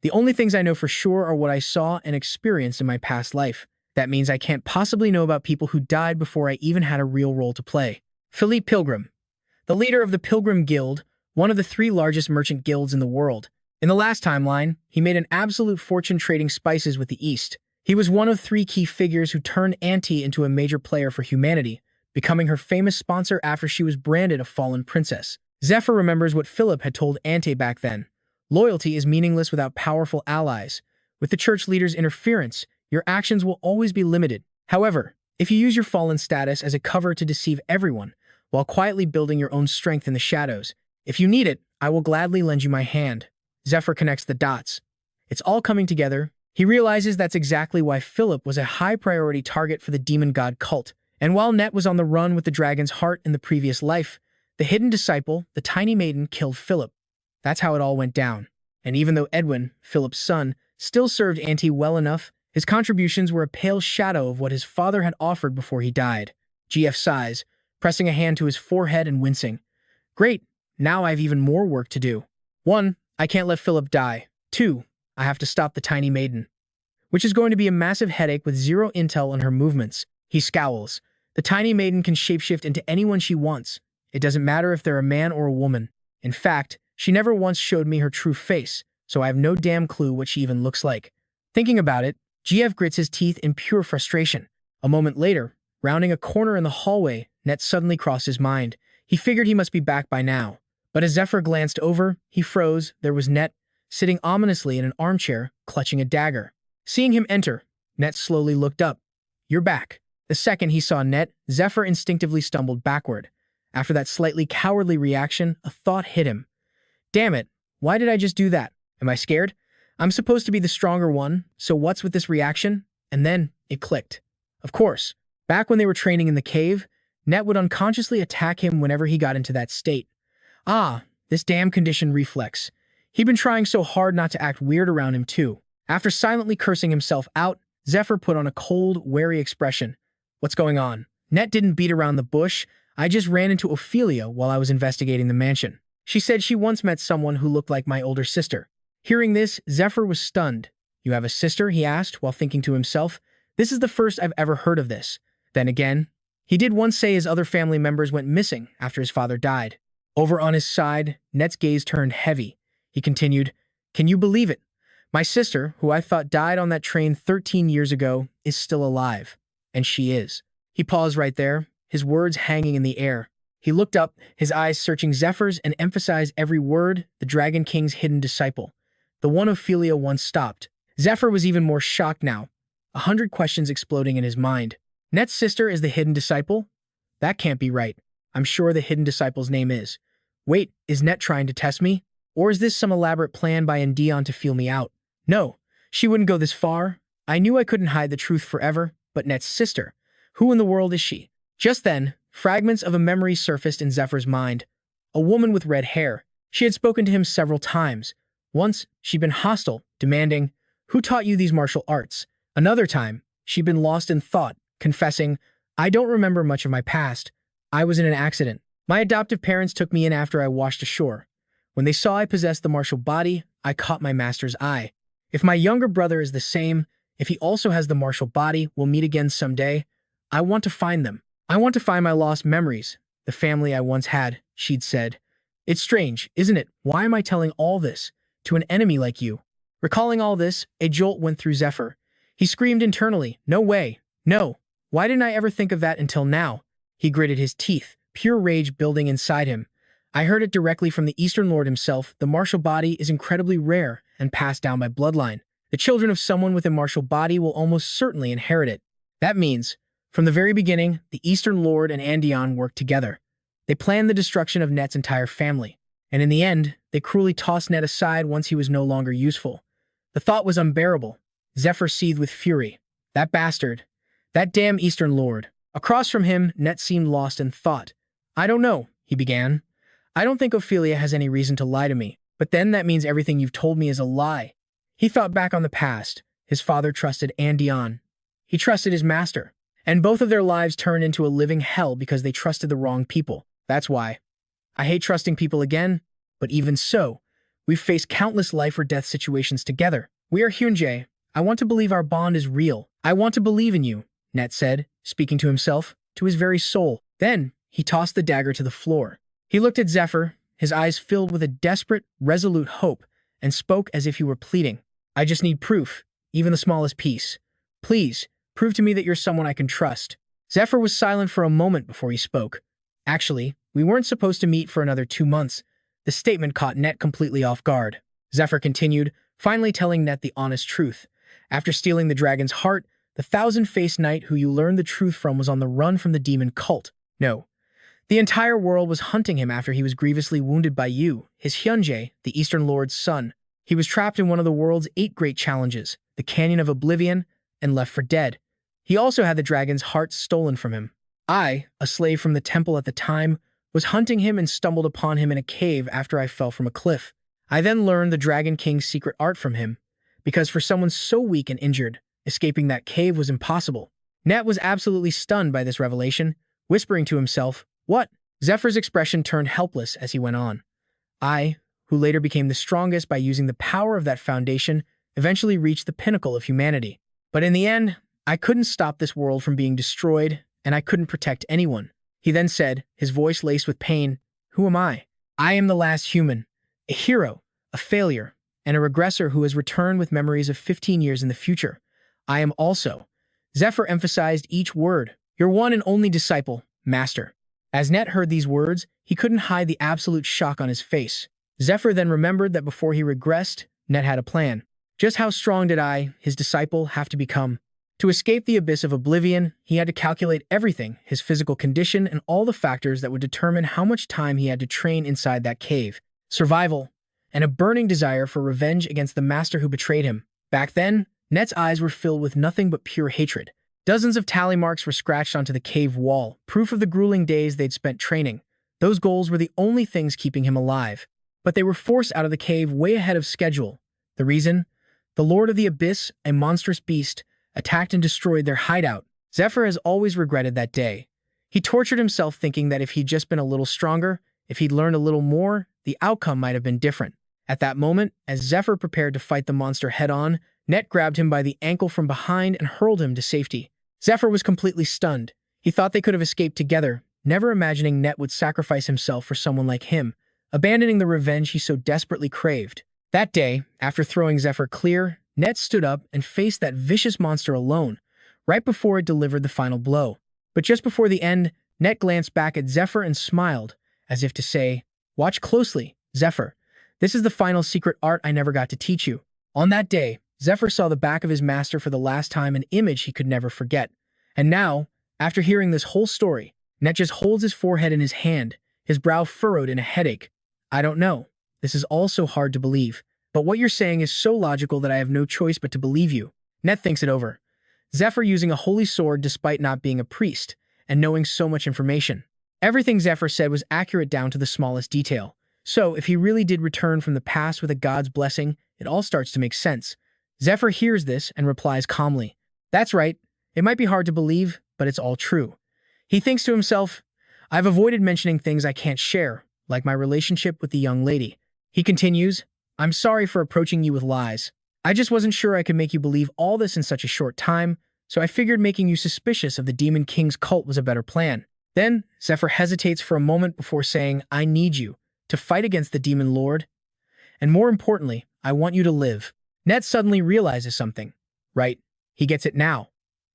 "The only things I know for sure are what I saw and experienced in my past life. That means I can't possibly know about people who died before I even had a real role to play. Philippe Pilgrim, the leader of the Pilgrim Guild, one of the 3 largest merchant guilds in the world. In the last timeline, he made an absolute fortune trading spices with the East. He was one of 3 key figures who turned Auntie into a major player for humanity, becoming her famous sponsor after she was branded a fallen princess. Zephyr remembers what Philip had told Ante back then. Loyalty is meaningless without powerful allies. With the church leader's interference, your actions will always be limited. However, if you use your fallen status as a cover to deceive everyone, while quietly building your own strength in the shadows, if you need it, I will gladly lend you my hand. Zephyr connects the dots. It's all coming together. He realizes that's exactly why Philip was a high-priority target for the demon god cult. And while Net was on the run with the dragon's heart in the previous life, the hidden disciple, the tiny maiden, killed Philip. That's how it all went down. And even though Edwin, Philip's son, still served Auntie well enough, his contributions were a pale shadow of what his father had offered before he died. GF sighs, pressing a hand to his forehead and wincing. Great, now I have even more work to do. 1. I can't let Philip die. 2. I have to stop the tiny maiden. Which is going to be a massive headache with zero intel on her movements. He scowls. The tiny maiden can shapeshift into anyone she wants. It doesn't matter if they're a man or a woman. In fact, she never once showed me her true face, so I have no damn clue what she even looks like. Thinking about it, GF grits his teeth in pure frustration. A moment later, rounding a corner in the hallway, Net suddenly crossed his mind. He figured he must be back by now. But as Zephyr glanced over, he froze. There was Net, sitting ominously in an armchair, clutching a dagger. Seeing him enter, Net slowly looked up. You're back. The second he saw Net, Zephyr instinctively stumbled backward. After that slightly cowardly reaction, a thought hit him. Damn it, why did I just do that? Am I scared? I'm supposed to be the stronger one, so what's with this reaction? And then, it clicked. Of course, back when they were training in the cave, Net would unconsciously attack him whenever he got into that state. Ah, this damn conditioned reflex. He'd been trying so hard not to act weird around him too. After silently cursing himself out, Zephyr put on a cold, wary expression. What's going on? Net didn't beat around the bush. I just ran into Ophelia while I was investigating the mansion. She said she once met someone who looked like my older sister. Hearing this, Zephyr was stunned. You have a sister? He asked while thinking to himself. This is the first I've ever heard of this. Then again, he did once say his other family members went missing after his father died. Over on his side, Net's gaze turned heavy. He continued, Can you believe it? My sister, who I thought died on that train 13 years ago, is still alive. And she is. He paused right there, his words hanging in the air. He looked up, his eyes searching Zephyr's, and emphasized every word, the Dragon King's hidden disciple. The one Ophelia once stopped. Zephyr was even more shocked now, 100 questions exploding in his mind. Net's sister is the hidden disciple? That can't be right. I'm sure the hidden disciple's name is. Wait, is Net trying to test me? Or is this some elaborate plan by Endion to feel me out? No, she wouldn't go this far. I knew I couldn't hide the truth forever, but Net's sister. Who in the world is she? Just then, fragments of a memory surfaced in Zephyr's mind. A woman with red hair. She had spoken to him several times. Once, she'd been hostile, demanding, Who taught you these martial arts? Another time, she'd been lost in thought, confessing, I don't remember much of my past. I was in an accident. My adoptive parents took me in after I washed ashore. When they saw I possessed the martial body, I caught my master's eye. If my younger brother is the same, if he also has the martial body, we'll meet again someday. I want to find them. I want to find my lost memories, the family I once had, she'd said. It's strange, isn't it? Why am I telling all this to an enemy like you? Recalling all this, a jolt went through Zephyr. He screamed internally, No way, no. Why didn't I ever think of that until now? He gritted his teeth, pure rage building inside him. I heard it directly from the Eastern Lord himself. The martial body is incredibly rare and passed down by bloodline. The children of someone with a martial body will almost certainly inherit it. That means, from the very beginning, the Eastern Lord and Endion worked together. They planned the destruction of Net's entire family. And in the end, they cruelly tossed Net aside once he was no longer useful. The thought was unbearable. Zephyr seethed with fury. That bastard. That damn Eastern Lord. Across from him, Net seemed lost in thought. I don't know, he began. I don't think Ophelia has any reason to lie to me, but then that means everything you've told me is a lie. He thought back on the past. His father trusted Endion. He trusted his master. And both of their lives turned into a living hell because they trusted the wrong people. That's why. I hate trusting people again, but even so, we've faced countless life or death situations together. We are Hyunjae. I want to believe our bond is real, I want to believe in you, Net said, speaking to himself, to his very soul. Then, he tossed the dagger to the floor. He looked at Zephyr, his eyes filled with a desperate, resolute hope, and spoke as if he were pleading. I just need proof, even the smallest piece. Please, prove to me that you're someone I can trust. Zephyr was silent for a moment before he spoke. Actually, we weren't supposed to meet for another 2 months. The statement caught Net completely off guard. Zephyr continued, finally telling Net the honest truth. After stealing the dragon's heart, the thousand-faced knight who you learned the truth from was on the run from the demon cult. No. The entire world was hunting him after he was grievously wounded by you, his Hyunjae, the Eastern Lord's son. He was trapped in one of the world's 8 great challenges, the Canyon of Oblivion, and left for dead. He also had the dragon's heart stolen from him. I, a slave from the temple at the time, was hunting him and stumbled upon him in a cave after I fell from a cliff. I then learned the Dragon King's secret art from him, because for someone so weak and injured, escaping that cave was impossible. Net was absolutely stunned by this revelation, whispering to himself, "What?" Zephyr's expression turned helpless as he went on. I, who later became the strongest by using the power of that foundation, eventually reached the pinnacle of humanity. But in the end, I couldn't stop this world from being destroyed, and I couldn't protect anyone. He then said, his voice laced with pain, "Who am I? I am the last human, a hero, a failure, and a regressor who has returned with memories of 15 years in the future. I am also." Zephyr emphasized each word, "Your one and only disciple, Master." As Net heard these words, he couldn't hide the absolute shock on his face. Zephyr then remembered that before he regressed, Net had a plan. Just how strong did I, his disciple, have to become? To escape the abyss of oblivion, he had to calculate everything, his physical condition, and all the factors that would determine how much time he had to train inside that cave. Survival, and a burning desire for revenge against the master who betrayed him. Back then, Net's eyes were filled with nothing but pure hatred. Dozens of tally marks were scratched onto the cave wall, proof of the grueling days they'd spent training. Those goals were the only things keeping him alive. But they were forced out of the cave way ahead of schedule. The reason? The Lord of the Abyss, a monstrous beast, attacked and destroyed their hideout. Zephyr has always regretted that day. He tortured himself thinking that if he'd just been a little stronger, if he'd learned a little more, the outcome might have been different. At that moment, as Zephyr prepared to fight the monster head-on, Net grabbed him by the ankle from behind and hurled him to safety. Zephyr was completely stunned. He thought they could have escaped together, never imagining Net would sacrifice himself for someone like him, abandoning the revenge he so desperately craved. That day, after throwing Zephyr clear, Net stood up and faced that vicious monster alone, right before it delivered the final blow. But just before the end, Net glanced back at Zephyr and smiled, as if to say, "Watch closely, Zephyr. This is the final secret art I never got to teach you." On that day, Zephyr saw the back of his master for the last time, an image he could never forget. And now, after hearing this whole story, Net just holds his forehead in his hand, his brow furrowed in a headache. "I don't know. This is all so hard to believe. But what you're saying is so logical that I have no choice but to believe you." Net thinks it over. Zephyr using a holy sword despite not being a priest, and knowing so much information. Everything Zephyr said was accurate down to the smallest detail. So, if he really did return from the past with a god's blessing, it all starts to make sense. Zephyr hears this and replies calmly, "That's right. It might be hard to believe, but it's all true." He thinks to himself, "I've avoided mentioning things I can't share, like my relationship with the young lady." He continues, "I'm sorry for approaching you with lies. I just wasn't sure I could make you believe all this in such a short time, so I figured making you suspicious of the Demon King's cult was a better plan." Then, Zephyr hesitates for a moment before saying, "I need you to fight against the Demon Lord. And more importantly, I want you to live." Net suddenly realizes something. Right, he gets it now.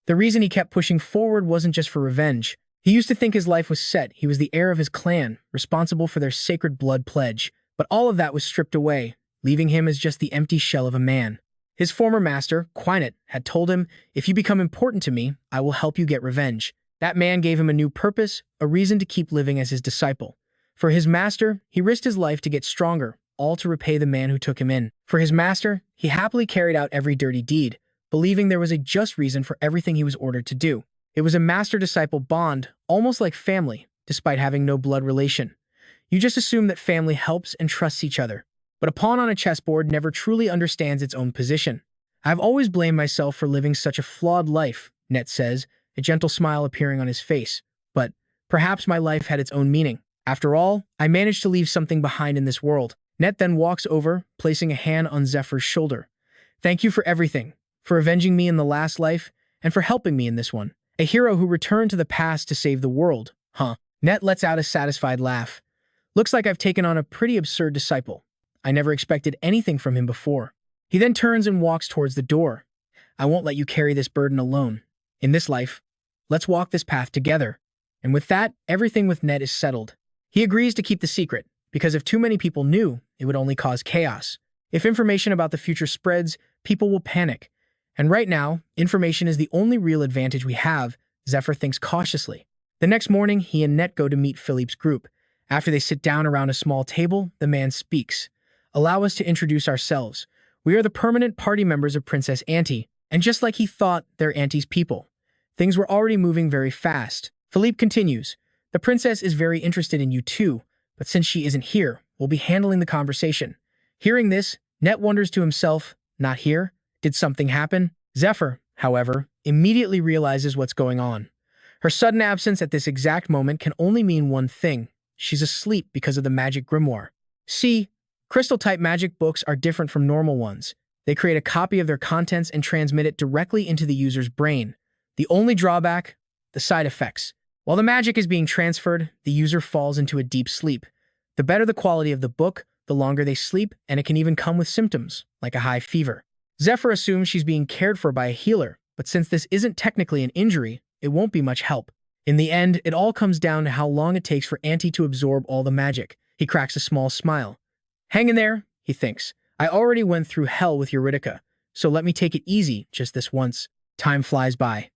The reason he kept pushing forward wasn't just for revenge. He used to think his life was set. He was the heir of his clan, responsible for their sacred blood pledge. But all of that was stripped away, leaving him as just the empty shell of a man. His former master, Quinet, had told him, "If you become important to me, I will help you get revenge." That man gave him a new purpose, a reason to keep living as his disciple. For his master, he risked his life to get stronger, all to repay the man who took him in. For his master, he happily carried out every dirty deed, believing there was a just reason for everything he was ordered to do. It was a master-disciple bond, almost like family, despite having no blood relation. You just assume that family helps and trusts each other. But a pawn on a chessboard never truly understands its own position. "I've always blamed myself for living such a flawed life," Net says, a gentle smile appearing on his face. "But perhaps my life had its own meaning. After all, I managed to leave something behind in this world." Net then walks over, placing a hand on Zephyr's shoulder. "Thank you for everything, for avenging me in the last life, and for helping me in this one. A hero who returned to the past to save the world, huh? Net lets out a satisfied laugh. Looks like I've taken on a pretty absurd disciple. I never expected anything from him before. He then turns and walks towards the door. I won't let you carry this burden alone. In this life, let's walk this path together. And with that, everything with Net is settled. He agrees to keep the secret, because if too many people knew, it would only cause chaos. If information about the future spreads, people will panic. And right now, information is the only real advantage we have, Zephyr thinks cautiously. The next morning, he and Net go to meet Philippe's group. After they sit down around a small table, the man speaks. Allow us to introduce ourselves. We are the permanent party members of Princess Auntie, and just like he thought, they're Auntie's people. Things were already moving very fast. Philippe continues. The princess is very interested in you too, but since she isn't here, we'll be handling the conversation. Hearing this, Net wonders to himself, not here? Did something happen? Zephyr, however, immediately realizes what's going on. Her sudden absence at this exact moment can only mean one thing. She's asleep because of the magic grimoire. See, crystal-type magic books are different from normal ones. They create a copy of their contents and transmit it directly into the user's brain. The only drawback? The side effects. While the magic is being transferred, the user falls into a deep sleep. The better the quality of the book, the longer they sleep, and it can even come with symptoms, like a high fever. Zephyr assumes she's being cared for by a healer, but since this isn't technically an injury, it won't be much help. In the end, it all comes down to how long it takes for Auntie to absorb all the magic. He cracks a small smile. Hang in there, he thinks. I already went through hell with Eurydica, so let me take it easy just this once. Time flies by.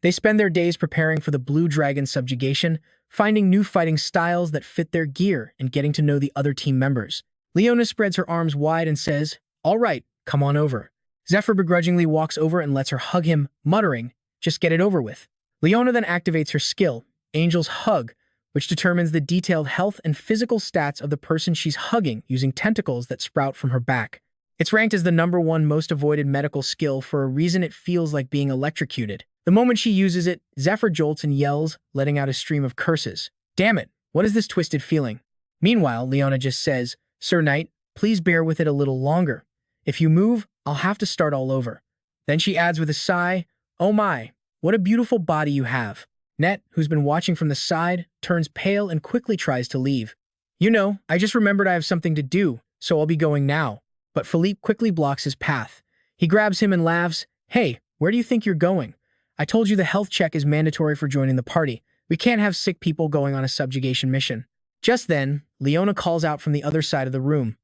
They spend their days preparing for the Blue Dragon subjugation, finding new fighting styles that fit their gear and getting to know the other team members. Leona spreads her arms wide and says, "All right, come on over." Zephyr begrudgingly walks over and lets her hug him, muttering, "Just get it over with." Leona then activates her skill, Angel's Hug, which determines the detailed health and physical stats of the person she's hugging using tentacles that sprout from her back. It's ranked as the #1 most avoided medical skill for a reason it feels like being electrocuted. The moment she uses it, Zephyr jolts and yells, letting out a stream of curses. Damn it, what is this twisted feeling? Meanwhile, Leona just says, "Sir Knight, please bear with it a little longer. If you move, I'll have to start all over." Then she adds with a sigh, "Oh my, what a beautiful body you have." Net, who's been watching from the side, turns pale and quickly tries to leave. "You know, I just remembered I have something to do, so I'll be going now." But Philippe quickly blocks his path. He grabs him and laughs, "Hey, where do you think you're going? I told you the health check is mandatory for joining the party. We can't have sick people going on a subjugation mission." Just then, Leona calls out from the other side of the room.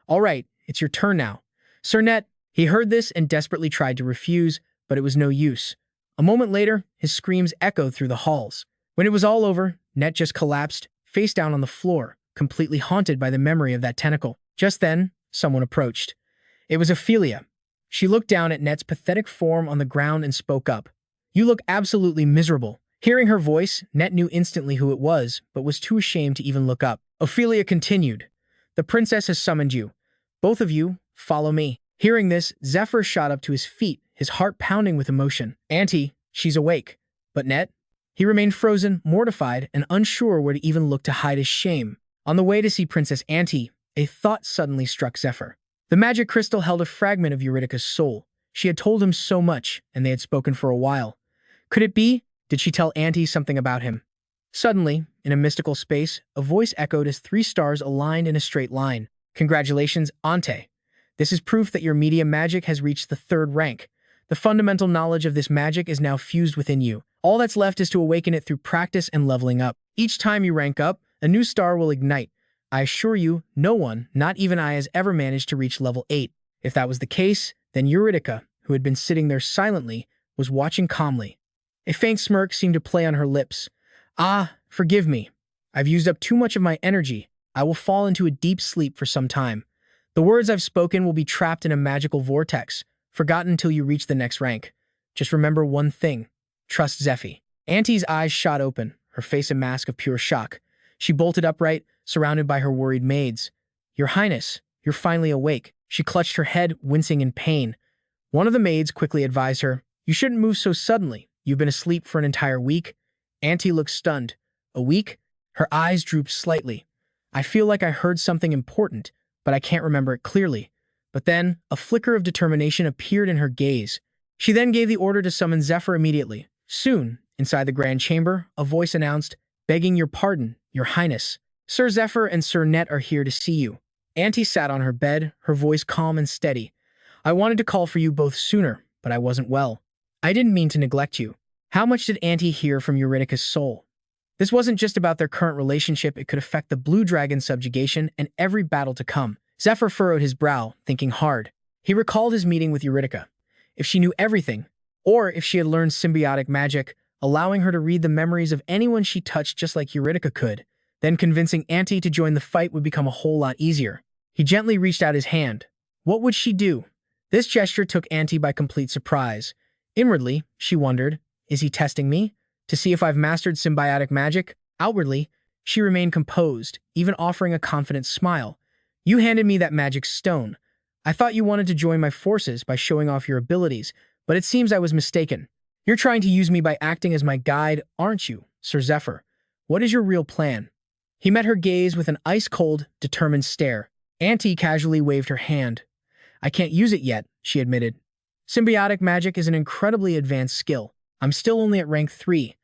"All right, it's your turn now." Sir Net, he heard this and desperately tried to refuse, but it was no use. A moment later, his screams echoed through the halls. When it was all over, Net just collapsed, face down on the floor, completely haunted by the memory of that tentacle. Just then, someone approached. It was Ophelia. She looked down at Net's pathetic form on the ground and spoke up. "You look absolutely miserable." Hearing her voice, Net knew instantly who it was, but was too ashamed to even look up. Ophelia continued, "The princess has summoned you. Both of you, follow me." Hearing this, Zephyr shot up to his feet, his heart pounding with emotion. "Auntie, she's awake." But Net? He remained frozen, mortified, and unsure where to even look to hide his shame. On the way to see Princess Auntie, a thought suddenly struck Zephyr. The magic crystal held a fragment of Eurydica's soul. She had told him so much, and they had spoken for a while. Could it be? Did she tell Auntie something about him? Suddenly, in a mystical space, a voice echoed as 3 stars aligned in a straight line. "Congratulations, Auntie. This is proof that your media magic has reached the 3rd rank. The fundamental knowledge of this magic is now fused within you. All that's left is to awaken it through practice and leveling up. Each time you rank up, a new star will ignite. I assure you, no one, not even I, has ever managed to reach level 8. If that was the case, then Eurydica, who had been sitting there silently, was watching calmly. A faint smirk seemed to play on her lips. "Ah, forgive me. I've used up too much of my energy. I will fall into a deep sleep for some time. The words I've spoken will be trapped in a magical vortex, forgotten until you reach the next rank. Just remember one thing. Trust Zephyr." Auntie's eyes shot open, her face a mask of pure shock. She bolted upright, surrounded by her worried maids. "Your Highness, you're finally awake." She clutched her head, wincing in pain. One of the maids quickly advised her, "You shouldn't move so suddenly. You've been asleep for an entire week." Auntie looked stunned. "A week?" Her eyes drooped slightly. "I feel like I heard something important, but I can't remember it clearly." But then, a flicker of determination appeared in her gaze. She then gave the order to summon Zephyr immediately. Soon, inside the grand chamber, a voice announced, "Begging your pardon, your highness. Sir Zephyr and Sir Net are here to see you." Auntie sat on her bed, her voice calm and steady. "I wanted to call for you both sooner, but I wasn't well. I didn't mean to neglect you." How much did Auntie hear from Eurydice's soul? This wasn't just about their current relationship, it could affect the Blue Dragon subjugation and every battle to come. Zephyr furrowed his brow, thinking hard. He recalled his meeting with Eurydice. If she knew everything, or if she had learned symbiotic magic, allowing her to read the memories of anyone she touched just like Eurydice could, then convincing Auntie to join the fight would become a whole lot easier. He gently reached out his hand. What would she do? This gesture took Auntie by complete surprise. Inwardly, she wondered, is he testing me? To see if I've mastered symbiotic magic? Outwardly, she remained composed, even offering a confident smile. You handed me that magic stone. I thought you wanted to join my forces by showing off your abilities, but it seems I was mistaken. You're trying to use me by acting as my guide, aren't you, Sir Zephyr? What is your real plan? He met her gaze with an ice-cold, determined stare. Auntie casually waved her hand. I can't use it yet, she admitted. Symbiotic magic is an incredibly advanced skill. I'm still only at rank 3.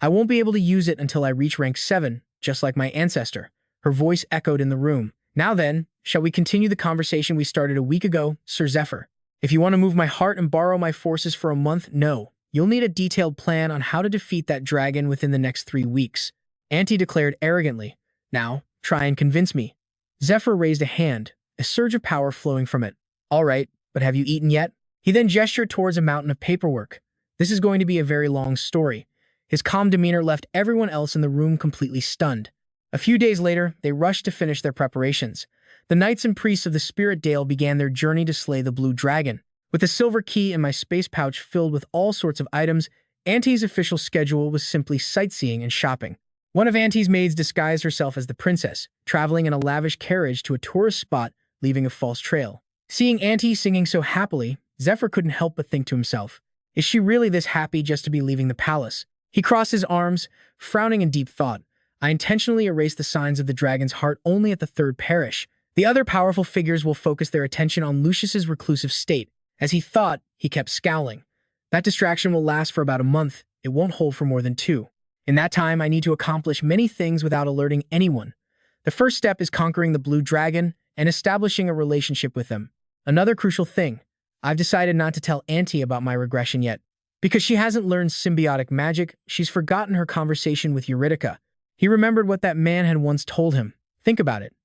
I won't be able to use it until I reach rank 7, just like my ancestor. Her voice echoed in the room. Now then, shall we continue the conversation we started a week ago, Sir Zephyr? If you want to move my heart and borrow my forces for a month, no. You'll need a detailed plan on how to defeat that dragon within the next 3 weeks. Auntie declared arrogantly. Now, try and convince me. Zephyr raised a hand, a surge of power flowing from it. All right, but have you eaten yet? He then gestured towards a mountain of paperwork. This is going to be a very long story. His calm demeanor left everyone else in the room completely stunned. A few days later, they rushed to finish their preparations. The knights and priests of the Spirit Dale began their journey to slay the Blue Dragon. With a silver key and my space pouch filled with all sorts of items, Auntie's official schedule was simply sightseeing and shopping. One of Auntie's maids disguised herself as the princess, traveling in a lavish carriage to a tourist spot, leaving a false trail. Seeing Auntie singing so happily, Zephyr couldn't help but think to himself, is she really this happy just to be leaving the palace? He crossed his arms, frowning in deep thought. I intentionally erased the signs of the dragon's heart only at the 3rd parish. The other powerful figures will focus their attention on Lucius's reclusive state. As he thought, he kept scowling. That distraction will last for about a month. It won't hold for more than 2. In that time, I need to accomplish many things without alerting anyone. The first step is conquering the Blue Dragon and establishing a relationship with them. Another crucial thing. I've decided not to tell Auntie about my regression yet. Because she hasn't learned symbiotic magic, she's forgotten her conversation with Eurydice. He remembered what that man had once told him. Think about it.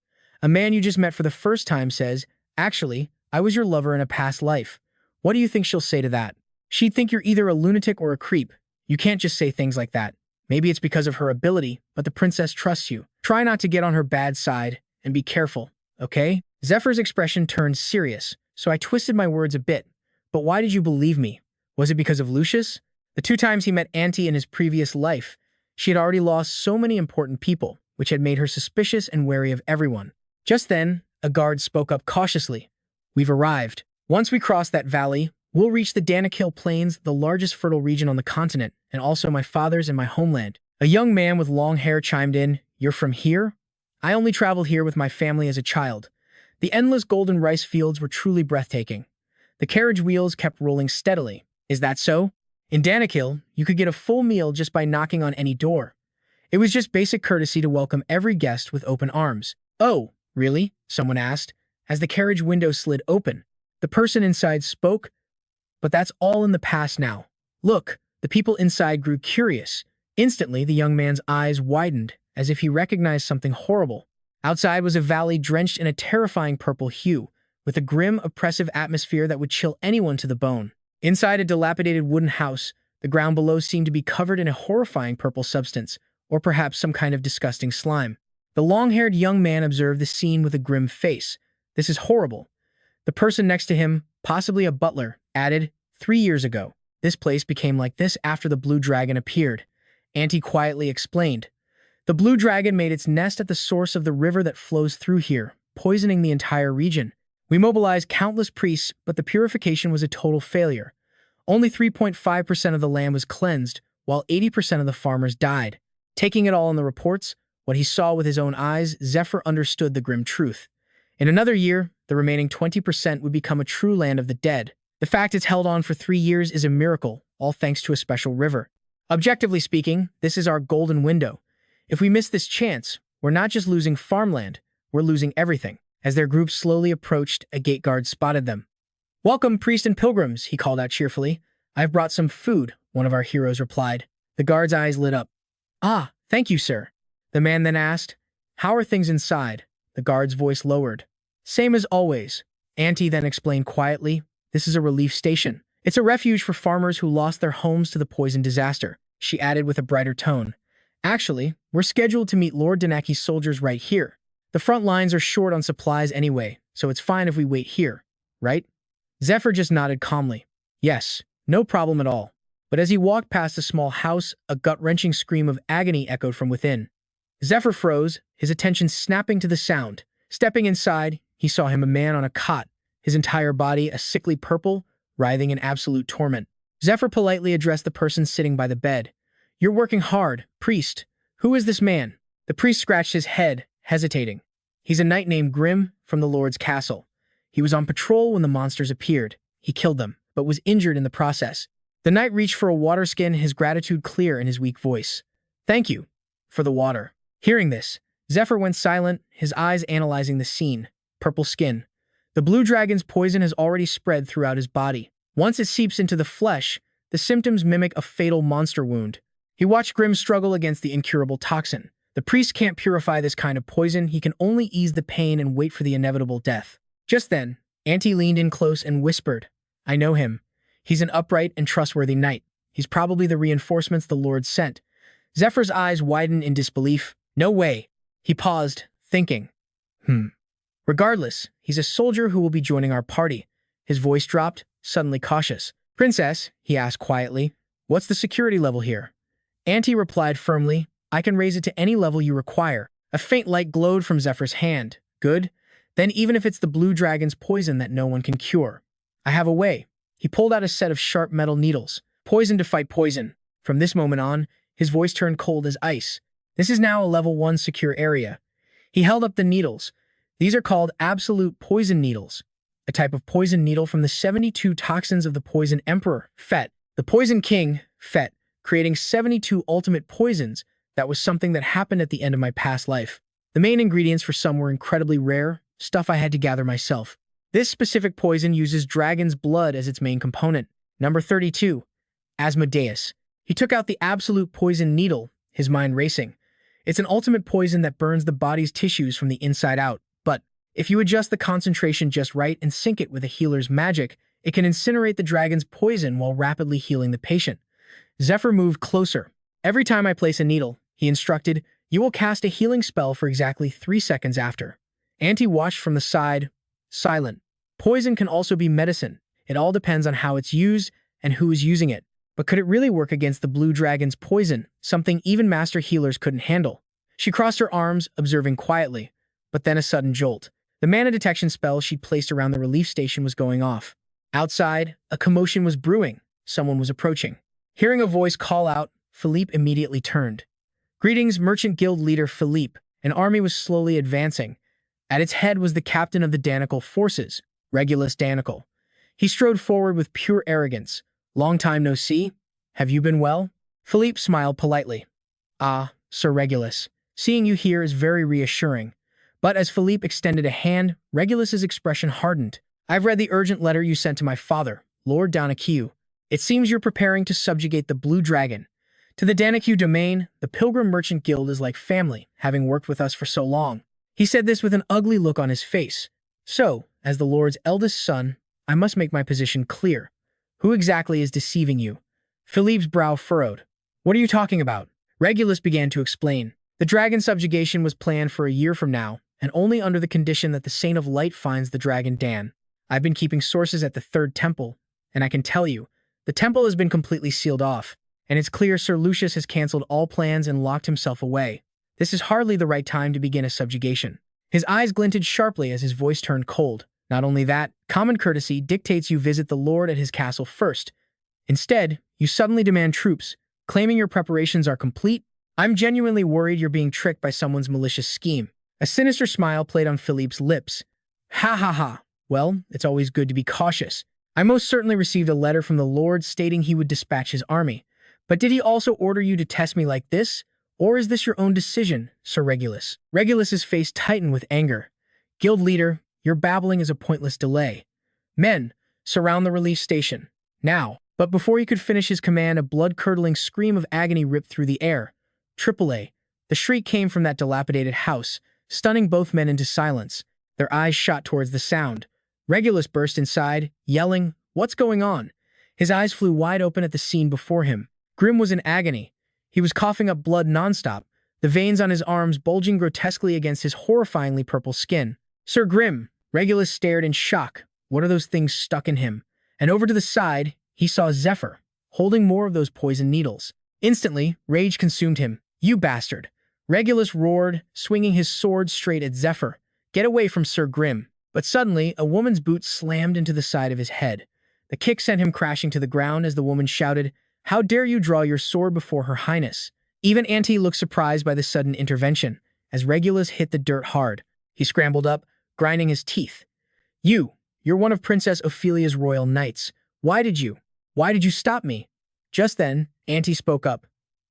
A man you just met for the first time says, actually, I was your lover in a past life. What do you think she'll say to that? She'd think you're either a lunatic or a creep. You can't just say things like that. Maybe it's because of her ability, but the princess trusts you. Try not to get on her bad side, and be careful, okay? Zephyr's expression turned serious, so I twisted my words a bit. But why did you believe me? Was it because of Lucius? The 2 times he met Auntie in his previous life, she had already lost so many important people, which had made her suspicious and wary of everyone. Just then, a guard spoke up cautiously. We've arrived. Once we cross that valley, we'll reach the Danakil Plains, the largest fertile region on the continent, and also my father's and my homeland. A young man with long hair chimed in, You're from here? I only traveled here with my family as a child. The endless golden rice fields were truly breathtaking. The carriage wheels kept rolling steadily. Is that so? In Danakil, you could get a full meal just by knocking on any door. It was just basic courtesy to welcome every guest with open arms. Oh, really? Someone asked, as the carriage window slid open. The person inside spoke, but that's all in the past now. Look, the people inside grew curious. Instantly, the young man's eyes widened, as if he recognized something horrible. Outside was a valley drenched in a terrifying purple hue, with a grim, oppressive atmosphere that would chill anyone to the bone. Inside a dilapidated wooden house, the ground below seemed to be covered in a horrifying purple substance, or perhaps some kind of disgusting slime. The long-haired young man observed the scene with a grim face. This is horrible. The person next to him, possibly a butler, added, 3 years ago. This place became like this after the Blue Dragon appeared. Auntie quietly explained. The Blue Dragon made its nest at the source of the river that flows through here, poisoning the entire region. We mobilized countless priests, but the purification was a total failure. Only 3.5% of the land was cleansed, while 80% of the farmers died. Taking it all in the reports, what he saw with his own eyes, Zephyr understood the grim truth. In another year, the remaining 20% would become a true land of the dead. The fact it's held on for 3 years is a miracle, all thanks to a special river. Objectively speaking, this is our golden window. If we miss this chance, we're not just losing farmland, we're losing everything. As their group slowly approached, a gate guard spotted them. "Welcome, priests and pilgrims," he called out cheerfully. "I've brought some food," one of our heroes replied. The guard's eyes lit up. "Ah, thank you, sir." The man then asked, "How are things inside?" The guard's voice lowered. "Same as always." Auntie then explained quietly, "This is a relief station. It's a refuge for farmers who lost their homes to the poison disaster." She added with a brighter tone, "Actually, we're scheduled to meet Lord Danaki's soldiers right here. The front lines are short on supplies anyway, so it's fine if we wait here, right?" Zephyr just nodded calmly. "Yes, no problem at all." But as he walked past a small house, a gut-wrenching scream of agony echoed from within. Zephyr froze, his attention snapping to the sound. Stepping inside, he saw him a man on a cot, his entire body a sickly purple, writhing in absolute torment. Zephyr politely addressed the person sitting by the bed. "You're working hard, priest. Who is this man?" The priest scratched his head, hesitating. "He's a knight named Grim from the Lord's castle. He was on patrol when the monsters appeared. He killed them, but was injured in the process." The knight reached for a water skin, his gratitude clear in his weak voice. "Thank you for the water." Hearing this, Zephyr went silent, his eyes analyzing the scene. Purple skin. The blue dragon's poison has already spread throughout his body. Once it seeps into the flesh, the symptoms mimic a fatal monster wound. He watched Grim struggle against the incurable toxin. The priest can't purify this kind of poison, he can only ease the pain and wait for the inevitable death. Just then, Auntie leaned in close and whispered, "I know him. He's an upright and trustworthy knight. He's probably the reinforcements the Lord sent." Zephyr's eyes widened in disbelief. "No way." He paused, thinking. Regardless, he's a soldier who will be joining our party." His voice dropped, suddenly cautious. "Princess," he asked quietly, "what's the security level here?" Auntie replied firmly, "I can raise it to any level you require." A faint light glowed from Zephyr's hand. "Good. Then even if it's the blue dragon's poison that no one can cure, I have a way." He pulled out a set of sharp metal needles. "Poison to fight poison." From this moment on, his voice turned cold as ice. "This is now a level 1 secure area." He held up the needles. "These are called absolute poison needles, a type of poison needle from the 72 toxins of the poison emperor, Fet. The poison king, Fet, creating 72 ultimate poisons. That was something that happened at the end of my past life. The main ingredients for some were incredibly rare, stuff I had to gather myself. This specific poison uses dragon's blood as its main component. Number 32, Asmodeus. He took out the absolute poison needle, his mind racing. It's an ultimate poison that burns the body's tissues from the inside out. But if you adjust the concentration just right and sync it with a healer's magic, it can incinerate the dragon's poison while rapidly healing the patient. Zephyr moved closer. "Every time I place a needle," he instructed, "you will cast a healing spell for exactly 3 seconds after." Auntie watched from the side, silent. Poison can also be medicine. It all depends on how it's used and who is using it. But could it really work against the blue dragon's poison, something even master healers couldn't handle? She crossed her arms, observing quietly. But then a sudden jolt. The mana detection spell she'd placed around the relief station was going off. Outside, a commotion was brewing. Someone was approaching. Hearing a voice call out, Philippe immediately turned. "Greetings, Merchant Guild leader Philippe." An army was slowly advancing. At its head was the captain of the Danical forces, Regulus Danical. He strode forward with pure arrogance. "Long time no see. Have you been well?" Philippe smiled politely. "Ah, Sir Regulus, seeing you here is very reassuring." But as Philippe extended a hand, Regulus's expression hardened. "I've read the urgent letter you sent to my father, Lord Danakiu. It seems you're preparing to subjugate the Blue Dragon. To the Danakiu domain, the Pilgrim Merchant Guild is like family, having worked with us for so long." He said this with an ugly look on his face. "So, as the Lord's eldest son, I must make my position clear. Who exactly is deceiving you?" Philippe's brow furrowed. "What are you talking about?" Regulus began to explain. "The dragon subjugation was planned for a year from now, and only under the condition that the Saint of Light finds the dragon Dan. I've been keeping sources at the Third Temple, and I can tell you, the temple has been completely sealed off, and it's clear Sir Lucius has cancelled all plans and locked himself away. This is hardly the right time to begin a subjugation." His eyes glinted sharply as his voice turned cold. "Not only that, common courtesy dictates you visit the Lord at his castle first. Instead, you suddenly demand troops, claiming your preparations are complete. I'm genuinely worried you're being tricked by someone's malicious scheme." A sinister smile played on Philippe's lips. "Ha ha ha. Well, it's always good to be cautious. I most certainly received a letter from the Lord stating he would dispatch his army. But did he also order you to test me like this? Or is this your own decision, Sir Regulus? Regulus's face tightened with anger. Guild leader, your babbling is a pointless delay. Men, surround the relief station. Now. But before he could finish his command, a blood-curdling scream of agony ripped through the air. AAA. The shriek came from that dilapidated house, stunning both men into silence. Their eyes shot towards the sound. Regulus burst inside, yelling, "What's going on?" His eyes flew wide open at the scene before him. Grim was in agony. He was coughing up blood nonstop, the veins on his arms bulging grotesquely against his horrifyingly purple skin. Sir Grim, Regulus stared in shock. What are those things stuck in him? And over to the side, he saw Zephyr, holding more of those poison needles. Instantly, rage consumed him. "You bastard!" Regulus roared, swinging his sword straight at Zephyr. "Get away from Sir Grim." But suddenly, a woman's boot slammed into the side of his head. The kick sent him crashing to the ground as the woman shouted, "How dare you draw your sword before Her Highness?" Even Auntie looked surprised by the sudden intervention. As Regulus hit the dirt hard, he scrambled up, grinding his teeth. You're one of Princess Ophelia's royal knights. Why did you stop me?" Just then, Auntie spoke up.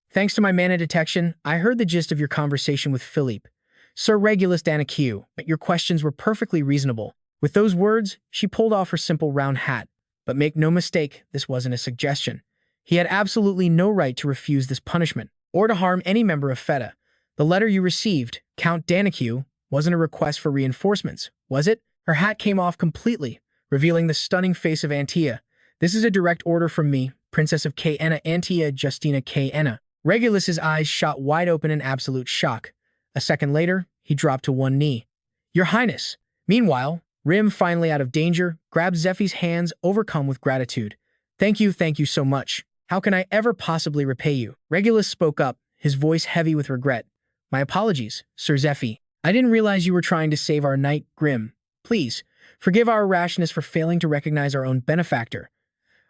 "Thanks to my mana detection, I heard the gist of your conversation with Philippe. Sir Regulus Danaque, but your questions were perfectly reasonable." With those words, she pulled off her simple round hat. But make no mistake, this wasn't a suggestion. He had absolutely no right to refuse this punishment, or to harm any member of Feta. The letter you received, Count Danaque, wasn't a request for reinforcements, was it? Her hat came off completely, revealing the stunning face of Antia. "This is a direct order from me, Princess of Caenna Antia Justina Caenna." Regulus's eyes shot wide open in absolute shock. A second later, he dropped to one knee. "Your Highness." Meanwhile, Rim, finally out of danger, grabbed Zephy's hands, overcome with gratitude. Thank you so much. How can I ever possibly repay you?" Regulus spoke up, his voice heavy with regret. "My apologies, Sir Zephy. I didn't realize you were trying to save our knight, Grim. Please, forgive our rashness for failing to recognize our own benefactor."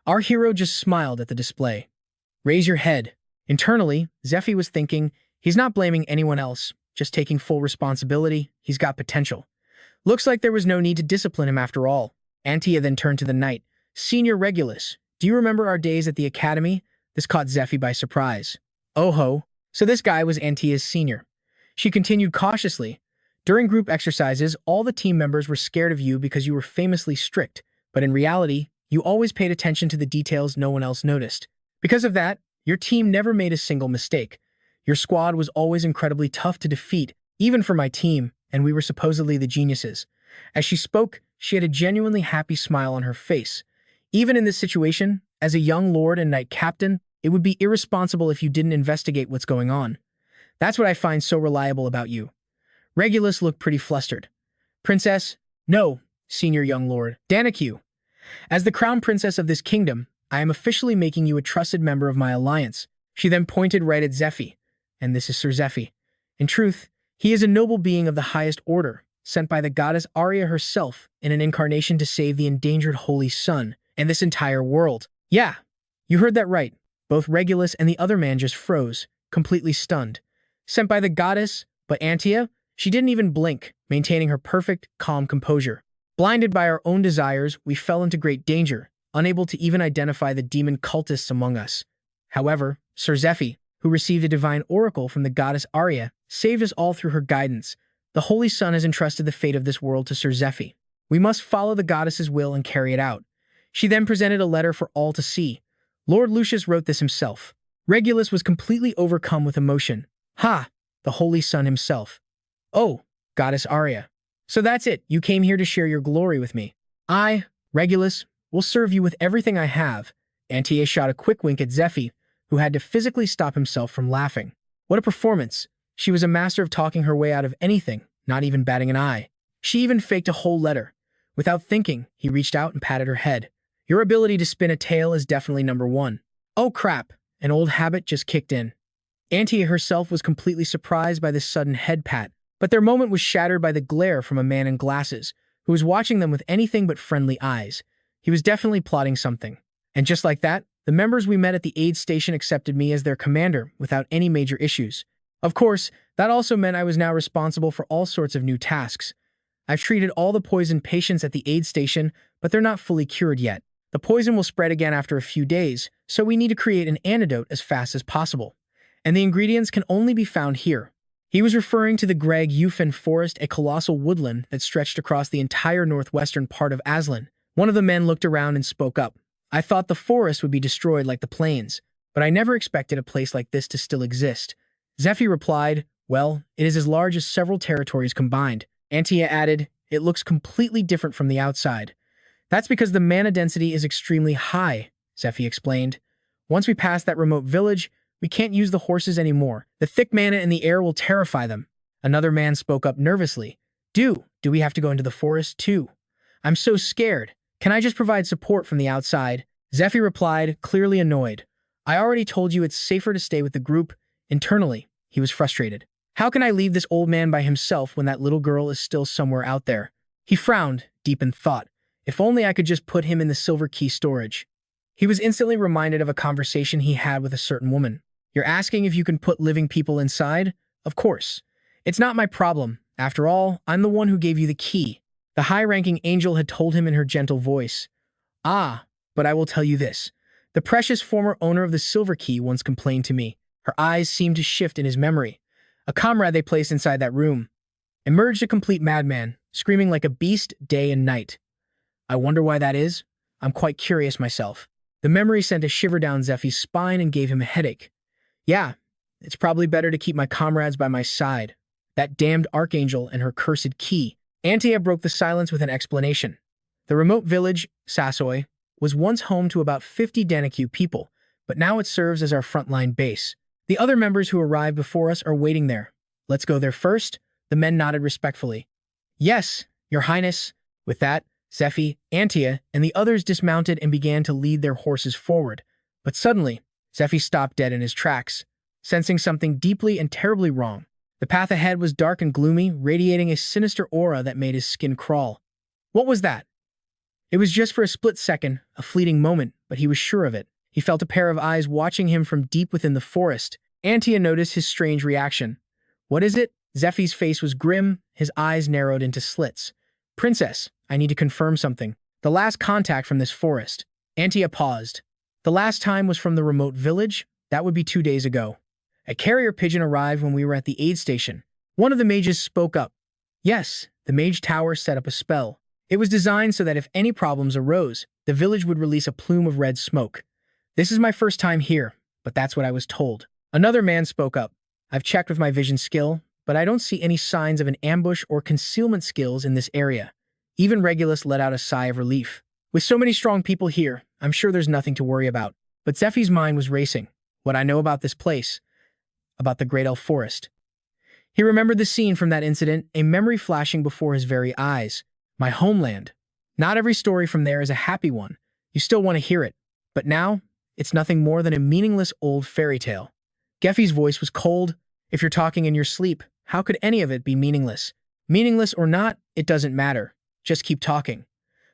Our hero just smiled at the display. "Raise your head." Internally, Zephy was thinking, he's not blaming anyone else, just taking full responsibility. He's got potential. Looks like there was no need to discipline him after all. Antia then turned to the knight. "Senior Regulus, do you remember our days at the academy?" This caught Zephy by surprise. "Oh ho, so this guy was Antia's senior." She continued cautiously. "During group exercises, all the team members were scared of you because you were famously strict, but in reality, you always paid attention to the details no one else noticed. Because of that, your team never made a single mistake. Your squad was always incredibly tough to defeat, even for my team, and we were supposedly the geniuses." As she spoke, she had a genuinely happy smile on her face. "Even in this situation, as a young lord and knight captain, it would be irresponsible if you didn't investigate what's going on. That's what I find so reliable about you." Regulus looked pretty flustered. "Princess, no, Senior Young Lord Danaque. As the crown princess of this kingdom, I am officially making you a trusted member of my alliance." She then pointed right at Zephy. "And this is Sir Zephy. In truth, he is a noble being of the highest order, sent by the goddess Arya herself in an incarnation to save the endangered Holy Sun and this entire world." "Yeah, you heard that right." Both Regulus and the other man just froze, completely stunned. Sent by the goddess, but Antia? She didn't even blink, maintaining her perfect, calm composure. Blinded by our own desires, we fell into great danger, unable to even identify the demon cultists among us. However, Sir Zephy, who received a divine oracle from the goddess Arya, saved us all through her guidance. The Holy Sun has entrusted the fate of this world to Sir Zephy. We must follow the goddess's will and carry it out. She then presented a letter for all to see. Lord Lucius wrote this himself. Regulus was completely overcome with emotion. "Ha! The Holy Sun himself. Oh, goddess Arya. So that's it, you came here to share your glory with me. I, Regulus, will serve you with everything I have." Antia shot a quick wink at Zephy, who had to physically stop himself from laughing. What a performance! She was a master of talking her way out of anything, not even batting an eye. She even faked a whole letter. Without thinking, he reached out and patted her head. "Your ability to spin a tale is definitely number one." Oh crap, an old habit just kicked in. Antia herself was completely surprised by this sudden head pat, but their moment was shattered by the glare from a man in glasses, who was watching them with anything but friendly eyes. He was definitely plotting something. And just like that, the members we met at the aid station accepted me as their commander without any major issues. Of course, that also meant I was now responsible for all sorts of new tasks. I've treated all the poisoned patients at the aid station, but they're not fully cured yet. The poison will spread again after a few days, so we need to create an antidote as fast as possible. And the ingredients can only be found here. He was referring to the Greg Eufen Forest, a colossal woodland that stretched across the entire northwestern part of Aslan. One of the men looked around and spoke up. I thought the forest would be destroyed like the plains, but I never expected a place like this to still exist. Zephyr replied, well, it is as large as several territories combined. Antia added, it looks completely different from the outside. That's because the mana density is extremely high, Zephyr explained. Once we pass that remote village, we can't use the horses anymore. The thick mana in the air will terrify them. Another man spoke up nervously. Do we have to go into the forest too? I'm so scared. Can I just provide support from the outside? Zephyr replied, clearly annoyed. I already told you it's safer to stay with the group. Internally, he was frustrated. How can I leave this old man by himself when that little girl is still somewhere out there? He frowned, deep in thought. If only I could just put him in the silver key storage. He was instantly reminded of a conversation he had with a certain woman. You're asking if you can put living people inside? Of course. It's not my problem. After all, I'm the one who gave you the key. The high-ranking angel had told him in her gentle voice. Ah, but I will tell you this. The precious former owner of the silver key once complained to me. Her eyes seemed to shift in his memory. A comrade they placed inside that room emerged a complete madman, screaming like a beast day and night. I wonder why that is? I'm quite curious myself. The memory sent a shiver down Zephy's spine and gave him a headache. Yeah, it's probably better to keep my comrades by my side. That damned archangel and her cursed key. Antia broke the silence with an explanation. The remote village, Sasoi, was once home to about 50 Daniku people, but now it serves as our frontline base. The other members who arrived before us are waiting there. Let's go there first. The men nodded respectfully. Yes, Your Highness. With that, Zephyr, Antia, and the others dismounted and began to lead their horses forward. But suddenly, Zephyr stopped dead in his tracks, sensing something deeply and terribly wrong. The path ahead was dark and gloomy, radiating a sinister aura that made his skin crawl. What was that? It was just for a split second, a fleeting moment, but he was sure of it. He felt a pair of eyes watching him from deep within the forest. Antia noticed his strange reaction. What is it? Zephyr's face was grim, his eyes narrowed into slits. Princess, I need to confirm something. The last contact from this forest. Antia paused. The last time was from the remote village? That would be 2 days ago. A carrier pigeon arrived when we were at the aid station. One of the mages spoke up. Yes, the mage tower set up a spell. It was designed so that if any problems arose, the village would release a plume of red smoke. This is my first time here, but that's what I was told. Another man spoke up. I've checked with my vision skill, but I don't see any signs of an ambush or concealment skills in this area. Even Regulus let out a sigh of relief. With so many strong people here, I'm sure there's nothing to worry about. But Zephyr's mind was racing. What I know about this place, about the Great Elf Forest. He remembered the scene from that incident, a memory flashing before his very eyes. My homeland. Not every story from there is a happy one. You still want to hear it. But now, it's nothing more than a meaningless old fairy tale. Geffy's voice was cold. If you're talking in your sleep, how could any of it be meaningless? Meaningless or not, it doesn't matter. Just keep talking.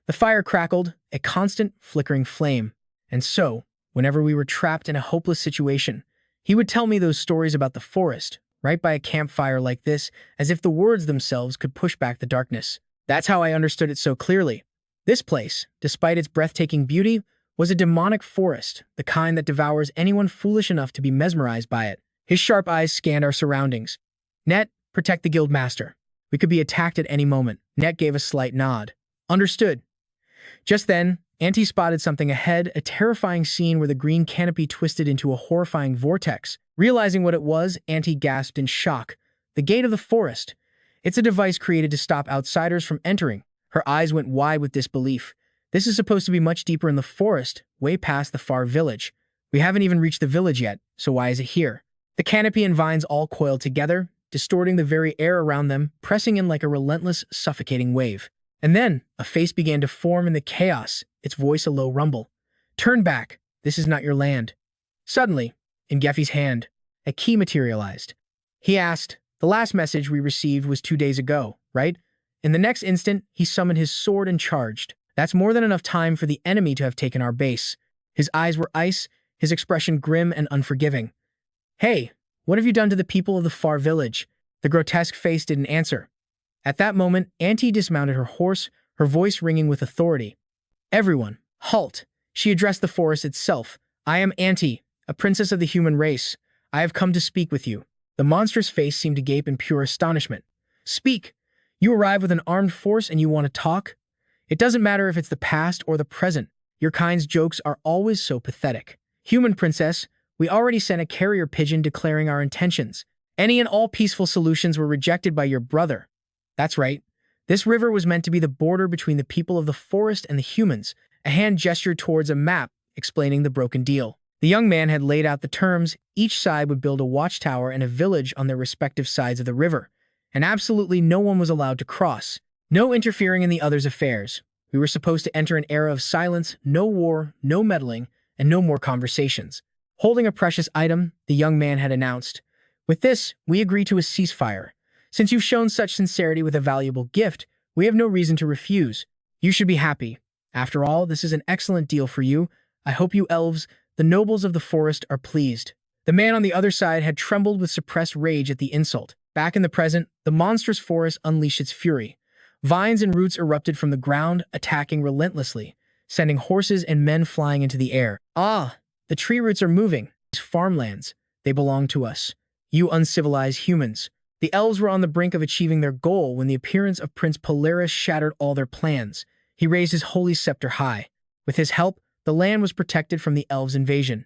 The fire crackled, a constant, flickering flame. And so, whenever we were trapped in a hopeless situation, he would tell me those stories about the forest, right by a campfire like this, as if the words themselves could push back the darkness. That's how I understood it so clearly. This place, despite its breathtaking beauty, was a demonic forest, the kind that devours anyone foolish enough to be mesmerized by it. His sharp eyes scanned our surroundings. Net, protect the guild master. We could be attacked at any moment. Net gave a slight nod. Understood. Just then, Auntie spotted something ahead, a terrifying scene where the green canopy twisted into a horrifying vortex. Realizing what it was, Auntie gasped in shock. The gate of the forest. It's a device created to stop outsiders from entering. Her eyes went wide with disbelief. This is supposed to be much deeper in the forest, way past the far village. We haven't even reached the village yet, so why is it here? The canopy and vines all coiled together, distorting the very air around them, pressing in like a relentless, suffocating wave. And then, a face began to form in the chaos, its voice a low rumble. Turn back. This is not your land. Suddenly, in Geffy's hand, a key materialized. He asked, the last message we received was 2 days ago, right? In the next instant, he summoned his sword and charged. That's more than enough time for the enemy to have taken our base. His eyes were ice, his expression grim and unforgiving. Hey, what have you done to the people of the far village? The grotesque face didn't answer. At that moment, Auntie dismounted her horse, her voice ringing with authority. Everyone, Halt! She addressed the forest itself. I am Auntie, a princess of the human race. I have come to speak with you. The monster's face seemed to gape in pure astonishment. Speak! You arrive with an armed force and you want to talk? It doesn't matter if it's the past or the present. Your kind's jokes are always so pathetic. Human princess, we already sent a carrier pigeon declaring our intentions. Any and all peaceful solutions were rejected by your brother. That's right. This river was meant to be the border between the people of the forest and the humans. A hand gestured towards a map, explaining the broken deal. The young man had laid out the terms. Each side would build a watchtower and a village on their respective sides of the river, and absolutely no one was allowed to cross. No interfering in the other's affairs. We were supposed to enter an era of silence, no war, no meddling, and no more conversations. Holding a precious item, the young man had announced, "With this, we agree to a ceasefire. Since you've shown such sincerity with a valuable gift, we have no reason to refuse. You should be happy. After all, this is an excellent deal for you. I hope you elves, the nobles of the forest, are pleased." The man on the other side had trembled with suppressed rage at the insult. Back in the present, the monstrous forest unleashed its fury. Vines and roots erupted from the ground, attacking relentlessly, sending horses and men flying into the air. Ah, the tree roots are moving. These farmlands, they belong to us. You uncivilized humans. The elves were on the brink of achieving their goal when the appearance of Prince Polaris shattered all their plans. He raised his holy scepter high. With his help, the land was protected from the elves' invasion.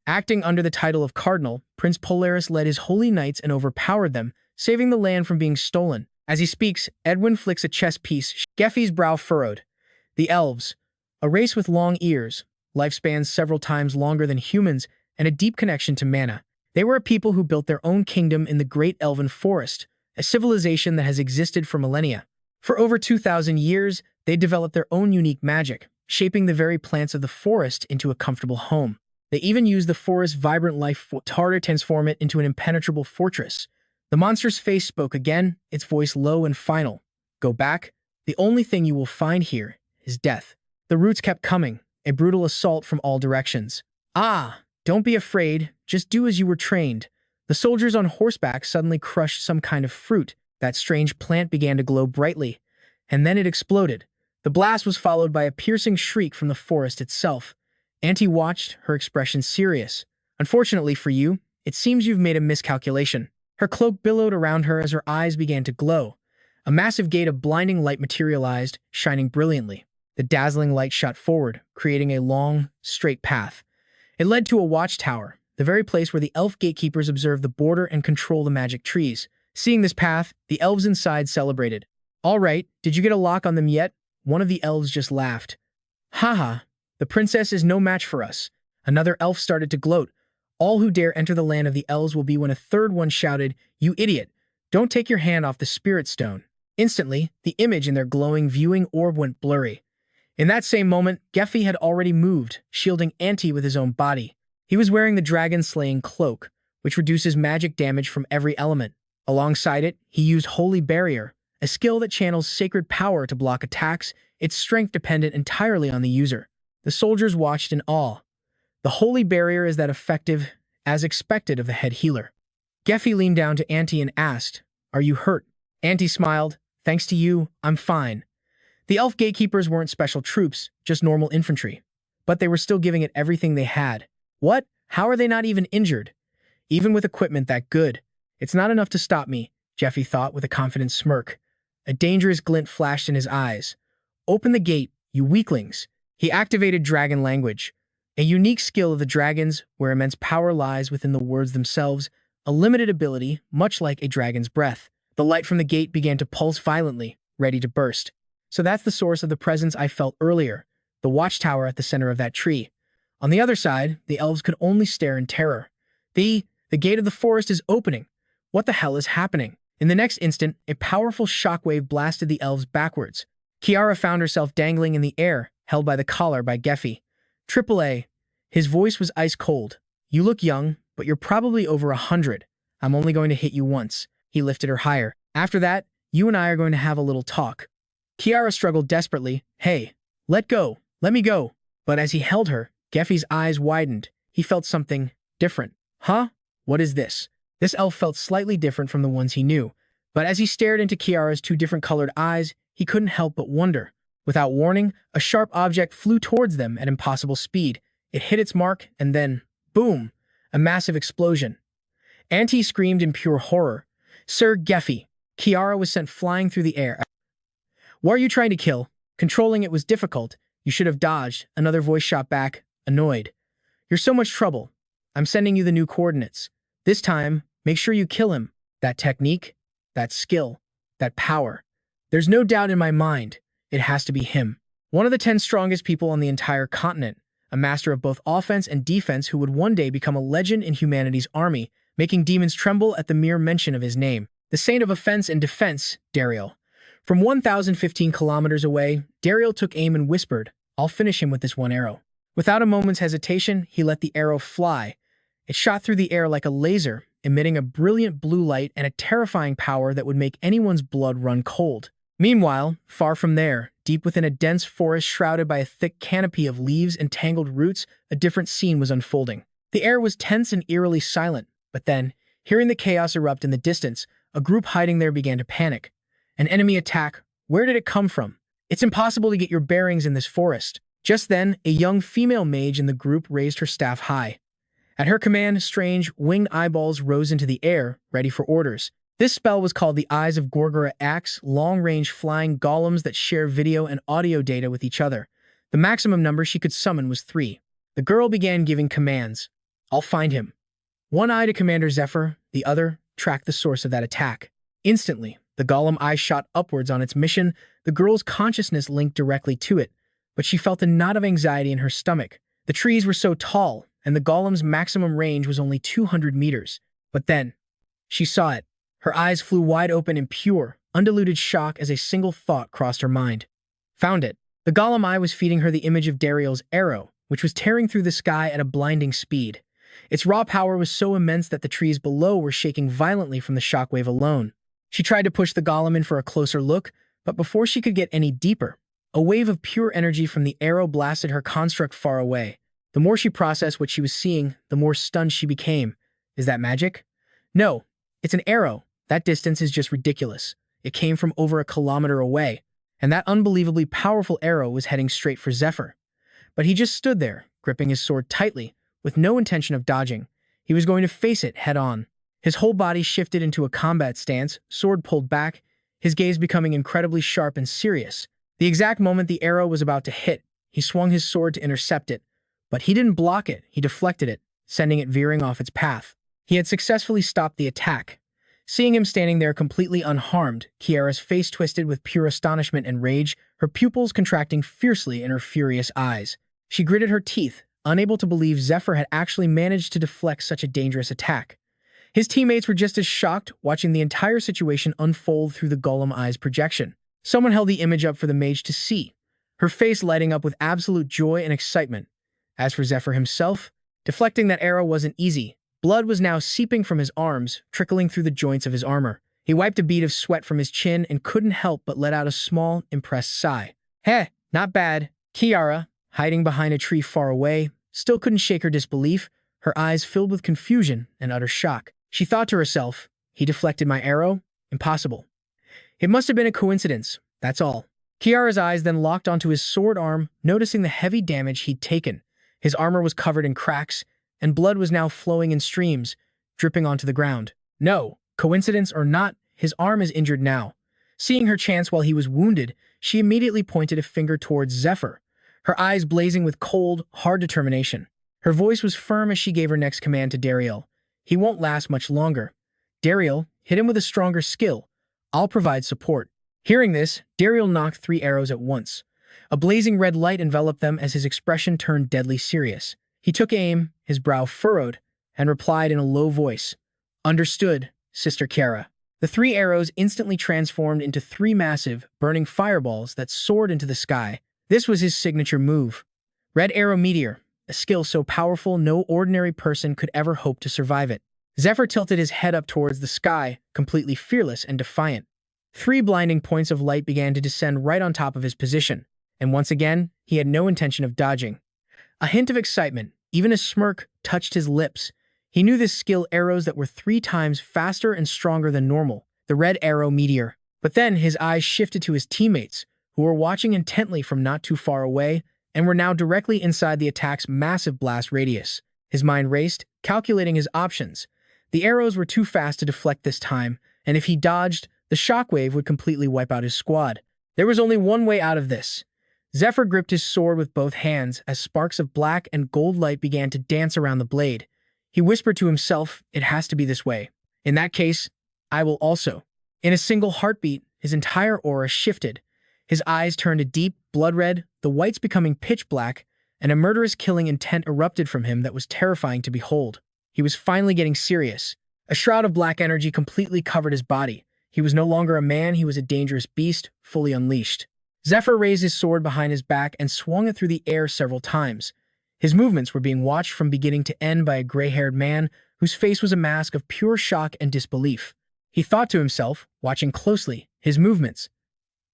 Acting under the title of Cardinal, Prince Polaris led his holy knights and overpowered them, saving the land from being stolen. As he speaks, Edwin flicks a chess piece. Geffy's brow furrowed. The elves, a race with long ears, lifespans several times longer than humans, and a deep connection to mana. They were a people who built their own kingdom in the great elven forest, a civilization that has existed for millennia. For over 2,000 years, they developed their own unique magic, shaping the very plants of the forest into a comfortable home. They even used the forest's vibrant life to transform it into an impenetrable fortress. The monster's face spoke again, its voice low and final. Go back. The only thing you will find here is death. The roots kept coming, a brutal assault from all directions. Ah, don't be afraid. Just do as you were trained. The soldiers on horseback suddenly crushed some kind of fruit. That strange plant began to glow brightly, and then it exploded. The blast was followed by a piercing shriek from the forest itself. Auntie watched, her expression serious. Unfortunately for you, it seems you've made a miscalculation. Her cloak billowed around her as her eyes began to glow. A massive gate of blinding light materialized, shining brilliantly. The dazzling light shot forward, creating a long, straight path. It led to a watchtower, the very place where the elf gatekeepers observe the border and control the magic trees. Seeing this path, the elves inside celebrated. All right, did you get a lock on them yet? One of the elves just laughed. Haha, the princess is no match for us. Another elf started to gloat. All who dare enter the land of the elves will be when a third one shouted, You idiot! Don't take your hand off the spirit stone. Instantly, the image in their glowing viewing orb went blurry. In that same moment, Geffy had already moved, shielding Auntie with his own body. He was wearing the dragon-slaying cloak, which reduces magic damage from every element. Alongside it, he used Holy Barrier, a skill that channels sacred power to block attacks, its strength dependent entirely on the user. The soldiers watched in awe. The Holy Barrier is that effective, as expected of the head healer. Geffy leaned down to Auntie and asked, Are you hurt? Auntie smiled. Thanks to you, I'm fine. The elf gatekeepers weren't special troops, just normal infantry. But they were still giving it everything they had. What? How are they not even injured? Even with equipment that good. It's not enough to stop me, Geffy thought with a confident smirk. A dangerous glint flashed in his eyes. Open the gate, you weaklings. He activated dragon language, a unique skill of the dragons where immense power lies within the words themselves, a limited ability, much like a dragon's breath. The light from the gate began to pulse violently, ready to burst. So that's the source of the presence I felt earlier, the watchtower at the center of that tree. On the other side, the elves could only stare in terror. The gate of the forest is opening. What the hell is happening? In the next instant, a powerful shockwave blasted the elves backwards. Kiara found herself dangling in the air, held by the collar by Geffy. AAA. His voice was ice cold. You look young, but you're probably over 100. I'm only going to hit you once. He lifted her higher. After that, you and I are going to have a little talk. Kiara struggled desperately. Hey, let go. Let me go. But as he held her, Geffy's eyes widened. He felt something different. Huh? What is this? This elf felt slightly different from the ones he knew. But as he stared into Kiara's two different colored eyes, he couldn't help but wonder. Without warning, a sharp object flew towards them at impossible speed. It hit its mark, and then, boom, a massive explosion. Auntie screamed in pure horror. Sir Geffy, Kiara was sent flying through the air. What are you trying to kill? Controlling it was difficult. You should have dodged, another voice shot back, annoyed. You're so much trouble. I'm sending you the new coordinates. This time, make sure you kill him. That technique, that skill, that power. There's no doubt in my mind. It has to be him. One of the 10 strongest people on the entire continent, a master of both offense and defense who would one day become a legend in humanity's army, making demons tremble at the mere mention of his name. The saint of offense and defense, Dariel. From 1,015 kilometers away, Dariel took aim and whispered, I'll finish him with this one arrow. Without a moment's hesitation, he let the arrow fly. It shot through the air like a laser, emitting a brilliant blue light and a terrifying power that would make anyone's blood run cold. Meanwhile, far from there, deep within a dense forest shrouded by a thick canopy of leaves and tangled roots, a different scene was unfolding. The air was tense and eerily silent, but then, hearing the chaos erupt in the distance, a group hiding there began to panic. An enemy attack? Where did it come from? It's impossible to get your bearings in this forest. Just then, a young female mage in the group raised her staff high. At her command, strange, winged eyeballs rose into the air, ready for orders. This spell was called the Eyes of Gorgora Axe, long-range flying golems that share video and audio data with each other. The maximum number she could summon was 3. The girl began giving commands. I'll find him. One eye to Commander Zephyr, the other, track the source of that attack. Instantly, the golem eye shot upwards on its mission, the girl's consciousness linked directly to it, but she felt a knot of anxiety in her stomach. The trees were so tall, and the golem's maximum range was only 200 meters. But then, she saw it. Her eyes flew wide open in pure, undiluted shock as a single thought crossed her mind. Found it. The golem eye was feeding her the image of Dariel's arrow, which was tearing through the sky at a blinding speed. Its raw power was so immense that the trees below were shaking violently from the shockwave alone. She tried to push the golem in for a closer look, but before she could get any deeper, a wave of pure energy from the arrow blasted her construct far away. The more she processed what she was seeing, the more stunned she became. Is that magic? No, it's an arrow. That distance is just ridiculous. It came from over a kilometer away, and that unbelievably powerful arrow was heading straight for Zephyr. But he just stood there, gripping his sword tightly, with no intention of dodging. He was going to face it head-on. His whole body shifted into a combat stance, sword pulled back, his gaze becoming incredibly sharp and serious. The exact moment the arrow was about to hit, he swung his sword to intercept it. But he didn't block it, he deflected it, sending it veering off its path. He had successfully stopped the attack. Seeing him standing there completely unharmed, Kiara's face twisted with pure astonishment and rage, her pupils contracting fiercely in her furious eyes. She gritted her teeth, unable to believe Zephyr had actually managed to deflect such a dangerous attack. His teammates were just as shocked, watching the entire situation unfold through the golem eye's projection. Someone held the image up for the mage to see, her face lighting up with absolute joy and excitement. As for Zephyr himself, deflecting that arrow wasn't easy. Blood was now seeping from his arms, trickling through the joints of his armor. He wiped a bead of sweat from his chin and couldn't help but let out a small, impressed sigh. Heh, not bad. Kiara, hiding behind a tree far away, still couldn't shake her disbelief, her eyes filled with confusion and utter shock. She thought to herself, he deflected my arrow? Impossible. It must have been a coincidence, that's all. Kiara's eyes then locked onto his sword arm, noticing the heavy damage he'd taken. His armor was covered in cracks, and blood was now flowing in streams, dripping onto the ground. No, coincidence or not, his arm is injured now. Seeing her chance while he was wounded, she immediately pointed a finger towards Zephyr, her eyes blazing with cold, hard determination. Her voice was firm as she gave her next command to Dariel. He won't last much longer. Dariel, hit him with a stronger skill. I'll provide support. Hearing this, Dariel knocked 3 arrows at once. A blazing red light enveloped them as his expression turned deadly serious. He took aim, his brow furrowed, and replied in a low voice, Understood, Sister Kiara. The 3 arrows instantly transformed into 3 massive, burning fireballs that soared into the sky. This was his signature move. Red Arrow Meteor, a skill so powerful no ordinary person could ever hope to survive it. Zephyr tilted his head up towards the sky, completely fearless and defiant. 3 blinding points of light began to descend right on top of his position, and once again, he had no intention of dodging. A hint of excitement, even a smirk, touched his lips. He knew this skill arrows that were 3 times faster and stronger than normal, the Red Arrow Meteor. But then his eyes shifted to his teammates, who were watching intently from not too far away and were now directly inside the attack's massive blast radius. His mind raced, calculating his options. The arrows were too fast to deflect this time, and if he dodged, the shockwave would completely wipe out his squad. There was only one way out of this. Zephyr gripped his sword with both hands as sparks of black and gold light began to dance around the blade. He whispered to himself, "It has to be this way. In that case, I will also." In a single heartbeat, his entire aura shifted. His eyes turned a deep, blood red, the whites becoming pitch black, and a murderous killing intent erupted from him that was terrifying to behold. He was finally getting serious. A shroud of black energy completely covered his body. He was no longer a man, he was a dangerous beast, fully unleashed. Zephyr raised his sword behind his back and swung it through the air several times. His movements were being watched from beginning to end by a gray-haired man whose face was a mask of pure shock and disbelief. He thought to himself, watching closely, his movements.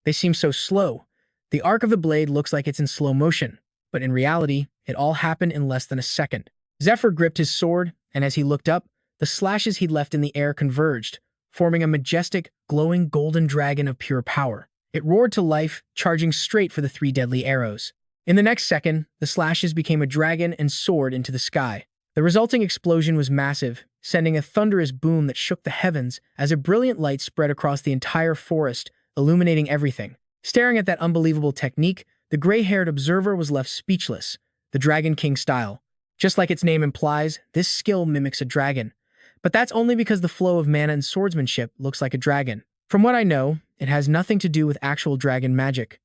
They seem so slow. The arc of the blade looks like it's in slow motion, but in reality, it all happened in less than a second. Zephyr gripped his sword, and as he looked up, the slashes he'd left in the air converged, forming a majestic, glowing golden dragon of pure power. It roared to life, charging straight for the three deadly arrows. In the next second, the slashes became a dragon and soared into the sky. The resulting explosion was massive, sending a thunderous boom that shook the heavens as a brilliant light spread across the entire forest, illuminating everything. Staring at that unbelievable technique, the gray-haired observer was left speechless, the Dragon King style. Just like its name implies, this skill mimics a dragon. But that's only because the flow of mana and swordsmanship looks like a dragon. From what I know, it has nothing to do with actual dragon magic.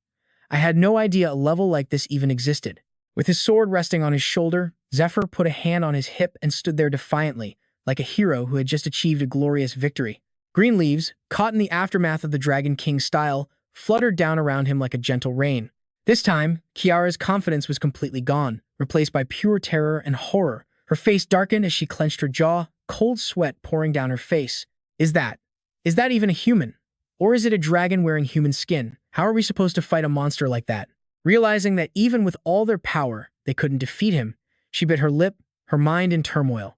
I had no idea a level like this even existed. With his sword resting on his shoulder, Zephyr put a hand on his hip and stood there defiantly, like a hero who had just achieved a glorious victory. Green leaves, caught in the aftermath of the Dragon King style, fluttered down around him like a gentle rain. This time, Kiara's confidence was completely gone, replaced by pure terror and horror. Her face darkened as she clenched her jaw, cold sweat pouring down her face. Is that even a human? Or is it a dragon wearing human skin? How are we supposed to fight a monster like that? Realizing that even with all their power, they couldn't defeat him, she bit her lip, her mind in turmoil.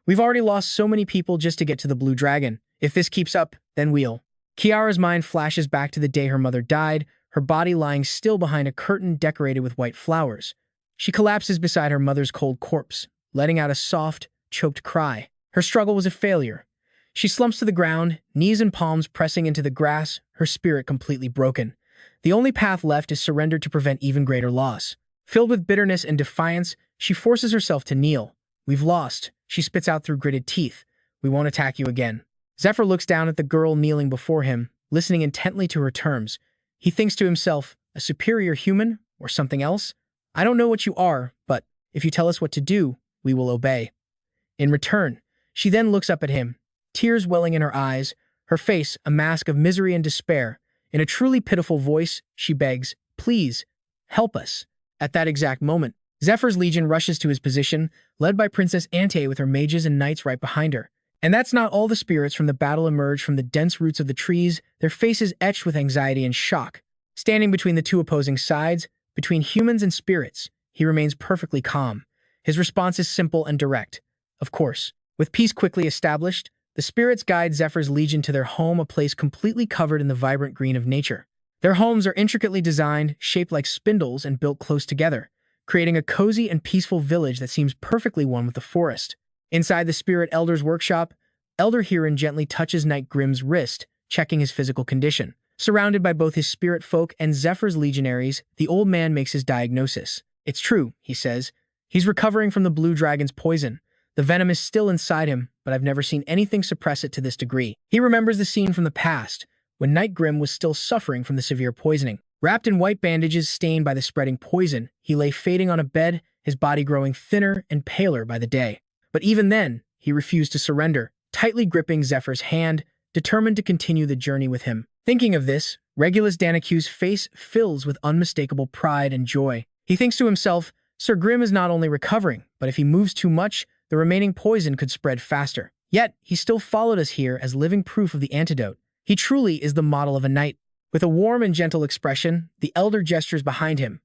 We've already lost so many people just to get to the blue dragon. If this keeps up, then we'll. Kiara's mind flashes back to the day her mother died, her body lying still behind a curtain decorated with white flowers. She collapses beside her mother's cold corpse, letting out a soft, choked cry. Her struggle was a failure. She slumps to the ground, knees and palms pressing into the grass, her spirit completely broken. The only path left is surrender to prevent even greater loss. Filled with bitterness and defiance, she forces herself to kneel. We've lost, she spits out through gritted teeth. We won't attack you again. Zephyr looks down at the girl kneeling before him, listening intently to her terms. He thinks to himself, a superior human or something else? I don't know what you are, but if you tell us what to do, we will obey. In return, she then looks up at him, tears welling in her eyes, her face a mask of misery and despair. In a truly pitiful voice, she begs, "Please, help us." At that exact moment, Zephyr's legion rushes to his position, led by Princess Ante with her mages and knights right behind her. And that's not all. The spirits from the battle emerge from the dense roots of the trees, their faces etched with anxiety and shock. Standing between the two opposing sides, between humans and spirits, he remains perfectly calm. His response is simple and direct. Of course, with peace quickly established, the spirits guide Zephyr's legion to their home, a place completely covered in the vibrant green of nature. Their homes are intricately designed, shaped like spindles and built close together, creating a cozy and peaceful village that seems perfectly one with the forest. Inside the Spirit Elder's workshop, Elder Huron gently touches Knight Grimm's wrist, checking his physical condition. Surrounded by both his spirit folk and Zephyr's legionaries, the old man makes his diagnosis. It's true, he says. He's recovering from the blue dragon's poison. The venom is still inside him, but I've never seen anything suppress it to this degree. He remembers the scene from the past, when Knight Grimm was still suffering from the severe poisoning. Wrapped in white bandages stained by the spreading poison, he lay fading on a bed, his body growing thinner and paler by the day. But even then, he refused to surrender, tightly gripping Zephyr's hand, determined to continue the journey with him. Thinking of this, Regulus Danacu's face fills with unmistakable pride and joy. He thinks to himself, Sir Grimm is not only recovering, but if he moves too much, the remaining poison could spread faster. Yet, he still followed us here as living proof of the antidote. He truly is the model of a knight. With a warm and gentle expression, the elder gestures behind him,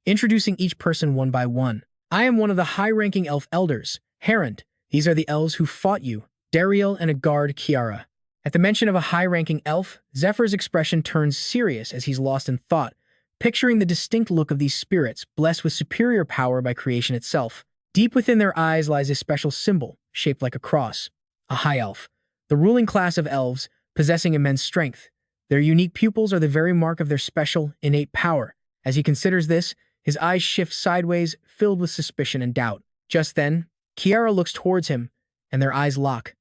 introducing each person one by one. I am one of the high-ranking elf elders, Herend. These are the elves who fought you, Dariel and a guard, Kiara. At the mention of a high-ranking elf, Zephyr's expression turns serious as he's lost in thought, picturing the distinct look of these spirits, blessed with superior power by creation itself. Deep within their eyes lies a special symbol, shaped like a cross. A high elf, the ruling class of elves, possessing immense strength. Their unique pupils are the very mark of their special, innate power. As he considers this, his eyes shift sideways, filled with suspicion and doubt. Just then, Kiara looks towards him, and their eyes lock.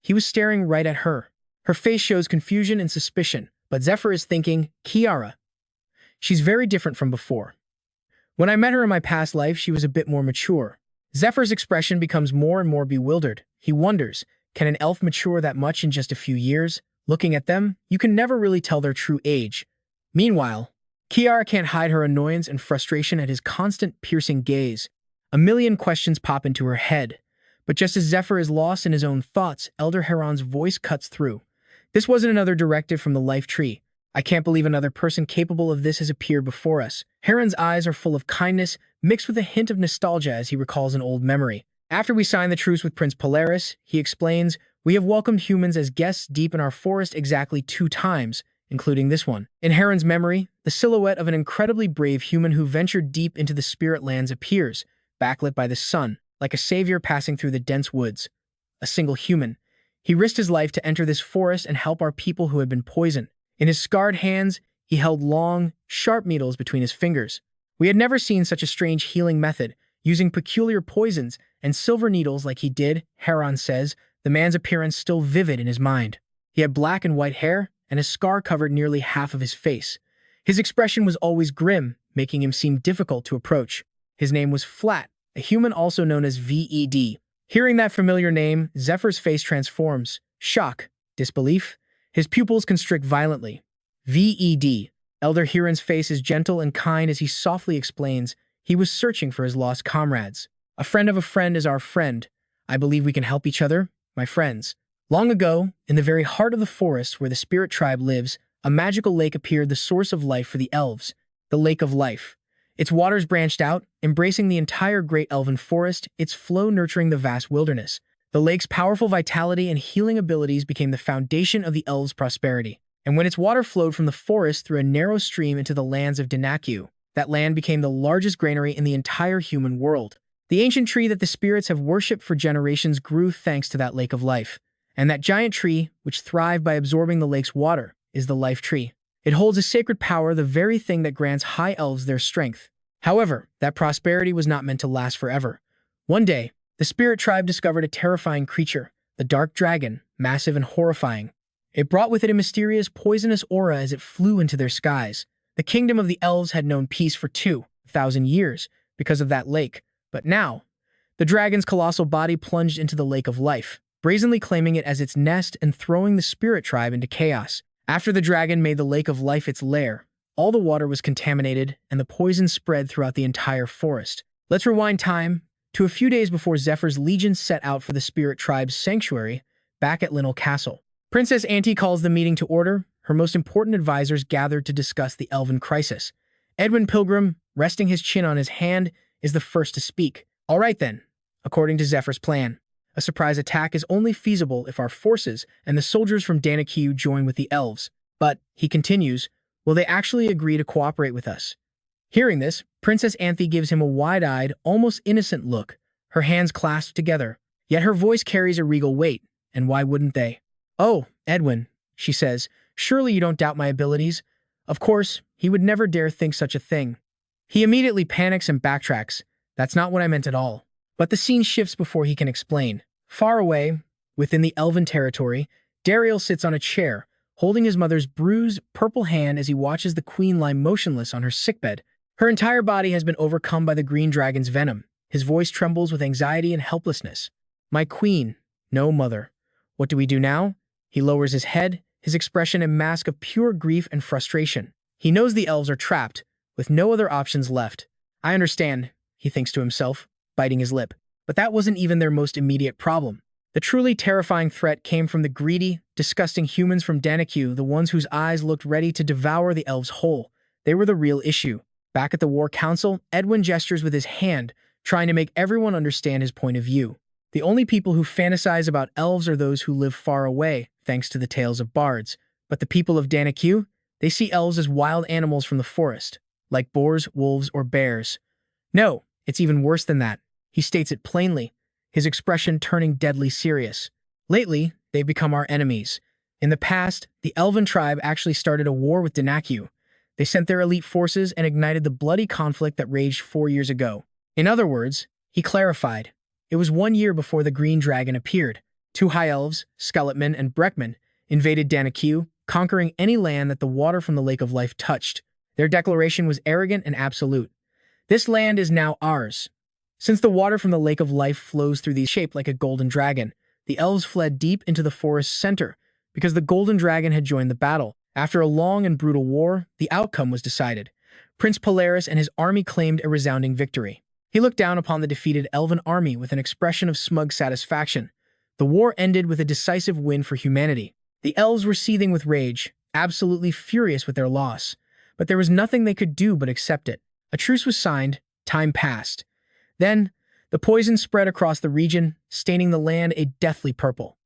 He was staring right at her. Her face shows confusion and suspicion, but Zephyr is thinking, Kiara. She's very different from before. When I met her in my past life, she was a bit more mature. Zephyr's expression becomes more and more bewildered. He wonders, can an elf mature that much in just a few years? Looking at them, you can never really tell their true age. Meanwhile, Kiara can't hide her annoyance and frustration at his constant, piercing gaze. A million questions pop into her head. But just as Zephyr is lost in his own thoughts, Elder Heron's voice cuts through. This wasn't another directive from the life tree. I can't believe another person capable of this has appeared before us. Heron's eyes are full of kindness, mixed with a hint of nostalgia as he recalls an old memory. After we sign the truce with Prince Polaris, he explains, we have welcomed humans as guests deep in our forest exactly 2 times, including this one. In Heron's memory, the silhouette of an incredibly brave human who ventured deep into the spirit lands appears, backlit by the sun, like a savior passing through the dense woods. A single human. He risked his life to enter this forest and help our people who had been poisoned. In his scarred hands, he held long, sharp needles between his fingers. We had never seen such a strange healing method, using peculiar poisons and silver needles like he did, Heron says, the man's appearance still vivid in his mind. He had black and white hair, and a scar covered nearly half of his face. His expression was always grim, making him seem difficult to approach. His name was Flat, a human also known as VED. Hearing that familiar name, Zephyr's face transforms. Shock, disbelief. His pupils constrict violently. VED. Elder Heron's face is gentle and kind as he softly explains, he was searching for his lost comrades. A friend of a friend is our friend. I believe we can help each other, my friends. Long ago, in the very heart of the forest where the spirit tribe lives, a magical lake appeared, the source of life for the elves. The Lake of Life. Its waters branched out, embracing the entire great elven forest, its flow nurturing the vast wilderness. The lake's powerful vitality and healing abilities became the foundation of the elves' prosperity. And when its water flowed from the forest through a narrow stream into the lands of Denaku, that land became the largest granary in the entire human world. The ancient tree that the spirits have worshipped for generations grew thanks to that lake of life. And that giant tree, which thrived by absorbing the lake's water, is the life tree. It holds a sacred power, the very thing that grants high elves their strength. However, that prosperity was not meant to last forever. One day, the spirit tribe discovered a terrifying creature, the dark dragon, massive and horrifying. It brought with it a mysterious, poisonous aura as it flew into their skies. The kingdom of the elves had known peace for 2,000 years because of that lake. But now, the dragon's colossal body plunged into the lake of life, brazenly claiming it as its nest and throwing the spirit tribe into chaos. After the dragon made the lake of life its lair, all the water was contaminated and the poison spread throughout the entire forest. Let's rewind time to a few days before Zephyr's legion set out for the spirit tribe's sanctuary back at Linnell Castle. Princess Auntie calls the meeting to order. Her most important advisors gathered to discuss the elven crisis. Edwin Pilgrim, resting his chin on his hand, is the first to speak. All right then, according to Zephyr's plan. A surprise attack is only feasible if our forces and the soldiers from Danakiu join with the elves. But, he continues, will they actually agree to cooperate with us? Hearing this, Princess Anthe gives him a wide-eyed, almost innocent look, her hands clasped together. Yet her voice carries a regal weight, and why wouldn't they? Oh, Edwin, she says, surely you don't doubt my abilities? Of course, he would never dare think such a thing. He immediately panics and backtracks. That's not what I meant at all. But the scene shifts before he can explain. Far away, within the elven territory, Dariel sits on a chair, holding his mother's bruised, purple hand as he watches the queen lie motionless on her sickbed. Her entire body has been overcome by the green dragon's venom. His voice trembles with anxiety and helplessness. My queen. No, mother. What do we do now? He lowers his head, his expression a mask of pure grief and frustration. He knows the elves are trapped, with no other options left. I understand, he thinks to himself, biting his lip. But that wasn't even their most immediate problem. The truly terrifying threat came from the greedy, disgusting humans from Danakiu, the ones whose eyes looked ready to devour the elves whole. They were the real issue. Back at the War Council, Edwin gestures with his hand, trying to make everyone understand his point of view. The only people who fantasize about elves are those who live far away, thanks to the tales of bards. But the people of Danakiu, they see elves as wild animals from the forest, like boars, wolves, or bears. No, it's even worse than that. He states it plainly, his expression turning deadly serious. Lately, they've become our enemies. In the past, the Elven tribe actually started a war with Danaku. They sent their elite forces and ignited the bloody conflict that raged 4 years ago. In other words, he clarified, it was 1 year before the Green Dragon appeared. 2 High Elves, Skeletman and Breckman, invaded Danaku, conquering any land that the water from the Lake of Life touched. Their declaration was arrogant and absolute. This land is now ours. Since the water from the Lake of Life flows through these shaped like a golden dragon, the elves fled deep into the forest's center because the golden dragon had joined the battle. After a long and brutal war, the outcome was decided. Prince Polaris and his army claimed a resounding victory. He looked down upon the defeated elven army with an expression of smug satisfaction. The war ended with a decisive win for humanity. The elves were seething with rage, absolutely furious with their loss. But there was nothing they could do but accept it. A truce was signed, time passed. Then, the poison spread across the region, staining the land a deathly purple.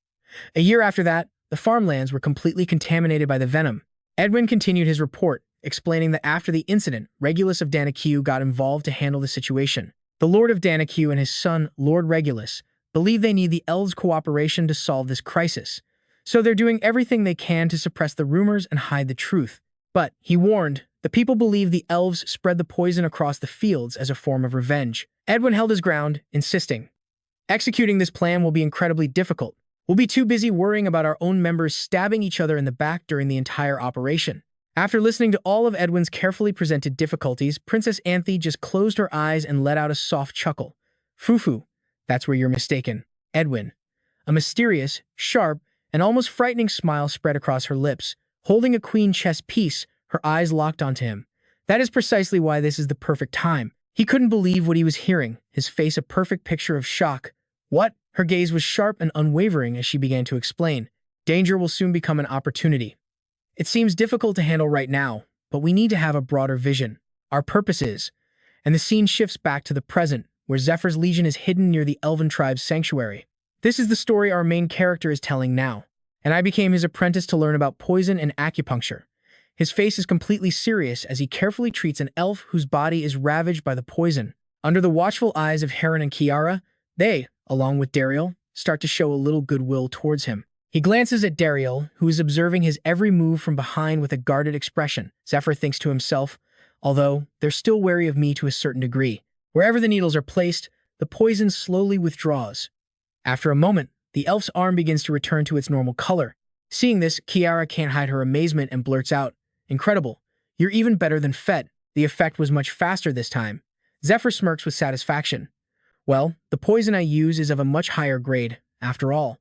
A year after that, the farmlands were completely contaminated by the venom. Edwin continued his report, explaining that after the incident, Regulus of Danaku got involved to handle the situation. The Lord of Danaku and his son, Lord Regulus, believe they need the elves' cooperation to solve this crisis. So they're doing everything they can to suppress the rumors and hide the truth. But, he warned, the people believe the elves spread the poison across the fields as a form of revenge. Edwin held his ground, insisting, executing this plan will be incredibly difficult. We'll be too busy worrying about our own members stabbing each other in the back during the entire operation. After listening to all of Edwin's carefully presented difficulties, Princess Anthe just closed her eyes and let out a soft chuckle. Fufu, that's where you're mistaken, Edwin. A mysterious, sharp, and almost frightening smile spread across her lips. Holding a queen chess piece, her eyes locked onto him. That is precisely why this is the perfect time. He couldn't believe what he was hearing, his face a perfect picture of shock. What? Her gaze was sharp and unwavering as she began to explain. Danger will soon become an opportunity. It seems difficult to handle right now, but we need to have a broader vision. Our purpose is. And the scene shifts back to the present, where Zephyr's legion is hidden near the Elven tribe's sanctuary. This is the story our main character is telling now. And I became his apprentice to learn about poison and acupuncture. His face is completely serious as he carefully treats an elf whose body is ravaged by the poison. Under the watchful eyes of Heron and Kiara, they, along with Dariel, start to show a little goodwill towards him. He glances at Dariel, who is observing his every move from behind with a guarded expression. Zephyr thinks to himself, although they're still wary of me to a certain degree. Wherever the needles are placed, the poison slowly withdraws. After a moment, the elf's arm begins to return to its normal color. Seeing this, Kiara can't hide her amazement and blurts out, incredible, you're even better than Fet. The effect was much faster this time. Zephyr smirks with satisfaction. Well, the poison I use is of a much higher grade, after all.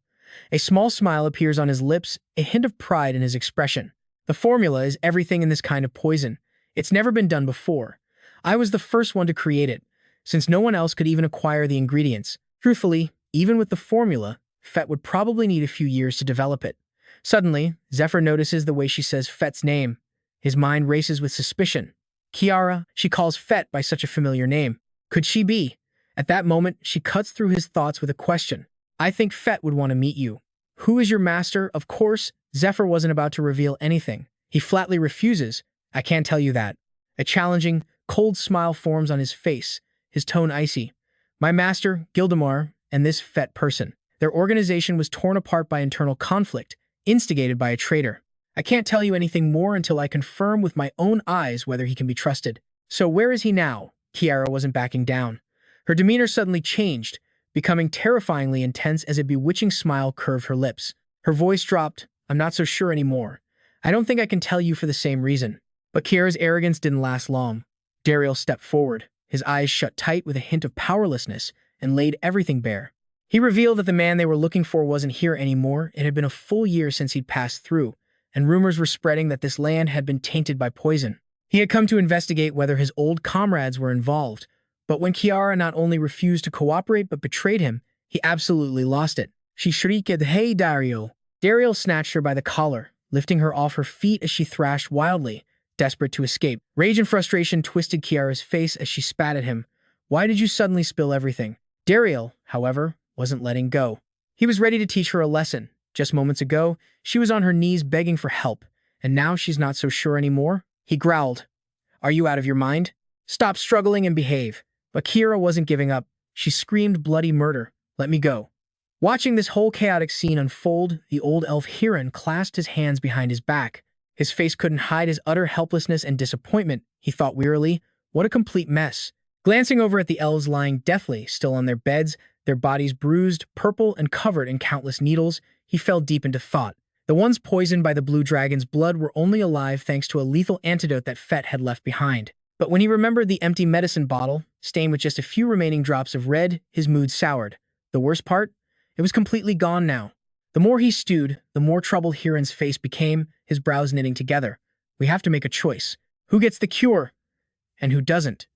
A small smile appears on his lips, a hint of pride in his expression. The formula is everything in this kind of poison. It's never been done before. I was the first one to create it, since no one else could even acquire the ingredients. Truthfully, even with the formula, Fet would probably need a few years to develop it. Suddenly, Zephyr notices the way she says Fet's name. His mind races with suspicion. Kiara, she calls Fet by such a familiar name. Could she be? At that moment, she cuts through his thoughts with a question. I think Fet would want to meet you. Who is your master? Of course, Zephyr wasn't about to reveal anything. He flatly refuses. I can't tell you that. A challenging, cold smile forms on his face, his tone icy. My master, Gildemar, and this Fet person. Their organization was torn apart by internal conflict, instigated by a traitor. I can't tell you anything more until I confirm with my own eyes whether he can be trusted. So where is he now? Kiara wasn't backing down. Her demeanor suddenly changed, becoming terrifyingly intense as a bewitching smile curved her lips. Her voice dropped. I'm not so sure anymore. I don't think I can tell you for the same reason. But Kiara's arrogance didn't last long. Dariel stepped forward, his eyes shut tight with a hint of powerlessness, and laid everything bare. He revealed that the man they were looking for wasn't here anymore. It had been a full year since he'd passed through, and rumors were spreading that this land had been tainted by poison. He had come to investigate whether his old comrades were involved, but when Kiara not only refused to cooperate but betrayed him, he absolutely lost it. She shrieked, "Hey, Dario!" Dariel snatched her by the collar, lifting her off her feet as she thrashed wildly, desperate to escape. Rage and frustration twisted Kiara's face as she spat at him. Why did you suddenly spill everything? Dariel, however, wasn't letting go. He was ready to teach her a lesson. Just moments ago, she was on her knees begging for help, and now she's not so sure anymore. He growled, Are you out of your mind? Stop struggling and behave. But Kira wasn't giving up. She screamed bloody murder. Let me go. Watching this whole chaotic scene unfold, the old elf Hiran clasped his hands behind his back. His face couldn't hide his utter helplessness and disappointment, he thought wearily. What a complete mess. Glancing over at the elves lying deathly, still on their beds, their bodies bruised, purple, and covered in countless needles, he fell deep into thought. The ones poisoned by the blue dragon's blood were only alive thanks to a lethal antidote that Fet had left behind. But when he remembered the empty medicine bottle, stained with just a few remaining drops of red, his mood soured. The worst part? It was completely gone now. The more he stewed, the more troubled Hiran's face became, his brows knitting together. We have to make a choice. Who gets the cure? And who doesn't?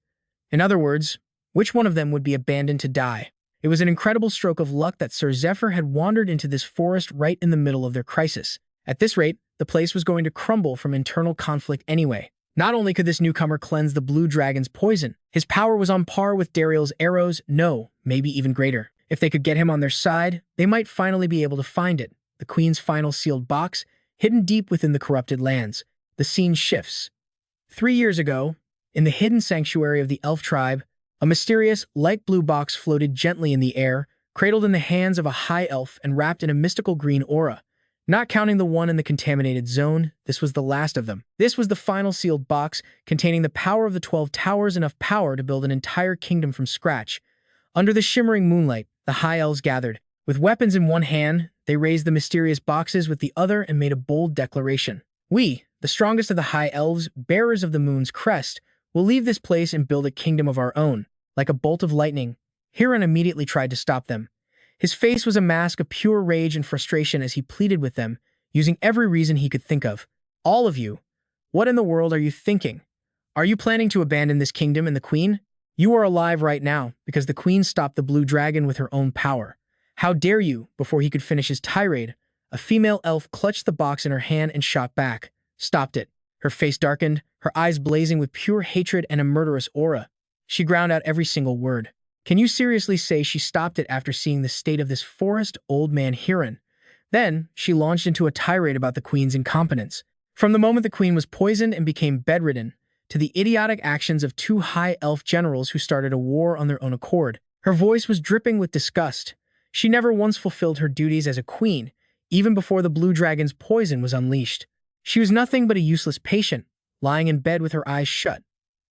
In other words, which one of them would be abandoned to die? It was an incredible stroke of luck that Sir Zephyr had wandered into this forest right in the middle of their crisis. At this rate, the place was going to crumble from internal conflict anyway. Not only could this newcomer cleanse the blue dragon's poison, his power was on par with Dariel's arrows, no, maybe even greater. If they could get him on their side, they might finally be able to find it, the Queen's final sealed box, hidden deep within the corrupted lands. The scene shifts. 3 years ago, in the hidden sanctuary of the elf tribe, a mysterious, light blue box floated gently in the air, cradled in the hands of a high elf and wrapped in a mystical green aura. Not counting the one in the contaminated zone, this was the last of them. This was the final sealed box, containing the power of the 12 towers, enough power to build an entire kingdom from scratch. Under the shimmering moonlight, the high elves gathered. With weapons in one hand, they raised the mysterious boxes with the other and made a bold declaration. We, the strongest of the high elves, bearers of the moon's crest, will leave this place and build a kingdom of our own. Like a bolt of lightning, Hiran immediately tried to stop them. His face was a mask of pure rage and frustration as he pleaded with them, using every reason he could think of. All of you, what in the world are you thinking? Are you planning to abandon this kingdom and the queen? You are alive right now because the queen stopped the blue dragon with her own power. How dare you? Before he could finish his tirade, a female elf clutched the box in her hand and shot back. Stopped it. Her face darkened, her eyes blazing with pure hatred and a murderous aura. She ground out every single word. Can you seriously say she stopped it after seeing the state of this forest old man Hiran? Then, she launched into a tirade about the queen's incompetence. From the moment the queen was poisoned and became bedridden, to the idiotic actions of 2 high elf generals who started a war on their own accord. Her voice was dripping with disgust. She never once fulfilled her duties as a queen, even before the blue dragon's poison was unleashed. She was nothing but a useless patient, lying in bed with her eyes shut.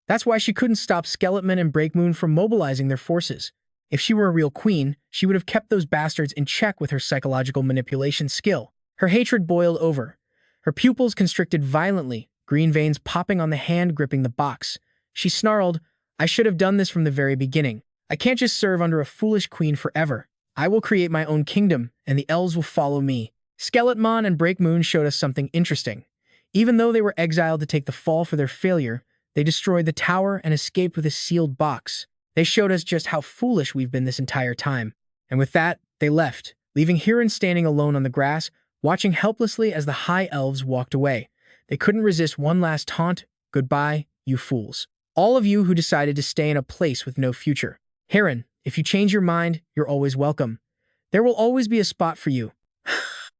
That's why she couldn't stop Skeletman and Breakmoon from mobilizing their forces. If she were a real queen, she would have kept those bastards in check with her psychological manipulation skill. Her hatred boiled over. Her pupils constricted violently, green veins popping on the hand gripping the box. She snarled, I should have done this from the very beginning. I can't just serve under a foolish queen forever. I will create my own kingdom, and the elves will follow me. Skeletmon and Breakmoon showed us something interesting. Even though they were exiled to take the fall for their failure, they destroyed the tower and escaped with a sealed box. They showed us just how foolish we've been this entire time. And with that, they left, leaving Hiran standing alone on the grass, watching helplessly as the high elves walked away. They couldn't resist one last taunt. Goodbye, you fools. All of you who decided to stay in a place with no future. Hiran, if you change your mind, you're always welcome. There will always be a spot for you.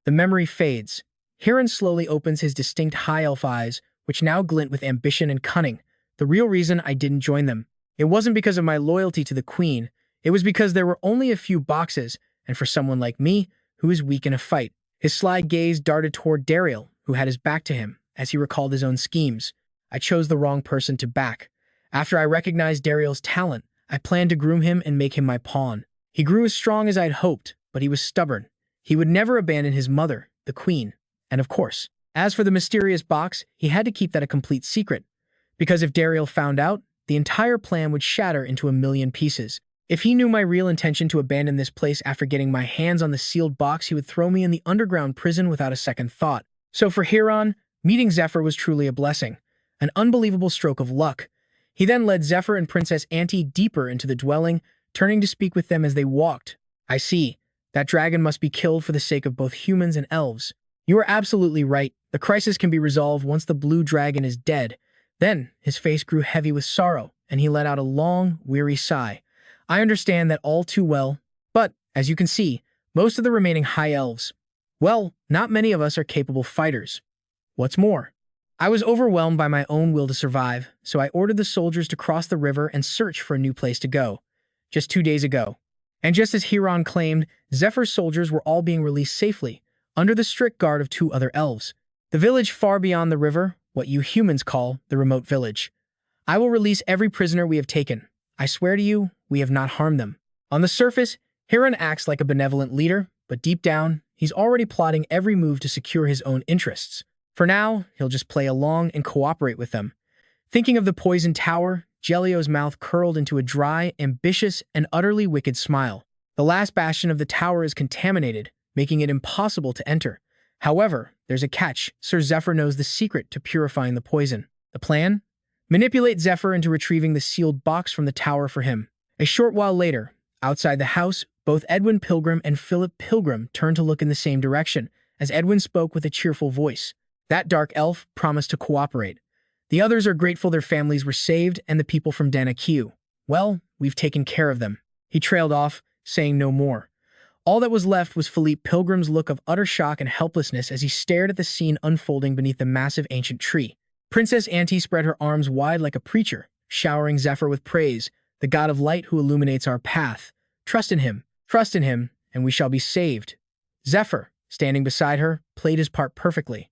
The memory fades. Hiran slowly opens his distinct high elf eyes, which now glint with ambition and cunning. The real reason I didn't join them. It wasn't because of my loyalty to the queen. It was because there were only a few boxes, and for someone like me, who is weak in a fight. His sly gaze darted toward Dariel, who had his back to him, as he recalled his own schemes. I chose the wrong person to back. After I recognized Dariel's talent, I planned to groom him and make him my pawn. He grew as strong as I'd hoped, but he was stubborn. He would never abandon his mother, the queen. And of course, as for the mysterious box, he had to keep that a complete secret. Because if Dariel found out, the entire plan would shatter into a million pieces. If he knew my real intention to abandon this place after getting my hands on the sealed box, he would throw me in the underground prison without a second thought. So for Hiran, meeting Zephyr was truly a blessing. An unbelievable stroke of luck. He then led Zephyr and Princess Auntie deeper into the dwelling, turning to speak with them as they walked. I see. That dragon must be killed for the sake of both humans and elves. You are absolutely right. The crisis can be resolved once the blue dragon is dead. Then, his face grew heavy with sorrow, and he let out a long, weary sigh. I understand that all too well, but, as you can see, most of the remaining high elves, well, not many of us are capable fighters. What's more, I was overwhelmed by my own will to survive, so I ordered the soldiers to cross the river and search for a new place to go. Just 2 days ago. And just as Huron claimed, Zephyr's soldiers were all being released safely, under the strict guard of 2 other elves. The village far beyond the river, what you humans call the remote village. I will release every prisoner we have taken. I swear to you, we have not harmed them. On the surface, Huron acts like a benevolent leader, but deep down, he's already plotting every move to secure his own interests. For now, he'll just play along and cooperate with them. Thinking of the poisoned tower, Gelio's mouth curled into a dry, ambitious, and utterly wicked smile. The last bastion of the tower is contaminated, making it impossible to enter. However, there's a catch. Sir Zephyr knows the secret to purifying the poison. The plan? Manipulate Zephyr into retrieving the sealed box from the tower for him. A short while later, outside the house, both Edwin Pilgrim and Philip Pilgrim turned to look in the same direction, as Edwin spoke with a cheerful voice. That dark elf promised to cooperate. The others are grateful their families were saved and the people from Danaque. Well, we've taken care of them. He trailed off, saying no more. All that was left was Philippe Pilgrim's look of utter shock and helplessness as he stared at the scene unfolding beneath the massive ancient tree. Princess Auntie spread her arms wide like a preacher, showering Zephyr with praise, the god of light who illuminates our path. Trust in him, and we shall be saved. Zephyr, standing beside her, played his part perfectly.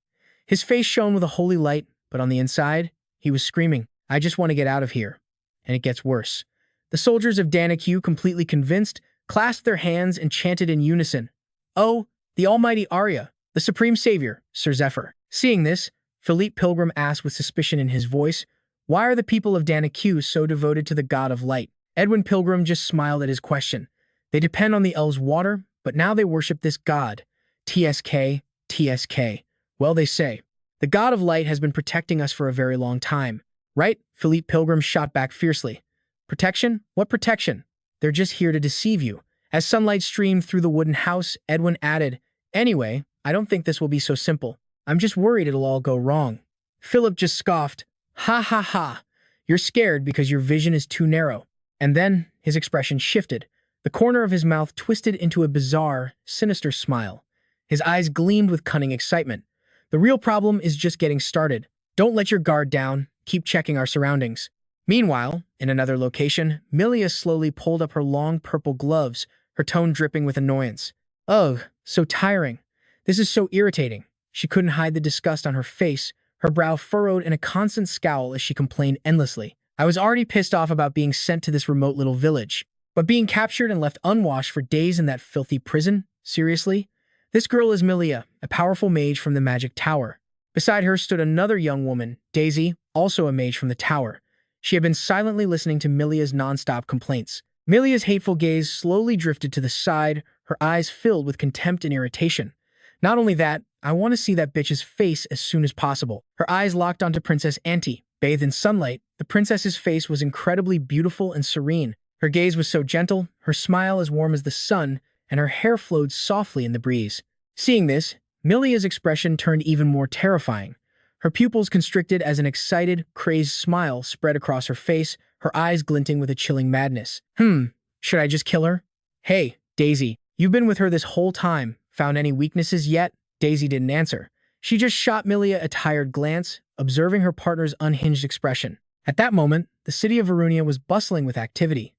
His face shone with a holy light, but on the inside, he was screaming, I just want to get out of here. And it gets worse. The soldiers of Danaque, completely convinced, clasped their hands and chanted in unison, Oh, the almighty Arya, the supreme savior, Sir Zephyr. Seeing this, Philippe Pilgrim asked with suspicion in his voice, Why are the people of Danaque so devoted to the god of light? Edwin Pilgrim just smiled at his question. They depend on the elves' water, but now they worship this god. TSK, TSK. Well, they say. The god of light has been protecting us for a very long time. Right? Philippe Pilgrim shot back fiercely. Protection? What protection? They're just here to deceive you. As sunlight streamed through the wooden house, Edwin added, Anyway, I don't think this will be so simple. I'm just worried it'll all go wrong. Philip just scoffed. Ha ha ha. You're scared because your vision is too narrow. And then his expression shifted. The corner of his mouth twisted into a bizarre, sinister smile. His eyes gleamed with cunning excitement. The real problem is just getting started. Don't let your guard down. Keep checking our surroundings. Meanwhile, in another location, Milia slowly pulled up her long purple gloves, her tone dripping with annoyance. Ugh, so tiring. This is so irritating. She couldn't hide the disgust on her face, her brow furrowed in a constant scowl as she complained endlessly. I was already pissed off about being sent to this remote little village. But being captured and left unwashed for days in that filthy prison? Seriously? This girl is Milia, a powerful mage from the magic tower. Beside her stood another young woman, Daisy, also a mage from the tower. She had been silently listening to Milia's non-stop complaints. Milia's hateful gaze slowly drifted to the side, her eyes filled with contempt and irritation. Not only that, I want to see that bitch's face as soon as possible. Her eyes locked onto Princess Auntie. Bathed in sunlight, the princess's face was incredibly beautiful and serene. Her gaze was so gentle, her smile as warm as the sun, and her hair flowed softly in the breeze. Seeing this, Milia's expression turned even more terrifying. Her pupils constricted as an excited, crazed smile spread across her face, her eyes glinting with a chilling madness. Should I just kill her? Hey, Daisy, you've been with her this whole time. Found any weaknesses yet? Daisy didn't answer. She just shot Milia a tired glance, observing her partner's unhinged expression. At that moment, the city of Verunia was bustling with activity.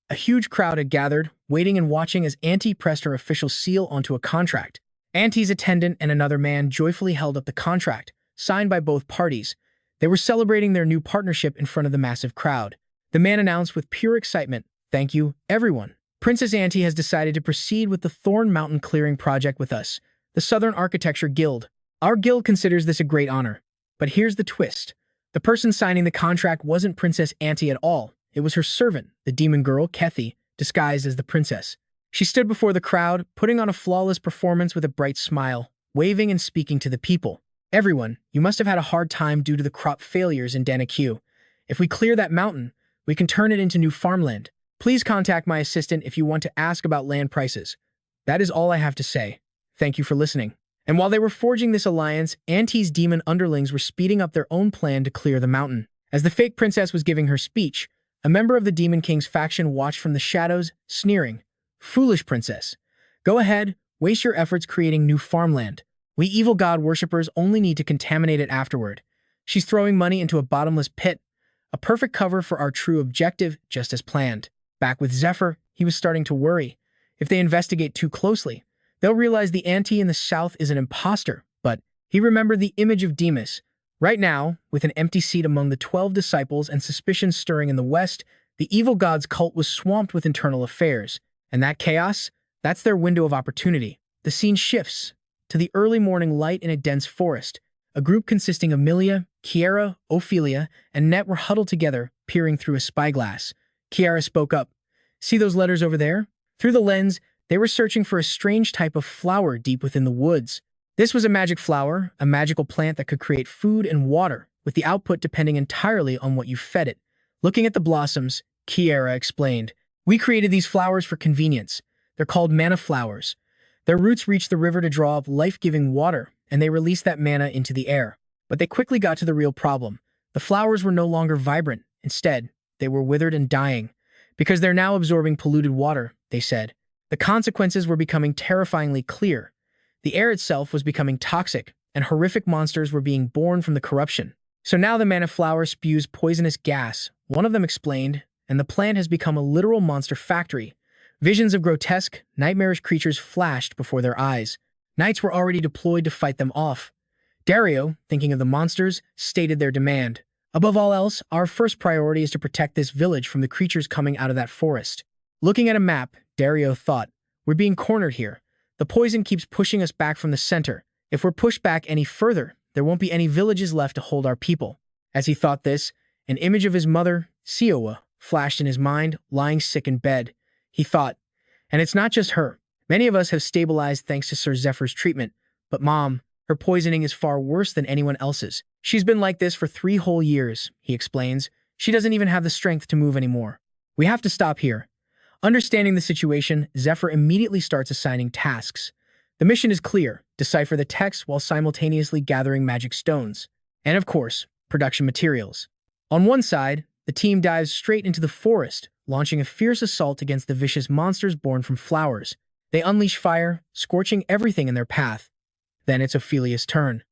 A huge crowd had gathered, waiting and watching as Auntie pressed her official seal onto a contract. Auntie's attendant and another man joyfully held up the contract, signed by both parties. They were celebrating their new partnership in front of the massive crowd. The man announced with pure excitement, Thank you, everyone. Princess Auntie has decided to proceed with the Thorn Mountain Clearing Project with us, the Southern Architecture Guild. Our guild considers this a great honor. But here's the twist. The person signing the contract wasn't Princess Auntie at all. It was her servant, the demon girl, Kethy, disguised as the princess. She stood before the crowd, putting on a flawless performance with a bright smile, waving and speaking to the people. Everyone, you must have had a hard time due to the crop failures in Danaque. If we clear that mountain, we can turn it into new farmland. Please contact my assistant if you want to ask about land prices. That is all I have to say. Thank you for listening. And while they were forging this alliance, Auntie's demon underlings were speeding up their own plan to clear the mountain. As the fake princess was giving her speech, a member of the Demon King's faction watched from the shadows, sneering, Foolish princess. Go ahead, waste your efforts creating new farmland. We evil god worshippers only need to contaminate it afterward. She's throwing money into a bottomless pit, a perfect cover for our true objective, just as planned. Back with Zephyr, he was starting to worry. If they investigate too closely, they'll realize the auntie in the south is an imposter. But he remembered the image of Demas. Right now, with an empty seat among the 12 disciples and suspicion stirring in the west, the evil god's cult was swamped with internal affairs. And that chaos? That's their window of opportunity. The scene shifts to the early morning light in a dense forest. A group consisting of Milia, Kiara, Ophelia, and Net were huddled together, peering through a spyglass. Kiara spoke up. "See those letters over there?" Through the lens, they were searching for a strange type of flower deep within the woods. This was a magic flower, a magical plant that could create food and water, with the output depending entirely on what you fed it. Looking at the blossoms, Kiara explained, "We created these flowers for convenience. They're called mana flowers. Their roots reach the river to draw up life-giving water, and they release that mana into the air." But they quickly got to the real problem. The flowers were no longer vibrant. Instead, they were withered and dying. Because they're now absorbing polluted water, they said. The consequences were becoming terrifyingly clear. The air itself was becoming toxic, and horrific monsters were being born from the corruption. "So now the mana flower spews poisonous gas," one of them explained, "and the plant has become a literal monster factory." Visions of grotesque, nightmarish creatures flashed before their eyes. Knights were already deployed to fight them off. Dario, thinking of the monsters, stated their demand. "Above all else, our first priority is to protect this village from the creatures coming out of that forest." Looking at a map, Dario thought, "We're being cornered here. The poison keeps pushing us back from the center. If we're pushed back any further, there won't be any villages left to hold our people." As he thought this, an image of his mother, Siowa, flashed in his mind, lying sick in bed. He thought, "And it's not just her. Many of us have stabilized thanks to Sir Zephyr's treatment. But Mom, her poisoning is far worse than anyone else's. She's been like this for 3 whole years," he explains. "She doesn't even have the strength to move anymore. We have to stop here." Understanding the situation, Zephyr immediately starts assigning tasks. The mission is clear: decipher the text while simultaneously gathering magic stones. And of course, production materials. On one side, the team dives straight into the forest, launching a fierce assault against the vicious monsters born from flowers. They unleash fire, scorching everything in their path. Then it's Ophelia's turn.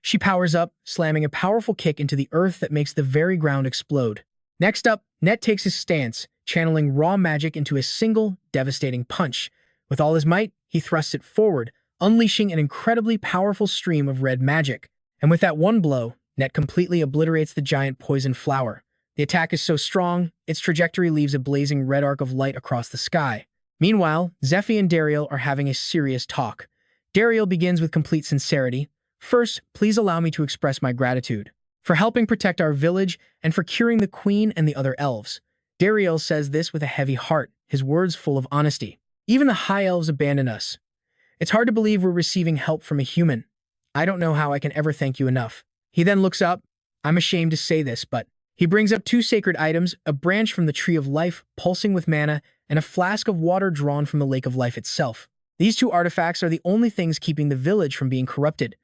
She powers up, slamming a powerful kick into the earth that makes the very ground explode. Next up, Net takes his stance, channeling raw magic into a single, devastating punch. With all his might, he thrusts it forward, unleashing an incredibly powerful stream of red magic. And with that one blow, Net completely obliterates the giant poison flower. The attack is so strong, its trajectory leaves a blazing red arc of light across the sky. Meanwhile, Zephy and Dariel are having a serious talk. Dariel begins with complete sincerity. "First, please allow me to express my gratitude for helping protect our village and for curing the queen and the other elves." Dariel says this with a heavy heart, his words full of honesty. "Even the high elves abandon us. It's hard to believe we're receiving help from a human. I don't know how I can ever thank you enough." He then looks up. "I'm ashamed to say this, but..." He brings up 2 sacred items, a branch from the Tree of Life, pulsing with mana, and a flask of water drawn from the Lake of Life itself. These 2 artifacts are the only things keeping the village from being corrupted.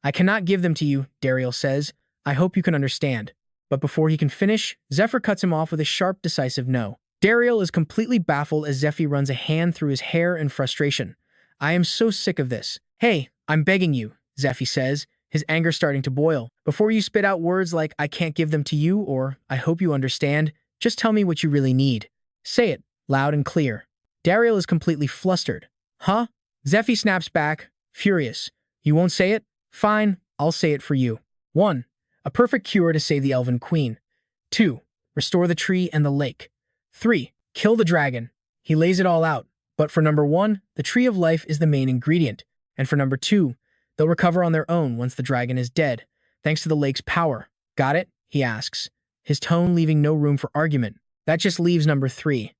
"I cannot give them to you," Dariel says. "I hope you can understand." But before he can finish, Zephyr cuts him off with a sharp, decisive no. Dariel is completely baffled as Zephy runs a hand through his hair in frustration. "I am so sick of this." "Hey, I'm begging you," Zephy says, his anger starting to boil. "Before you spit out words like 'I can't give them to you' or 'I hope you understand,' just tell me what you really need. Say it, loud and clear." Dariel is completely flustered. "Huh?" Zephy snaps back, furious. "You won't say it? Fine, I'll say it for you. 1. A perfect cure to save the Elven Queen. 2. Restore the tree and the lake. 3. Kill the dragon." He lays it all out. But for number 1, the Tree of Life is the main ingredient. And for number 2, they'll recover on their own once the dragon is dead, thanks to the lake's power. "Got it?" he asks, his tone leaving no room for argument. That just leaves number 3.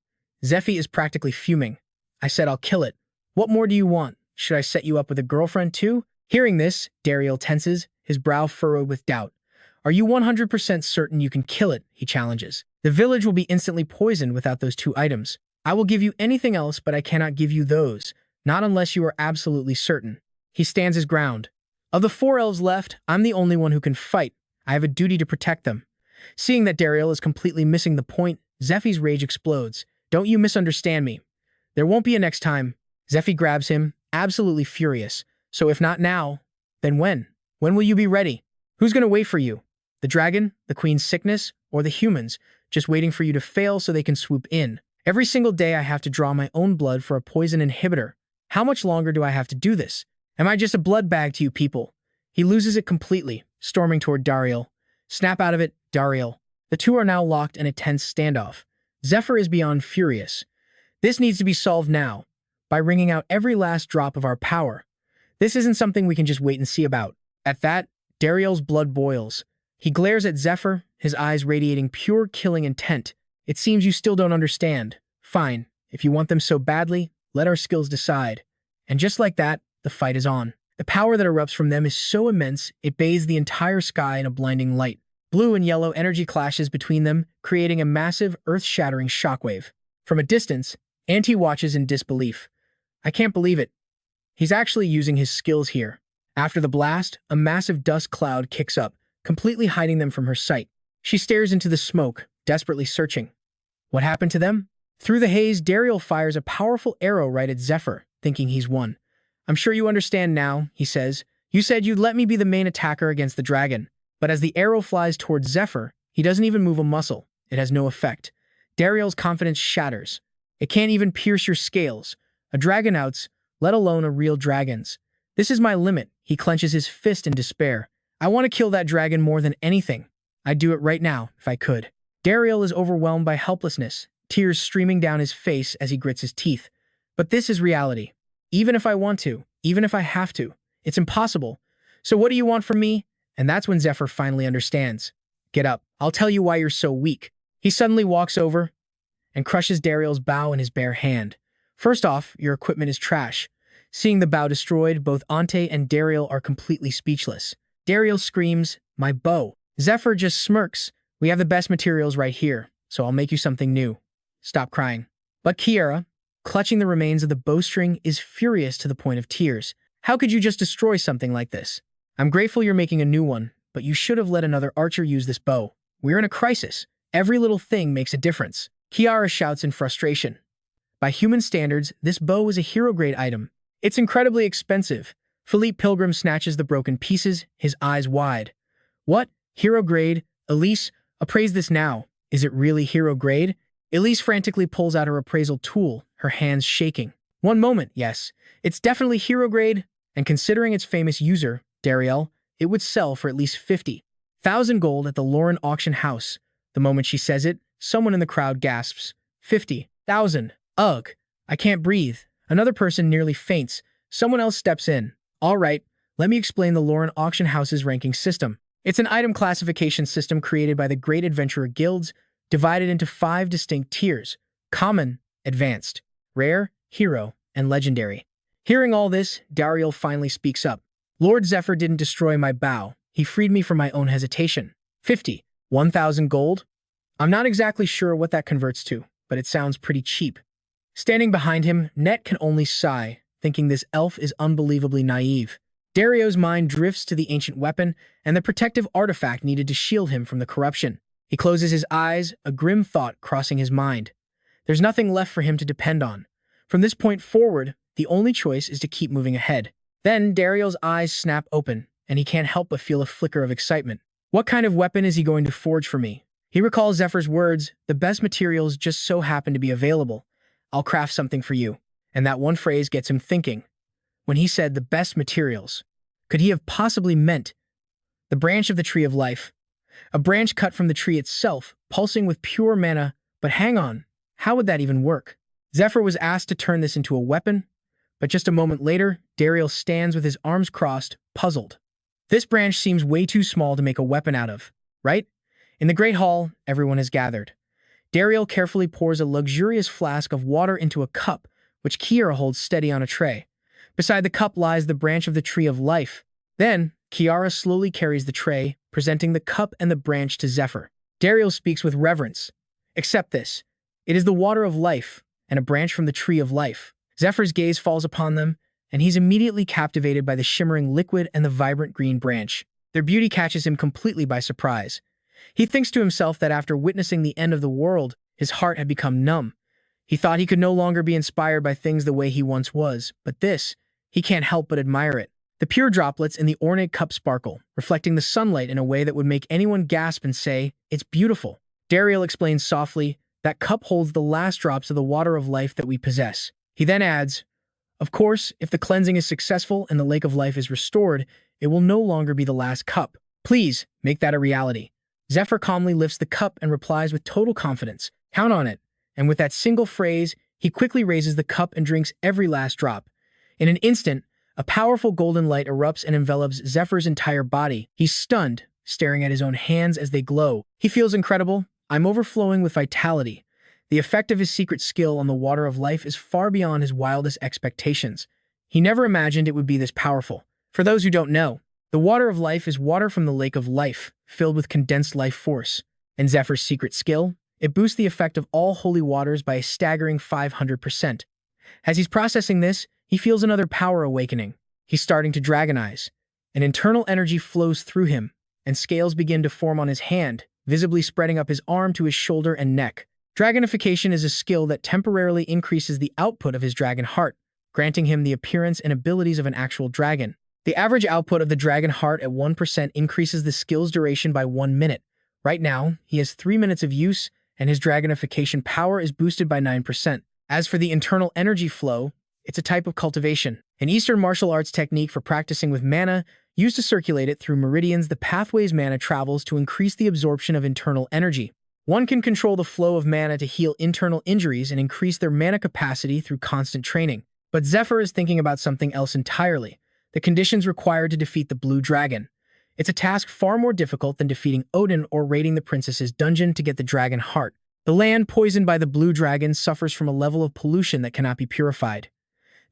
Zephy is practically fuming. "I said I'll kill it. What more do you want? Should I set you up with a girlfriend too?" Hearing this, Dariel tenses, his brow furrowed with doubt. "Are you 100% certain you can kill it?" he challenges. "The village will be instantly poisoned without those 2 items. I will give you anything else, but I cannot give you those, not unless you are absolutely certain." He stands his ground. "Of the 4 elves left, I'm the only one who can fight. I have a duty to protect them." Seeing that Dariel is completely missing the point, Zephy's rage explodes. "Don't you misunderstand me. There won't be a next time." Zephy grabs him, absolutely furious. "So if not now, then when? When will you be ready? Who's going to wait for you?" The dragon, the queen's sickness, or the humans, just waiting for you to fail so they can swoop in. Every single day I have to draw my own blood for a poison inhibitor. How much longer do I have to do this? Am I just a blood bag to you people? He loses it completely, storming toward Dariel. Snap out of it, Dariel. The two are now locked in a tense standoff. Zephyr is beyond furious. This needs to be solved now, by wringing out every last drop of our power. This isn't something we can just wait and see about. At that, Dariel's blood boils. He glares at Zephyr, his eyes radiating pure killing intent. It seems you still don't understand. Fine, if you want them so badly, let our skills decide. And just like that, the fight is on. The power that erupts from them is so immense, it bathes the entire sky in a blinding light. Blue and yellow energy clashes between them, creating a massive, earth-shattering shockwave. From a distance, Auntie watches in disbelief. I can't believe it. He's actually using his skills here. After the blast, a massive dust cloud kicks up, completely hiding them from her sight. She stares into the smoke, desperately searching. What happened to them? Through the haze, Dariel fires a powerful arrow right at Zephyr, thinking he's won. I'm sure you understand now, he says. You said you'd let me be the main attacker against the dragon. But as the arrow flies towards Zephyr, he doesn't even move a muscle. It has no effect. Dariel's confidence shatters. It can't even pierce your scales. A dragonouts, let alone a real dragon's. This is my limit. He clenches his fist in despair. I want to kill that dragon more than anything. I'd do it right now, if I could. Dariel is overwhelmed by helplessness, tears streaming down his face as he grits his teeth. But this is reality. Even if I want to, even if I have to, it's impossible. So what do you want from me? And that's when Zephyr finally understands. Get up. I'll tell you why you're so weak. He suddenly walks over and crushes Dariel's bow in his bare hand. First off, your equipment is trash. Seeing the bow destroyed, both Ante and Dariel are completely speechless. Dariel screams, my bow. Zephyr just smirks. We have the best materials right here, so I'll make you something new. Stop crying. But Kiara, clutching the remains of the bowstring, is furious to the point of tears. How could you just destroy something like this? I'm grateful you're making a new one, but you should have let another archer use this bow. We're in a crisis. Every little thing makes a difference. Kiara shouts in frustration. By human standards, this bow is a hero-grade item. It's incredibly expensive. Philippe Pilgrim snatches the broken pieces, his eyes wide. What? Hero-grade? Elise, appraise this now. Is it really hero-grade? Elise frantically pulls out her appraisal tool, her hands shaking. One moment, yes. It's definitely hero-grade, and considering its famous user, Dariel, it would sell for at least 50,000 gold at the Lauren auction house. The moment she says it, someone in the crowd gasps. 50,000. Ugh. I can't breathe. Another person nearly faints. Someone else steps in. All right, let me explain the Lauren auction house's ranking system. It's an item classification system created by the Great Adventurer Guilds, divided into 5 distinct tiers: common, advanced, rare, hero, and legendary. Hearing all this, Dariel finally speaks up. Lord Zephyr didn't destroy my bow. He freed me from my own hesitation. 1,000 gold? I'm not exactly sure what that converts to, but it sounds pretty cheap. Standing behind him, Net can only sigh, thinking this elf is unbelievably naive. Dario's mind drifts to the ancient weapon and the protective artifact needed to shield him from the corruption. He closes his eyes, a grim thought crossing his mind. There's nothing left for him to depend on. From this point forward, the only choice is to keep moving ahead. Then Dariel's eyes snap open, and he can't help but feel a flicker of excitement. What kind of weapon is he going to forge for me? He recalls Zephyr's words, the best materials just so happen to be available. I'll craft something for you. And that one phrase gets him thinking. When he said the best materials, could he have possibly meant the branch of the tree of life? A branch cut from the tree itself, pulsing with pure mana. But hang on, how would that even work? Zephyr was asked to turn this into a weapon, but just a moment later, Dariel stands with his arms crossed, puzzled. This branch seems way too small to make a weapon out of, right? In the Great Hall, everyone has gathered. Dariel carefully pours a luxurious flask of water into a cup, which Kiara holds steady on a tray. Beside the cup lies the branch of the tree of life. Then, Kiara slowly carries the tray, presenting the cup and the branch to Zephyr. Dariel speaks with reverence. Accept this. It is the water of life, and a branch from the tree of life. Zephyr's gaze falls upon them, and he's immediately captivated by the shimmering liquid and the vibrant green branch. Their beauty catches him completely by surprise. He thinks to himself that after witnessing the end of the world, his heart had become numb. He thought he could no longer be inspired by things the way he once was, but this, he can't help but admire it. The pure droplets in the ornate cup sparkle, reflecting the sunlight in a way that would make anyone gasp and say, "It's beautiful." Dariel explains softly, "That cup holds the last drops of the water of life that we possess." He then adds, "Of course, if the cleansing is successful and the lake of life is restored, it will no longer be the last cup. Please, make that a reality." Zephyr calmly lifts the cup and replies with total confidence, "Count on it." And with that single phrase, he quickly raises the cup and drinks every last drop. In an instant, a powerful golden light erupts and envelops Zephyr's entire body. He's stunned, staring at his own hands as they glow. He feels incredible. "I'm overflowing with vitality." The effect of his secret skill on the water of life is far beyond his wildest expectations. He never imagined it would be this powerful. For those who don't know, the water of life is water from the lake of life, filled with condensed life force. And Zephyr's secret skill? It boosts the effect of all holy waters by a staggering 500%. As he's processing this, he feels another power awakening. He's starting to dragonize. An internal energy flows through him, and scales begin to form on his hand, visibly spreading up his arm to his shoulder and neck. Dragonification is a skill that temporarily increases the output of his dragon heart, granting him the appearance and abilities of an actual dragon. The average output of the dragon heart at 1% increases the skill's duration by 1 minute. Right now, he has 3 minutes of use, and his dragonification power is boosted by 9%. As for the internal energy flow, it's a type of cultivation, an Eastern martial arts technique for practicing with mana, used to circulate it through meridians the pathways mana travels to increase the absorption of internal energy. One can control the flow of mana to heal internal injuries and increase their mana capacity through constant training. But Zephyr is thinking about something else entirely, the conditions required to defeat the blue dragon. It's a task far more difficult than defeating Odin or raiding the princess's dungeon to get the dragon heart. The land poisoned by the blue dragon suffers from a level of pollution that cannot be purified.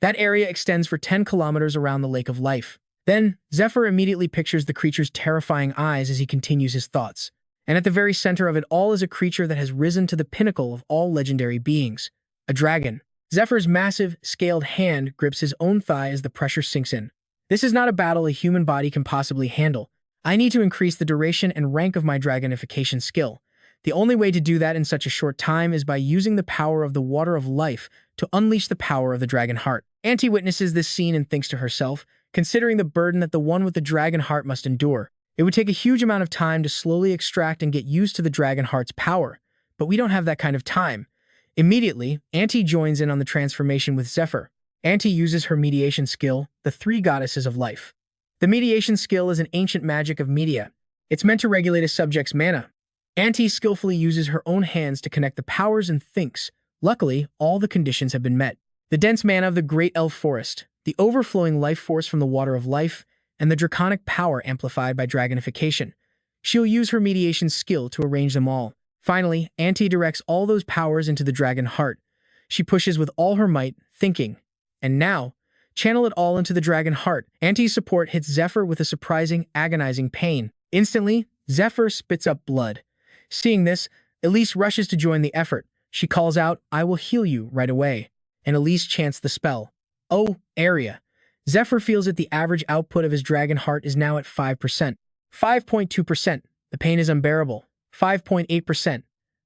That area extends for 10 kilometers around the Lake of Life. Then, Zephyr immediately pictures the creature's terrifying eyes as he continues his thoughts. And at the very center of it all is a creature that has risen to the pinnacle of all legendary beings. A dragon. Zephyr's massive, scaled hand grips his own thigh as the pressure sinks in. This is not a battle a human body can possibly handle. I need to increase the duration and rank of my dragonification skill. The only way to do that in such a short time is by using the power of the water of life to unleash the power of the dragon heart. Auntie witnesses this scene and thinks to herself, considering the burden that the one with the dragon heart must endure. It would take a huge amount of time to slowly extract and get used to the dragon heart's power, but we don't have that kind of time. Immediately, Auntie joins in on the transformation with Zephyr. Auntie uses her mediation skill, the 3 goddesses of life. The mediation skill is an ancient magic of media. It's meant to regulate a subject's mana. Auntie skillfully uses her own hands to connect the powers and thinks. Luckily, all the conditions have been met. The dense mana of the great elf forest, the overflowing life force from the water of life, and the draconic power amplified by dragonification. She'll use her mediation skill to arrange them all. Finally, Auntie directs all those powers into the dragon heart. She pushes with all her might, thinking. And now, channel it all into the dragon heart. Auntie's support hits Zephyr with a surprising, agonizing pain. Instantly, Zephyr spits up blood. Seeing this, Elise rushes to join the effort. She calls out, "I will heal you right away." And Elise chants the spell. Oh, area. Zephyr feels that the average output of his dragon heart is now at 5%. 5.2%. The pain is unbearable. 5.8%.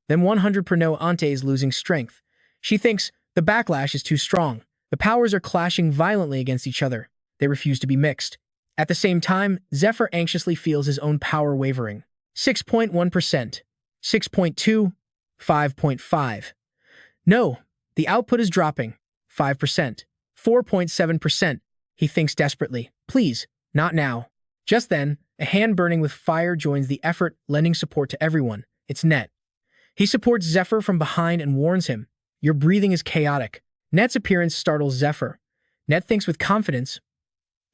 Then 100% no Ante is losing strength. She thinks the backlash is too strong. The powers are clashing violently against each other. They refuse to be mixed. At the same time, Zephyr anxiously feels his own power wavering. 6.1%. 6.2. 5.5. No, the output is dropping. 5%. 4.7%. He thinks desperately. Please, not now. Just then, a hand burning with fire joins the effort, lending support to everyone. It's Net. He supports Zephyr from behind and warns him, "Your breathing is chaotic." Net's appearance startles Zephyr. Net thinks with confidence,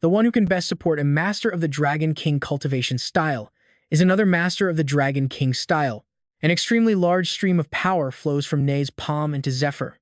the one who can best support a master of the Dragon King cultivation style is another master of the Dragon King style. An extremely large stream of power flows from Nate's palm into Zephyr.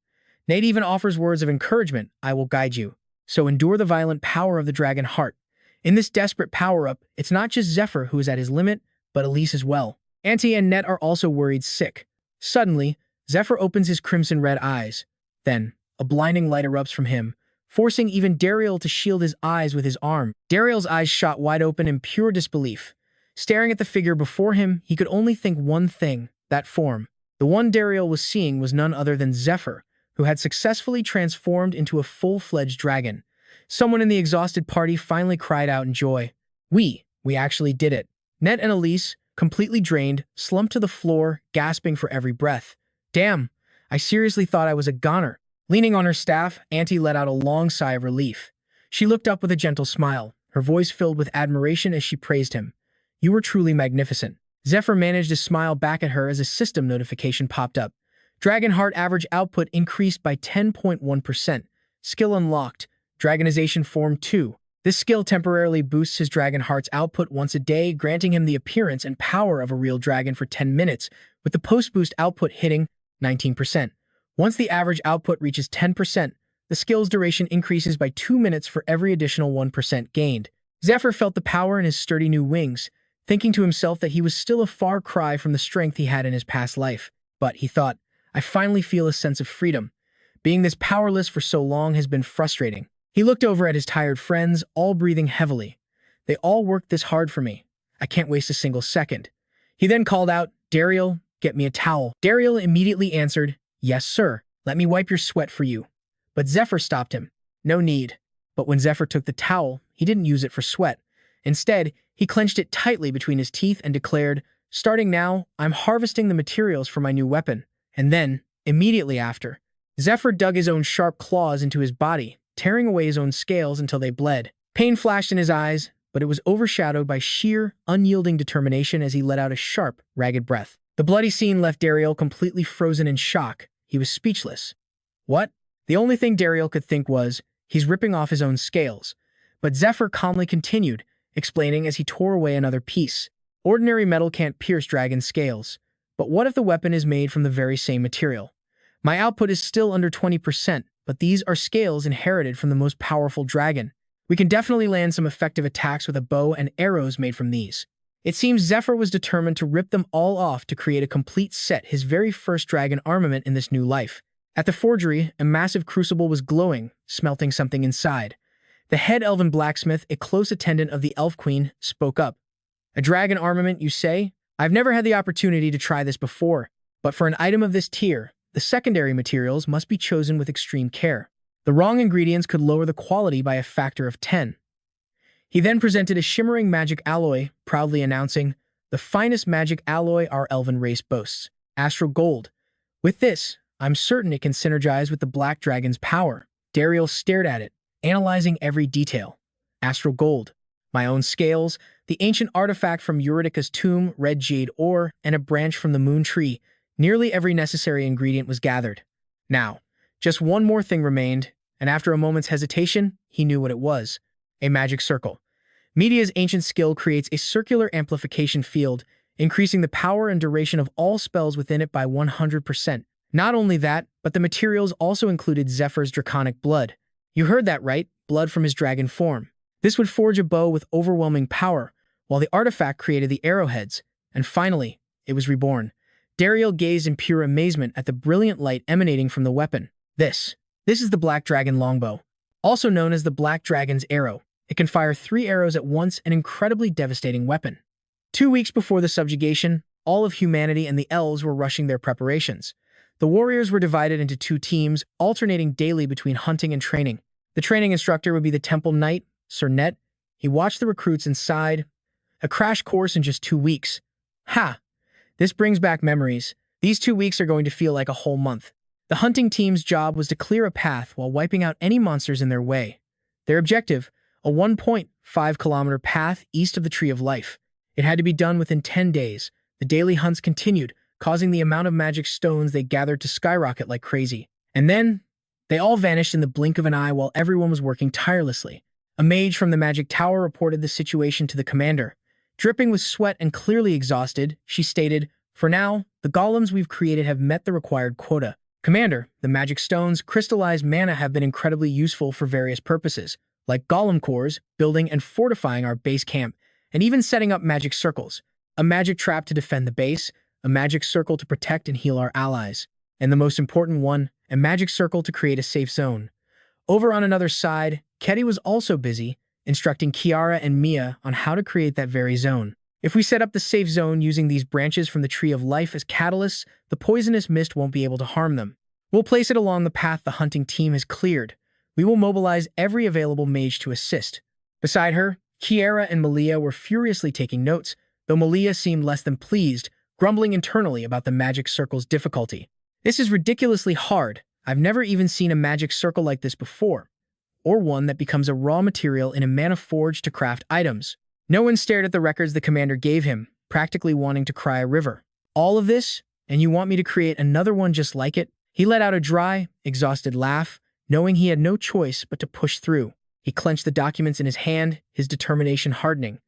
Nate even offers words of encouragement, "I will guide you. So endure the violent power of the dragon heart." In this desperate power-up, it's not just Zephyr who is at his limit, but Elise as well. Auntie and Net are also worried sick. Suddenly, Zephyr opens his crimson-red eyes. Then, a blinding light erupts from him, forcing even Dariel to shield his eyes with his arm. Dariel's eyes shot wide open in pure disbelief. Staring at the figure before him, he could only think one thing, that form. The one Dariel was seeing was none other than Zephyr, who had successfully transformed into a full-fledged dragon. Someone in the exhausted party finally cried out in joy. We actually did it. Net and Elise, completely drained, slumped to the floor, gasping for every breath. Damn, I seriously thought I was a goner. Leaning on her staff, Auntie let out a long sigh of relief. She looked up with a gentle smile, her voice filled with admiration as she praised him. You were truly magnificent. Zephyr managed to smile back at her as a system notification popped up. Dragonheart average output increased by 10.1%. Skill unlocked. Dragonization Form 2. This skill temporarily boosts his Dragonheart's output once a day, granting him the appearance and power of a real dragon for 10 minutes, with the post-boost output hitting 19%. Once the average output reaches 10%, the skill's duration increases by 2 minutes for every additional 1% gained. Zephyr felt the power in his sturdy new wings, thinking to himself that he was still a far cry from the strength he had in his past life. But, he thought, I finally feel a sense of freedom. Being this powerless for so long has been frustrating. He looked over at his tired friends, all breathing heavily. They all worked this hard for me. I can't waste a single second. He then called out, Dariel, get me a towel. Dariel immediately answered, Yes, sir. Let me wipe your sweat for you. But Zephyr stopped him. No need. But when Zephyr took the towel, he didn't use it for sweat. Instead, he clenched it tightly between his teeth and declared, Starting now, I'm harvesting the materials for my new weapon. And then, immediately after, Zephyr dug his own sharp claws into his body, tearing away his own scales until they bled. Pain flashed in his eyes, but it was overshadowed by sheer, unyielding determination as he let out a sharp, ragged breath. The bloody scene left Dariel completely frozen in shock. He was speechless. What? The only thing Dariel could think was, he's ripping off his own scales. But Zephyr calmly continued, explaining as he tore away another piece. Ordinary metal can't pierce dragon scales. But what if the weapon is made from the very same material? My output is still under 20%, but these are scales inherited from the most powerful dragon. We can definitely land some effective attacks with a bow and arrows made from these. It seems Zephyr was determined to rip them all off to create a complete set, his very first dragon armament in this new life. At the forgery, a massive crucible was glowing, smelting something inside. The head elven blacksmith, a close attendant of the Elf Queen, spoke up. A dragon armament, you say? I've never had the opportunity to try this before, but for an item of this tier, the secondary materials must be chosen with extreme care. The wrong ingredients could lower the quality by a factor of 10. He then presented a shimmering magic alloy, proudly announcing, the finest magic alloy our elven race boasts, Astral Gold. With this, I'm certain it can synergize with the Black Dragon's power. Dariel stared at it, analyzing every detail. Astral Gold, my own scales, the ancient artifact from Eurydica's tomb, red jade ore, and a branch from the moon tree. Nearly every necessary ingredient was gathered. Now, just one more thing remained, and after a moment's hesitation, he knew what it was. A magic circle. Media's ancient skill creates a circular amplification field, increasing the power and duration of all spells within it by 100%. Not only that, but the materials also included Zephyr's draconic blood. You heard that right, blood from his dragon form. This would forge a bow with overwhelming power, while the artifact created the arrowheads. And finally, it was reborn. Dariel gazed in pure amazement at the brilliant light emanating from the weapon. This is the Black Dragon Longbow, also known as the Black Dragon's Arrow. It can fire 3 arrows at once, an incredibly devastating weapon. 2 weeks before the subjugation, all of humanity and the elves were rushing their preparations. The warriors were divided into 2 teams, alternating daily between hunting and training. The training instructor would be the Temple Knight, Sir Net. He watched the recruits inside. A crash course in just 2 weeks. Ha! This brings back memories. These 2 weeks are going to feel like a whole month. The hunting team's job was to clear a path while wiping out any monsters in their way. Their objective, a 1.5-kilometer path east of the Tree of Life. It had to be done within 10 days. The daily hunts continued, causing the amount of magic stones they gathered to skyrocket like crazy. And then, they all vanished in the blink of an eye while everyone was working tirelessly. A mage from the magic tower reported the situation to the commander. Dripping with sweat and clearly exhausted, she stated, For now, the golems we've created have met the required quota. Commander, the magic stones, crystallized mana have been incredibly useful for various purposes, like golem cores, building and fortifying our base camp, and even setting up magic circles. A magic trap to defend the base, a magic circle to protect and heal our allies, and the most important one, a magic circle to create a safe zone. Over on another side, Ketty was also busy, instructing Kiara and Mia on how to create that very zone. If we set up the safe zone using these branches from the Tree of Life as catalysts, the poisonous mist won't be able to harm them. We'll place it along the path the hunting team has cleared. We will mobilize every available mage to assist. Beside her, Kiera and Malia were furiously taking notes, though Malia seemed less than pleased, grumbling internally about the magic circle's difficulty. This is ridiculously hard. I've never even seen a magic circle like this before, or one that becomes a raw material in a mana forge to craft items. No one stared at the records the commander gave him, practically wanting to cry a river. All of this, and you want me to create another one just like it? He let out a dry, exhausted laugh, knowing he had no choice but to push through. He clenched the documents in his hand, his determination hardening.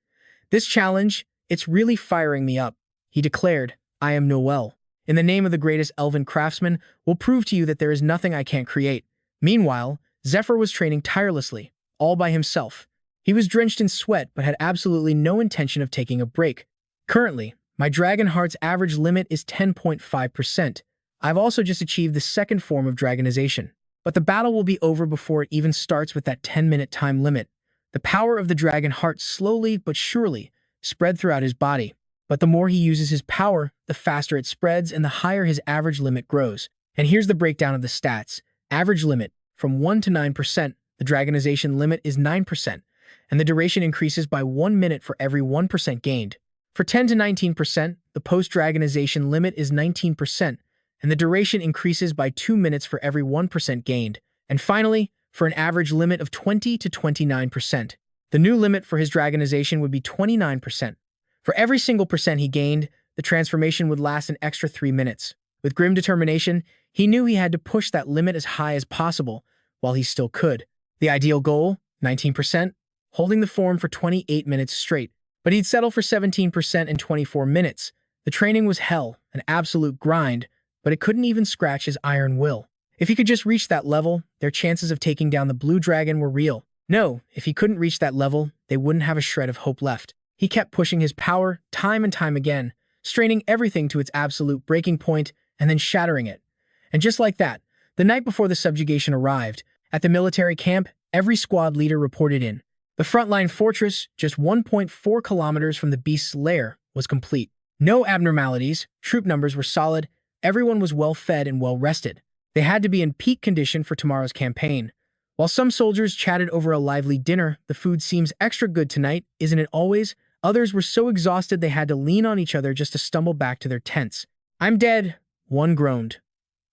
This challenge, it's really firing me up. He declared, I am Noel. In the name of the greatest elven craftsman, will prove to you that there is nothing I can't create. Meanwhile, Zephyr was training tirelessly, all by himself. He was drenched in sweat but had absolutely no intention of taking a break. Currently, my Dragon Heart's average limit is 10.5%. I've also just achieved the second form of dragonization. But the battle will be over before it even starts with that 10-minute time limit. The power of the Dragon Heart slowly but surely spread throughout his body. But the more he uses his power, the faster it spreads and the higher his average limit grows. And here's the breakdown of the stats. Average limit, from 1 to 9%, the dragonization limit is 9%, and the duration increases by 1 minute for every 1% gained. For 10 to 19%, the post-dragonization limit is 19%, and the duration increases by 2 minutes for every 1% gained. And finally, for an average limit of 20 to 29%. The new limit for his dragonization would be 29%. For every single percent he gained, the transformation would last an extra 3 minutes. With grim determination, he knew he had to push that limit as high as possible while he still could. The ideal goal, 19%, holding the form for 28 minutes straight. But he'd settle for 17% in 24 minutes. The training was hell, an absolute grind, but it couldn't even scratch his iron will. If he could just reach that level, their chances of taking down the blue dragon were real. No, if he couldn't reach that level, they wouldn't have a shred of hope left. He kept pushing his power time and time again, straining everything to its absolute breaking point and then shattering it. And just like that, the night before the subjugation arrived, at the military camp, every squad leader reported in. The frontline fortress, just 1.4 kilometers from the beast's lair, was complete. No abnormalities, troop numbers were solid, everyone was well fed and well rested. They had to be in peak condition for tomorrow's campaign. While some soldiers chatted over a lively dinner, the food seems extra good tonight, isn't it always? Others were so exhausted they had to lean on each other just to stumble back to their tents. I'm dead, one groaned.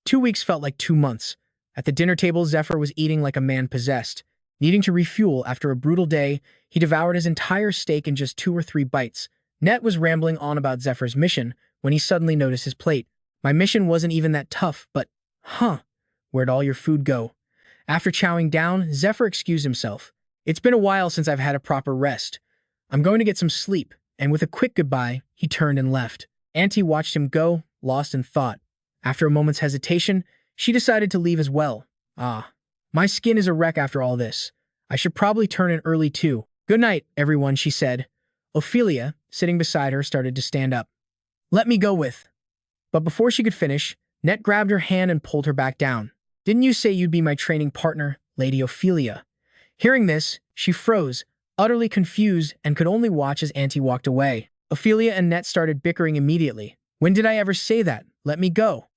2 weeks felt like 2 months. At the dinner table, Zephyr was eating like a man possessed. Needing to refuel after a brutal day, he devoured his entire steak in just 2 or 3 bites. Net was rambling on about Zephyr's mission when he suddenly noticed his plate. My mission wasn't even that tough, but, where'd all your food go? After chowing down, Zephyr excused himself. It's been a while since I've had a proper rest. I'm going to get some sleep, and with a quick goodbye, he turned and left. Auntie watched him go, lost in thought. After a moment's hesitation, she decided to leave as well. My skin is a wreck after all this. I should probably turn in early too. Good night, everyone, she said. Ophelia, sitting beside her, started to stand up. Let me go with. But before she could finish, Net grabbed her hand and pulled her back down. Didn't you say you'd be my training partner, Lady Ophelia? Hearing this, she froze, utterly confused, and could only watch as Auntie walked away. Ophelia and Net started bickering immediately. When did I ever say that? Let me go.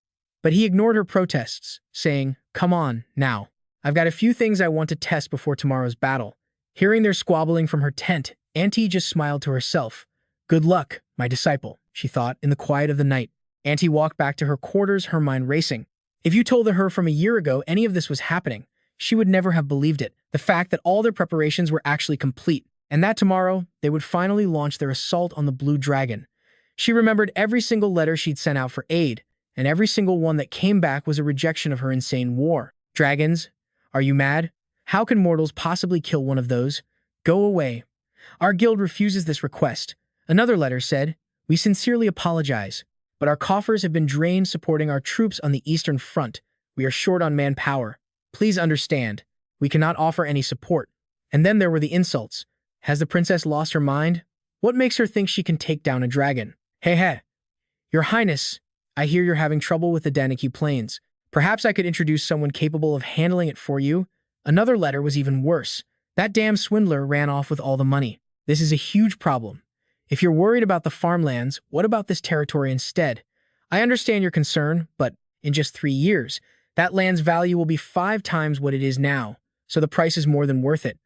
But he ignored her protests, saying, Come on, now. I've got a few things I want to test before tomorrow's battle. Hearing their squabbling from her tent, Auntie just smiled to herself. Good luck, my disciple, she thought, in the quiet of the night. Auntie walked back to her quarters, her mind racing. If you told her from a year ago any of this was happening, she would never have believed it. The fact that all their preparations were actually complete, and that tomorrow they would finally launch their assault on the Blue Dragon. She remembered every single letter she'd sent out for aid, and every single one that came back was a rejection of her insane war. Dragons? Are you mad? How can mortals possibly kill one of those? Go away. Our guild refuses this request. Another letter said, We sincerely apologize, but our coffers have been drained supporting our troops on the Eastern Front. We are short on manpower. Please understand. We cannot offer any support. And then there were the insults. Has the princess lost her mind? What makes her think she can take down a dragon? Hey. Your Highness, I hear you're having trouble with the Danakil Plains. Perhaps I could introduce someone capable of handling it for you. Another letter was even worse. That damn swindler ran off with all the money. This is a huge problem. If you're worried about the farmlands, what about this territory instead? I understand your concern, but in just 3 years, that land's value will be 5 times what it is now. so the price is more than worth it.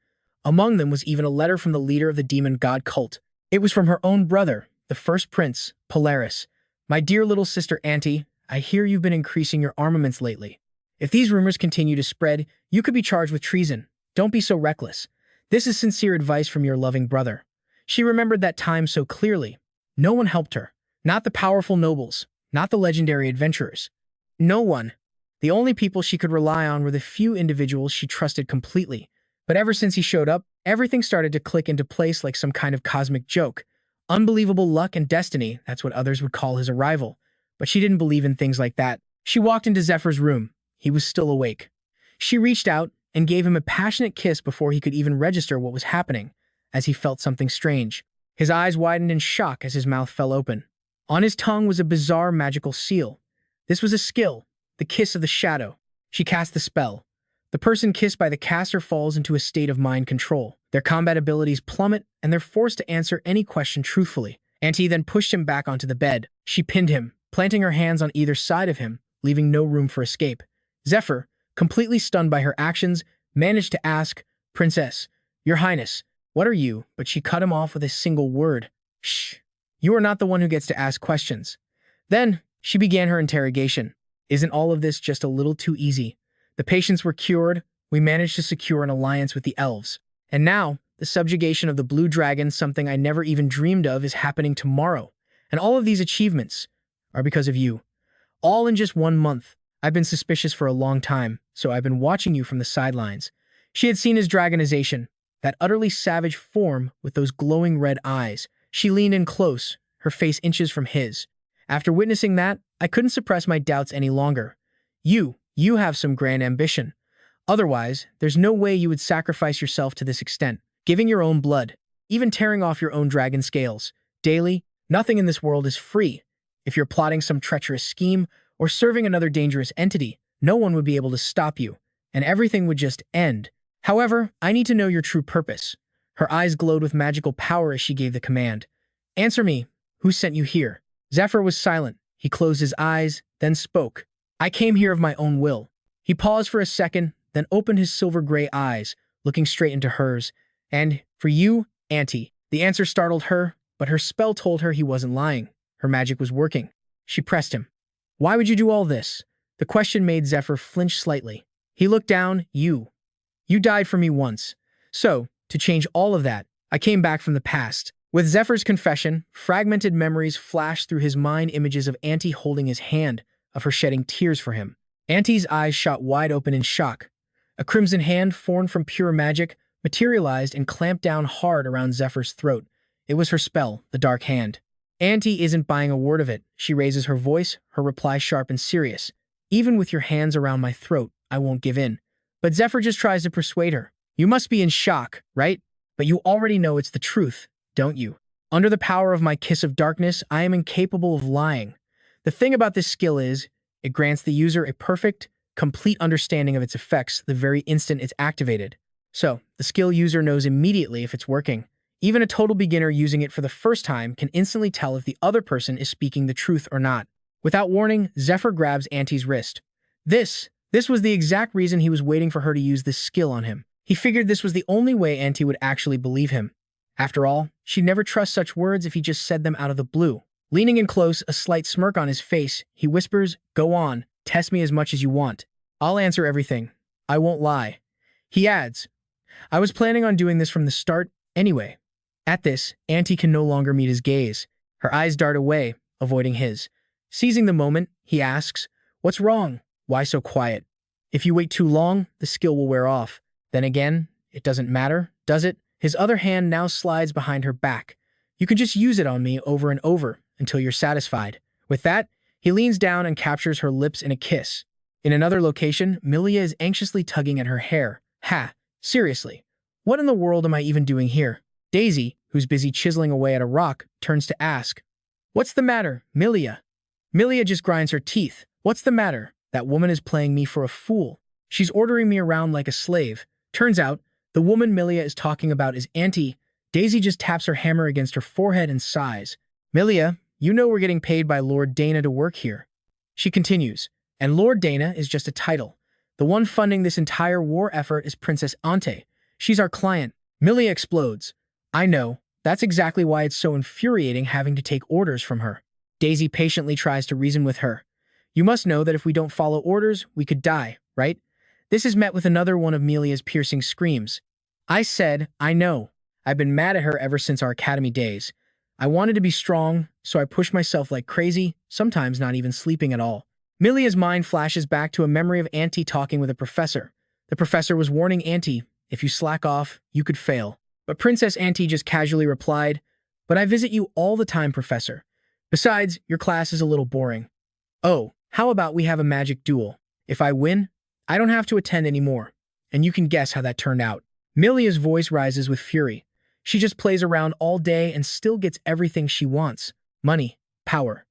Among them was even a letter from the leader of the demon god cult. It was from her own brother, the first prince, Polaris. My dear little sister Auntie, I hear you've been increasing your armaments lately. If these rumors continue to spread, you could be charged with treason. Don't be so reckless. This is sincere advice from your loving brother. She remembered that time so clearly. No one helped her. Not the powerful nobles. Not the legendary adventurers. No one. The only people she could rely on were the few individuals she trusted completely. But ever since he showed up, everything started to click into place like some kind of cosmic joke. Unbelievable luck and destiny, that's what others would call his arrival. But she didn't believe in things like that. She walked into Zephyr's room. He was still awake. She reached out and gave him a passionate kiss before he could even register what was happening, as he felt something strange. His eyes widened in shock as his mouth fell open. On his tongue was a bizarre magical seal. This was a skill, the kiss of the shadow. She cast the spell. The person kissed by the caster falls into a state of mind control. Their combat abilities plummet, and they're forced to answer any question truthfully. Auntie then pushed him back onto the bed. She pinned him, planting her hands on either side of him, leaving no room for escape. Zephyr, completely stunned by her actions, managed to ask, Princess, Your Highness, what are you? But she cut him off with a single word. Shh. You are not the one who gets to ask questions. Then, she began her interrogation. Isn't all of this just a little too easy? The patients were cured, we managed to secure an alliance with the elves. And now, the subjugation of the blue dragon, something I never even dreamed of, is happening tomorrow. And all of these achievements are because of you. All in just 1 month. I've been suspicious for a long time, so I've been watching you from the sidelines. She had seen his dragonization, that utterly savage form with those glowing red eyes. She leaned in close, her face inches from his. After witnessing that, I couldn't suppress my doubts any longer. You have some grand ambition. Otherwise, there's no way you would sacrifice yourself to this extent, giving your own blood, even tearing off your own dragon scales. Daily, nothing in this world is free. If you're plotting some treacherous scheme or serving another dangerous entity, no one would be able to stop you, and everything would just end. However, I need to know your true purpose. Her eyes glowed with magical power as she gave the command. Answer me. Who sent you here? Zephyr was silent. He closed his eyes, then spoke. I came here of my own will. He paused for a second, then opened his silver-gray eyes, looking straight into hers. And, for you, Auntie. The answer startled her, but her spell told her he wasn't lying. Her magic was working. She pressed him. Why would you do all this? The question made Zephyr flinch slightly. He looked down. You died for me once. So, to change all of that, I came back from the past. With Zephyr's confession, fragmented memories flashed through his mind, images of Auntie holding his hand, of her shedding tears for him. Auntie's eyes shot wide open in shock. A crimson hand, formed from pure magic, materialized and clamped down hard around Zephyr's throat. It was her spell, the Dark Hand. Auntie isn't buying a word of it. She raises her voice, her reply sharp and serious. Even with your hands around my throat, I won't give in. But Zephyr just tries to persuade her. You must be in shock, right? But you already know it's the truth, don't you? Under the power of my kiss of darkness, I am incapable of lying. The thing about this skill is, it grants the user a perfect, complete understanding of its effects the very instant it's activated. So, the skill user knows immediately if it's working. Even a total beginner using it for the first time can instantly tell if the other person is speaking the truth or not. Without warning, Zephyr grabs Auntie's wrist. This was the exact reason he was waiting for her to use this skill on him. He figured this was the only way Auntie would actually believe him. After all, she'd never trust such words if he just said them out of the blue. Leaning in close, a slight smirk on his face, he whispers, Go on, test me as much as you want. I'll answer everything. I won't lie. He adds, I was planning on doing this from the start anyway. At this, Auntie can no longer meet his gaze. Her eyes dart away, avoiding his. Seizing the moment, he asks, What's wrong? Why so quiet? If you wait too long, the skill will wear off. Then again, it doesn't matter, does it? His other hand now slides behind her back. You can just use it on me over and over until you're satisfied. With that, he leans down and captures her lips in a kiss. In another location, Milia is anxiously tugging at her hair. Ha, seriously, what in the world am I even doing here? Daisy, who's busy chiseling away at a rock, turns to ask, What's the matter, Milia? Milia just grinds her teeth. What's the matter? That woman is playing me for a fool. She's ordering me around like a slave. Turns out, the woman Milia is talking about is Auntie. Daisy just taps her hammer against her forehead and sighs. Milia, you know we're getting paid by Lord Dana to work here. She continues, and Lord Dana is just a title. The one funding this entire war effort is Princess Ante. She's our client. Milia explodes. I know. That's exactly why it's so infuriating having to take orders from her. Daisy patiently tries to reason with her. You must know that if we don't follow orders, we could die, right? This is met with another one of Milia's piercing screams. I said, I know. I've been mad at her ever since our academy days. I wanted to be strong, so I pushed myself like crazy, sometimes not even sleeping at all. Milia's mind flashes back to a memory of Auntie talking with a professor. The professor was warning Auntie, if you slack off, you could fail. But Princess Auntie just casually replied, but I visit you all the time, Professor. Besides, your class is a little boring. Oh, how about we have a magic duel? If I win, I don't have to attend anymore. And you can guess how that turned out. Milia's voice rises with fury. She just plays around all day and still gets everything she wants. Money, power.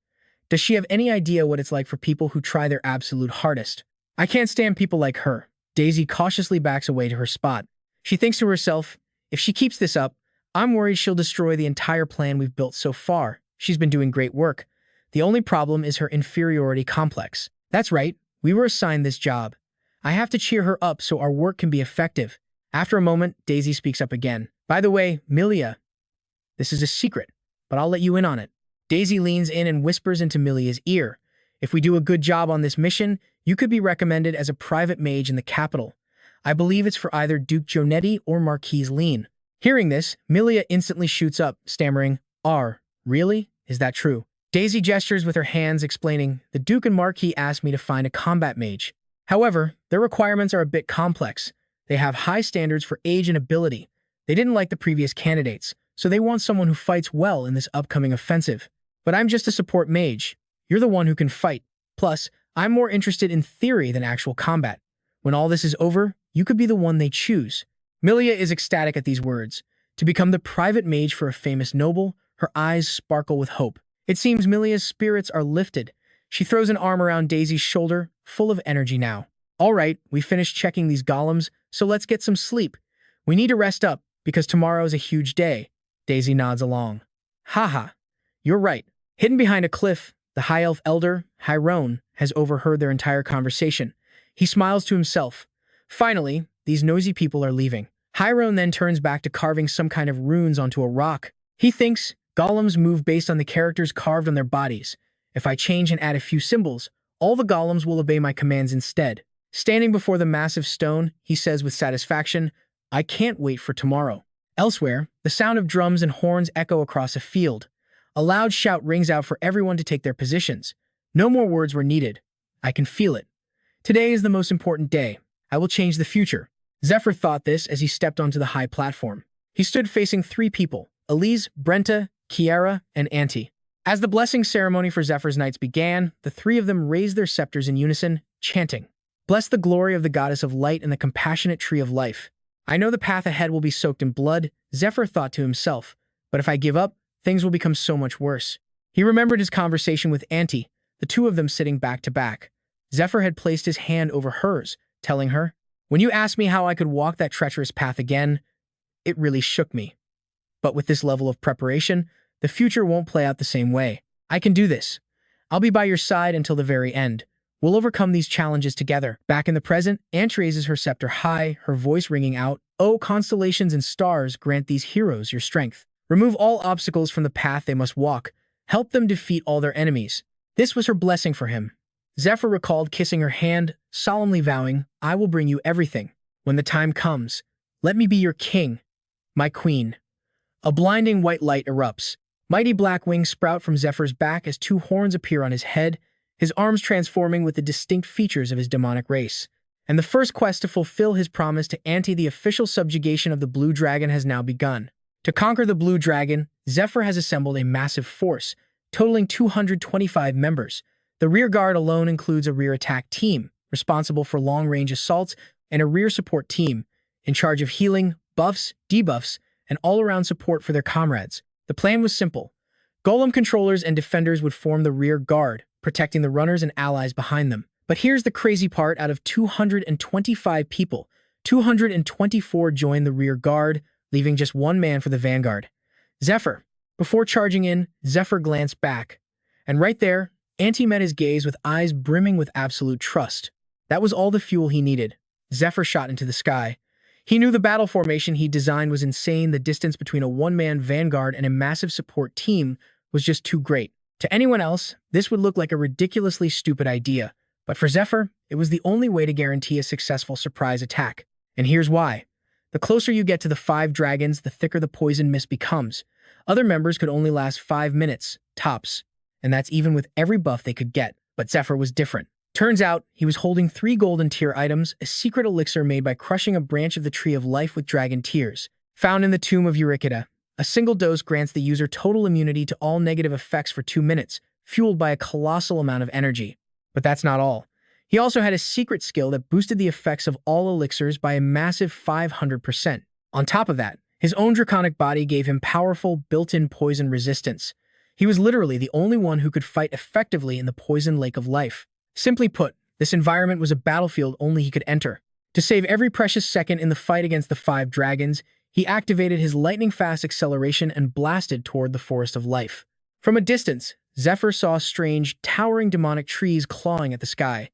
Does she have any idea what it's like for people who try their absolute hardest? I can't stand people like her. Daisy cautiously backs away to her spot. She thinks to herself, if she keeps this up, I'm worried she'll destroy the entire plan we've built so far. She's been doing great work. The only problem is her inferiority complex. That's right, we were assigned this job. I have to cheer her up so our work can be effective. After a moment, Daisy speaks up again. By the way, Milia, this is a secret, but I'll let you in on it. Daisy leans in and whispers into Milia's ear. If we do a good job on this mission, you could be recommended as a private mage in the capital. I believe it's for either Duke Jonetti or Marquise Lean. Hearing this, Milia instantly shoots up, stammering, Really? Is that true? Daisy gestures with her hands, explaining, the Duke and Marquis asked me to find a combat mage. However, their requirements are a bit complex. They have high standards for age and ability. They didn't like the previous candidates, so they want someone who fights well in this upcoming offensive. But I'm just a support mage. You're the one who can fight. Plus, I'm more interested in theory than actual combat. When all this is over, you could be the one they choose. Milia is ecstatic at these words. To become the private mage for a famous noble, her eyes sparkle with hope. It seems Milia's spirits are lifted. She throws an arm around Daisy's shoulder, full of energy now. All right, we finished checking these golems, so let's get some sleep. We need to rest up, because tomorrow is a huge day. Daisy nods along. Haha, you're right. Hidden behind a cliff, the High Elf Elder, Hyrone, has overheard their entire conversation. He smiles to himself. Finally, these nosy people are leaving. Hyrone then turns back to carving some kind of runes onto a rock. He thinks, golems move based on the characters carved on their bodies. If I change and add a few symbols, all the golems will obey my commands instead. Standing before the massive stone, he says with satisfaction, I can't wait for tomorrow. Elsewhere, the sound of drums and horns echo across a field. A loud shout rings out for everyone to take their positions. No more words were needed. I can feel it. Today is the most important day. I will change the future. Zephyr thought this as he stepped onto the high platform. He stood facing 3 people, Elise, Brenta, Kiara, and Auntie. As the blessing ceremony for Zephyr's Knights began, the 3 of them raised their scepters in unison, chanting, Bless the glory of the goddess of light and the compassionate tree of life. I know the path ahead will be soaked in blood, Zephyr thought to himself, but if I give up, things will become so much worse. He remembered his conversation with Auntie, the 2 of them sitting back to back. Zephyr had placed his hand over hers, telling her, When you asked me how I could walk that treacherous path again, it really shook me. But with this level of preparation, the future won't play out the same way. I can do this. I'll be by your side until the very end. We'll overcome these challenges together. Back in the present, Auntie raises her scepter high, her voice ringing out, Oh, constellations and stars, grant these heroes your strength. Remove all obstacles from the path they must walk. Help them defeat all their enemies. This was her blessing for him. Zephyr recalled kissing her hand, solemnly vowing, I will bring you everything. When the time comes, let me be your king, my queen. A blinding white light erupts. Mighty black wings sprout from Zephyr's back as 2 horns appear on his head, his arms transforming with the distinct features of his demonic race. And the first quest to fulfill his promise to Auntie, the official subjugation of the Blue Dragon, has now begun. To conquer the Blue Dragon, Zephyr has assembled a massive force, totaling 225 members. The rear guard alone includes a rear attack team, responsible for long-range assaults, and a rear support team, in charge of healing, buffs, debuffs, and all-around support for their comrades. The plan was simple. Golem controllers and defenders would form the rear guard, protecting the runners and allies behind them. But here's the crazy part, out of 225 people, 224 joined the rear guard, leaving just 1 man for the vanguard. Zephyr. Before charging in, Zephyr glanced back. And right there, Auntie met his gaze with eyes brimming with absolute trust. That was all the fuel he needed. Zephyr shot into the sky. He knew the battle formation he designed was insane. The distance between a one-man vanguard and a massive support team was just too great. To anyone else, this would look like a ridiculously stupid idea. But for Zephyr, it was the only way to guarantee a successful surprise attack. And here's why. The closer you get to the 5 dragons, the thicker the poison mist becomes. Other members could only last 5 minutes, tops. And that's even with every buff they could get. But Zephyr was different. Turns out, he was holding 3 golden tier items, a secret elixir made by crushing a branch of the Tree of Life with dragon tears. Found in the Tomb of Eurykida, a single dose grants the user total immunity to all negative effects for 2 minutes, fueled by a colossal amount of energy. But that's not all. He also had a secret skill that boosted the effects of all elixirs by a massive 500%. On top of that, his own draconic body gave him powerful, built-in poison resistance. He was literally the only one who could fight effectively in the poison lake of life. Simply put, this environment was a battlefield only he could enter. To save every precious second in the fight against the 5 dragons, he activated his lightning-fast acceleration and blasted toward the Forest of Life. From a distance, Zephyr saw strange, towering demonic trees clawing at the sky.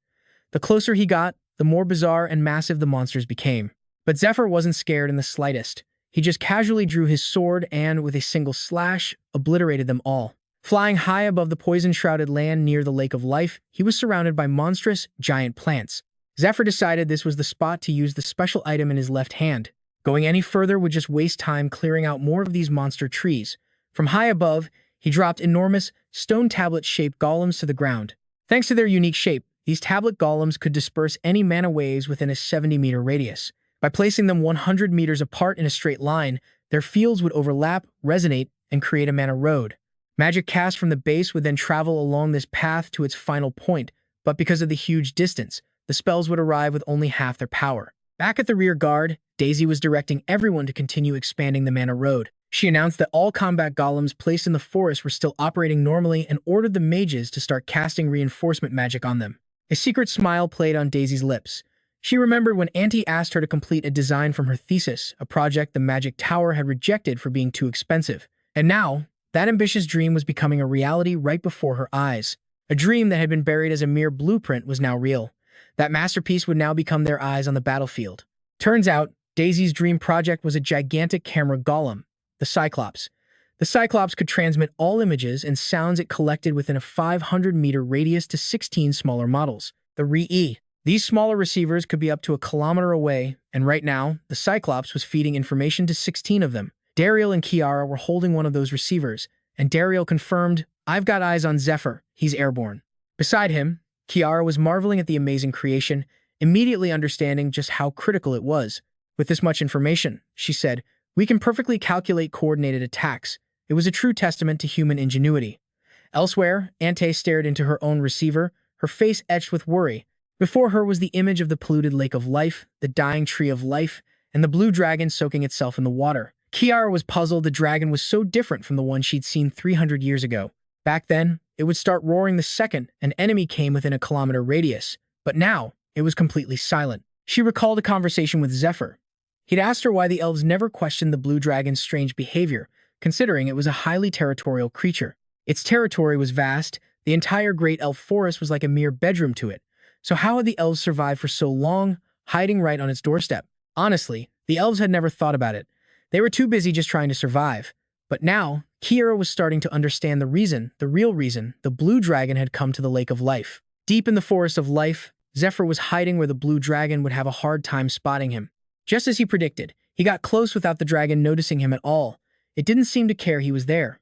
The closer he got, the more bizarre and massive the monsters became. But Zephyr wasn't scared in the slightest. He just casually drew his sword and, with a single slash, obliterated them all. Flying high above the poison-shrouded land near the Lake of Life, he was surrounded by monstrous, giant plants. Zephyr decided this was the spot to use the special item in his left hand. Going any further would just waste time clearing out more of these monster trees. From high above, he dropped enormous, stone tablet-shaped golems to the ground. Thanks to their unique shape, these tablet golems could disperse any mana waves within a 70-meter radius. By placing them 100 meters apart in a straight line, their fields would overlap, resonate, and create a mana road. Magic cast from the base would then travel along this path to its final point, but because of the huge distance, the spells would arrive with only half their power. Back at the rear guard, Daisy was directing everyone to continue expanding the mana road. She announced that all combat golems placed in the forest were still operating normally and ordered the mages to start casting reinforcement magic on them. A secret smile played on Daisy's lips. She remembered when Auntie asked her to complete a design from her thesis, a project the Magic Tower had rejected for being too expensive. And now, that ambitious dream was becoming a reality right before her eyes. A dream that had been buried as a mere blueprint was now real. That masterpiece would now become their eyes on the battlefield. Turns out, Daisy's dream project was a gigantic camera golem, the Cyclops. The Cyclops could transmit all images and sounds it collected within a 500-meter radius to 16 smaller models, the Re-E. These smaller receivers could be up to a kilometer away, and right now, the Cyclops was feeding information to 16 of them. Dariel and Kiara were holding one of those receivers, and Dariel confirmed, "I've got eyes on Zephyr, he's airborne." Beside him, Kiara was marveling at the amazing creation, immediately understanding just how critical it was. "With this much information," she said, "we can perfectly calculate coordinated attacks." It was a true testament to human ingenuity. Elsewhere, Ante stared into her own receiver, her face etched with worry. Before her was the image of the polluted Lake of Life, the dying Tree of Life, and the blue dragon soaking itself in the water. Kiara was puzzled. The dragon was so different from the one she'd seen 300 years ago. Back then, it would start roaring the second an enemy came within a kilometer radius, but now it was completely silent. She recalled a conversation with Zephyr. He'd asked her why the elves never questioned the blue dragon's strange behavior, considering it was a highly territorial creature. Its territory was vast, the entire Great Elf Forest was like a mere bedroom to it. So how had the elves survived for so long, hiding right on its doorstep? Honestly, the elves had never thought about it. They were too busy just trying to survive. But now, Kiara was starting to understand the real reason, the blue dragon had come to the Lake of Life. Deep in the Forest of Life, Zephyr was hiding where the blue dragon would have a hard time spotting him. Just as he predicted, he got close without the dragon noticing him at all. It didn't seem to care he was there.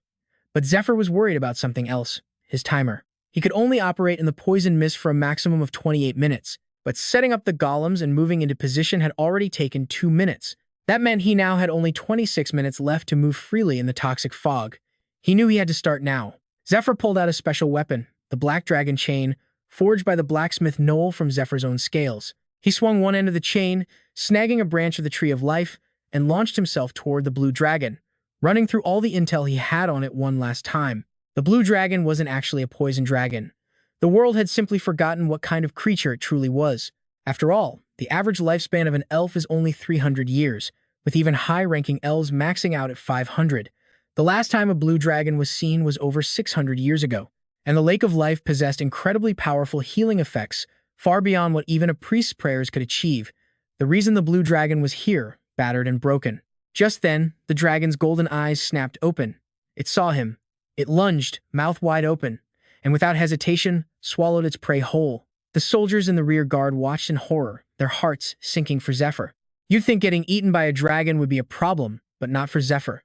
But Zephyr was worried about something else, his timer. He could only operate in the poison mist for a maximum of 28 minutes, but setting up the golems and moving into position had already taken 2 minutes. That meant he now had only 26 minutes left to move freely in the toxic fog. He knew he had to start now. Zephyr pulled out a special weapon, the Black Dragon Chain, forged by the blacksmith Noel from Zephyr's own scales. He swung one end of the chain, snagging a branch of the Tree of Life, and launched himself toward the blue dragon, running through all the intel he had on it one last time. The blue dragon wasn't actually a poison dragon. The world had simply forgotten what kind of creature it truly was. After all, the average lifespan of an elf is only 300 years, with even high-ranking elves maxing out at 500. The last time a blue dragon was seen was over 600 years ago, and the Lake of Life possessed incredibly powerful healing effects far beyond what even a priest's prayers could achieve. The reason the blue dragon was here, battered and broken. Just then, the dragon's golden eyes snapped open. It saw him. It lunged, mouth wide open, and without hesitation, swallowed its prey whole. The soldiers in the rear guard watched in horror, their hearts sinking for Zephyr. You'd think getting eaten by a dragon would be a problem, but not for Zephyr.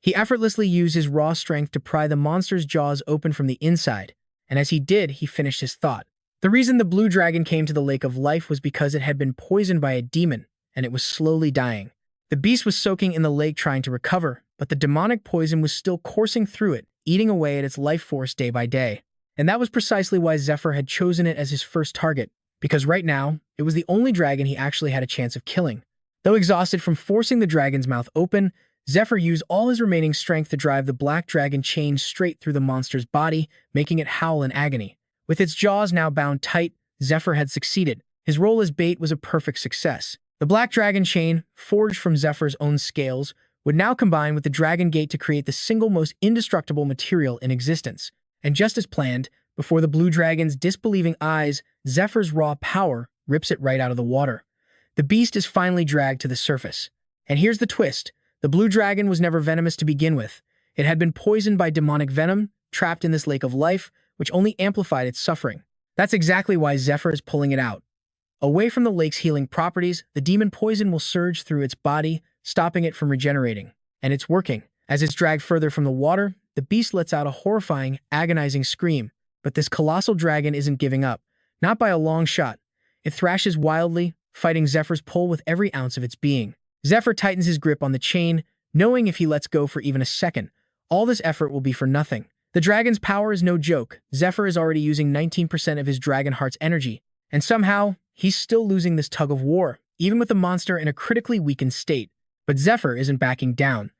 He effortlessly used his raw strength to pry the monster's jaws open from the inside, and as he did, he finished his thought. The reason the blue dragon came to the Lake of Life was because it had been poisoned by a demon, and it was slowly dying. The beast was soaking in the lake trying to recover, but the demonic poison was still coursing through it, eating away at its life force day by day. And that was precisely why Zephyr had chosen it as his first target, because right now, it was the only dragon he actually had a chance of killing. Though exhausted from forcing the dragon's mouth open, Zephyr used all his remaining strength to drive the black dragon chain straight through the monster's body, making it howl in agony. With its jaws now bound tight, Zephyr had succeeded. His role as bait was a perfect success. The black dragon chain, forged from Zephyr's own scales, would now combine with the dragon gate to create the single most indestructible material in existence. And just as planned, before the blue dragon's disbelieving eyes, Zephyr's raw power rips it right out of the water. The beast is finally dragged to the surface. And here's the twist. The blue dragon was never venomous to begin with. It had been poisoned by demonic venom, trapped in this lake of life, which only amplified its suffering. That's exactly why Zephyr is pulling it out. Away from the lake's healing properties, the demon poison will surge through its body, stopping it from regenerating. And it's working. As it's dragged further from the water, the beast lets out a horrifying, agonizing scream. But this colossal dragon isn't giving up. Not by a long shot. It thrashes wildly, fighting Zephyr's pull with every ounce of its being. Zephyr tightens his grip on the chain, knowing if he lets go for even a second, all this effort will be for nothing. The dragon's power is no joke. Zephyr is already using 19% of his dragon heart's energy. And somehow, he's still losing this tug of war, even with the monster in a critically weakened state. But Zephyr isn't backing down.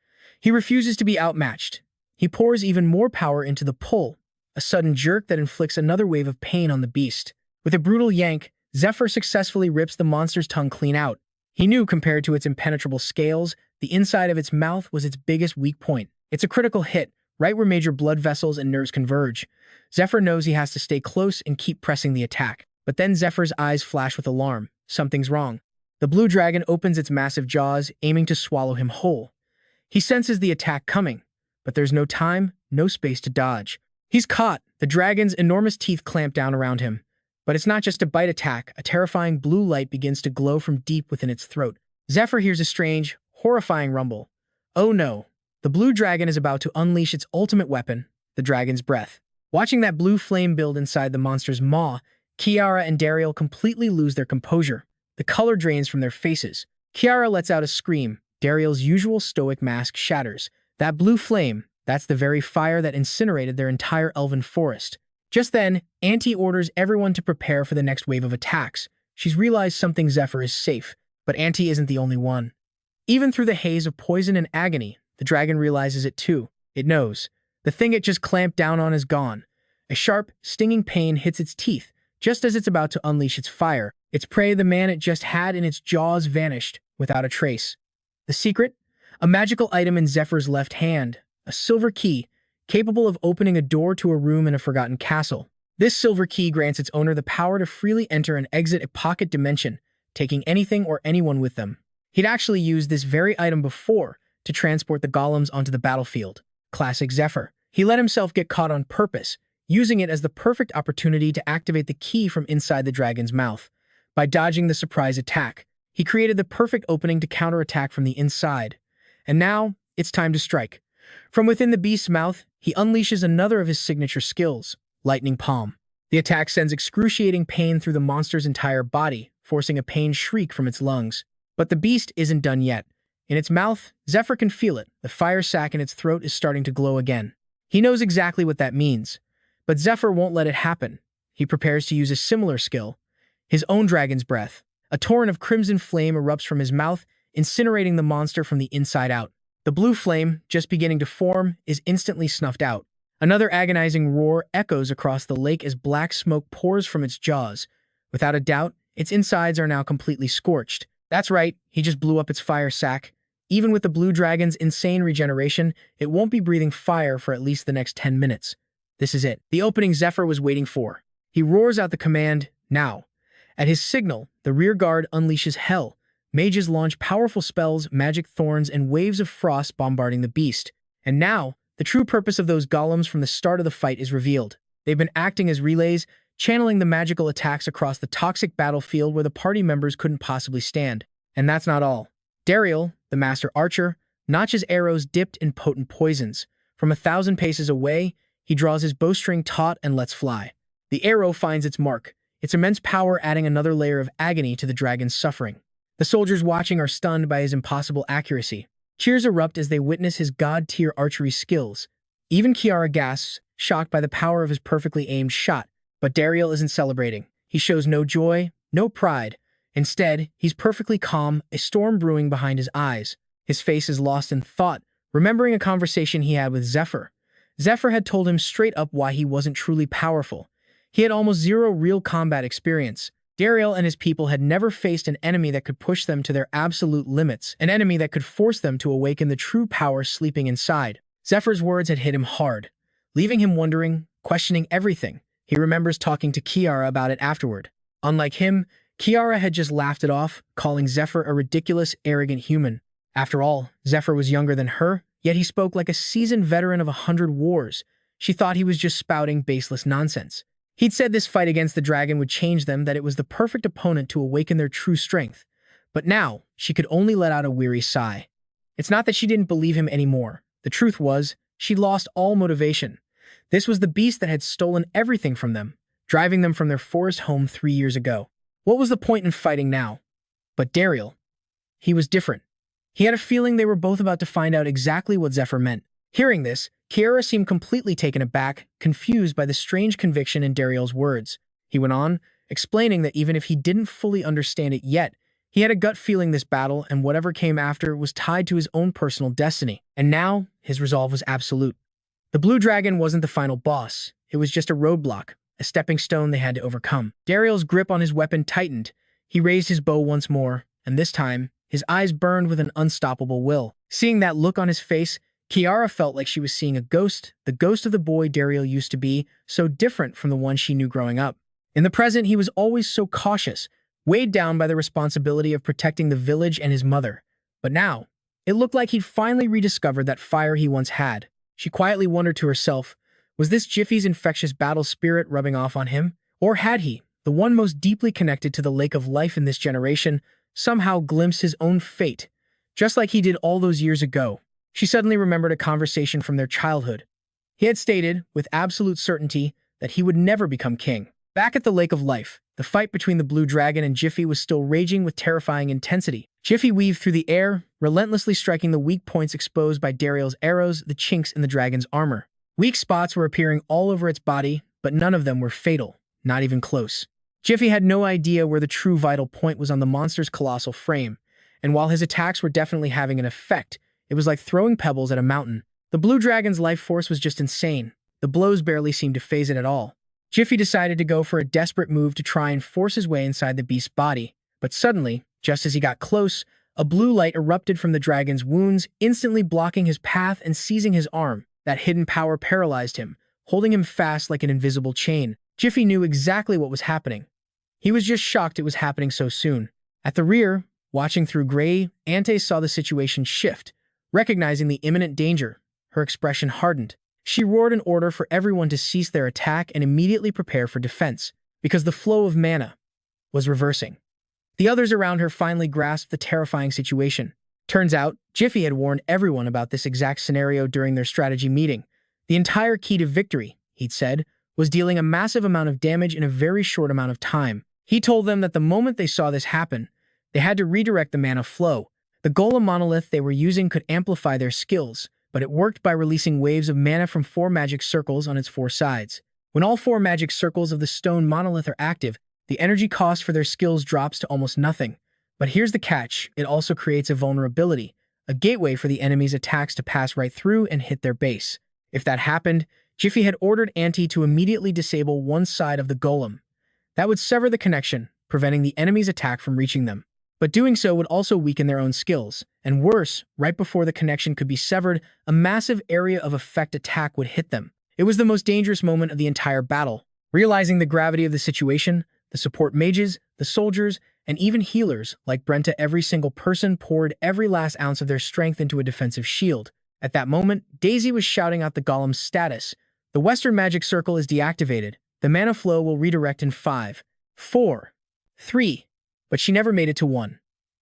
He refuses to be outmatched. He pours even more power into the pull, a sudden jerk that inflicts another wave of pain on the beast. With a brutal yank, Zephyr successfully rips the monster's tongue clean out. He knew compared to its impenetrable scales, the inside of its mouth was its biggest weak point. It's a critical hit, right where major blood vessels and nerves converge. Zephyr knows he has to stay close and keep pressing the attack. But then Zephyr's eyes flash with alarm. Something's wrong. The blue dragon opens its massive jaws, aiming to swallow him whole. He senses the attack coming, but there's no time, no space to dodge. He's caught. The dragon's enormous teeth clamp down around him. But it's not just a bite attack. A terrifying blue light begins to glow from deep within its throat. Zephyr hears a strange, horrifying rumble. Oh no. The blue dragon is about to unleash its ultimate weapon, the dragon's breath. Watching that blue flame build inside the monster's maw, Kiara and Dariel completely lose their composure. The color drains from their faces. Kiara lets out a scream. Dariel's usual stoic mask shatters. That blue flame, that's the very fire that incinerated their entire elven forest. Just then, Auntie orders everyone to prepare for the next wave of attacks. She's realized something Zephyr is safe, but Auntie isn't the only one. Even through the haze of poison and agony, the dragon realizes it too. It knows. The thing it just clamped down on is gone. A sharp, stinging pain hits its teeth. Just as it's about to unleash its fire, its prey, the man it just had in its jaws, vanished without a trace. The secret? A magical item in Zephyr's left hand, a silver key, capable of opening a door to a room in a forgotten castle. This silver key grants its owner the power to freely enter and exit a pocket dimension, taking anything or anyone with them. He'd actually used this very item before to transport the golems onto the battlefield. Classic Zephyr. He let himself get caught on purpose, using it as the perfect opportunity to activate the key from inside the dragon's mouth. By dodging the surprise attack, he created the perfect opening to counterattack from the inside. And now, it's time to strike. From within the beast's mouth, he unleashes another of his signature skills, Lightning Palm. The attack sends excruciating pain through the monster's entire body, forcing a pained shriek from its lungs. But the beast isn't done yet. In its mouth, Zephyr can feel it. The fire sac in its throat is starting to glow again. He knows exactly what that means. But Zephyr won't let it happen. He prepares to use a similar skill, his own dragon's breath. A torrent of crimson flame erupts from his mouth, incinerating the monster from the inside out. The blue flame, just beginning to form, is instantly snuffed out. Another agonizing roar echoes across the lake as black smoke pours from its jaws. Without a doubt, its insides are now completely scorched. That's right, he just blew up its fire sac. Even with the blue dragon's insane regeneration, it won't be breathing fire for at least the next 10 minutes. This is it. The opening Zephyr was waiting for. He roars out the command, now. At his signal, the rear guard unleashes hell. Mages launch powerful spells, magic thorns, and waves of frost bombarding the beast. And now, the true purpose of those golems from the start of the fight is revealed. They've been acting as relays, channeling the magical attacks across the toxic battlefield where the party members couldn't possibly stand. And that's not all. Dariel, the master archer, notches arrows dipped in potent poisons. From 1,000 paces away, he draws his bowstring taut and lets fly. The arrow finds its mark, its immense power adding another layer of agony to the dragon's suffering. The soldiers watching are stunned by his impossible accuracy. Cheers erupt as they witness his god-tier archery skills. Even Kiara gasps, shocked by the power of his perfectly aimed shot. But Dariel isn't celebrating. He shows no joy, no pride. Instead, he's perfectly calm, a storm brewing behind his eyes. His face is lost in thought, remembering a conversation he had with Zephyr. Zephyr had told him straight up why he wasn't truly powerful. He had almost zero real combat experience. Dariel and his people had never faced an enemy that could push them to their absolute limits, an enemy that could force them to awaken the true power sleeping inside. Zephyr's words had hit him hard, leaving him wondering, questioning everything. He remembers talking to Kiara about it afterward. Unlike him, Kiara had just laughed it off, calling Zephyr a ridiculous, arrogant human. After all, Zephyr was younger than her, yet he spoke like a seasoned veteran of 100 wars. She thought he was just spouting baseless nonsense. He'd said this fight against the dragon would change them, that it was the perfect opponent to awaken their true strength. But now, she could only let out a weary sigh. It's not that she didn't believe him anymore. The truth was, she'd lost all motivation. This was the beast that had stolen everything from them, driving them from their forest home 3 years ago. What was the point in fighting now? But Dariel, he was different. He had a feeling they were both about to find out exactly what Zephyr meant. Hearing this, Kiara seemed completely taken aback, confused by the strange conviction in Dariel's words. He went on, explaining that even if he didn't fully understand it yet, he had a gut feeling this battle and whatever came after was tied to his own personal destiny. And now, his resolve was absolute. The blue dragon wasn't the final boss. It was just a roadblock, a stepping stone they had to overcome. Dariel's grip on his weapon tightened. He raised his bow once more, and this time, his eyes burned with an unstoppable will. Seeing that look on his face, Kiara felt like she was seeing a ghost, the ghost of the boy Dariel used to be, so different from the one she knew growing up. In the present, he was always so cautious, weighed down by the responsibility of protecting the village and his mother. But now, it looked like he'd finally rediscovered that fire he once had. She quietly wondered to herself, was this Jiffy's infectious battle spirit rubbing off on him? Or had he, the one most deeply connected to the lake of life in this generation, somehow glimpsed his own fate, just like he did all those years ago? She suddenly remembered a conversation from their childhood. He had stated, with absolute certainty, that he would never become king. Back at the Lake of Life, the fight between the Blue Dragon and Jiffy was still raging with terrifying intensity. Jiffy weaved through the air, relentlessly striking the weak points exposed by Dariel's arrows, the chinks in the dragon's armor. Weak spots were appearing all over its body, but none of them were fatal, not even close. Jiffy had no idea where the true vital point was on the monster's colossal frame, and while his attacks were definitely having an effect, it was like throwing pebbles at a mountain. The Blue Dragon's life force was just insane. The blows barely seemed to phase it at all. Jiffy decided to go for a desperate move to try and force his way inside the beast's body, but suddenly, just as he got close, a blue light erupted from the dragon's wounds, instantly blocking his path and seizing his arm. That hidden power paralyzed him, holding him fast like an invisible chain. Jiffy knew exactly what was happening. He was just shocked it was happening so soon. At the rear, watching through gray, Ante saw the situation shift. Recognizing the imminent danger, her expression hardened. She roared an order for everyone to cease their attack and immediately prepare for defense, because the flow of mana was reversing. The others around her finally grasped the terrifying situation. Turns out, Jiffy had warned everyone about this exact scenario during their strategy meeting. The entire key to victory, he'd said, was dealing a massive amount of damage in a very short amount of time. He told them that the moment they saw this happen, they had to redirect the mana flow. The golem monolith they were using could amplify their skills, but it worked by releasing waves of mana from 4 magic circles on its 4 sides. When all 4 magic circles of the stone monolith are active, the energy cost for their skills drops to almost nothing. But here's the catch, it also creates a vulnerability, a gateway for the enemy's attacks to pass right through and hit their base. If that happened, Jiffy had ordered Ante to immediately disable one side of the golem. That would sever the connection, preventing the enemy's attack from reaching them. But doing so would also weaken their own skills, and worse, right before the connection could be severed, a massive area of effect attack would hit them. It was the most dangerous moment of the entire battle. Realizing the gravity of the situation, the support mages, the soldiers, and even healers like Brenta. Every single person poured every last ounce of their strength into a defensive shield. At that moment, Daisy was shouting out the golem's status. The Western Magic Circle is deactivated. The mana flow will redirect in 5, 4, 3. But she never made it to 1.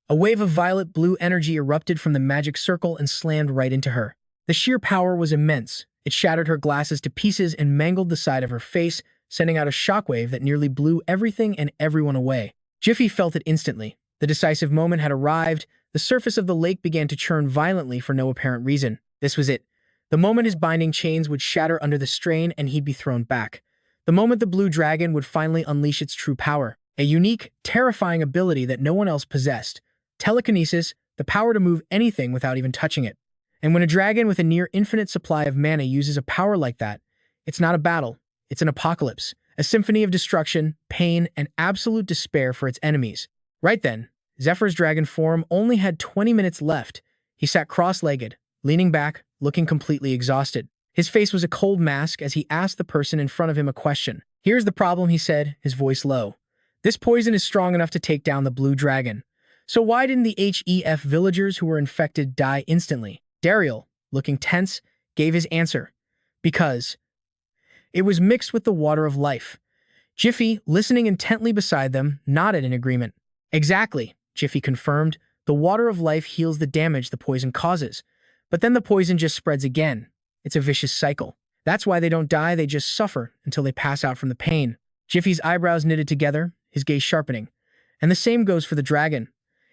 A wave of violet-blue energy erupted from the magic circle and slammed right into her. The sheer power was immense. It shattered her glasses to pieces and mangled the side of her face, sending out a shockwave that nearly blew everything and everyone away. Jiffy felt it instantly. The decisive moment had arrived. The surface of the lake began to churn violently for no apparent reason. This was it. The moment his binding chains would shatter under the strain and he'd be thrown back. The moment the blue dragon would finally unleash its true power. A unique, terrifying ability that no one else possessed. Telekinesis, the power to move anything without even touching it. And when a dragon with a near infinite supply of mana uses a power like that, it's not a battle, it's an apocalypse. A symphony of destruction, pain, and absolute despair for its enemies. Right then, Zephyr's dragon form only had 20 minutes left. He sat cross-legged, leaning back, looking completely exhausted. His face was a cold mask as he asked the person in front of him a question. "Here's the problem," he said, his voice low. "This poison is strong enough to take down the blue dragon. So why didn't the HEF villagers who were infected die instantly?" Dariel, looking tense, gave his answer. "Because it was mixed with the water of life." Jiffy, listening intently beside them, nodded in agreement. "Exactly," Jiffy confirmed. "The water of life heals the damage the poison causes. But then the poison just spreads again. It's a vicious cycle. That's why they don't die, they just suffer until they pass out from the pain." Jiffy's eyebrows knitted together, his gaze sharpening. "And the same goes for the dragon.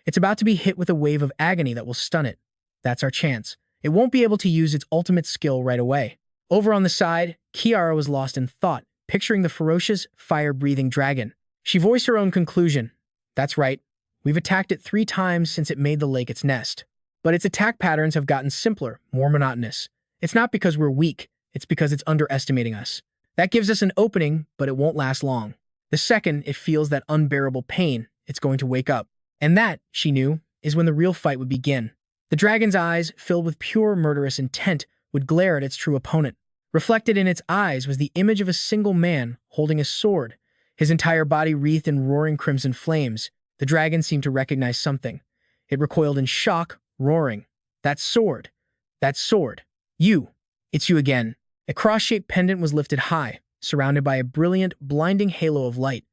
It's about to be hit with a wave of agony that will stun it. That's our chance. It won't be able to use its ultimate skill right away." Over on the side, Kiara was lost in thought, picturing the ferocious, fire-breathing dragon. She voiced her own conclusion. "That's right. We've attacked it 3 times since it made the lake its nest. But its attack patterns have gotten simpler, more monotonous. It's not because we're weak, it's because it's underestimating us. That gives us an opening, but it won't last long. The second it feels that unbearable pain, it's going to wake up. And that, she knew, is when the real fight would begin." The dragon's eyes, filled with pure murderous intent, would glare at its true opponent. Reflected in its eyes was the image of a single man holding a sword, his entire body wreathed in roaring crimson flames. The dragon seemed to recognize something. It recoiled in shock, roaring, That sword! That sword! You! It's you again." A cross-shaped pendant was lifted high, surrounded by a brilliant, blinding halo of light.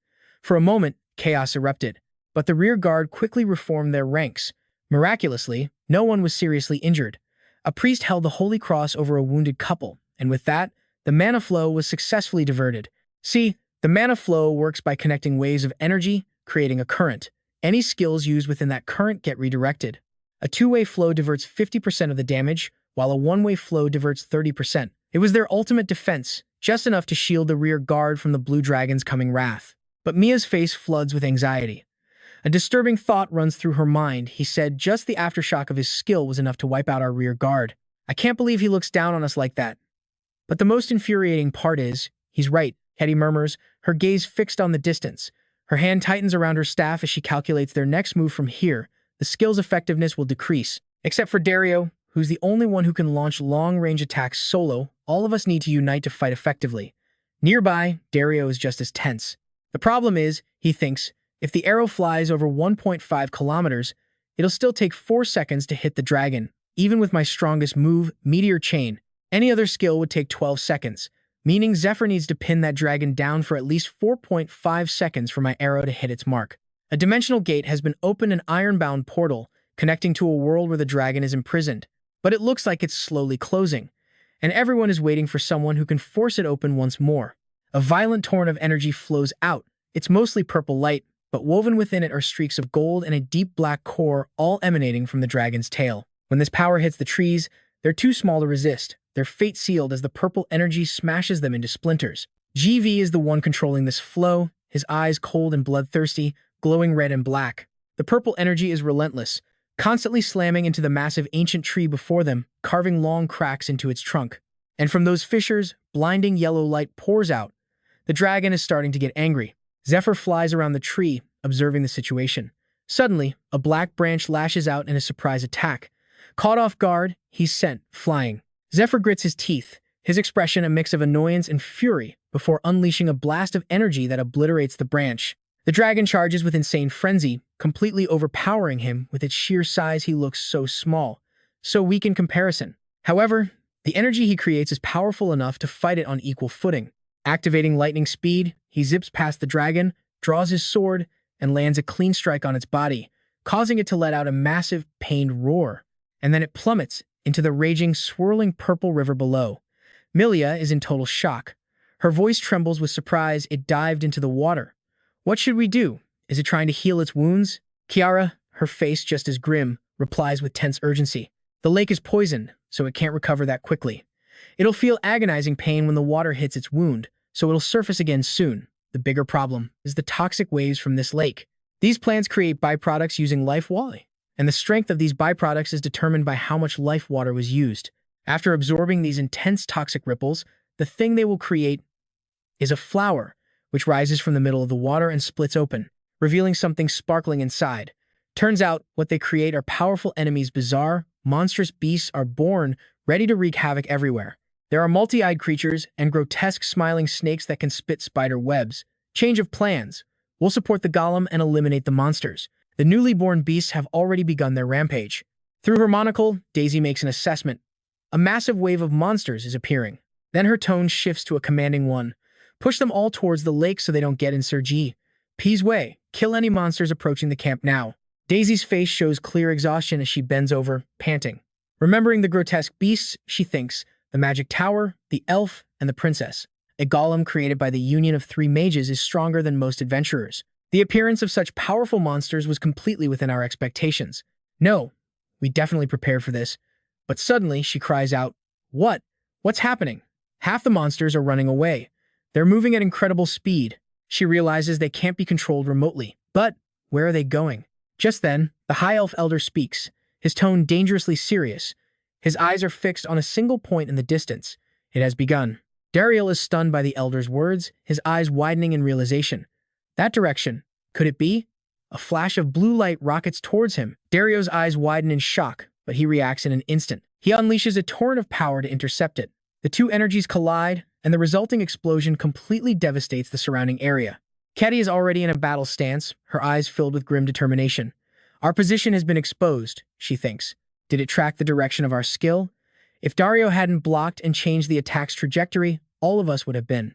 For a moment, chaos erupted, but the rear guard quickly reformed their ranks. Miraculously, no one was seriously injured. A priest held the holy cross over a wounded couple, and with that, the mana flow was successfully diverted. See, the mana flow works by connecting waves of energy, creating a current. Any skills used within that current get redirected. A two-way flow diverts 50% of the damage, while a one-way flow diverts 30%. It was their ultimate defense, just enough to shield the rear guard from the blue dragon's coming wrath. But Mia's face floods with anxiety. A disturbing thought runs through her mind. He said just the aftershock of his skill was enough to wipe out our rear guard. I can't believe he looks down on us like that. But the most infuriating part is, he's right, Hetty murmurs, her gaze fixed on the distance. Her hand tightens around her staff as she calculates their next move from here. The skill's effectiveness will decrease. Except for Dario, who's the only one who can launch long-range attacks solo, all of us need to unite to fight effectively. Nearby, Dario is just as tense. The problem is, he thinks, if the arrow flies over 1.5 kilometers, it'll still take 4 seconds to hit the dragon. Even with my strongest move, Meteor Chain, any other skill would take 12 seconds, meaning Zephyr needs to pin that dragon down for at least 4.5 seconds for my arrow to hit its mark. A dimensional gate has been opened, an iron-bound portal, connecting to a world where the dragon is imprisoned. But it looks like it's slowly closing, and everyone is waiting for someone who can force it open once more. A violent torrent of energy flows out. It's mostly purple light, but woven within it are streaks of gold and a deep black core, all emanating from the dragon's tail. When this power hits the trees, they're too small to resist. Their fate sealed as the purple energy smashes them into splinters. GV is the one controlling this flow, his eyes cold and bloodthirsty, glowing red and black. The purple energy is relentless, constantly slamming into the massive ancient tree before them, carving long cracks into its trunk. And from those fissures, blinding yellow light pours out. The dragon is starting to get angry. Zephyr flies around the tree, observing the situation. Suddenly, a black branch lashes out in a surprise attack. Caught off guard, he's sent flying. Zephyr grits his teeth, his expression a mix of annoyance and fury, before unleashing a blast of energy that obliterates the branch. The dragon charges with insane frenzy, completely overpowering him. With its sheer size, he looks so small, so weak in comparison. However, the energy he creates is powerful enough to fight it on equal footing. Activating lightning speed, he zips past the dragon, draws his sword, and lands a clean strike on its body, causing it to let out a massive, pained roar. And then it plummets into the raging, swirling purple river below. Milia is in total shock. Her voice trembles with surprise. It dived into the water. What should we do? Is it trying to heal its wounds? Kiara, her face just as grim, replies with tense urgency. The lake is poisoned, so it can't recover that quickly. It'll feel agonizing pain when the water hits its wound, so it'll surface again soon. The bigger problem is the toxic waves from this lake. These plants create byproducts using life water, and the strength of these byproducts is determined by how much life water was used. After absorbing these intense toxic ripples, the thing they will create is a flower, which rises from the middle of the water and splits open, revealing something sparkling inside. Turns out, what they create are powerful enemies. Bizarre, monstrous beasts are born, ready to wreak havoc everywhere. There are multi-eyed creatures and grotesque smiling snakes that can spit spider webs. Change of plans. We'll support the golem and eliminate the monsters. The newly born beasts have already begun their rampage. Through her monocle, Daisy makes an assessment. A massive wave of monsters is appearing. Then her tone shifts to a commanding one. Push them all towards the lake so they don't get in Sir P's way. Kill any monsters approaching the camp now. Daisy's face shows clear exhaustion as she bends over, panting. Remembering the grotesque beasts, she thinks, the magic tower, the elf, and the princess. A golem created by the union of three mages is stronger than most adventurers. The appearance of such powerful monsters was completely within our expectations. No, we definitely prepared for this. But suddenly, she cries out, "What? What's happening?" Half the monsters are running away. They're moving at incredible speed. She realizes they can't be controlled remotely. But where are they going? Just then, the High Elf Elder speaks, his tone dangerously serious. His eyes are fixed on a single point in the distance. It has begun. Dariel is stunned by the Elder's words, his eyes widening in realization. That direction. Could it be? A flash of blue light rockets towards him. Dario's eyes widen in shock, but he reacts in an instant. He unleashes a torrent of power to intercept it. The two energies collide, and the resulting explosion completely devastates the surrounding area. Ketty is already in a battle stance, her eyes filled with grim determination. Our position has been exposed, she thinks. Did it track the direction of our skill? If Dario hadn't blocked and changed the attack's trajectory, all of us would have been.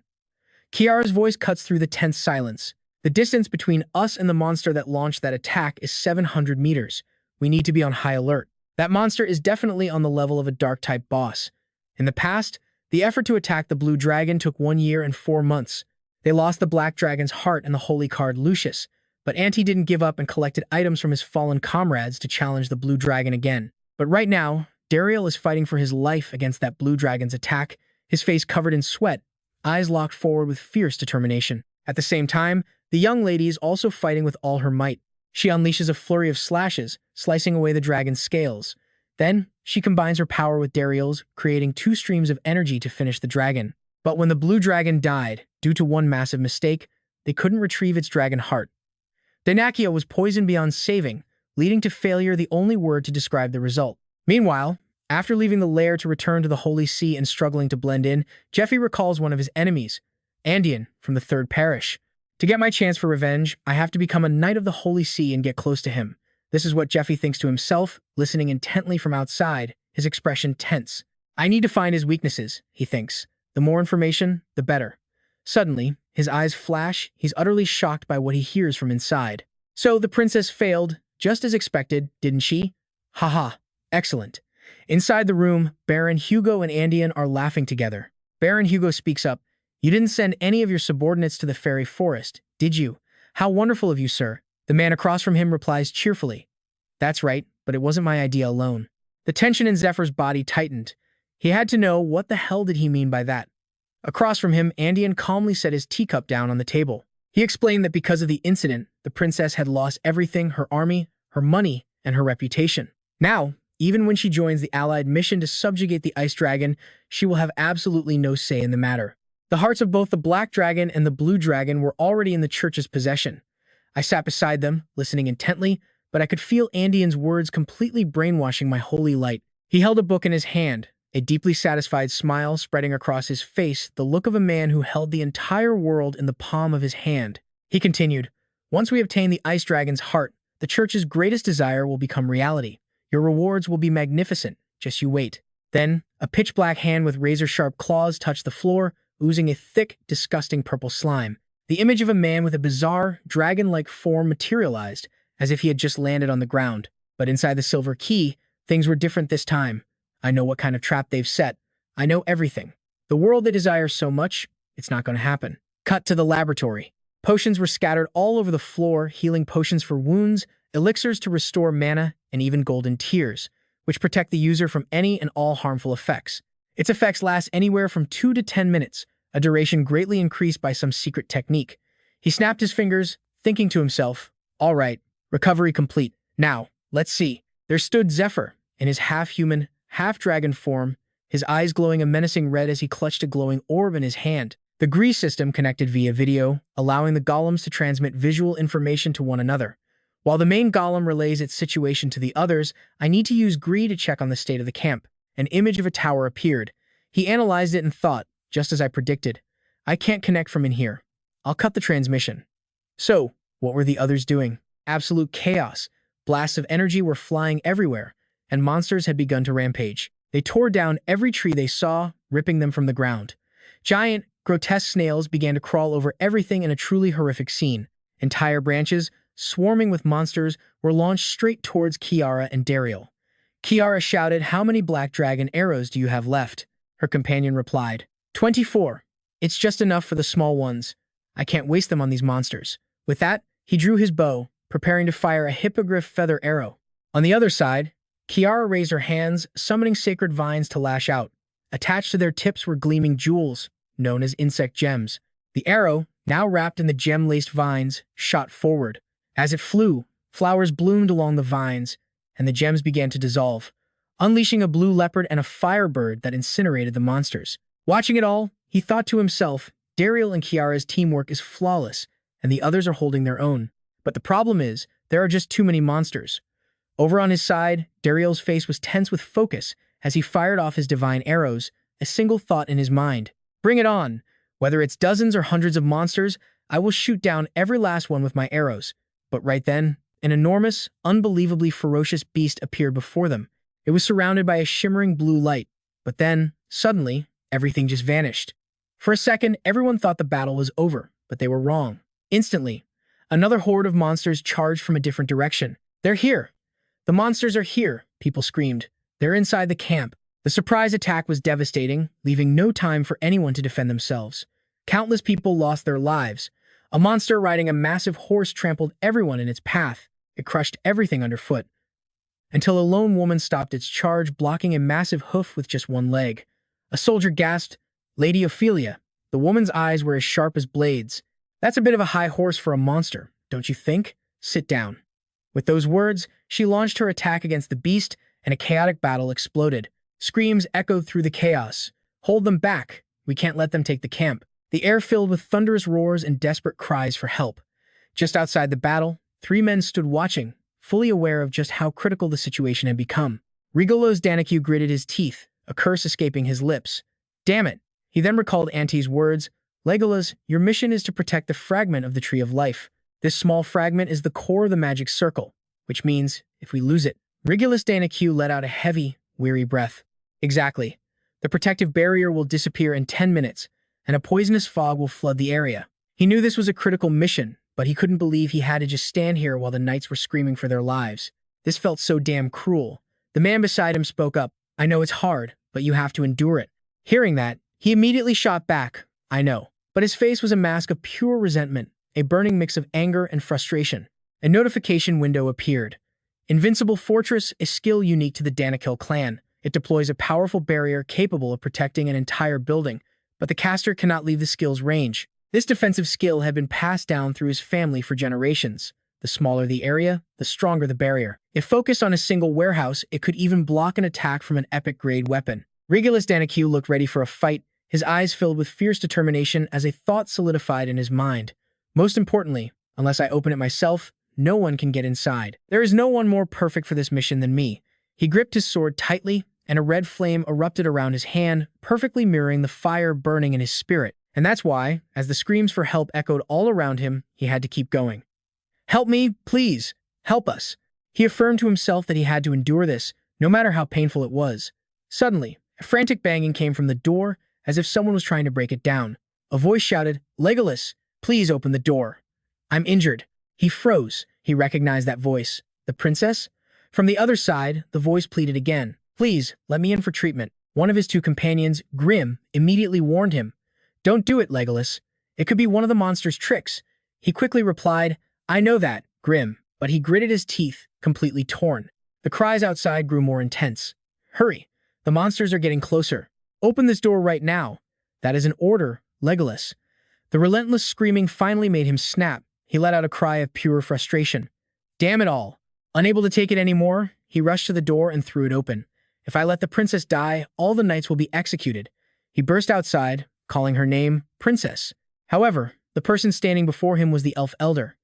Kiara's voice cuts through the tense silence. The distance between us and the monster that launched that attack is 700 meters. We need to be on high alert. That monster is definitely on the level of a dark-type boss. In the past, the effort to attack the Blue Dragon took 1 year and 4 months. They lost the Black Dragon's heart and the holy card Lucius, but Anti didn't give up and collected items from his fallen comrades to challenge the Blue Dragon again. But right now, Dariel is fighting for his life against that Blue Dragon's attack, his face covered in sweat, eyes locked forward with fierce determination. At the same time, the young lady is also fighting with all her might. She unleashes a flurry of slashes, slicing away the dragon's scales. Then, she combines her power with Dariel's, creating 2 streams of energy to finish the dragon. But when the Blue Dragon died, due to one massive mistake, they couldn't retrieve its dragon heart. Dynachia was poisoned beyond saving, leading to failure, the only word to describe the result. Meanwhile, after leaving the lair to return to the Holy See and struggling to blend in, Jeffy recalls one of his enemies, Andean, from the Third Parish. To get my chance for revenge, I have to become a Knight of the Holy See and get close to him. This is what Jeffy thinks to himself, listening intently from outside, his expression tense. I need to find his weaknesses, he thinks. The more information, the better. Suddenly, his eyes flash, he's utterly shocked by what he hears from inside. So the princess failed, just as expected, didn't she? Haha, excellent. Inside the room, Baron Hugo and Andean are laughing together. Baron Hugo speaks up. You didn't send any of your subordinates to the fairy forest, did you? How wonderful of you, sir. The man across from him replies cheerfully. That's right, but it wasn't my idea alone. The tension in Zephyr's body tightened. He had to know what the hell did he mean by that. Across from him, Andean calmly set his teacup down on the table. He explained that because of the incident, the princess had lost everything, her army, her money, and her reputation. Now, even when she joins the Allied mission to subjugate the Ice Dragon, she will have absolutely no say in the matter. The hearts of both the Black Dragon and the Blue Dragon were already in the church's possession. I sat beside them, listening intently, but I could feel Andean's words completely brainwashing my holy light. He held a book in his hand, a deeply satisfied smile spreading across his face, the look of a man who held the entire world in the palm of his hand. He continued, Once we obtain the Ice Dragon's heart, the church's greatest desire will become reality. Your rewards will be magnificent. Just you wait. Then, a pitch-black hand with razor-sharp claws touched the floor, oozing a thick, disgusting purple slime. The image of a man with a bizarre, dragon-like form materialized, as if he had just landed on the ground. But inside the silver key, things were different this time. I know what kind of trap they've set. I know everything. The world they desire so much, it's not going to happen. Cut to the laboratory. Potions were scattered all over the floor, healing potions for wounds, elixirs to restore mana, and even golden tears, which protect the user from any and all harmful effects. Its effects last anywhere from 2 to 10 minutes, a duration greatly increased by some secret technique. He snapped his fingers, thinking to himself, all right, recovery complete. Now, let's see. There stood Zephyr, in his half-human, half-dragon form, his eyes glowing a menacing red as he clutched a glowing orb in his hand. The grease system connected via video, allowing the golems to transmit visual information to one another. While the main golem relays its situation to the others, I need to use Gree to check on the state of the camp. An image of a tower appeared. He analyzed it and thought, just as I predicted, I can't connect from in here. I'll cut the transmission. So, what were the others doing? Absolute chaos. Blasts of energy were flying everywhere, and monsters had begun to rampage. They tore down every tree they saw, ripping them from the ground. Giant, grotesque snails began to crawl over everything in a truly horrific scene. Entire branches, swarming with monsters, were launched straight towards Kiara and Dariel. Kiara shouted, "How many black dragon arrows do you have left?" Her companion replied, 24. It's just enough for the small ones. I can't waste them on these monsters. With that, he drew his bow, preparing to fire a hippogriff feather arrow. On the other side, Kiara raised her hands, summoning sacred vines to lash out. Attached to their tips were gleaming jewels, known as insect gems. The arrow, now wrapped in the gem-laced vines, shot forward. As it flew, flowers bloomed along the vines, and the gems began to dissolve, unleashing a blue leopard and a firebird that incinerated the monsters. Watching it all, he thought to himself, Dariel and Kiara's teamwork is flawless, and the others are holding their own. But the problem is, there are just too many monsters. Over on his side, Dariel's face was tense with focus as he fired off his divine arrows, a single thought in his mind. Bring it on! Whether it's dozens or hundreds of monsters, I will shoot down every last one with my arrows. But right then, an enormous, unbelievably ferocious beast appeared before them. It was surrounded by a shimmering blue light. But then, suddenly, everything just vanished. For a second, everyone thought the battle was over, but they were wrong. Instantly, another horde of monsters charged from a different direction. They're here! The monsters are here, people screamed. They're inside the camp. The surprise attack was devastating, leaving no time for anyone to defend themselves. Countless people lost their lives. A monster riding a massive horse trampled everyone in its path. It crushed everything underfoot. Until a lone woman stopped its charge, blocking a massive hoof with just one leg. A soldier gasped, "Lady Ophelia." The woman's eyes were as sharp as blades. "That's a bit of a high horse for a monster, don't you think? Sit down." With those words, she launched her attack against the beast, and a chaotic battle exploded. Screams echoed through the chaos. "Hold them back. We can't let them take the camp." The air filled with thunderous roars and desperate cries for help. Just outside the battle, 3 men stood watching, fully aware of just how critical the situation had become. Rigolo's Daniku gritted his teeth, a curse escaping his lips. Damn it! He then recalled Auntie's words. "Legolas, your mission is to protect the fragment of the Tree of Life. This small fragment is the core of the magic circle, which means, if we lose it..." Rigolus Daniku let out a heavy, weary breath. Exactly. The protective barrier will disappear in 10 minutes, and a poisonous fog will flood the area. He knew this was a critical mission, but he couldn't believe he had to just stand here while the knights were screaming for their lives. This felt so damn cruel. The man beside him spoke up. "I know it's hard, but you have to endure it." Hearing that, he immediately shot back. "I know." But his face was a mask of pure resentment, a burning mix of anger and frustration. A notification window appeared. Invincible Fortress, a skill unique to the Danakil clan. It deploys a powerful barrier capable of protecting an entire building, but the caster cannot leave the skill's range. This defensive skill had been passed down through his family for generations. The smaller the area, the stronger the barrier. If focused on a single warehouse, it could even block an attack from an epic-grade weapon. Rigolus Daniku looked ready for a fight, his eyes filled with fierce determination as a thought solidified in his mind. Most importantly, unless I open it myself, no one can get inside. There is no one more perfect for this mission than me. He gripped his sword tightly, and a red flame erupted around his hand, perfectly mirroring the fire burning in his spirit. And that's why, as the screams for help echoed all around him, he had to keep going. Help me, please. Help us. He affirmed to himself that he had to endure this, no matter how painful it was. Suddenly, a frantic banging came from the door, as if someone was trying to break it down. A voice shouted, "Legolas, please open the door. I'm injured." He froze. He recognized that voice. The princess? From the other side, the voice pleaded again. "Please, let me in for treatment." One of his two companions, Grim, immediately warned him. "Don't do it, Legolas. It could be one of the monster's tricks." He quickly replied, "I know that, Grim," but he gritted his teeth, completely torn. The cries outside grew more intense. "Hurry! The monsters are getting closer. Open this door right now." "That is an order, Legolas." The relentless screaming finally made him snap. He let out a cry of pure frustration. Damn it all. Unable to take it anymore, he rushed to the door and threw it open. "If I let the princess die, all the knights will be executed." He burst outside, calling her name, Princess. However, the person standing before him was the elf elder.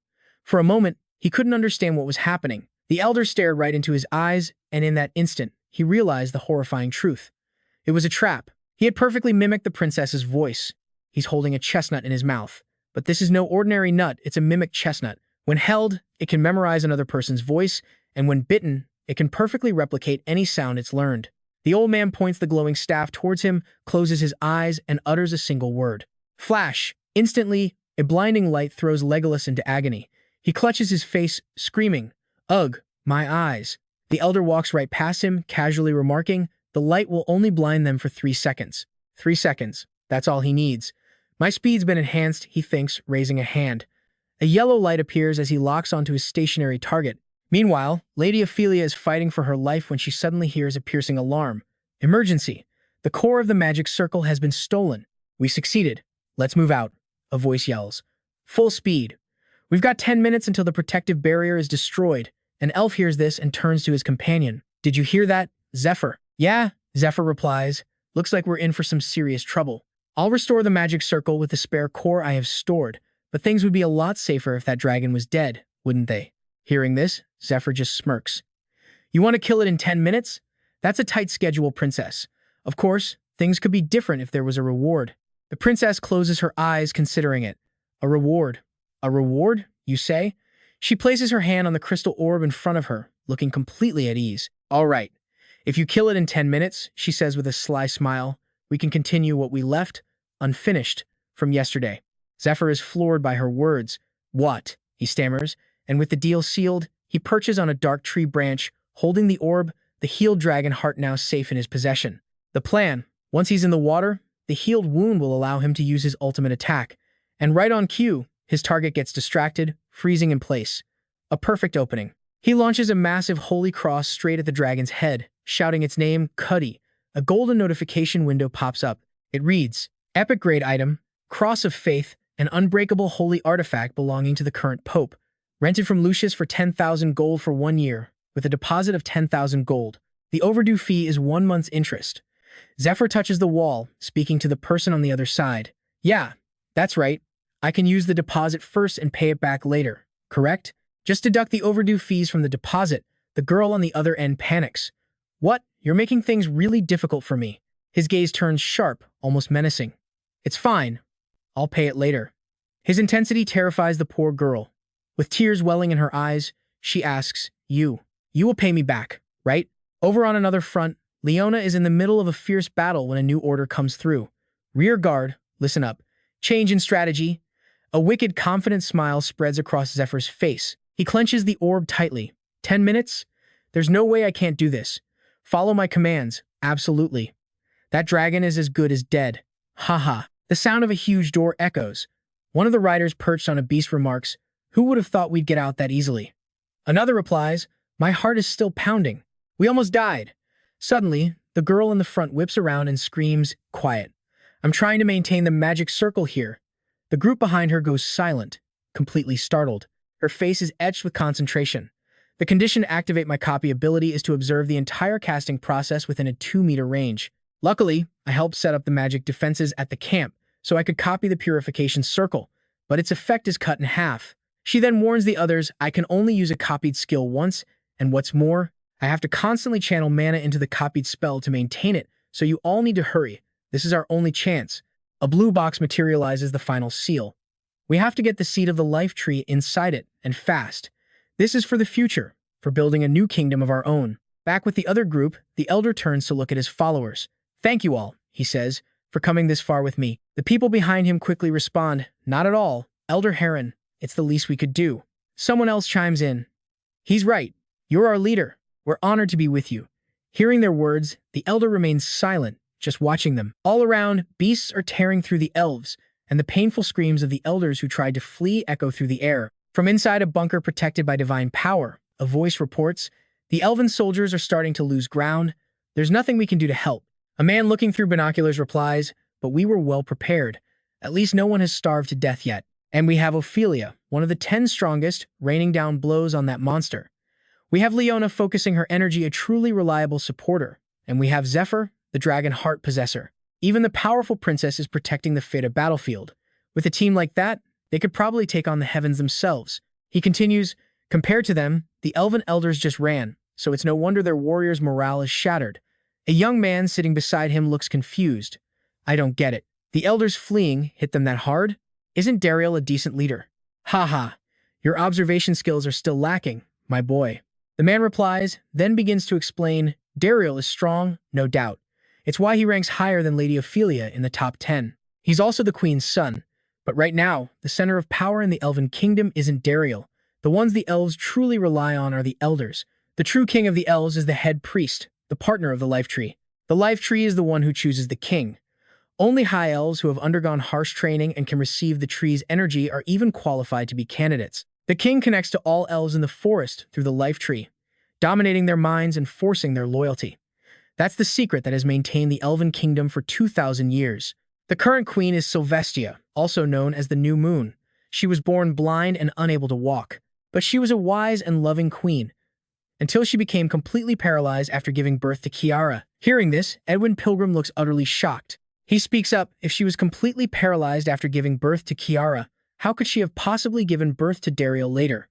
For a moment, he couldn't understand what was happening. The elder stared right into his eyes, and in that instant, he realized the horrifying truth. It was a trap. He had perfectly mimicked the princess's voice. He's holding a chestnut in his mouth. But this is no ordinary nut, it's a mimic chestnut. When held, it can memorize another person's voice, and when bitten, it can perfectly replicate any sound it's learned. The old man points the glowing staff towards him, closes his eyes, and utters a single word. Flash! Instantly, a blinding light throws Legolas into agony. He clutches his face, screaming, "Ugh, my eyes." The elder walks right past him, casually remarking, "The light will only blind them for 3 seconds. 3 seconds. That's all he needs." "My speed's been enhanced," he thinks, raising a hand. A yellow light appears as he locks onto his stationary target. Meanwhile, Lady Ophelia is fighting for her life when she suddenly hears a piercing alarm. "Emergency! The core of the magic circle has been stolen. We succeeded. Let's move out," a voice yells. "Full speed. We've got 10 minutes until the protective barrier is destroyed." An elf hears this and turns to his companion. "Did you hear that, Zephyr?" "Yeah," Zephyr replies. "Looks like we're in for some serious trouble. I'll restore the magic circle with the spare core I have stored, but things would be a lot safer if that dragon was dead, wouldn't they?" Hearing this, Zephyr just smirks. "You want to kill it in 10 minutes? That's a tight schedule, princess. Of course, things could be different if there was a reward." The princess closes her eyes, considering it. "A reward? A reward, you say?" She places her hand on the crystal orb in front of her, looking completely at ease. "All right. If you kill it in 10 minutes, she says with a sly smile, we can continue what we left, unfinished, from yesterday." Zephyr is floored by her words. "What?" he stammers, and with the deal sealed, he perches on a dark tree branch, holding the orb, the healed dragon heart now safe in his possession. The plan: once he's in the water, the healed wound will allow him to use his ultimate attack. And right on cue, his target gets distracted, freezing in place. A perfect opening. He launches a massive holy cross straight at the dragon's head, shouting its name, Cuddy. A golden notification window pops up. It reads, "Epic grade item, Cross of Faith, an unbreakable holy artifact belonging to the current pope. Rented from Lucius for 10,000 gold for 1 year, with a deposit of 10,000 gold. The overdue fee is 1 month's interest." Zephyr touches the wall, speaking to the person on the other side. "Yeah, that's right. I can use the deposit first and pay it back later, correct? Just deduct the overdue fees from the deposit." The girl on the other end panics. "What? You're making things really difficult for me." His gaze turns sharp, almost menacing. "It's fine. I'll pay it later." His intensity terrifies the poor girl. With tears welling in her eyes, she asks, You will pay me back, right?" Over on another front, Leona is in the middle of a fierce battle when a new order comes through. "Rear guard, listen up. Change in strategy." A wicked, confident smile spreads across Zephyr's face. He clenches the orb tightly. 10 minutes? There's no way I can't do this. Follow my commands. Absolutely. That dragon is as good as dead. Haha. The sound of a huge door echoes. One of the riders perched on a beast remarks, "Who would have thought we'd get out that easily?" Another replies, "My heart is still pounding. We almost died." Suddenly, the girl in the front whips around and screams, "Quiet. I'm trying to maintain the magic circle here." The group behind her goes silent, completely startled. Her face is etched with concentration. The condition to activate my copy ability is to observe the entire casting process within a 2-meter range. Luckily, I helped set up the magic defenses at the camp, so I could copy the purification circle, but its effect is cut in half. She then warns the others I can only use a copied skill once, and what's more, I have to constantly channel mana into the copied spell to maintain it, so you all need to hurry. This is our only chance. A blue box materializes the final seal. We have to get the seed of the life tree inside it, and fast. This is for the future, for building a new kingdom of our own. Back with the other group, the elder turns to look at his followers. Thank you all, he says, for coming this far with me. The people behind him quickly respond, not at all, Elder Heron, it's the least we could do. Someone else chimes in. He's right. You're our leader. We're honored to be with you. Hearing their words, the elder remains silent, just watching them. All around, beasts are tearing through the elves, and the painful screams of the elders who tried to flee echo through the air. From inside a bunker protected by divine power, a voice reports, the elven soldiers are starting to lose ground. There's nothing we can do to help. A man looking through binoculars replies, but we were well prepared. At least no one has starved to death yet. And we have Ophelia, one of the 10 strongest, raining down blows on that monster. We have Leona focusing her energy, a truly reliable supporter. And we have Zephyr, the dragon heart possessor. Even the powerful princess is protecting the Fata battlefield. With a team like that, they could probably take on the heavens themselves. He continues, compared to them, the elven elders just ran, so it's no wonder their warriors' morale is shattered. A young man sitting beside him looks confused. I don't get it. The elders fleeing hit them that hard? Isn't Dariel a decent leader? Haha, your observation skills are still lacking, my boy. The man replies, then begins to explain, Dariel is strong, no doubt. It's why he ranks higher than Lady Ophelia in the top 10. He's also the queen's son. But right now, the center of power in the elven kingdom isn't Dariel. The ones the elves truly rely on are the elders. The true king of the elves is the head priest, the partner of the life tree. The life tree is the one who chooses the king. Only high elves who have undergone harsh training and can receive the tree's energy are even qualified to be candidates. The king connects to all elves in the forest through the life tree, dominating their minds and forcing their loyalty. That's the secret that has maintained the elven kingdom for 2,000 years. The current queen is Sylvestia, also known as the New Moon. She was born blind and unable to walk, but she was a wise and loving queen, until she became completely paralyzed after giving birth to Kiara. Hearing this, Edwin Pilgrim looks utterly shocked. He speaks up, if she was completely paralyzed after giving birth to Kiara, how could she have possibly given birth to Dariel later?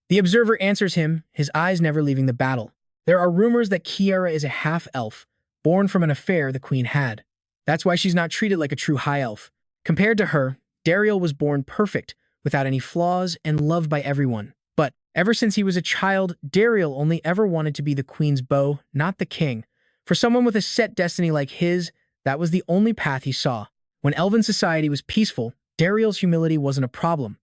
The observer answers him, his eyes never leaving the battle. There are rumors that Kiara is a half-elf, born from an affair the queen had. That's why she's not treated like a true high elf. Compared to her, Dariel was born perfect, without any flaws, and loved by everyone. But, ever since he was a child, Dariel only ever wanted to be the queen's beau, not the king. For someone with a set destiny like his, that was the only path he saw. When elven society was peaceful, Dariel's humility wasn't a problem.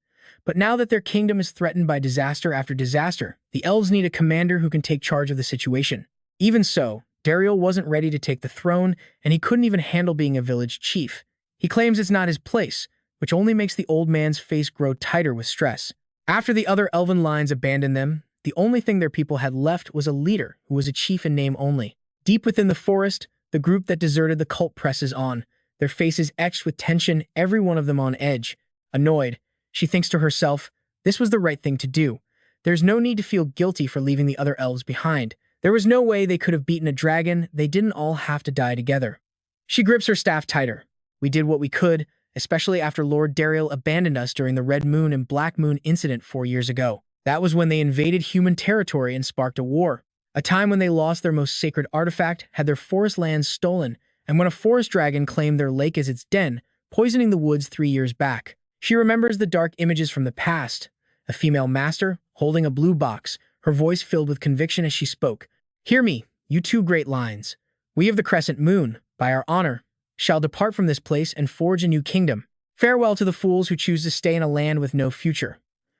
But now that their kingdom is threatened by disaster after disaster, the elves need a commander who can take charge of the situation. Even so, Dariel wasn't ready to take the throne, and he couldn't even handle being a village chief. He claims it's not his place, which only makes the old man's face grow tighter with stress. After the other elven lines abandoned them, the only thing their people had left was a leader who was a chief in name only. Deep within the forest, the group that deserted the cult presses on, their faces etched with tension, every one of them on edge. Annoyed, she thinks to herself, this was the right thing to do. There's no need to feel guilty for leaving the other elves behind. There was no way they could have beaten a dragon, they didn't all have to die together. She grips her staff tighter. We did what we could, especially after Lord Dariel abandoned us during the Red Moon and Black Moon incident 4 years ago. That was when they invaded human territory and sparked a war. A time when they lost their most sacred artifact, had their forest lands stolen, and when a forest dragon claimed their lake as its den, poisoning the woods 3 years back. She remembers the dark images from the past, a female master holding a blue box, her voice filled with conviction as she spoke. Hear me, you two great lines. We of the Crescent Moon, by our honor, shall depart from this place and forge a new kingdom. Farewell to the fools who choose to stay in a land with no future.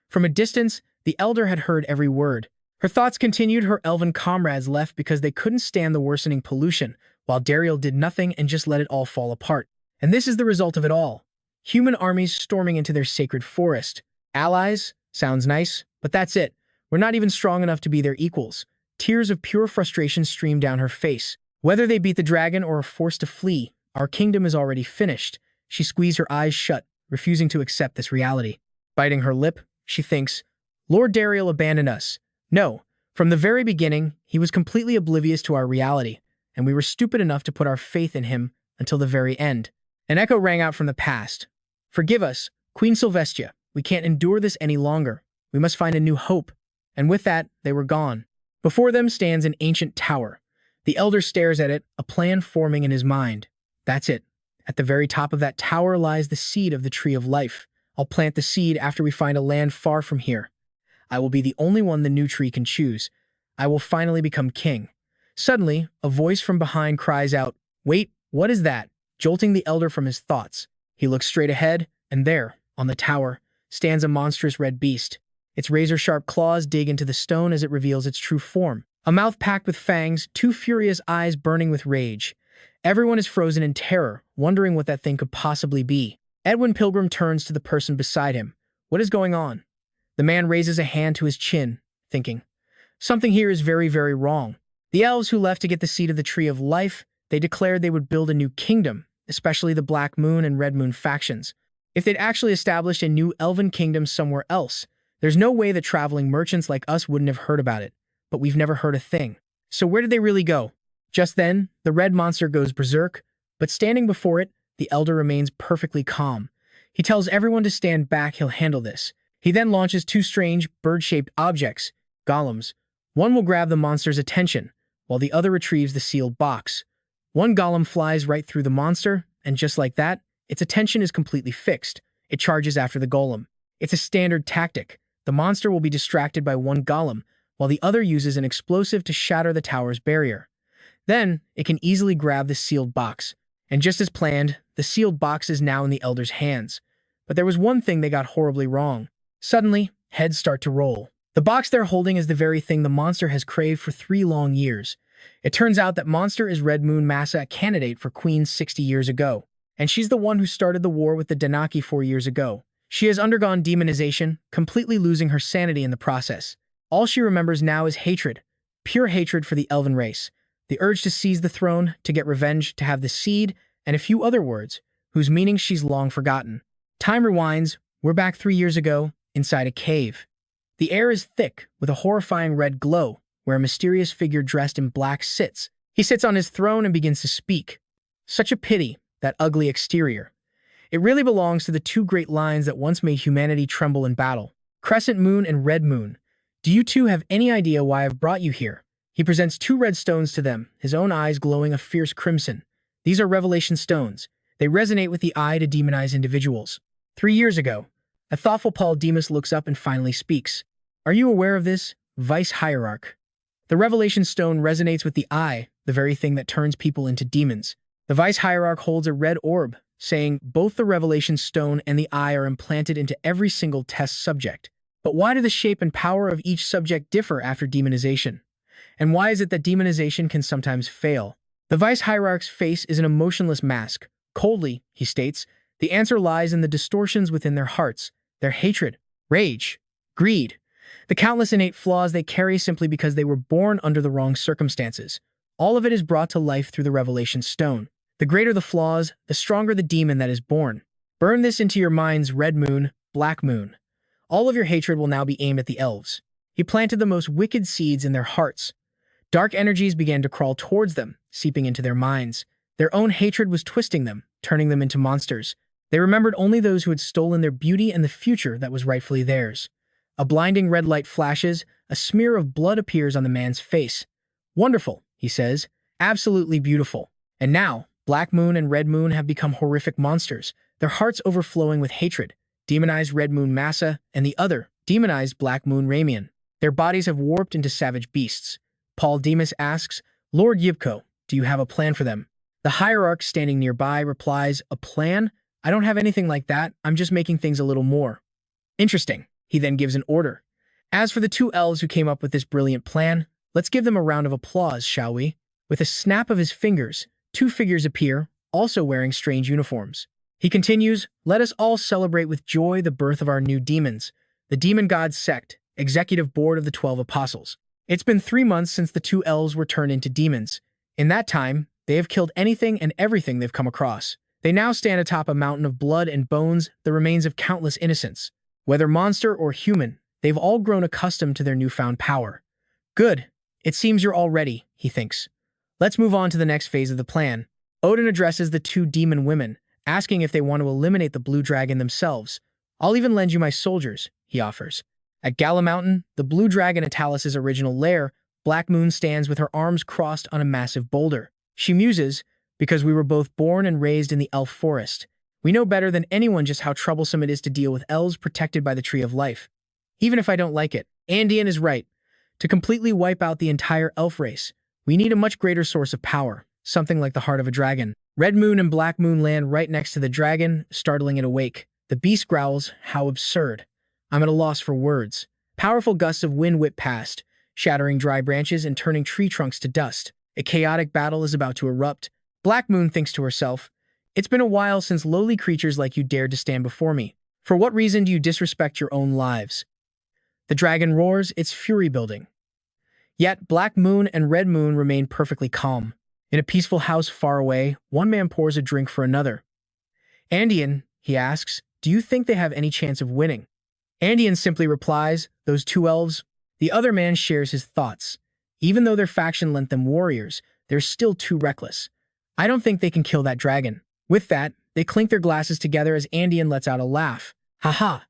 From a distance, the elder had heard every word. Her thoughts continued. Her elven comrades left because they couldn't stand the worsening pollution, while Dariel did nothing and just let it all fall apart. And this is the result of it all. Human armies storming into their sacred forest. Allies? Sounds nice, but that's it. We're not even strong enough to be their equals. Tears of pure frustration streamed down her face. Whether they beat the dragon or are forced to flee, our kingdom is already finished. She squeezed her eyes shut, refusing to accept this reality. Biting her lip, she thinks, Lord Dariel abandoned us. No, from the very beginning, he was completely oblivious to our reality, and we were stupid enough to put our faith in him until the very end. An echo rang out from the past. Forgive us, Queen Sylvestia. We can't endure this any longer. We must find a new hope. And with that, they were gone. Before them stands an ancient tower. The elder stares at it, a plan forming in his mind. That's it. At the very top of that tower lies the seed of the Tree of Life. I'll plant the seed after we find a land far from here. I will be the only one the new tree can choose. I will finally become king." Suddenly, a voice from behind cries out, "Wait, what is that?" Jolting the elder from his thoughts. He looks straight ahead, and there, on the tower, stands a monstrous red beast. Its razor-sharp claws dig into the stone as it reveals its true form. A mouth packed with fangs, two furious eyes burning with rage. Everyone is frozen in terror, wondering what that thing could possibly be. Edwin Pilgrim turns to the person beside him. "What is going on?" The man raises a hand to his chin, thinking, "Something here is very, very wrong." The elves who left to get the seed of the Tree of Life, they declared they would build a new kingdom, especially the Black Moon and Red Moon factions. If they'd actually established a new elven kingdom somewhere else, there's no way that traveling merchants like us wouldn't have heard about it. But we've never heard a thing. So where did they really go? Just then, the red monster goes berserk, but standing before it, the elder remains perfectly calm. He tells everyone to stand back, he'll handle this. He then launches two strange, bird-shaped objects, golems. One will grab the monster's attention, while the other retrieves the sealed box. One golem flies right through the monster, and just like that, its attention is completely fixed. It charges after the golem. It's a standard tactic. The monster will be distracted by one golem, while the other uses an explosive to shatter the tower's barrier. Then, it can easily grab the sealed box. And just as planned, the sealed box is now in the elder's hands. But there was one thing they got horribly wrong. Suddenly, heads start to roll. The box they're holding is the very thing the monster has craved for 3 long years. It turns out that Monster is Red Moon Massa, a candidate for Queen 60 years ago. And she's the one who started the war with the Danaki 4 years ago. She has undergone demonization, completely losing her sanity in the process. All she remembers now is hatred, pure hatred for the elven race, the urge to seize the throne, to get revenge, to have the seed, and a few other words, whose meanings she's long forgotten. Time rewinds, we're back 3 years ago, inside a cave. The air is thick, with a horrifying red glow, where a mysterious figure dressed in black sits. He sits on his throne and begins to speak. Such a pity, that ugly exterior. It really belongs to the two great lines that once made humanity tremble in battle. Crescent Moon and Red Moon. Do you two have any idea why I've brought you here? He presents 2 red stones to them, his own eyes glowing a fierce crimson. These are revelation stones. They resonate with the eye to demonize individuals. 3 years ago, a thoughtful Paul Demas looks up and finally speaks. Are you aware of this, Vice Hierarch? The revelation stone resonates with the eye, the very thing that turns people into demons. The Vice Hierarch holds a red orb, saying both the revelation stone and the eye are implanted into every single test subject. But why do the shape and power of each subject differ after demonization? And why is it that demonization can sometimes fail? The Vice Hierarch's face is an emotionless mask. Coldly, he states, the answer lies in the distortions within their hearts, their hatred, rage, greed, the countless innate flaws they carry simply because they were born under the wrong circumstances. All of it is brought to life through the revelation stone. The greater the flaws, the stronger the demon that is born. Burn this into your minds, Red Moon, Black Moon. All of your hatred will now be aimed at the elves. He planted the most wicked seeds in their hearts. Dark energies began to crawl towards them, seeping into their minds. Their own hatred was twisting them, turning them into monsters. They remembered only those who had stolen their beauty and the future that was rightfully theirs. A blinding red light flashes, a smear of blood appears on the man's face. Wonderful, he says. Absolutely beautiful. And now, Black Moon and Red Moon have become horrific monsters, their hearts overflowing with hatred. Demonized Red Moon Massa, and the other, demonized Black Moon Ramian. Their bodies have warped into savage beasts. Paul Demas asks, Lord Yibko, do you have a plan for them? The hierarch standing nearby replies, a plan? I don't have anything like that, I'm just making things a little more interesting. He then gives an order. As for the 2 elves who came up with this brilliant plan, let's give them a round of applause, shall we? With a snap of his fingers, 2 figures appear, also wearing strange uniforms. He continues, let us all celebrate with joy the birth of our new demons, the Demon God Sect, Executive Board of the 12 Apostles. It's been 3 months since the 2 elves were turned into demons. In that time, they have killed anything and everything they've come across. They now stand atop a mountain of blood and bones, the remains of countless innocents. Whether monster or human, they've all grown accustomed to their newfound power. Good. It seems you're all ready, he thinks. Let's move on to the next phase of the plan. Odin addresses the 2 demon women, asking if they want to eliminate the blue dragon themselves. I'll even lend you my soldiers, he offers. At Gala Mountain, the blue dragon at Talus's original lair, Black Moon stands with her arms crossed on a massive boulder. She muses, because we were both born and raised in the elf forest. We know better than anyone just how troublesome it is to deal with elves protected by the Tree of Life. Even if I don't like it, Andean is right. To completely wipe out the entire elf race, we need a much greater source of power, something like the heart of a dragon. Red Moon and Black Moon land right next to the dragon, startling it awake. The beast growls, "How absurd." I'm at a loss for words. Powerful gusts of wind whip past, shattering dry branches and turning tree trunks to dust. A chaotic battle is about to erupt. Black Moon thinks to herself, "It's been a while since lowly creatures like you dared to stand before me. For what reason do you disrespect your own lives?" The dragon roars, its fury building. Yet Black Moon and Red Moon remain perfectly calm. In a peaceful house far away, one man pours a drink for another. "Andean," he asks, "do you think they have any chance of winning?" Andean simply replies, "Those two elves." The other man shares his thoughts. Even though their faction lent them warriors, they're still too reckless. "I don't think they can kill that dragon." With that, they clink their glasses together as Andean lets out a laugh. "Ha.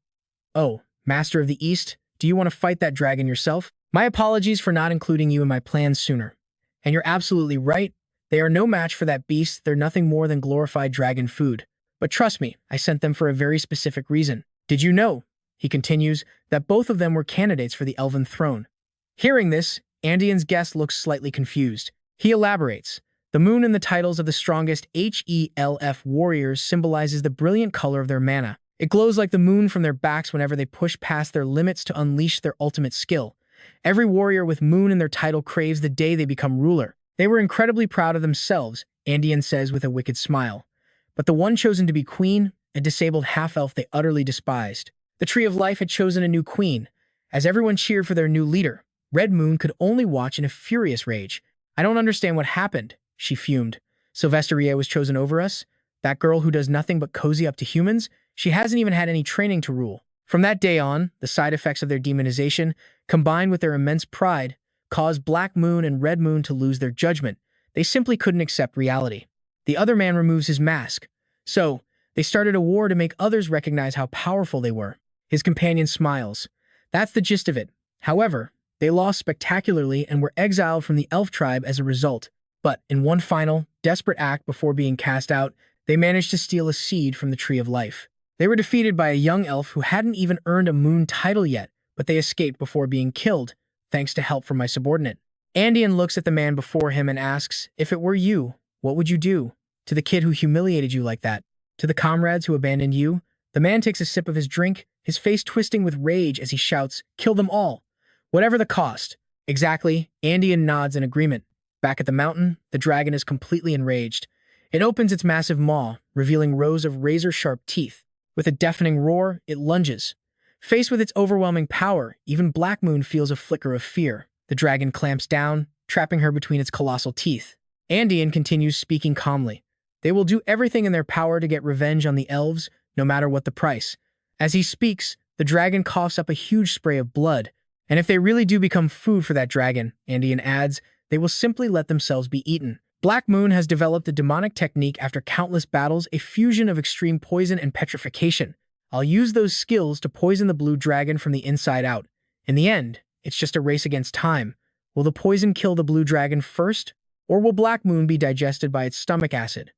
Oh, Master of the East, do you want to fight that dragon yourself? My apologies for not including you in my plans sooner. And you're absolutely right. They are no match for that beast. They're nothing more than glorified dragon food. But trust me, I sent them for a very specific reason. Did you know," he continues, "that both of them were candidates for the Elven throne?" Hearing this, Andean's guest looks slightly confused. He elaborates. The moon in the titles of the strongest HELF warriors symbolizes the brilliant color of their mana. It glows like the moon from their backs whenever they push past their limits to unleash their ultimate skill. Every warrior with moon in their title craves the day they become ruler. They were incredibly proud of themselves, Andean says with a wicked smile. But the one chosen to be queen, a disabled half-elf they utterly despised. The Tree of Life had chosen a new queen. As everyone cheered for their new leader, Red Moon could only watch in a furious rage. "I don't understand what happened," she fumed. "Sylvesteria was chosen over us? That girl who does nothing but cozy up to humans? She hasn't even had any training to rule." From that day on, the side effects of their demonization, combined with their immense pride, caused Black Moon and Red Moon to lose their judgment. They simply couldn't accept reality. The other man removes his mask. So, they started a war to make others recognize how powerful they were. His companion smiles. That's the gist of it. However, they lost spectacularly and were exiled from the elf tribe as a result. But in one final, desperate act before being cast out, they managed to steal a seed from the Tree of Life. They were defeated by a young elf who hadn't even earned a moon title yet, but they escaped before being killed, thanks to help from my subordinate. Andean looks at the man before him and asks, "If it were you, what would you do? To the kid who humiliated you like that? To the comrades who abandoned you?" The man takes a sip of his drink, his face twisting with rage as he shouts, "Kill them all, whatever the cost." "Exactly," Andean nods in agreement. Back at the mountain, the dragon is completely enraged. It opens its massive maw, revealing rows of razor-sharp teeth. With a deafening roar, it lunges. Faced with its overwhelming power, even Black Moon feels a flicker of fear. The dragon clamps down, trapping her between its colossal teeth. Andean continues speaking calmly. "They will do everything in their power to get revenge on the elves, no matter what the price." As he speaks, the dragon coughs up a huge spray of blood. "And if they really do become food for that dragon," Andean adds, "they will simply let themselves be eaten." Black Moon has developed a demonic technique after countless battles, a fusion of extreme poison and petrification. "I'll use those skills to poison the blue dragon from the inside out. In the end, it's just a race against time. Will the poison kill the blue dragon first, or will Black Moon be digested by its stomach acid?"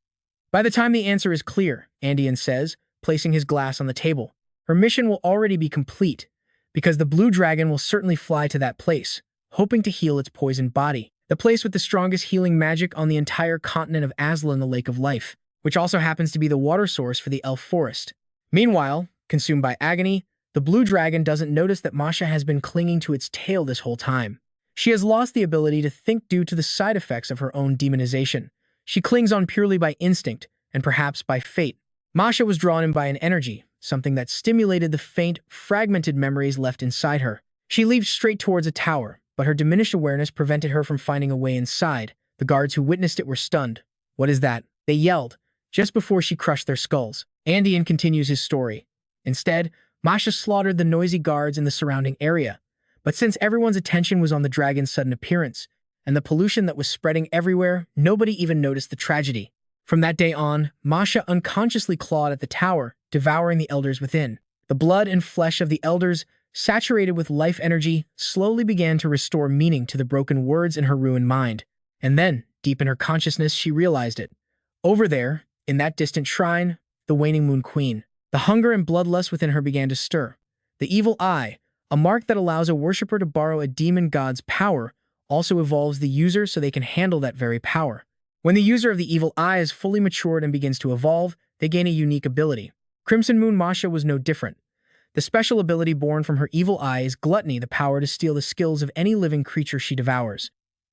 "By the time the answer is clear," Andean says, placing his glass on the table, "her mission will already be complete, because the blue dragon will certainly fly to that place, hoping to heal its poisoned body. The place with the strongest healing magic on the entire continent of Aslan, the Lake of Life, which also happens to be the water source for the elf forest." Meanwhile, consumed by agony, the blue dragon doesn't notice that Masha has been clinging to its tail this whole time. She has lost the ability to think due to the side effects of her own demonization. She clings on purely by instinct, and perhaps by fate. Masha was drawn in by an energy, something that stimulated the faint, fragmented memories left inside her. She leaped straight towards a tower, but her diminished awareness prevented her from finding a way inside. The guards who witnessed it were stunned. "What is that?" they yelled, just before she crushed their skulls. Andean continues his story. Instead, Masha slaughtered the noisy guards in the surrounding area. But since everyone's attention was on the dragon's sudden appearance, and the pollution that was spreading everywhere, nobody even noticed the tragedy. From that day on, Masha unconsciously clawed at the tower, devouring the elders within. The blood and flesh of the elders, saturated with life energy, slowly began to restore meaning to the broken words in her ruined mind. And then, deep in her consciousness, she realized it. Over there, in that distant shrine, the the waning moon queen. The hunger and bloodlust within her began to stir. The evil eye, a mark that allows a worshipper to borrow a demon god's power, also evolves the user so they can handle that very power. When the user of the evil eye is fully matured and begins to evolve, they gain a unique ability. Crimson Moon Masha was no different. The special ability born from her evil eye is Gluttony, the power to steal the skills of any living creature she devours.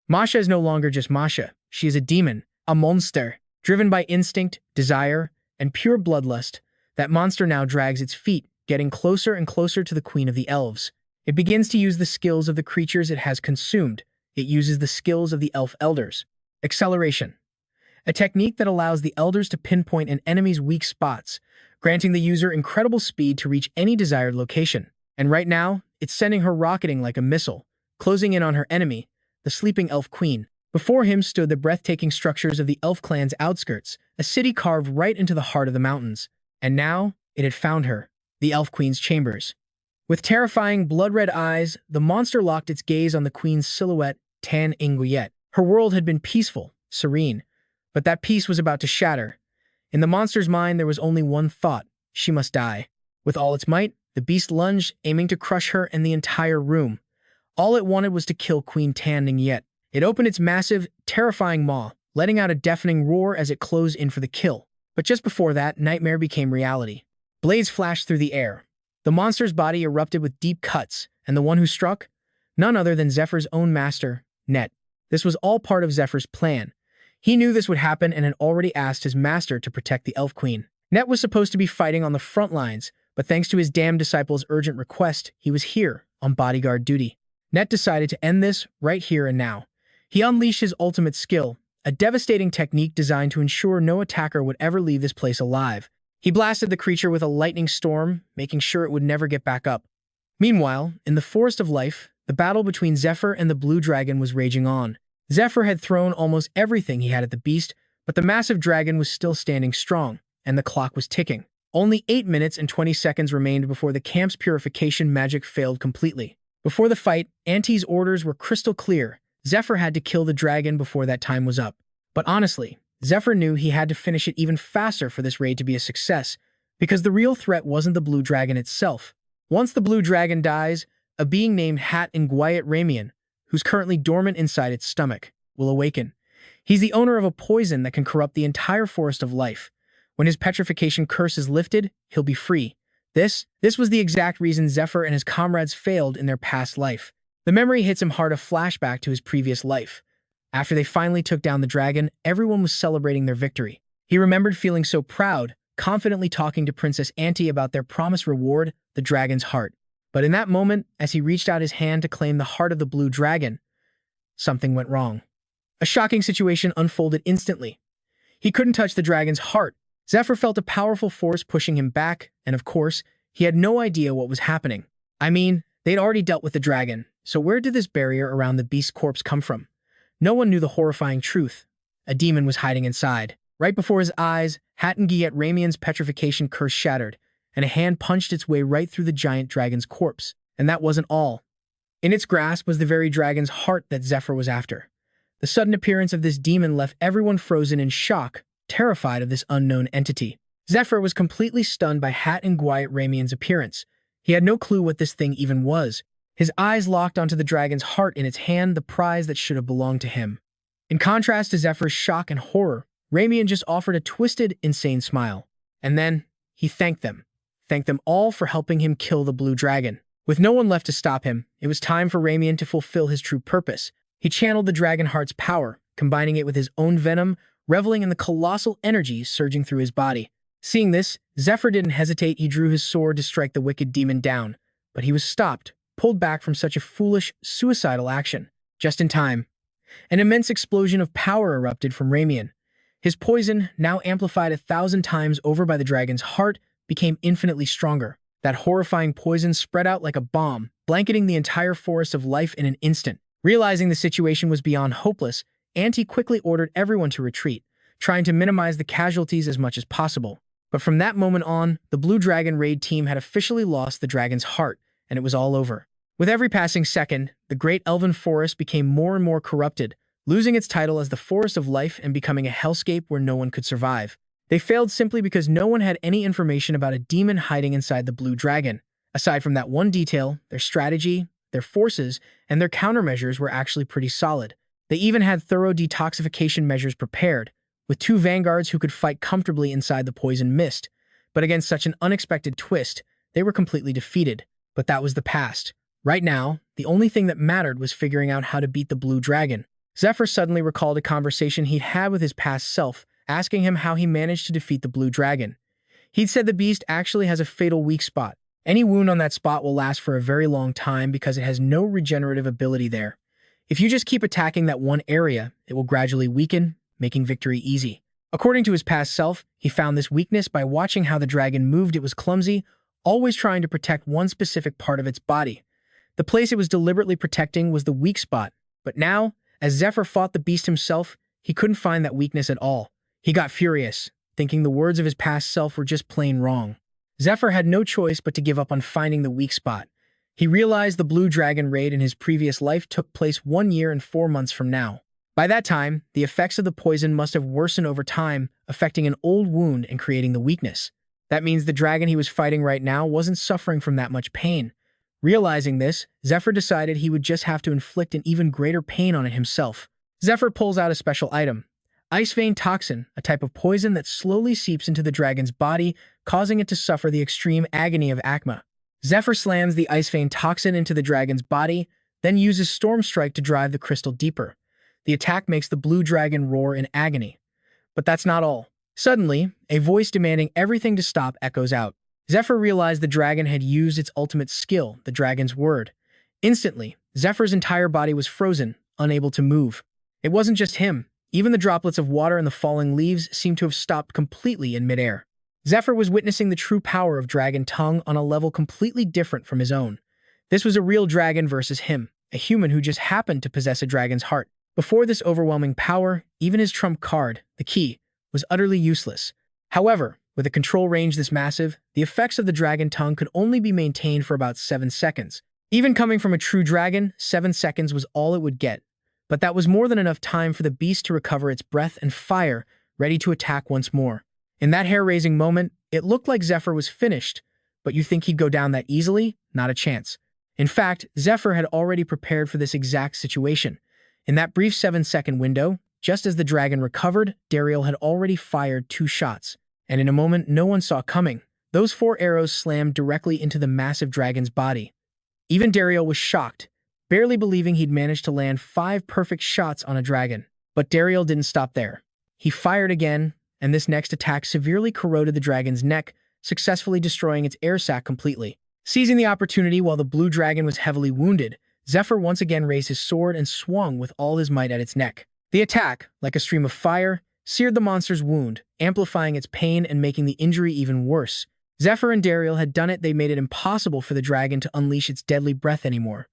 Masha is no longer just Masha. She is a demon, a monster. Driven by instinct, desire, and pure bloodlust, that monster now drags its feet, getting closer and closer to the Queen of the Elves. It begins to use the skills of the creatures it has consumed. It uses the skills of the Elf Elders. Acceleration, a technique that allows the Elders to pinpoint an enemy's weak spots, granting the user incredible speed to reach any desired location. And right now, it's sending her rocketing like a missile, closing in on her enemy, the sleeping Elf Queen. Before him stood the breathtaking structures of the Elf clan's outskirts, a city carved right into the heart of the mountains. And now, it had found her, the Elf Queen's chambers. With terrifying blood-red eyes, the monster locked its gaze on the Queen's silhouette, Tan Inguyet. Her world had been peaceful, serene, but that peace was about to shatter. In the monster's mind, there was only one thought: she must die. With all its might, the beast lunged, aiming to crush her and the entire room. All it wanted was to kill Queen Tan Inguyet. It opened its massive, terrifying maw, letting out a deafening roar as it closed in for the kill. But just before that, nightmare became reality. Blades flashed through the air. The monster's body erupted with deep cuts, and the one who struck? None other than Zephyr's own master, Net. This was all part of Zephyr's plan. He knew this would happen and had already asked his master to protect the Elf Queen. Net was supposed to be fighting on the front lines, but thanks to his damned disciple's urgent request, he was here, on bodyguard duty. Net decided to end this right here and now. He unleashed his ultimate skill, a devastating technique designed to ensure no attacker would ever leave this place alive. He blasted the creature with a lightning storm, making sure it would never get back up. Meanwhile, in the Forest of Life, the battle between Zephyr and the Blue Dragon was raging on. Zephyr had thrown almost everything he had at the beast, but the massive dragon was still standing strong, and the clock was ticking. Only 8 minutes and 20 seconds remained before the camp's purification magic failed completely. Before the fight, Auntie's orders were crystal clear. Zephyr had to kill the dragon before that time was up. But honestly, Zephyr knew he had to finish it even faster for this raid to be a success, because the real threat wasn't the blue dragon itself. Once the blue dragon dies, a being named Hat Inguyet Ramian, who's currently dormant inside its stomach, will awaken. He's the owner of a poison that can corrupt the entire Forest of Life. When his petrification curse is lifted, he'll be free. This was the exact reason Zephyr and his comrades failed in their past life. The memory hits him hard, a flashback to his previous life. After they finally took down the dragon, everyone was celebrating their victory. He remembered feeling so proud, confidently talking to Princess Auntie about their promised reward, the dragon's heart. But in that moment, as he reached out his hand to claim the heart of the blue dragon, something went wrong. A shocking situation unfolded instantly. He couldn't touch the dragon's heart. Zephyr felt a powerful force pushing him back, and of course, he had no idea what was happening. I mean, they'd already dealt with the dragon, so where did this barrier around the beast's corpse come from? No one knew the horrifying truth. A demon was hiding inside. Right before his eyes, Hat Inguyet Ramian's petrification curse shattered, and a hand punched its way right through the giant dragon's corpse. And that wasn't all. In its grasp was the very dragon's heart that Zephyr was after. The sudden appearance of this demon left everyone frozen in shock, terrified of this unknown entity. Zephyr was completely stunned by Hat Inguyet Ramian's appearance. He had no clue what this thing even was. His eyes locked onto the dragon's heart in its hand, the prize that should have belonged to him. In contrast to Zephyr's shock and horror, Ramian just offered a twisted, insane smile. And then, he thanked them all for helping him kill the blue dragon. With no one left to stop him, it was time for Ramian to fulfill his true purpose. He channeled the dragon heart's power, combining it with his own venom, reveling in the colossal energy surging through his body. Seeing this, Zephyr didn't hesitate. He drew his sword to strike the wicked demon down, but he was stopped, pulled back from such a foolish, suicidal action. Just in time, an immense explosion of power erupted from Ramian. His poison, now amplified 1,000 times over by the dragon's heart, became infinitely stronger. That horrifying poison spread out like a bomb, blanketing the entire Forest of Life in an instant. Realizing the situation was beyond hopeless, Auntie quickly ordered everyone to retreat, trying to minimize the casualties as much as possible. But from that moment on, the Blue Dragon raid team had officially lost the dragon's heart, and it was all over. With every passing second, the great elven forest became more and more corrupted, losing its title as the Forest of Life and becoming a hellscape where no one could survive. They failed simply because no one had any information about a demon hiding inside the blue dragon. Aside from that one detail, their strategy, their forces, and their countermeasures were actually pretty solid. They even had thorough detoxification measures prepared, with 2 vanguards who could fight comfortably inside the poison mist. But against such an unexpected twist, they were completely defeated. But that was the past. Right now, the only thing that mattered was figuring out how to beat the blue dragon. Zephyr suddenly recalled a conversation he'd had with his past self, asking him how he managed to defeat the blue dragon. He'd said the beast actually has a fatal weak spot. Any wound on that spot will last for a very long time because it has no regenerative ability there. If you just keep attacking that one area, it will gradually weaken, making victory easy. According to his past self, he found this weakness by watching how the dragon moved. It was clumsy, always trying to protect one specific part of its body. The place it was deliberately protecting was the weak spot. But now, as Zephyr fought the beast himself, he couldn't find that weakness at all. He got furious, thinking the words of his past self were just plain wrong. Zephyr had no choice but to give up on finding the weak spot. He realized the blue dragon raid in his previous life took place 1 year and 4 months from now. By that time, the effects of the poison must have worsened over time, affecting an old wound and creating the weakness. That means the dragon he was fighting right now wasn't suffering from that much pain. Realizing this, Zephyr decided he would just have to inflict an even greater pain on it himself. Zephyr pulls out a special item, Ice Vein Toxin, a type of poison that slowly seeps into the dragon's body, causing it to suffer the extreme agony of Akma. Zephyr slams the Ice Vein Toxin into the dragon's body, then uses Storm Strike to drive the crystal deeper. The attack makes the blue dragon roar in agony. But that's not all. Suddenly, a voice demanding everything to stop echoes out. Zephyr realized the dragon had used its ultimate skill, the dragon's word. Instantly, Zephyr's entire body was frozen, unable to move. It wasn't just him. Even the droplets of water and the falling leaves seemed to have stopped completely in midair. Zephyr was witnessing the true power of Dragon Tongue on a level completely different from his own. This was a real dragon versus him, a human who just happened to possess a dragon's heart. Before this overwhelming power, even his trump card, the key, was utterly useless. However, with a control range this massive, the effects of the Dragon Tongue could only be maintained for about 7 seconds. Even coming from a true dragon, 7 seconds was all it would get. But that was more than enough time for the beast to recover its breath and fire, ready to attack once more. In that hair-raising moment, it looked like Zephyr was finished, but you think he'd go down that easily? Not a chance. In fact, Zephyr had already prepared for this exact situation. In that brief 7-second window, just as the dragon recovered, Dariel had already fired 2 shots. And in a moment no one saw coming, those 4 arrows slammed directly into the massive dragon's body. Even Dariel was shocked, barely believing he'd managed to land 5 perfect shots on a dragon. But Dariel didn't stop there. He fired again, and this next attack severely corroded the dragon's neck, successfully destroying its air sac completely. Seizing the opportunity while the blue dragon was heavily wounded, Zephyr once again raised his sword and swung with all his might at its neck. The attack, like a stream of fire, seared the monster's wound, amplifying its pain and making the injury even worse. Zephyr and Dariel had done it. They made it impossible for the dragon to unleash its deadly breath anymore.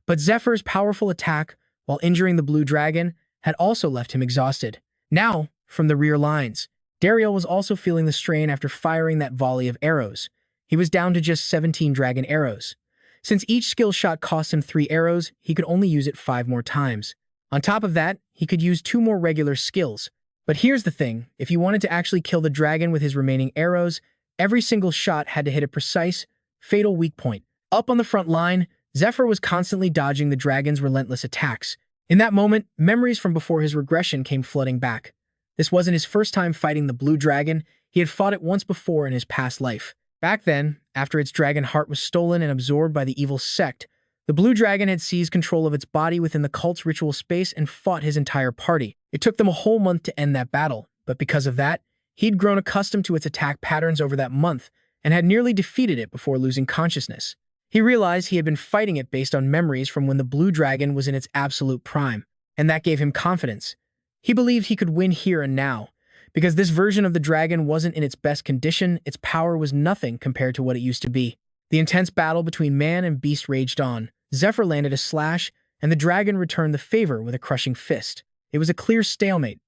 But Zephyr's powerful attack, while injuring the blue dragon, had also left him exhausted. Now, from the rear lines, Dariel was also feeling the strain after firing that volley of arrows. He was down to just 17 dragon arrows. Since each skill shot cost him 3 arrows, he could only use it 5 more times. On top of that, he could use 2 more regular skills. But here's the thing, if he wanted to actually kill the dragon with his remaining arrows, every single shot had to hit a precise, fatal weak point. Up on the front line, Zephyr was constantly dodging the dragon's relentless attacks. In that moment, memories from before his regression came flooding back. This wasn't his first time fighting the blue dragon. He had fought it once before in his past life. Back then, after its dragon heart was stolen and absorbed by the evil sect, the blue dragon had seized control of its body within the cult's ritual space and fought his entire party. It took them a whole month to end that battle, but because of that, he'd grown accustomed to its attack patterns over that month and had nearly defeated it before losing consciousness. He realized he had been fighting it based on memories from when the blue dragon was in its absolute prime, and that gave him confidence. He believed he could win here and now. Because this version of the dragon wasn't in its best condition, its power was nothing compared to what it used to be. The intense battle between man and beast raged on. Zephyr landed a slash, and the dragon returned the favor with a crushing fist. It was a clear stalemate.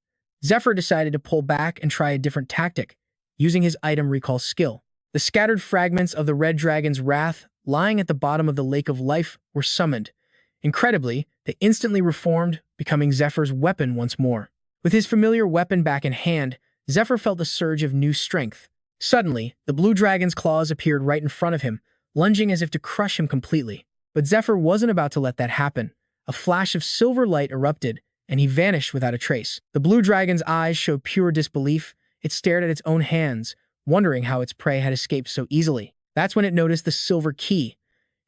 Zephyr decided to pull back and try a different tactic, using his item recall skill. The scattered fragments of the red dragon's wrath lying at the bottom of the lake of life were summoned. Incredibly, they instantly reformed, becoming Zephyr's weapon once more. With his familiar weapon back in hand, Zephyr felt a surge of new strength. Suddenly, the blue dragon's claws appeared right in front of him, lunging as if to crush him completely. But Zephyr wasn't about to let that happen. A flash of silver light erupted, and he vanished without a trace. The blue dragon's eyes showed pure disbelief. It stared at its own hands, wondering how its prey had escaped so easily. That's when it noticed the silver key.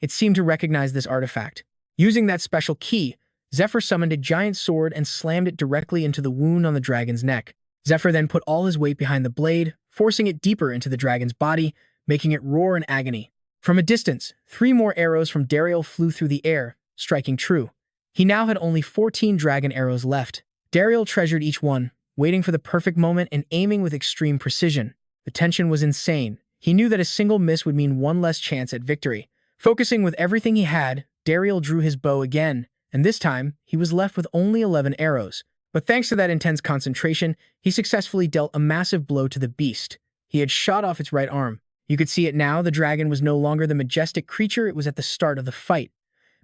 It seemed to recognize this artifact. Using that special key, Zephyr summoned a giant sword and slammed it directly into the wound on the dragon's neck. Zephyr then put all his weight behind the blade, forcing it deeper into the dragon's body, making it roar in agony. From a distance, 3 more arrows from Dariel flew through the air, striking true. He now had only 14 dragon arrows left. Dariel treasured each one, waiting for the perfect moment and aiming with extreme precision. The tension was insane. He knew that a single miss would mean one less chance at victory. Focusing with everything he had, Dariel drew his bow again, and this time, he was left with only 11 arrows. But thanks to that intense concentration, he successfully dealt a massive blow to the beast. He had shot off its right arm. You could see it now. The dragon was no longer the majestic creature it was at the start of the fight.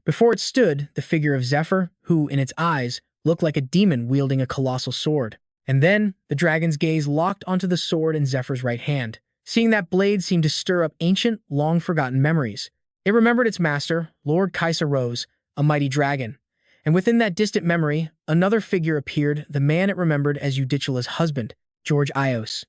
Before it stood the figure of Zephyr, who, in its eyes, looked like a demon wielding a colossal sword. And then, the dragon's gaze locked onto the sword in Zephyr's right hand. Seeing that blade seemed to stir up ancient, long-forgotten memories. It remembered its master, Lord Kaisa Rose, a mighty dragon. And within that distant memory, another figure appeared, the man it remembered as Eudicula's husband, George Ios.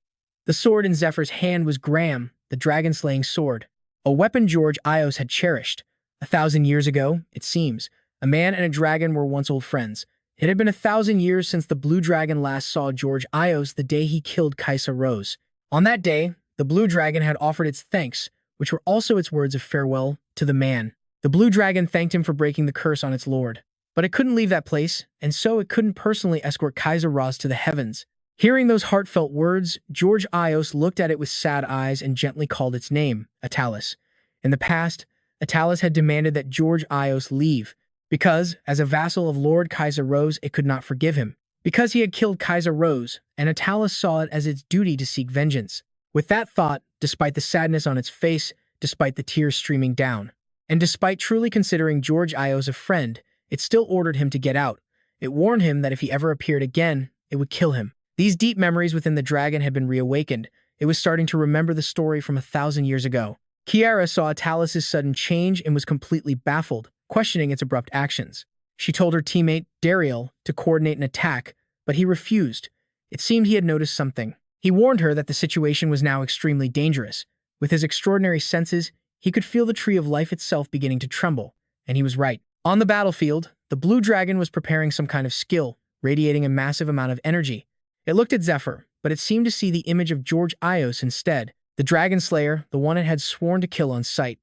The sword in Zephyr's hand was Graham, the dragon-slaying sword, a weapon George Ios had cherished. 1,000 years ago, it seems, a man and a dragon were once old friends. It had been 1,000 years since the blue dragon last saw George Ios the day he killed Kaisa Rose. On that day, the blue dragon had offered its thanks, which were also its words of farewell, to the man. The blue dragon thanked him for breaking the curse on its lord. But it couldn't leave that place, and so it couldn't personally escort Kaisa Rose to the heavens. Hearing those heartfelt words, George Ios looked at it with sad eyes and gently called its name, Atalis. In the past, Atalis had demanded that George Ios leave, because, as a vassal of Lord Kaisa Rose, it could not forgive him. Because he had killed Kaisa Rose, and Atalis saw it as its duty to seek vengeance. With that thought, despite the sadness on its face, despite the tears streaming down, and despite truly considering George Ios a friend, it still ordered him to get out. It warned him that if he ever appeared again, it would kill him. These deep memories within the dragon had been reawakened. It was starting to remember the story from 1,000 years ago. Kiara saw Atalis' sudden change and was completely baffled, questioning its abrupt actions. She told her teammate, Dariel, to coordinate an attack, but he refused. It seemed he had noticed something. He warned her that the situation was now extremely dangerous. With his extraordinary senses, he could feel the tree of life itself beginning to tremble, and he was right. On the battlefield, the blue dragon was preparing some kind of skill, radiating a massive amount of energy. It looked at Zephyr, but it seemed to see the image of George Ios instead, the dragon slayer, the one it had sworn to kill on sight.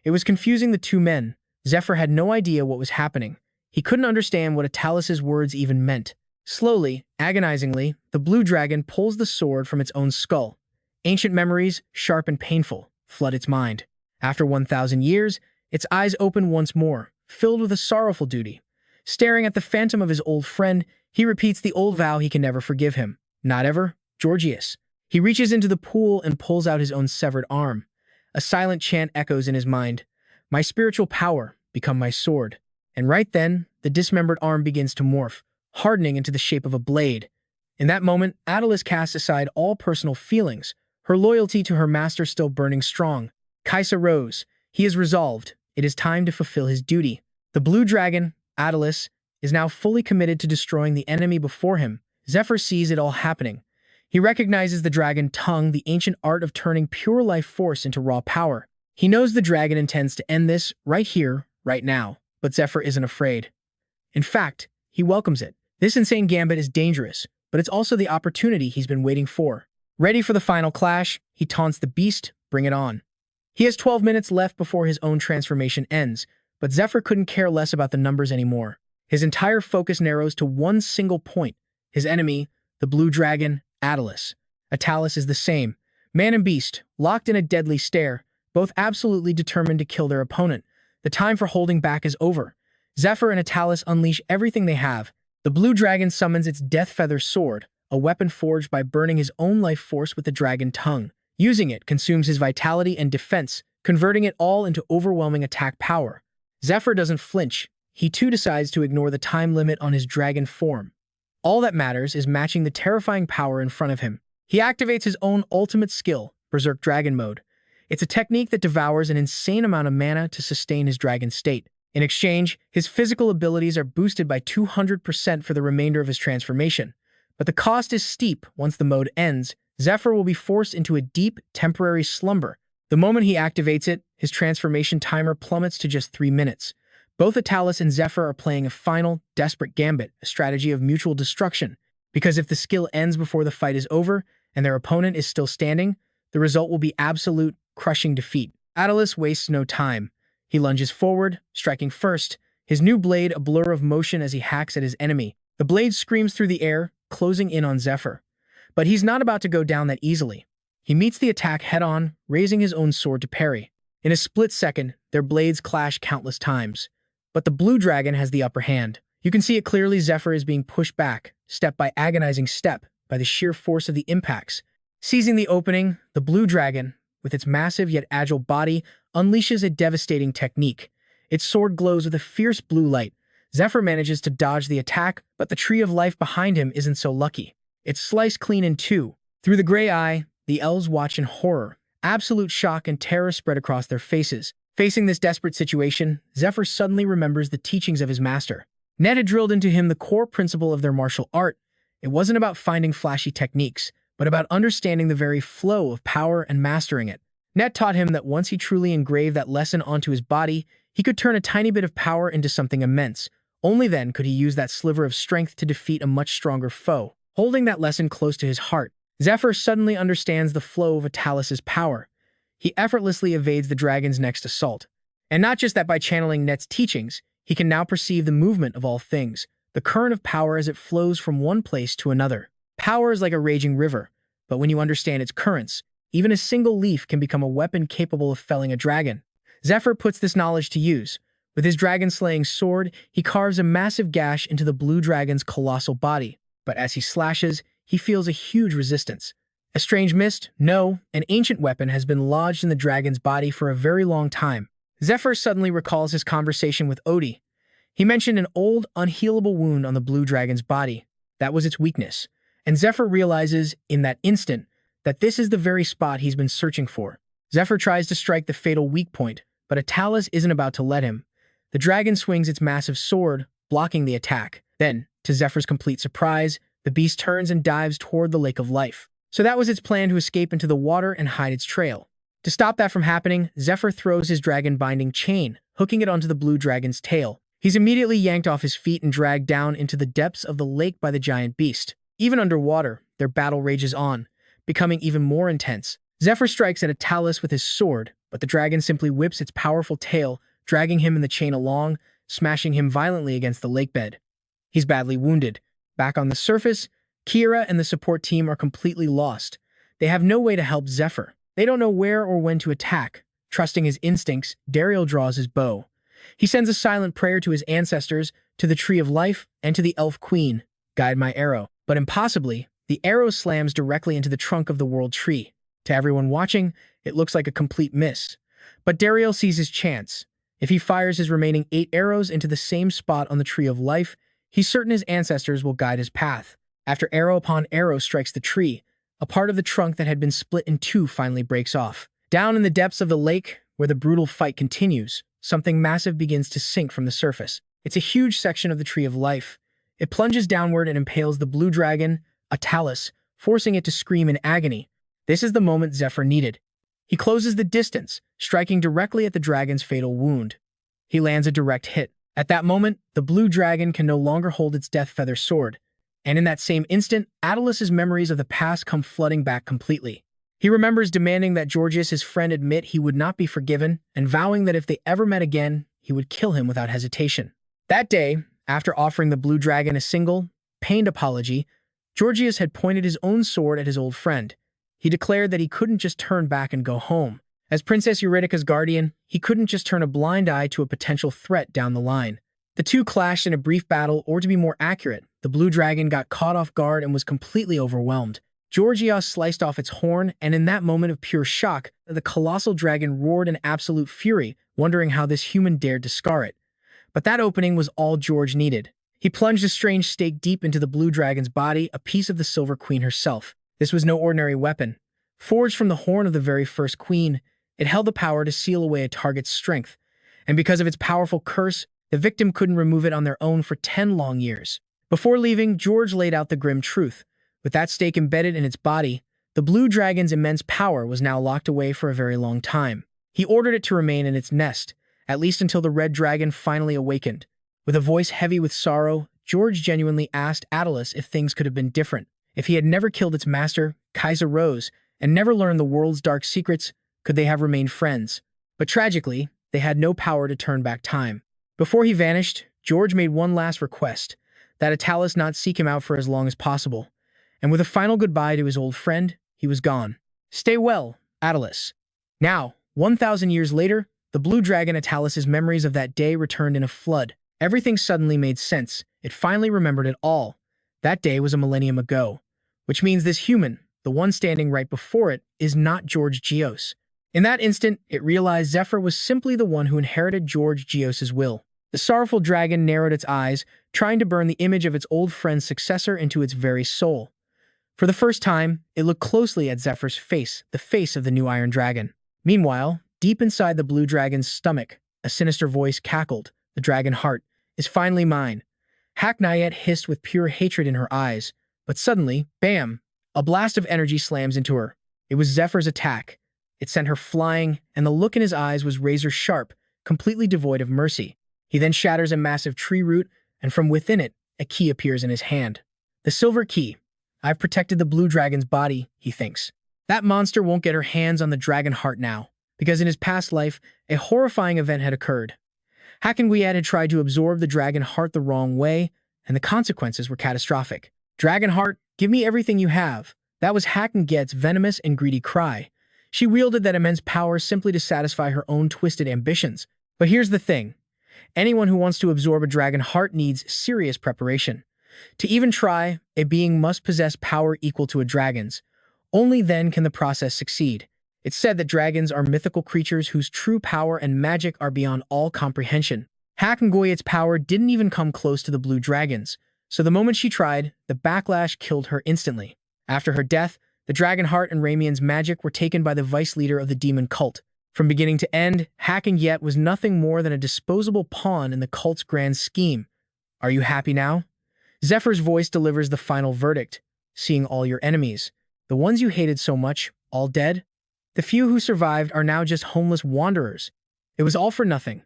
It was confusing the two men. Zephyr had no idea what was happening. He couldn't understand what Atalis' words even meant. Slowly, agonizingly, the blue dragon pulls the sword from its own skull. Ancient memories, sharp and painful, flood its mind. After 1,000 years, its eyes open once more, filled with a sorrowful duty. Staring at the phantom of his old friend, he repeats the old vow he can never forgive him. Not ever, Georgius. He reaches into the pool and pulls out his own severed arm. A silent chant echoes in his mind. My spiritual power, become my sword. And right then, the dismembered arm begins to morph, hardening into the shape of a blade. In that moment, Atalis casts aside all personal feelings, her loyalty to her master still burning strong. Kaisa Rose. He is resolved. It is time to fulfill his duty. The blue dragon, Atalis, is now fully committed to destroying the enemy before him. Zephyr sees it all happening. He recognizes the dragon tongue, the ancient art of turning pure life force into raw power. He knows the dragon intends to end this right here, right now. But Zephyr isn't afraid. In fact, he welcomes it. This insane gambit is dangerous, but it's also the opportunity he's been waiting for. Ready for the final clash, he taunts the beast, bring it on. He has 12 minutes left before his own transformation ends, but Zephyr couldn't care less about the numbers anymore. His entire focus narrows to one single point. His enemy, the blue dragon, Atalis. Atalis is the same. Man and beast, locked in a deadly stare, both absolutely determined to kill their opponent. The time for holding back is over. Zephyr and Atalis unleash everything they have. The blue dragon summons its death feather sword, a weapon forged by burning his own life force with the dragon tongue. Using it consumes his vitality and defense, converting it all into overwhelming attack power. Zephyr doesn't flinch. He too decides to ignore the time limit on his dragon form. All that matters is matching the terrifying power in front of him. He activates his own ultimate skill, Berserk Dragon Mode. It's a technique that devours an insane amount of mana to sustain his dragon state. In exchange, his physical abilities are boosted by 200% for the remainder of his transformation. But the cost is steep. Once the mode ends, Zephyr will be forced into a deep, temporary slumber. The moment he activates it, his transformation timer plummets to just 3 minutes. Both Atalis and Zephyr are playing a final, desperate gambit, a strategy of mutual destruction. Because if the skill ends before the fight is over, and their opponent is still standing, the result will be absolute, crushing defeat. Atalis wastes no time. He lunges forward, striking first, his new blade a blur of motion as he hacks at his enemy. The blade screams through the air, closing in on Zephyr. But he's not about to go down that easily. He meets the attack head-on, raising his own sword to parry. In a split second, their blades clash countless times. But the blue dragon has the upper hand. You can see it clearly. Zephyr is being pushed back, step by agonizing step, by the sheer force of the impacts. Seizing the opening, the blue dragon, with its massive yet agile body, unleashes a devastating technique. Its sword glows with a fierce blue light. Zephyr manages to dodge the attack, but the tree of life behind him isn't so lucky. It's sliced clean in two. Through the gray eye, the elves watch in horror. Absolute shock and terror spread across their faces. Facing this desperate situation, Zephyr suddenly remembers the teachings of his master. Net had drilled into him the core principle of their martial art. It wasn't about finding flashy techniques, but about understanding the very flow of power and mastering it. Net taught him that once he truly engraved that lesson onto his body, he could turn a tiny bit of power into something immense. Only then could he use that sliver of strength to defeat a much stronger foe. Holding that lesson close to his heart, Zephyr suddenly understands the flow of Atalis' power. He effortlessly evades the dragon's next assault. And not just that, by channeling Net's teachings, he can now perceive the movement of all things, the current of power as it flows from one place to another. Power is like a raging river, but when you understand its currents, even a single leaf can become a weapon capable of felling a dragon. Zephyr puts this knowledge to use. With his dragon-slaying sword, he carves a massive gash into the blue dragon's colossal body. But as he slashes, he feels a huge resistance. A strange mist? No, an ancient weapon has been lodged in the dragon's body for a very long time. Zephyr suddenly recalls his conversation with Odie. He mentioned an old, unhealable wound on the blue dragon's body. That was its weakness. And Zephyr realizes, in that instant, that this is the very spot he's been searching for. Zephyr tries to strike the fatal weak point, but Atalis isn't about to let him. The dragon swings its massive sword, blocking the attack. Then, to Zephyr's complete surprise, the beast turns and dives toward the Lake of Life. So that was its plan, to escape into the water and hide its trail. To stop that from happening, Zephyr throws his dragon-binding chain, hooking it onto the blue dragon's tail. He's immediately yanked off his feet and dragged down into the depths of the lake by the giant beast. Even underwater, their battle rages on, becoming even more intense. Zephyr strikes at Atalis with his sword, but the dragon simply whips its powerful tail, dragging him in the chain along, smashing him violently against the lake bed. He's badly wounded. Back on the surface, Kira and the support team are completely lost. They have no way to help Zephyr. They don't know where or when to attack. Trusting his instincts, Dariel draws his bow. He sends a silent prayer to his ancestors, to the Tree of Life, and to the Elf Queen. Guide my arrow. But impossibly, the arrow slams directly into the trunk of the World Tree. To everyone watching, it looks like a complete miss. But Dariel sees his chance. If he fires his remaining 8 arrows into the same spot on the Tree of Life, he's certain his ancestors will guide his path. After arrow upon arrow strikes the tree, a part of the trunk that had been split in two finally breaks off. Down in the depths of the lake, where the brutal fight continues, something massive begins to sink from the surface. It's a huge section of the Tree of Life. It plunges downward and impales the blue dragon, Atalis, forcing it to scream in agony. This is the moment Zephyr needed. He closes the distance, striking directly at the dragon's fatal wound. He lands a direct hit. At that moment, the blue dragon can no longer hold its death feather sword. And in that same instant, Atalis' memories of the past come flooding back completely. He remembers demanding that Georgius, his friend, admit he would not be forgiven, and vowing that if they ever met again, he would kill him without hesitation. That day, after offering the blue dragon a single, pained apology, Georgius had pointed his own sword at his old friend. He declared that he couldn't just turn back and go home. As Princess Eurydica's guardian, he couldn't just turn a blind eye to a potential threat down the line. The two clashed in a brief battle, or to be more accurate, the blue dragon got caught off guard and was completely overwhelmed. Georgios sliced off its horn, and in that moment of pure shock, the colossal dragon roared in absolute fury, wondering how this human dared to scar it. But that opening was all George needed. He plunged a strange stake deep into the blue dragon's body, a piece of the Silver Queen herself. This was no ordinary weapon. Forged from the horn of the very first queen, it held the power to seal away a target's strength, and because of its powerful curse, the victim couldn't remove it on their own for 10 long years. Before leaving, George laid out the grim truth. With that stake embedded in its body, the blue dragon's immense power was now locked away for a very long time. He ordered it to remain in its nest, at least until the red dragon finally awakened. With a voice heavy with sorrow, George genuinely asked Attalus if things could have been different. If he had never killed its master, Kaiser Rose, and never learned the world's dark secrets, could they have remained friends? But tragically, they had no power to turn back time. Before he vanished, George made one last request, that Attalus not seek him out for as long as possible. And with a final goodbye to his old friend, he was gone. Stay well, Attalus. Now, 1,000 years later, the blue dragon Attalus' memories of that day returned in a flood. Everything suddenly made sense. It finally remembered it all. That day was a millennium ago, which means this human, the one standing right before it, is not George Geos. In that instant, it realized Zephyr was simply the one who inherited George Geos' will. The sorrowful dragon narrowed its eyes, trying to burn the image of its old friend's successor into its very soul. For the first time, it looked closely at Zephyr's face, the face of the new Iron Dragon. Meanwhile, deep inside the blue dragon's stomach, a sinister voice cackled. The dragon heart is finally mine. Haknayet hissed with pure hatred in her eyes, but suddenly, bam, a blast of energy slams into her. It was Zephyr's attack. It sent her flying, and the look in his eyes was razor-sharp, completely devoid of mercy. He then shatters a massive tree root, and from within it, a key appears in his hand. The silver key. I've protected the blue dragon's body, he thinks. That monster won't get her hands on the dragon heart now, because in his past life, a horrifying event had occurred. Haknayet had tried to absorb the dragon heart the wrong way, and the consequences were catastrophic. Dragon heart, give me everything you have. That was Haknayet's venomous and greedy cry. She wielded that immense power simply to satisfy her own twisted ambitions. But here's the thing. Anyone who wants to absorb a dragon heart needs serious preparation. To even try, a being must possess power equal to a dragon's. Only then can the process succeed. It's said that dragons are mythical creatures whose true power and magic are beyond all comprehension. Haknayet's power didn't even come close to the blue dragon's, so the moment she tried, the backlash killed her instantly. After her death, the dragon heart and Ramian's magic were taken by the vice leader of the demon cult. From beginning to end, Haknayet was nothing more than a disposable pawn in the cult's grand scheme. Are you happy now? Zephyr's voice delivers the final verdict. Seeing all your enemies, the ones you hated so much, all dead? The few who survived are now just homeless wanderers. It was all for nothing.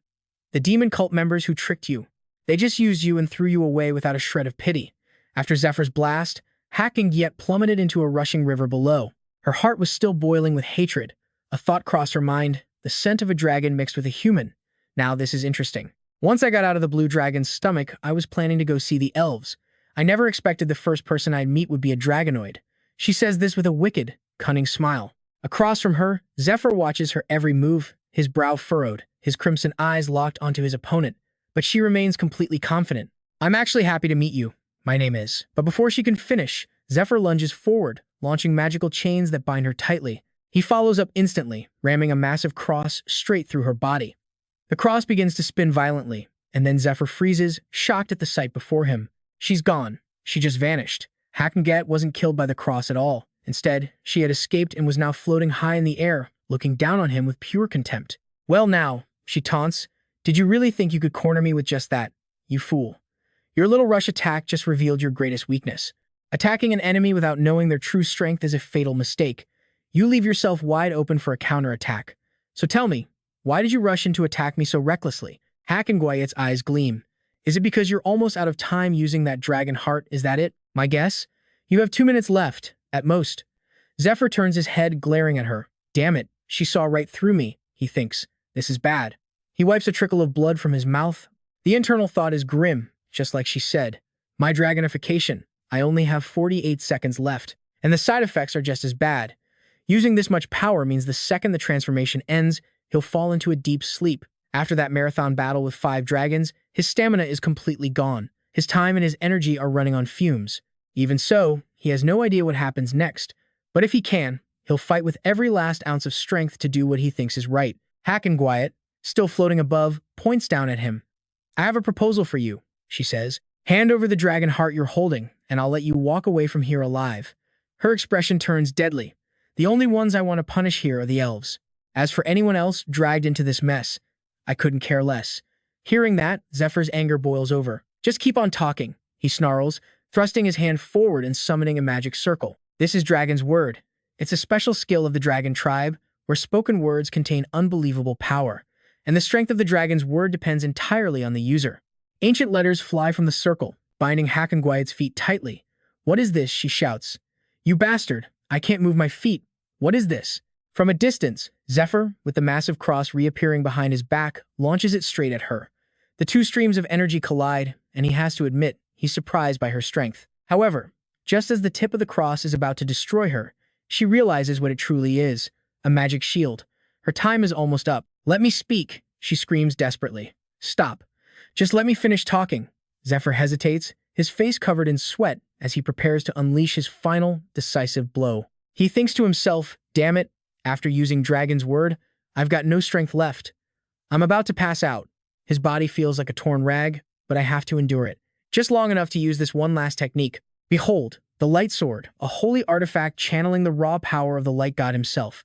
The demon cult members who tricked you, they just used you and threw you away without a shred of pity. After Zephyr's blast, Haknayet plummeted into a rushing river below. Her heart was still boiling with hatred. A thought crossed her mind, the scent of a dragon mixed with a human. Now this is interesting. Once I got out of the blue dragon's stomach, I was planning to go see the elves. I never expected the first person I'd meet would be a dragonoid. She says this with a wicked, cunning smile. Across from her, Zephyr watches her every move, his brow furrowed, his crimson eyes locked onto his opponent. But she remains completely confident. I'm actually happy to meet you. My name is. But before she can finish, Zephyr lunges forward, launching magical chains that bind her tightly. He follows up instantly, ramming a massive cross straight through her body. The cross begins to spin violently, and then Zephyr freezes, shocked at the sight before him. She's gone. She just vanished. Haknayet wasn't killed by the cross at all. Instead, she had escaped and was now floating high in the air, looking down on him with pure contempt. Well now, she taunts, did you really think you could corner me with just that? You fool. Your little rush attack just revealed your greatest weakness. Attacking an enemy without knowing their true strength is a fatal mistake. You leave yourself wide open for a counterattack. So tell me, why did you rush in to attack me so recklessly? Haknayet's eyes gleam. Is it because you're almost out of time using that dragon heart? Is that it? My guess? You have 2 minutes left, at most. Zephyr turns his head, glaring at her. Damn it, she saw right through me, he thinks. This is bad. He wipes a trickle of blood from his mouth. The internal thought is grim, just like she said. My dragonification. I only have 48 seconds left, and the side effects are just as bad. Using this much power means the second the transformation ends, he'll fall into a deep sleep. After that marathon battle with 5 dragons, his stamina is completely gone. His time and his energy are running on fumes. Even so, he has no idea what happens next. But if he can, he'll fight with every last ounce of strength to do what he thinks is right. Haknayet, still floating above, points down at him. I have a proposal for you, she says. Hand over the dragon heart you're holding, and I'll let you walk away from here alive. Her expression turns deadly. The only ones I want to punish here are the elves. As for anyone else dragged into this mess, I couldn't care less. Hearing that, Zephyr's anger boils over. Just keep on talking, he snarls, thrusting his hand forward and summoning a magic circle. This is Dragon's Word. It's a special skill of the dragon tribe, where spoken words contain unbelievable power, and the strength of the dragon's word depends entirely on the user. Ancient letters fly from the circle, binding Hakongwai's feet tightly. What is this? She shouts. You bastard! I can't move my feet. What is this? From a distance, Zephyr, with the massive cross reappearing behind his back, launches it straight at her. The two streams of energy collide, and he has to admit he's surprised by her strength. However, just as the tip of the cross is about to destroy her, she realizes what it truly is, a magic shield. Her time is almost up. Let me speak, she screams desperately. Stop. Just let me finish talking. Zephyr hesitates, his face covered in sweat as he prepares to unleash his final, decisive blow. He thinks to himself, damn it, after using Dragon's Word, I've got no strength left. I'm about to pass out. His body feels like a torn rag, but I have to endure it. Just long enough to use this one last technique. Behold, the Light Sword, a holy artifact channeling the raw power of the Light God himself.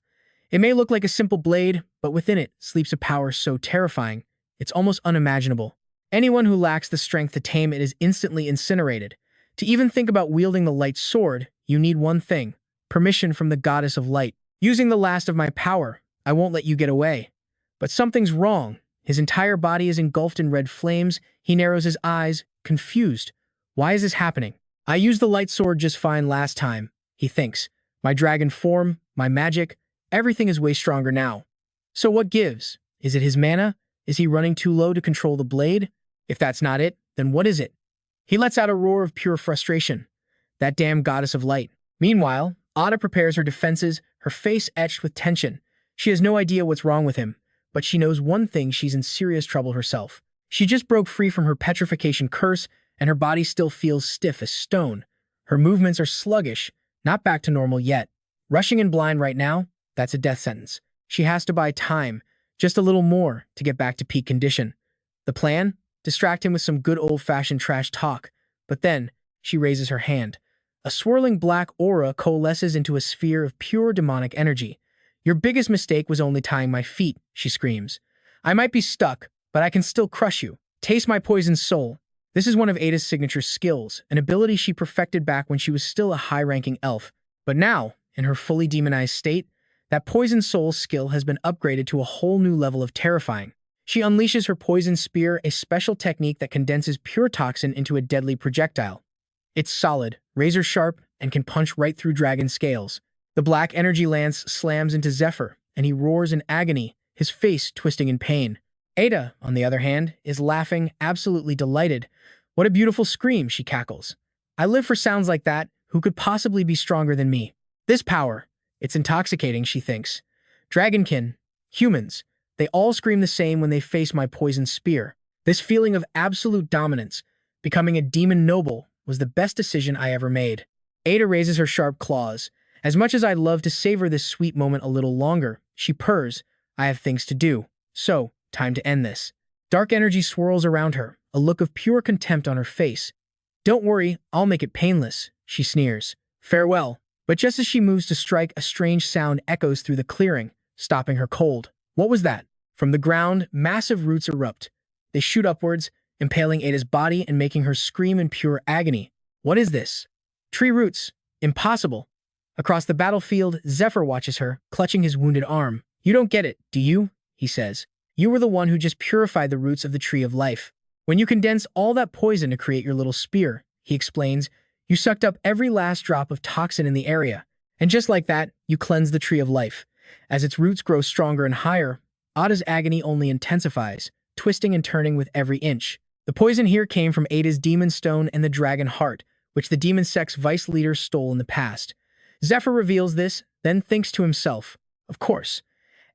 It may look like a simple blade, but within it sleeps a power so terrifying, it's almost unimaginable. Anyone who lacks the strength to tame it is instantly incinerated. To even think about wielding the Light Sword, you need one thing: permission from the Goddess of Light. Using the last of my power, I won't let you get away. But something's wrong. His entire body is engulfed in red flames. He narrows his eyes, confused. Why is this happening? I used the Light Sword just fine last time, he thinks. My dragon form, my magic, everything is way stronger now. So what gives? Is it his mana? Is he running too low to control the blade? If that's not it, then what is it? He lets out a roar of pure frustration. That damn Goddess of Light. Meanwhile, Ada prepares her defenses, her face etched with tension. She has no idea what's wrong with him, but she knows one thing: she's in serious trouble herself. She just broke free from her petrification curse, and her body still feels stiff as stone. Her movements are sluggish, not back to normal yet. Rushing in blind right now, that's a death sentence. She has to buy time, just a little more, to get back to peak condition. The plan? Distract him with some good old-fashioned trash talk. But then, she raises her hand. A swirling black aura coalesces into a sphere of pure demonic energy. Your biggest mistake was only tying my feet, she screams. I might be stuck, but I can still crush you. Taste my poisoned soul. This is one of Ada's signature skills, an ability she perfected back when she was still a high-ranking elf. But now, in her fully demonized state, that poisoned soul skill has been upgraded to a whole new level of terrifying. She unleashes her poison spear, a special technique that condenses pure toxin into a deadly projectile. It's solid, razor-sharp, and can punch right through dragon scales. The black energy lance slams into Zephyr, and he roars in agony, his face twisting in pain. Ada, on the other hand, is laughing, absolutely delighted. What a beautiful scream, she cackles. I live for sounds like that. Who could possibly be stronger than me? This power. It's intoxicating, she thinks. Dragonkin, humans, they all scream the same when they face my poisoned spear. This feeling of absolute dominance, becoming a demon noble, was the best decision I ever made. Ada raises her sharp claws. As much as I'd love to savor this sweet moment a little longer, she purrs. I have things to do. So, time to end this. Dark energy swirls around her, a look of pure contempt on her face. Don't worry, I'll make it painless, she sneers. Farewell. But just as she moves to strike, a strange sound echoes through the clearing, stopping her cold. What was that? From the ground, massive roots erupt. They shoot upwards, impaling Ada's body and making her scream in pure agony. What is this? Tree roots. Impossible. Across the battlefield, Zephyr watches her, clutching his wounded arm. You don't get it, do you? He says. You were the one who just purified the roots of the tree of life. When you condense all that poison to create your little spear, he explains, you sucked up every last drop of toxin in the area. And just like that, you cleanse the tree of life. As its roots grow stronger and higher, Ada's agony only intensifies, twisting and turning with every inch. The poison here came from Ada's demon stone and the dragon heart, which the demon sect's vice leader stole in the past. Zephyr reveals this, then thinks to himself, of course.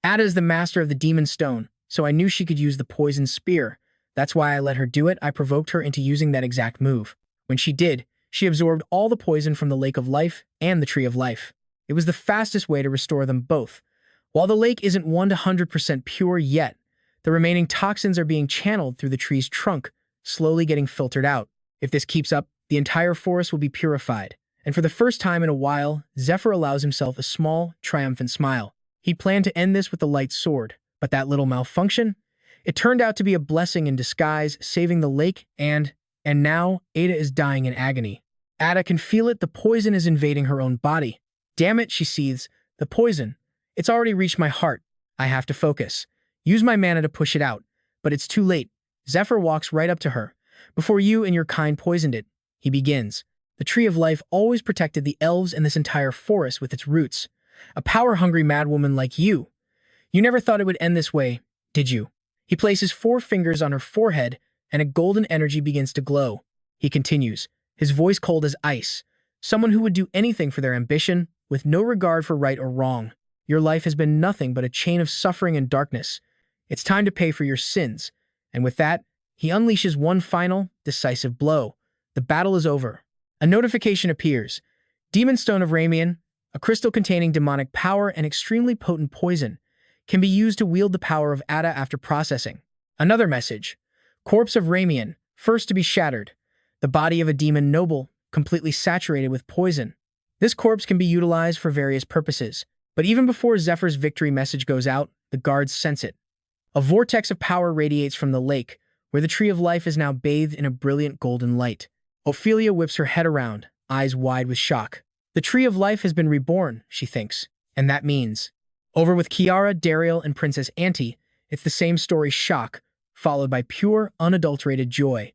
Ada is the master of the demon stone, so I knew she could use the poison spear. That's why I let her do it. I provoked her into using that exact move. When she did, she absorbed all the poison from the Lake of Life and the Tree of Life. It was the fastest way to restore them both. While the lake isn't 100% pure yet, the remaining toxins are being channeled through the tree's trunk, slowly getting filtered out. If this keeps up, the entire forest will be purified, And for the first time in a while, Zephyr allows himself a small, triumphant smile. He planned to end this with the light sword, but that little malfunction? It turned out to be a blessing in disguise, saving the lake and now Ada is dying in agony. Ada can feel it, the poison is invading her own body. Damn it, she seethes. The poison. It's already reached my heart. I have to focus. Use my mana to push it out. But it's too late. Zephyr walks right up to her. Before you and your kind poisoned it, he begins. The Tree of Life always protected the elves and this entire forest with its roots. A power-hungry madwoman like you. You never thought it would end this way, did you? He places 4 fingers on her forehead, and a golden energy begins to glow. He continues, his voice cold as ice. Someone who would do anything for their ambition, with no regard for right or wrong. Your life has been nothing but a chain of suffering and darkness. It's time to pay for your sins. And with that, he unleashes one final, decisive blow. The battle is over. A notification appears. Demon Stone of Ramian, a crystal containing demonic power and extremely potent poison, can be used to wield the power of Ada after processing. Another message. Corpse of Ramian, first to be shattered. The body of a demon noble, completely saturated with poison. This corpse can be utilized for various purposes, but even before Zephyr's victory message goes out, the guards sense it. A vortex of power radiates from the lake, where the Tree of Life is now bathed in a brilliant golden light. Ophelia whips her head around, eyes wide with shock. The Tree of Life has been reborn, she thinks, and that means. Over with Kiara, Dariel, and Princess Auntie, it's the same story, shock, followed by pure, unadulterated joy.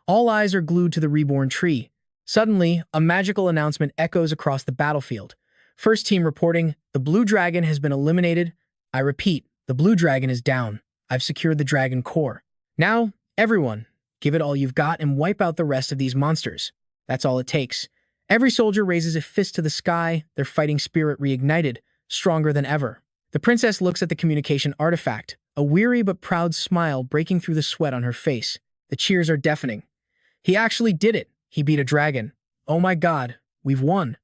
All eyes are glued to the reborn tree. Suddenly, a magical announcement echoes across the battlefield. First team reporting, the blue dragon has been eliminated. I repeat, the blue dragon is down. I've secured the dragon core. Now, everyone, give it all you've got and wipe out the rest of these monsters. That's all it takes. Every soldier raises a fist to the sky, their fighting spirit reignited, stronger than ever. The princess looks at the communication artifact, a weary but proud smile breaking through the sweat on her face. The cheers are deafening. He actually did it. He beat a dragon. Oh my god, we've won.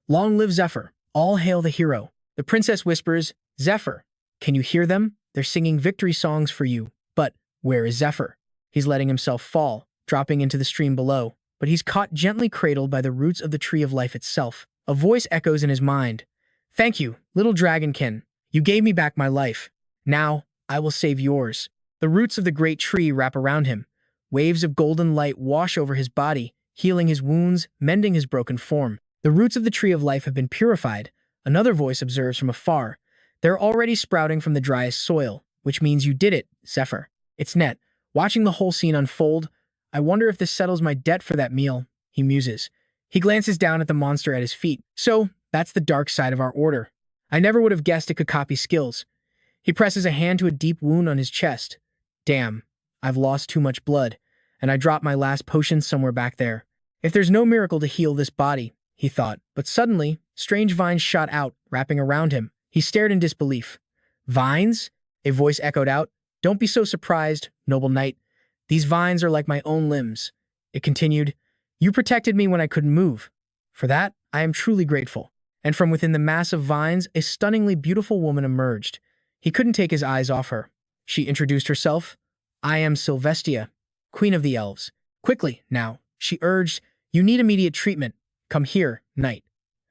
Long live Zephyr. All hail the hero. The princess whispers, Zephyr, can you hear them? They're singing victory songs for you. But where is Zephyr? He's letting himself fall, dropping into the stream below. But he's caught gently cradled by the roots of the Tree of Life itself. A voice echoes in his mind. Thank you, little dragonkin. You gave me back my life. Now, I will save yours. The roots of the great tree wrap around him. Waves of golden light wash over his body, healing his wounds, mending his broken form. The roots of the Tree of Life have been purified. Another voice observes from afar. They're already sprouting from the driest soil, which means you did it, Zephyr. It's net. Watching the whole scene unfold, I wonder if this settles my debt for that meal, he muses. He glances down at the monster at his feet. So, that's the dark side of our order. I never would have guessed it could copy skills. He presses a hand to a deep wound on his chest. Damn, I've lost too much blood, and I dropped my last potion somewhere back there. If there's no miracle to heal this body, he thought, but suddenly, strange vines shot out, wrapping around him. He stared in disbelief. Vines? A voice echoed out. Don't be so surprised, noble knight. These vines are like my own limbs. It continued. You protected me when I couldn't move. For that, I am truly grateful. And from within the mass of vines, a stunningly beautiful woman emerged. He couldn't take his eyes off her. She introduced herself. I am Sylvestia, Queen of the Elves. Quickly, now, she urged, you need immediate treatment. Come here, knight.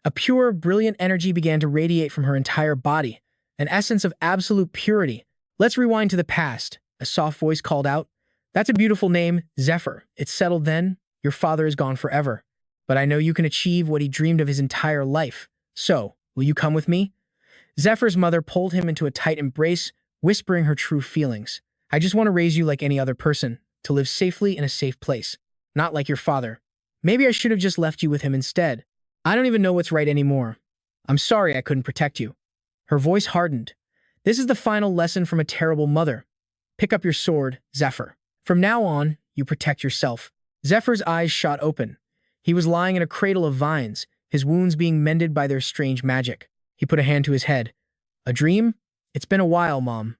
A pure, brilliant energy began to radiate from her entire body, an essence of absolute purity. Let's rewind to the past, a soft voice called out. That's a beautiful name, Zephyr. It's settled then. Your father is gone forever. But I know you can achieve what he dreamed of his entire life. So, will you come with me? Zephyr's mother pulled him into a tight embrace, whispering her true feelings. I just want to raise you like any other person, to live safely in a safe place. Not like your father. Maybe I should have just left you with him instead. I don't even know what's right anymore. I'm sorry I couldn't protect you. Her voice hardened. This is the final lesson from a terrible mother. Pick up your sword, Zephyr. From now on, you protect yourself. Zephyr's eyes shot open. He was lying in a cradle of vines, his wounds being mended by their strange magic. He put a hand to his head. A dream? It's been a while, Mom.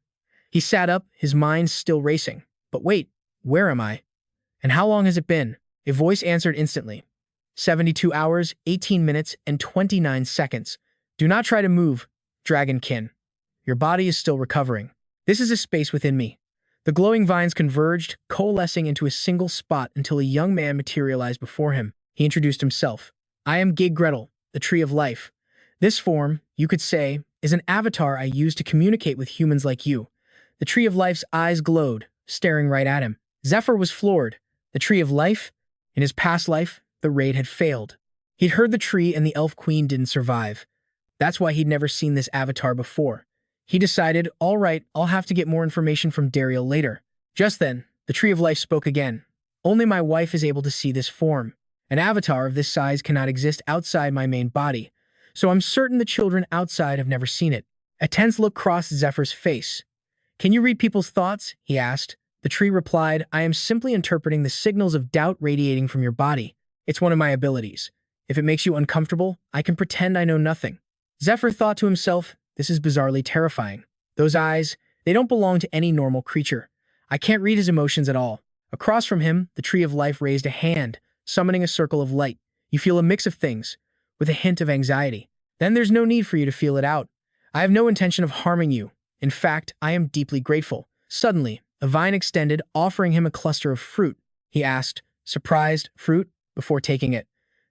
He sat up, his mind still racing. But wait, where am I? And how long has it been? A voice answered instantly. 72 hours, 18 minutes, and 29 seconds. Do not try to move, Dragonkin. Your body is still recovering. This is a space within me. The glowing vines converged, coalescing into a single spot until a young man materialized before him. He introduced himself. I am Gig Gretel, the Tree of Life. This form, you could say, is an avatar I use to communicate with humans like you. The Tree of Life's eyes glowed, staring right at him. Zephyr was floored. The Tree of Life? In his past life, the raid had failed. He'd heard the tree and the Elf Queen didn't survive. That's why he'd never seen this avatar before. He decided, all right, I'll have to get more information from Dariel later. Just then, the Tree of Life spoke again. Only my wife is able to see this form. An avatar of this size cannot exist outside my main body, so I'm certain the children outside have never seen it. A tense look crossed Zephyr's face. Can you read people's thoughts? He asked. The tree replied, I am simply interpreting the signals of doubt radiating from your body. It's one of my abilities. If it makes you uncomfortable, I can pretend I know nothing. Zephyr thought to himself, this is bizarrely terrifying. Those eyes, they don't belong to any normal creature. I can't read his emotions at all. Across from him, the Tree of Life raised a hand, summoning a circle of light. You feel a mix of things, with a hint of anxiety. Then there's no need for you to feel it out. I have no intention of harming you. In fact, I am deeply grateful. Suddenly, a vine extended, offering him a cluster of fruit. He asked, surprised, fruit, before taking it.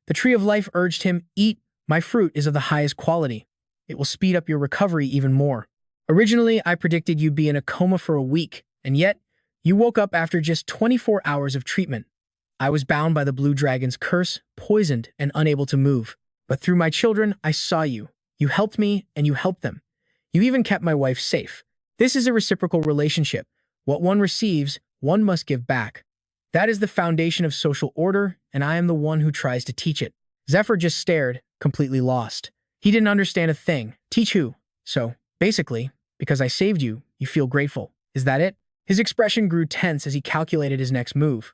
The Tree of Life urged him, eat. My fruit is of the highest quality. It will speed up your recovery even more. Originally, I predicted you'd be in a coma for a week, and yet, you woke up after just 24 hours of treatment. I was bound by the blue dragon's curse, poisoned, and unable to move. But through my children, I saw you. You helped me, and you helped them. You even kept my wife safe. This is a reciprocal relationship. What one receives, one must give back. That is the foundation of social order, and I am the one who tries to teach it. Zephyr just stared, completely lost. He didn't understand a thing. Teach who? So, basically, because I saved you, you feel grateful. Is that it? His expression grew tense as he calculated his next move.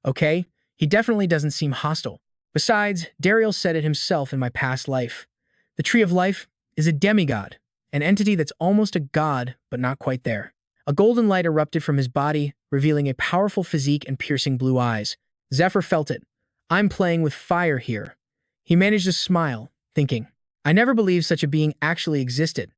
Okay, he definitely doesn't seem hostile. Besides, Dariel said it himself in my past life. The Tree of Life is a demigod, an entity that's almost a god, but not quite there. A golden light erupted from his body, revealing a powerful physique and piercing blue eyes. Zephyr felt it. I'm playing with fire here. He managed to smile, thinking, I never believed such a being actually existed.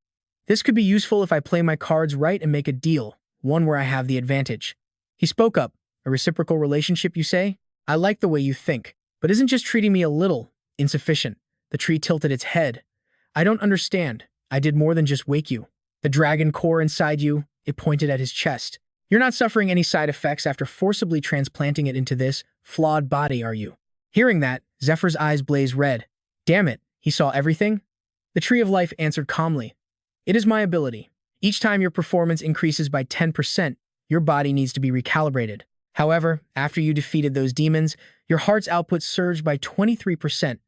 This could be useful if I play my cards right and make a deal, one where I have the advantage. He spoke up. A reciprocal relationship, you say? I like the way you think, but isn't just treating me a little insufficient? The tree tilted its head. I don't understand. I did more than just wake you. The dragon core inside you, it pointed at his chest. You're not suffering any side effects after forcibly transplanting it into this flawed body, are you? Hearing that, Zephyr's eyes blazed red. Damn it, he saw everything? The Tree of Life answered calmly. It is my ability. Each time your performance increases by 10%, your body needs to be recalibrated. However, after you defeated those demons, your heart's output surged by 23%.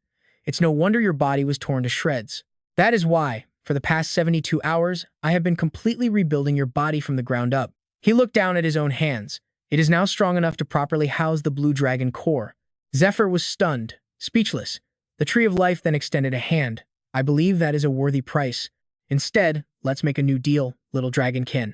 It's no wonder your body was torn to shreds. That is why, for the past 72 hours, I have been completely rebuilding your body from the ground up. He looked down at his own hands. It is now strong enough to properly house the blue dragon core. Zephyr was stunned, speechless. The Tree of Life then extended a hand. I believe that is a worthy price. Instead, let's make a new deal, little dragonkin.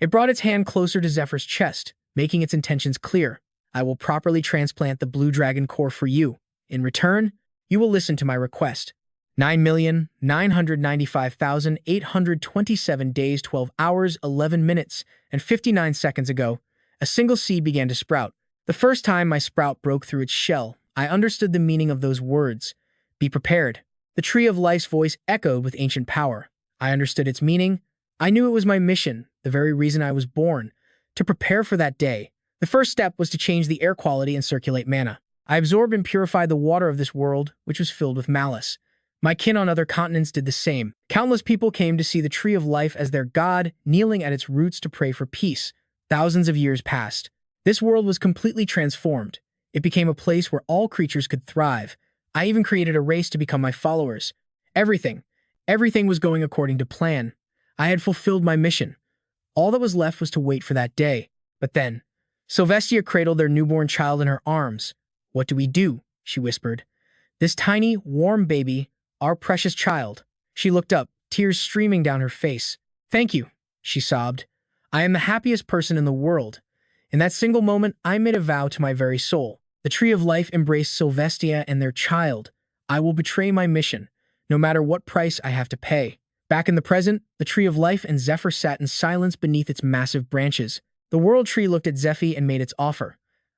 It brought its hand closer to Zephyr's chest, making its intentions clear. I will properly transplant the blue dragon core for you. In return, you will listen to my request. 9,995,827 days, 12 hours, 11 minutes, and 59 seconds ago, a single seed began to sprout. The first time my sprout broke through its shell, I understood the meaning of those words. Be prepared. The Tree of Life's voice echoed with ancient power. I understood its meaning. I knew it was my mission, the very reason I was born, to prepare for that day. The first step was to change the air quality and circulate mana. I absorbed and purified the water of this world, which was filled with malice. My kin on other continents did the same. Countless people came to see the Tree of Life as their god, kneeling at its roots to pray for peace. Thousands of years passed. This world was completely transformed. It became a place where all creatures could thrive. I even created a race to become my followers. Everything was going according to plan. I had fulfilled my mission. All that was left was to wait for that day. But then, Sylvestia cradled their newborn child in her arms. What do we do? She whispered. This tiny, warm baby, our precious child. She looked up, tears streaming down her face. Thank you, she sobbed. I am the happiest person in the world. In that single moment, I made a vow to my very soul. The Tree of Life embraced Sylvestia and their child. I will betray my mission, no matter what price I have to pay. Back in the present, the Tree of Life and Zephyr sat in silence beneath its massive branches. The World Tree looked at Zephyr and made its offer.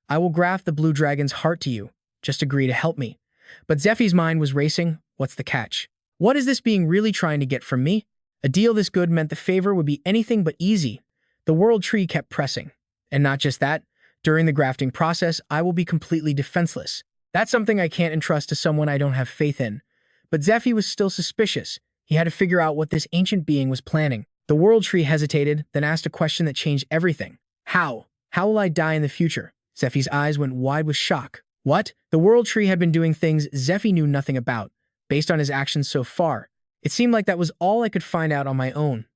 I will graft the blue dragon's heart to you. Just agree to help me. But Zephy's mind was racing. What's the catch? What is this being really trying to get from me? A deal this good meant the favor would be anything but easy. The world tree kept pressing. And not just that, during the grafting process, I will be completely defenseless. That's something I can't entrust to someone I don't have faith in. But Zephy was still suspicious. He had to figure out what this ancient being was planning. The world tree hesitated, then asked a question that changed everything. How? How will I die in the future? Zephy's eyes went wide with shock. What? The world tree had been doing things Zephy knew nothing about. Based on his actions so far, it seemed like that was all I could find out on my own.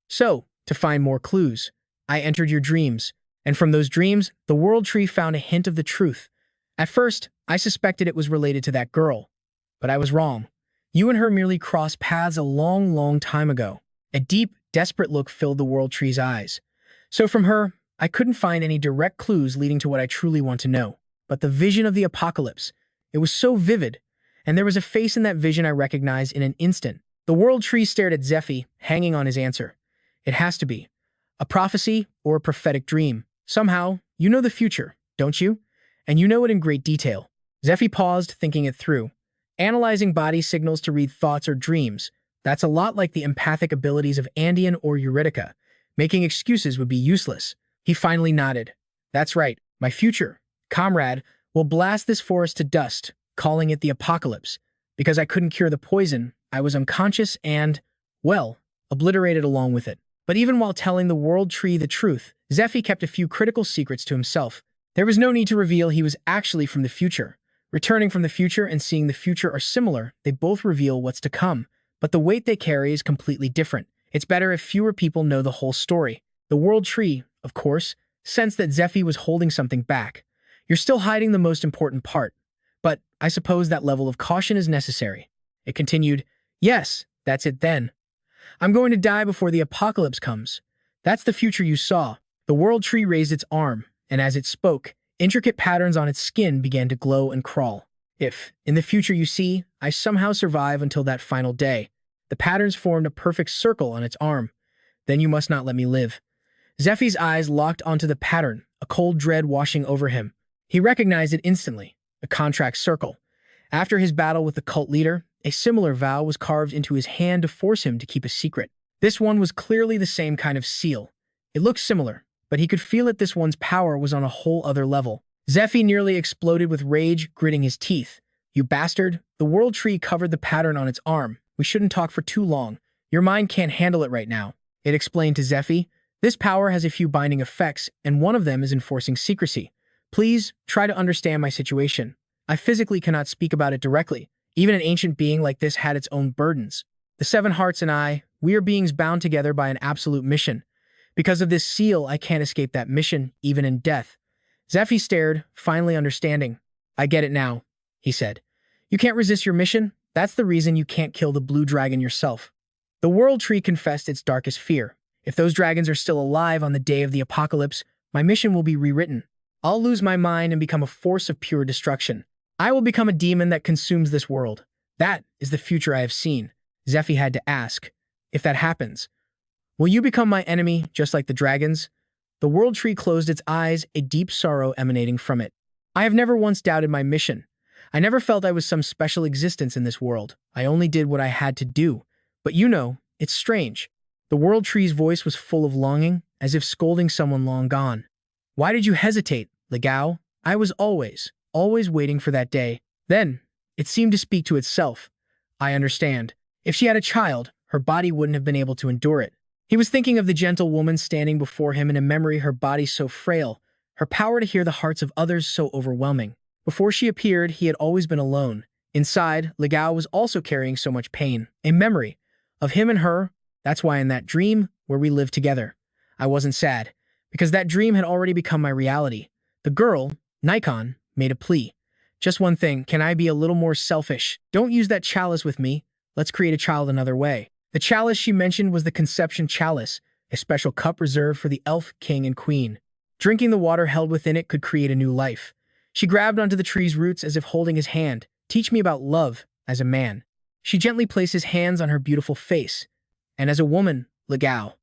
So, to find more clues, I entered your dreams. And from those dreams, the world tree found a hint of the truth. At first, I suspected it was related to that girl. But I was wrong. You and her merely crossed paths a long, long time ago. A deep, desperate look filled the world tree's eyes. So from her, I couldn't find any direct clues leading to what I truly want to know. But the vision of the apocalypse, it was so vivid. And there was a face in that vision I recognized in an instant. The world tree stared at Zephy, hanging on his answer. It has to be. A prophecy or a prophetic dream. Somehow, you know the future, don't you? And you know it in great detail. Zephy paused, thinking it through. Analyzing body signals to read thoughts or dreams. That's a lot like the empathic abilities of Andean or Eurydica. Making excuses would be useless. He finally nodded. That's right. My future, comrade, will blast this forest to dust, calling it the apocalypse. Because I couldn't cure the poison, I was unconscious and, well, obliterated along with it. But even while telling the world tree the truth, Zephy kept a few critical secrets to himself. There was no need to reveal he was actually from the future. Returning from the future and seeing the future are similar, they both reveal what's to come. But the weight they carry is completely different. It's better if fewer people know the whole story. The world tree, of course, sensed that Zephy was holding something back. You're still hiding the most important part. But I suppose that level of caution is necessary. It continued, yes, that's it then. I'm going to die before the apocalypse comes. That's the future you saw. The world tree raised its arm, and as it spoke, intricate patterns on its skin began to glow and crawl. If, in the future you see, I somehow survive until that final day, the patterns formed a perfect circle on its arm. Then you must not let me live. Zephy's eyes locked onto the pattern, a cold dread washing over him. He recognized it instantly, a contract circle. After his battle with the cult leader, a similar vow was carved into his hand to force him to keep a secret. This one was clearly the same kind of seal. It looked similar, but he could feel that this one's power was on a whole other level. Zephy nearly exploded with rage, gritting his teeth. You bastard! The world tree covered the pattern on its arm. We shouldn't talk for too long. Your mind can't handle it right now. It explained to Zephy. This power has a few binding effects, and one of them is enforcing secrecy. Please, try to understand my situation. I physically cannot speak about it directly. Even an ancient being like this had its own burdens. The Seven Hearts and I, we are beings bound together by an absolute mission. Because of this seal, I can't escape that mission, even in death. Zephy stared, finally understanding. I get it now, he said. You can't resist your mission? That's the reason you can't kill the blue dragon yourself. The world tree confessed its darkest fear. If those dragons are still alive on the day of the apocalypse, my mission will be rewritten. I'll lose my mind and become a force of pure destruction. I will become a demon that consumes this world. That is the future I have seen. Zephy had to ask, if that happens, will you become my enemy just like the dragons? The world tree closed its eyes, a deep sorrow emanating from it. I have never once doubted my mission. I never felt I was some special existence in this world. I only did what I had to do. But you know, it's strange. The world tree's voice was full of longing, as if scolding someone long gone. Why did you hesitate, Legao? I was always waiting for that day. Then, it seemed to speak to itself. I understand. If she had a child, her body wouldn't have been able to endure it. He was thinking of the gentle woman standing before him in a memory, her body so frail, her power to hear the hearts of others so overwhelming. Before she appeared, he had always been alone. Inside, Legao was also carrying so much pain. A memory of him and her. That's why in that dream, where we lived together, I wasn't sad, because that dream had already become my reality. The girl, Nikon, made a plea. Just one thing, can I be a little more selfish? Don't use that chalice with me. Let's create a child another way. The chalice she mentioned was the conception chalice, a special cup reserved for the elf king and queen. Drinking the water held within it could create a new life. She grabbed onto the tree's roots as if holding his hand. Teach me about love as a man. She gently placed his hands on her beautiful face. And as a woman, Legao.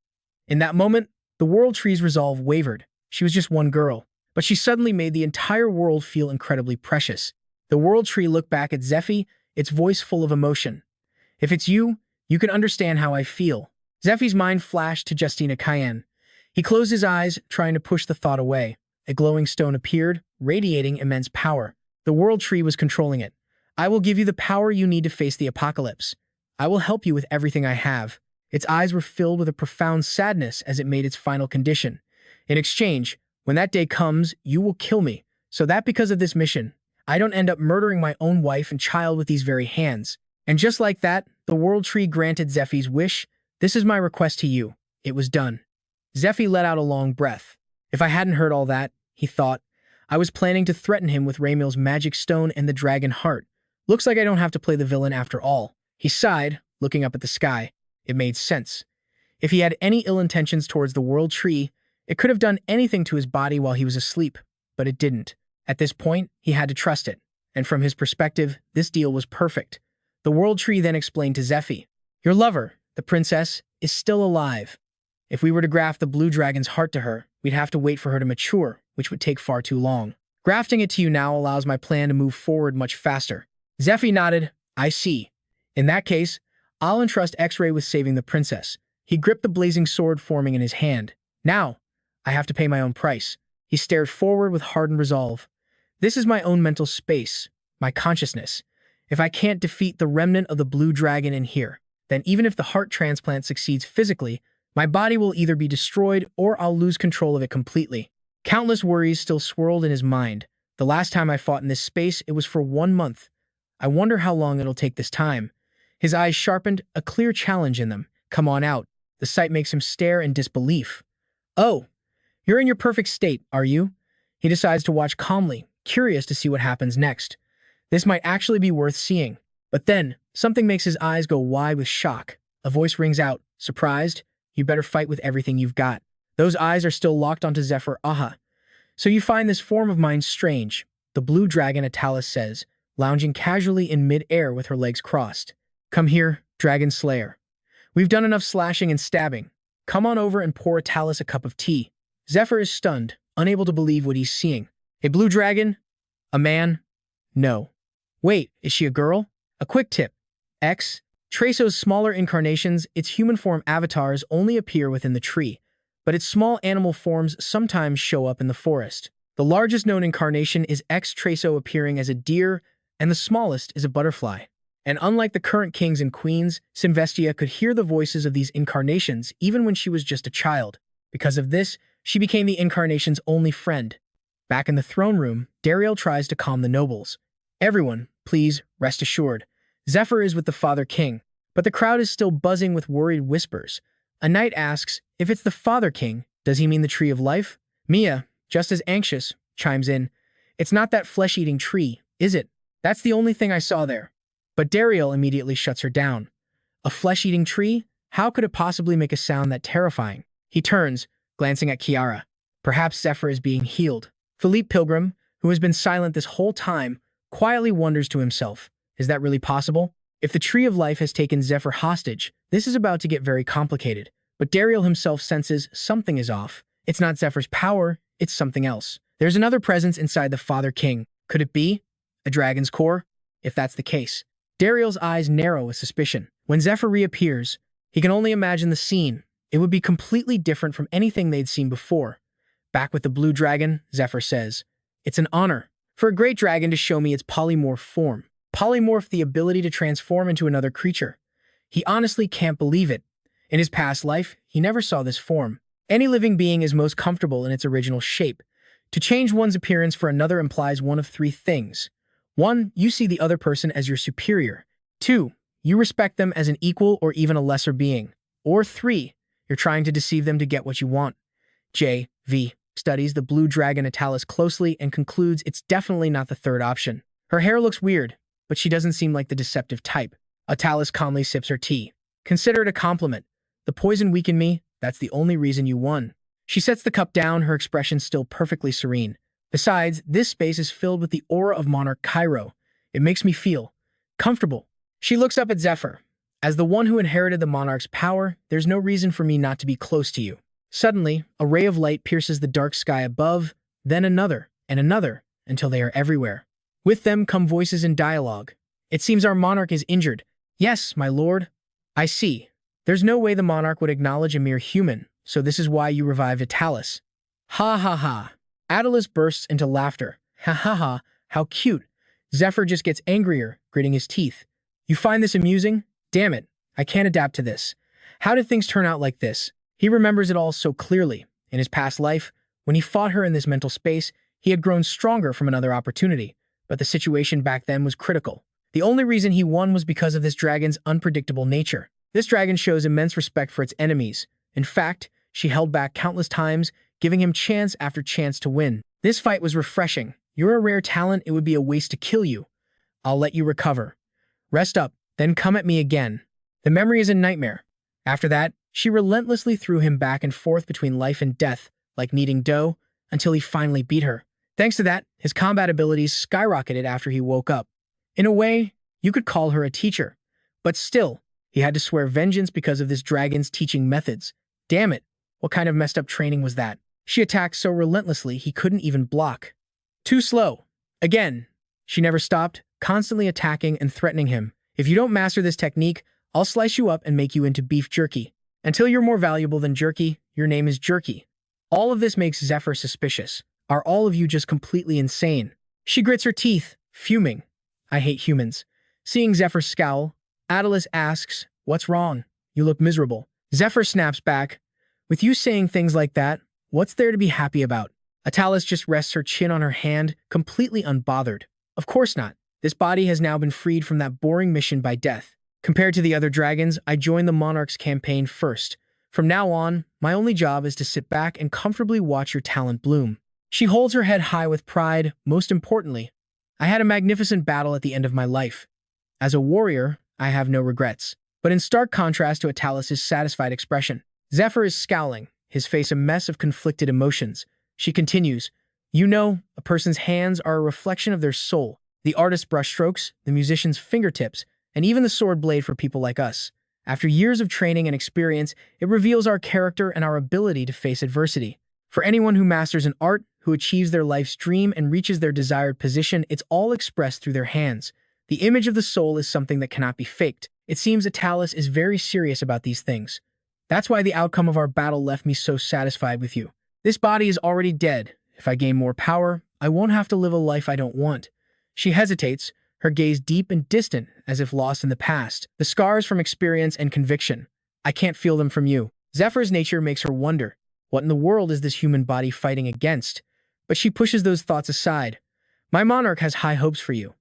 In that moment, the world tree's resolve wavered. She was just one girl, but she suddenly made the entire world feel incredibly precious. The World Tree looked back at Zephy, its voice full of emotion. If it's you, you can understand how I feel. Zephy's mind flashed to Justina Cayenne. He closed his eyes, trying to push the thought away. A glowing stone appeared, radiating immense power. The World Tree was controlling it. I will give you the power you need to face the apocalypse. I will help you with everything I have. Its eyes were filled with a profound sadness as it made its final condition. In exchange, when that day comes, you will kill me, so that because of this mission, I don't end up murdering my own wife and child with these very hands. And just like that, the World Tree granted Zephy's wish. This is my request to you. It was done. Zephy let out a long breath. If I hadn't heard all that, he thought, I was planning to threaten him with Raymil's magic stone and the dragon heart. Looks like I don't have to play the villain after all. He sighed, looking up at the sky. It made sense. If he had any ill intentions towards the World Tree, it could have done anything to his body while he was asleep, but it didn't. At this point, he had to trust it, and from his perspective, this deal was perfect. The World Tree then explained to Zephy, your lover, the princess, is still alive. If we were to graft the blue dragon's heart to her, we'd have to wait for her to mature, which would take far too long. Grafting it to you now allows my plan to move forward much faster. Zephy nodded, I see. In that case, I'll entrust X-Ray with saving the princess. He gripped the blazing sword forming in his hand. Now, I have to pay my own price. He stared forward with hardened resolve. This is my own mental space, my consciousness. If I can't defeat the remnant of the blue dragon in here, then even if the heart transplant succeeds physically, my body will either be destroyed or I'll lose control of it completely. Countless worries still swirled in his mind. The last time I fought in this space, it was for 1 month. I wonder how long it'll take this time. His eyes sharpened, a clear challenge in them. Come on out. The sight makes him stare in disbelief. Oh, you're in your perfect state, are you? He decides to watch calmly, curious to see what happens next. This might actually be worth seeing. But then, something makes his eyes go wide with shock. A voice rings out, surprised, you better fight with everything you've got. Those eyes are still locked onto Zephyr. Aha. So you find this form of mine strange, the blue dragon Atalis says, lounging casually in mid-air with her legs crossed. Come here, Dragon Slayer. We've done enough slashing and stabbing. Come on over and pour Atalis a cup of tea. Zephyr is stunned, unable to believe what he's seeing. A blue dragon? A man? No. Wait, is she a girl? A quick tip. X. Traso's smaller incarnations, its human form avatars only appear within the tree, but its small animal forms sometimes show up in the forest. The largest known incarnation is X Traso appearing as a deer, and the smallest is a butterfly. And unlike the current kings and queens, Sylvestia could hear the voices of these incarnations even when she was just a child. Because of this, she became the incarnation's only friend. Back in the throne room, Dariel tries to calm the nobles. Everyone, please, rest assured. Zephyr is with the Father King, but the crowd is still buzzing with worried whispers. A knight asks, if it's the Father King, does he mean the Tree of Life? Mia, just as anxious, chimes in, it's not that flesh-eating tree, is it? That's the only thing I saw there. But Dariel immediately shuts her down. A flesh-eating tree? How could it possibly make a sound that terrifying? He turns, glancing at Kiara. Perhaps Zephyr is being healed. Philippe Pilgrim, who has been silent this whole time, quietly wonders to himself, is that really possible? If the Tree of Life has taken Zephyr hostage, this is about to get very complicated. But Dariel himself senses something is off. It's not Zephyr's power, it's something else. There's another presence inside the Father King. Could it be a dragon's core? If that's the case. Dariel's eyes narrow with suspicion. When Zephyr reappears, he can only imagine the scene. It would be completely different from anything they'd seen before. Back with the blue dragon, Zephyr says, it's an honor for a great dragon to show me its polymorph form. Polymorph, the ability to transform into another creature. He honestly can't believe it. In his past life, he never saw this form. Any living being is most comfortable in its original shape. To change one's appearance for another implies one of 3 things. 1, you see the other person as your superior. 2, you respect them as an equal or even a lesser being. Or 3, you're trying to deceive them to get what you want. J.V. studies the blue dragon Atalis closely and concludes it's definitely not the third option. Her hair looks weird, but she doesn't seem like the deceptive type. Atalis calmly sips her tea. Consider it a compliment. The poison weakened me, that's the only reason you won. She sets the cup down, her expression still perfectly serene. Besides, this space is filled with the aura of Monarch Cairo. It makes me feel comfortable. She looks up at Zephyr. As the one who inherited the monarch's power, there's no reason for me not to be close to you. Suddenly, a ray of light pierces the dark sky above, then another, and another, until they are everywhere. With them come voices in dialogue. It seems our monarch is injured. Yes, my lord. I see. There's no way the monarch would acknowledge a mere human, so this is why you revived Atalis. Ha ha ha. Atalis bursts into laughter. Ha ha ha, how cute. Zephyr just gets angrier, gritting his teeth. You find this amusing? Damn it, I can't adapt to this. How did things turn out like this? He remembers it all so clearly. In his past life, when he fought her in this mental space, he had grown stronger from another opportunity, but the situation back then was critical. The only reason he won was because of this dragon's unpredictable nature. This dragon shows immense respect for its enemies. In fact, she held back countless times, giving him chance after chance to win. This fight was refreshing. You're a rare talent, it would be a waste to kill you. I'll let you recover. Rest up, then come at me again. The memory is a nightmare. After that, she relentlessly threw him back and forth between life and death, like kneading dough, until he finally beat her. Thanks to that, his combat abilities skyrocketed after he woke up. In a way, you could call her a teacher. But still, he had to swear vengeance because of this dragon's teaching methods. Damn it, what kind of messed up training was that? She attacked so relentlessly he couldn't even block. Too slow. Again, she never stopped, constantly attacking and threatening him. If you don't master this technique, I'll slice you up and make you into beef jerky. Until you're more valuable than jerky, your name is Jerky. All of this makes Zephyr suspicious. Are all of you just completely insane? She grits her teeth, fuming. I hate humans. Seeing Zephyr scowl, Atalis asks, what's wrong? You look miserable. Zephyr snaps back. With you saying things like that, what's there to be happy about? Atalis just rests her chin on her hand, completely unbothered. Of course not. This body has now been freed from that boring mission by death. Compared to the other dragons, I joined the Monarch's campaign first. From now on, my only job is to sit back and comfortably watch your talent bloom. She holds her head high with pride. Most importantly, I had a magnificent battle at the end of my life. As a warrior, I have no regrets. But in stark contrast to Atalis' satisfied expression, Zephyr is scowling, his face a mess of conflicted emotions. She continues, you know, a person's hands are a reflection of their soul. The artist's brushstrokes, the musician's fingertips, and even the sword blade for people like us. After years of training and experience, it reveals our character and our ability to face adversity. For anyone who masters an art, who achieves their life's dream and reaches their desired position, it's all expressed through their hands. The image of the soul is something that cannot be faked. It seems Atalis is very serious about these things. That's why the outcome of our battle left me so satisfied with you. This body is already dead. If I gain more power, I won't have to live a life I don't want. She hesitates, her gaze deep and distant, as if lost in the past. The scars from experience and conviction. I can't feel them from you. Zephyr's nature makes her wonder, what in the world is this human body fighting against? But she pushes those thoughts aside. My monarch has high hopes for you.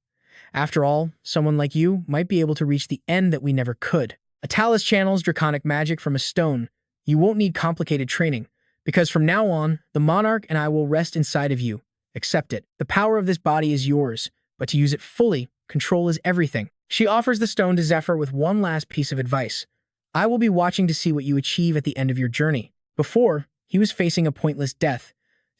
After all, someone like you might be able to reach the end that we never could. Atalis channels draconic magic from a stone. You won't need complicated training, because from now on, the monarch and I will rest inside of you. Accept it. The power of this body is yours, but to use it fully, control is everything. She offers the stone to Zephyr with one last piece of advice. I will be watching to see what you achieve at the end of your journey. Before, he was facing a pointless death.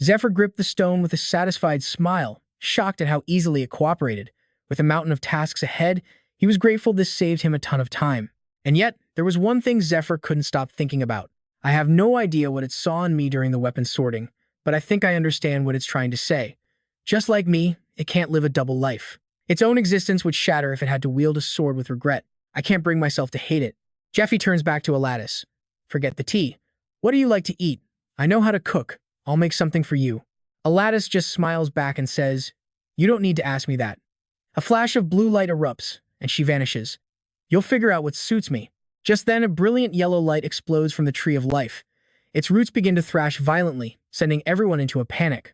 Zephyr gripped the stone with a satisfied smile, shocked at how easily it cooperated. With a mountain of tasks ahead, he was grateful this saved him a ton of time. And yet, there was one thing Zephyr couldn't stop thinking about. I have no idea what it saw in me during the weapon sorting, but I think I understand what it's trying to say. Just like me, it can't live a double life. Its own existence would shatter if it had to wield a sword with regret. I can't bring myself to hate it. Jeffy turns back to Aladdis. Forget the tea. What do you like to eat? I know how to cook. I'll make something for you. Aladdis just smiles back and says, you don't need to ask me that. A flash of blue light erupts, and she vanishes. You'll figure out what suits me. Just then, a brilliant yellow light explodes from the Tree of Life. Its roots begin to thrash violently, sending everyone into a panic.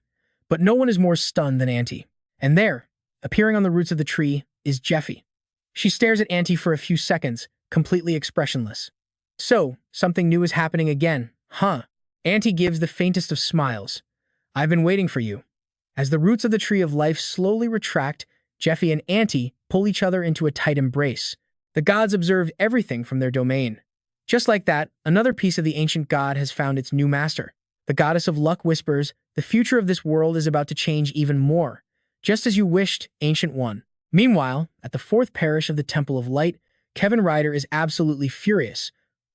But no one is more stunned than Auntie. And there, appearing on the roots of the tree, is Jeffy. She stares at Auntie for a few seconds, completely expressionless. So, something new is happening again, huh? Auntie gives the faintest of smiles. I've been waiting for you. As the roots of the Tree of Life slowly retract, Jeffy and Auntie pull each other into a tight embrace. The gods observed everything from their domain. Just like that, another piece of the ancient god has found its new master. The goddess of luck whispers, the future of this world is about to change even more. Just as you wished, Ancient One. Meanwhile, at the fourth parish of the Temple of Light, Kevin Ryder is absolutely furious.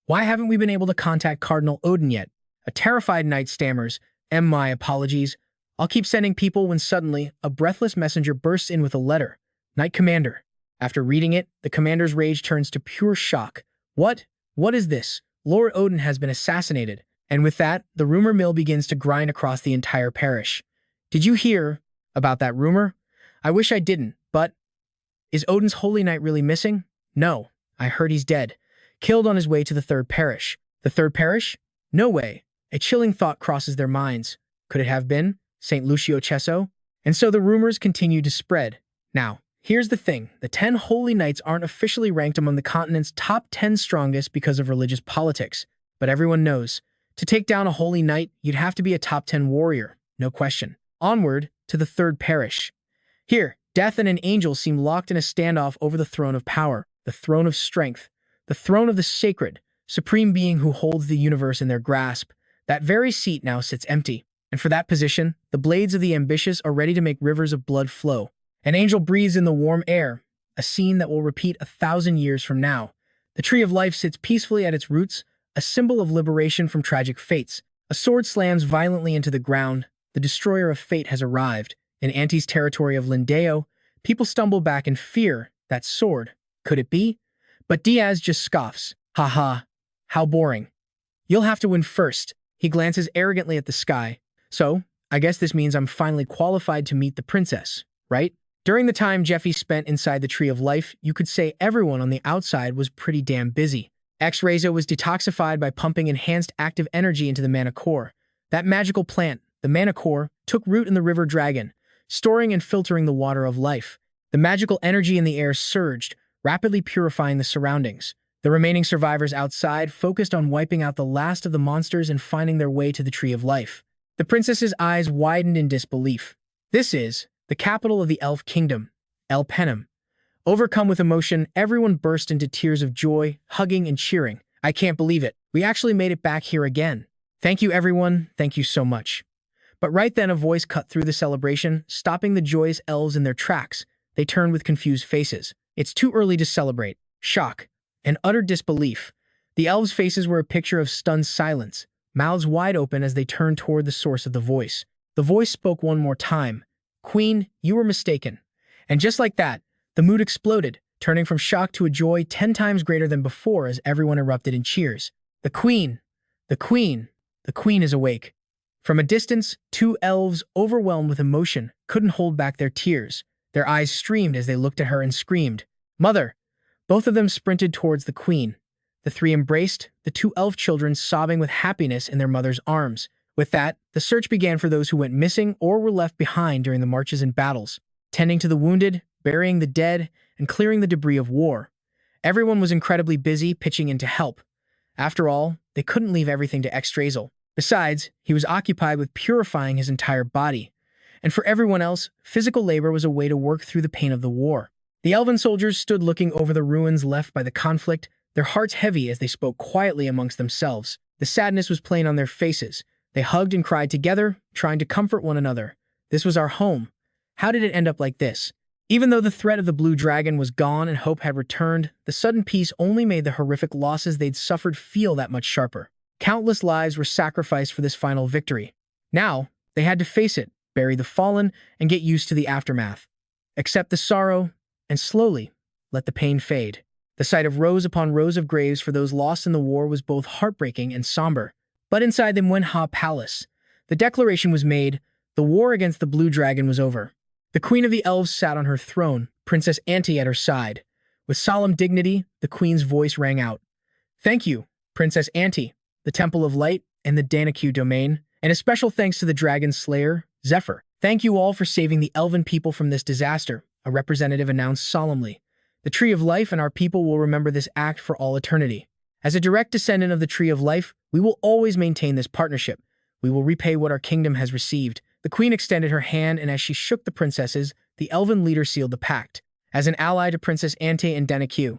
Why haven't we been able to contact Cardinal Odin yet? A terrified knight stammers, my apologies. I'll keep sending people when suddenly a breathless messenger bursts in with a letter. Knight Commander. After reading it, the commander's rage turns to pure shock. What? What is this? Lord Odin has been assassinated. And with that, the rumor mill begins to grind across the entire parish. Did you hear about that rumor? I wish I didn't, but is Odin's holy knight really missing? No, I heard he's dead. Killed on his way to the third parish. The third parish? No way. A chilling thought crosses their minds. Could it have been St. Lucio Cesso? And so the rumors continue to spread. Now, here's the thing. The 10 holy knights aren't officially ranked among the continent's top 10 strongest because of religious politics. But everyone knows, to take down a holy knight, you'd have to be a top 10 warrior. No question. Onward to the third parish. Here, Death and an angel seem locked in a standoff over the throne of power, the throne of strength, the throne of the sacred, supreme being who holds the universe in their grasp. That very seat now sits empty. And for that position, the blades of the ambitious are ready to make rivers of blood flow. An angel breathes in the warm air, a scene that will repeat 1,000 years from now. The tree of life sits peacefully at its roots, a symbol of liberation from tragic fates. A sword slams violently into the ground. The destroyer of fate has arrived. In Anti's territory of Lindeo, people stumble back in fear. That sword. Could it be? But Diaz just scoffs. Ha ha. How boring. You'll have to win first. He glances arrogantly at the sky. So, I guess this means I'm finally qualified to meet the princess, right? During the time Jeffy spent inside the Tree of Life, you could say everyone on the outside was pretty damn busy. X-Rayzo was detoxified by pumping enhanced active energy into the mana core. That magical plant, the mana core, took root in the river dragon, storing and filtering the water of life. The magical energy in the air surged, rapidly purifying the surroundings. The remaining survivors outside focused on wiping out the last of the monsters and finding their way to the Tree of Life. The princess's eyes widened in disbelief. This is the capital of the elf kingdom, El Penem. Overcome with emotion, everyone burst into tears of joy, hugging and cheering. I can't believe it. We actually made it back here again. Thank you, everyone. Thank you so much. But right then a voice cut through the celebration, stopping the joyous elves in their tracks. They turned with confused faces. It's too early to celebrate. Shock and utter disbelief. The elves' faces were a picture of stunned silence, mouths wide open as they turned toward the source of the voice. The voice spoke one more time. Queen, you were mistaken. And just like that, the mood exploded, turning from shock to a joy 10 times greater than before as everyone erupted in cheers. The queen! The queen! The queen is awake. From a distance, two elves, overwhelmed with emotion, couldn't hold back their tears. Their eyes streamed as they looked at her and screamed, "Mother!" Both of them sprinted towards the queen. The three embraced, the two elf children sobbing with happiness in their mother's arms. With that, the search began for those who went missing or were left behind during the marches and battles, tending to the wounded, burying the dead, and clearing the debris of war. Everyone was incredibly busy pitching in to help. After all, they couldn't leave everything to X-Drazel. Besides, he was occupied with purifying his entire body. And for everyone else, physical labor was a way to work through the pain of the war. The elven soldiers stood looking over the ruins left by the conflict, their hearts heavy as they spoke quietly amongst themselves. The sadness was plain on their faces. They hugged and cried together, trying to comfort one another. This was our home. How did it end up like this? Even though the threat of the blue dragon was gone and hope had returned, the sudden peace only made the horrific losses they'd suffered feel that much sharper. Countless lives were sacrificed for this final victory. Now, they had to face it, bury the fallen, and get used to the aftermath. Accept the sorrow, and slowly, let the pain fade. The sight of rows upon rows of graves for those lost in the war was both heartbreaking and somber. But inside the Manhwa palace, the declaration was made, the war against the blue dragon was over. The queen of the elves sat on her throne, Princess Anti at her side. With solemn dignity, the queen's voice rang out. Thank you, Princess Anti, the Temple of Light, and the Danakyu domain, and a special thanks to the dragon slayer, Zephyr. Thank you all for saving the elven people from this disaster, a representative announced solemnly. The Tree of Life and our people will remember this act for all eternity. As a direct descendant of the Tree of Life, we will always maintain this partnership. We will repay what our kingdom has received. The queen extended her hand, and as she shook the princesses, the elven leader sealed the pact. As an ally to Princess Ante and Danakyu,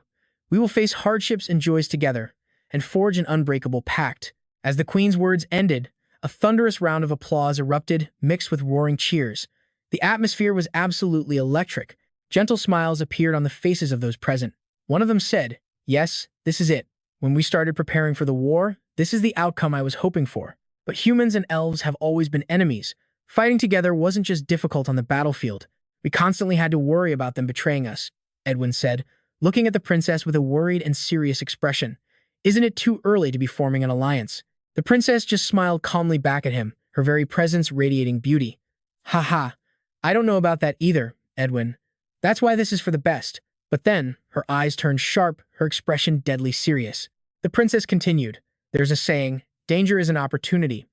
we will face hardships and joys together, and forge an unbreakable pact. As the queen's words ended, a thunderous round of applause erupted, mixed with roaring cheers. The atmosphere was absolutely electric. Gentle smiles appeared on the faces of those present. One of them said, "Yes, this is it. When we started preparing for the war, this is the outcome I was hoping for. But humans and elves have always been enemies, Fighting together wasn't just difficult on the battlefield. We constantly had to worry about them betraying us, Edwin said, looking at the princess with a worried and serious expression. Isn't it too early to be forming an alliance? The princess just smiled calmly back at him, her very presence radiating beauty. Ha ha, I don't know about that either, Edwin. That's why this is for the best. But then, her eyes turned sharp, her expression deadly serious. The princess continued, there's a saying, danger is an opportunity.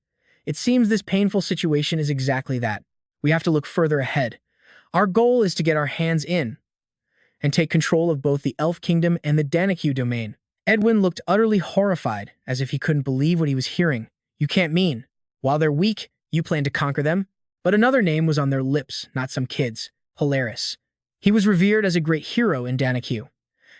It seems this painful situation is exactly that. We have to look further ahead. Our goal is to get our hands in and take control of both the Elf Kingdom and the Danakyu domain. Edwin looked utterly horrified, as if he couldn't believe what he was hearing. You can't mean, while they're weak, you plan to conquer them? But another name was on their lips, not some kid's, Polaris. He was revered as a great hero in Danakyu.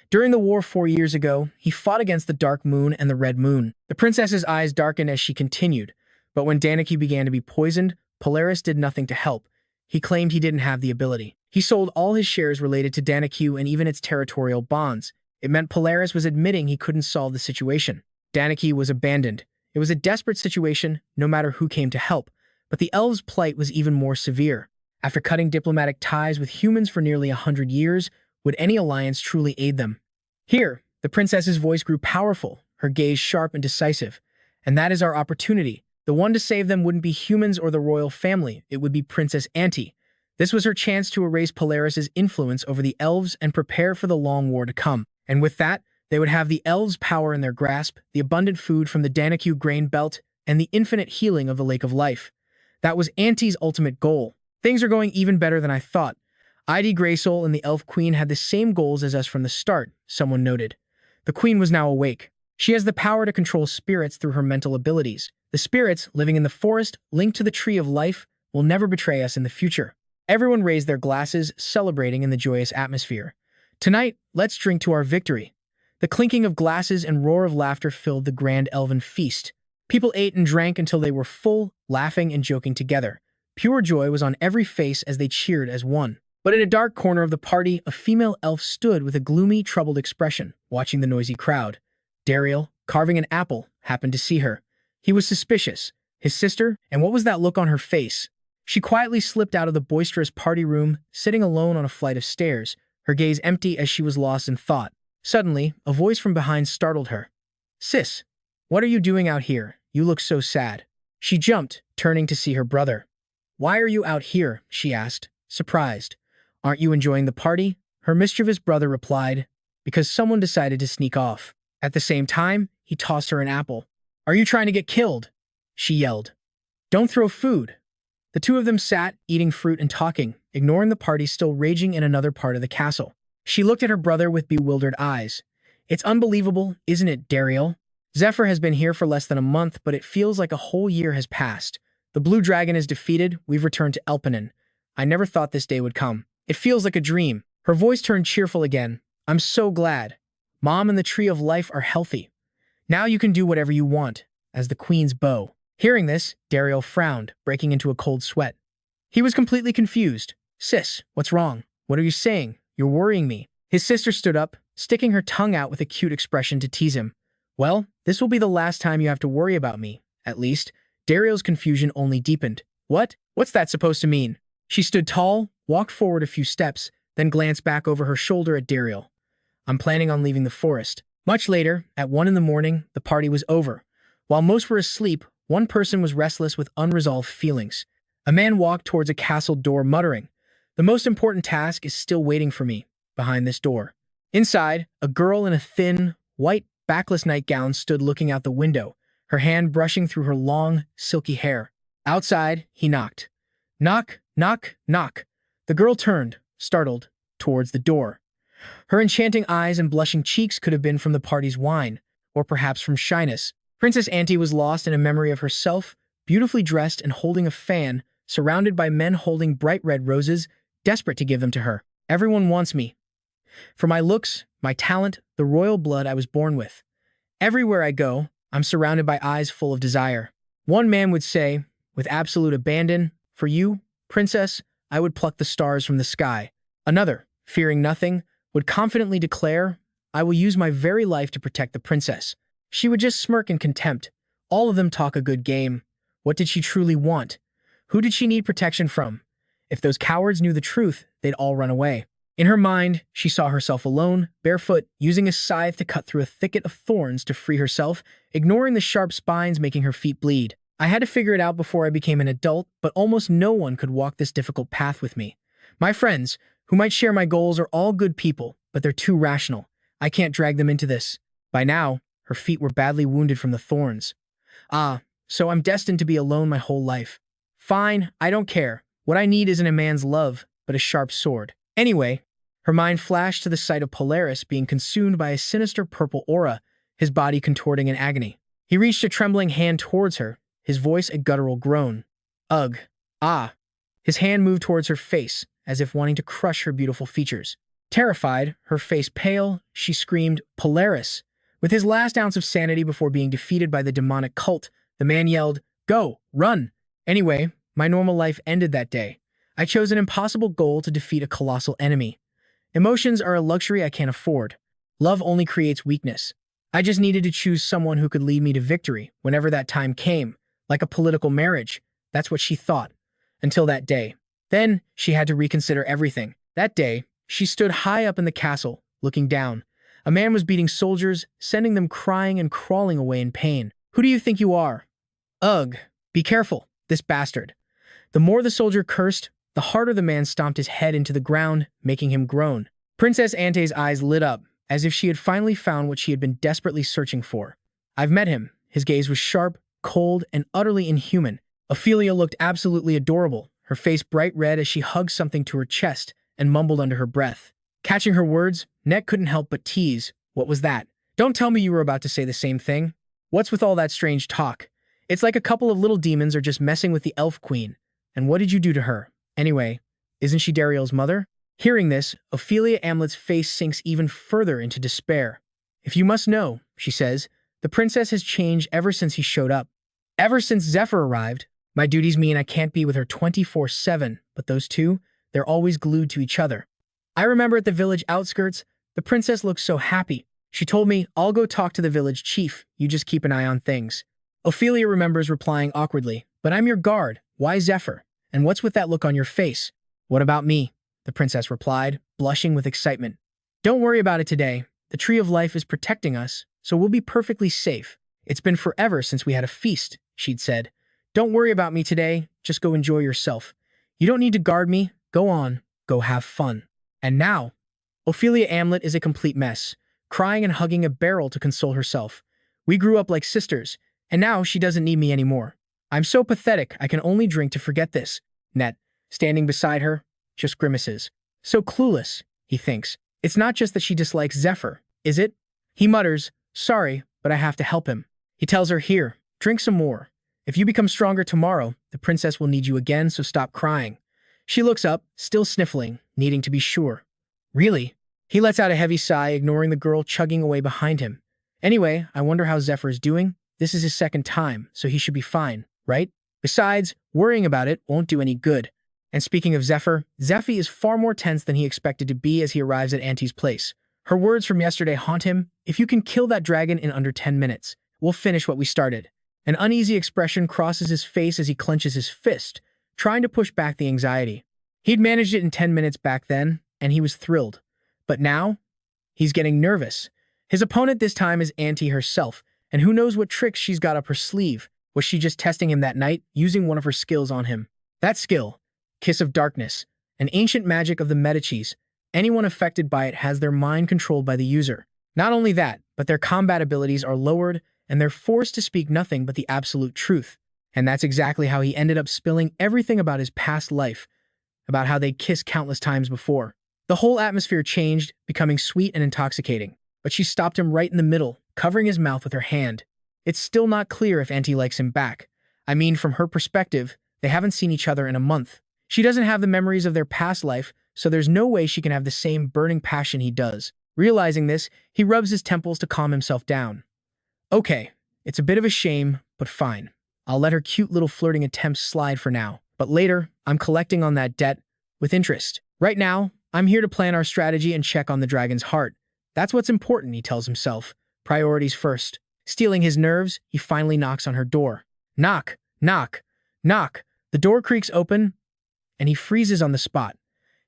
During the war 4 years ago, he fought against the Dark Moon and the Red Moon. The princess's eyes darkened as she continued, but when Danakyu began to be poisoned, Polaris did nothing to help. He claimed he didn't have the ability. He sold all his shares related to Danakyu and even its territorial bonds. It meant Polaris was admitting he couldn't solve the situation. Danakyu was abandoned. It was a desperate situation, no matter who came to help. But the elves' plight was even more severe. After cutting diplomatic ties with humans for nearly 100 years, would any alliance truly aid them? Here, the princess's voice grew powerful, her gaze sharp and decisive. And that is our opportunity. The one to save them wouldn't be humans or the royal family, it would be Princess Auntie. This was her chance to erase Polaris's influence over the elves and prepare for the long war to come. And with that, they would have the elves' power in their grasp, the abundant food from the Danakyu grain belt, and the infinite healing of the Lake of Life. That was Auntie's ultimate goal. Things are going even better than I thought. ID Graysoul and the Elf Queen had the same goals as us from the start, someone noted. The Queen was now awake. She has the power to control spirits through her mental abilities. The spirits, living in the forest, linked to the Tree of Life, will never betray us in the future. Everyone raised their glasses, celebrating in the joyous atmosphere. Tonight, let's drink to our victory. The clinking of glasses and roar of laughter filled the grand elven feast. People ate and drank until they were full, laughing and joking together. Pure joy was on every face as they cheered as one. But in a dark corner of the party, a female elf stood with a gloomy, troubled expression, watching the noisy crowd. Dariel, carving an apple, happened to see her. He was suspicious. His sister, and what was that look on her face? She quietly slipped out of the boisterous party room, sitting alone on a flight of stairs, her gaze empty as she was lost in thought. Suddenly, a voice from behind startled her. Sis, what are you doing out here? You look so sad. She jumped, turning to see her brother. Why are you out here? She asked, surprised. Aren't you enjoying the party? Her mischievous brother replied, because someone decided to sneak off. At the same time, he tossed her an apple. Are you trying to get killed? She yelled. Don't throw food. The two of them sat, eating fruit and talking, ignoring the party still raging in another part of the castle. She looked at her brother with bewildered eyes. It's unbelievable, isn't it, Dariel? Zephyr has been here for less than a month, but it feels like a whole year has passed. The blue dragon is defeated, we've returned to Elpinen. I never thought this day would come. It feels like a dream. Her voice turned cheerful again. I'm so glad. Mom and the Tree of Life are healthy. Now you can do whatever you want, as the queen's beau. Hearing this, Dariel frowned, breaking into a cold sweat. He was completely confused. Sis, what's wrong? What are you saying? You're worrying me. His sister stood up, sticking her tongue out with a cute expression to tease him. Well, this will be the last time you have to worry about me, at least. Dariel's confusion only deepened. What? What's that supposed to mean? She stood tall, walked forward a few steps, then glanced back over her shoulder at Dariel. I'm planning on leaving the forest. Much later, at 1 in the morning, the party was over. While most were asleep, one person was restless with unresolved feelings. A man walked towards a castle door muttering, the most important task is still waiting for me, behind this door. Inside, a girl in a thin, white, backless nightgown stood looking out the window, her hand brushing through her long, silky hair. Outside, he knocked. Knock, knock, knock. The girl turned, startled, towards the door. Her enchanting eyes and blushing cheeks could have been from the party's wine, or perhaps from shyness. Princess Auntie was lost in a memory of herself, beautifully dressed and holding a fan, surrounded by men holding bright red roses, desperate to give them to her. Everyone wants me. For my looks, my talent, the royal blood I was born with. Everywhere I go, I'm surrounded by eyes full of desire. One man would say, with absolute abandon, for you, princess, I would pluck the stars from the sky. Another, fearing nothing, would confidently declare, I will use my very life to protect the princess. She would just smirk in contempt. All of them talk a good game. What did she truly want? Who did she need protection from? If those cowards knew the truth, they'd all run away. In her mind, she saw herself alone, barefoot, using a scythe to cut through a thicket of thorns to free herself, ignoring the sharp spines making her feet bleed. I had to figure it out before I became an adult, but almost no one could walk this difficult path with me. My friends, who might share my goals, are all good people, but they're too rational. I can't drag them into this. By now, her feet were badly wounded from the thorns. So I'm destined to be alone my whole life. Fine, I don't care. What I need isn't a man's love, but a sharp sword. Anyway, her mind flashed to the sight of Polaris being consumed by a sinister purple aura, his body contorting in agony. He reached a trembling hand towards her, his voice a guttural groan. Ugh. Ah. His hand moved towards her face, as if wanting to crush her beautiful features. Terrified, her face pale, she screamed, Polaris. With his last ounce of sanity before being defeated by the demonic cult, the man yelled, Go! Run! Anyway, my normal life ended that day. I chose an impossible goal to defeat a colossal enemy. Emotions are a luxury I can't afford. Love only creates weakness. I just needed to choose someone who could lead me to victory whenever that time came, like a political marriage. That's what she thought. Until that day. Then, she had to reconsider everything. That day, she stood high up in the castle, looking down. A man was beating soldiers, sending them crying and crawling away in pain. Who do you think you are? Ugh. Be careful, this bastard. The more the soldier cursed, the harder the man stomped his head into the ground, making him groan. Princess Ante's eyes lit up, as if she had finally found what she had been desperately searching for. I've met him. His gaze was sharp, cold, and utterly inhuman. Ophelia looked absolutely adorable, her face bright red as she hugged something to her chest and mumbled under her breath. Catching her words, Net couldn't help but tease. What was that? Don't tell me you were about to say the same thing. What's with all that strange talk? It's like a couple of little demons are just messing with the elf queen. And what did you do to her? Anyway, isn't she Dariel's mother? Hearing this, Ophelia Amlet's face sinks even further into despair. If you must know, she says, the princess has changed ever since he showed up. Ever since Zephyr arrived, my duties mean I can't be with her 24/7, but those two, they're always glued to each other. I remember at the village outskirts, the princess looked so happy. She told me, I'll go talk to the village chief, you just keep an eye on things. Ophelia remembers replying awkwardly, but I'm your guard, why Zephyr? And what's with that look on your face? What about me? The princess replied, blushing with excitement. Don't worry about it today. The Tree of Life is protecting us, so we'll be perfectly safe. It's been forever since we had a feast, she'd said. Don't worry about me today, just go enjoy yourself. You don't need to guard me, go on, go have fun. And now, Ophelia Amlet is a complete mess, crying and hugging a barrel to console herself. We grew up like sisters, and now she doesn't need me anymore. I'm so pathetic, I can only drink to forget this. Net, standing beside her, just grimaces. So clueless, he thinks. It's not just that she dislikes Zephyr, is it? He mutters, sorry, but I have to help him. He tells her, here, drink some more. If you become stronger tomorrow, the princess will need you again, so stop crying. She looks up, still sniffling, needing to be sure. Really? He lets out a heavy sigh, ignoring the girl chugging away behind him. Anyway, I wonder how Zephyr is doing. This is his second time, so he should be fine, right? Besides, worrying about it won't do any good. And speaking of Zephyr, Zephy is far more tense than he expected to be as he arrives at Auntie's place. Her words from yesterday haunt him. If you can kill that dragon in under 10 minutes, we'll finish what we started. An uneasy expression crosses his face as he clenches his fist, trying to push back the anxiety. He'd managed it in 10 minutes back then, and he was thrilled. But now, he's getting nervous. His opponent this time is Auntie herself, and who knows what tricks she's got up her sleeve. Was she just testing him that night, using one of her skills on him? That skill, Kiss of Darkness, an ancient magic of the Medicis. Anyone affected by it has their mind controlled by the user. Not only that, but their combat abilities are lowered, and they're forced to speak nothing but the absolute truth. And that's exactly how he ended up spilling everything about his past life, about how they'd kissed countless times before. The whole atmosphere changed, becoming sweet and intoxicating. But she stopped him right in the middle, covering his mouth with her hand. It's still not clear if Auntie likes him back. I mean, from her perspective, they haven't seen each other in a month. She doesn't have the memories of their past life, so there's no way she can have the same burning passion he does. Realizing this, he rubs his temples to calm himself down. Okay, it's a bit of a shame, but fine. I'll let her cute little flirting attempts slide for now. But later, I'm collecting on that debt with interest. Right now, I'm here to plan our strategy and check on the dragon's heart. That's what's important, he tells himself. Priorities first. Stealing his nerves, he finally knocks on her door. Knock, knock, knock. The door creaks open, and he freezes on the spot.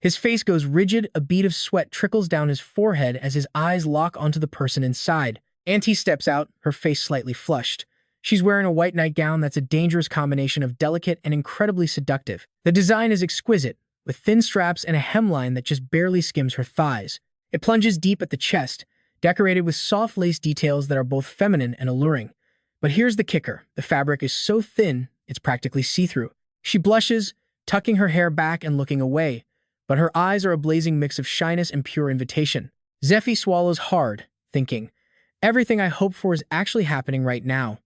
His face goes rigid, a bead of sweat trickles down his forehead as his eyes lock onto the person inside. Auntie steps out, her face slightly flushed. She's wearing a white nightgown that's a dangerous combination of delicate and incredibly seductive. The design is exquisite, with thin straps and a hemline that just barely skims her thighs. It plunges deep at the chest, decorated with soft lace details that are both feminine and alluring. But here's the kicker. The fabric is so thin, it's practically see-through. She blushes, tucking her hair back and looking away, but her eyes are a blazing mix of shyness and pure invitation. Zephyr swallows hard, thinking, everything I hoped for is actually happening right now.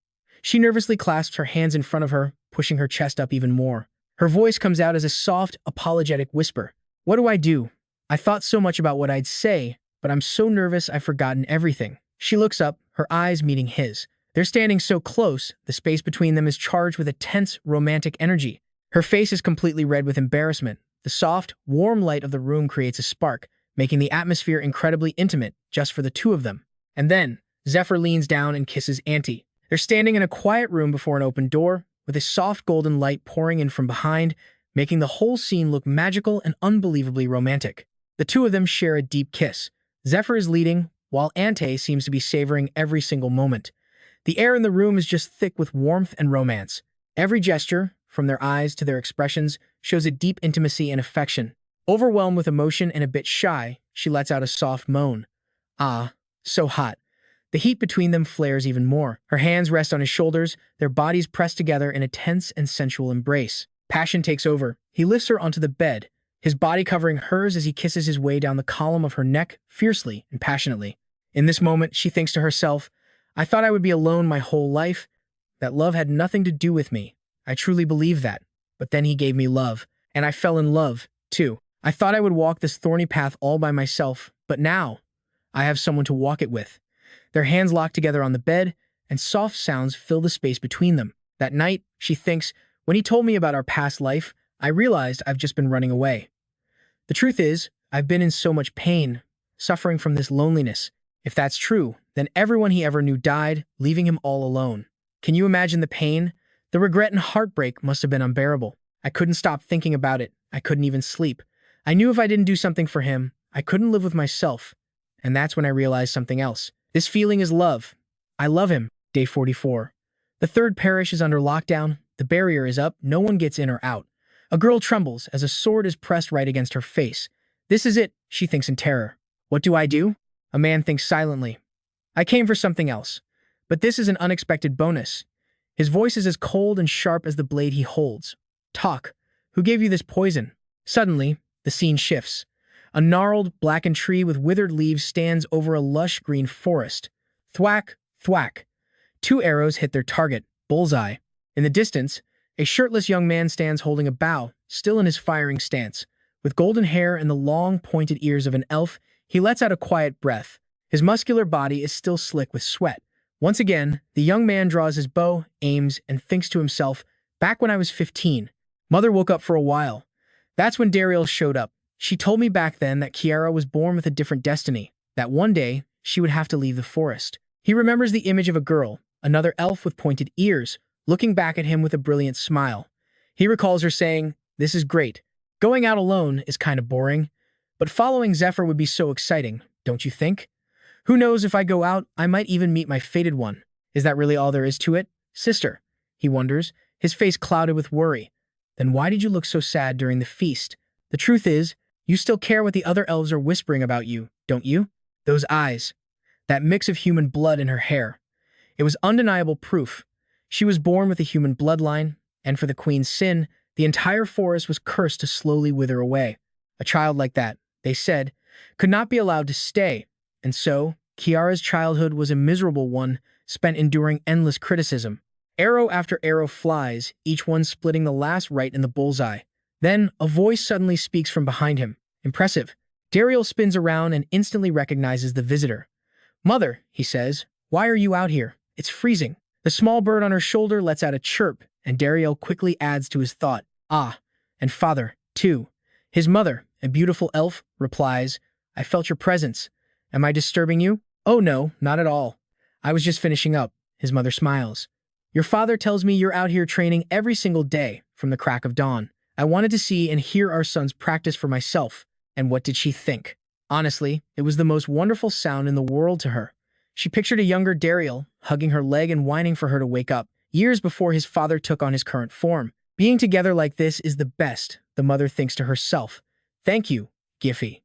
She nervously clasps her hands in front of her, pushing her chest up even more. Her voice comes out as a soft, apologetic whisper. What do I do? I thought so much about what I'd say, but I'm so nervous I've forgotten everything. She looks up, her eyes meeting his. They're standing so close, the space between them is charged with a tense, romantic energy. Her face is completely red with embarrassment. The soft, warm light of the room creates a spark, making the atmosphere incredibly intimate just for the two of them. And then, Zephyr leans down and kisses Auntie. They're standing in a quiet room before an open door, with a soft golden light pouring in from behind, making the whole scene look magical and unbelievably romantic. The two of them share a deep kiss. Zephyr is leading, while Auntie seems to be savoring every single moment. The air in the room is just thick with warmth and romance. Every gesture, from their eyes to their expressions, shows a deep intimacy and affection. Overwhelmed with emotion and a bit shy, she lets out a soft moan. Ah, so hot. The heat between them flares even more. Her hands rest on his shoulders, their bodies pressed together in a tense and sensual embrace. Passion takes over. He lifts her onto the bed, his body covering hers as he kisses his way down the column of her neck, fiercely and passionately. In this moment, she thinks to herself, I thought I would be alone my whole life, that love had nothing to do with me. I truly believed that. But then he gave me love, and I fell in love, too. I thought I would walk this thorny path all by myself, but now I have someone to walk it with. Their hands lock together on the bed, and soft sounds fill the space between them. That night, she thinks, when he told me about our past life, I realized I've just been running away. The truth is, I've been in so much pain, suffering from this loneliness. If that's true, then everyone he ever knew died, leaving him all alone. Can you imagine the pain? The regret and heartbreak must have been unbearable. I couldn't stop thinking about it. I couldn't even sleep. I knew if I didn't do something for him, I couldn't live with myself. And that's when I realized something else. This feeling is love. I love him. Day 44. The third parish is under lockdown. The barrier is up. No one gets in or out. A girl trembles as a sword is pressed right against her face. This is it, she thinks in terror. What do I do? A man thinks silently. I came for something else. But this is an unexpected bonus. His voice is as cold and sharp as the blade he holds. Talk. Who gave you this poison? Suddenly, the scene shifts. A gnarled, blackened tree with withered leaves stands over a lush green forest. Thwack, thwack. Two arrows hit their target. Bullseye. In the distance, a shirtless young man stands holding a bow, still in his firing stance. With golden hair and the long, pointed ears of an elf, he lets out a quiet breath. His muscular body is still slick with sweat. Once again, the young man draws his bow, aims, and thinks to himself, back when I was 15. Mother woke up for a while. That's when Dariel showed up. She told me back then that Kiara was born with a different destiny, that one day she would have to leave the forest. He remembers the image of a girl, another elf with pointed ears, looking back at him with a brilliant smile. He recalls her saying, this is great. Going out alone is kind of boring, but following Zephyr would be so exciting, don't you think? Who knows, if I go out, I might even meet my fated one. Is that really all there is to it? Sister, he wonders, his face clouded with worry. Then why did you look so sad during the feast? The truth is, you still care what the other elves are whispering about you, don't you? Those eyes. That mix of human blood in her hair. It was undeniable proof. She was born with a human bloodline, and for the queen's sin, the entire forest was cursed to slowly wither away. A child like that, they said, could not be allowed to stay. And so, Kiara's childhood was a miserable one, spent enduring endless criticism. Arrow after arrow flies, each one splitting the last right in the bullseye. Then, a voice suddenly speaks from behind him. Impressive. Dariel spins around and instantly recognizes the visitor. Mother, he says, why are you out here? It's freezing. The small bird on her shoulder lets out a chirp, and Dariel quickly adds to his thought, ah, and father, too. His mother, a beautiful elf, replies, I felt your presence. Am I disturbing you? Oh no, not at all. I was just finishing up. His mother smiles. Your father tells me you're out here training every single day from the crack of dawn. I wanted to see and hear our sons practice for myself. And what did she think? Honestly, it was the most wonderful sound in the world to her. She pictured a younger Dariel, hugging her leg and whining for her to wake up, years before his father took on his current form. Being together like this is the best, the mother thinks to herself. Thank you, Giffy.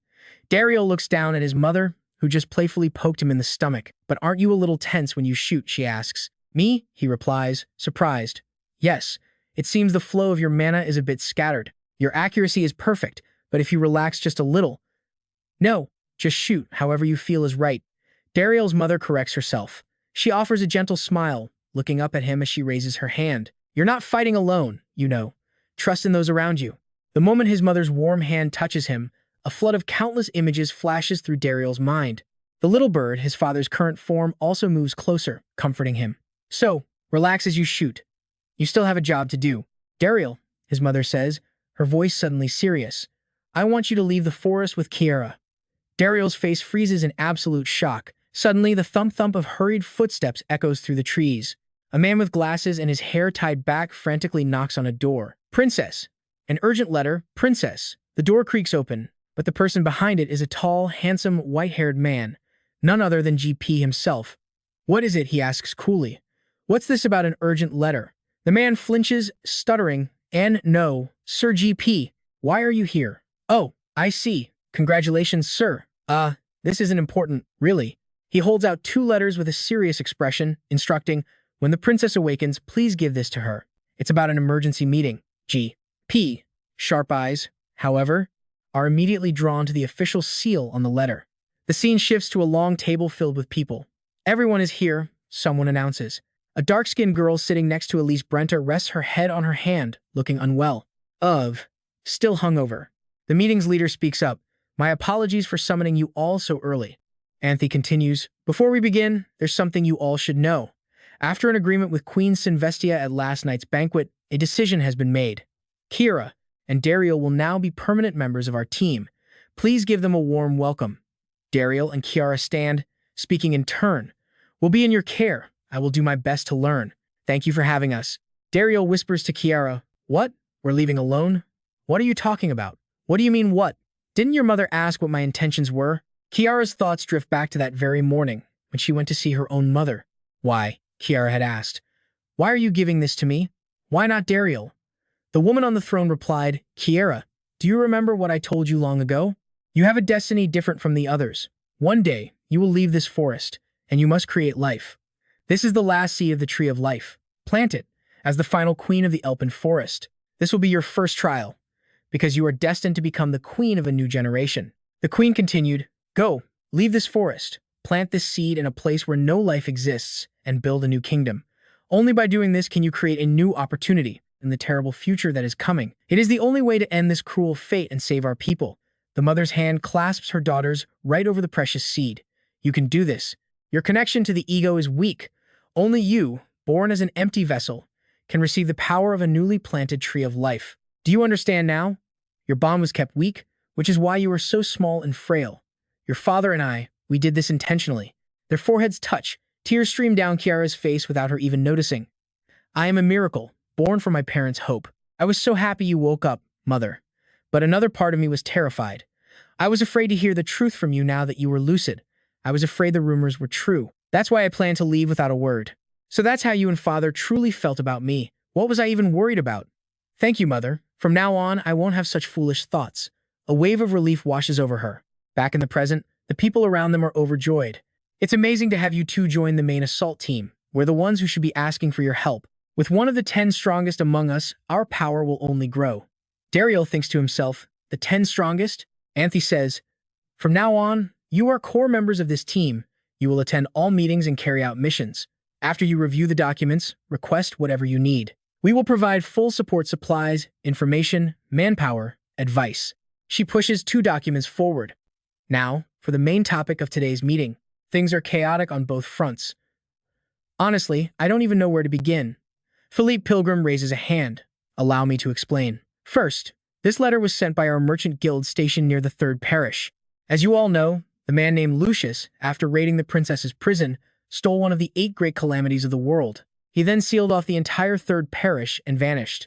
Dariel looks down at his mother, who just playfully poked him in the stomach. But aren't you a little tense when you shoot, she asks. Me? He replies, surprised. Yes, it seems the flow of your mana is a bit scattered. Your accuracy is perfect, but if you relax just a little. No, just shoot, however you feel is right. Dariel's mother corrects herself. She offers a gentle smile, looking up at him as she raises her hand. You're not fighting alone, you know. Trust in those around you. The moment his mother's warm hand touches him, a flood of countless images flashes through Dariel's mind. The little bird, his father's current form, also moves closer, comforting him. So, relax as you shoot. You still have a job to do. Dariel, his mother says, her voice suddenly serious. I want you to leave the forest with Kiara. Dariel's face freezes in absolute shock. Suddenly, the thump-thump of hurried footsteps echoes through the trees. A man with glasses and his hair tied back frantically knocks on a door. Princess. An urgent letter. Princess. The door creaks open, but the person behind it is a tall, handsome, white-haired man. None other than GP himself. What is it? He asks coolly. What's this about an urgent letter? The man flinches, stuttering, no, Sir GP. Why are you here? Oh, I see. Congratulations, sir. This isn't important, really. He holds out 2 letters with a serious expression, instructing, when the princess awakens, please give this to her. It's about an emergency meeting. GP. Sharp eyes, however, are immediately drawn to the official seal on the letter. The scene shifts to a long table filled with people. Everyone is here, someone announces. A dark-skinned girl sitting next to Elise Brenta rests her head on her hand, looking unwell. Still hungover. The meeting's leader speaks up. My apologies for summoning you all so early. Anthe continues, before we begin, there's something you all should know. After an agreement with Queen Sinvestia at last night's banquet, a decision has been made. Kira and Dariel will now be permanent members of our team. Please give them a warm welcome. Dariel and Kiara stand, speaking in turn. We'll be in your care. I will do my best to learn. Thank you for having us. Dariel whispers to Kiara, what? We're leaving alone? What are you talking about? What do you mean what? Didn't your mother ask what my intentions were? Kiara's thoughts drift back to that very morning when she went to see her own mother. Why? Kiara had asked. Why are you giving this to me? Why not Dariel? The woman on the throne replied, Kiara, do you remember what I told you long ago? You have a destiny different from the others. One day, you will leave this forest, and you must create life. This is the last seed of the tree of life. Plant it as the final queen of the Elpin forest. This will be your first trial, because you are destined to become the queen of a new generation. The queen continued, go, leave this forest, plant this seed in a place where no life exists, and build a new kingdom. Only by doing this can you create a new opportunity in the terrible future that is coming. It is the only way to end this cruel fate and save our people. The mother's hand clasps her daughter's right over the precious seed. You can do this. Your connection to the ego is weak. Only you, born as an empty vessel, can receive the power of a newly planted tree of life. Do you understand now? Your bond was kept weak, which is why you are so small and frail. Your father and I, we did this intentionally. Their foreheads touch. Tears stream down Kiara's face without her even noticing. I am a miracle, born from my parents' hope. I was so happy you woke up, mother. But another part of me was terrified. I was afraid to hear the truth from you now that you were lucid. I was afraid the rumors were true. That's why I planned to leave without a word. So that's how you and father truly felt about me. What was I even worried about? Thank you, mother. From now on, I won't have such foolish thoughts. A wave of relief washes over her. Back in the present, the people around them are overjoyed. It's amazing to have you two join the main assault team. We're the ones who should be asking for your help. With one of the 10 strongest among us, our power will only grow. Dariel thinks to himself, the 10 strongest? Anthe says, from now on, you are core members of this team. You will attend all meetings and carry out missions. After you review the documents, request whatever you need. We will provide full support supplies, information, manpower, advice. She pushes 2 documents forward. Now, for the main topic of today's meeting. Things are chaotic on both fronts. Honestly, I don't even know where to begin. Philippe Pilgrim raises a hand. Allow me to explain. First, this letter was sent by our merchant guild stationed near the 3rd parish. As you all know, the man named Lucius, after raiding the princess's prison, stole one of the 8 great calamities of the world. He then sealed off the entire third parish and vanished.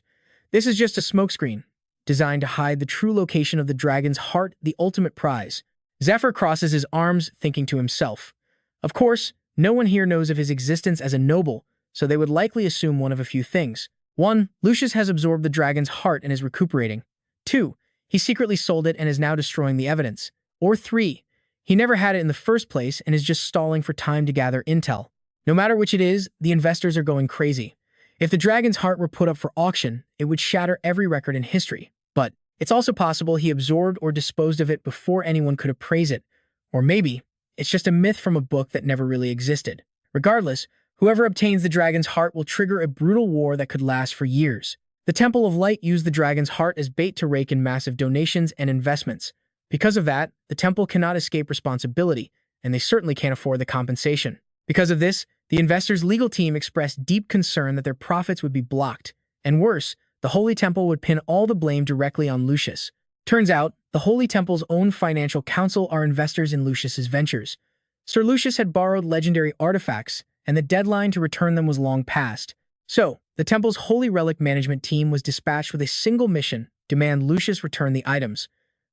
This is just a smokescreen, designed to hide the true location of the dragon's heart, the ultimate prize. Zephyr crosses his arms, thinking to himself. Of course, no one here knows of his existence as a noble, so they would likely assume one of a few things. 1. Lucius has absorbed the dragon's heart and is recuperating. 2. He secretly sold it and is now destroying the evidence. Or 3. He never had it in the first place and is just stalling for time to gather intel. No matter which it is, the investors are going crazy. If the dragon's heart were put up for auction, it would shatter every record in history. But it's also possible he absorbed or disposed of it before anyone could appraise it. Or maybe it's just a myth from a book that never really existed. Regardless, whoever obtains the dragon's heart will trigger a brutal war that could last for years. The Temple of Light used the dragon's heart as bait to rake in massive donations and investments. Because of that, the temple cannot escape responsibility, and they certainly can't afford the compensation. Because of this, the investors' legal team expressed deep concern that their profits would be blocked. And worse, the Holy Temple would pin all the blame directly on Lucius. Turns out, the Holy Temple's own financial council are investors in Lucius's ventures. Sir Lucius had borrowed legendary artifacts, and the deadline to return them was long past. So, the temple's Holy Relic management team was dispatched with a single mission: demand Lucius return the items.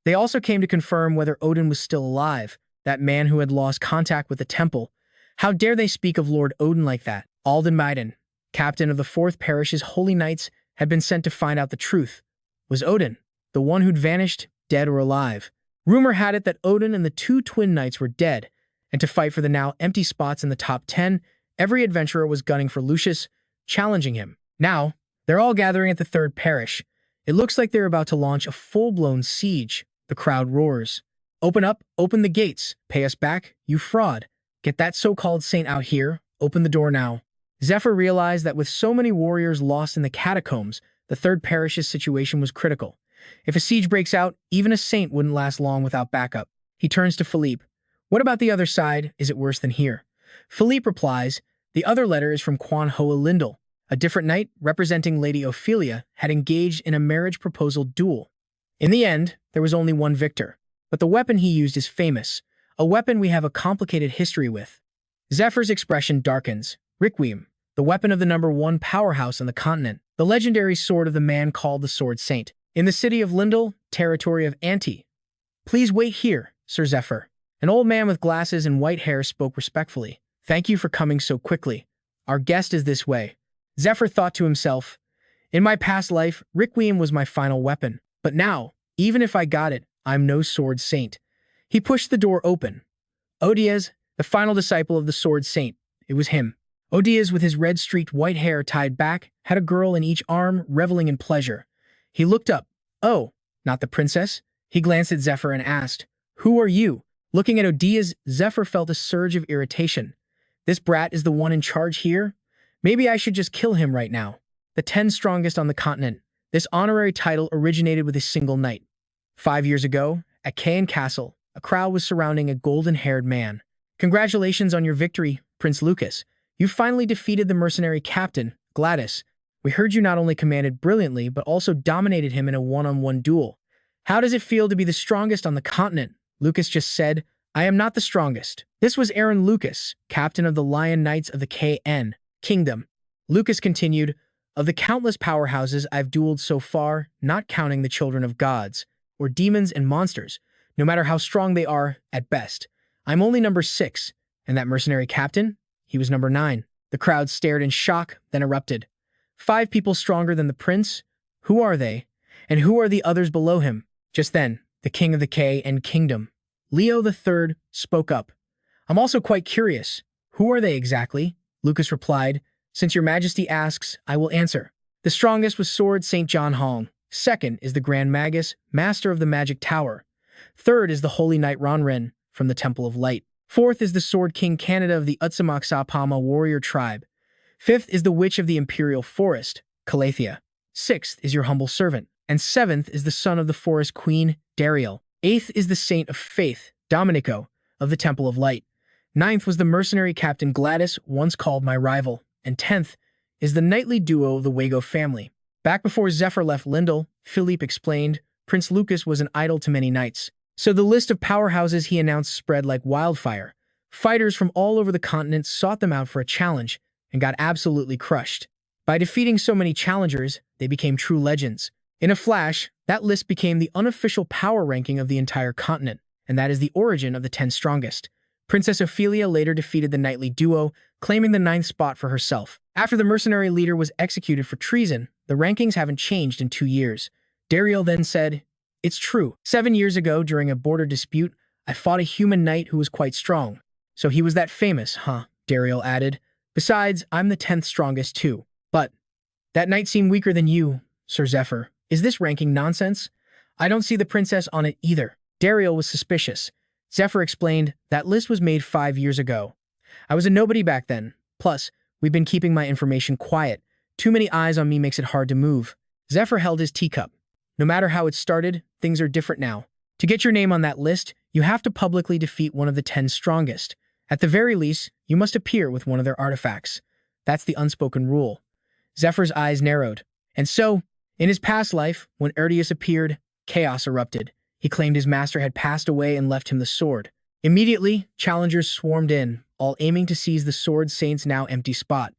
They also came to confirm whether Odin was still alive, that man who had lost contact with the temple. How dare they speak of Lord Odin like that? Alden Maiden, captain of the 4th Parish's Holy Knights, had been sent to find out the truth. Was Odin the one who'd vanished, dead or alive? Rumor had it that Odin and the 2 twin knights were dead, and to fight for the now empty spots in the top 10, every adventurer was gunning for Lucius, challenging him. Now, they're all gathering at the 3rd Parish. It looks like they're about to launch a full-blown siege. The crowd roars. Open up, open the gates, pay us back, you fraud. Get that so-called saint out here, open the door now. Zephyr realized that with so many warriors lost in the catacombs, the 3rd Parish's situation was critical. If a siege breaks out, even a saint wouldn't last long without backup. He turns to Philippe. What about the other side? Is it worse than here? Philippe replies, the other letter is from Quan Hoa Lindell. A different knight, representing Lady Ophelia, had engaged in a marriage proposal duel. In the end, there was only one victor. But the weapon he used is famous, a weapon we have a complicated history with. Zephyr's expression darkens. Requiem, the weapon of the #1 powerhouse on the continent, the legendary sword of the man called the Sword Saint. In the city of Lindell, territory of Anti. Please wait here, Sir Zephyr. An old man with glasses and white hair spoke respectfully. Thank you for coming so quickly. Our guest is this way. Zephyr thought to himself, in my past life, Requiem was my final weapon. But now, even if I got it, I'm no sword saint. He pushed the door open. Odiaz, the final disciple of the Sword Saint. It was him. Odiaz, with his red-streaked white hair tied back, had a girl in each arm, reveling in pleasure. He looked up. Oh, not the princess? He glanced at Zephyr and asked, who are you? Looking at Odiaz, Zephyr felt a surge of irritation. This brat is the one in charge here? Maybe I should just kill him right now. The 10 strongest on the continent. This honorary title originated with a single knight. 5 years ago, at Caen Castle, a crowd was surrounding a golden-haired man. Congratulations on your victory, Prince Lucas. You finally defeated the mercenary captain, Gladys. We heard you not only commanded brilliantly, but also dominated him in a one-on-one duel. How does it feel to be the strongest on the continent? Lucas just said, I am not the strongest. This was Aaron Lucas, captain of the Lion Knights of the KN Kingdom. Lucas continued, of the countless powerhouses I've dueled so far, not counting the children of gods, or demons and monsters, no matter how strong they are, at best, I'm only number 6, and that mercenary captain? He was number 9. The crowd stared in shock, then erupted. 5 people stronger than the prince? Who are they? And who are the others below him? Just then, the king of the KN Kingdom, Leo III, spoke up. I'm also quite curious. Who are they exactly? Lucas replied, since your majesty asks, I will answer. The strongest was Sword Saint John Hong. Second is the Grand Magus, master of the Magic Tower. Third is the Holy Knight Ronren, from the Temple of Light. Fourth is the Sword King Canada of the Utsamak Sapama warrior tribe. Fifth is the Witch of the Imperial Forest, Calathea. Sixth is your humble servant. And seventh is the son of the Forest Queen, Dariel. Eighth is the Saint of Faith, Domenico, of the Temple of Light. Ninth was the mercenary captain Gladys, once called my rival. And 10th is the knightly duo of the Wago family. Back before Zephyr left Lindell, Philippe explained, Prince Lucas was an idol to many knights. So the list of powerhouses he announced spread like wildfire. Fighters from all over the continent sought them out for a challenge, and got absolutely crushed. By defeating so many challengers, they became true legends. In a flash, that list became the unofficial power ranking of the entire continent, and that is the origin of the 10 strongest. Princess Ophelia later defeated the knightly duo, claiming the 9th spot for herself. After the mercenary leader was executed for treason, the rankings haven't changed in 2 years. Dariel then said, "It's true. 7 years ago, during a border dispute, I fought a human knight who was quite strong. So he was that famous, huh?" Dariel added. "Besides, I'm the 10th strongest too. But that knight seemed weaker than you, Sir Zephyr. Is this ranking nonsense? I don't see the princess on it either." Dariel was suspicious. Zephyr explained, "That list was made 5 years ago. I was a nobody back then. Plus, we've been keeping my information quiet. Too many eyes on me makes it hard to move." Zephyr held his teacup. "No matter how it started, things are different now. To get your name on that list, you have to publicly defeat one of the 10 strongest. At the very least, you must appear with one of their artifacts. That's the unspoken rule." Zephyr's eyes narrowed. And so, in his past life, when Erdius appeared, chaos erupted. He claimed his master had passed away and left him the sword. Immediately, challengers swarmed in, all aiming to seize the Sword Saint's now empty spot.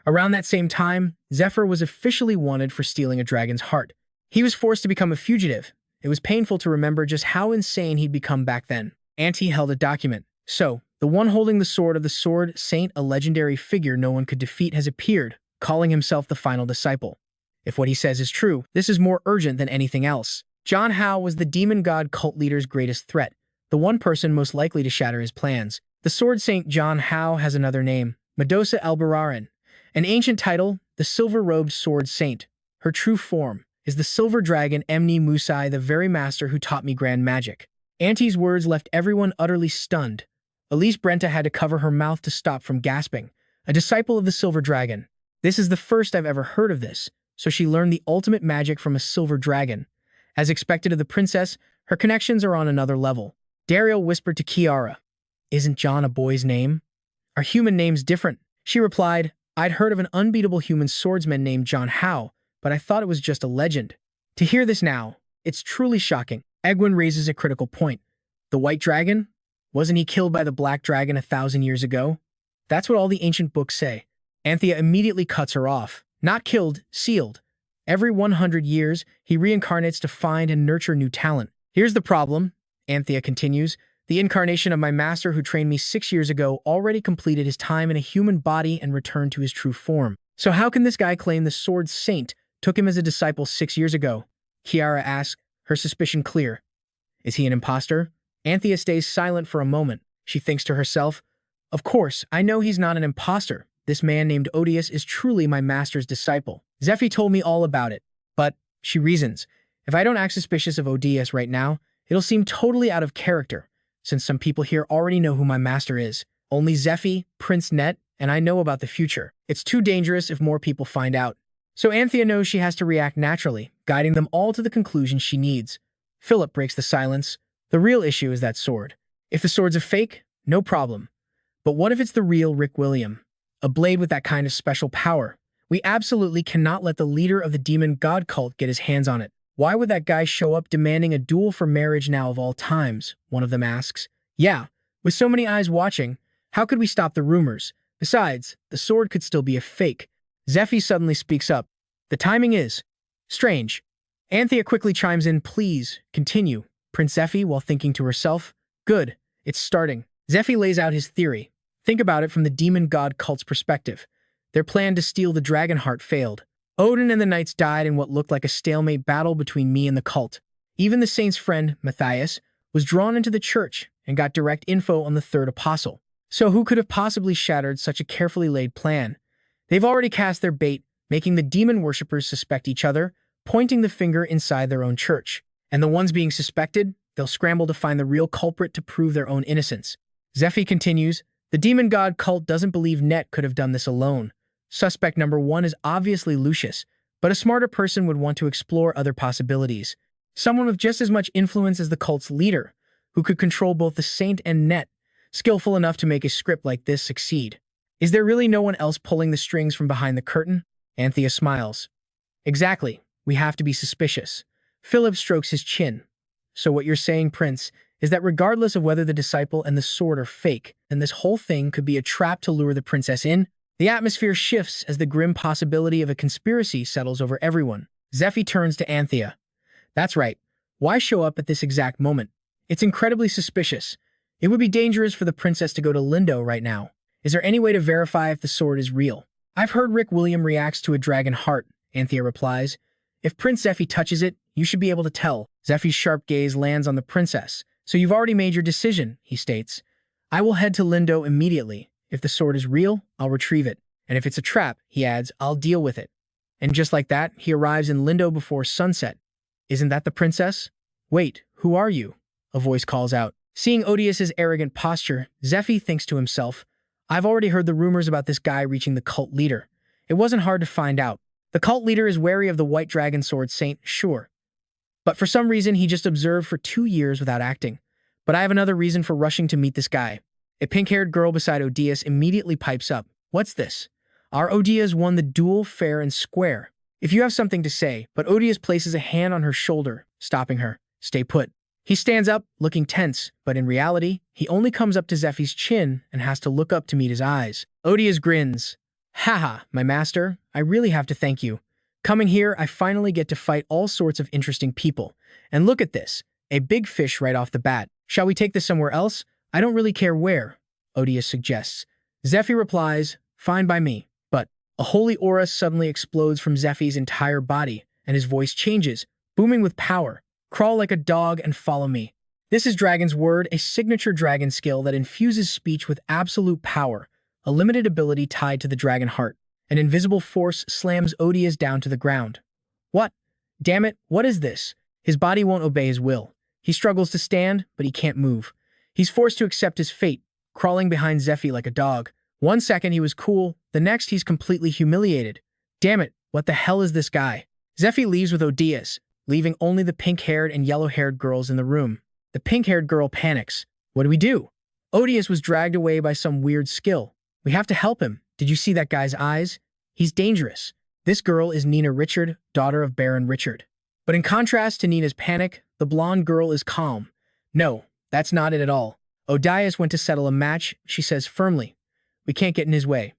Around that same time, Zephyr was officially wanted for stealing a dragon's heart. He was forced to become a fugitive. It was painful to remember just how insane he'd become back then. Auntie held a document. "So, the one holding the sword of the Sword Saint, a legendary figure no one could defeat, has appeared, calling himself the final disciple. If what he says is true, this is more urgent than anything else. John Howe was the demon god cult leader's greatest threat, the one person most likely to shatter his plans. The Sword Saint John Howe has another name, Medosa Elbararan. An ancient title, the Silver-Robed Sword Saint. Her true form is the Silver Dragon Emni Musai, the very master who taught me grand magic." Auntie's words left everyone utterly stunned. Elise Brenta had to cover her mouth to stop from gasping. A disciple of the Silver Dragon. This is the first I've ever heard of this. So she learned the ultimate magic from a silver dragon. As expected of the princess, her connections are on another level. Dariel whispered to Kiara, "Isn't John a boy's name? Are human names different?" She replied, "I'd heard of an unbeatable human swordsman named John Howe, but I thought it was just a legend. To hear this now, it's truly shocking." Egwin raises a critical point. "The White Dragon? Wasn't he killed by the Black Dragon 1,000 years ago? That's what all the ancient books say." Anthea immediately cuts her off. "Not killed, sealed. Every 100 years, he reincarnates to find and nurture new talent. Here's the problem," Anthea continues. "The incarnation of my master who trained me 6 years ago already completed his time in a human body and returned to his true form. So how can this guy claim the Sword Saint took him as a disciple 6 years ago?" Kiara asks, her suspicion clear. "Is he an imposter?" Anthea stays silent for a moment. She thinks to herself, "Of course, I know he's not an imposter. This man named Odious is truly my master's disciple. Zephy told me all about it. But," she reasons, "if I don't act suspicious of Odious right now, it'll seem totally out of character, since some people here already know who my master is. Only Zephy, Prince Net, and I know about the future. It's too dangerous if more people find out." So Anthea knows she has to react naturally, guiding them all to the conclusion she needs. Philip breaks the silence. "The real issue is that sword. If the sword's a fake, no problem. But what if it's the real Rick William? A blade with that kind of special power. We absolutely cannot let the leader of the demon god cult get his hands on it. Why would that guy show up demanding a duel for marriage now of all times?" one of them asks. "Yeah, with so many eyes watching, how could we stop the rumors? Besides, the sword could still be a fake." Zephy suddenly speaks up. "The timing is strange." Anthea quickly chimes in, "Please, continue," Prince Zephy, while thinking to herself. "Good, it's starting." Zephy lays out his theory. Think about it from the demon god cult's perspective. Their plan to steal the dragon heart failed. Odin and the knights died in what looked like a stalemate battle between me and the cult. Even the saint's friend, Matthias, was drawn into the church and got direct info on the third apostle. So who could have possibly shattered such a carefully laid plan? They've already cast their bait, making the demon worshippers suspect each other, pointing the finger inside their own church. And the ones being suspected, they'll scramble to find the real culprit to prove their own innocence. Zephy continues, "The demon god cult doesn't believe Net could have done this alone. Suspect number 1 is obviously Lucius, but a smarter person would want to explore other possibilities. Someone with just as much influence as the cult's leader, who could control both the saint and Net, skillful enough to make a script like this succeed. Is there really no one else pulling the strings from behind the curtain?" Anthea smiles. "Exactly. We have to be suspicious." Philip strokes his chin. "So what you're saying, Prince, is that regardless of whether the disciple and the sword are fake, then this whole thing could be a trap to lure the princess in?" The atmosphere shifts as the grim possibility of a conspiracy settles over everyone. Zephyr turns to Anthea. That's right. Why show up at this exact moment? It's incredibly suspicious. It would be dangerous for the princess to go to Lindo right now. Is there any way to verify if the sword is real? I've heard Rick William reacts to a dragon heart, Anthea replies. If Prince Zephyr touches it, you should be able to tell. Zephyr's sharp gaze lands on the princess. So you've already made your decision, he states. I will head to Lindo immediately. If the sword is real, I'll retrieve it. And if it's a trap, he adds, I'll deal with it. And just like that, he arrives in Lindo before sunset. Isn't that the princess? Wait, who are you? A voice calls out. Seeing Odious' arrogant posture, Zephyr thinks to himself, I've already heard the rumors about this guy reaching the cult leader. It wasn't hard to find out. The cult leader is wary of the White Dragon Sword Saint, sure. But for some reason, he just observed for 2 years without acting. But I have another reason for rushing to meet this guy. A pink-haired girl beside Odious immediately pipes up. What's this? Our Odious won the duel fair and square. If you have something to say, but Odious places a hand on her shoulder, stopping her. Stay put. He stands up, looking tense, but in reality, he only comes up to Zephy's chin and has to look up to meet his eyes. Odious grins. Haha, my master, I really have to thank you. Coming here, I finally get to fight all sorts of interesting people. And look at this, a big fish right off the bat. Shall we take this somewhere else? I don't really care where, Odious suggests. Zephyr replies, fine by me. But a holy aura suddenly explodes from Zephyr's entire body, and his voice changes, booming with power. Crawl like a dog and follow me. This is Dragon's Word, a signature dragon skill that infuses speech with absolute power, a limited ability tied to the dragon heart. An invisible force slams Odious down to the ground. What? Damn it, what is this? His body won't obey his will. He struggles to stand, but he can't move. He's forced to accept his fate, crawling behind Zephyr like a dog. 1 second he was cool, the next he's completely humiliated. Damn it, what the hell is this guy? Zephyr leaves with Odious, leaving only the pink-haired and yellow-haired girls in the room. The pink-haired girl panics. What do we do? Odious was dragged away by some weird skill. We have to help him. Did you see that guy's eyes? He's dangerous. This girl is Nina Richard, daughter of Baron Richard. But in contrast to Nina's panic, the blonde girl is calm. No, that's not it at all. Odious went to settle a match, she says firmly. We can't get in his way.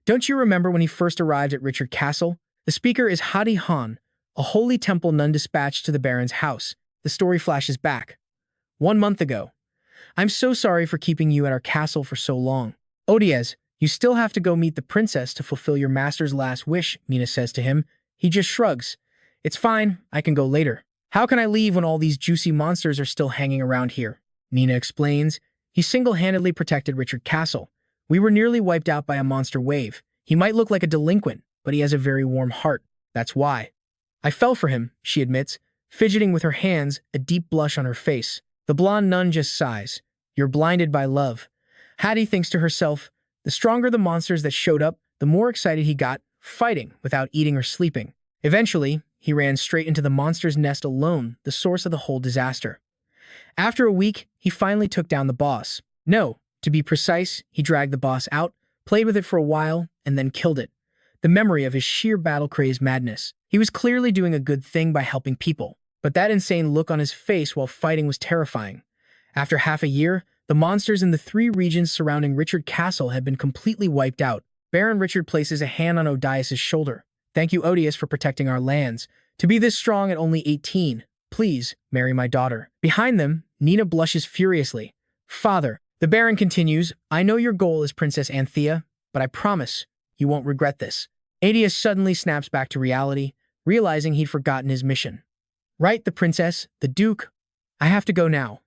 Don't you remember when he first arrived at Richard Castle? The speaker is Hadi Han, a holy temple nun dispatched to the Baron's house. The story flashes back. 1 month ago. I'm so sorry for keeping you at our castle for so long. Odious, you still have to go meet the princess to fulfill your master's last wish, Nina says to him. He just shrugs. It's fine, I can go later. How can I leave when all these juicy monsters are still hanging around here? Nina explains. He single-handedly protected Richard Castle. We were nearly wiped out by a monster wave. He might look like a delinquent, but he has a very warm heart. That's why. I fell for him, she admits, fidgeting with her hands, a deep blush on her face. The blonde nun just sighs. You're blinded by love. Hattie thinks to herself, the stronger the monsters that showed up, the more excited he got, fighting without eating or sleeping. Eventually, he ran straight into the monster's nest alone, the source of the whole disaster. After a week, he finally took down the boss. No, to be precise, he dragged the boss out, played with it for a while, and then killed it. The memory of his sheer battle-crazed madness. He was clearly doing a good thing by helping people, but that insane look on his face while fighting was terrifying. After half a year, the monsters in the 3 regions surrounding Richard Castle had been completely wiped out. Baron Richard places a hand on Odious' shoulder. Thank you, Odious, for protecting our lands. To be this strong at only 18, please marry my daughter. Behind them, Nina blushes furiously. Father, the Baron continues, I know your goal is Princess Anthea, but I promise you won't regret this. Odious suddenly snaps back to reality, realizing he'd forgotten his mission. Right, the princess, the duke. I have to go now.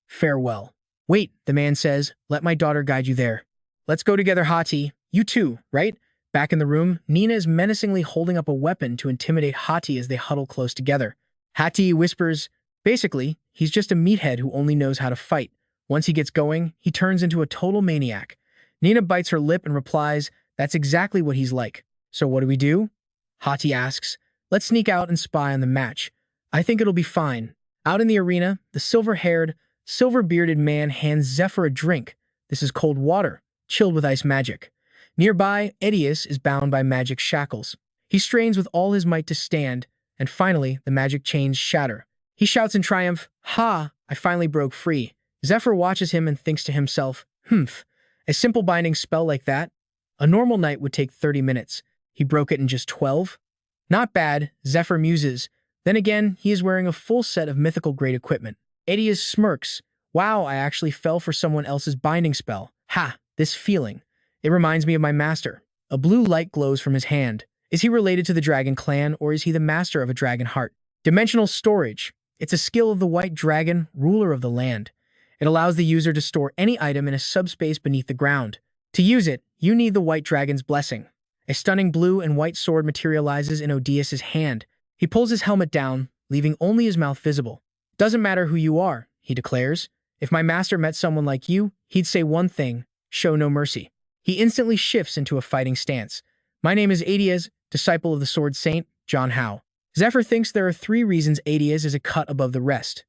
Farewell. Wait, the man says, let my daughter guide you there. Let's go together, Hati. You too, right? Back in the room, Nina is menacingly holding up a weapon to intimidate Hati as they huddle close together. Hati whispers, basically, he's just a meathead who only knows how to fight. Once he gets going, he turns into a total maniac. Nina bites her lip and replies, that's exactly what he's like. So what do we do? Hati asks, let's sneak out and spy on the match. I think it'll be fine. Out in the arena, the silver-haired, silver-bearded man hands Zephyr a drink. This is cold water, chilled with ice magic. Nearby, Odious is bound by magic shackles. He strains with all his might to stand, and finally, the magic chains shatter. He shouts in triumph, Ha! I finally broke free. Zephyr watches him and thinks to himself, a simple binding spell like that? A normal night would take 30 minutes. He broke it in just 12? Not bad, Zephyr muses. Then again, he is wearing a full set of mythical-grade equipment. Adius smirks. Wow, I actually fell for someone else's binding spell. Ha, this feeling. It reminds me of my master. A blue light glows from his hand. Is he related to the dragon clan, or is he the master of a dragon heart? Dimensional storage. It's a skill of the white dragon, ruler of the land. It allows the user to store any item in a subspace beneath the ground. To use it, you need the white dragon's blessing. A stunning blue and white sword materializes in Odious' hand. He pulls his helmet down, leaving only his mouth visible. Doesn't matter who you are, he declares. If my master met someone like you, he'd say one thing: show no mercy. He instantly shifts into a fighting stance. My name is Adias, disciple of the Sword Saint, John Howe. Zephyr thinks there are 3 reasons Adias is a cut above the rest: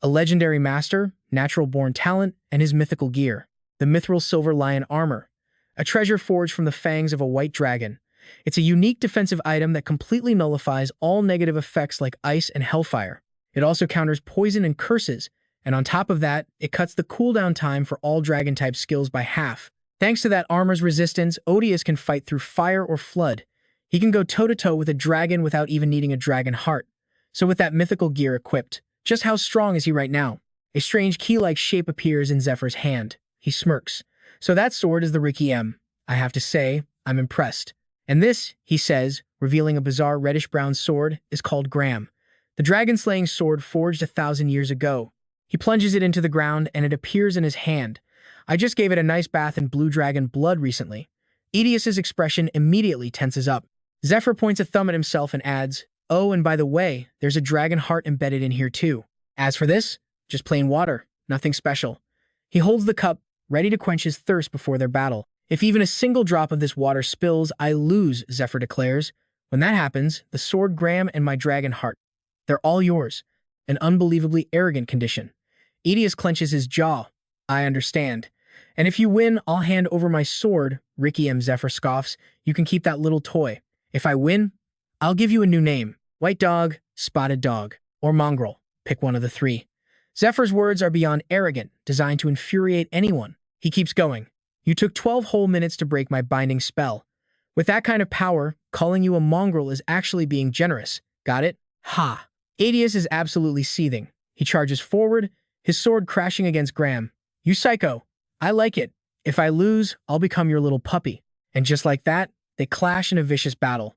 a legendary master, natural-born talent, and his mythical gear, the mithril silver lion armor, a treasure forged from the fangs of a white dragon. It's a unique defensive item that completely nullifies all negative effects like ice and hellfire. It also counters poison and curses, and on top of that, it cuts the cooldown time for all dragon-type skills by half. Thanks to that armor's resistance, Odious can fight through fire or flood. He can go toe-to-toe with a dragon without even needing a dragon heart. So with that mythical gear equipped, just how strong is he right now? A strange key-like shape appears in Zephyr's hand. He smirks. So that sword is the Requiem. I have to say, I'm impressed. And this, he says, revealing a bizarre reddish-brown sword, is called Graham, the dragon-slaying sword forged 1,000 years ago. He plunges it into the ground and it appears in his hand. I just gave it a nice bath in blue dragon blood recently. Odious' expression immediately tenses up. Zephyr points a thumb at himself and adds, oh, and by the way, there's a dragon heart embedded in here too. As for this, just plain water, nothing special. He holds the cup, ready to quench his thirst before their battle. If even a single drop of this water spills, I lose, Zephyr declares. When that happens, the sword Graham and my dragon heart, they're all yours. An unbelievably arrogant condition. Odious clenches his jaw. I understand. And if you win, I'll hand over my sword, Requiem, Zephyr scoffs. You can keep that little toy. If I win, I'll give you a new name. White dog, spotted dog, or mongrel. Pick one of the 3. Zephyr's words are beyond arrogant, designed to infuriate anyone. He keeps going. You took 12 whole minutes to break my binding spell. With that kind of power, calling you a mongrel is actually being generous. Got it? Ha! Odious is absolutely seething. He charges forward, his sword crashing against Graham. You psycho. I like it. If I lose, I'll become your little puppy. And just like that, they clash in a vicious battle.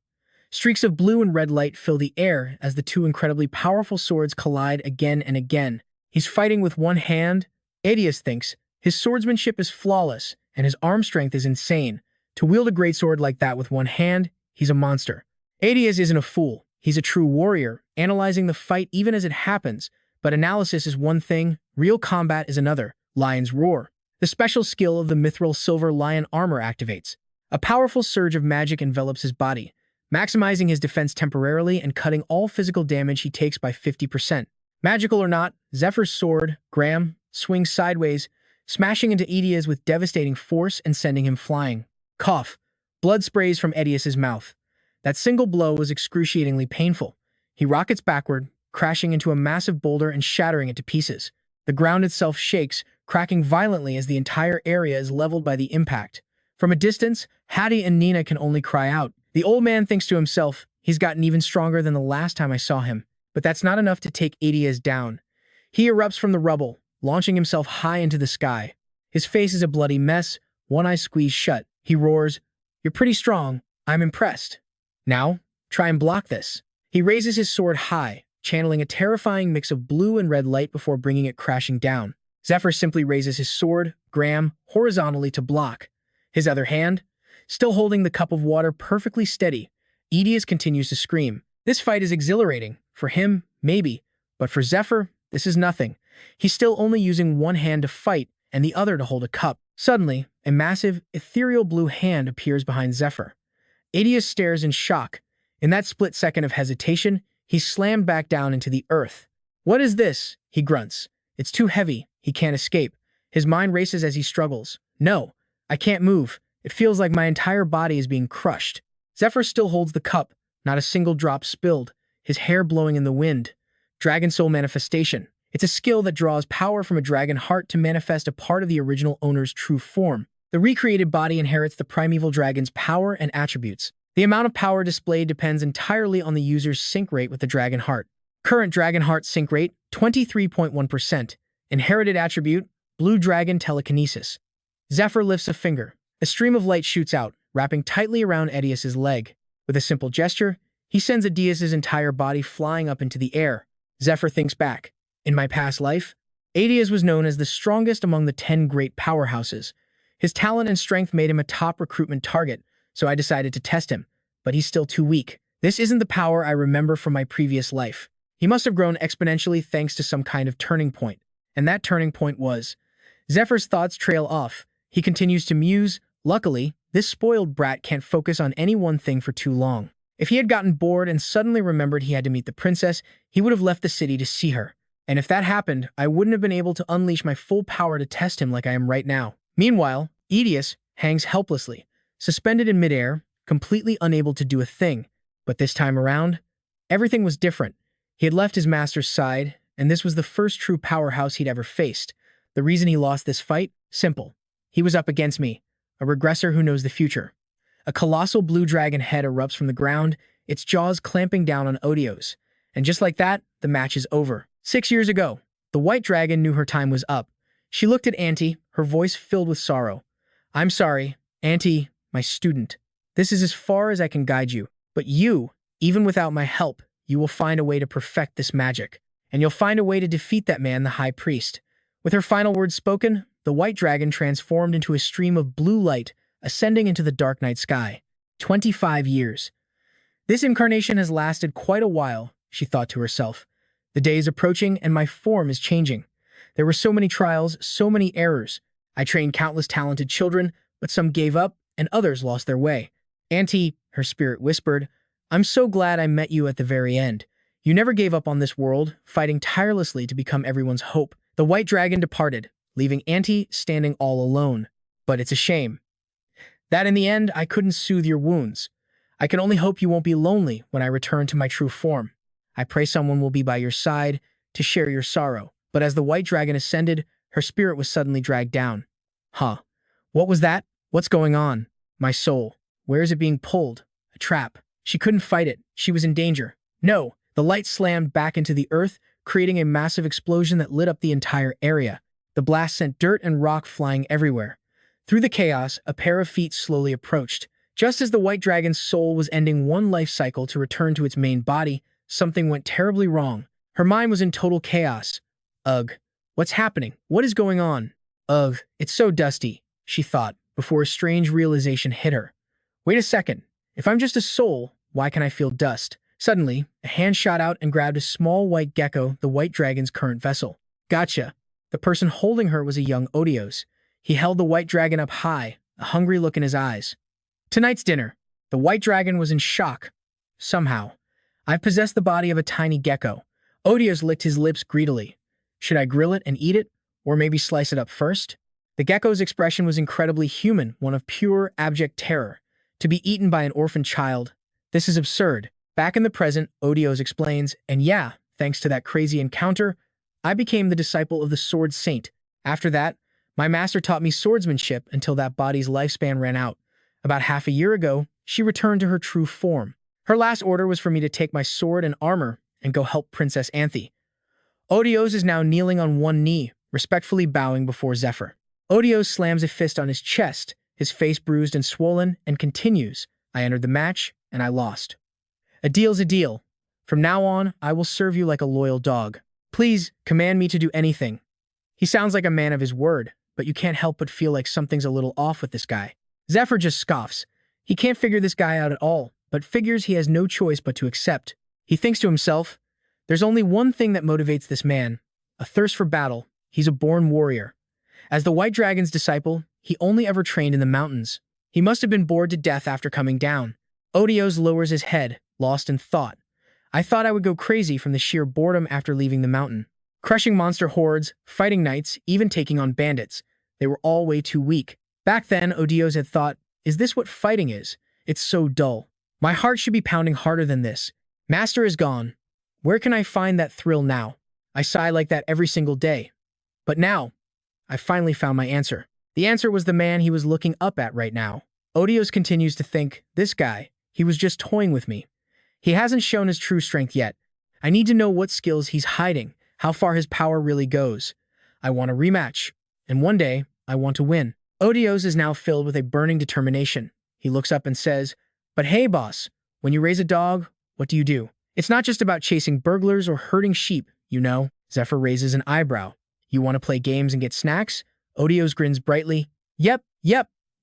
Streaks of blue and red light fill the air as the 2 incredibly powerful swords collide again and again. He's fighting with one hand. Odious thinks his swordsmanship is flawless, and his arm strength is insane. To wield a greatsword like that with one hand, he's a monster. Odious isn't a fool. He's a true warrior, analyzing the fight even as it happens. But analysis is one thing, real combat is another. Lion's Roar. The special skill of the mithril silver lion armor activates. A powerful surge of magic envelops his body, maximizing his defense temporarily and cutting all physical damage he takes by 50%. Magical or not, Zephyr's sword, Graham, swings sideways, smashing into Odious with devastating force and sending him flying. Cough. Blood sprays from Odious' mouth. That single blow was excruciatingly painful. He rockets backward, crashing into a massive boulder and shattering it to pieces. The ground itself shakes, cracking violently as the entire area is leveled by the impact. From a distance, Hattie and Nina can only cry out. The old man thinks to himself, he's gotten even stronger than the last time I saw him. But that's not enough to take Odious down. He erupts from the rubble, launching himself high into the sky. His face is a bloody mess, one eye squeezed shut. He roars, "You're pretty strong. I'm impressed. Now, try and block this." He raises his sword high, channeling a terrifying mix of blue and red light before bringing it crashing down. Zephyr simply raises his sword, Graham, horizontally to block. His other hand, still holding the cup of water perfectly steady, Odious continues to scream. This fight is exhilarating. For him, maybe. But for Zephyr, this is nothing. He's still only using one hand to fight and the other to hold a cup. Suddenly, a massive, ethereal blue hand appears behind Zephyr. Odious stares in shock. In that split second of hesitation, he's slammed back down into the earth. "What is this?" he grunts. It's too heavy. He can't escape. His mind races as he struggles. "No, I can't move. It feels like my entire body is being crushed." Zephyr still holds the cup, not a single drop spilled, his hair blowing in the wind. Dragon Soul Manifestation. It's a skill that draws power from a dragon heart to manifest a part of the original owner's true form. The recreated body inherits the primeval dragon's power and attributes. The amount of power displayed depends entirely on the user's sync rate with the dragon heart. Current dragon heart sync rate, 23.1%. Inherited attribute, blue dragon telekinesis. Zephyr lifts a finger. A stream of light shoots out, wrapping tightly around Edius's leg. With a simple gesture, he sends Edius's entire body flying up into the air. Zephyr thinks back. In my past life, Edius was known as the strongest among the 10 great powerhouses. His talent and strength made him a top recruitment target, so I decided to test him, but he's still too weak. This isn't the power I remember from my previous life. He must have grown exponentially thanks to some kind of turning point. And that turning point was... Zephyr's thoughts trail off. He continues to muse. Luckily, this spoiled brat can't focus on any one thing for too long. If he had gotten bored and suddenly remembered he had to meet the princess, he would have left the city to see her. And if that happened, I wouldn't have been able to unleash my full power to test him like I am right now. Meanwhile, Edius hangs helplessly, suspended in midair, completely unable to do a thing. But this time around, everything was different. He had left his master's side, and this was the first true powerhouse he'd ever faced. The reason he lost this fight? Simple. He was up against me, a regressor who knows the future. A colossal blue dragon head erupts from the ground, its jaws clamping down on Odios. And just like that, the match is over. 6 years ago, the white dragon knew her time was up. She looked at Auntie, her voice filled with sorrow. I'm sorry, Auntie, my student. This is as far as I can guide you. But you, even without my help, you will find a way to perfect this magic. And you'll find a way to defeat that man, the high priest. With her final words spoken, the white dragon transformed into a stream of blue light, ascending into the dark night sky. 25 years. This incarnation has lasted quite a while, she thought to herself. The day is approaching and my form is changing. There were so many trials, so many errors. I trained countless talented children, but some gave up and others lost their way. Auntie, her spirit whispered, I'm so glad I met you at the very end. You never gave up on this world, fighting tirelessly to become everyone's hope. The white dragon departed, leaving Auntie standing all alone. But it's a shame that in the end, I couldn't soothe your wounds. I can only hope you won't be lonely when I return to my true form. I pray someone will be by your side to share your sorrow. But as the white dragon ascended, her spirit was suddenly dragged down. Huh. What was that? What's going on? My soul. Where is it being pulled? A trap. She couldn't fight it. She was in danger. No. The light slammed back into the earth, creating a massive explosion that lit up the entire area. The blast sent dirt and rock flying everywhere. Through the chaos, a pair of feet slowly approached. Just as the white dragon's soul was ending one life cycle to return to its main body, something went terribly wrong. Her mind was in total chaos. Ugh. What's happening? What is going on? Ugh. It's so dusty, she thought, before a strange realization hit her. Wait a second. If I'm just a soul, why can I feel dust? Suddenly, a hand shot out and grabbed a small white gecko, the white dragon's current vessel. Gotcha. The person holding her was a young Odios. He held the white dragon up high, a hungry look in his eyes. Tonight's dinner. The white dragon was in shock. Somehow, I've possessed the body of a tiny gecko. Odios licked his lips greedily. Should I grill it and eat it, or maybe slice it up first? The gecko's expression was incredibly human, one of pure, abject terror. To be eaten by an orphan child. This is absurd. Back in the present, Odios explains, and yeah, thanks to that crazy encounter, I became the disciple of the Sword Saint. After that, my master taught me swordsmanship until that body's lifespan ran out. About half a year ago, she returned to her true form. Her last order was for me to take my sword and armor and go help Princess Anthe. Odios is now kneeling on one knee, respectfully bowing before Zephyr. Odios slams a fist on his chest, his face bruised and swollen, and continues, I entered the match, and I lost. A deal's a deal. From now on, I will serve you like a loyal dog. Please, command me to do anything. He sounds like a man of his word, but you can't help but feel like something's a little off with this guy. Zephyr just scoffs. He can't figure this guy out at all, but figures he has no choice but to accept. He thinks to himself, there's only one thing that motivates this man, a thirst for battle. He's a born warrior. As the White Dragon's disciple, he only ever trained in the mountains. He must have been bored to death after coming down. Odios lowers his head, lost in thought. I thought I would go crazy from the sheer boredom after leaving the mountain. Crushing monster hordes, fighting knights, even taking on bandits. They were all way too weak. Back then, Odios had thought, is this what fighting is? It's so dull. My heart should be pounding harder than this. Master is gone. Where can I find that thrill now? I sigh like that every single day. But now, I finally found my answer. The answer was the man he was looking up at right now. Odios continues to think, this guy, he was just toying with me. He hasn't shown his true strength yet. I need to know what skills he's hiding, how far his power really goes. I want a rematch, and one day, I want to win. Odios is now filled with a burning determination. He looks up and says, but hey boss, when you raise a dog, what do you do? It's not just about chasing burglars or herding sheep, you know. Zephyr raises an eyebrow. You want to play games and get snacks? Odios grins brightly. Yep.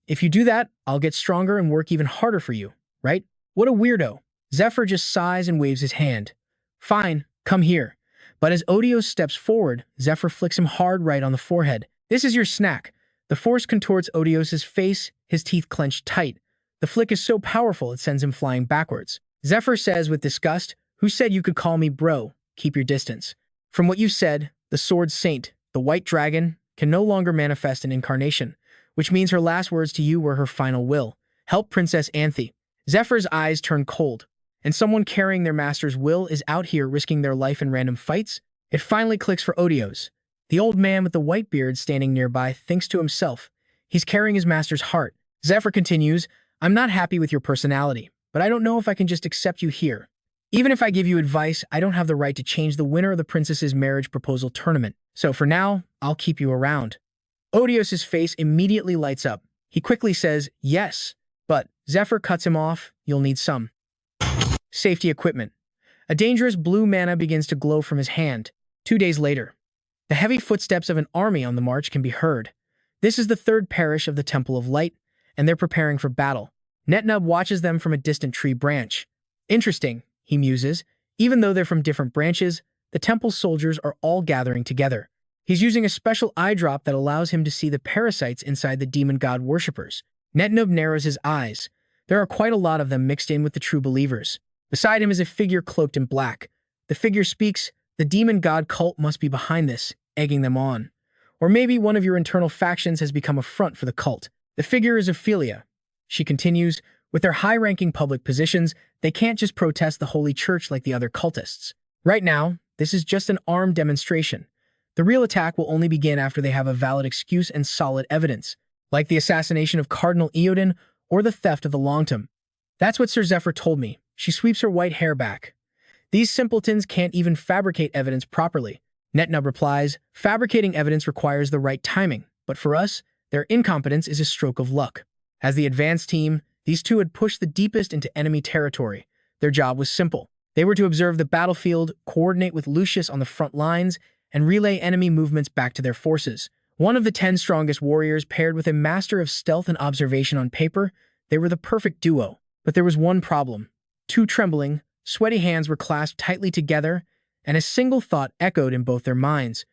If you do that, I'll get stronger and work even harder for you, right? What a weirdo. Zephyr just sighs and waves his hand. Fine, come here. But as Odios steps forward, Zephyr flicks him hard right on the forehead. This is your snack. The force contorts Odios' face, his teeth clenched tight. The flick is so powerful it sends him flying backwards. Zephyr says with disgust, who said you could call me bro? Keep your distance. From what you said, the Sword Saint, the White Dragon, can no longer manifest an incarnation, which means her last words to you were her final will. Help Princess Anthe. Zephyr's eyes turn cold. And someone carrying their master's will is out here risking their life in random fights? It finally clicks for Odios. The old man with the white beard standing nearby thinks to himself, he's carrying his master's heart. Zephyr continues, I'm not happy with your personality, but I don't know if I can just accept you here. Even if I give you advice, I don't have the right to change the winner of the princess's marriage proposal tournament. So for now, I'll keep you around. Odios' face immediately lights up. He quickly says, yes, but Zephyr cuts him off, you'll need some safety equipment. A dangerous blue mana begins to glow from his hand. 2 days later, the heavy footsteps of an army on the march can be heard. This is the third parish of the Temple of Light, and they're preparing for battle. Netnub watches them from a distant tree branch. Interesting, he muses. Even though they're from different branches, the temple's soldiers are all gathering together. He's using a special eye drop that allows him to see the parasites inside the demon god worshippers. Netnub narrows his eyes. There are quite a lot of them mixed in with the true believers. Beside him is a figure cloaked in black. The figure speaks, the demon god cult must be behind this, egging them on. Or maybe one of your internal factions has become a front for the cult. The figure is Ophelia. She continues, with their high-ranking public positions, they can't just protest the Holy Church like the other cultists. Right now, this is just an armed demonstration. The real attack will only begin after they have a valid excuse and solid evidence, like the assassination of Cardinal Eodin or the theft of the Longtum. That's what Sir Zephyr told me. She sweeps her white hair back. These simpletons can't even fabricate evidence properly. Netnub replies, fabricating evidence requires the right timing, but for us, their incompetence is a stroke of luck. As the advance team, these two had pushed the deepest into enemy territory. Their job was simple. They were to observe the battlefield, coordinate with Lucius on the front lines, and relay enemy movements back to their forces. One of the 10 strongest warriors paired with a master of stealth and observation on paper, they were the perfect duo. But there was one problem. 2 trembling, sweaty hands were clasped tightly together, and a single thought echoed in both their minds.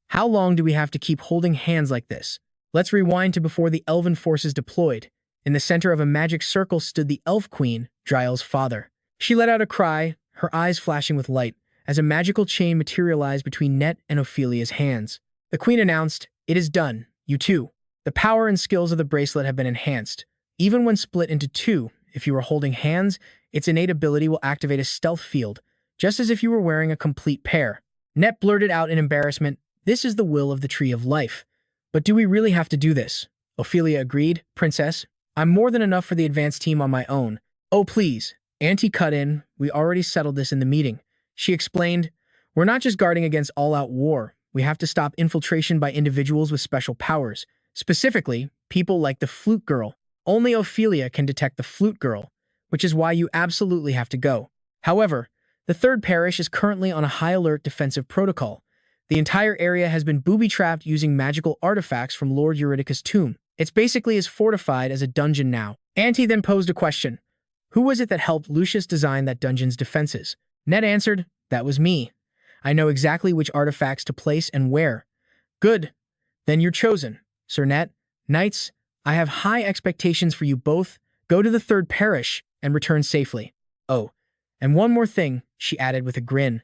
How long do we have to keep holding hands like this? Let's rewind to before the elven forces deployed. In the center of a magic circle stood the elf queen, Dryel's father. She let out a cry, her eyes flashing with light, as a magical chain materialized between Net and Ophelia's hands. The queen announced, it is done, you two. The power and skills of the bracelet have been enhanced. Even when split into 2, if you are holding hands, its innate ability will activate a stealth field, just as if you were wearing a complete pair. Net blurted out in embarrassment, this is the will of the Tree of Life. But do we really have to do this? Ophelia agreed, Princess. I'm more than enough for the advance team on my own. Oh please, Auntie cut in, we already settled this in the meeting. She explained, we're not just guarding against all-out war, we have to stop infiltration by individuals with special powers. Specifically, people like the Flute Girl. Only Ophelia can detect the Flute Girl, which is why you absolutely have to go. However, the third parish is currently on a high-alert defensive protocol. The entire area has been booby-trapped using magical artifacts from Lord Eurydica's tomb. It's basically as fortified as a dungeon now. Auntie then posed a question. Who was it that helped Lucius design that dungeon's defenses? Ned answered, that was me. I know exactly which artifacts to place and where. Good. Then you're chosen. Sir Net, Knights, I have high expectations for you both. Go to the third parish and return safely. Oh, and one more thing, she added with a grin.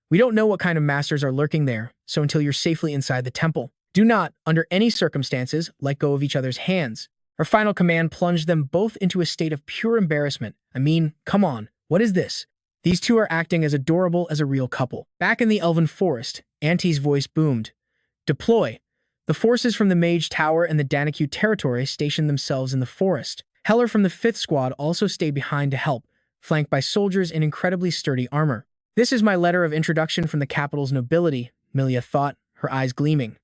We don't know what kind of masters are lurking there, so until you're safely inside the temple, do not, under any circumstances, let go of each other's hands. Her final command plunged them both into a state of pure embarrassment. I mean, come on, what is this? These two are acting as adorable as a real couple. Back in the elven forest, Auntie's voice boomed. Deploy. The forces from the Mage Tower and the Danakyu territory stationed themselves in the forest. Heller from the 5th Squad also stayed behind to help, flanked by soldiers in incredibly sturdy armor. This is my letter of introduction from the capital's nobility, Milia thought, her eyes gleaming.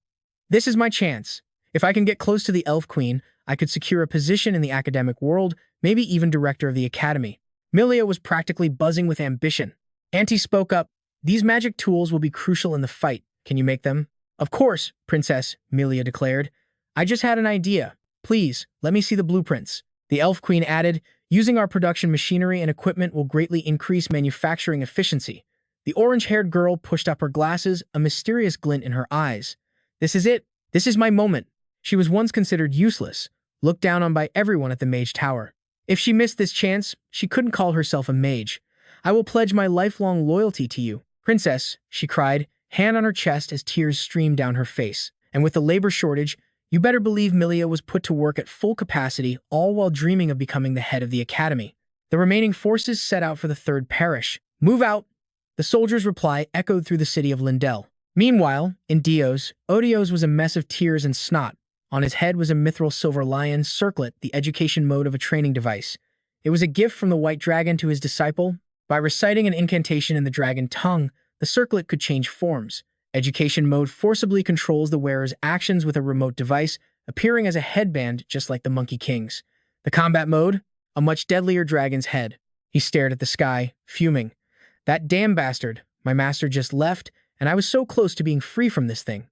This is my chance. If I can get close to the Elf Queen, I could secure a position in the academic world, maybe even director of the academy. Milia was practically buzzing with ambition. Auntie spoke up. These magic tools will be crucial in the fight. Can you make them? Of course, Princess, Milia declared. I just had an idea. Please, let me see the blueprints. The Elf Queen added, using our production machinery and equipment will greatly increase manufacturing efficiency. The orange-haired girl pushed up her glasses, a mysterious glint in her eyes. This is it. This is my moment. She was once considered useless, looked down on by everyone at the Mage Tower. If she missed this chance, she couldn't call herself a mage. I will pledge my lifelong loyalty to you. Princess, she cried, hand on her chest as tears streamed down her face. And with the labor shortage, you better believe Milia was put to work at full capacity, all while dreaming of becoming the head of the academy. The remaining forces set out for the 3rd parish. Move out! The soldiers' reply echoed through the city of Lindell. Meanwhile, in Dios, Odios was a mess of tears and snot. On his head was a mithril silver lion circlet, the education mode of a training device. It was a gift from the White Dragon to his disciple. By reciting an incantation in the dragon tongue, the circlet could change forms. Education mode forcibly controls the wearer's actions with a remote device, appearing as a headband just like the Monkey King's. The combat mode, a much deadlier dragon's head. He stared at the sky, fuming. That damn bastard, my master just left, and I was so close to being free from this thing.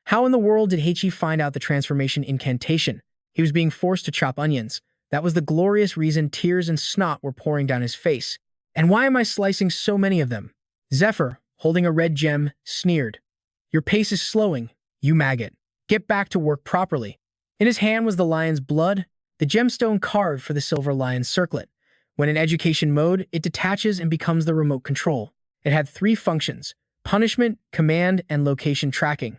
How in the world did Heichi find out the transformation incantation? He was being forced to chop onions. That was the glorious reason tears and snot were pouring down his face. And why am I slicing so many of them? Zephyr, holding a red gem, sneered. Your pace is slowing, you maggot. Get back to work properly. In his hand was the lion's blood, the gemstone carved for the silver lion circlet. When in education mode, it detaches and becomes the remote control. It had 3 functions: punishment, command, and location tracking.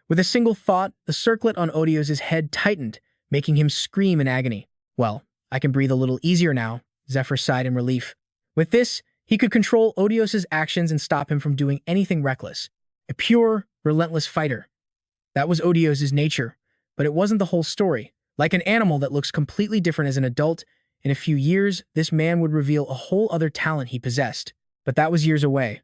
With a single thought, the circlet on Odios' head tightened, making him scream in agony. Well, I can breathe a little easier now, Zephyr sighed in relief. With this, he could control Odios' actions and stop him from doing anything reckless. A pure, relentless fighter. That was Odios' nature, but it wasn't the whole story. Like an animal that looks completely different as an adult, in a few years, this man would reveal a whole other talent he possessed. But that was years away.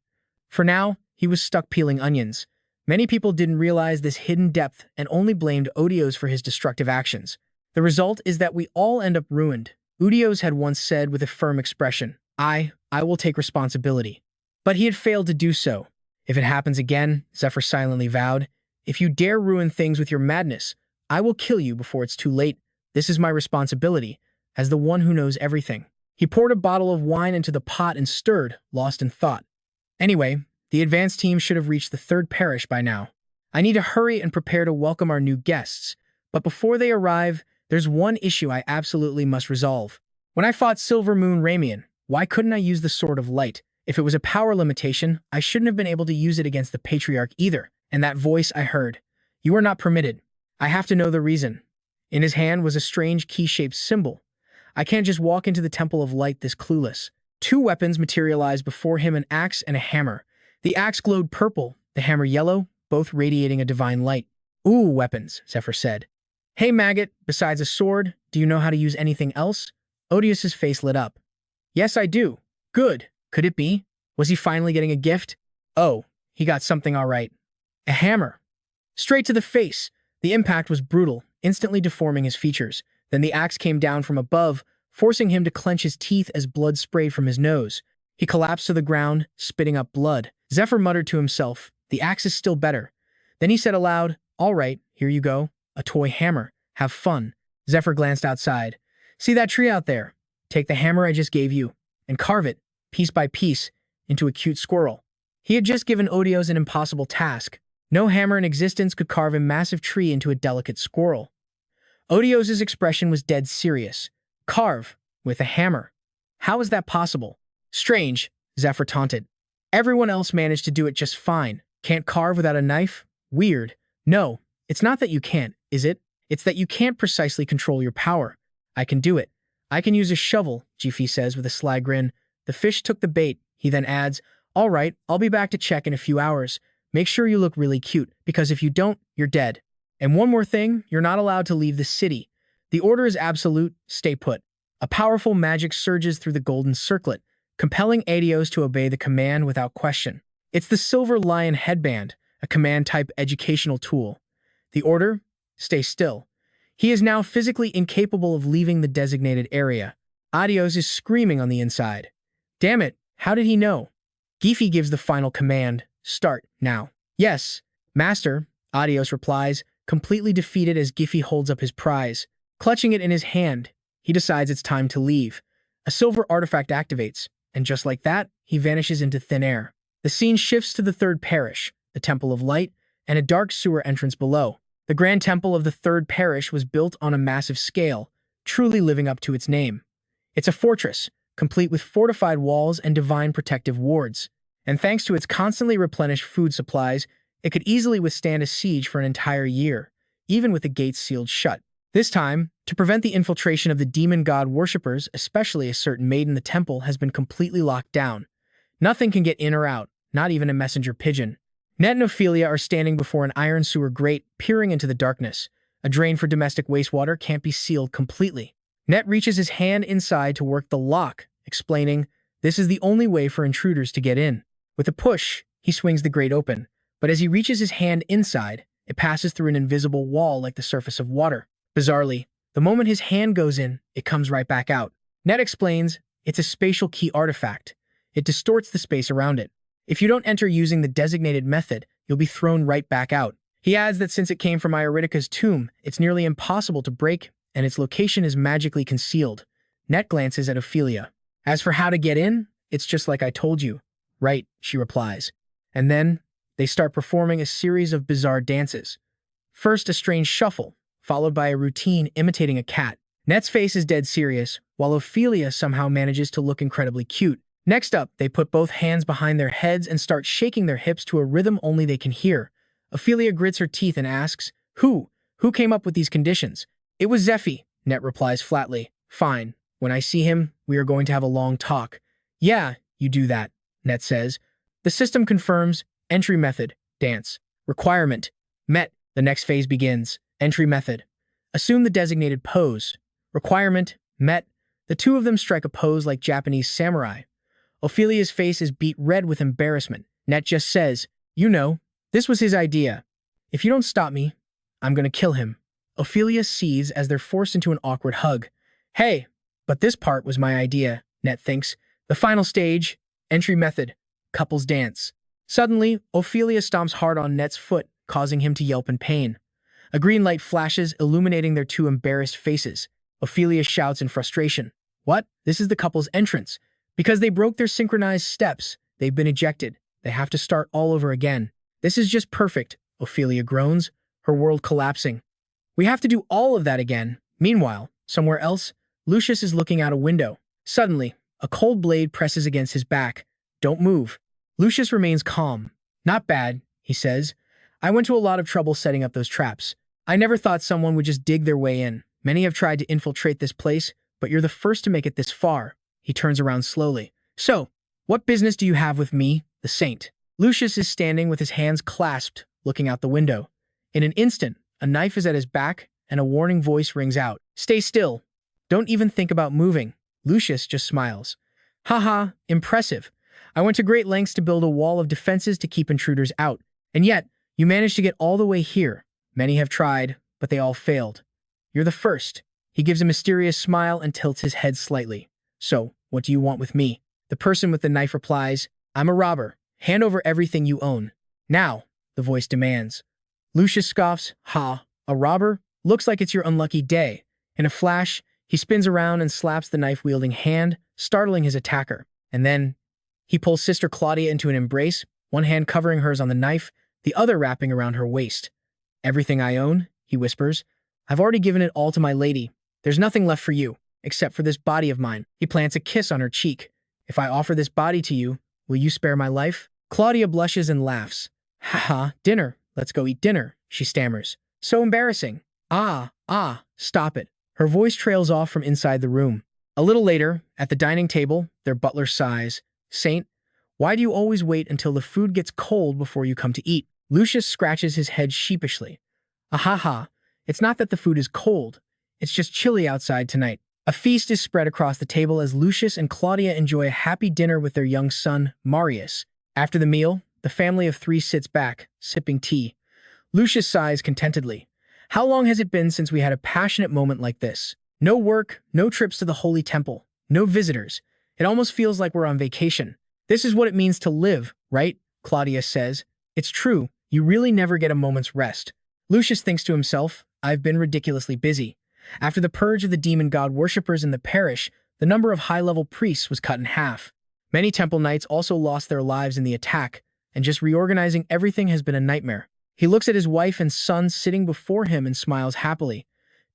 For now, he was stuck peeling onions. Many people didn't realize this hidden depth and only blamed Odios for his destructive actions. The result is that we all end up ruined. Odios had once said with a firm expression, I will take responsibility. But he had failed to do so. If it happens again, Zephyr silently vowed, if you dare ruin things with your madness, I will kill you before it's too late. This is my responsibility, as the one who knows everything. He poured a bottle of wine into the pot and stirred, lost in thought. Anyway, the advance team should have reached the 3rd parish by now. I need to hurry and prepare to welcome our new guests. But before they arrive, there's one issue I absolutely must resolve. When I fought Silver Moon Ramian, why couldn't I use the Sword of Light? If it was a power limitation, I shouldn't have been able to use it against the Patriarch either. And that voice I heard. You are not permitted. I have to know the reason. In his hand was a strange key-shaped symbol. I can't just walk into the Temple of Light this clueless. 2 weapons materialized before him, an axe and a hammer. The axe glowed purple, the hammer yellow, both radiating a divine light. Ooh, weapons, Zephyr said. Hey, maggot, besides a sword, do you know how to use anything else? Odious' face lit up. Yes, I do. Good. Could it be? Was he finally getting a gift? Oh, he got something all right. A hammer. Straight to the face. The impact was brutal, instantly deforming his features. Then the axe came down from above, forcing him to clench his teeth as blood sprayed from his nose. He collapsed to the ground, spitting up blood. Zephyr muttered to himself, the axe is still better. Then he said aloud, all right, here you go. A toy hammer. Have fun. Zephyr glanced outside. See that tree out there? Take the hammer I just gave you and carve it, piece by piece, into a cute squirrel. He had just given Odios an impossible task. No hammer in existence could carve a massive tree into a delicate squirrel. Odios' expression was dead serious. Carve, with a hammer. How is that possible? Strange, Zephyr taunted. Everyone else managed to do it just fine. Can't carve without a knife? Weird. No, it's not that you can't, is it? It's that you can't precisely control your power. I can do it. I can use a shovel, Jiffy says with a sly grin. The fish took the bait. He then adds, all right, I'll be back to check in a few hours. Make sure you look really cute, because if you don't, you're dead. And one more thing, you're not allowed to leave the city. The order is absolute, stay put. A powerful magic surges through the golden circlet, compelling Adios to obey the command without question. It's the Silver Lion Headband, a command-type educational tool. The order? Stay still. He is now physically incapable of leaving the designated area. Adios is screaming on the inside. Damn it, how did he know? Gifi gives the final command, start, now. Yes, Master, Adios replies, completely defeated as Gifi holds up his prize. Clutching it in his hand, he decides it's time to leave. A silver artifact activates, and just like that, he vanishes into thin air. The scene shifts to the third parish, the Temple of Light, and a dark sewer entrance below. The Grand Temple of the Third Parish was built on a massive scale, truly living up to its name. It's a fortress, complete with fortified walls and divine protective wards. And thanks to its constantly replenished food supplies, it could easily withstand a siege for an entire year, even with the gates sealed shut. This time, to prevent the infiltration of the demon god worshippers, especially a certain maid in the temple, has been completely locked down. Nothing can get in or out, not even a messenger pigeon. Net and Ophelia are standing before an iron sewer grate, peering into the darkness. A drain for domestic wastewater can't be sealed completely. Net reaches his hand inside to work the lock, explaining, this is the only way for intruders to get in. With a push, he swings the grate open, but as he reaches his hand inside, it passes through an invisible wall like the surface of water. Bizarrely, the moment his hand goes in, it comes right back out. Net explains, it's a spatial key artifact. It distorts the space around it. If you don't enter using the designated method, you'll be thrown right back out. He adds that since it came from Ioritica's tomb, it's nearly impossible to break, and its location is magically concealed. Net glances at Ophelia. As for how to get in, it's just like I told you. Right, she replies. And then, they start performing a series of bizarre dances. First, a strange shuffle, followed by a routine imitating a cat. Net's face is dead serious, while Ophelia somehow manages to look incredibly cute. Next up, they put both hands behind their heads and start shaking their hips to a rhythm only they can hear. Ophelia grits her teeth and asks, Who came up with these conditions? It was Zephyr, Net replies flatly. Fine. When I see him, we are going to have a long talk. Yeah, you do that, Net says. The system confirms, entry method, dance. Requirement, met. The next phase begins. Entry method. Assume the designated pose. Requirement, met. The two of them strike a pose like Japanese samurai. Ophelia's face is beet red with embarrassment. Net just says, You know, this was his idea. If you don't stop me, I'm gonna kill him. Ophelia seethes as they're forced into an awkward hug. Hey, but this part was my idea, Net thinks. The final stage, entry method, couples dance. Suddenly, Ophelia stomps hard on Net's foot, causing him to yelp in pain. A green light flashes, illuminating their two embarrassed faces. Ophelia shouts in frustration. What? This is the couple's entrance. Because they broke their synchronized steps, they've been ejected. They have to start all over again. This is just perfect, Ophelia groans, her world collapsing. We have to do all of that again. Meanwhile, somewhere else, Lucius is looking out a window. Suddenly, a cold blade presses against his back. Don't move. Lucius remains calm. Not bad, he says. I went to a lot of trouble setting up those traps. I never thought someone would just dig their way in. Many have tried to infiltrate this place, but you're the first to make it this far. He turns around slowly. So, what business do you have with me, the saint? Lucius is standing with his hands clasped, looking out the window. In an instant, a knife is at his back, and a warning voice rings out. Stay still. Don't even think about moving. Lucius just smiles. Haha, impressive. I went to great lengths to build a wall of defenses to keep intruders out. And yet, you managed to get all the way here. Many have tried, but they all failed. You're the first. He gives a mysterious smile and tilts his head slightly. So, what do you want with me? The person with the knife replies, I'm a robber. Hand over everything you own. Now, the voice demands. Lucius scoffs, Ha, a robber? Looks like it's your unlucky day. In a flash, he spins around and slaps the knife-wielding hand, startling his attacker. And then, he pulls Sister Claudia into an embrace, one hand covering hers on the knife, the other wrapping around her waist. Everything I own, he whispers. I've already given it all to my lady. There's nothing left for you, except for this body of mine. He plants a kiss on her cheek. If I offer this body to you, will you spare my life? Claudia blushes and laughs. Haha, dinner. Let's go eat dinner, she stammers. So embarrassing. Stop it. Her voice trails off from inside the room. A little later, at the dining table, their butler sighs. Saint, why do you always wait until the food gets cold before you come to eat? Lucius scratches his head sheepishly. Ahaha, it's not that the food is cold. It's just chilly outside tonight. A feast is spread across the table as Lucius and Claudia enjoy a happy dinner with their young son, Marius. After the meal, the family of three sits back, sipping tea. Lucius sighs contentedly. How long has it been since we had a passionate moment like this? No work, no trips to the holy temple, no visitors. It almost feels like we're on vacation. This is what it means to live, right? Claudia says. It's true, you really never get a moment's rest. Lucius thinks to himself, I've been ridiculously busy. After the purge of the demon god worshippers in the parish, the number of high-level priests was cut in half. Many temple knights also lost their lives in the attack, and just reorganizing everything has been a nightmare. He looks at his wife and son sitting before him and smiles happily.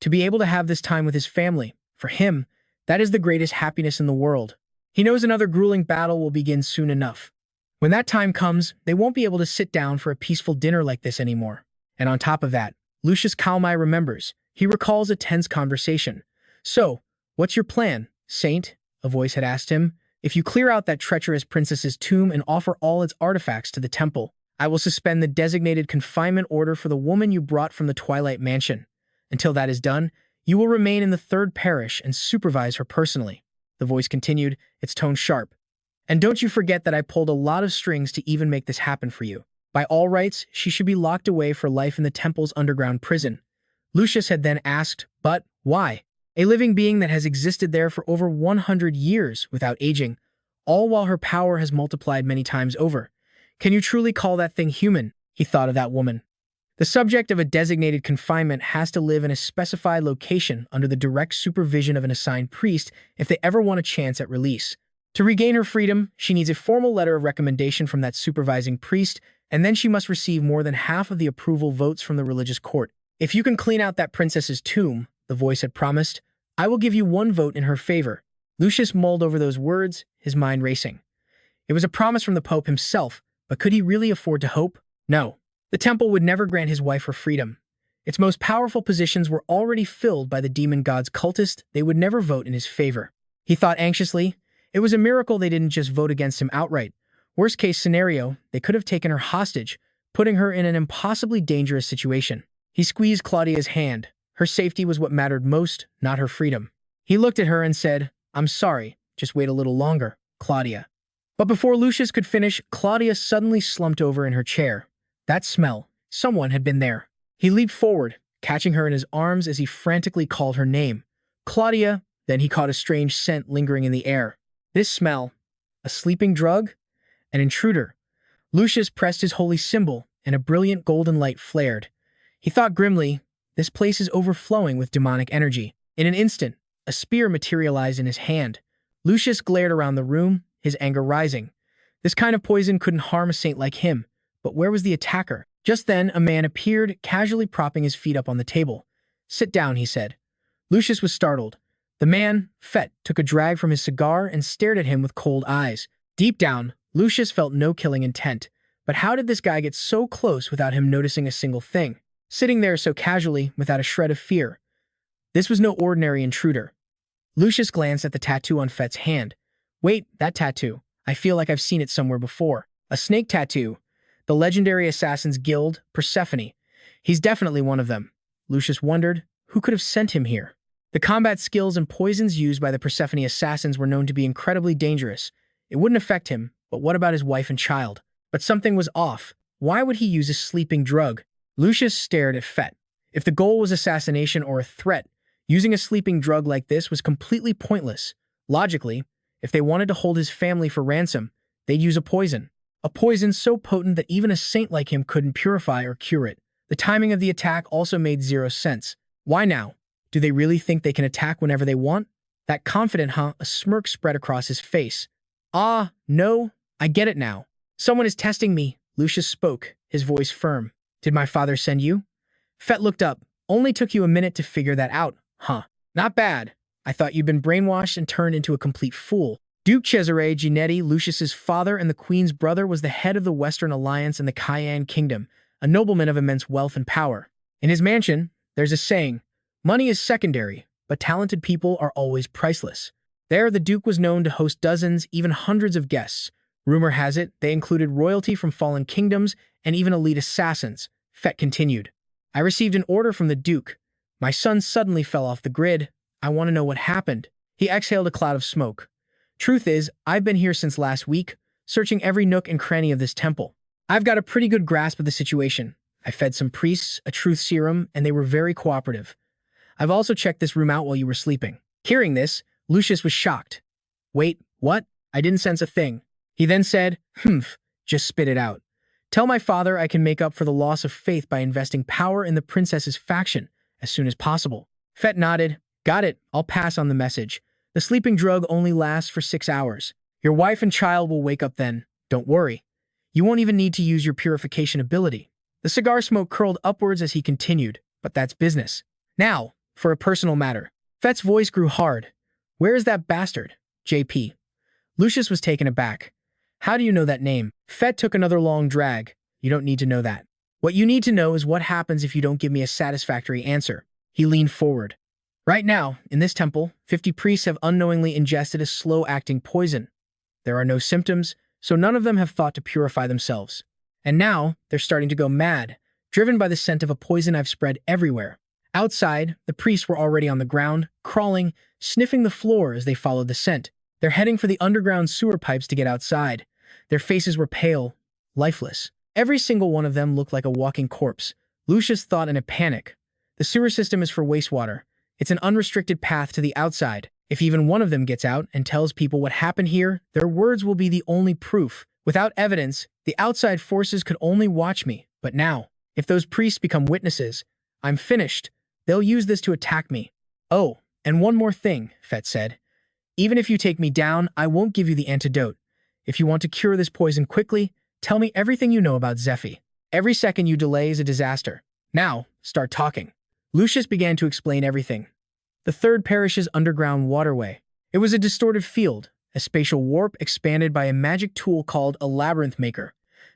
To be able to have this time with his family, for him, that is the greatest happiness in the world. He knows another grueling battle will begin soon enough. When that time comes, they won't be able to sit down for a peaceful dinner like this anymore. And on top of that, Lucius Kalmai remembers. He recalls a tense conversation. So, what's your plan, Saint? A voice had asked him. If you clear out that treacherous princess's tomb and offer all its artifacts to the temple, I will suspend the designated confinement order for the woman you brought from the Twilight Mansion. Until that is done, you will remain in the third parish and supervise her personally. The voice continued, its tone sharp. And don't you forget that I pulled a lot of strings to even make this happen for you. By all rights, she should be locked away for life in the temple's underground prison. Lucius had then asked, but why? A living being that has existed there for over 100 years without aging, all while her power has multiplied many times over. Can you truly call that thing human? He thought of that woman. The subject of a designated confinement has to live in a specified location under the direct supervision of an assigned priest if they ever want a chance at release. To regain her freedom, she needs a formal letter of recommendation from that supervising priest, and then she must receive more than half of the approval votes from the religious court. If you can clean out that princess's tomb, the voice had promised, I will give you one vote in her favor. Lucius mulled over those words, his mind racing. It was a promise from the Pope himself, but could he really afford to hope? No. The temple would never grant his wife her freedom. Its most powerful positions were already filled by the demon god's cultists. They would never vote in his favor. He thought anxiously. It was a miracle they didn't just vote against him outright. Worst case scenario, they could have taken her hostage, putting her in an impossibly dangerous situation. He squeezed Claudia's hand. Her safety was what mattered most, not her freedom. He looked at her and said, I'm sorry, just wait a little longer, Claudia. But before Lucius could finish, Claudia suddenly slumped over in her chair. That smell. Someone had been there. He leaped forward, catching her in his arms as he frantically called her name. Claudia, then he caught a strange scent lingering in the air. This smell. A sleeping drug? An intruder. Lucius pressed his holy symbol, and a brilliant golden light flared. He thought grimly, this place is overflowing with demonic energy. In an instant, a spear materialized in his hand. Lucius glared around the room, his anger rising. This kind of poison couldn't harm a saint like him, but where was the attacker? Just then, a man appeared, casually propping his feet up on the table. Sit down, he said. Lucius was startled. The man, Fett, took a drag from his cigar and stared at him with cold eyes. Deep down, Lucius felt no killing intent. But how did this guy get so close without him noticing a single thing? Sitting there so casually, without a shred of fear. This was no ordinary intruder. Lucius glanced at the tattoo on Fett's hand. Wait, that tattoo. I feel like I've seen it somewhere before. A snake tattoo. The legendary Assassin's Guild, Persephone. He's definitely one of them. Lucius wondered, who could have sent him here? The combat skills and poisons used by the Persephone assassins were known to be incredibly dangerous. It wouldn't affect him, but what about his wife and child? But something was off. Why would he use a sleeping drug? Lucius stared at Fett. If the goal was assassination or a threat, using a sleeping drug like this was completely pointless. Logically, if they wanted to hold his family for ransom, they'd use a poison. A poison so potent that even a saint like him couldn't purify or cure it. The timing of the attack also made zero sense. Why now? Do they really think they can attack whenever they want? That confident, huh? A smirk spread across his face. Ah, no, I get it now. Someone is testing me, Lucius spoke, his voice firm. Did my father send you? Fett looked up. Only took you a minute to figure that out, huh? Not bad. I thought you'd been brainwashed and turned into a complete fool. Duke Cesare Ginetti, Lucius's father and the Queen's brother, was the head of the Western Alliance in the Cayenne Kingdom, a nobleman of immense wealth and power. In his mansion, there's a saying, money is secondary, but talented people are always priceless. There, the Duke was known to host dozens, even hundreds of guests. Rumor has it, they included royalty from fallen kingdoms and even elite assassins. Fett continued. I received an order from the Duke. My son suddenly fell off the grid. I want to know what happened. He exhaled a cloud of smoke. Truth is, I've been here since last week, searching every nook and cranny of this temple. I've got a pretty good grasp of the situation. I fed some priests a truth serum, and they were very cooperative. I've also checked this room out while you were sleeping. Hearing this, Lucius was shocked. Wait, what? I didn't sense a thing. He then said, just spit it out. Tell my father I can make up for the loss of faith by investing power in the princess's faction as soon as possible. Fett nodded. Got it, I'll pass on the message. The sleeping drug only lasts for 6 hours. Your wife and child will wake up then. Don't worry. You won't even need to use your purification ability. The cigar smoke curled upwards as he continued, but that's business. Now, for a personal matter. Fett's voice grew hard. Where is that bastard? JP. Lucius was taken aback. How do you know that name? Fett took another long drag. You don't need to know that. What you need to know is what happens if you don't give me a satisfactory answer. He leaned forward. Right now, in this temple, 50 priests have unknowingly ingested a slow-acting poison. There are no symptoms, so none of them have thought to purify themselves. And now, they're starting to go mad, driven by the scent of a poison I've spread everywhere. Outside, the priests were already on the ground, crawling, sniffing the floor as they followed the scent. They're heading for the underground sewer pipes to get outside. Their faces were pale, lifeless. Every single one of them looked like a walking corpse. Lucius thought in a panic. The sewer system is for wastewater. It's an unrestricted path to the outside. If even one of them gets out and tells people what happened here, their words will be the only proof. Without evidence, the outside forces could only watch me. But now, if those priests become witnesses, I'm finished. They'll use this to attack me. Oh, and one more thing, Fett said. Even if you take me down, I won't give you the antidote. If you want to cure this poison quickly, tell me everything you know about Zephyr. Every second you delay is a disaster. Now, start talking. Lucius began to explain everything. The third parish's underground waterway. It was a distorted field, a spatial warp expanded by a magic tool called a labyrinth maker.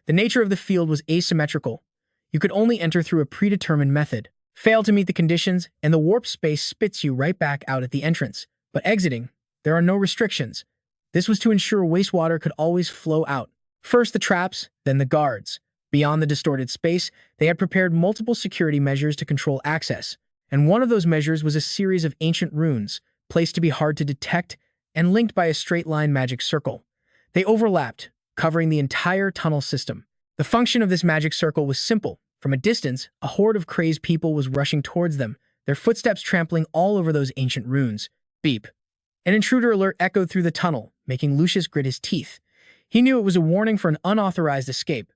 The nature of the field was asymmetrical. You could only enter through a predetermined method. Fail to meet the conditions, and the warp space spits you right back out at the entrance. But exiting, there are no restrictions. This was to ensure wastewater could always flow out. First the traps, then the guards. Beyond the distorted space, they had prepared multiple security measures to control access, and one of those measures was a series of ancient runes, placed to be hard to detect and linked by a straight-line magic circle. They overlapped, covering the entire tunnel system. The function of this magic circle was simple. From a distance, a horde of crazed people was rushing towards them, their footsteps trampling all over those ancient runes. Beep. An intruder alert echoed through the tunnel, making Lucius grit his teeth. He knew it was a warning for an unauthorized escape.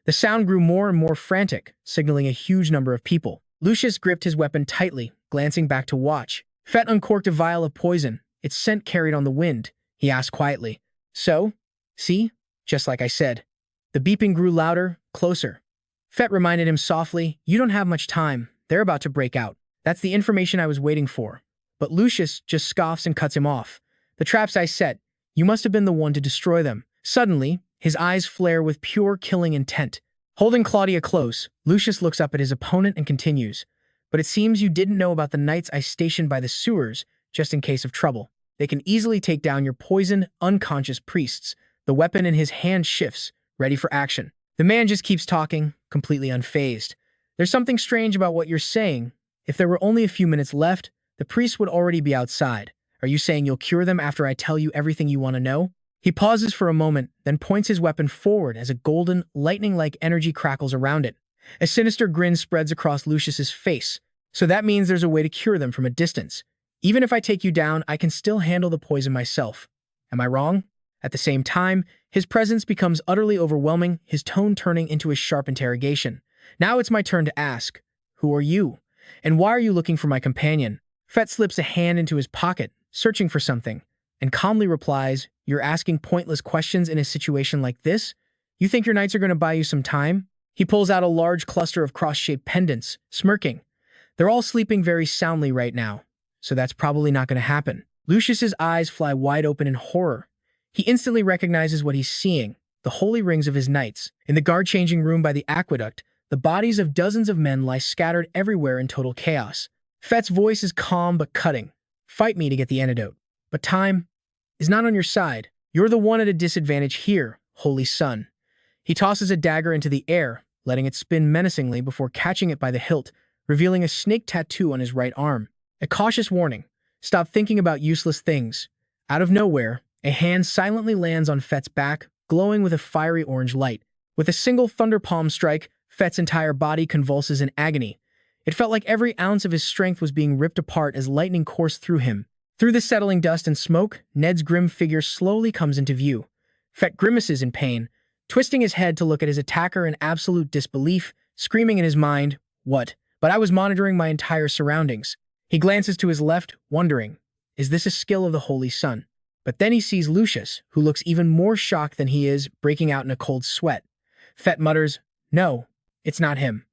The sound grew more and more frantic, signaling a huge number of people. Lucius gripped his weapon tightly, glancing back to watch. Fett uncorked a vial of poison, its scent carried on the wind. He asked quietly, So? See? Just like I said. The beeping grew louder, closer. Fett reminded him softly, You don't have much time. They're about to break out. That's the information I was waiting for. But Lucius just scoffs and cuts him off. The traps I set. You must have been the one to destroy them. Suddenly, his eyes flare with pure killing intent. Holding Claudia close, Lucius looks up at his opponent and continues. But it seems you didn't know about the knights I stationed by the sewers, just in case of trouble. They can easily take down your poisoned, unconscious priests. The weapon in his hand shifts, ready for action. The man just keeps talking, completely unfazed. There's something strange about what you're saying. If there were only a few minutes left, the priests would already be outside. Are you saying you'll cure them after I tell you everything you want to know? He pauses for a moment, then points his weapon forward as a golden, lightning-like energy crackles around it. A sinister grin spreads across Lucius's face. So that means there's a way to cure them from a distance. Even if I take you down, I can still handle the poison myself. Am I wrong? At the same time, his presence becomes utterly overwhelming, his tone turning into a sharp interrogation. Now it's my turn to ask, who are you? And why are you looking for my companion? Fett slips a hand into his pocket, searching for something, and calmly replies, You're asking pointless questions in a situation like this? You think your knights are going to buy you some time? He pulls out a large cluster of cross-shaped pendants, smirking. They're all sleeping very soundly right now, so that's probably not going to happen. Lucius's eyes fly wide open in horror. He instantly recognizes what he's seeing, the holy rings of his knights. In the guard-changing room by the aqueduct, the bodies of dozens of men lie scattered everywhere in total chaos. Fett's voice is calm but cutting. Fight me to get the antidote. But time is not on your side. You're the one at a disadvantage here, holy son. He tosses a dagger into the air, letting it spin menacingly before catching it by the hilt. revealing a snake tattoo on his right arm. A cautious warning. Stop thinking about useless things. Out of nowhere, a hand silently lands on Fett's back, glowing with a fiery orange light. With a single thunder palm strike, Fett's entire body convulses in agony. It felt like every ounce of his strength was being ripped apart as lightning coursed through him. Through the settling dust and smoke, Ned's grim figure slowly comes into view. Fett grimaces in pain, twisting his head to look at his attacker in absolute disbelief, screaming in his mind, "What?" But I was monitoring my entire surroundings. He glances to his left, wondering, is this a skill of the Holy Sun? But then he sees Lucius, who looks even more shocked than he is, breaking out in a cold sweat. Fett mutters, "No, it's not him."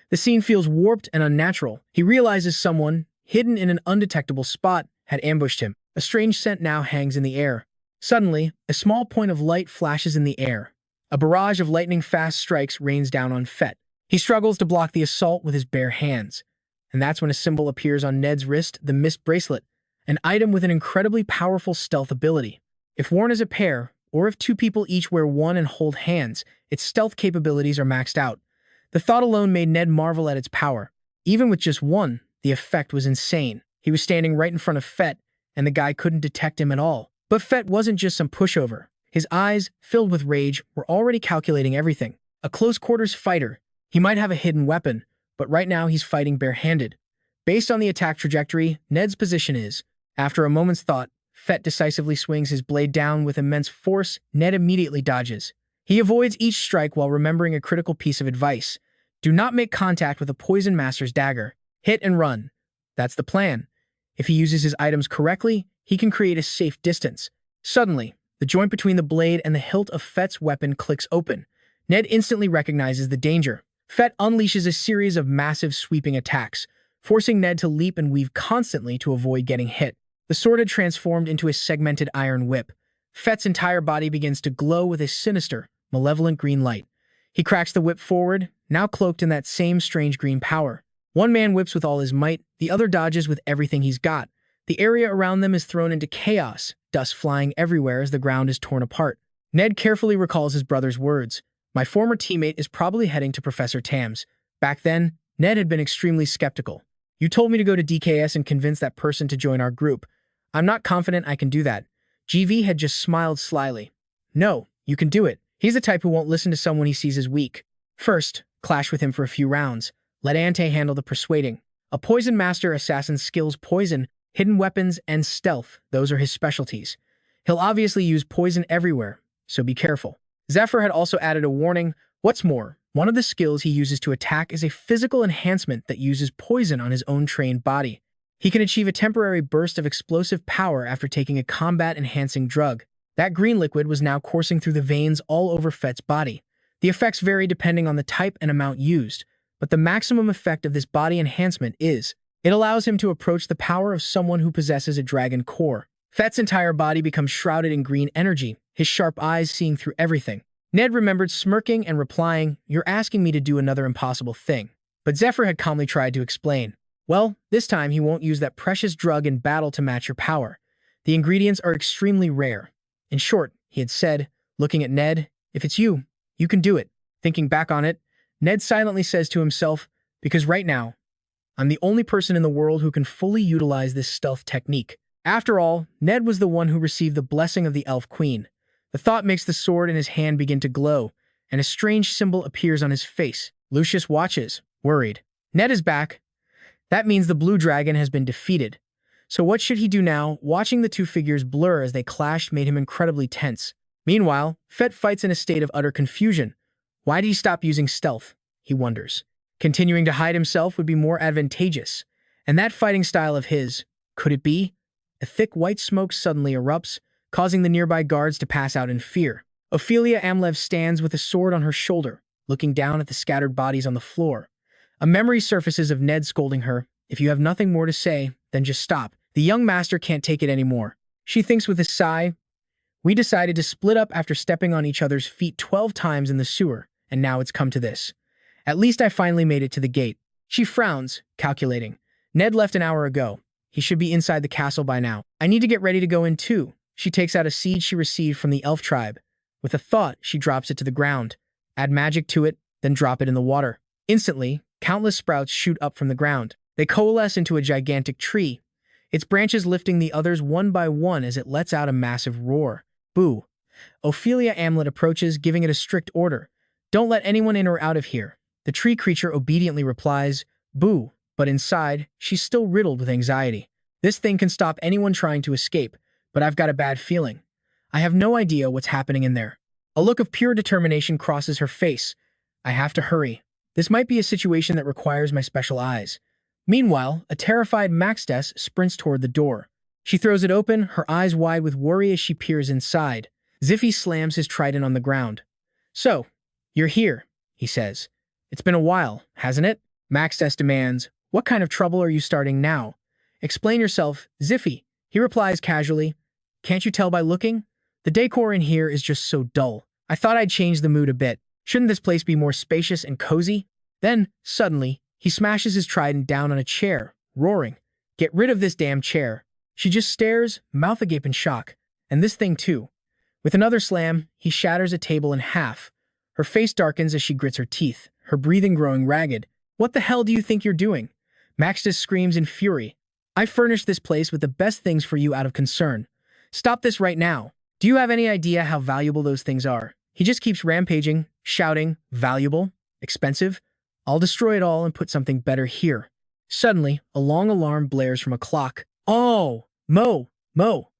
The scene feels warped and unnatural. He realizes someone, hidden in an undetectable spot, had ambushed him. A strange scent now hangs in the air. Suddenly, a small point of light flashes in the air. A barrage of lightning-fast strikes rains down on Fett. He struggles to block the assault with his bare hands. And that's when a symbol appears on Ned's wrist, the Mist Bracelet, an item with an incredibly powerful stealth ability. If worn as a pair, or if two people each wear one and hold hands, its stealth capabilities are maxed out. The thought alone made Ned marvel at its power. Even with just one, the effect was insane. He was standing right in front of Fett, and the guy couldn't detect him at all. But Fett wasn't just some pushover. His eyes, filled with rage, were already calculating everything. A close-quarters fighter. He might have a hidden weapon, but right now he's fighting barehanded. Based on the attack trajectory, Ned's position is, after a moment's thought, Fett decisively swings his blade down with immense force. Ned immediately dodges. He avoids each strike while remembering a critical piece of advice. Do not make contact with a Poison Master's dagger. Hit and run. That's the plan. If he uses his items correctly, he can create a safe distance. Suddenly, the joint between the blade and the hilt of Fett's weapon clicks open. Ned instantly recognizes the danger. Fett unleashes a series of massive sweeping attacks, forcing Ned to leap and weave constantly to avoid getting hit. The sword had transformed into a segmented iron whip. Fett's entire body begins to glow with a sinister, malevolent green light. He cracks the whip forward, now cloaked in that same strange green power. One man whips with all his might, the other dodges with everything he's got. The area around them is thrown into chaos, dust flying everywhere as the ground is torn apart. Ned carefully recalls his brother's words. My former teammate is probably heading to Professor Tam's. Back then, Ned had been extremely skeptical. You told me to go to DKS and convince that person to join our group. I'm not confident I can do that. GV had just smiled slyly. No, you can do it. He's the type who won't listen to someone he sees as weak. First, clash with him for a few rounds. Let Ante handle the persuading. A Poison Master assassin's skills poison, hidden weapons, and stealth. Those are his specialties. He'll obviously use poison everywhere, so be careful. Zephyr had also added a warning. What's more, one of the skills he uses to attack is a physical enhancement that uses poison on his own trained body. He can achieve a temporary burst of explosive power after taking a combat-enhancing drug. That green liquid was now coursing through the veins all over Fett's body. The effects vary depending on the type and amount used, but the maximum effect of this body enhancement is, it allows him to approach the power of someone who possesses a dragon core. Fett's entire body becomes shrouded in green energy, his sharp eyes seeing through everything. Ned remembered smirking and replying, "You're asking me to do another impossible thing." But Zephyr had calmly tried to explain. Well, this time he won't use that precious drug in battle to match your power. The ingredients are extremely rare. In short, he had said, looking at Ned, if it's you, you can do it. Thinking back on it, Ned silently says to himself, because right now, I'm the only person in the world who can fully utilize this stealth technique. After all, Ned was the one who received the blessing of the Elf Queen. The thought makes the sword in his hand begin to glow, and a strange symbol appears on his face. Lucius watches, worried. Ned is back. That means the blue dragon has been defeated. So what should he do now? Watching the two figures blur as they clashed made him incredibly tense. Meanwhile, Fett fights in a state of utter confusion. Why did he stop using stealth? He wonders. Continuing to hide himself would be more advantageous. And that fighting style of his, could it be? A thick white smoke suddenly erupts, causing the nearby guards to pass out in fear. Ophelia Amlev stands with a sword on her shoulder, looking down at the scattered bodies on the floor. A memory surfaces of Ned scolding her, if you have nothing more to say, then just stop. The young master can't take it anymore. She thinks with a sigh, we decided to split up after stepping on each other's feet 12 times in the sewer, and now it's come to this. At least I finally made it to the gate. She frowns, calculating. Ned left an hour ago. He should be inside the castle by now. I need to get ready to go in too. She takes out a seed she received from the elf tribe. With a thought, she drops it to the ground. Add magic to it, then drop it in the water. Instantly, countless sprouts shoot up from the ground. They coalesce into a gigantic tree, its branches lifting the others one by one as it lets out a massive roar. Boo. Ophelia Amlet approaches, giving it a strict order. Don't let anyone in or out of here. The tree creature obediently replies, boo, but inside, she's still riddled with anxiety. This thing can stop anyone trying to escape, but I've got a bad feeling. I have no idea what's happening in there. A look of pure determination crosses her face. I have to hurry. This might be a situation that requires my special eyes. Meanwhile, a terrified Maxtes sprints toward the door. She throws it open, her eyes wide with worry as she peers inside. Zephyr slams his trident on the ground. So, you're here, he says. It's been a while, hasn't it? Maxtes demands, what kind of trouble are you starting now? Explain yourself, Zephyr. He replies casually, can't you tell by looking? The decor in here is just so dull. I thought I'd change the mood a bit. Shouldn't this place be more spacious and cozy? Then, suddenly, he smashes his trident down on a chair, roaring, get rid of this damn chair. She just stares, mouth agape in shock. And this thing too. With another slam, he shatters a table in half. Her face darkens as she grits her teeth, her breathing growing ragged. What the hell do you think you're doing? Maxtes screams in fury. I furnished this place with the best things for you out of concern. Stop this right now. Do you have any idea how valuable those things are? He just keeps rampaging, shouting, valuable, expensive. I'll destroy it all and put something better here. Suddenly, a long alarm blares from a clock. Oh, Mo, Mo.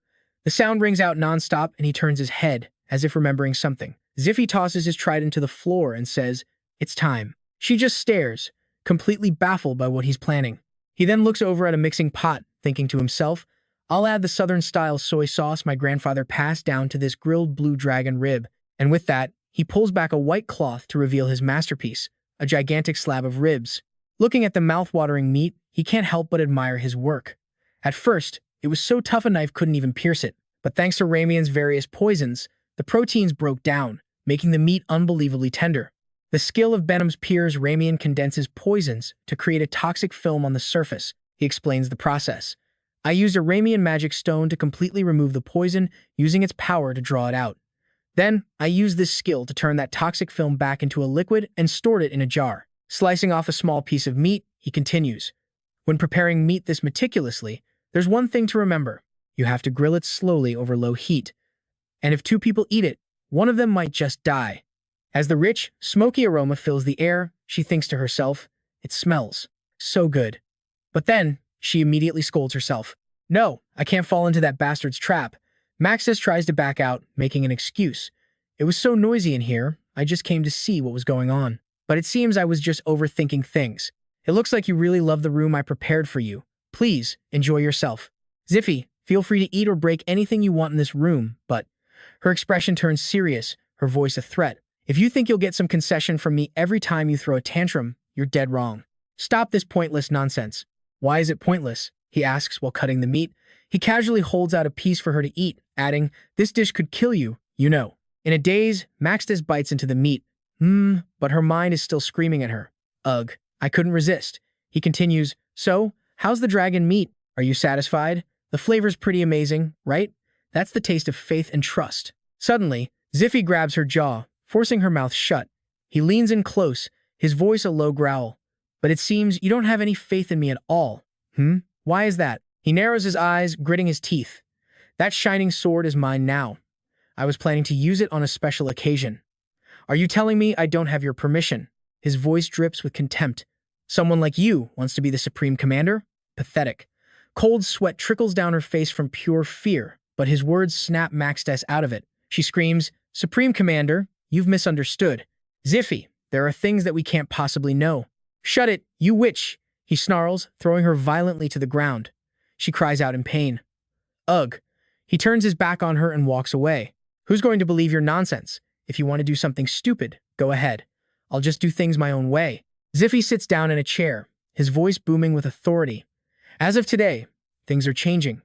The sound rings out nonstop and he turns his head, as if remembering something. Zephyr tosses his trident to the floor and says, it's time. She just stares, completely baffled by what he's planning. He then looks over at a mixing pot, thinking to himself, I'll add the southern-style soy sauce my grandfather passed down to this grilled blue dragon rib. And with that, he pulls back a white cloth to reveal his masterpiece, a gigantic slab of ribs. Looking at the mouth-watering meat, he can't help but admire his work. At first, it was so tough a knife couldn't even pierce it, but thanks to Ramian's various poisons, the proteins broke down, making the meat unbelievably tender. The skill of Benham's peers, Ramian condenses poisons to create a toxic film on the surface. He explains the process. I used a Ramian magic stone to completely remove the poison, using its power to draw it out. Then, I used this skill to turn that toxic film back into a liquid and stored it in a jar. Slicing off a small piece of meat, he continues. When preparing meat this meticulously, there's one thing to remember. You have to grill it slowly over low heat. And if two people eat it, one of them might just die. As the rich, smoky aroma fills the air, she thinks to herself, it smells so good. But then, she immediately scolds herself. No, I can't fall into that bastard's trap. Maxtes tries to back out, making an excuse. It was so noisy in here, I just came to see what was going on. But it seems I was just overthinking things. It looks like you really love the room I prepared for you. Please, enjoy yourself. Zephyr, feel free to eat or break anything you want in this room, but... Her expression turns serious, her voice a threat. If you think you'll get some concession from me every time you throw a tantrum, you're dead wrong. Stop this pointless nonsense. Why is it pointless? He asks while cutting the meat. He casually holds out a piece for her to eat, adding, this dish could kill you, you know. In a daze, Maxtes bites into the meat. But her mind is still screaming at her. Ugh, I couldn't resist. He continues, so, how's the dragon meat? Are you satisfied? The flavor's pretty amazing, right? That's the taste of faith and trust. Suddenly, Zephyr grabs her jaw, forcing her mouth shut. He leans in close, his voice a low growl. But it seems you don't have any faith in me at all. Why is that? He narrows his eyes, gritting his teeth. That shining sword is mine now. I was planning to use it on a special occasion. Are you telling me I don't have your permission? His voice drips with contempt. Someone like you wants to be the supreme commander? Pathetic. Cold sweat trickles down her face from pure fear, but his words snap Maxtes out of it. She screams, Supreme Commander, you've misunderstood. Zephyr, there are things that we can't possibly know. Shut it, you witch! He snarls, throwing her violently to the ground. She cries out in pain. Ugh. He turns his back on her and walks away. Who's going to believe your nonsense? If you want to do something stupid, go ahead. I'll just do things my own way. Zephyr sits down in a chair, his voice booming with authority. As of today, things are changing.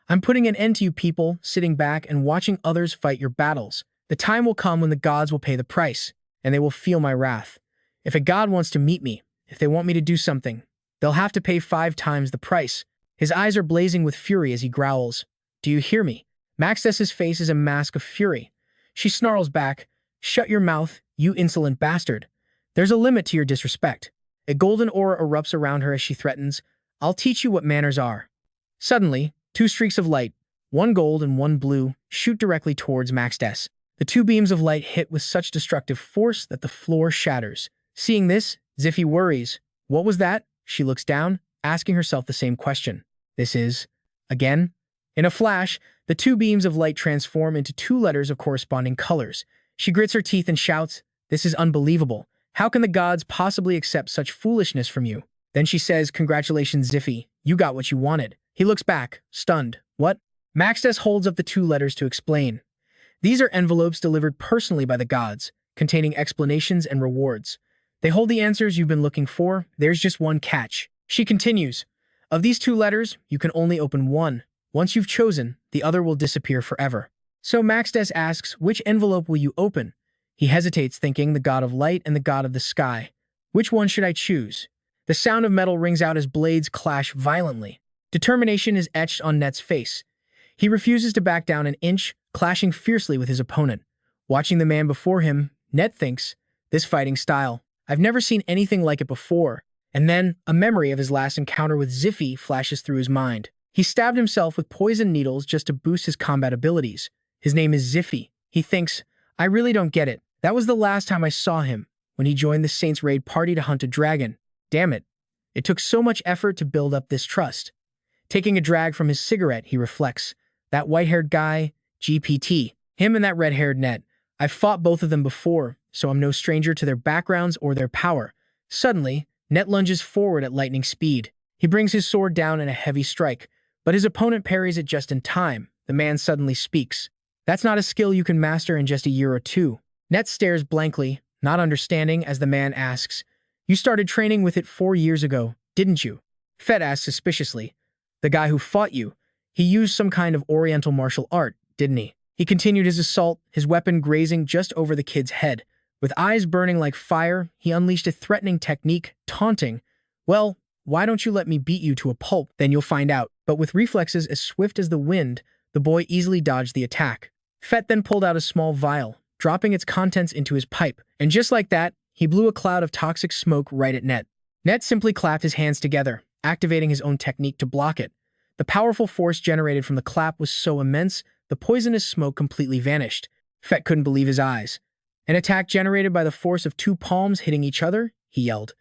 I'm putting an end to you people sitting back and watching others fight your battles. The time will come when the gods will pay the price, and they will feel my wrath. If a god wants to meet me, if they want me to do something, they'll have to pay 5 times the price. His eyes are blazing with fury as he growls. Do you hear me? Maxtes's face is a mask of fury. She snarls back, Shut your mouth, you insolent bastard. There's a limit to your disrespect. A golden aura erupts around her as she threatens, "I'll teach you what manners are." Suddenly, two streaks of light, one gold and one blue, shoot directly towards Max Des. The two beams of light hit with such destructive force that the floor shatters. Seeing this, Zephyr worries. What was that? She looks down, asking herself the same question. This is... again? In a flash, the two beams of light transform into two letters of corresponding colors. She grits her teeth and shouts, "This is unbelievable. How can the gods possibly accept such foolishness from you?" Then she says, "Congratulations, Zephyr. You got what you wanted." He looks back, stunned. What? Max Des holds up the two letters to explain. These are envelopes delivered personally by the gods, containing explanations and rewards. They hold the answers you've been looking for. There's just one catch. She continues, "Of these two letters, you can only open one. Once you've chosen, the other will disappear forever." So Max Des asks, "Which envelope will you open?" He hesitates, thinking the god of light and the god of the sky. Which one should I choose? The sound of metal rings out as blades clash violently. Determination is etched on Net's face. He refuses to back down an inch, clashing fiercely with his opponent. Watching the man before him, Net thinks, "This fighting style, I've never seen anything like it before." And then, a memory of his last encounter with Zephyr flashes through his mind. He stabbed himself with poison needles just to boost his combat abilities. His name is Zephyr. He thinks, "I really don't get it. That was the last time I saw him, when he joined the Saints' raid party to hunt a dragon. Damn it. It took so much effort to build up this trust." Taking a drag from his cigarette, he reflects, "That white-haired guy, GPT, him and that red-haired Net. I've fought both of them before, so I'm no stranger to their backgrounds or their power." Suddenly, Net lunges forward at lightning speed. He brings his sword down in a heavy strike, but his opponent parries it just in time. The man suddenly speaks. "That's not a skill you can master in just a year or two." Net stares blankly, not understanding, as the man asks, "You started training with it 4 years ago, didn't you?" Fett asks suspiciously, "The guy who fought you, he used some kind of oriental martial art, didn't he?" He continued his assault, his weapon grazing just over the kid's head. With eyes burning like fire, he unleashed a threatening technique, taunting, "Well, why don't you let me beat you to a pulp? Then you'll find out." But with reflexes as swift as the wind, the boy easily dodged the attack. Fett then pulled out a small vial, dropping its contents into his pipe, and just like that, he blew a cloud of toxic smoke right at Net. Net simply clapped his hands together, activating his own technique to block it. The powerful force generated from the clap was so immense, the poisonous smoke completely vanished. Fett couldn't believe his eyes. "An attack generated by the force of two palms hitting each other?" he yelled.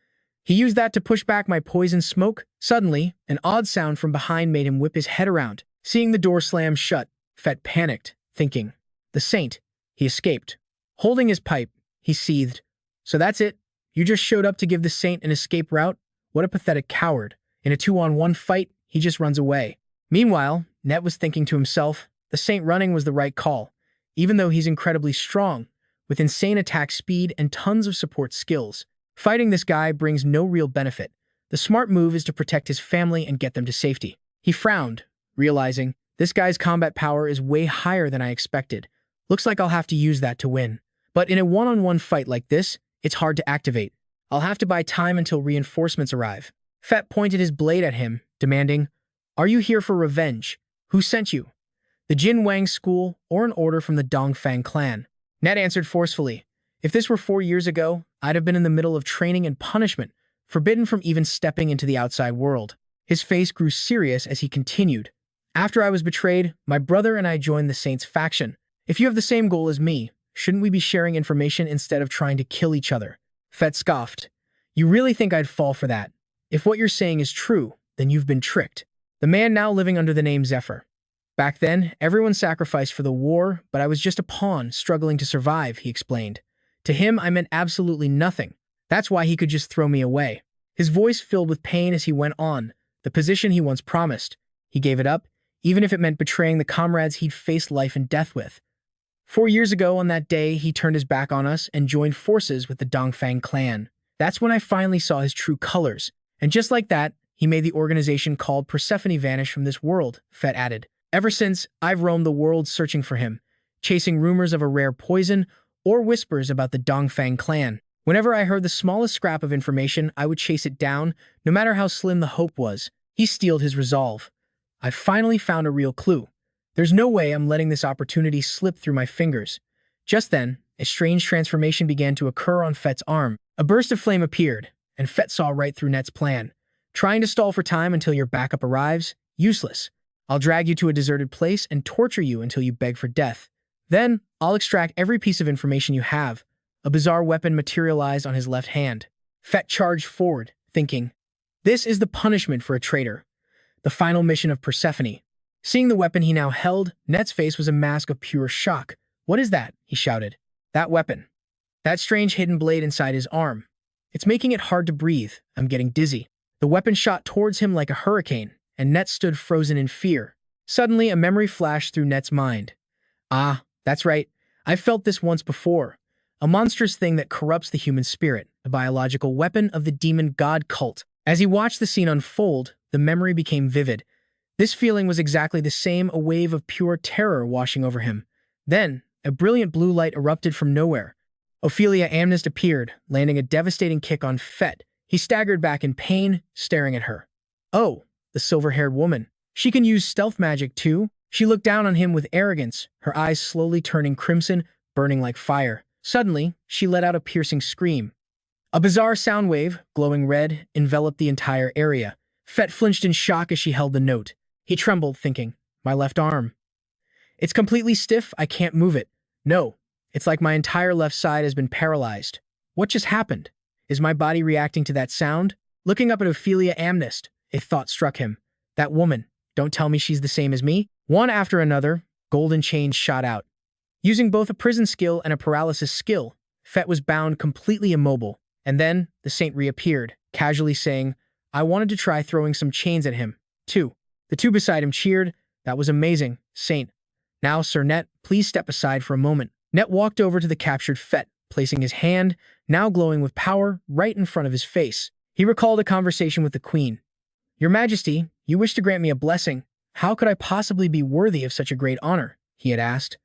"He used that to push back my poison smoke?" Suddenly, an odd sound from behind made him whip his head around. Seeing the door slam shut, Fett panicked, thinking, "The saint." He escaped. Holding his pipe, he seethed. "So that's it? You just showed up to give the saint an escape route? What a pathetic coward. In a 2-on-1 fight, he just runs away." Meanwhile, Net was thinking to himself, the saint running was the right call, even though he's incredibly strong, with insane attack speed and tons of support skills. Fighting this guy brings no real benefit. The smart move is to protect his family and get them to safety. He frowned, realizing, this guy's combat power is way higher than I expected. Looks like I'll have to use that to win. But in a one-on-one fight like this, it's hard to activate. I'll have to buy time until reinforcements arrive. Fett pointed his blade at him, demanding, "Are you here for revenge? Who sent you? The Jin Wang school or an order from the Dongfang clan?" Net answered forcefully, "If this were 4 years ago, I'd have been in the middle of training and punishment, forbidden from even stepping into the outside world." His face grew serious as he continued, "After I was betrayed, my brother and I joined the Saints faction. If you have the same goal as me, shouldn't we be sharing information instead of trying to kill each other?" Fett scoffed. "You really think I'd fall for that? If what you're saying is true, then you've been tricked." The man now living under the name Zephyr. "Back then, everyone sacrificed for the war, but I was just a pawn struggling to survive," he explained. "To him, I meant absolutely nothing. That's why he could just throw me away." His voice filled with pain as he went on. The position he once promised, he gave it up, even if it meant betraying the comrades he'd faced life and death with. 4 years ago on that day, he turned his back on us and joined forces with the Dongfang clan. That's when I finally saw his true colors. And just like that, he made the organization called Persephone vanish from this world, Fett added. Ever since, I've roamed the world searching for him, chasing rumors of a rare poison or whispers about the Dongfang clan. Whenever I heard the smallest scrap of information, I would chase it down, no matter how slim the hope was. He steeled his resolve. I've finally found a real clue. There's no way I'm letting this opportunity slip through my fingers. Just then, a strange transformation began to occur on Fett's arm. A burst of flame appeared, and Fett saw right through Net's plan. Trying to stall for time until your backup arrives? Useless. I'll drag you to a deserted place and torture you until you beg for death. Then, I'll extract every piece of information you have. A bizarre weapon materialized on his left hand. Fett charged forward, thinking, this is the punishment for a traitor. The final mission of Persephone. Seeing the weapon he now held, Net's face was a mask of pure shock. What is that? He shouted. That weapon. That strange hidden blade inside his arm. It's making it hard to breathe. I'm getting dizzy. The weapon shot towards him like a hurricane, and Net stood frozen in fear. Suddenly, a memory flashed through Net's mind. Ah, that's right. I've felt this once before. A monstrous thing that corrupts the human spirit, a biological weapon of the demon god cult. As he watched the scene unfold, the memory became vivid. This feeling was exactly the same, a wave of pure terror washing over him. Then, a brilliant blue light erupted from nowhere. Ophelia Amnest appeared, landing a devastating kick on Fett. He staggered back in pain, staring at her. Oh, the silver-haired woman. She can use stealth magic too? She looked down on him with arrogance, her eyes slowly turning crimson, burning like fire. Suddenly, she let out a piercing scream. A bizarre sound wave, glowing red, enveloped the entire area. Fett flinched in shock as she held the note. He trembled, thinking, my left arm. It's completely stiff, I can't move it. No, it's like my entire left side has been paralyzed. What just happened? Is my body reacting to that sound? Looking up at Ophelia Amnest, a thought struck him. That woman, don't tell me she's the same as me? One after another, golden chains shot out. Using both a prison skill and a paralysis skill, Fett was bound completely immobile. And then, the saint reappeared, casually saying, I wanted to try throwing some chains at him, too. The two beside him cheered. That was amazing, Saint. Now, Sir Net, please step aside for a moment. Net walked over to the captured Fett, placing his hand, now glowing with power, right in front of his face. He recalled a conversation with the Queen. Your Majesty, you wish to grant me a blessing. How could I possibly be worthy of such a great honor? He had asked.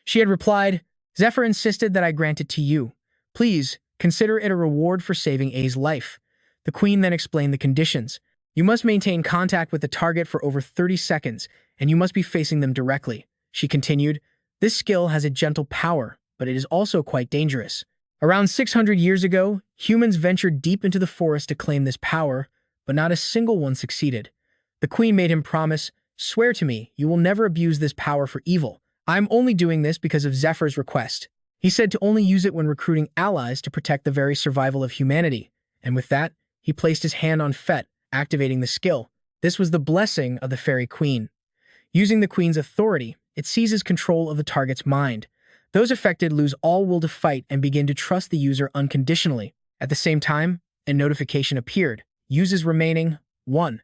She had replied, Zephyr insisted that I grant it to you. Please, consider it a reward for saving A's life. The Queen then explained the conditions. You must maintain contact with the target for over 30 seconds, and you must be facing them directly. She continued, this skill has a gentle power, but it is also quite dangerous. Around 600 years ago, humans ventured deep into the forest to claim this power, but not a single one succeeded. The Queen made him promise, swear to me, you will never abuse this power for evil. I'm only doing this because of Zephyr's request. He said to only use it when recruiting allies to protect the very survival of humanity. And with that, he placed his hand on Fett, activating the skill. This was the blessing of the Fairy Queen. Using the Queen's authority, it seizes control of the target's mind. Those affected lose all will to fight and begin to trust the user unconditionally. At the same time, a notification appeared. Uses remaining 1.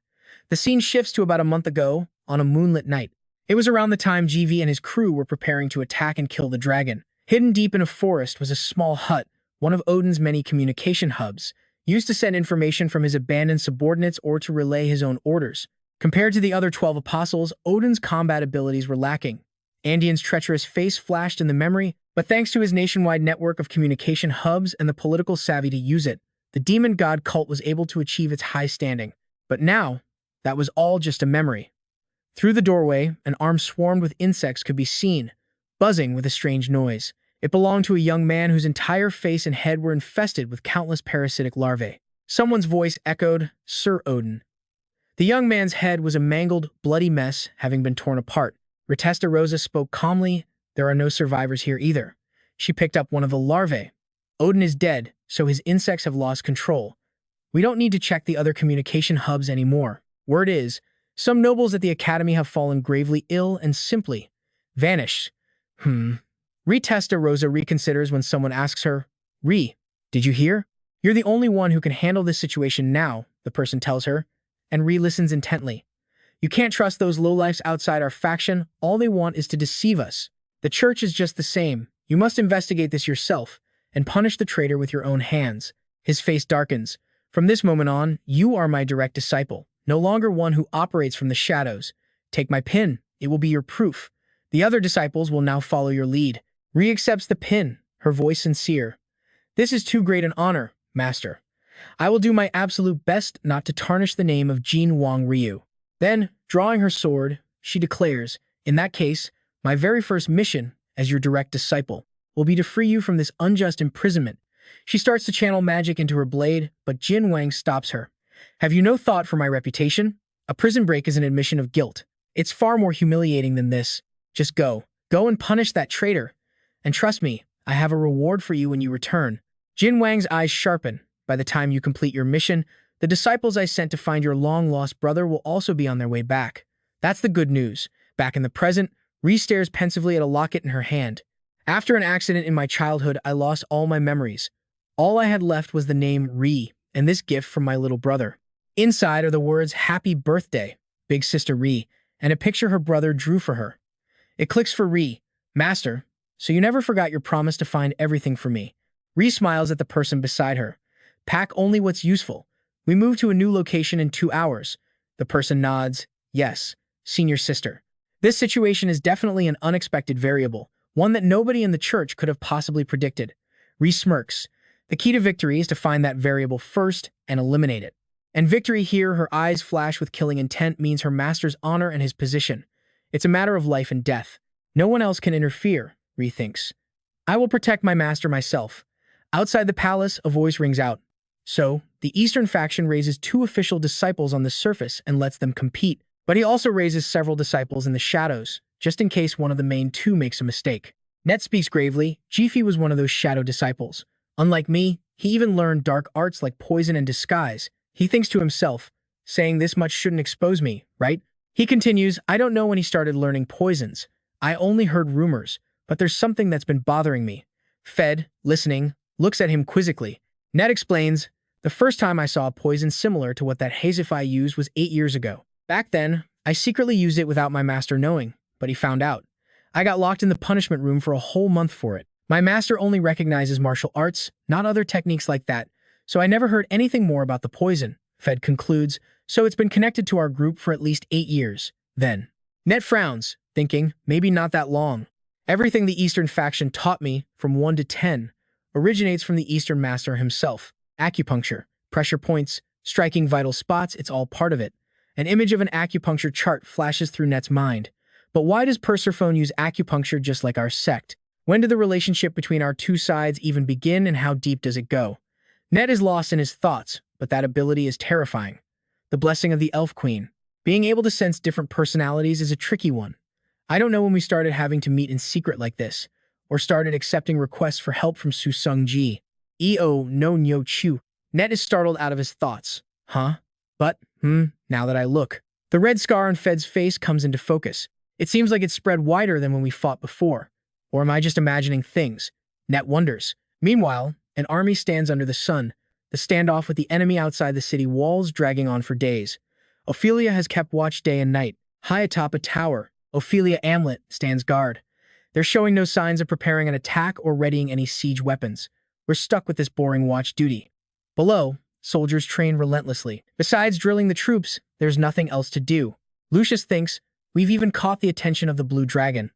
The scene shifts to about a month ago, on a moonlit night. It was around the time GV and his crew were preparing to attack and kill the dragon. Hidden deep in a forest was a small hut, one of Odin's many communication hubs, used to send information from his abandoned subordinates or to relay his own orders. Compared to the other 12 apostles, Odin's combat abilities were lacking. Andian's treacherous face flashed in the memory, but thanks to his nationwide network of communication hubs and the political savvy to use it, the demon god cult was able to achieve its high standing. But now, that was all just a memory. Through the doorway, an arm swarmed with insects could be seen, buzzing with a strange noise. It belonged to a young man whose entire face and head were infested with countless parasitic larvae. Someone's voice echoed, Sir Odin. The young man's head was a mangled, bloody mess, having been torn apart. Retesta Rosa spoke calmly, there are no survivors here either. She picked up one of the larvae. Odin is dead, so his insects have lost control. We don't need to check the other communication hubs anymore. Word is, some nobles at the academy have fallen gravely ill and simply vanished. Retesta Rosa reconsiders when someone asks her, did you hear? You're the only one who can handle this situation now, the person tells her, and listens intently. You can't trust those lowlifes outside our faction, all they want is to deceive us. The church is just the same. You must investigate this yourself, and punish the traitor with your own hands. His face darkens. From this moment on, you are my direct disciple, no longer one who operates from the shadows. Take my pin, it will be your proof. The other disciples will now follow your lead. Accepts the pin, her voice sincere. This is too great an honor, Master. I will do my absolute best not to tarnish the name of Jin Wang Ryu. Then, drawing her sword, she declares, in that case, my very first mission, as your direct disciple, will be to free you from this unjust imprisonment. She starts to channel magic into her blade, but Jin Wang stops her. Have you no thought for my reputation? A prison break is an admission of guilt. It's far more humiliating than this. Just go. Go and punish that traitor. And trust me, I have a reward for you when you return. Jin Wang's eyes sharpen. By the time you complete your mission, the disciples I sent to find your long-lost brother will also be on their way back. That's the good news. Back in the present, Ri stares pensively at a locket in her hand. After an accident in my childhood, I lost all my memories. All I had left was the name Ri, and this gift from my little brother. Inside are the words, "Happy Birthday, Big Sister Ri," and a picture her brother drew for her. It clicks for Ri. Master, so you never forgot your promise to find everything for me. Ri smiles at the person beside her. Pack only what's useful. We move to a new location in 2 hours. The person nods. Yes, senior sister. This situation is definitely an unexpected variable, one that nobody in the church could have possibly predicted. Ri smirks. The key to victory is to find that variable first and eliminate it. And victory here, her eyes flash with killing intent, means her master's honor and his position. It's a matter of life and death. No one else can interfere, Ri thinks. I will protect my master myself. Outside the palace, a voice rings out. So, the Eastern faction raises 2 official disciples on the surface and lets them compete. But he also raises several disciples in the shadows, just in case one of the main 2 makes a mistake. Net speaks gravely. Jiffy was one of those shadow disciples. Unlike me, he even learned dark arts like poison and disguise. He thinks to himself, saying this much shouldn't expose me, right? He continues, I don't know when he started learning poisons. I only heard rumors, but there's something that's been bothering me. Fed, listening, looks at him quizzically. Ned explains, the first time I saw a poison similar to what that Hazify used was 8 years ago. Back then, I secretly used it without my master knowing, but he found out. I got locked in the punishment room for a whole month for it. My master only recognizes martial arts, not other techniques like that, so I never heard anything more about the poison, Fed concludes, so it's been connected to our group for at least 8 years. Then, Net frowns, thinking, maybe not that long. Everything the Eastern faction taught me, from 1 to 10, originates from the Eastern Master himself. Acupuncture, pressure points, striking vital spots, it's all part of it. An image of an acupuncture chart flashes through Net's mind. But why does Persephone use acupuncture just like our sect? When did the relationship between our 2 sides even begin, and how deep does it go? Net is lost in his thoughts, but that ability is terrifying. The blessing of the Elf Queen. Being able to sense different personalities is a tricky one. I don't know when we started having to meet in secret like this, or started accepting requests for help from Su Sung Ji. E.O. no Nyo Chu. Net is startled out of his thoughts. Huh? But, now that I look. The red scar on Fed's face comes into focus. It seems like it's spread wider than when we fought before. Or am I just imagining things? Net wonders. Meanwhile, an army stands under the sun, the standoff with the enemy outside the city walls dragging on for days. Ophelia has kept watch day and night. High atop a tower, Ophelia Amlet stands guard. They're showing no signs of preparing an attack or readying any siege weapons. We're stuck with this boring watch duty. Below, soldiers train relentlessly. Besides drilling the troops, there's nothing else to do. Lucius thinks, we've even caught the attention of the Blue Dragon.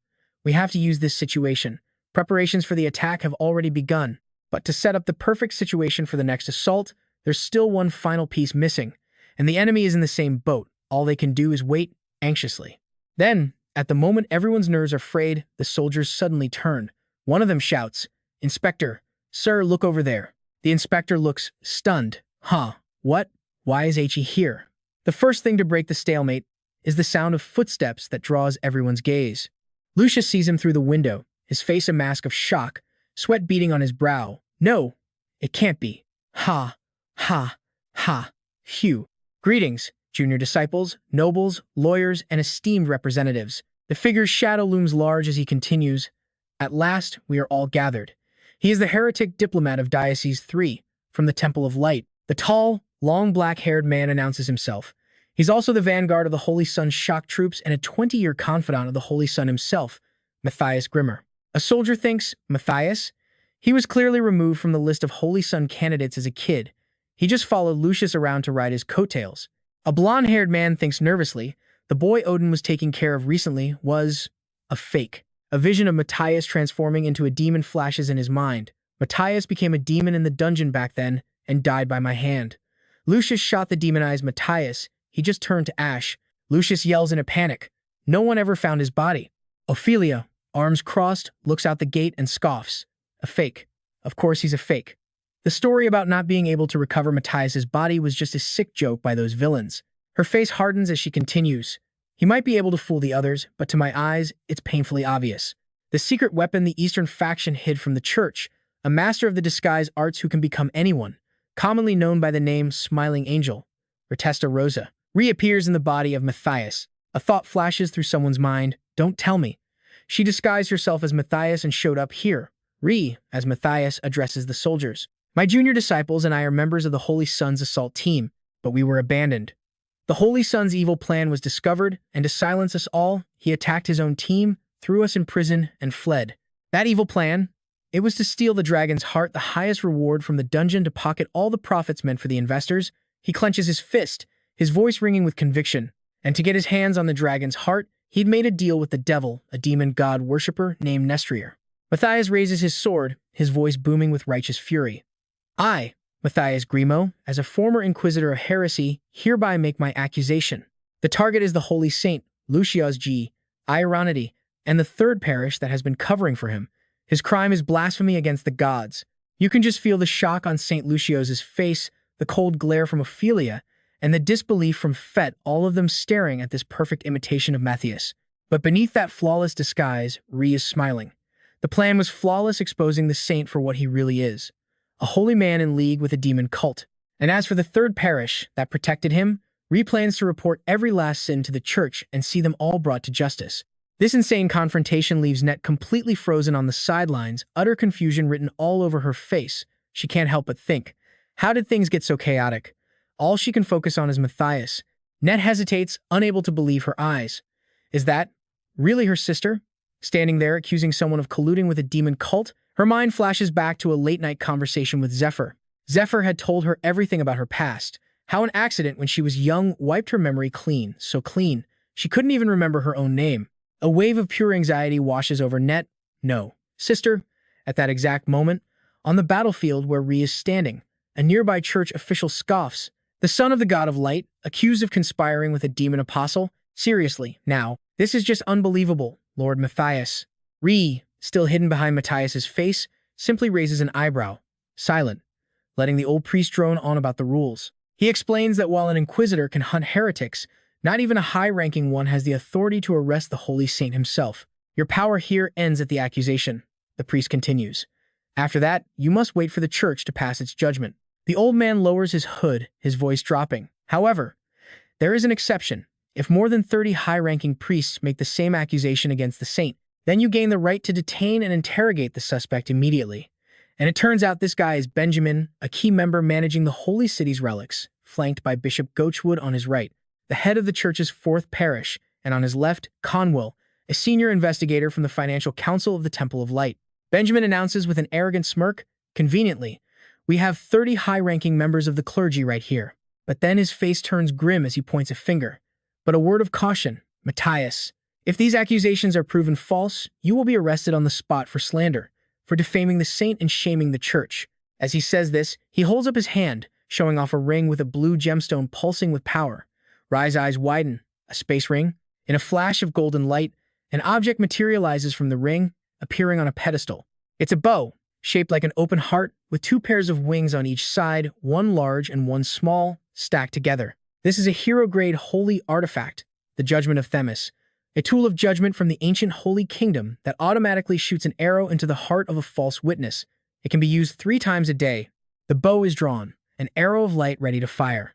We have to use this situation. Preparations for the attack have already begun. But to set up the perfect situation for the next assault, there's still one final piece missing. And the enemy is in the same boat. All they can do is wait anxiously. Then, at the moment everyone's nerves are frayed, the soldiers suddenly turn. One of them shouts, Inspector, sir, look over there. The inspector looks stunned. Huh, what? Why is H.E. here? The first thing to break the stalemate is the sound of footsteps that draws everyone's gaze. Lucius sees him through the window, his face a mask of shock, sweat beading on his brow. No, it can't be. Ha, ha, ha, phew. Greetings, junior disciples, nobles, lawyers, and esteemed representatives. The figure's shadow looms large as he continues. At last, we are all gathered. He is the heretic diplomat of Diocese 3, from the Temple of Light. The tall, long black-haired man announces himself. He's also the vanguard of the Holy Sun's shock troops and a 20-year confidant of the Holy Sun himself, Matthias Grimmer. A soldier thinks, Matthias? He was clearly removed from the list of Holy Sun candidates as a kid. He just followed Lucius around to ride his coattails. A blonde-haired man thinks nervously, the boy Odin was taking care of recently was a fake. A vision of Matthias transforming into a demon flashes in his mind. Matthias became a demon in the dungeon back then and died by my hand. Lucius shot the demonized Matthias. He just turned to ash. Lucius yells in a panic. No one ever found his body. Ophelia, arms crossed, looks out the gate and scoffs. A fake. Of course he's a fake. The story about not being able to recover Matthias's body was just a sick joke by those villains. Her face hardens as she continues. He might be able to fool the others, but to my eyes, it's painfully obvious. The secret weapon the Eastern faction hid from the Church, a master of the disguise arts who can become anyone, commonly known by the name Smiling Angel, Retesta Rosa, reappears in the body of Matthias. A thought flashes through someone's mind. Don't tell me. She disguised herself as Matthias and showed up here. As Matthias addresses the soldiers. My junior disciples and I are members of the Holy Sun's assault team, but we were abandoned. The Holy Sun's evil plan was discovered, and to silence us all, he attacked his own team, threw us in prison, and fled. That evil plan? It was to steal the dragon's heart, the highest reward from the dungeon, to pocket all the profits meant for the investors. He clenches his fist, his voice ringing with conviction. And to get his hands on the dragon's heart, he'd made a deal with the devil, a demon god worshipper named Nestrier. Matthias raises his sword, his voice booming with righteous fury. I, Matthias Grimo, as a former inquisitor of heresy, hereby make my accusation. The target is the holy saint, Lucius G. Ironity, and the third parish that has been covering for him. His crime is blasphemy against the gods. You can just feel the shock on St. Lucius's face, the cold glare from Ophelia, and the disbelief from Fett, all of them staring at this perfect imitation of Matthias. But beneath that flawless disguise, Rhee is smiling. The plan was flawless, exposing the saint for what he really is. A holy man in league with a demon cult. And as for the third parish that protected him, Rhee plans to report every last sin to the church and see them all brought to justice. This insane confrontation leaves Net completely frozen on the sidelines, utter confusion written all over her face. She can't help but think, how did things get so chaotic? All she can focus on is Matthias. Net hesitates, unable to believe her eyes. Is that really her sister? Standing there accusing someone of colluding with a demon cult? Her mind flashes back to a late-night conversation with Zephyr. Zephyr had told her everything about her past. How an accident when she was young wiped her memory clean, so clean, she couldn't even remember her own name. A wave of pure anxiety washes over Net. No, sister. At that exact moment, on the battlefield where Rhee is standing, a nearby church official scoffs. The son of the god of light, accused of conspiring with a demon apostle? Seriously, now, this is just unbelievable, Lord Matthias. Rhee, still hidden behind Matthias's face, simply raises an eyebrow, silent, letting the old priest drone on about the rules. He explains that while an inquisitor can hunt heretics, not even a high-ranking one has the authority to arrest the holy saint himself. Your power here ends at the accusation, the priest continues. After that, you must wait for the church to pass its judgment. The old man lowers his hood, his voice dropping. However, there is an exception. If more than 30 high-ranking priests make the same accusation against the saint, then you gain the right to detain and interrogate the suspect immediately. And it turns out this guy is Benjamin, a key member managing the Holy City's relics, flanked by Bishop Goachwood on his right, the head of the church's fourth parish, and on his left, Conwell, a senior investigator from the Financial Council of the Temple of Light. Benjamin announces with an arrogant smirk, conveniently, we have 30 high-ranking members of the clergy right here. But then his face turns grim as he points a finger. But a word of caution, Matthias. If these accusations are proven false, you will be arrested on the spot for slander, for defaming the saint and shaming the church. As he says this, he holds up his hand, showing off a ring with a blue gemstone pulsing with power. Rye's eyes widen. A space ring? In a flash of golden light, an object materializes from the ring, appearing on a pedestal. It's a bow, shaped like an open heart, with 2 pairs of wings on each side, one large and one small, stacked together. This is a hero-grade holy artifact, the Judgment of Themis, a tool of judgment from the ancient Holy Kingdom that automatically shoots an arrow into the heart of a false witness. It can be used 3 times a day. The bow is drawn, an arrow of light ready to fire.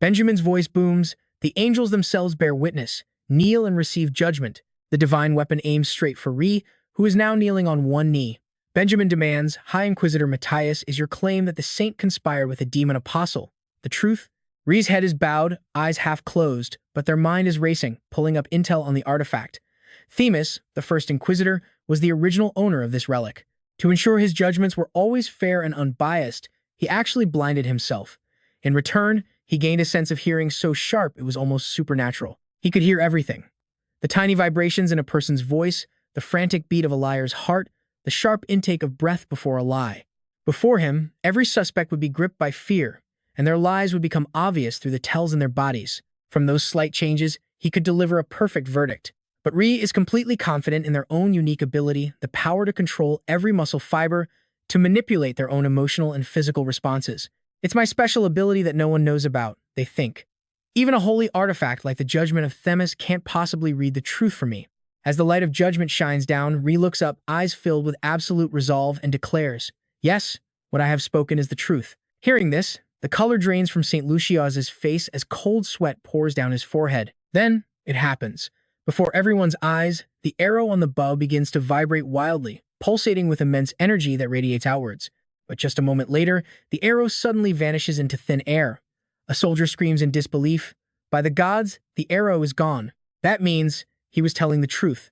Benjamin's voice booms. The angels themselves bear witness, kneel and receive judgment. The divine weapon aims straight for Rhee, who is now kneeling on one knee. Benjamin demands, High Inquisitor Matthias, is your claim that the saint conspired with a demon apostle the truth? Rhee's head is bowed, eyes half closed, but their mind is racing, pulling up intel on the artifact. Themis, the first inquisitor, was the original owner of this relic. To ensure his judgments were always fair and unbiased, he actually blinded himself. In return, he gained a sense of hearing so sharp it was almost supernatural. He could hear everything. The tiny vibrations in a person's voice, the frantic beat of a liar's heart, the sharp intake of breath before a lie. Before him, every suspect would be gripped by fear, and their lies would become obvious through the tells in their bodies. From those slight changes, he could deliver a perfect verdict. But Rhee is completely confident in their own unique ability, the power to control every muscle fiber, to manipulate their own emotional and physical responses. It's my special ability that no one knows about, they think. Even a holy artifact like the Judgment of Themis can't possibly read the truth for me. As the light of judgment shines down, Ree looks up, eyes filled with absolute resolve, and declares, "Yes, what I have spoken is the truth." Hearing this, the color drains from St. Lucius's face as cold sweat pours down his forehead. Then, it happens. Before everyone's eyes, the arrow on the bow begins to vibrate wildly, pulsating with immense energy that radiates outwards. But just a moment later, the arrow suddenly vanishes into thin air. A soldier screams in disbelief. By the gods, the arrow is gone. That means he was telling the truth.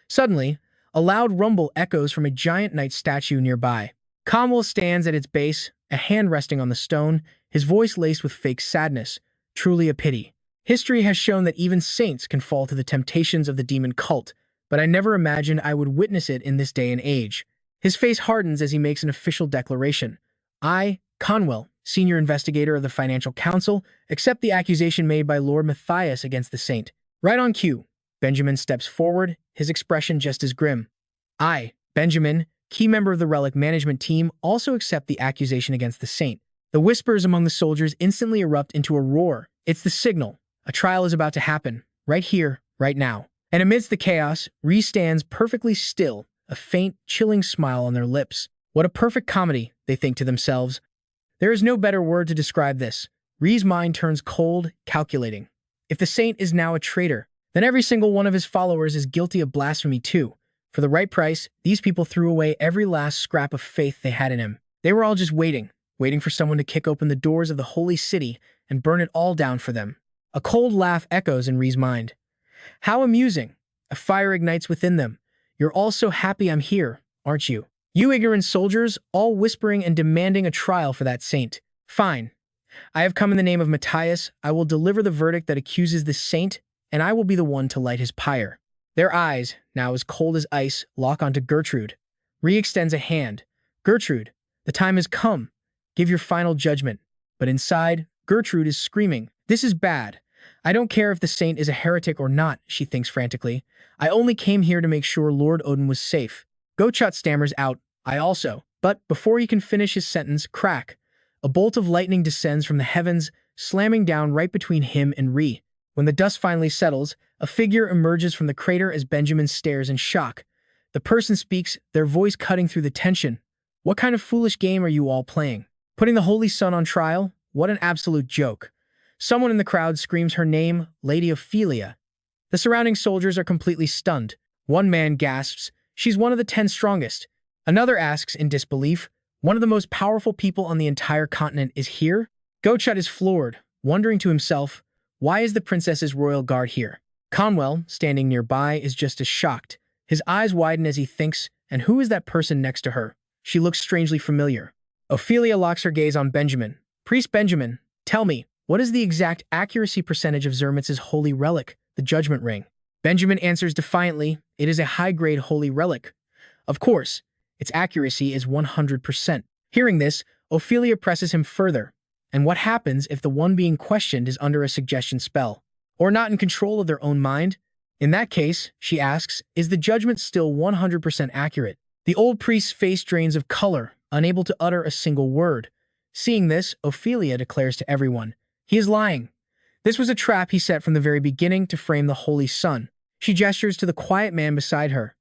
Suddenly, a loud rumble echoes from a giant knight statue nearby. Cromwell stands at its base, a hand resting on the stone, his voice laced with fake sadness. Truly a pity. History has shown that even saints can fall to the temptations of the demon cult, but I never imagined I would witness it in this day and age. His face hardens as he makes an official declaration. I, Conwell, senior investigator of the Financial Council, accept the accusation made by Lord Matthias against the saint. Right on cue, Benjamin steps forward, his expression just as grim. I, Benjamin, key member of the relic management team, also accept the accusation against the saint. The whispers among the soldiers instantly erupt into a roar. It's the signal. A trial is about to happen, right here, right now. And amidst the chaos, Ree stands perfectly still, a faint, chilling smile on their lips. What a perfect comedy, they think to themselves. There is no better word to describe this. Ree's mind turns cold, calculating. If the saint is now a traitor, then every single one of his followers is guilty of blasphemy too. For the right price, these people threw away every last scrap of faith they had in him. They were all just waiting for someone to kick open the doors of the holy city and burn it all down for them. A cold laugh echoes in Ree's mind. How amusing. A fire ignites within them. You're all so happy I'm here, aren't you? You ignorant soldiers, all whispering and demanding a trial for that saint. Fine. I have come in the name of Matthias. I will deliver the verdict that accuses this saint, and I will be the one to light his pyre. Their eyes, now as cold as ice, lock onto Gertrude. Ree extends a hand. Gertrude, the time has come. Give your final judgment. But inside, Gertrude is screaming. This is bad. I don't care if the saint is a heretic or not, she thinks frantically. I only came here to make sure Lord Odin was safe. Gochut stammers out, I also. But before he can finish his sentence, crack. A bolt of lightning descends from the heavens, slamming down right between him and Ree. When the dust finally settles, a figure emerges from the crater as Benjamin stares in shock. The person speaks, their voice cutting through the tension. What kind of foolish game are you all playing? Putting the Holy Sun on trial? What an absolute joke. Someone in the crowd screams her name, Lady Ophelia. The surrounding soldiers are completely stunned. One man gasps, she's one of the 10 strongest. Another asks in disbelief, one of the most powerful people on the entire continent is here? Gochut is floored, wondering to himself, why is the princess's royal guard here? Conwell, standing nearby, is just as shocked. His eyes widen as he thinks, and who is that person next to her? She looks strangely familiar. Ophelia locks her gaze on Benjamin. Priest Benjamin, tell me, what is the exact accuracy percentage of Zermitz's holy relic, the Judgment Ring? Benjamin answers defiantly, it is a high-grade holy relic. Of course, its accuracy is 100%. Hearing this, Ophelia presses him further. And what happens if the one being questioned is under a suggestion spell? Or not in control of their own mind? In that case, she asks, is the judgment still 100% accurate? The old priest's face drains of color, unable to utter a single word. Seeing this, Ophelia declares to everyone, he is lying. This was a trap he set from the very beginning to frame the Holy Sun. She gestures to the quiet man beside her.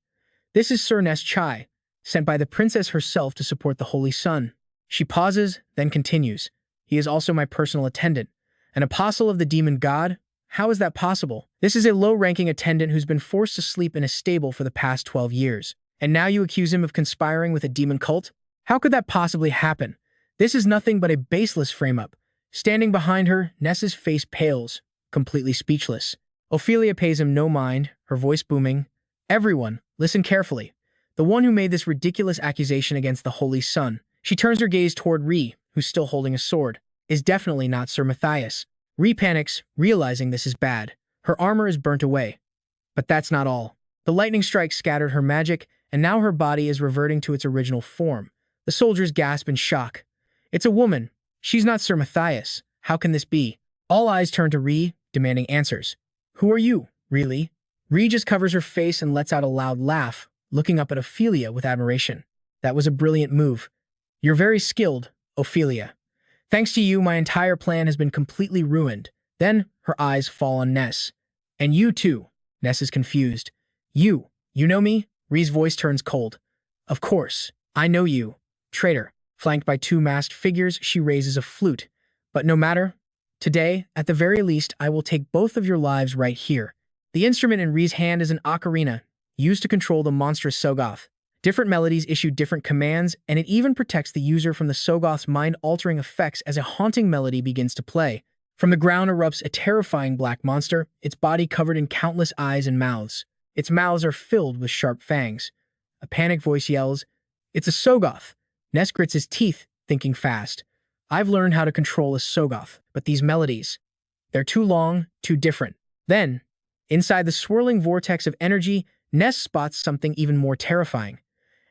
This is Sir Nest Chai, sent by the princess herself to support the Holy Sun. She pauses, then continues. He is also my personal attendant. An apostle of the demon god? How is that possible? This is a low-ranking attendant who's been forced to sleep in a stable for the past 12 years. And now you accuse him of conspiring with a demon cult? How could that possibly happen? This is nothing but a baseless frame-up. Standing behind her, Ness's face pales, completely speechless. Ophelia pays him no mind, her voice booming. Everyone, listen carefully. The one who made this ridiculous accusation against the Holy Sun, she turns her gaze toward Ree, who's still holding a sword, is definitely not Sir Matthias. Ree panics, realizing this is bad. Her armor is burnt away. But that's not all. The lightning strike scattered her magic, and now her body is reverting to its original form. The soldiers gasp in shock. It's a woman. She's not Sir Matthias. How can this be? All eyes turn to Ree, demanding answers. Who are you, really? Ree just covers her face and lets out a loud laugh, looking up at Ophelia with admiration. That was a brilliant move. You're very skilled, Ophelia. Thanks to you, my entire plan has been completely ruined. Then her eyes fall on Ness. And you too. Ness is confused. You know me? Ree's voice turns cold. Of course, I know you. Traitor. Flanked by two masked figures, she raises a flute. But no matter. Today, at the very least, I will take both of your lives right here. The instrument in Ree's hand is an ocarina, used to control the monstrous Sogoth. Different melodies issue different commands, and it even protects the user from the Sogoth's mind-altering effects as a haunting melody begins to play. From the ground erupts a terrifying black monster, its body covered in countless eyes and mouths. Its mouths are filled with sharp fangs. A panicked voice yells, "It's a Sogoth!" Ness grits his teeth, thinking fast. I've learned how to control a Sogoth, but these melodies, they're too long, too different. Then, inside the swirling vortex of energy, Ness spots something even more terrifying.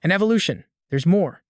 An evolution. There's more.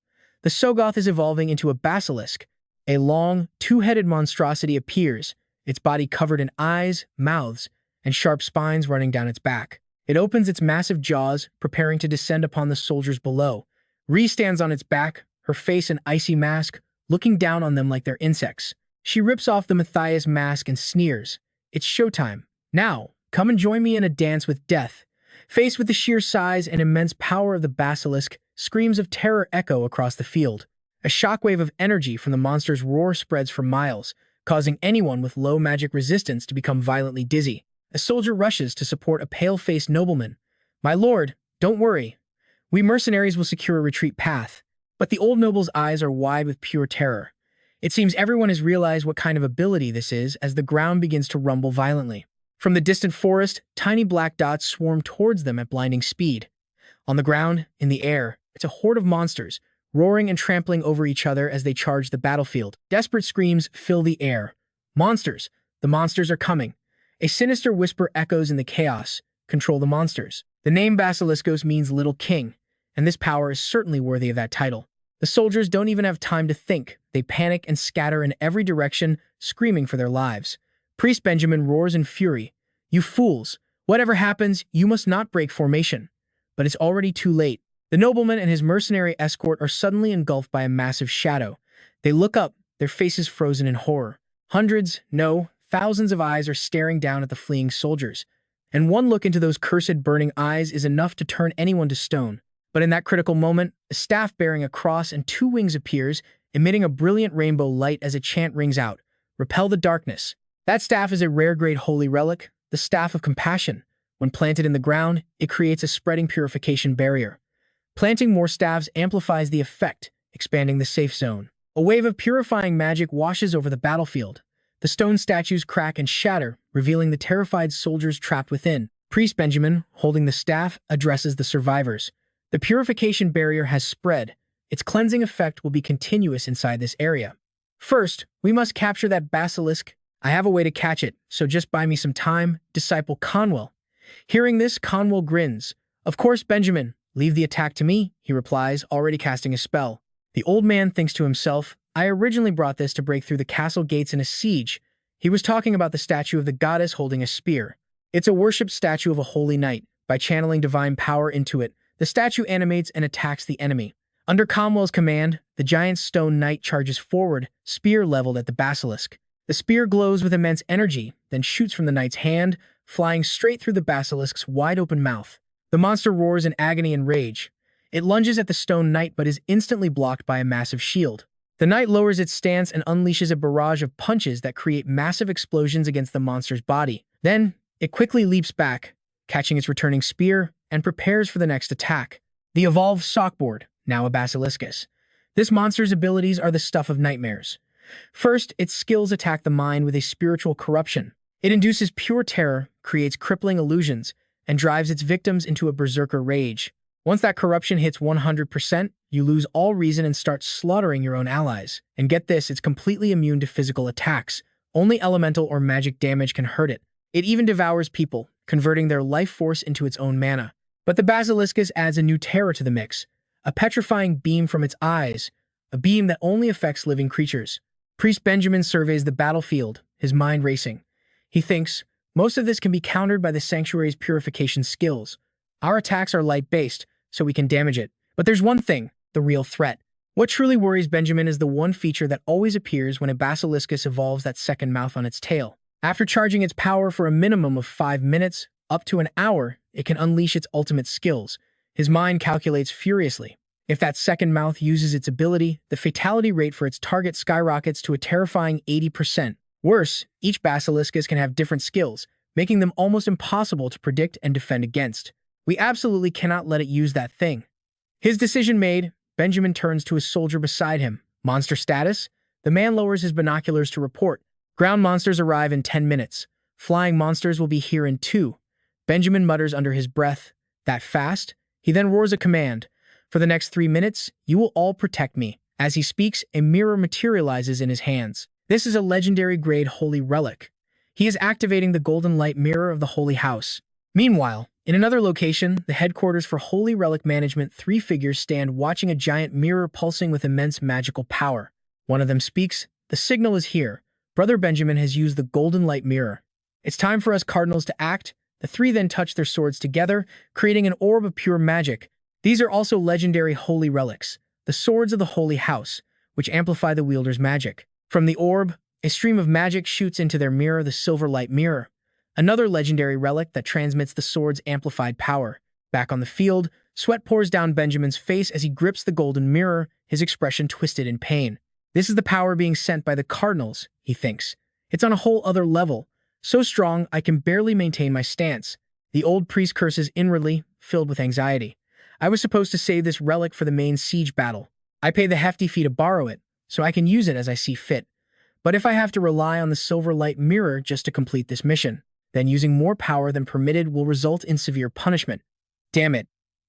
The Sogoth is evolving into a basilisk. A long, two-headed monstrosity appears, its body covered in eyes, mouths, and sharp spines running down its back. It opens its massive jaws, preparing to descend upon the soldiers below. Ree stands on its back, her face an icy mask, looking down on them like they're insects. She rips off the Matthias mask and sneers. It's showtime. Now, come and join me in a dance with death. Faced with the sheer size and immense power of the basilisk, screams of terror echo across the field. A shockwave of energy from the monster's roar spreads for miles, causing anyone with low magic resistance to become violently dizzy. A soldier rushes to support a pale-faced nobleman. My lord, don't worry. We mercenaries will secure a retreat path. But the old noble's eyes are wide with pure terror. It seems everyone has realized what kind of ability this is as the ground begins to rumble violently. From the distant forest, tiny black dots swarm towards them at blinding speed. On the ground, in the air, it's a horde of monsters, roaring and trampling over each other as they charge the battlefield. Desperate screams fill the air. Monsters! The monsters are coming. A sinister whisper echoes in the chaos. Control the monsters. The name Basiliskos means Little King, and this power is certainly worthy of that title. The soldiers don't even have time to think. They panic and scatter in every direction, screaming for their lives. Priest Benjamin roars in fury. You fools! Whatever happens, you must not break formation. But it's already too late. The nobleman and his mercenary escort are suddenly engulfed by a massive shadow. They look up, their faces frozen in horror. Hundreds, no, thousands of eyes are staring down at the fleeing soldiers. And one look into those cursed burning eyes is enough to turn anyone to stone. But in that critical moment, a staff bearing a cross and two wings appears, emitting a brilliant rainbow light as a chant rings out. Repel the darkness. That staff is a rare-grade holy relic, the Staff of Compassion. When planted in the ground, it creates a spreading purification barrier. Planting more staffs amplifies the effect, expanding the safe zone. A wave of purifying magic washes over the battlefield. The stone statues crack and shatter, revealing the terrified soldiers trapped within. Priest Benjamin, holding the staff, addresses the survivors. The purification barrier has spread. Its cleansing effect will be continuous inside this area. First, we must capture that basilisk. I have a way to catch it, so just buy me some time, Disciple Conwell. Hearing this, Conwell grins. Of course, Benjamin. Leave the attack to me, he replies, already casting a spell. The old man thinks to himself, I originally brought this to break through the castle gates in a siege. He was talking about the statue of the goddess holding a spear. It's a worshipped statue of a holy knight. By channeling divine power into it, the statue animates and attacks the enemy. Under Conwell's command, the giant stone knight charges forward, spear leveled at the basilisk. The spear glows with immense energy, then shoots from the knight's hand, flying straight through the basilisk's wide-open mouth. The monster roars in agony and rage. It lunges at the stone knight but is instantly blocked by a massive shield. The knight lowers its stance and unleashes a barrage of punches that create massive explosions against the monster's body. Then, it quickly leaps back, catching its returning spear, and prepares for the next attack. The evolved Sockboard, now a basiliscus. This monster's abilities are the stuff of nightmares. First, its skills attack the mind with a spiritual corruption. It induces pure terror, creates crippling illusions, and drives its victims into a berserker rage. Once that corruption hits 100%, you lose all reason and start slaughtering your own allies. And get this, it's completely immune to physical attacks. Only elemental or magic damage can hurt it. It even devours people, converting their life force into its own mana. But the basiliscus adds a new terror to the mix. A petrifying beam from its eyes, a beam that only affects living creatures. Priest Benjamin surveys the battlefield, his mind racing. He thinks, most of this can be countered by the sanctuary's purification skills. Our attacks are light-based, so we can damage it. But there's one thing, the real threat. What truly worries Benjamin is the one feature that always appears when a basiliscus evolves that second mouth on its tail. After charging its power for a minimum of 5 minutes, up to an hour, it can unleash its ultimate skills. His mind calculates furiously. If that second mouth uses its ability, the fatality rate for its target skyrockets to a terrifying 80%. Worse, each basiliscus can have different skills, making them almost impossible to predict and defend against. We absolutely cannot let it use that thing. His decision made, Benjamin turns to his soldier beside him. Monster status? The man lowers his binoculars to report. Ground monsters arrive in 10 minutes. Flying monsters will be here in 2. Benjamin mutters under his breath. That fast? He then roars a command. For the next 3 minutes, you will all protect me. As he speaks, a mirror materializes in his hands. This is a legendary-grade holy relic. He is activating the golden light mirror of the holy house. Meanwhile, in another location, the headquarters for Holy Relic Management, 3 figures stand watching a giant mirror pulsing with immense magical power. One of them speaks. The signal is here. Brother Benjamin has used the golden light mirror. It's time for us cardinals to act. The 3 then touch their swords together, creating an orb of pure magic. These are also legendary holy relics, the swords of the holy house, which amplify the wielder's magic. From the orb, a stream of magic shoots into their mirror, the silver light mirror. Another legendary relic that transmits the sword's amplified power. Back on the field, sweat pours down Benjamin's face as he grips the golden mirror, his expression twisted in pain. This is the power being sent by the cardinals, he thinks. It's on a whole other level. So strong, I can barely maintain my stance. The old priest curses inwardly, filled with anxiety. I was supposed to save this relic for the main siege battle. I pay the hefty fee to borrow it, so I can use it as I see fit. But if I have to rely on the silver light mirror just to complete this mission, then using more power than permitted will result in severe punishment. Damn it.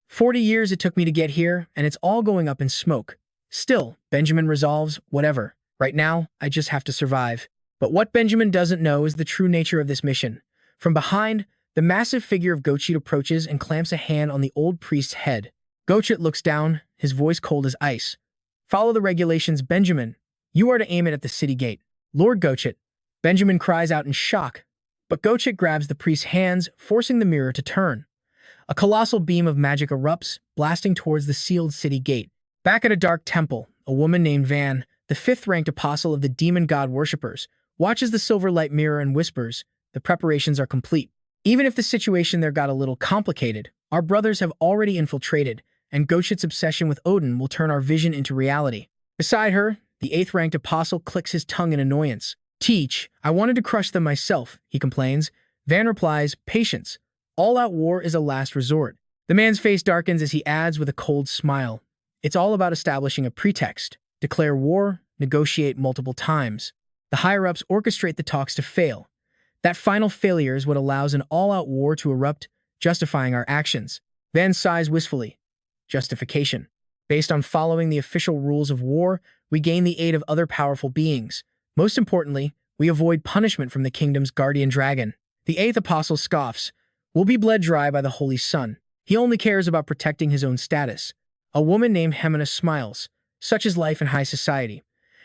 40 years it took me to get here, and it's all going up in smoke. Still, Benjamin resolves, whatever. Right now, I just have to survive. But what Benjamin doesn't know is the true nature of this mission. From behind, the massive figure of Gochit approaches and clamps a hand on the old priest's head. Gochit looks down, his voice cold as ice. Follow the regulations, Benjamin. You are to aim it at the city gate. Lord Gochit. Benjamin cries out in shock. But Gochit grabs the priest's hands, forcing the mirror to turn. A colossal beam of magic erupts, blasting towards the sealed city gate. Back at a dark temple, a woman named Van, the 5th-ranked apostle of the demon god worshippers, watches the silver light mirror and whispers, the preparations are complete. Even if the situation there got a little complicated, our brothers have already infiltrated, and Gochit's obsession with Odin will turn our vision into reality. Beside her, the 8th-ranked apostle clicks his tongue in annoyance. Teach, I wanted to crush them myself, he complains. Van replies, patience. All-out war is a last resort. The man's face darkens as he adds with a cold smile. It's all about establishing a pretext. Declare war, negotiate multiple times. The higher-ups orchestrate the talks to fail. That final failure is what allows an all-out war to erupt, justifying our actions. Van sighs wistfully. Justification. Based on following the official rules of war, we gain the aid of other powerful beings. Most importantly, we avoid punishment from the kingdom's guardian dragon. The 8th apostle scoffs. We'll be bled dry by the holy sun. He only cares about protecting his own status. A woman named Hemina smiles. Such is life in high society.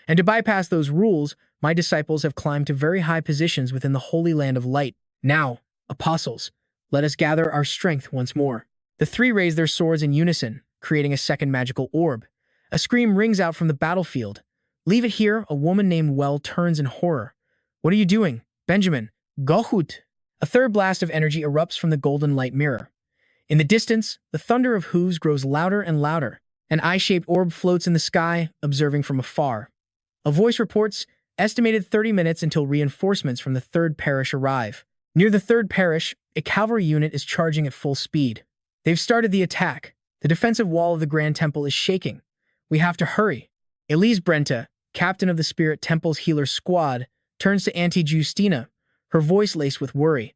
And to bypass those rules, my disciples have climbed to very high positions within the holy land of light. Now, apostles, let us gather our strength once more. The 3 raise their swords in unison, creating a second magical orb. A scream rings out from the battlefield. Leave it here, a woman named Well turns in horror. What are you doing? Benjamin, Gochit. A third blast of energy erupts from the golden light mirror. In the distance, the thunder of hooves grows louder and louder. An eye-shaped orb floats in the sky, observing from afar. A voice reports, estimated 30 minutes until reinforcements from the 3rd parish arrive. Near the 3rd parish, a cavalry unit is charging at full speed. They've started the attack. The defensive wall of the Grand Temple is shaking. We have to hurry. Elise Brenta, captain of the Spirit Temple's healer squad, turns to Auntie Justina, her voice laced with worry.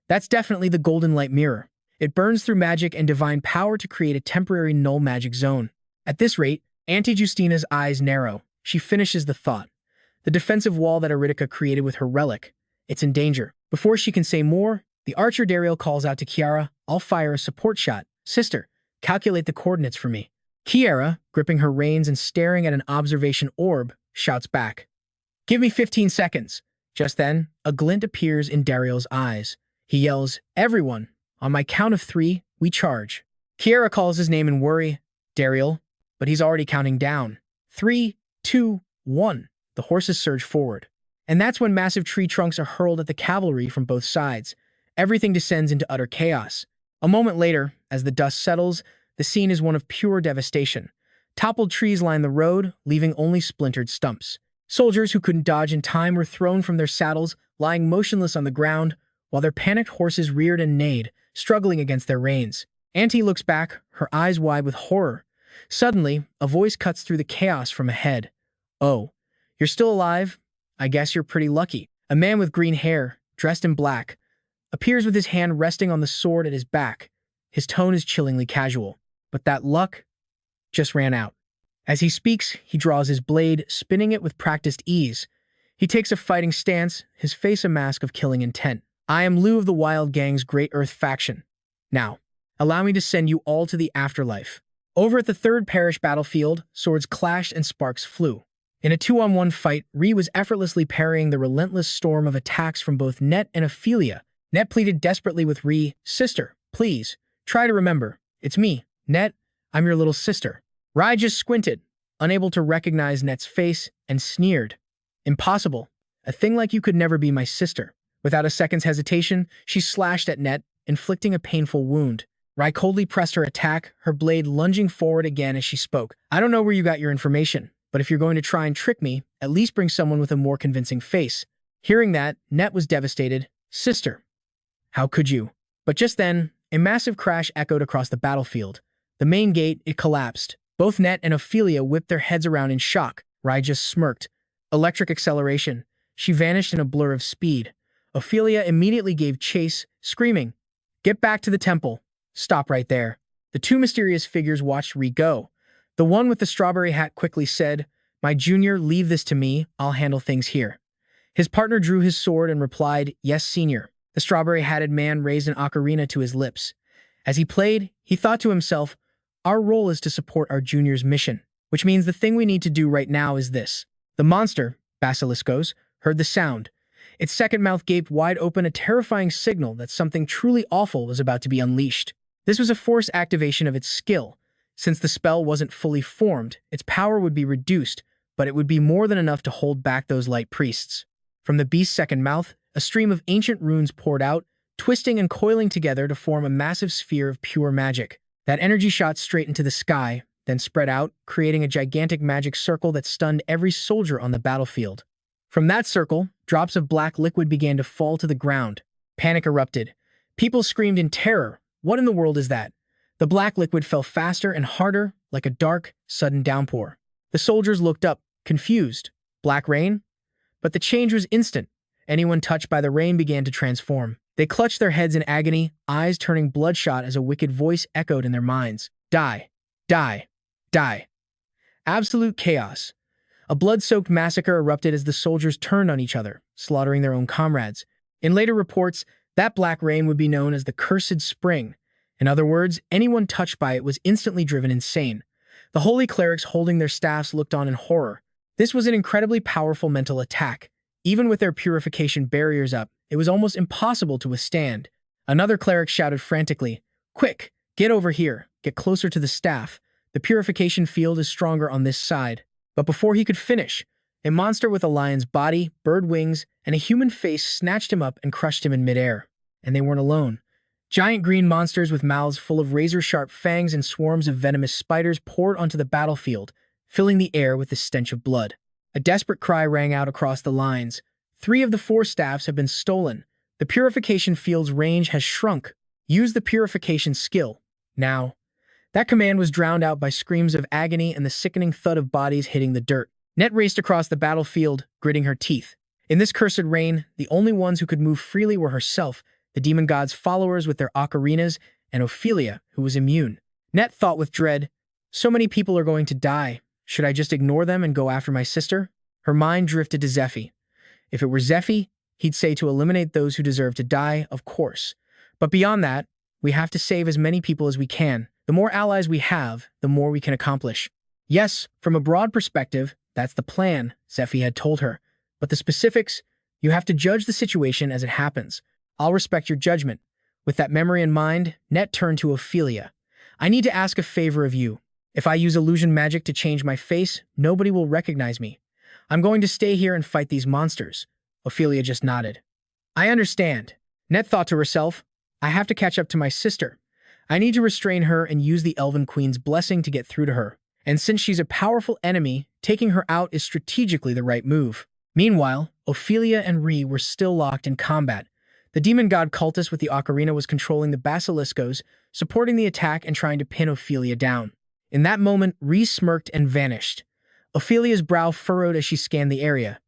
That's definitely the golden light mirror. It burns through magic and divine power to create a temporary null magic zone. At this rate, Auntie Justina's eyes narrow. She finishes the thought. The defensive wall that Aritica created with her relic. It's in danger. Before she can say more, the archer Dariel calls out to Kiara, I'll fire a support shot. Sister, calculate the coordinates for me. Kiara, gripping her reins and staring at an observation orb, shouts back. Give me 15 seconds. Just then, a glint appears in Dariel's eyes. He yells, everyone, on my count of 3, we charge. Kiara calls his name in worry, Dariel, but he's already counting down. 3, 2, 1. The horses surge forward. And that's when massive tree trunks are hurled at the cavalry from both sides. Everything descends into utter chaos. A moment later, as the dust settles, the scene is one of pure devastation. Toppled trees line the road, leaving only splintered stumps. Soldiers who couldn't dodge in time were thrown from their saddles, lying motionless on the ground, while their panicked horses reared and neighed, struggling against their reins. Auntie looks back, her eyes wide with horror. Suddenly, a voice cuts through the chaos from ahead. "Oh, you're still alive? I guess you're pretty lucky." A man with green hair, dressed in black, appears with his hand resting on the sword at his back. His tone is chillingly casual. But that luck just ran out. As he speaks, he draws his blade, spinning it with practiced ease. He takes a fighting stance, his face a mask of killing intent. "I am Liu of the Wild Gang's Great Earth faction. Now, allow me to send you all to the afterlife." Over at the Third Parish battlefield, swords clashed and sparks flew. In a 2-on-1 fight, Ree was effortlessly parrying the relentless storm of attacks from both Net and Ophelia. Net pleaded desperately with Ree, "Sister, please, try to remember. It's me, Net. I'm your little sister." Rye just squinted, unable to recognize Net's face, and sneered. "Impossible. A thing like you could never be my sister." Without a second's hesitation, she slashed at Net, inflicting a painful wound. Rye coldly pressed her attack, her blade lunging forward again as she spoke. "I don't know where you got your information, but if you're going to try and trick me, at least bring someone with a more convincing face." Hearing that, Net was devastated. "Sister, how could you?" But just then, a massive crash echoed across the battlefield. The main gate, it collapsed. Both Net and Ophelia whipped their heads around in shock. Rye just smirked. Electric acceleration. She vanished in a blur of speed. Ophelia immediately gave chase, screaming, "Get back to the temple. Stop right there." The two mysterious figures watched Ree go. The one with the strawberry hat quickly said, "My junior, leave this to me. I'll handle things here." His partner drew his sword and replied, "Yes, senior." The strawberry-hatted man raised an ocarina to his lips. As he played, he thought to himself, "Our role is to support our junior's mission, which means the thing we need to do right now is this." The monster, Basiliscos, heard the sound. Its second mouth gaped wide open, a terrifying signal that something truly awful was about to be unleashed. This was a forced activation of its skill. Since the spell wasn't fully formed, its power would be reduced, but it would be more than enough to hold back those light priests. From the beast's second mouth, a stream of ancient runes poured out, twisting and coiling together to form a massive sphere of pure magic. That energy shot straight into the sky, then spread out, creating a gigantic magic circle that stunned every soldier on the battlefield. From that circle, drops of black liquid began to fall to the ground. Panic erupted. People screamed in terror. "What in the world is that?" The black liquid fell faster and harder, like a dark, sudden downpour. The soldiers looked up, confused. Black rain? But the change was instant. Anyone touched by the rain began to transform. They clutched their heads in agony, eyes turning bloodshot as a wicked voice echoed in their minds. "Die! Die! Die!" Absolute chaos. A blood-soaked massacre erupted as the soldiers turned on each other, slaughtering their own comrades. In later reports, that black rain would be known as the Cursed Spring. In other words, anyone touched by it was instantly driven insane. The holy clerics holding their staffs looked on in horror. This was an incredibly powerful mental attack. Even with their purification barriers up, it was almost impossible to withstand. Another cleric shouted frantically, "Quick, get over here, get closer to the staff. The purification field is stronger on this side." But before he could finish, a monster with a lion's body, bird wings, and a human face snatched him up and crushed him in midair. And they weren't alone. Giant green monsters with mouths full of razor-sharp fangs and swarms of venomous spiders poured onto the battlefield, filling the air with the stench of blood. A desperate cry rang out across the lines. 3 of the 4 staffs have been stolen. The purification field's range has shrunk. Use the purification skill. Now. That command was drowned out by screams of agony and the sickening thud of bodies hitting the dirt. Net raced across the battlefield, gritting her teeth. In this cursed rain, the only ones who could move freely were herself, the demon god's followers with their ocarinas, and Ophelia, who was immune. Net thought with dread, "So many people are going to die. Should I just ignore them and go after my sister?" Her mind drifted to Zephyr. If it were Zephyr, he'd say to eliminate those who deserve to die, of course. But beyond that, we have to save as many people as we can. The more allies we have, the more we can accomplish. Yes, from a broad perspective, that's the plan, Zephyr had told her. But the specifics, you have to judge the situation as it happens. I'll respect your judgment. With that memory in mind, Net turned to Ophelia. "I need to ask a favor of you. If I use illusion magic to change my face, nobody will recognize me. I'm going to stay here and fight these monsters." Ophelia just nodded. "I understand." Net thought to herself, "I have to catch up to my sister. I need to restrain her and use the Elven Queen's blessing to get through to her. And since she's a powerful enemy, taking her out is strategically the right move." Meanwhile, Ophelia and Rhea were still locked in combat. The demon god cultist with the ocarina was controlling the basiliscos, supporting the attack and trying to pin Ophelia down. In that moment, Rhea smirked and vanished. Ophelia's brow furrowed as she scanned the area.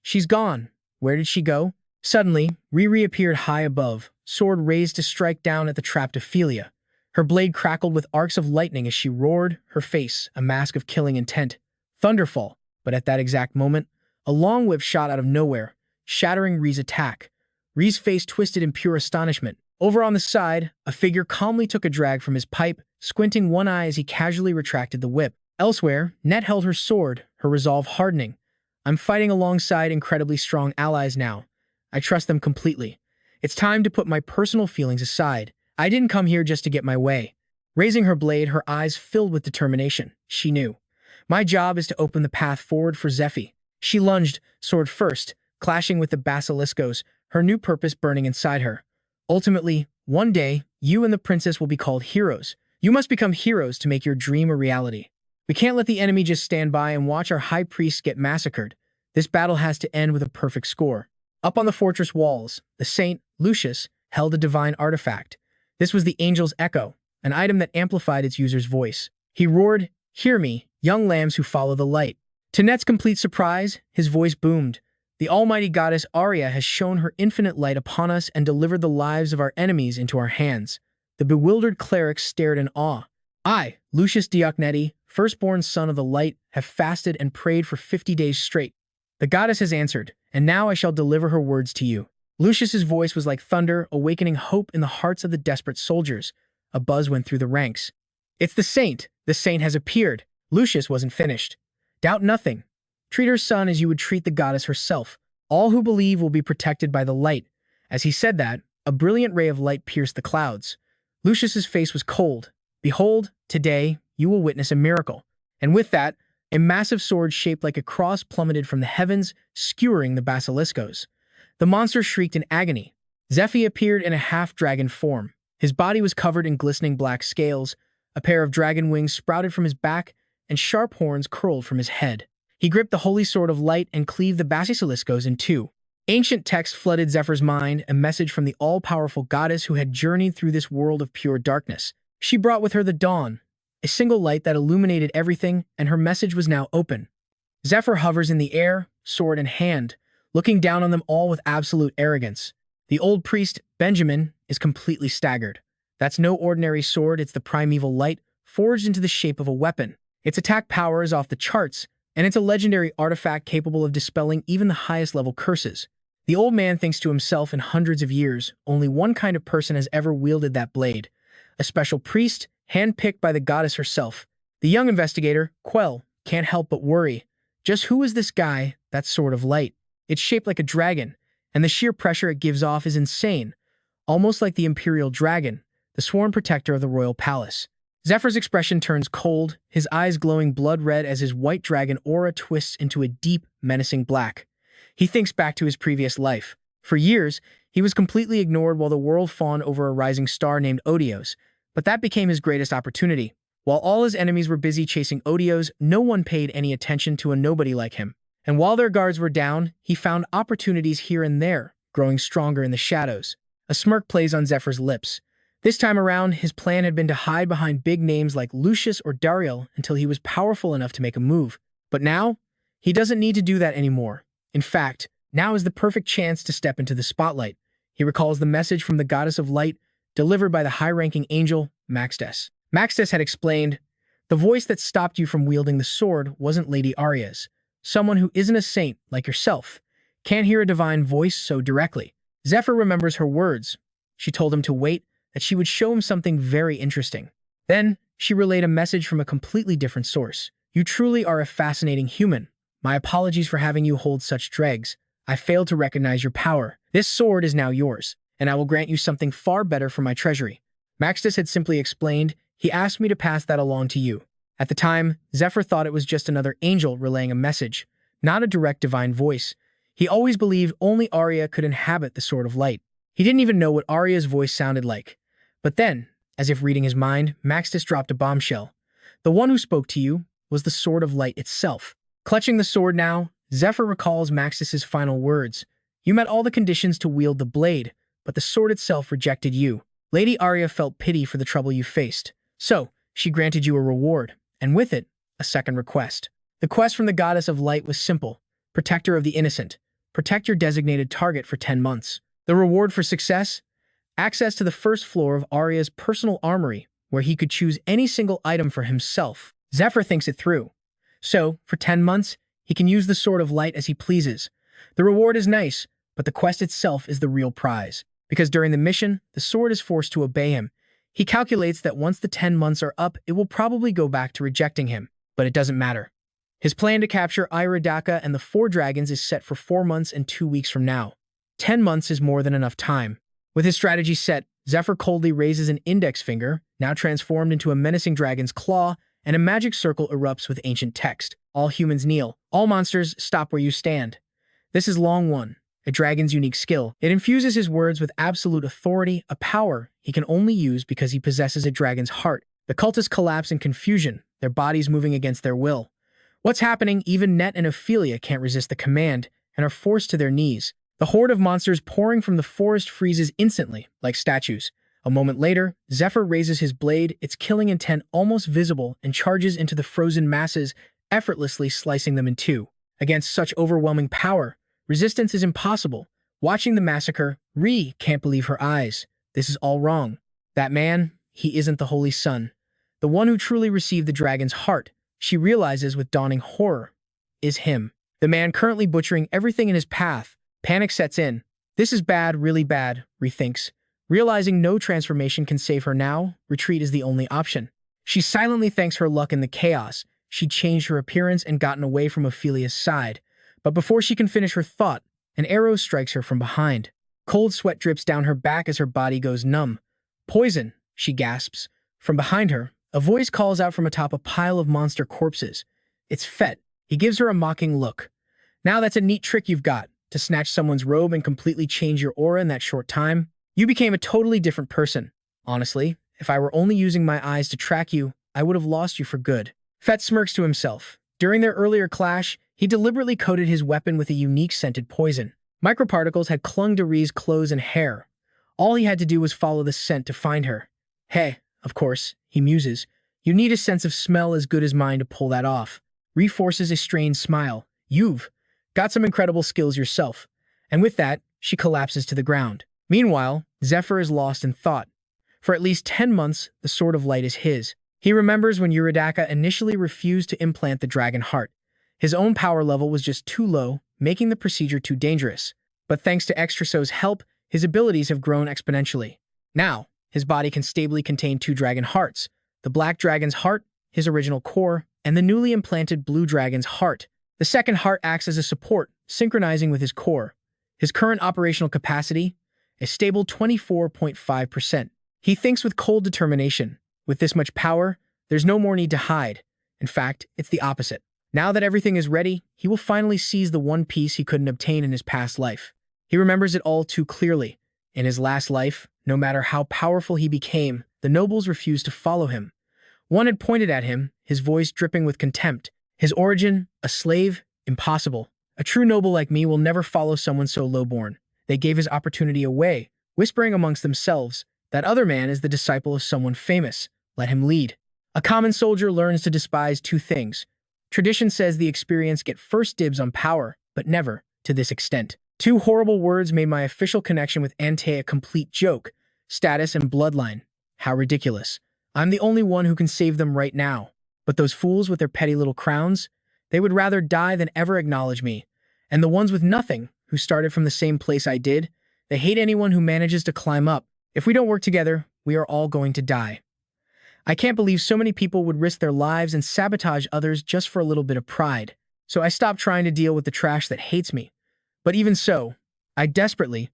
"She's gone. Where did she go?" Suddenly, Rhea reappeared high above, sword raised to strike down at the trapped Ophelia. Her blade crackled with arcs of lightning as she roared, her face a mask of killing intent. Thunderfall. But at that exact moment, a long whip shot out of nowhere, shattering Rhea's attack. Rhea's face twisted in pure astonishment. Over on the side, a figure calmly took a drag from his pipe, squinting one eye as he casually retracted the whip. Elsewhere, Net held her sword, her resolve hardening. "I'm fighting alongside incredibly strong allies now. I trust them completely. It's time to put my personal feelings aside. I didn't come here just to get my way." Raising her blade, her eyes filled with determination. She knew. "My job is to open the path forward for Zephyr." She lunged, sword first, clashing with the basiliscos, her new purpose burning inside her. "Ultimately, one day, you and the princess will be called heroes. You must become heroes to make your dream a reality. We can't let the enemy just stand by and watch our high priests get massacred. This battle has to end with a perfect score." Up on the fortress walls, the saint, Lucius, held a divine artifact. This was the angel's echo, an item that amplified its user's voice. He roared, "Hear me, young lambs who follow the light." To Net's complete surprise, his voice boomed. "The almighty goddess Arya has shown her infinite light upon us and delivered the lives of our enemies into our hands." The bewildered clerics stared in awe. "I, Lucius Diocneti, firstborn son of the light, have fasted and prayed for 50 days straight. The goddess has answered, and now I shall deliver her words to you." Lucius's voice was like thunder, awakening hope in the hearts of the desperate soldiers. A buzz went through the ranks. "It's the saint! The saint has appeared!" Lucius wasn't finished. "Doubt nothing. Treat her son as you would treat the goddess herself. All who believe will be protected by the light." As he said that, a brilliant ray of light pierced the clouds. Lucius's face was cold. "Behold, today, you will witness a miracle." And with that, a massive sword shaped like a cross plummeted from the heavens, skewering the basiliscos. The monster shrieked in agony. Zephyr appeared in a half-dragon form. His body was covered in glistening black scales, a pair of dragon wings sprouted from his back, and sharp horns curled from his head. He gripped the holy sword of light and cleaved the basiliscos in two. Ancient text flooded Zephyr's mind, a message from the all-powerful goddess who had journeyed through this world of pure darkness. She brought with her the dawn, a single light that illuminated everything, and her message was now open. Zephyr hovers in the air, sword in hand, looking down on them all with absolute arrogance. The old priest, Benjamin, is completely staggered. That's no ordinary sword, it's the primeval light, forged into the shape of a weapon. Its attack power is off the charts, and it's a legendary artifact capable of dispelling even the highest-level curses. The old man thinks to himself, in hundreds of years, only one kind of person has ever wielded that blade. A special priest, handpicked by the goddess herself. The young investigator, Quell, can't help but worry. Just who is this guy, that sword of light? It's shaped like a dragon, and the sheer pressure it gives off is insane. Almost like the imperial dragon, the sworn protector of the royal palace. Zephyr's expression turns cold, his eyes glowing blood red as his white dragon aura twists into a deep, menacing black. He thinks back to his previous life. For years, he was completely ignored while the world fawned over a rising star named Odios, but that became his greatest opportunity. While all his enemies were busy chasing Odios, no one paid any attention to a nobody like him. And while their guards were down, he found opportunities here and there, growing stronger in the shadows. A smirk plays on Zephyr's lips. This time around, his plan had been to hide behind big names like Lucius or Dariel until he was powerful enough to make a move. But now, he doesn't need to do that anymore. In fact, now is the perfect chance to step into the spotlight. He recalls the message from the goddess of light, delivered by the high-ranking angel, Maxtes. Maxtes had explained, "The voice that stopped you from wielding the sword wasn't Lady Arya's. Someone who isn't a saint, like yourself, can't hear a divine voice so directly." Zephyr remembers her words. She told him to wait, that she would show him something very interesting. Then, she relayed a message from a completely different source. "You truly are a fascinating human. My apologies for having you hold such dregs. I failed to recognize your power. This sword is now yours, and I will grant you something far better for my treasury." Maxtus had simply explained, "He asked me to pass that along to you." At the time, Zephyr thought it was just another angel relaying a message, not a direct divine voice. He always believed only Arya could inhabit the Sword of Light. He didn't even know what Arya's voice sounded like. But then, as if reading his mind, Maxtus dropped a bombshell. The one who spoke to you was the Sword of Light itself. Clutching the sword now, Zephyr recalls Maxtus's final words. You met all the conditions to wield the blade, but the sword itself rejected you. Lady Arya felt pity for the trouble you faced. So, she granted you a reward, and with it, a second request. The quest from the Goddess of Light was simple. Protector of the innocent. Protect your designated target for 10 months. The reward for success? Access to the first floor of Arya's personal armory, where he could choose any single item for himself. Zephyr thinks it through. So, for 10 months, he can use the Sword of Light as he pleases. The reward is nice, but the quest itself is the real prize. Because during the mission, the sword is forced to obey him. He calculates that once the 10 months are up, it will probably go back to rejecting him. But it doesn't matter. His plan to capture Iridaka and the 4 dragons is set for 4 months and 2 weeks from now. 10 months is more than enough time. With his strategy set, Zephyr coldly raises an index finger, now transformed into a menacing dragon's claw, and a magic circle erupts with ancient text. All humans kneel. All monsters stop where you stand. This is Long One, a dragon's unique skill. It infuses his words with absolute authority, a power he can only use because he possesses a dragon's heart. The cultists collapse in confusion, their bodies moving against their will. What's happening? Even Net and Ophelia can't resist the command and are forced to their knees. The horde of monsters pouring from the forest freezes instantly, like statues. A moment later, Zephyr raises his blade, its killing intent almost visible, and charges into the frozen masses, effortlessly slicing them in two. Against such overwhelming power, resistance is impossible. Watching the massacre, Ree can't believe her eyes. This is all wrong. That man, he isn't the Holy Son. The one who truly received the dragon's heart, she realizes with dawning horror, is him. The man currently butchering everything in his path. Panic sets in. This is bad, really bad, Ree thinks. Realizing no transformation can save her now, retreat is the only option. She silently thanks her luck in the chaos. She'd changed her appearance and gotten away from Ophelia's side. But before she can finish her thought, an arrow strikes her from behind. Cold sweat drips down her back as her body goes numb. Poison, she gasps. From behind her, a voice calls out from atop a pile of monster corpses. It's Fet. He gives her a mocking look. Now that's a neat trick you've got, to snatch someone's robe and completely change your aura in that short time. You became a totally different person. Honestly, if I were only using my eyes to track you, I would have lost you for good. Fet smirks to himself. During their earlier clash, he deliberately coated his weapon with a unique scented poison. Microparticles had clung to Ree's clothes and hair. All he had to do was follow the scent to find her. Hey, of course, he muses. You need a sense of smell as good as mine to pull that off. Ree forces a strained smile. You've got some incredible skills yourself. And with that, she collapses to the ground. Meanwhile, Zephyr is lost in thought. For at least 10 months, the Sword of Light is his. He remembers when Iridaka initially refused to implant the dragon heart. His own power level was just too low, making the procedure too dangerous. But thanks to Extraso's help, his abilities have grown exponentially. Now, his body can stably contain 2 dragon hearts. The black dragon's heart, his original core, and the newly implanted blue dragon's heart. The second heart acts as a support, synchronizing with his core. His current operational capacity? A stable 24.5%. He thinks with cold determination. With this much power, there's no more need to hide. In fact, it's the opposite. Now that everything is ready, he will finally seize the one piece he couldn't obtain in his past life. He remembers it all too clearly. In his last life, no matter how powerful he became, the nobles refused to follow him. One had pointed at him, his voice dripping with contempt. His origin, a slave, impossible. A true noble like me will never follow someone so lowborn. They gave his opportunity away, whispering amongst themselves, that other man is the disciple of someone famous. Let him lead. A common soldier learns to despise 2 things. Tradition says the experienced get first dibs on power, but never to this extent. 2 horrible words made my official connection with Ante a complete joke. Status and bloodline. How ridiculous. I'm the only one who can save them right now. But those fools with their petty little crowns, they would rather die than ever acknowledge me. And the ones with nothing, who started from the same place I did, they hate anyone who manages to climb up. If we don't work together, we are all going to die. I can't believe so many people would risk their lives and sabotage others just for a little bit of pride. So I stopped trying to deal with the trash that hates me. But even so, I desperately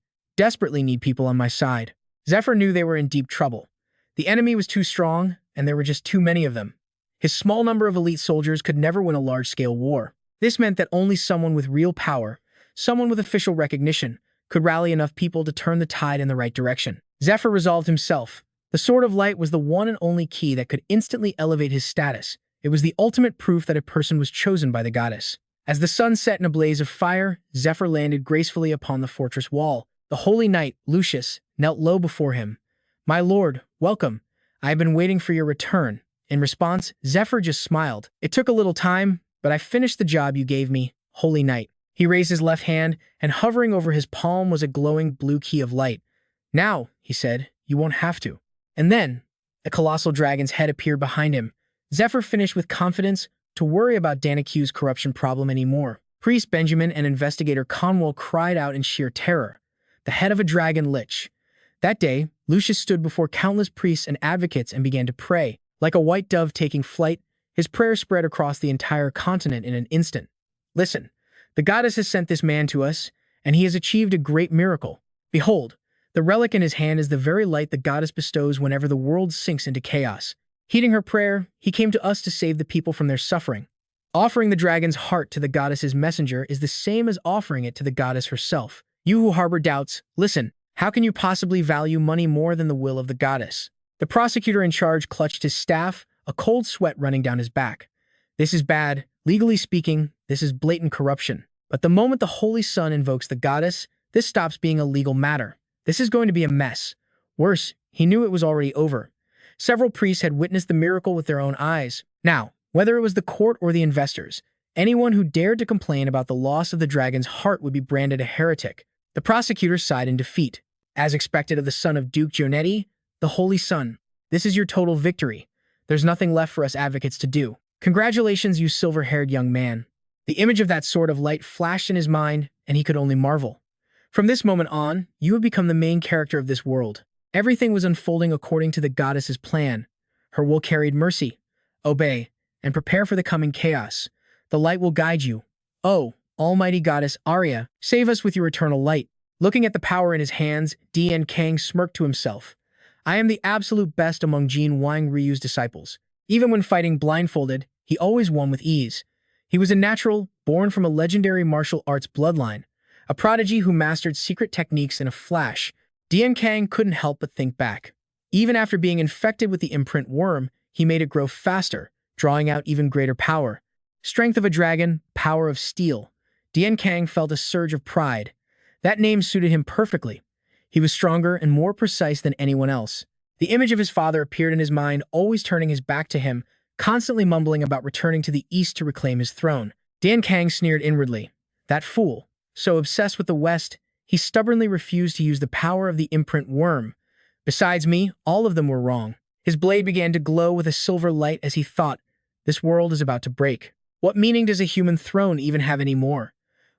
need people on my side. Zephyr knew they were in deep trouble. The enemy was too strong, and there were just too many of them. His small number of elite soldiers could never win a large-scale war. This meant that only someone with real power, someone with official recognition, could rally enough people to turn the tide in the right direction. Zephyr resolved himself. The Sword of Light was the one and only key that could instantly elevate his status. It was the ultimate proof that a person was chosen by the goddess. As the sun set in a blaze of fire, Zephyr landed gracefully upon the fortress wall. The holy knight, Lucius, knelt low before him. "My lord, welcome. I have been waiting for your return." In response, Zephyr just smiled. "It took a little time, but I finished the job you gave me, holy knight." He raised his left hand, and hovering over his palm was a glowing blue key of light. "Now," he said, "you won't have to." And then, a colossal dragon's head appeared behind him. Zephyr finished with confidence to worry about Danaku's corruption problem anymore. Priest Benjamin and investigator Conwell cried out in sheer terror. The head of a dragon lich. That day, Lucius stood before countless priests and advocates and began to pray. Like a white dove taking flight, his prayer spread across the entire continent in an instant. "Listen, the goddess has sent this man to us, and he has achieved a great miracle. Behold, the relic in his hand is the very light the goddess bestows whenever the world sinks into chaos." Heeding her prayer, he came to us to save the people from their suffering. Offering the dragon's heart to the goddess's messenger is the same as offering it to the goddess herself. You who harbor doubts, listen. How can you possibly value money more than the will of the goddess? The prosecutor in charge clutched his staff, a cold sweat running down his back. This is bad. Legally speaking, this is blatant corruption. But the moment the Holy Sun invokes the goddess, this stops being a legal matter. This is going to be a mess. Worse, he knew it was already over. Several priests had witnessed the miracle with their own eyes. Now, whether it was the court or the investors, anyone who dared to complain about the loss of the dragon's heart would be branded a heretic. The prosecutor sighed in defeat. As expected of the son of Duke Gionetti, the Holy Sun, this is your total victory. There's nothing left for us advocates to do. Congratulations, you silver-haired young man. The image of that sword of light flashed in his mind, and he could only marvel. From this moment on, you have become the main character of this world. Everything was unfolding according to the goddess's plan. Her will carried mercy. Obey, and prepare for the coming chaos. The light will guide you. Oh, almighty goddess Arya, save us with your eternal light. Looking at the power in his hands, Dian Kang smirked to himself. I am the absolute best among Jin Wang Ryu's disciples. Even when fighting blindfolded, he always won with ease. He was a natural, born from a legendary martial arts bloodline, a prodigy who mastered secret techniques in a flash. Dian Kang couldn't help but think back. Even after being infected with the imprint worm, he made it grow faster, drawing out even greater power. Strength of a dragon, power of steel. Dian Kang felt a surge of pride. That name suited him perfectly. He was stronger and more precise than anyone else. The image of his father appeared in his mind, always turning his back to him, constantly mumbling about returning to the east to reclaim his throne. Dian Kang sneered inwardly. That fool. So obsessed with the West, he stubbornly refused to use the power of the imprint worm. Besides me, all of them were wrong. His blade began to glow with a silver light as he thought, this world is about to break. What meaning does a human throne even have anymore?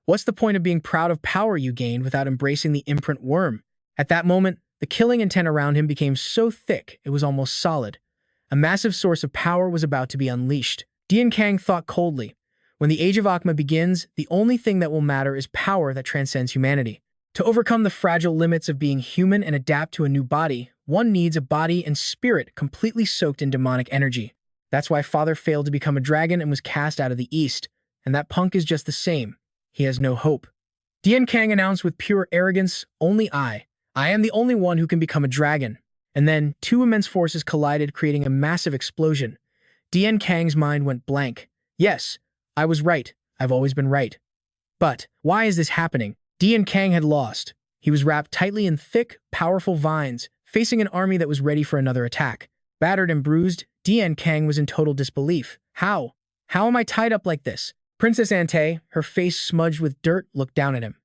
What's the point of being proud of power you gained without embracing the imprint worm? At that moment, the killing intent around him became so thick it was almost solid. A massive source of power was about to be unleashed. Dian Kang thought coldly. When the Age of Akma begins, the only thing that will matter is power that transcends humanity. To overcome the fragile limits of being human and adapt to a new body, one needs a body and spirit completely soaked in demonic energy. That's why Father failed to become a dragon and was cast out of the East, and that punk is just the same. He has no hope. Dian Kang announced with pure arrogance, only I am the only one who can become a dragon. And then, two immense forces collided, creating a massive explosion. Dian Kang's mind went blank. Yes, I was right. I've always been right. But why is this happening? Dian Kang had lost. He was wrapped tightly in thick, powerful vines, facing an army that was ready for another attack. Battered and bruised, Dian Kang was in total disbelief. How? How am I tied up like this? Princess Ante, her face smudged with dirt, looked down at him.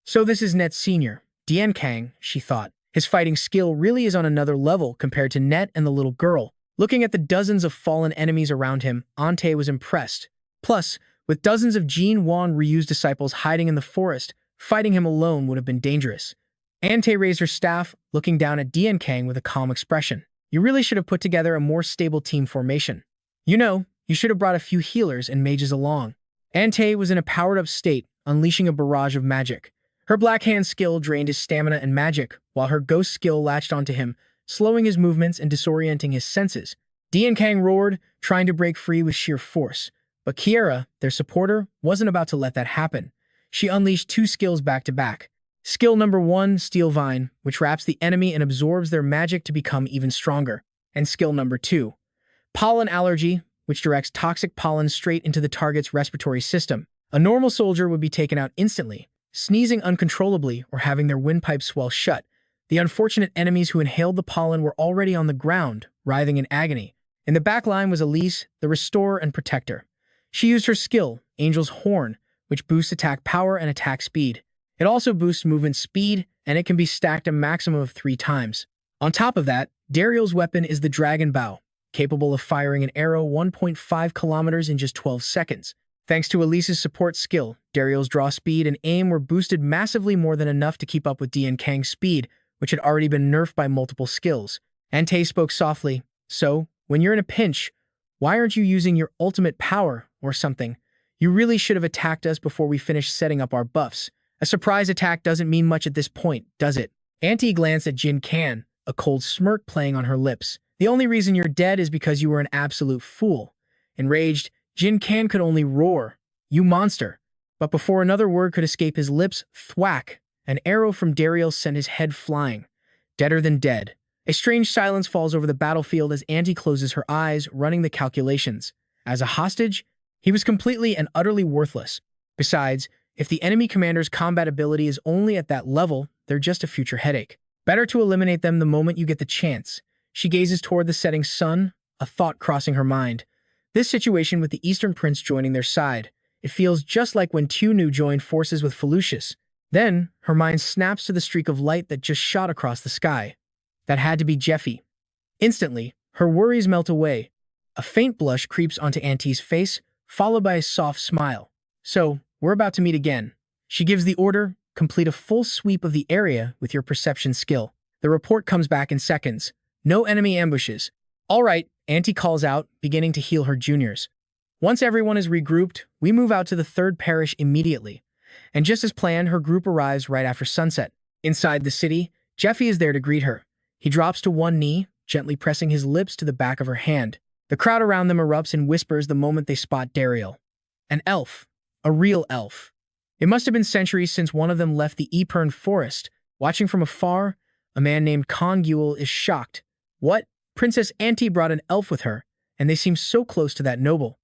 So this is Net Sr. Dian Kang, she thought. His fighting skill really is on another level compared to Net and the little girl. Looking at the dozens of fallen enemies around him, Ante was impressed. Plus, with dozens of Jin Wang Ryu's disciples hiding in the forest, fighting him alone would have been dangerous. Ante raised her staff, looking down at Dian Kang with a calm expression. You really should have put together a more stable team formation. You know, you should have brought a few healers and mages along. Ante was in a powered-up state, unleashing a barrage of magic. Her Black Hand skill drained his stamina and magic, while her Ghost skill latched onto him, slowing his movements and disorienting his senses. Dian Kang roared, trying to break free with sheer force. But Kiera, their supporter, wasn't about to let that happen. She unleashed two skills back-to-back. Skill number 1, Steel Vine, which wraps the enemy and absorbs their magic to become even stronger. And skill number 2, Pollen Allergy, which directs toxic pollen straight into the target's respiratory system. A normal soldier would be taken out instantly, sneezing uncontrollably or having their windpipe swell shut. The unfortunate enemies who inhaled the pollen were already on the ground, writhing in agony. In the back line was Elise, the restorer and protector. She used her skill, Angel's Horn, which boosts attack power and attack speed. It also boosts movement speed, and it can be stacked a maximum of 3 times. On top of that, Dariel's weapon is the Dragon Bow, capable of firing an arrow 1.5 kilometers in just 12 seconds. Thanks to Elise's support skill, Dariel's draw speed and aim were boosted massively, more than enough to keep up with Dian Kang's speed, which had already been nerfed by multiple skills. Ante spoke softly, "So, when you're in a pinch, why aren't you using your ultimate power or something? You really should have attacked us before we finished setting up our buffs. A surprise attack doesn't mean much at this point, does it?" Ante glanced at Jin Kan, a cold smirk playing on her lips. "The only reason you're dead is because you were an absolute fool." Enraged, Jin Kan could only roar, "You monster!" But before another word could escape his lips, thwack, an arrow from Dariel sent his head flying. Deader than dead. A strange silence falls over the battlefield as Ante closes her eyes, running the calculations. As a hostage, he was completely and utterly worthless. Besides, if the enemy commander's combat ability is only at that level, they're just a future headache. Better to eliminate them the moment you get the chance. She gazes toward the setting sun, a thought crossing her mind. This situation with the Eastern Prince joining their side, it feels just like when Tunu joined forces with Felucius. Then, her mind snaps to the streak of light that just shot across the sky. That had to be Jeffy. Instantly, her worries melt away. A faint blush creeps onto Ante's face, followed by a soft smile. "So, we're about to meet again." She gives the order, "Complete a full sweep of the area with your perception skill." The report comes back in seconds. No enemy ambushes. "All right," Ante calls out, beginning to heal her juniors. Once everyone is regrouped, we move out to the 3rd parish immediately. And just as planned, her group arrives right after sunset. Inside the city, Jeffy is there to greet her. He drops to one knee, gently pressing his lips to the back of her hand. The crowd around them erupts in whispers the moment they spot Dariel. An elf. A real elf. It must have been centuries since one of them left the Epern forest. Watching from afar, a man named Conguel is shocked. What? Princess Ante brought an elf with her, and they seem so close to that noble.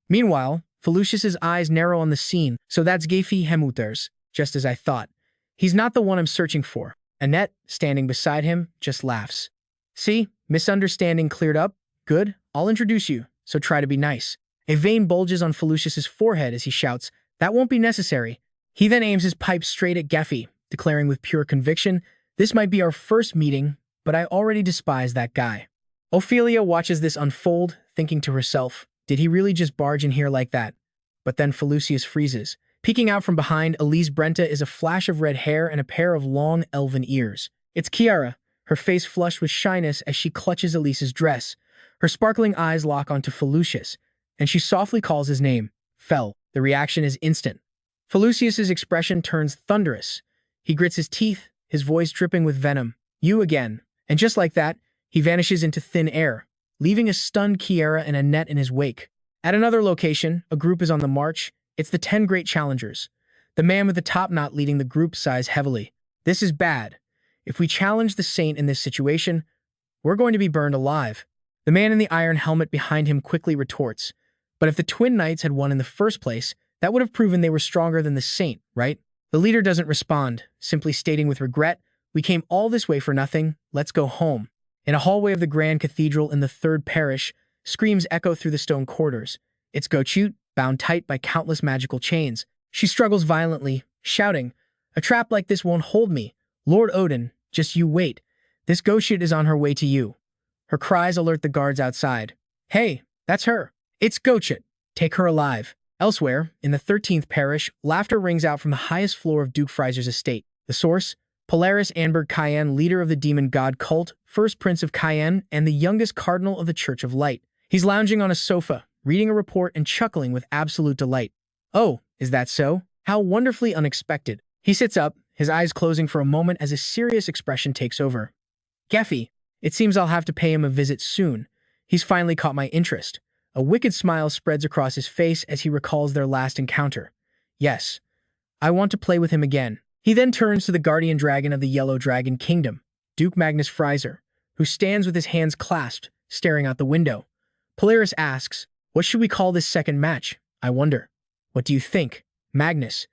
Meanwhile, Felucius's eyes narrow on the scene. "So that's Gayfi Hemuters, just as I thought. He's not the one I'm searching for." Annette, standing beside him, just laughs. "See, misunderstanding cleared up. Good, I'll introduce you, so try to be nice." A vein bulges on Felucius's forehead as he shouts, "That won't be necessary." He then aims his pipe straight at Geffy, declaring with pure conviction, "This might be our first meeting, but I already despise that guy." Ophelia watches this unfold, thinking to herself, did he really just barge in here like that? But then Felucius freezes. Peeking out from behind Elise Brenta is a flash of red hair and a pair of long elven ears. It's Kiara, her face flushed with shyness as she clutches Elise's dress. Her sparkling eyes lock onto Felucius, and she softly calls his name, Fel. The reaction is instant. Felucius's expression turns thunderous. He grits his teeth, his voice dripping with venom. "You again." And just like that, he vanishes into thin air, leaving a stunned Kiara and Annette in his wake. At another location, a group is on the march. It's the 10 Great Challengers. The man with the top knot leading the group sighs heavily. "This is bad. If we challenge the Saint in this situation, we're going to be burned alive." The man in the iron helmet behind him quickly retorts, "But if the Twin Knights had won in the first place, that would have proven they were stronger than the Saint, right?" The leader doesn't respond, simply stating with regret, "We came all this way for nothing. Let's go home." In a hallway of the Grand Cathedral in the 3rd Parish, screams echo through the stone corridors. It's Gochute, bound tight by countless magical chains. She struggles violently, shouting, "A trap like this won't hold me. Lord Odin, just you wait. This Gochute is on her way to you." Her cries alert the guards outside. "Hey, that's her. It's Gochute. Take her alive." Elsewhere, in the 13th Parish, laughter rings out from the highest floor of Duke Freyser's estate. The source? Polaris Anberg Cayenne, leader of the demon god cult, first prince of Cayenne, and the youngest cardinal of the Church of Light. He's lounging on a sofa, reading a report and chuckling with absolute delight. "Oh, is that so? How wonderfully unexpected." He sits up, his eyes closing for a moment as a serious expression takes over. "Geffy, it seems I'll have to pay him a visit soon. He's finally caught my interest. A wicked smile spreads across his face as he recalls their last encounter. Yes, I want to play with him again. He then turns to the guardian dragon of the Yellow Dragon Kingdom, Duke Magnus Freyser, who stands with his hands clasped, staring out the window. Polaris asks, "What should we call this second match? I wonder. What do you think, Magnus?"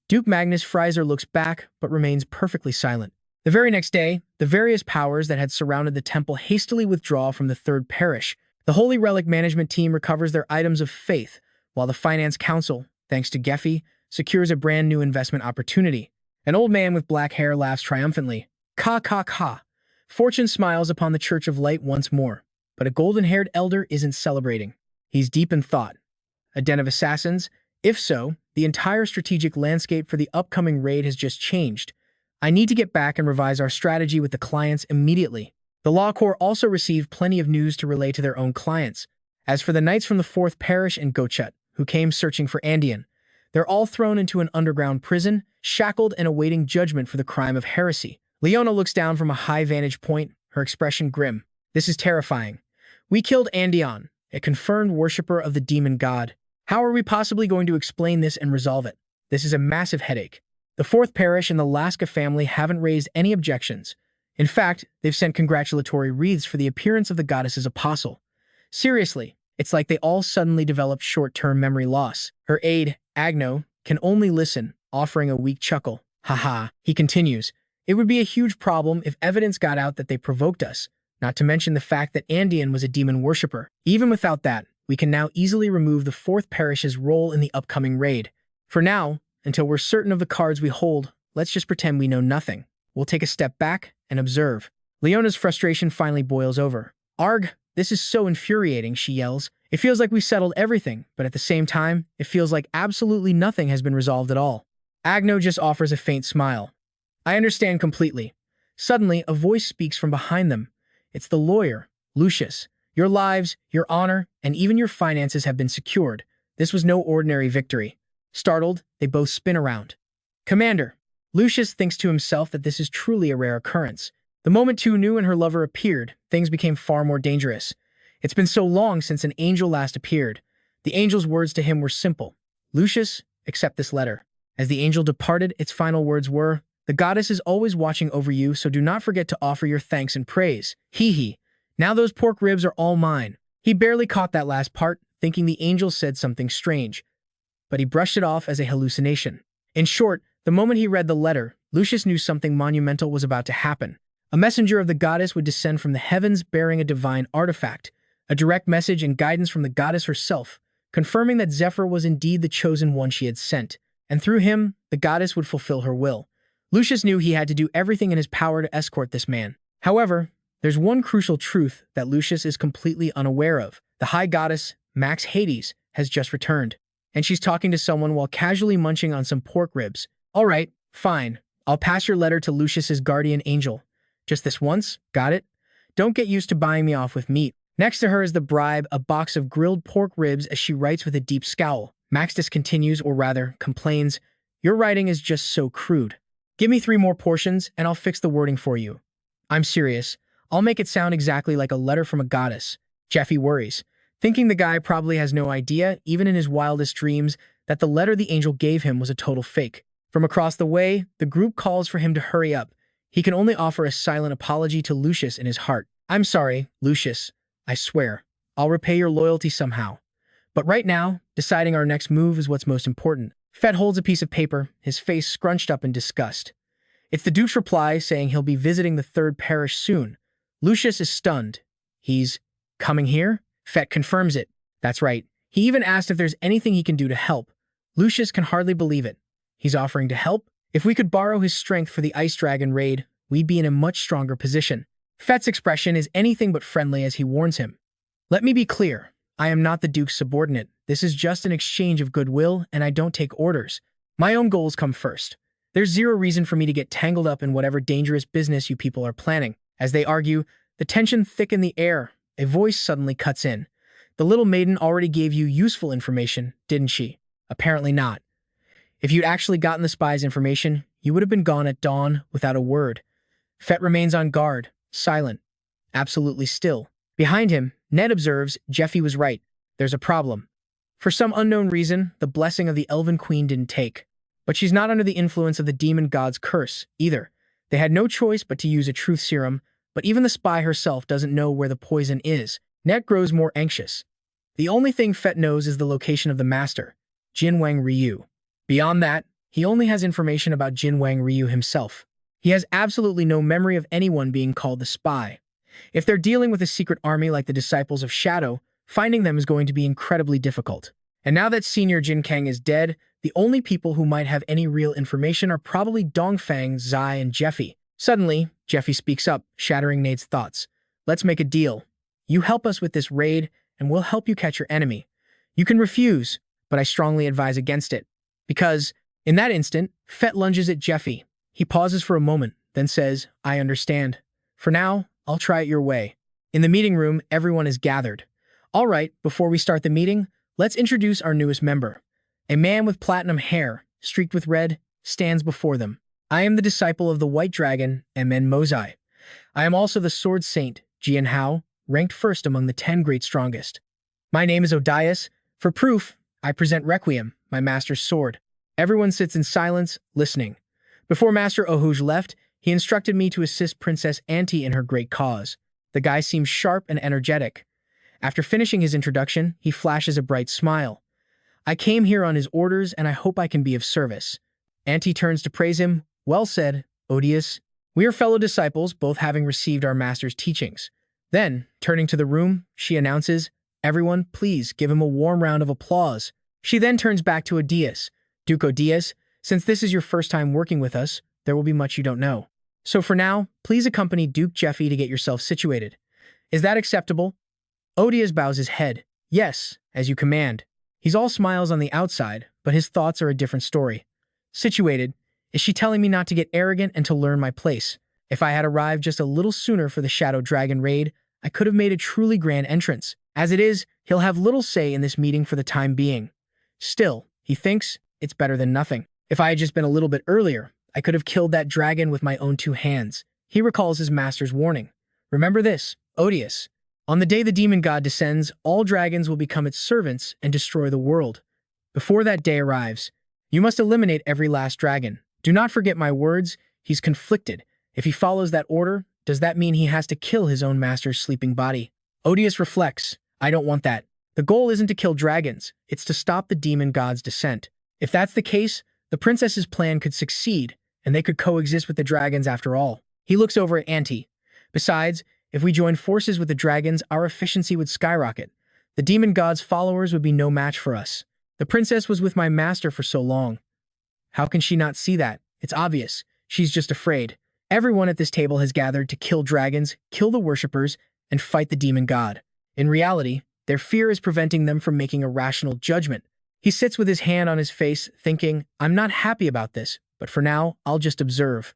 Duke Magnus Freyser looks back, but remains perfectly silent. The very next day, the various powers that had surrounded the temple hastily withdraw from the Third Parish. The Holy Relic management team recovers their items of faith, while the Finance Council, thanks to Geffi, secures a brand new investment opportunity. An old man with black hair laughs triumphantly. Ka ka ka. Fortune smiles upon the Church of Light once more, but a golden-haired elder isn't celebrating. He's deep in thought. A den of assassins? If so, the entire strategic landscape for the upcoming raid has just changed. I need to get back and revise our strategy with the clients immediately. The Law Corps also received plenty of news to relay to their own clients. As for the knights from the Fourth Parish and Gochut, who came searching for Andean, they're all thrown into an underground prison, shackled and awaiting judgment for the crime of heresy. Leona looks down from a high vantage point, her expression grim. This is terrifying. We killed Andeon, a confirmed worshipper of the demon god. How are we possibly going to explain this and resolve it? This is a massive headache. The Fourth Parish and the Laska family haven't raised any objections. In fact, they've sent congratulatory wreaths for the appearance of the goddess's apostle. Seriously, it's like they all suddenly developed short-term memory loss. Her aide, Agno, can only listen, offering a weak chuckle. Haha, he continues. It would be a huge problem if evidence got out that they provoked us, not to mention the fact that Andean was a demon worshipper. Even without that, we can now easily remove the Fourth Parish's role in the upcoming raid. For now, until we're certain of the cards we hold, let's just pretend we know nothing. We'll take a step back and observe. Leona's frustration finally boils over. Arg, this is so infuriating, she yells. It feels like we settled everything, but at the same time, it feels like absolutely nothing has been resolved at all. Agno just offers a faint smile. I understand completely. Suddenly, a voice speaks from behind them. It's the lawyer, Lucius. Your lives, your honor, and even your finances have been secured. This was no ordinary victory. Startled, they both spin around. Commander, Lucius thinks to himself that this is truly a rare occurrence. The moment Tu and her lover appeared, things became far more dangerous. It's been so long since an angel last appeared. The angel's words to him were simple. Lucius, accept this letter. As the angel departed, its final words were, the goddess is always watching over you, so do not forget to offer your thanks and praise. Hee hee. Now those pork ribs are all mine. He barely caught that last part, thinking the angel said something strange, but he brushed it off as a hallucination. In short, the moment he read the letter, Lucius knew something monumental was about to happen. A messenger of the goddess would descend from the heavens bearing a divine artifact, a direct message and guidance from the goddess herself, confirming that Zephyr was indeed the chosen one she had sent, and through him, the goddess would fulfill her will. Lucius knew he had to do everything in his power to escort this man. However, there's one crucial truth that Lucius is completely unaware of. The High Goddess, Max Hades, has just returned, and she's talking to someone while casually munching on some pork ribs. All right, fine. I'll pass your letter to Lucius's guardian angel. Just this once, got it? Don't get used to buying me off with meat. Next to her is the bribe, a box of grilled pork ribs as she writes with a deep scowl. Max discontinues, or rather, complains, your writing is just so crude. Give me 3 more portions, and I'll fix the wording for you. I'm serious. I'll make it sound exactly like a letter from a goddess. Jeffy worries, thinking the guy probably has no idea, even in his wildest dreams, that the letter the angel gave him was a total fake. From across the way, the group calls for him to hurry up. He can only offer a silent apology to Lucius in his heart. I'm sorry, Lucius. I swear. I'll repay your loyalty somehow. But right now, deciding our next move is what's most important. Fett holds a piece of paper, his face scrunched up in disgust. It's the Duke's reply saying he'll be visiting the Third Parish soon. Lucius is stunned. He's coming here? Fett confirms it. That's right. He even asked if there's anything he can do to help. Lucius can hardly believe it. He's offering to help? If we could borrow his strength for the Ice Dragon raid, we'd be in a much stronger position. Fett's expression is anything but friendly as he warns him. Let me be clear. I am not the Duke's subordinate. This is just an exchange of goodwill, and I don't take orders. My own goals come first. There's zero reason for me to get tangled up in whatever dangerous business you people are planning. As they argue, the tension thick in the air. A voice suddenly cuts in. The little maiden already gave you useful information, didn't she? Apparently not. If you'd actually gotten the spy's information, you would have been gone at dawn without a word. Fett remains on guard, silent, absolutely still. Behind him, Ned observes Jeffy was right. there's a problem. For some unknown reason, the blessing of the Elven Queen didn't take. But she's not under the influence of the demon god's curse, either. They had no choice but to use a truth serum, but even the spy herself doesn't know where the poison is. Net grows more anxious. The only thing Fett knows is the location of the master, Jinwang Ryu. Beyond that, he only has information about Jinwang Ryu himself. He has absolutely no memory of anyone being called the spy. If they're dealing with a secret army like the Disciples of Shadow, finding them is going to be incredibly difficult. And now that Senior Jin Kang is dead, the only people who might have any real information are probably Dongfang, Zai, and Jeffy. Suddenly, Jeffy speaks up, shattering Nate's thoughts. Let's make a deal. You help us with this raid, and we'll help you catch your enemy. You can refuse, but I strongly advise against it. Because, in that instant, Fett lunges at Jeffy. He pauses for a moment, then says, I understand. For now, I'll try it your way. In the meeting room, everyone is gathered. All right, before we start the meeting, let's introduce our newest member. A man with platinum hair, streaked with red, stands before them. I am the disciple of the White Dragon, M.N. Mozai. I am also the Sword Saint, Jian Hao, ranked first among the 10 great strongest. My name is Odias. For proof, I present Requiem, my master's sword. Everyone sits in silence, listening. Before Master Ohuj left, he instructed me to assist Princess Auntie in her great cause. The guy seems sharp and energetic. After finishing his introduction, he flashes a bright smile. I came here on his orders, and I hope I can be of service. Auntie turns to praise him. Well said, Odious. We are fellow disciples, both having received our master's teachings. Then, turning to the room, she announces, Everyone, please give him a warm round of applause. She then turns back to Odias. Duke Odias, since this is your first time working with us, there will be much you don't know. So for now, please accompany Duke Jeffy to get yourself situated. Is that acceptable? Odias bows his head. Yes, as you command. He's all smiles on the outside, but his thoughts are a different story. Situated, is she telling me not to get arrogant and to learn my place? If I had arrived just a little sooner for the Shadow Dragon raid, I could have made a truly grand entrance. As it is, he'll have little say in this meeting for the time being. Still, he thinks it's better than nothing. If I had just been a little bit earlier, I could have killed that dragon with my own 2 hands. He recalls his master's warning. Remember this, Odious. On the day the demon god descends, all dragons will become its servants and destroy the world. Before that day arrives, you must eliminate every last dragon. Do not forget my words, he's conflicted. If he follows that order, does that mean he has to kill his own master's sleeping body? Odious reflects, I don't want that. The goal isn't to kill dragons, it's to stop the demon god's descent. If that's the case, the princess's plan could succeed, and they could coexist with the dragons after all. He looks over at Auntie. Besides, if we join forces with the dragons, our efficiency would skyrocket. The demon god's followers would be no match for us. The princess was with my master for so long. How can she not see that? It's obvious. She's just afraid. Everyone at this table has gathered to kill dragons, kill the worshippers, and fight the demon god. In reality, their fear is preventing them from making a rational judgment. He sits with his hand on his face, thinking, I'm not happy about this, but for now, I'll just observe.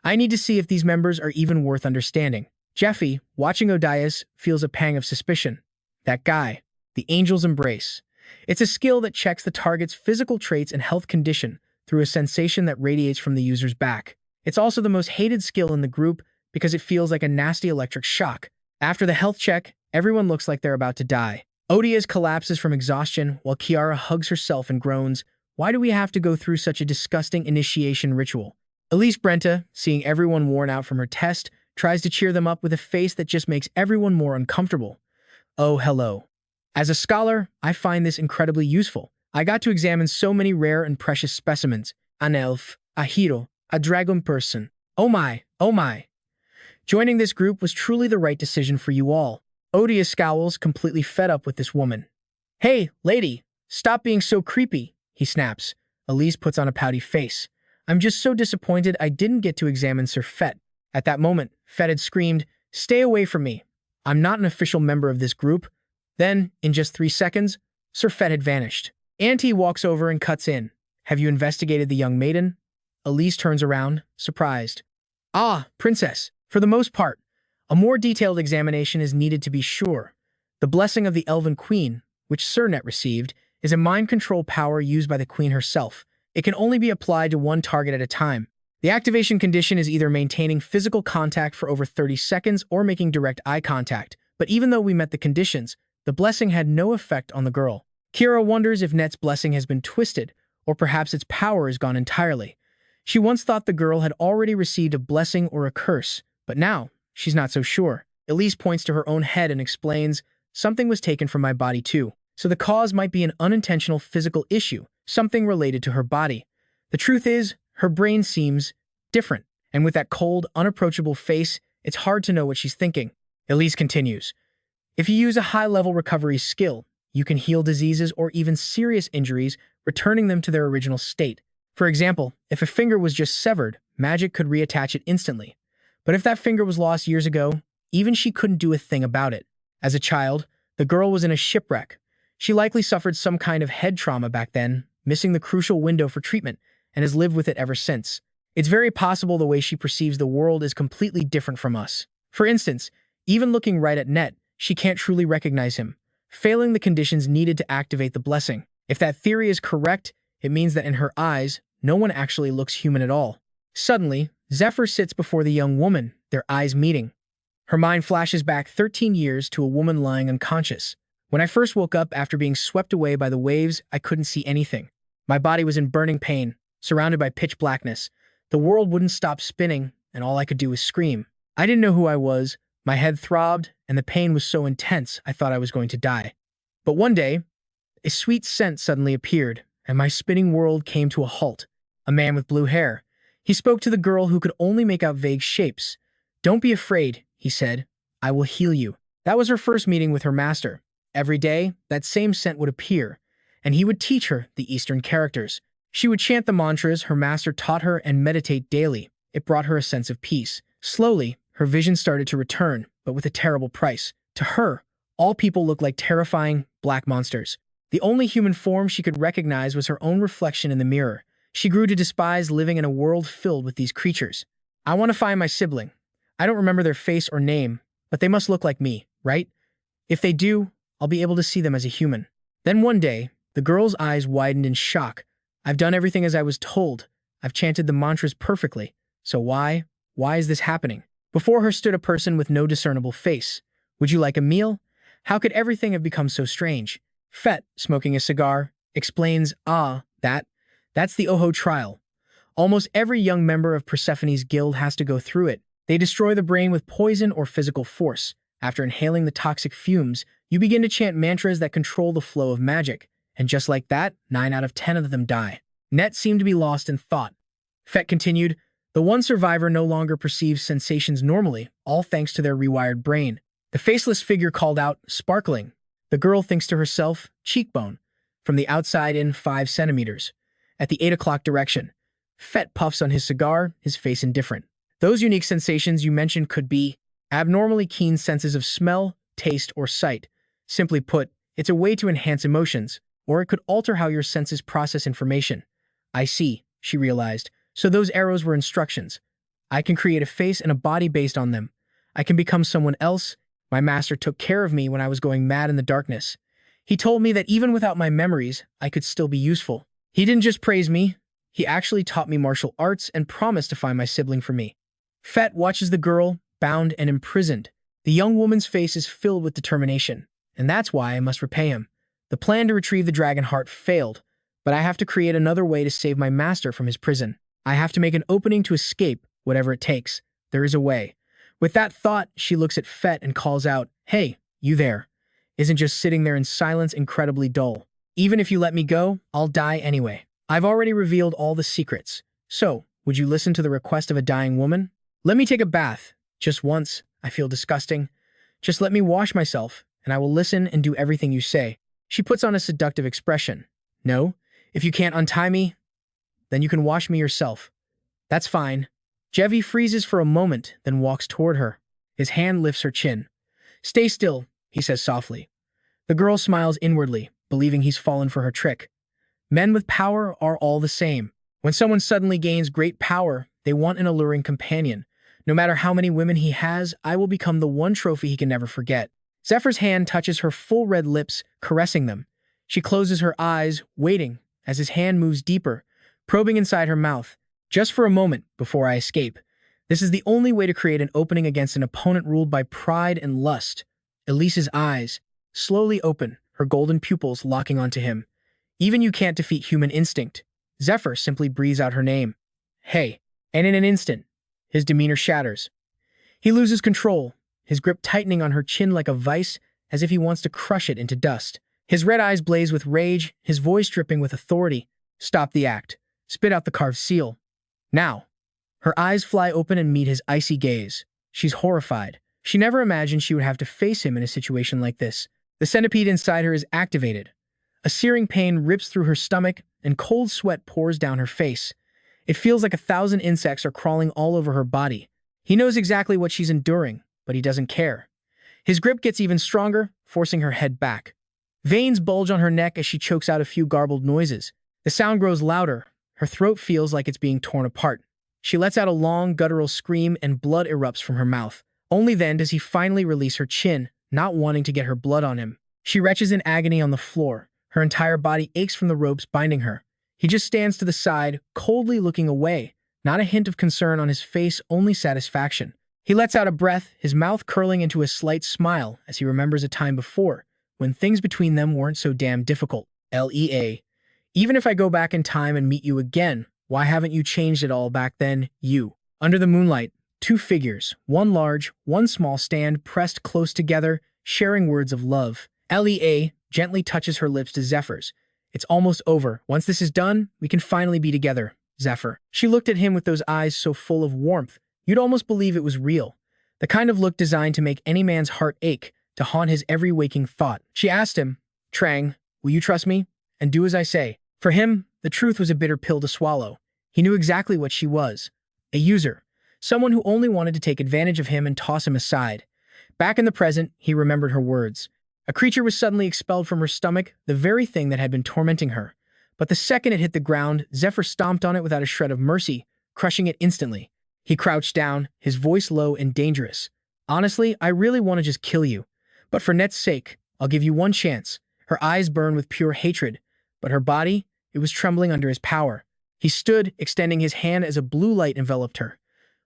I need to see if these members are even worth understanding. Jeffy, watching Odias, feels a pang of suspicion. That guy, the Angel's Embrace. It's a skill that checks the target's physical traits and health condition through a sensation that radiates from the user's back. It's also the most hated skill in the group because it feels like a nasty electric shock. After the health check, everyone looks like they're about to die. Odias collapses from exhaustion while Kiara hugs herself and groans, why do we have to go through such a disgusting initiation ritual? Elise Brenta, seeing everyone worn out from her test, tries to cheer them up with a face that just makes everyone more uncomfortable. Oh, hello. As a scholar, I find this incredibly useful. I got to examine so many rare and precious specimens. An elf, a hero, a dragon person. Oh my, oh my. Joining this group was truly the right decision for you all. Odious scowls, completely fed up with this woman. Hey, lady, stop being so creepy, he snaps. Elise puts on a pouty face. I'm just so disappointed I didn't get to examine Sir Fett. At that moment, Fett had screamed, stay away from me. I'm not an official member of this group. Then, in just 3 seconds, Sir Fett had vanished. Auntie walks over and cuts in. Have you investigated the young maiden? Elise turns around, surprised. Ah, princess, for the most part. A more detailed examination is needed to be sure. The blessing of the Elven Queen, which Surnet received, is a mind control power used by the Queen herself. It can only be applied to one target at a time. The activation condition is either maintaining physical contact for over 30 seconds or making direct eye contact. But even though we met the conditions, The blessing had no effect on the girl. Kira wonders if Net's blessing has been twisted, or perhaps its power is gone entirely. She once thought the girl had already received a blessing or a curse, but now she's not so sure. Elise points to her own head and explains, something was taken from my body too. So the cause might be an unintentional physical issue, something related to her body. The truth is, her brain seems different, and with that cold, unapproachable face, it's hard to know what she's thinking. Elise continues, if you use a high-level recovery skill, you can heal diseases or even serious injuries, returning them to their original state. For example, if a finger was just severed, magic could reattach it instantly. But if that finger was lost years ago, even she couldn't do a thing about it. As a child, the girl was in a shipwreck. She likely suffered some kind of head trauma back then, missing the crucial window for treatment, and has lived with it ever since. It's very possible the way she perceives the world is completely different from us. For instance, even looking right at Net, she can't truly recognize him, failing the conditions needed to activate the blessing. If that theory is correct, it means that in her eyes, no one actually looks human at all. Suddenly, Zephyr sits before the young woman, their eyes meeting. Her mind flashes back 13 years to a woman lying unconscious. When I first woke up after being swept away by the waves, I couldn't see anything. My body was in burning pain, surrounded by pitch blackness. The world wouldn't stop spinning, and all I could do was scream. I didn't know who I was, my head throbbed, and the pain was so intense I thought I was going to die. But one day, a sweet scent suddenly appeared, and my spinning world came to a halt. A man with blue hair. He spoke to the girl who could only make out vague shapes. Don't be afraid, he said. I will heal you. That was her first meeting with her master. Every day, that same scent would appear, and he would teach her the Eastern characters. She would chant the mantras her master taught her and meditate daily. It brought her a sense of peace. Slowly, her vision started to return, but with a terrible price. To her, all people looked like terrifying, black monsters. The only human form she could recognize was her own reflection in the mirror. She grew to despise living in a world filled with these creatures. I want to find my sibling. I don't remember their face or name, but they must look like me, right? If they do, I'll be able to see them as a human. Then one day, the girl's eyes widened in shock. I've done everything as I was told. I've chanted the mantras perfectly. So why is this happening? Before her stood a person with no discernible face. Would you like a meal? How could everything have become so strange? Fet, smoking a cigar, explains, that's the Oho trial. Almost every young member of Persephone's guild has to go through it. They destroy the brain with poison or physical force. After inhaling the toxic fumes, you begin to chant mantras that control the flow of magic. And just like that, 9 out of 10 of them die. Net seemed to be lost in thought. Fet continued, the one survivor no longer perceives sensations normally, all thanks to their rewired brain. The faceless figure called out, sparkling. The girl thinks to herself, cheekbone. From the outside in 5 centimeters. At the 8 o'clock direction. Fet puffs on his cigar, his face indifferent. Those unique sensations you mentioned could be abnormally keen senses of smell, taste, or sight. Simply put, it's a way to enhance emotions, or it could alter how your senses process information. I see, she realized. So those arrows were instructions. I can create a face and a body based on them. I can become someone else. My master took care of me when I was going mad in the darkness. He told me that even without my memories, I could still be useful. He didn't just praise me. He actually taught me martial arts and promised to find my sibling for me. Fet watches the girl, bound and imprisoned. The young woman's face is filled with determination. And that's why I must repay him. The plan to retrieve the dragon heart failed, but I have to create another way to save my master from his prison. I have to make an opening to escape, whatever it takes. There is a way. With that thought, she looks at Fet and calls out, hey, you there. Isn't just sitting there in silence incredibly dull. Even if you let me go, I'll die anyway. I've already revealed all the secrets. So, would you listen to the request of a dying woman? Let me take a bath. Just once. I feel disgusting. Just let me wash myself, and I will listen and do everything you say. She puts on a seductive expression. No, if you can't untie me, then you can wash me yourself. That's fine. Jevi freezes for a moment, then walks toward her. His hand lifts her chin. Stay still, he says softly. The girl smiles inwardly, believing he's fallen for her trick. Men with power are all the same. When someone suddenly gains great power, they want an alluring companion. No matter how many women he has, I will become the one trophy he can never forget. Zephyr's hand touches her full red lips, caressing them. She closes her eyes, waiting, as his hand moves deeper, probing inside her mouth. Just for a moment, before I escape. This is the only way to create an opening against an opponent ruled by pride and lust. Elise's eyes. slowly open, her golden pupils locking onto him. Even you can't defeat human instinct. Zephyr simply breathes out her name. Hey. And in an instant, his demeanor shatters. He loses control, his grip tightening on her chin like a vice, as if he wants to crush it into dust. His red eyes blaze with rage, his voice dripping with authority. Stop the act. Spit out the carved seal. Now. Her eyes fly open and meet his icy gaze. She's horrified. She never imagined she would have to face him in a situation like this. The centipede inside her is activated. A searing pain rips through her stomach, and cold sweat pours down her face. It feels like 1,000 insects are crawling all over her body. He knows exactly what she's enduring, but he doesn't care. His grip gets even stronger, forcing her head back. Veins bulge on her neck as she chokes out a few garbled noises. The sound grows louder. Her throat feels like it's being torn apart. She lets out a long, guttural scream and blood erupts from her mouth. Only then does he finally release her chin, not wanting to get her blood on him. She retches in agony on the floor. Her entire body aches from the ropes binding her. He just stands to the side, coldly looking away, not a hint of concern on his face, only satisfaction. He lets out a breath, his mouth curling into a slight smile as he remembers a time before, when things between them weren't so damn difficult. LEA. Even if I go back in time and meet you again, why haven't you changed at all back then, you? Under the moonlight, two figures, one large, one small, stand pressed close together, sharing words of love. LEA gently touches her lips to Zephyr's. It's almost over. Once this is done, we can finally be together, Zephyr. She looked at him with those eyes so full of warmth, you'd almost believe it was real. The kind of look designed to make any man's heart ache, to haunt his every waking thought. She asked him, Trang, will you trust me? And do as I say. For him, the truth was a bitter pill to swallow. He knew exactly what she was. A user. Someone who only wanted to take advantage of him and toss him aside. Back in the present, he remembered her words. A creature was suddenly expelled from her stomach, the very thing that had been tormenting her. But the second it hit the ground, Zephyr stomped on it without a shred of mercy, crushing it instantly. He crouched down, his voice low and dangerous. Honestly, I really want to just kill you. But for Net's sake, I'll give you one chance. Her eyes burned with pure hatred, but her body, it was trembling under his power. He stood, extending his hand as a blue light enveloped her.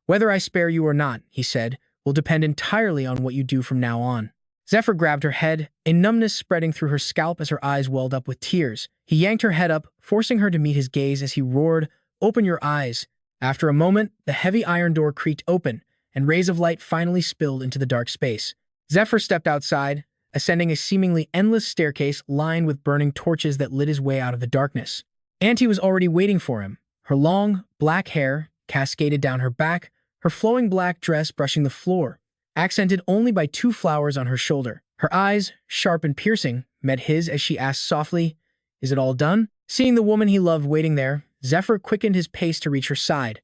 Whether I spare you or not, he said, will depend entirely on what you do from now on. Zephyr grabbed her head, a numbness spreading through her scalp as her eyes welled up with tears. He yanked her head up, forcing her to meet his gaze as he roared, Open your eyes. After a moment, the heavy iron door creaked open, and rays of light finally spilled into the dark space. Zephyr stepped outside, ascending a seemingly endless staircase lined with burning torches that lit his way out of the darkness. Auntie was already waiting for him. Her long, black hair cascaded down her back, her flowing black dress brushing the floor, accented only by 2 flowers on her shoulder. Her eyes, sharp and piercing, met his as she asked softly, Is it all done? Seeing the woman he loved waiting there, Zephyr quickened his pace to reach her side.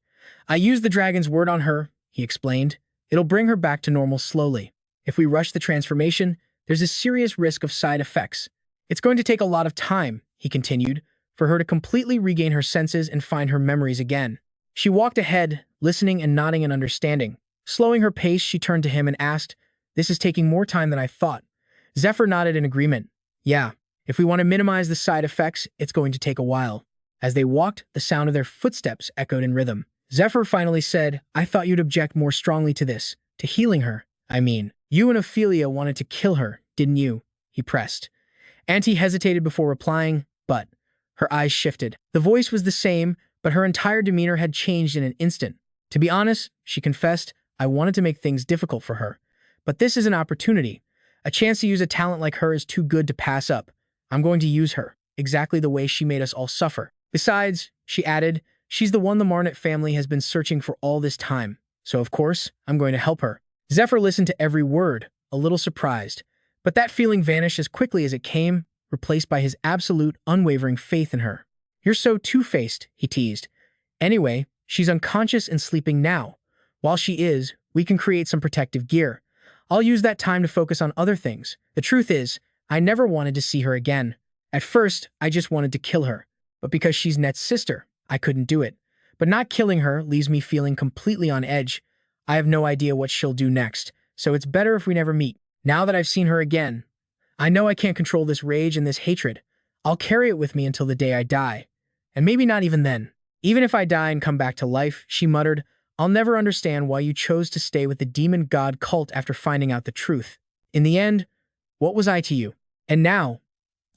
I used the dragon's word on her, he explained. It'll bring her back to normal slowly. If we rush the transformation, there's a serious risk of side effects. It's going to take a lot of time, he continued, for her to completely regain her senses and find her memories again. She walked ahead, listening and nodding in understanding. Slowing her pace, she turned to him and asked, This is taking more time than I thought. Zephyr nodded in agreement. Yeah, if we want to minimize the side effects, it's going to take a while. As they walked, the sound of their footsteps echoed in rhythm. Zephyr finally said, I thought you'd object more strongly to this, to healing her. I mean, you and Ophelia wanted to kill her, didn't you? He pressed. Auntie hesitated before replying, but her eyes shifted. The voice was the same, but her entire demeanor had changed in an instant. To be honest, she confessed, I wanted to make things difficult for her. But this is an opportunity. A chance to use a talent like her is too good to pass up. I'm going to use her, exactly the way she made us all suffer. Besides, she added, she's the one the Marnet family has been searching for all this time. So of course, I'm going to help her. Zephyr listened to every word, a little surprised. But that feeling vanished as quickly as it came, replaced by his absolute, unwavering faith in her. You're so two-faced, he teased. Anyway, she's unconscious and sleeping now. While she is, we can create some protective gear. I'll use that time to focus on other things. The truth is, I never wanted to see her again. At first, I just wanted to kill her. But because she's Net's sister, I couldn't do it. But not killing her leaves me feeling completely on edge. I have no idea what she'll do next, so it's better if we never meet. Now that I've seen her again, I know I can't control this rage and this hatred. I'll carry it with me until the day I die. And maybe not even then. Even if I die and come back to life, she muttered, I'll never understand why you chose to stay with the demon god cult after finding out the truth. In the end, What was I to you? And now,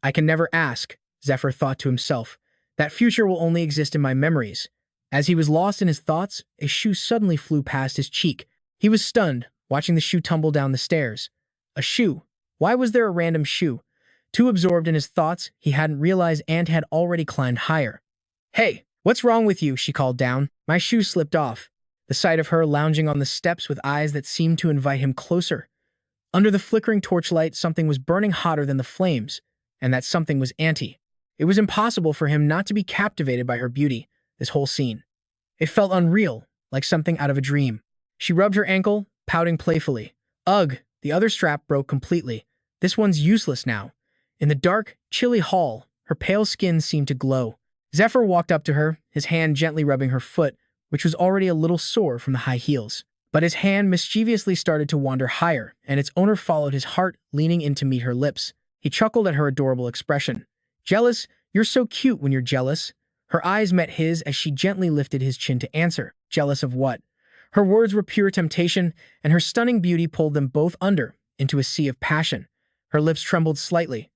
I can never ask, Zephyr thought to himself. That future will only exist in my memories. As he was lost in his thoughts, a shoe suddenly flew past his cheek. He was stunned, watching the shoe tumble down the stairs. A shoe? Why was there a random shoe? Too absorbed in his thoughts, he hadn't realized Ant had already climbed higher. Hey, what's wrong with you? She called down. My shoe slipped off. The sight of her lounging on the steps with eyes that seemed to invite him closer. Under the flickering torchlight, something was burning hotter than the flames, and that something was Auntie. It was impossible for him not to be captivated by her beauty, this whole scene. It felt unreal, like something out of a dream. She rubbed her ankle, pouting playfully. Ugh, the other strap broke completely. This one's useless now. In the dark, chilly hall, her pale skin seemed to glow. Zephyr walked up to her, his hand gently rubbing her foot, which was already a little sore from the high heels. But his hand mischievously started to wander higher, and its owner followed his heart, leaning in to meet her lips. He chuckled at her adorable expression. Jealous? You're so cute when you're jealous. Her eyes met his as she gently lifted his chin to answer. Jealous of what? Her words were pure temptation, and her stunning beauty pulled them both under, into a sea of passion. Her lips trembled slightly.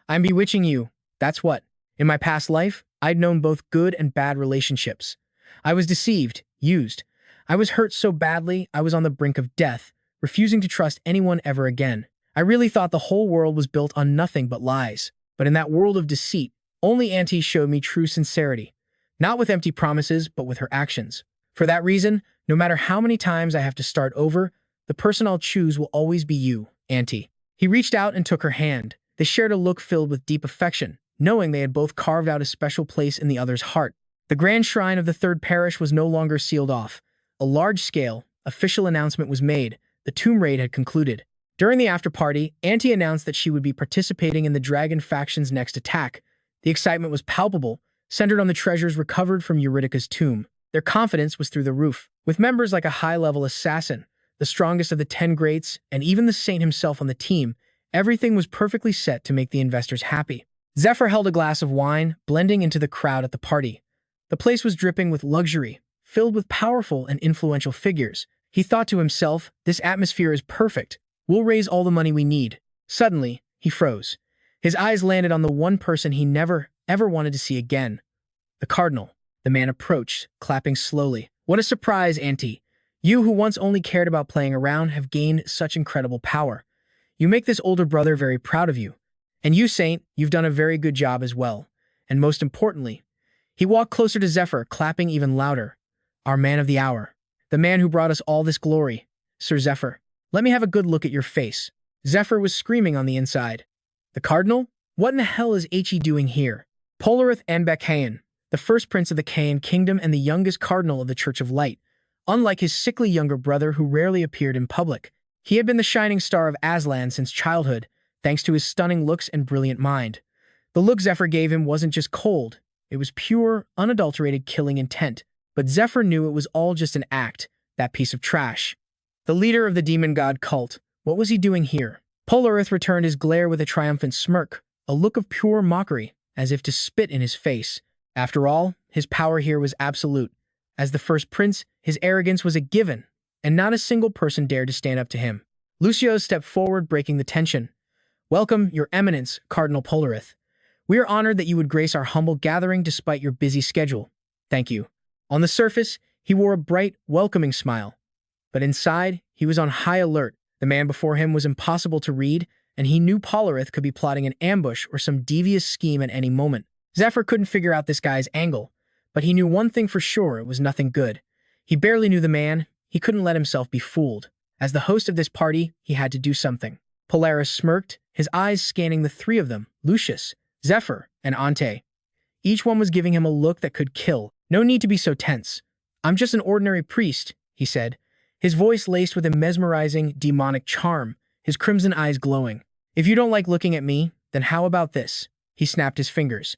I'm bewitching you, that's what. In my past life, I'd known both good and bad relationships. I was deceived, used. I was hurt so badly I was on the brink of death, refusing to trust anyone ever again. I really thought the whole world was built on nothing but lies. But in that world of deceit, only Auntie showed me true sincerity. Not with empty promises, but with her actions. For that reason, no matter how many times I have to start over, the person I'll choose will always be you, Auntie. He reached out and took her hand. They shared a look filled with deep affection, knowing they had both carved out a special place in the other's heart. The grand shrine of the third parish was no longer sealed off. A large-scale, official announcement was made. The tomb raid had concluded. During the after-party, Auntie announced that she would be participating in the Dragon faction's next attack. The excitement was palpable, centered on the treasures recovered from Eurydica's tomb. Their confidence was through the roof. With members like a high-level assassin, the strongest of the 10 greats, and even the saint himself on the team, everything was perfectly set to make the investors happy. Zephyr held a glass of wine, blending into the crowd at the party. The place was dripping with luxury, filled with powerful and influential figures. He thought to himself, this atmosphere is perfect. We'll raise all the money we need. Suddenly, he froze. His eyes landed on the one person he never, ever wanted to see again. The Cardinal. The man approached, clapping slowly. What a surprise, Auntie. You who once only cared about playing around have gained such incredible power. You make this older brother very proud of you. And you, Saint, you've done a very good job as well. And most importantly, he walked closer to Zephyr, clapping even louder. Our man of the hour. The man who brought us all this glory. Sir Zephyr, let me have a good look at your face. Zephyr was screaming on the inside. The Cardinal? What in the hell is He doing here? Polarith Anbekhayan, the first prince of the Kayan kingdom and the youngest cardinal of the Church of Light. Unlike his sickly younger brother who rarely appeared in public, he had been the shining star of Aslan since childhood, thanks to his stunning looks and brilliant mind. The look Zephyr gave him wasn't just cold, it was pure, unadulterated killing intent. But Zephyr knew it was all just an act, that piece of trash. The leader of the demon god cult, what was he doing here? Polarith returned his glare with a triumphant smirk, a look of pure mockery, as if to spit in his face. After all, his power here was absolute. As the first prince, his arrogance was a given, and not a single person dared to stand up to him. Lucio stepped forward, breaking the tension. Welcome, Your Eminence, Cardinal Polarith. We are honored that you would grace our humble gathering despite your busy schedule. Thank you. On the surface, he wore a bright, welcoming smile. But inside, he was on high alert. The man before him was impossible to read, and he knew Polarith could be plotting an ambush or some devious scheme at any moment. Zephyr couldn't figure out this guy's angle, but he knew one thing for sure, it was nothing good. He barely knew the man, he couldn't let himself be fooled. As the host of this party, he had to do something. Polaris smirked, his eyes scanning the three of them, Lucius, Zephyr, and Ante. Each one was giving him a look that could kill. No need to be so tense. I'm just an ordinary priest, he said, his voice laced with a mesmerizing, demonic charm, his crimson eyes glowing. If you don't like looking at me, then how about this? He snapped his fingers.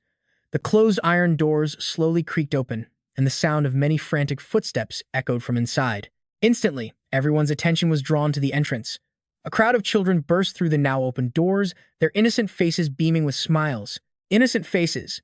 The closed iron doors slowly creaked open, and the sound of many frantic footsteps echoed from inside. Instantly, everyone's attention was drawn to the entrance. A crowd of children burst through the now open doors, their innocent faces beaming with smiles. Innocent faces.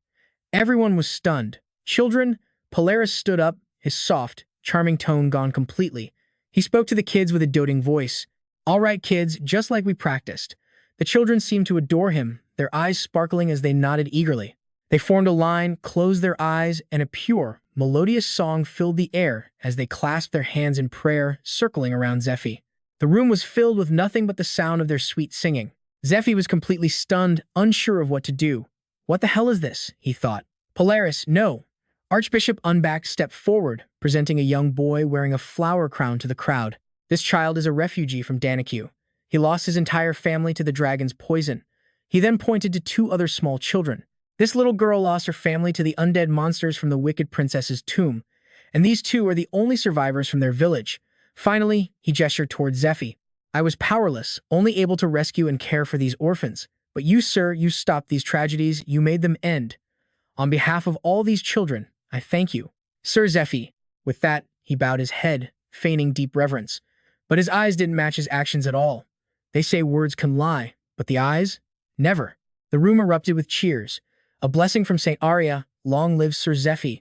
Everyone was stunned. Children? Polaris stood up, his soft, charming tone gone completely. He spoke to the kids with a doting voice. All right, kids, just like we practiced. The children seemed to adore him, their eyes sparkling as they nodded eagerly. They formed a line, closed their eyes, and a pure, melodious song filled the air as they clasped their hands in prayer, circling around Zephyr. The room was filled with nothing but the sound of their sweet singing. Zephyr was completely stunned, unsure of what to do. What the hell is this? He thought. Polaris, no. Archbishop Unbacked stepped forward, presenting a young boy wearing a flower crown to the crowd. This child is a refugee from Danikyu. He lost his entire family to the dragon's poison. He then pointed to two other small children. This little girl lost her family to the undead monsters from the wicked princess's tomb, and these two are the only survivors from their village. Finally, he gestured towards Zephyr. I was powerless, only able to rescue and care for these orphans. But you, sir, you stopped these tragedies, you made them end. On behalf of all these children, I thank you. Sir Zephyr. With that, he bowed his head, feigning deep reverence. But his eyes didn't match his actions at all. They say words can lie, but the eyes? Never. The room erupted with cheers. A blessing from St. Arya, long live Sir Zephyr.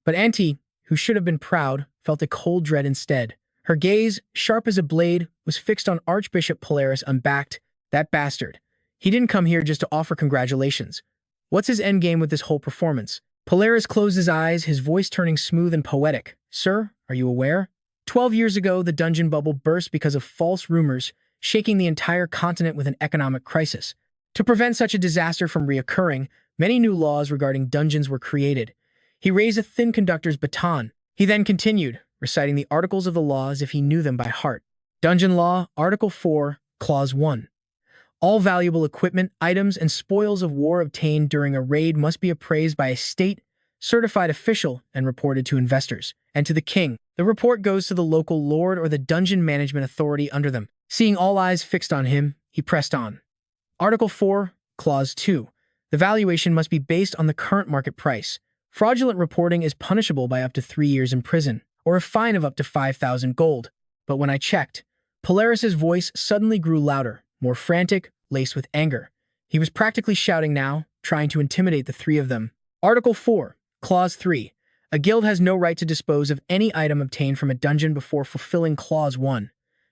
But Auntie, who should have been proud, felt a cold dread instead. Her gaze, sharp as a blade, was fixed on Archbishop Polaris Unbacked. That bastard. He didn't come here just to offer congratulations. What's his endgame with this whole performance? Polaris closed his eyes, his voice turning smooth and poetic. Sir, are you aware? 12 years ago, the dungeon bubble burst because of false rumors, shaking the entire continent with an economic crisis. To prevent such a disaster from reoccurring, many new laws regarding dungeons were created. He raised a thin conductor's baton. He then continued, reciting the articles of the law as if he knew them by heart. Dungeon Law, Article 4, Clause 1. All valuable equipment, items, and spoils of war obtained during a raid must be appraised by a state-certified official and reported to investors, and to the king. The report goes to the local lord or the dungeon management authority under them. Seeing all eyes fixed on him, he pressed on. Article 4, Clause 2. The valuation must be based on the current market price. Fraudulent reporting is punishable by up to 3 years in prison, or a fine of up to 5,000 gold. But when I checked, Polaris's voice suddenly grew louder, more frantic, laced with anger. He was practically shouting now, trying to intimidate the three of them. Article 4, Clause 3. A guild has no right to dispose of any item obtained from a dungeon before fulfilling Clause 1.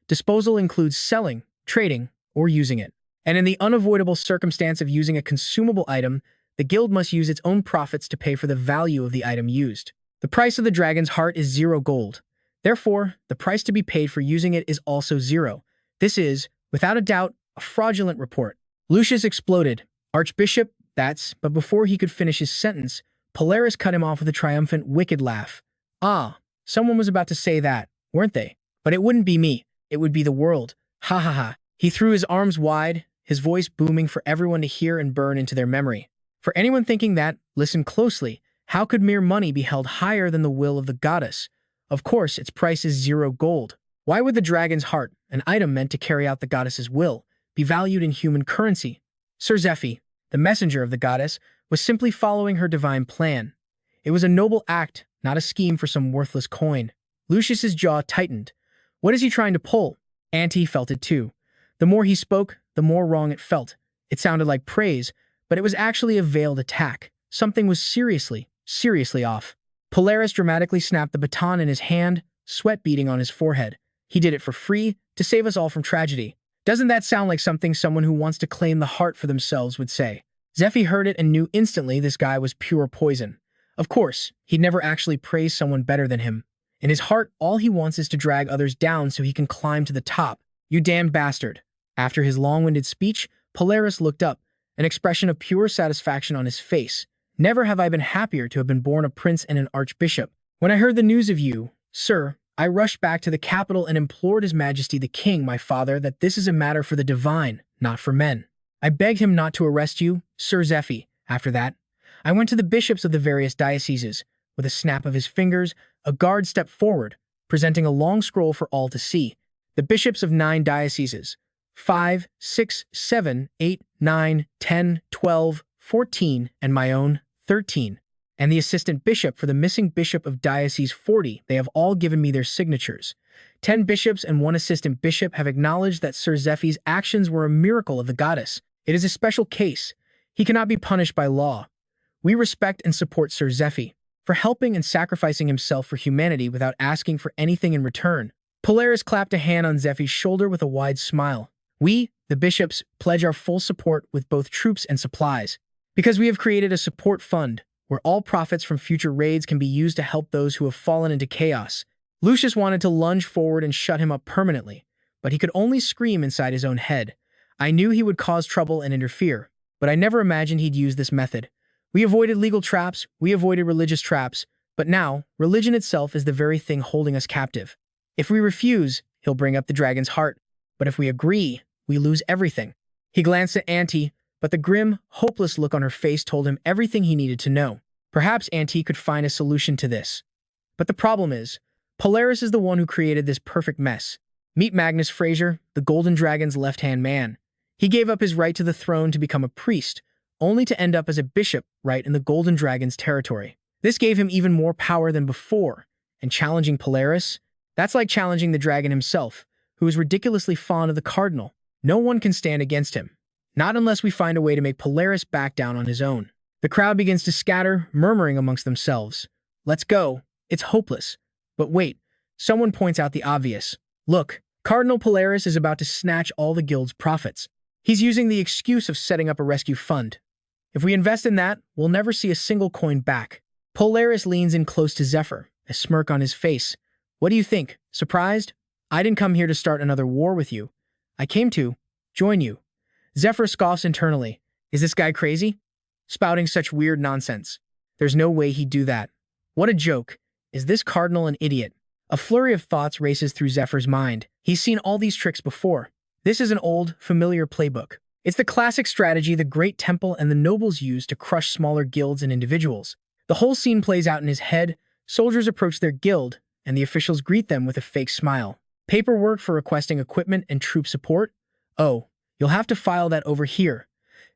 Disposal includes selling, trading, or using it. And in the unavoidable circumstance of using a consumable item, the guild must use its own profits to pay for the value of the item used. The price of the dragon's heart is 0 gold. Therefore, the price to be paid for using it is also 0. This is, without a doubt, a fraudulent report. Lucius exploded. Archbishop, but before he could finish his sentence, Polaris cut him off with a triumphant, wicked laugh. Ah, someone was about to say that, weren't they? But it wouldn't be me. It would be the world. Ha ha ha. He threw his arms wide, his voice booming for everyone to hear and burn into their memory. For anyone thinking that, listen closely. How could mere money be held higher than the will of the goddess? Of course, its price is 0 gold. Why would the dragon's heart, an item meant to carry out the goddess's will, be valued in human currency? Sir Zephyr, the messenger of the goddess, was simply following her divine plan. It was a noble act, not a scheme for some worthless coin. Lucius's jaw tightened. What is he trying to pull? Auntie felt it too. The more he spoke, the more wrong it felt. It sounded like praise, but it was actually a veiled attack. Something was seriously off. Polaris dramatically snapped the baton in his hand, sweat beading on his forehead. He did it for free, to save us all from tragedy. Doesn't that sound like something someone who wants to claim the heart for themselves would say? Zephyr heard it and knew instantly this guy was pure poison. Of course, he'd never actually praised someone better than him. In his heart, all he wants is to drag others down so he can climb to the top. You damned bastard. After his long-winded speech, Polaris looked up, an expression of pure satisfaction on his face. Never have I been happier to have been born a prince and an archbishop. When I heard the news of you, sir, I rushed back to the capital and implored His Majesty the King, my father, that this is a matter for the divine, not for men. I begged him not to arrest you, Sir Zephyr. After that, I went to the bishops of the various dioceses. With a snap of his fingers, a guard stepped forward, presenting a long scroll for all to see. The bishops of 9 dioceses, 5, 6, 7, 8, 9, 10, 12, 14, and my own, 13. And the assistant bishop for the missing bishop of Diocese 40, they have all given me their signatures. 10 bishops and 1 assistant bishop have acknowledged that Sir Zephyr's actions were a miracle of the goddess. It is a special case. He cannot be punished by law. We respect and support Sir Zephyr for helping and sacrificing himself for humanity without asking for anything in return. Polaris clapped a hand on Zephyr's shoulder with a wide smile. We, the bishops, pledge our full support with both troops and supplies, because we have created a support fund where all profits from future raids can be used to help those who have fallen into chaos. Lucius wanted to lunge forward and shut him up permanently, but he could only scream inside his own head. I knew he would cause trouble and interfere, but I never imagined he'd use this method. We avoided legal traps, we avoided religious traps, but now, religion itself is the very thing holding us captive. If we refuse, he'll bring up the dragon's heart, but if we agree, we lose everything. He glanced at Auntie, but the grim, hopeless look on her face told him everything he needed to know. Perhaps Auntie could find a solution to this. But the problem is, Polaris is the one who created this perfect mess. Meet Magnus Fraser, the Golden Dragon's left-hand man. He gave up his right to the throne to become a priest, only to end up as a bishop right in the Golden Dragon's territory. This gave him even more power than before, and challenging Polaris, that's like challenging the dragon himself, who is ridiculously fond of the cardinal. No one can stand against him. Not unless we find a way to make Polaris back down on his own. The crowd begins to scatter, murmuring amongst themselves. Let's go. It's hopeless. But wait, someone points out the obvious. Look, Cardinal Polaris is about to snatch all the guild's profits. He's using the excuse of setting up a rescue fund. If we invest in that, we'll never see a single coin back. Polaris leans in close to Zephyr, a smirk on his face. What do you think? Surprised? I didn't come here to start another war with you. I came to join you. Zephyr scoffs internally. Is this guy crazy? Spouting such weird nonsense. There's no way he'd do that. What a joke. Is this cardinal an idiot? A flurry of thoughts races through Zephyr's mind. He's seen all these tricks before. This is an old, familiar playbook. It's the classic strategy the Great Temple and the nobles use to crush smaller guilds and individuals. The whole scene plays out in his head. Soldiers approach their guild, and the officials greet them with a fake smile. Paperwork for requesting equipment and troop support? Oh, you'll have to file that over here.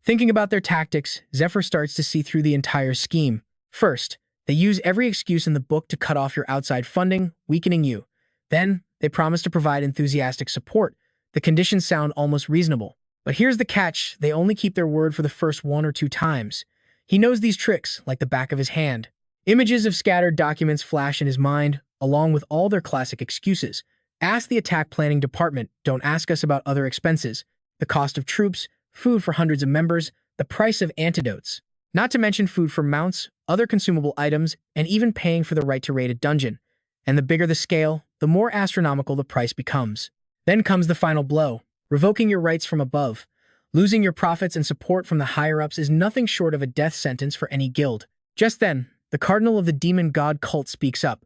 Thinking about their tactics, Zephyr starts to see through the entire scheme. First, they use every excuse in the book to cut off your outside funding, weakening you. Then, they promise to provide enthusiastic support. The conditions sound almost reasonable. But here's the catch, they only keep their word for the first 1 or 2 times. He knows these tricks like the back of his hand. Images of scattered documents flash in his mind, along with all their classic excuses. Ask the attack planning department, don't ask us about other expenses. The cost of troops, food for hundreds of members, the price of antidotes. Not to mention food for mounts, other consumable items, and even paying for the right to raid a dungeon. And the bigger the scale, the more astronomical the price becomes. Then comes the final blow, revoking your rights from above. Losing your profits and support from the higher-ups is nothing short of a death sentence for any guild. Just then, the cardinal of the demon god cult speaks up.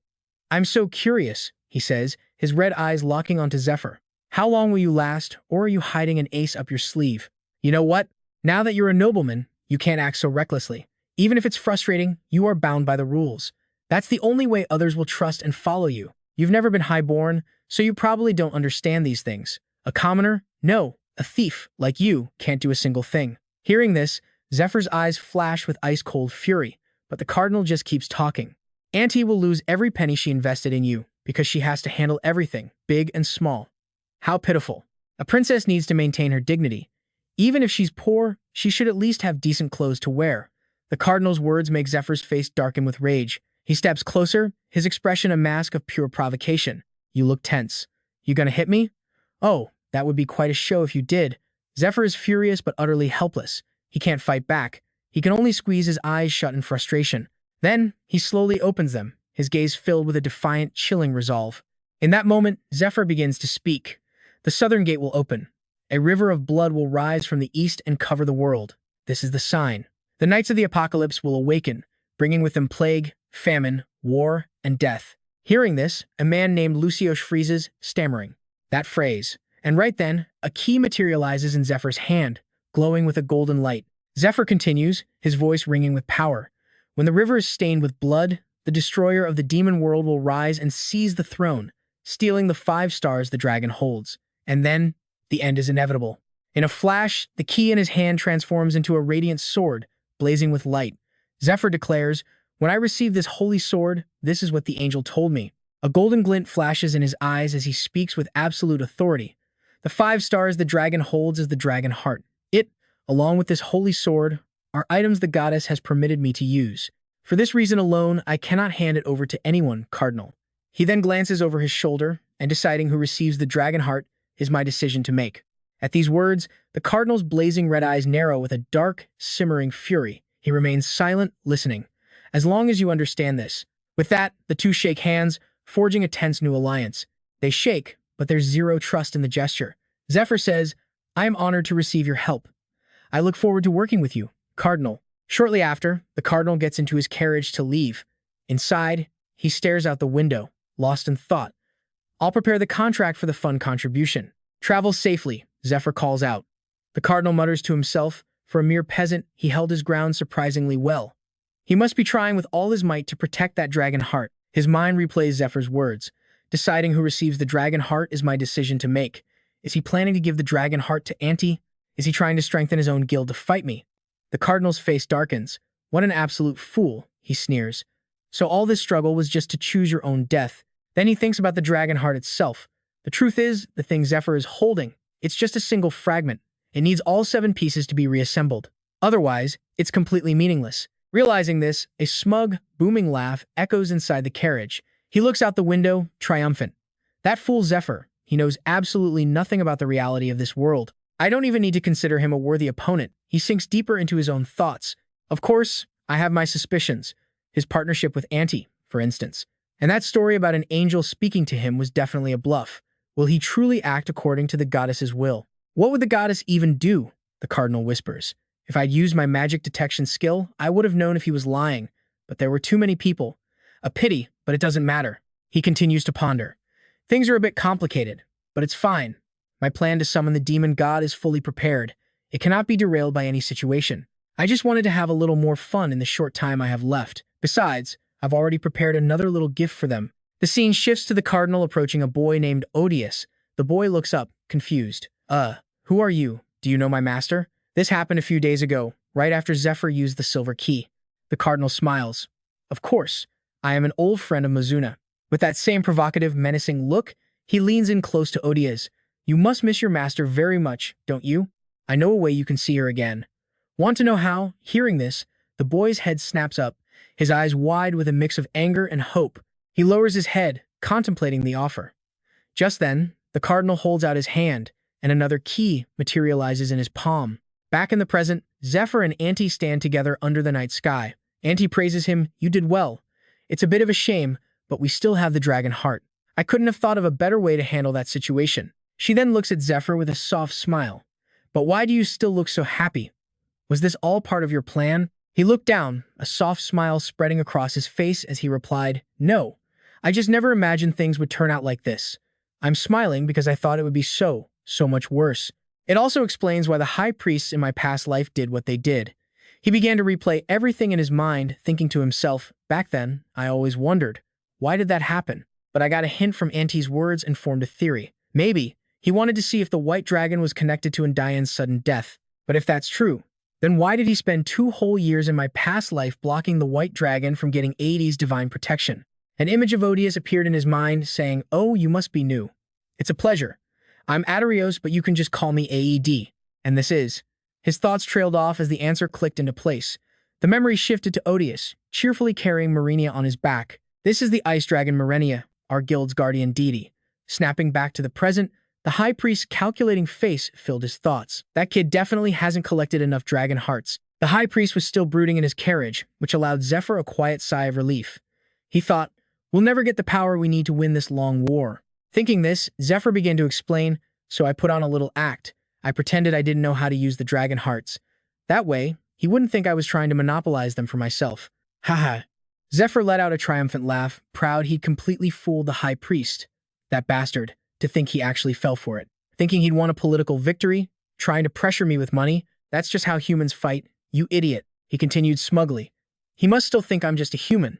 I'm so curious, he says, his red eyes locking onto Zephyr. How long will you last, or are you hiding an ace up your sleeve? You know what? Now that you're a nobleman, you can't act so recklessly. Even if it's frustrating, you are bound by the rules. That's the only way others will trust and follow you. You've never been highborn, so you probably don't understand these things. A commoner? No. A thief, like you, can't do a single thing. Hearing this, Zephyr's eyes flash with ice-cold fury, but the cardinal just keeps talking. Auntie will lose every penny she invested in you, because she has to handle everything, big and small. How pitiful. A princess needs to maintain her dignity. Even if she's poor, she should at least have decent clothes to wear. The cardinal's words make Zephyr's face darken with rage. He steps closer, his expression a mask of pure provocation. You look tense. You gonna hit me? Oh, that would be quite a show if you did. Zephyr is furious but utterly helpless. He can't fight back. He can only squeeze his eyes shut in frustration. Then, he slowly opens them, his gaze filled with a defiant, chilling resolve. In that moment, Zephyr begins to speak. The southern gate will open. A river of blood will rise from the east and cover the world. This is the sign. The knights of the apocalypse will awaken, bringing with them plague, famine, war, and death. Hearing this, a man named Lucius freezes, stammering that phrase. And right then, a key materializes in Zephyr's hand, glowing with a golden light. Zephyr continues, his voice ringing with power. When the river is stained with blood, the destroyer of the demon world will rise and seize the throne, stealing the 5 stars the dragon holds. And then, the end is inevitable. In a flash, the key in his hand transforms into a radiant sword, blazing with light. Zephyr declares, when I received this holy sword, this is what the angel told me. A golden glint flashes in his eyes as he speaks with absolute authority. The 5 stars the dragon holds is the dragon heart. It, along with this holy sword, are items the goddess has permitted me to use. For this reason alone, I cannot hand it over to anyone, Cardinal. He then glances over his shoulder, and deciding who receives the dragon heart is my decision to make. At these words, the cardinal's blazing red eyes narrow with a dark, simmering fury. He remains silent, listening. As long as you understand this. With that, the two shake hands, forging a tense new alliance. They shake, but there's zero trust in the gesture. Zephyr says, I am honored to receive your help. I look forward to working with you, Cardinal. Shortly after, the Cardinal gets into his carriage to leave. Inside, he stares out the window, lost in thought. I'll prepare the contract for the fund contribution. Travel safely, Zephyr calls out. The Cardinal mutters to himself, for a mere peasant, he held his ground surprisingly well. He must be trying with all his might to protect that dragon heart. His mind replays Zephyr's words. Deciding who receives the dragon heart is my decision to make. Is he planning to give the dragon heart to Auntie? Is he trying to strengthen his own guild to fight me? The Cardinal's face darkens. What an absolute fool, he sneers. So all this struggle was just to choose your own death. Then he thinks about the dragon heart itself. The truth is, the thing Zephyr is holding, it's just a single fragment. It needs all 7 pieces to be reassembled. Otherwise, it's completely meaningless. Realizing this, a smug, booming laugh echoes inside the carriage. He looks out the window, triumphant. That fool Zephyr. He knows absolutely nothing about the reality of this world. I don't even need to consider him a worthy opponent. He sinks deeper into his own thoughts. Of course, I have my suspicions. His partnership with Auntie, for instance. And that story about an angel speaking to him was definitely a bluff. Will he truly act according to the goddess's will? What would the goddess even do? The Cardinal whispers. If I'd used my magic detection skill, I would have known if he was lying. But there were too many people. A pity, but it doesn't matter. He continues to ponder. Things are a bit complicated, but it's fine. My plan to summon the demon god is fully prepared. It cannot be derailed by any situation. I just wanted to have a little more fun in the short time I have left. Besides, I've already prepared another little gift for them. The scene shifts to the Cardinal approaching a boy named Odious. The boy looks up, confused. Who are you? Do you know my master? This happened a few days ago, right after Zephyr used the silver key. The Cardinal smiles. Of course, I am an old friend of Mizuna. With that same provocative, menacing look, he leans in close to Odious. You must miss your master very much, don't you? I know a way you can see her again. Want to know how? Hearing this, the boy's head snaps up, his eyes wide with a mix of anger and hope. He lowers his head, contemplating the offer. Just then, the Cardinal holds out his hand, and another key materializes in his palm. Back in the present, Zephyr and Auntie stand together under the night sky. Auntie praises him, you did well. It's a bit of a shame, but we still have the dragon heart. I couldn't have thought of a better way to handle that situation. She then looks at Zephyr with a soft smile. But why do you still look so happy? Was this all part of your plan? He looked down, a soft smile spreading across his face as he replied, No, I just never imagined things would turn out like this. I'm smiling because I thought it would be so much worse. It also explains why the high priests in my past life did what they did. He began to replay everything in his mind, thinking to himself, back then, I always wondered, why did that happen? But I got a hint from Auntie's words and formed a theory. Maybe he wanted to see if the white dragon was connected to Undian's sudden death. But if that's true, then why did he spend 2 whole years in my past life blocking the white dragon from getting Aedes' divine protection? An image of Odious appeared in his mind, saying, Oh, you must be new. It's a pleasure. I'm Adarios, but you can just call me AED. And this is. His thoughts trailed off as the answer clicked into place. The memory shifted to Odious, cheerfully carrying Marenia on his back. This is the ice dragon Marenia, our guild's guardian deity. Snapping back to the present, the high priest's calculating face filled his thoughts. That kid definitely hasn't collected enough dragon hearts. The high priest was still brooding in his carriage, which allowed Zephyr a quiet sigh of relief. He thought, we'll never get the power we need to win this long war. Thinking this, Zephyr began to explain, so I put on a little act. I pretended I didn't know how to use the dragon hearts. That way, he wouldn't think I was trying to monopolize them for myself. Haha. Zephyr let out a triumphant laugh, proud he'd completely fooled the high priest. That bastard, to think he actually fell for it. Thinking he'd won a political victory, trying to pressure me with money, that's just how humans fight, you idiot, he continued smugly. He must still think I'm just a human.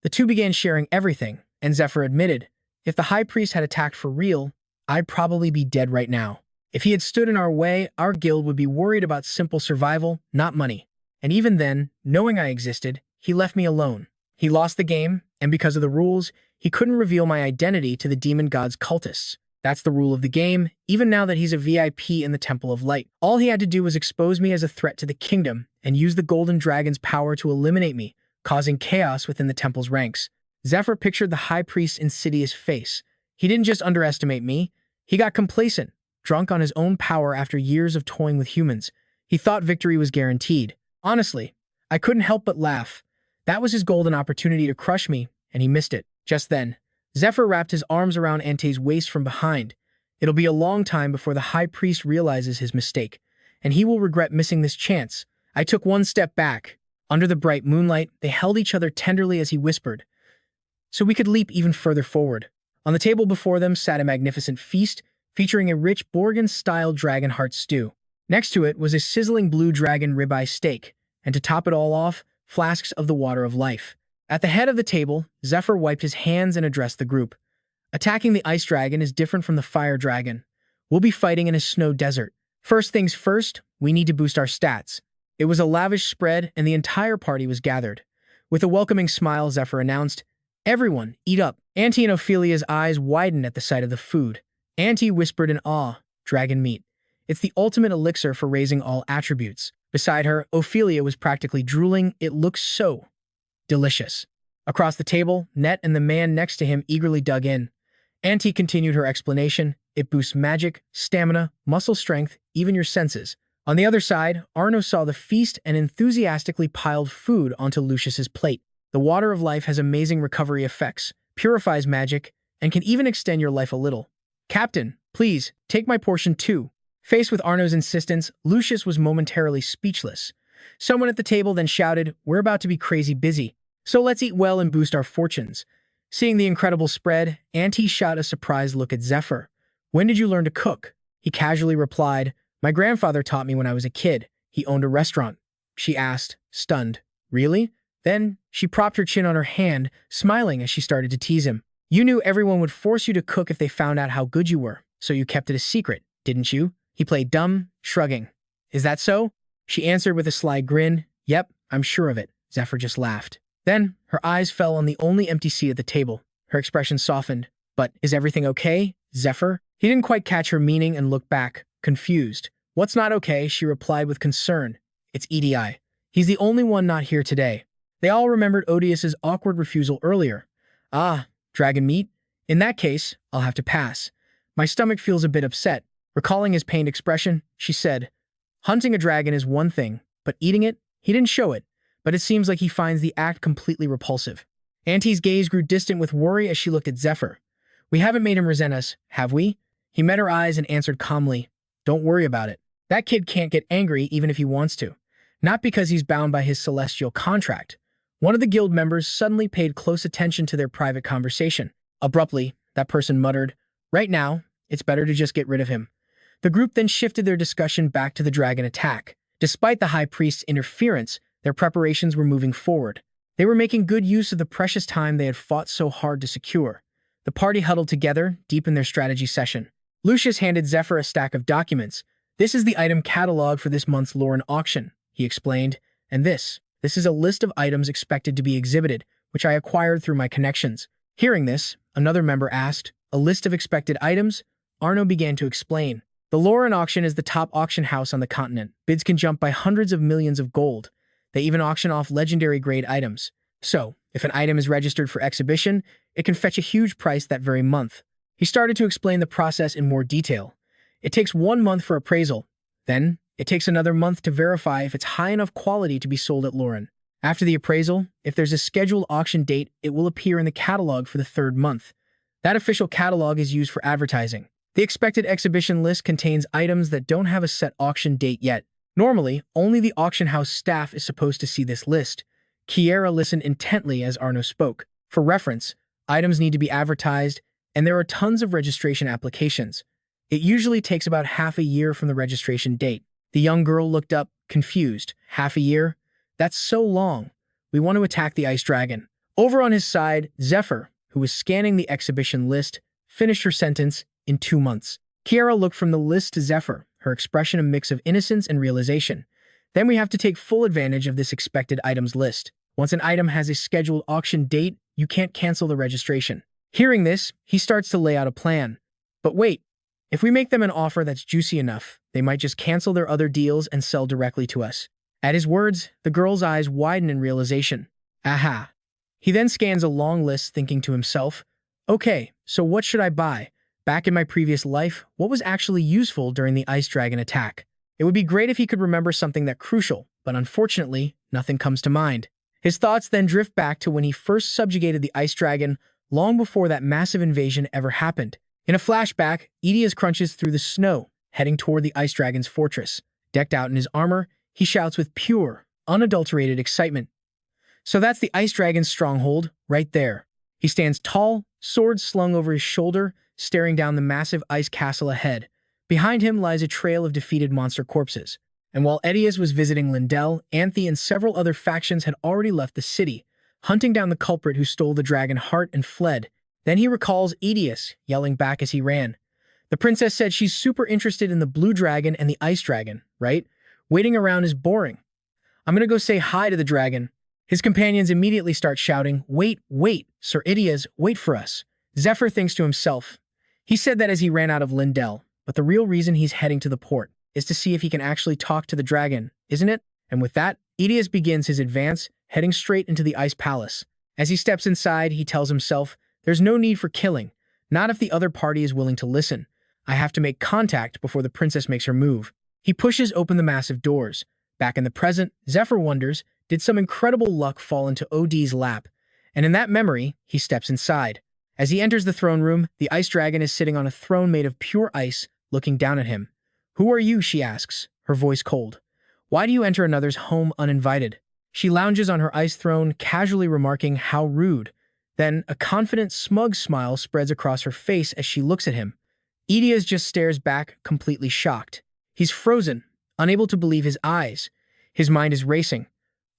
The two began sharing everything, and Zephyr admitted, if the high priest had attacked for real, I'd probably be dead right now. If he had stood in our way, our guild would be worried about simple survival, not money. And even then, knowing I existed, he left me alone. He lost the game, and because of the rules, he couldn't reveal my identity to the demon god's cultists. That's the rule of the game, even now that he's a VIP in the Temple of Light. All he had to do was expose me as a threat to the kingdom and use the golden dragon's power to eliminate me, causing chaos within the temple's ranks. Zephyr pictured the high priest's insidious face. He didn't just underestimate me, he got complacent, drunk on his own power after years of toying with humans. He thought victory was guaranteed. Honestly, I couldn't help but laugh. That was his golden opportunity to crush me, and he missed it. Just then, Zephyr wrapped his arms around Ante's waist from behind. It'll be a long time before the High Priest realizes his mistake, and he will regret missing this chance. I took one step back. Under the bright moonlight, they held each other tenderly as he whispered, so we could leap even further forward. On the table before them sat a magnificent feast, featuring a rich Borgin-style dragon heart stew. Next to it was a sizzling blue dragon ribeye steak, and to top it all off, flasks of the water of life. At the head of the table, Zephyr wiped his hands and addressed the group. Attacking the ice dragon is different from the fire dragon. We'll be fighting in a snow desert. First things first, we need to boost our stats. It was a lavish spread, and the entire party was gathered. With a welcoming smile, Zephyr announced, "Everyone, eat up." Auntie and Ophelia's eyes widened at the sight of the food. Auntie whispered in awe, "Dragon meat. It's the ultimate elixir for raising all attributes." Beside her, Ophelia was practically drooling. It looked so delicious. Across the table, Net and the man next to him eagerly dug in. Auntie continued her explanation. "It boosts magic, stamina, muscle strength, even your senses." On the other side, Arno saw the feast and enthusiastically piled food onto Lucius's plate. The water of life has amazing recovery effects, purifies magic, and can even extend your life a little. "Captain, please, take my portion too." Faced with Arno's insistence, Lucius was momentarily speechless. Someone at the table then shouted, "We're about to be crazy busy, so let's eat well and boost our fortunes." Seeing the incredible spread, Auntie shot a surprised look at Zephyr. "When did you learn to cook?" He casually replied, "My grandfather taught me when I was a kid. He owned a restaurant." She asked, stunned, "Really?" Then she propped her chin on her hand, smiling as she started to tease him. "You knew everyone would force you to cook if they found out how good you were, so you kept it a secret, didn't you?" He played dumb, shrugging. "Is that so?" She answered with a sly grin. "Yep, I'm sure of it." Zephyr just laughed. Then her eyes fell on the only empty seat at the table. Her expression softened. "But is everything okay, Zephyr?" He didn't quite catch her meaning and looked back, confused. "What's not okay?" she replied with concern. "It's EDI. He's the only one not here today." They all remembered Odius's awkward refusal earlier. "Ah, dragon meat? In that case, I'll have to pass. My stomach feels a bit upset." Recalling his pained expression, she said, "Hunting a dragon is one thing, but eating it? He didn't show it, but it seems like he finds the act completely repulsive." Auntie's gaze grew distant with worry as she looked at Zephyr. "We haven't made him resent us, have we?" He met her eyes and answered calmly, "Don't worry about it. That kid can't get angry even if he wants to. Not because he's bound by his celestial contract." One of the guild members suddenly paid close attention to their private conversation. Abruptly, that person muttered, "Right now, it's better to just get rid of him." The group then shifted their discussion back to the dragon attack. Despite the High Priest's interference, their preparations were moving forward. They were making good use of the precious time they had fought so hard to secure. The party huddled together, deep in their strategy session. Lucius handed Zephyr a stack of documents. "This is the item catalog for this month's Lauren auction," he explained, "and this is a list of items expected to be exhibited, which I acquired through my connections." Hearing this, another member asked, "A list of expected items?" Arno began to explain. The Lauren auction is the top auction house on the continent. Bids can jump by hundreds of millions of gold. They even auction off legendary grade items. So, if an item is registered for exhibition, it can fetch a huge price that very month. He started to explain the process in more detail. It takes 1 month for appraisal. Then, it takes another month to verify if it's high enough quality to be sold at Lauren. After the appraisal, if there's a scheduled auction date, it will appear in the catalog for the 3rd month. That official catalog is used for advertising. The expected exhibition list contains items that don't have a set auction date yet. Normally, only the auction house staff is supposed to see this list. Kiera listened intently as Arno spoke. For reference, items need to be advertised, and there are tons of registration applications. It usually takes about half a year from the registration date. The young girl looked up, confused. "Half a year? That's so long. We want to attack the ice dragon." Over on his side, Zephyr, who was scanning the exhibition list, finished her sentence, "In 2 months." Kiera looked from the list to Zephyr, her expression a mix of innocence and realization. "Then we have to take full advantage of this expected items list. Once an item has a scheduled auction date, you can't cancel the registration." Hearing this, he starts to lay out a plan. "But wait, if we make them an offer that's juicy enough, they might just cancel their other deals and sell directly to us." At his words, the girl's eyes widen in realization. Aha. He then scans a long list, thinking to himself, "Okay, so what should I buy? back in my previous life, what was actually useful during the ice dragon attack? It would be great if he could remember something that crucial, but unfortunately, nothing comes to mind. His thoughts then drift back to when he first subjugated the ice dragon, long before that massive invasion ever happened. In a flashback, Idias crunches through the snow, heading toward the ice dragon's fortress. Decked out in his armor, he shouts with pure, unadulterated excitement. So that's the ice dragon's stronghold, right there. He stands tall, sword slung over his shoulder, staring down the massive ice castle ahead. Behind him lies a trail of defeated monster corpses. And while Edius was visiting Lindell, Anthe and several other factions had already left the city, hunting down the culprit who stole the dragon heart and fled. Then he recalls Edius, yelling back as he ran. The princess said she's super interested in the blue dragon and the ice dragon, right? Waiting around is boring. I'm gonna go say hi to the dragon. His companions immediately start shouting, wait, Sir Idias, wait for us. Zephyr thinks to himself. He said that as he ran out of Lindell, but the real reason he's heading to the port is to see if he can actually talk to the dragon, isn't it? And with that, Idias begins his advance, heading straight into the ice palace. As he steps inside, he tells himself, there's no need for killing, not if the other party is willing to listen. I have to make contact before the princess makes her move. He pushes open the massive doors. Back in the present, Zephyr wonders, did some incredible luck fall into OD's lap? And in that memory, he steps inside. As he enters the throne room, the ice dragon is sitting on a throne made of pure ice, looking down at him. Who are you, she asks, her voice cold. Why do you enter another's home uninvited? She lounges on her ice throne, casually remarking how rude. Then a confident, smug smile spreads across her face as she looks at him. Idias just stares back, completely shocked. He's frozen, unable to believe his eyes. His mind is racing.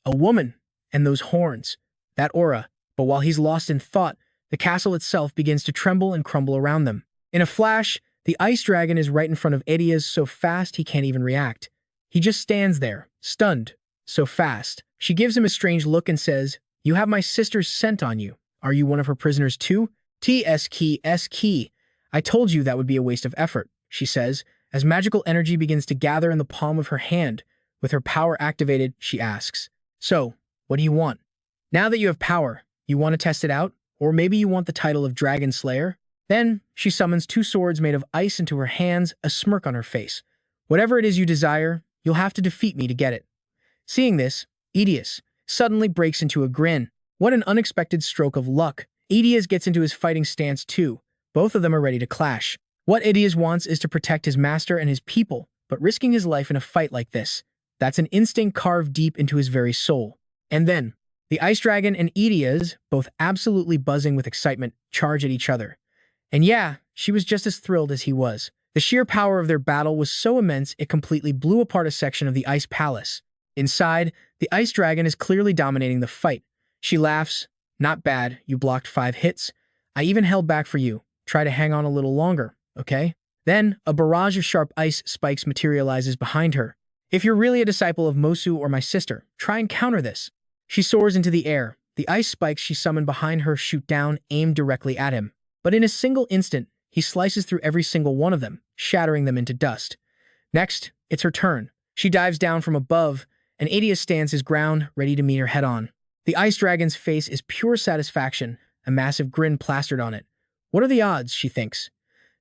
A woman, and those horns, that aura. But while he's lost in thought, the castle itself begins to tremble and crumble around them. In a flash, the ice dragon is right in front of Idias so fast he can't even react. He just stands there, stunned, so fast. She gives him a strange look and says, you have my sister's scent on you. Are you one of her prisoners too? S key. I told you that would be a waste of effort, she says, as magical energy begins to gather in the palm of her hand. With her power activated, she asks, so, what do you want? Now that you have power, you want to test it out? Or maybe you want the title of Dragon Slayer? Then, she summons 2 swords made of ice into her hands, a smirk on her face. Whatever it is you desire, you'll have to defeat me to get it. Seeing this, Idias suddenly breaks into a grin. What an unexpected stroke of luck. Idias gets into his fighting stance too. Both of them are ready to clash. What Idias wants is to protect his master and his people, but risking his life in a fight like this, that's an instinct carved deep into his very soul. And then, the ice dragon and Idias, both absolutely buzzing with excitement, charge at each other. And yeah, she was just as thrilled as he was. The sheer power of their battle was so immense it completely blew apart a section of the ice palace. Inside, the ice dragon is clearly dominating the fight. She laughs. Not bad, you blocked 5 hits. I even held back for you. Try to hang on a little longer, okay? Then, a barrage of sharp ice spikes materializes behind her. If you're really a disciple of Mosu or my sister, try and counter this. She soars into the air. The ice spikes she summoned behind her shoot down, aimed directly at him. But in a single instant, he slices through every single one of them, shattering them into dust. Next, it's her turn. She dives down from above, and Idias stands his ground, ready to meet her head-on. The ice dragon's face is pure satisfaction, a massive grin plastered on it. What are the odds, she thinks?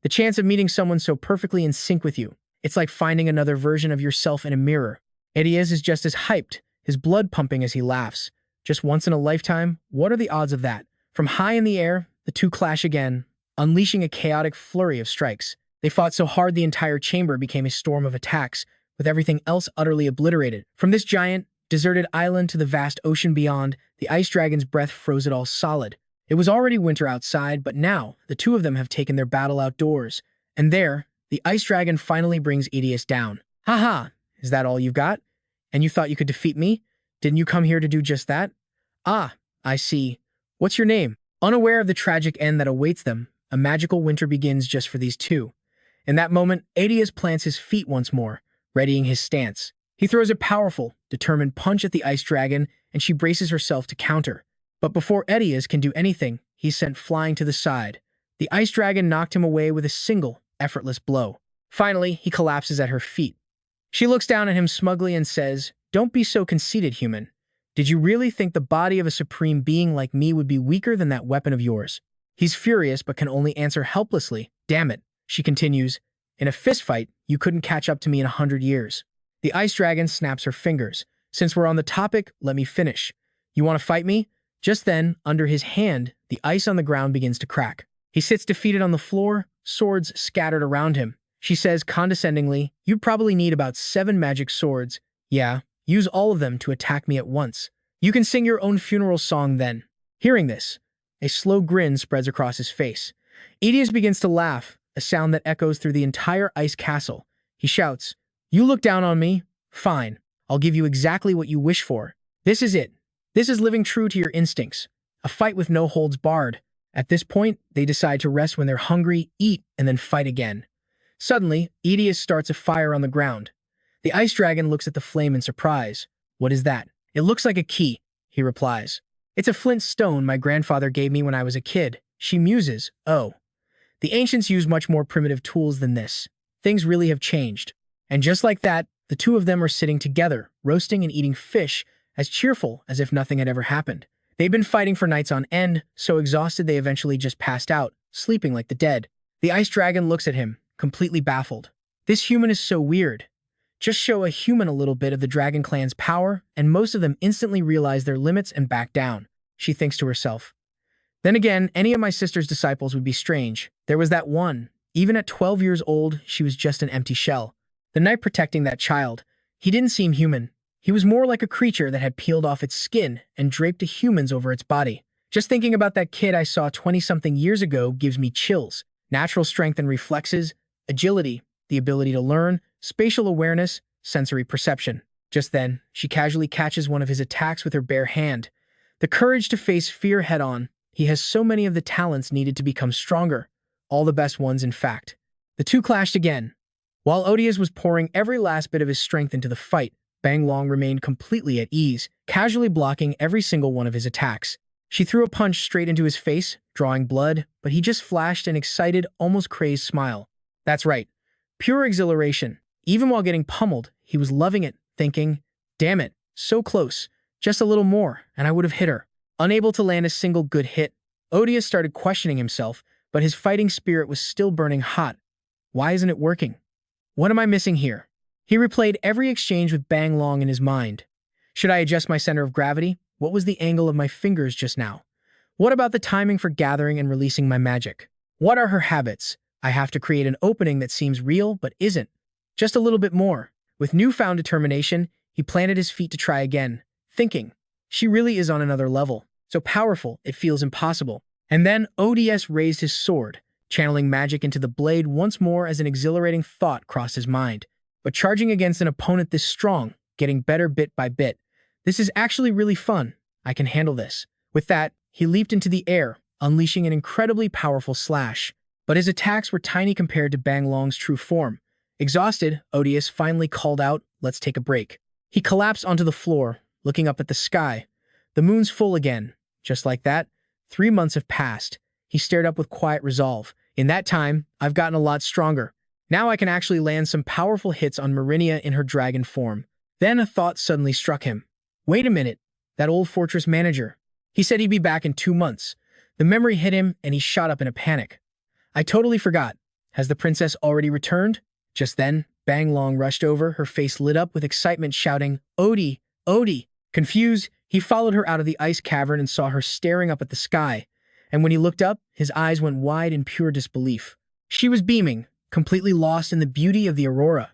The chance of meeting someone so perfectly in sync with you. It's like finding another version of yourself in a mirror. Idias is just as hyped, his blood pumping as he laughs. Just once in a lifetime, what are the odds of that? From high in the air, the two clash again, unleashing a chaotic flurry of strikes. They fought so hard the entire chamber became a storm of attacks, with everything else utterly obliterated. From this giant, deserted island to the vast ocean beyond, the ice dragon's breath froze it all solid. It was already winter outside, but now the two of them have taken their battle outdoors. And there, the ice dragon finally brings Idias down. Haha, is that all you've got? And you thought you could defeat me? Didn't you come here to do just that? Ah, I see. What's your name? Unaware of the tragic end that awaits them, a magical winter begins just for these two. In that moment, Idias plants his feet once more, readying his stance. He throws a powerful, determined punch at the ice dragon, and she braces herself to counter. But before Idias can do anything, he's sent flying to the side. The ice dragon knocked him away with a single, effortless blow. Finally, he collapses at her feet. She looks down at him smugly and says, "Don't be so conceited, human. Did you really think the body of a supreme being like me would be weaker than that weapon of yours?" He's furious but can only answer helplessly. Damn it, she continues. In a fistfight, you couldn't catch up to me in 100 years. The ice dragon snaps her fingers. Since we're on the topic, let me finish. You want to fight me? Just then, under his hand, the ice on the ground begins to crack. He sits defeated on the floor, swords scattered around him. She says condescendingly, you'd probably need about 7 magic swords. Yeah, use all of them to attack me at once. You can sing your own funeral song then. Hearing this, a slow grin spreads across his face. Edius begins to laugh, a sound that echoes through the entire ice castle. He shouts, you look down on me? Fine. I'll give you exactly what you wish for. This is it. This is living true to your instincts. A fight with no holds barred. At this point, they decide to rest when they're hungry, eat, and then fight again. Suddenly, Edius starts a fire on the ground. The ice dragon looks at the flame in surprise. What is that? It looks like a key, he replies. It's a flint stone my grandfather gave me when I was a kid. She muses, oh. The ancients used much more primitive tools than this. Things really have changed. And just like that, the two of them are sitting together, roasting and eating fish, as cheerful as if nothing had ever happened. They've been fighting for nights on end, so exhausted they eventually just passed out, sleeping like the dead. The ice dragon looks at him, completely baffled. This human is so weird. Just show a human a little bit of the dragon clan's power, and most of them instantly realize their limits and back down, she thinks to herself. Then again, any of my sister's disciples would be strange. There was that one. Even at 12 years old, she was just an empty shell. The knight protecting that child, he didn't seem human. He was more like a creature that had peeled off its skin and draped a human's over its body. Just thinking about that kid I saw 20-something years ago gives me chills. Natural strength and reflexes, agility, the ability to learn, spatial awareness, sensory perception. Just then, she casually catches one of his attacks with her bare hand. The courage to face fear head-on. He has so many of the talents needed to become stronger. All the best ones, in fact. The two clashed again. While Odious was pouring every last bit of his strength into the fight, Bang Long remained completely at ease, casually blocking every single one of his attacks. She threw a punch straight into his face, drawing blood, but he just flashed an excited, almost crazed smile. That's right. Pure exhilaration. Even while getting pummeled, he was loving it, thinking, damn it, so close. Just a little more, and I would have hit her. Unable to land a single good hit, Odious started questioning himself, but his fighting spirit was still burning hot. Why isn't it working? What am I missing here? He replayed every exchange with Bang Long in his mind. Should I adjust my center of gravity? What was the angle of my fingers just now? What about the timing for gathering and releasing my magic? What are her habits? I have to create an opening that seems real but isn't. Just a little bit more. With newfound determination, he planted his feet to try again, thinking, she really is on another level, so powerful it feels impossible. And then ODS raised his sword, channeling magic into the blade once more as an exhilarating thought crossed his mind. But charging against an opponent this strong, getting better bit by bit. This is actually really fun. I can handle this. With that, he leaped into the air, unleashing an incredibly powerful slash. But his attacks were tiny compared to Bang Long's true form. Exhausted, Odious finally called out, let's take a break. He collapsed onto the floor, looking up at the sky. The moon's full again. Just like that, 3 months have passed. He stared up with quiet resolve. In that time, I've gotten a lot stronger. Now I can actually land some powerful hits on Marinia in her dragon form. Then a thought suddenly struck him. Wait a minute, that old fortress manager. He said he'd be back in 2 months. The memory hit him and he shot up in a panic. I totally forgot. Has the princess already returned? Just then, Bang Long rushed over, her face lit up with excitement, shouting, Odie, Odie. Confused, he followed her out of the ice cavern and saw her staring up at the sky. And when he looked up, his eyes went wide in pure disbelief. She was beaming, completely lost in the beauty of the aurora.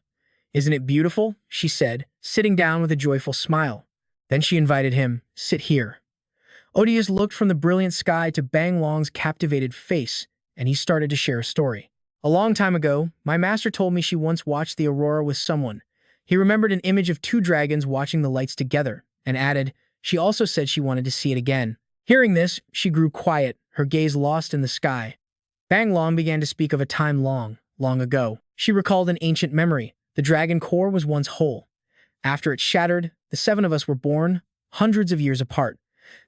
Isn't it beautiful? She said, sitting down with a joyful smile. Then she invited him, sit here. Odious looked from the brilliant sky to Bang Long's captivated face, and he started to share a story. A long time ago, my master told me she once watched the aurora with someone. He remembered an image of 2 dragons watching the lights together, and added, she also said she wanted to see it again. Hearing this, she grew quiet, her gaze lost in the sky. Bang Long began to speak of a time long, long ago. She recalled an ancient memory. The dragon core was once whole. After it shattered, the 7 of us were born, hundreds of years apart.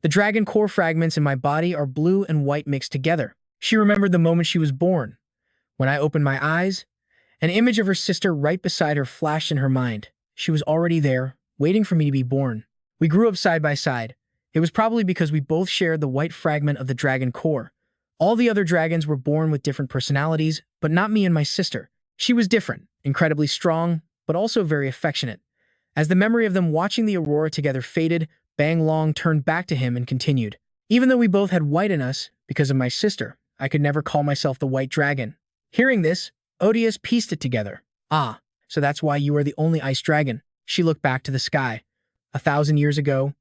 The dragon core fragments in my body are blue and white mixed together. She remembered the moment she was born. When I opened my eyes, an image of her sister right beside her flashed in her mind. She was already there, waiting for me to be born. We grew up side by side. It was probably because we both shared the white fragment of the dragon core. All the other dragons were born with different personalities, but not me and my sister. She was different, incredibly strong, but also very affectionate. As the memory of them watching the aurora together faded, Bang Long turned back to him and continued. Even though we both had white in us, because of my sister, I could never call myself the White Dragon. Hearing this, Odious pieced it together. Ah, so that's why you are the only ice dragon. She looked back to the sky. 1,000 years ago,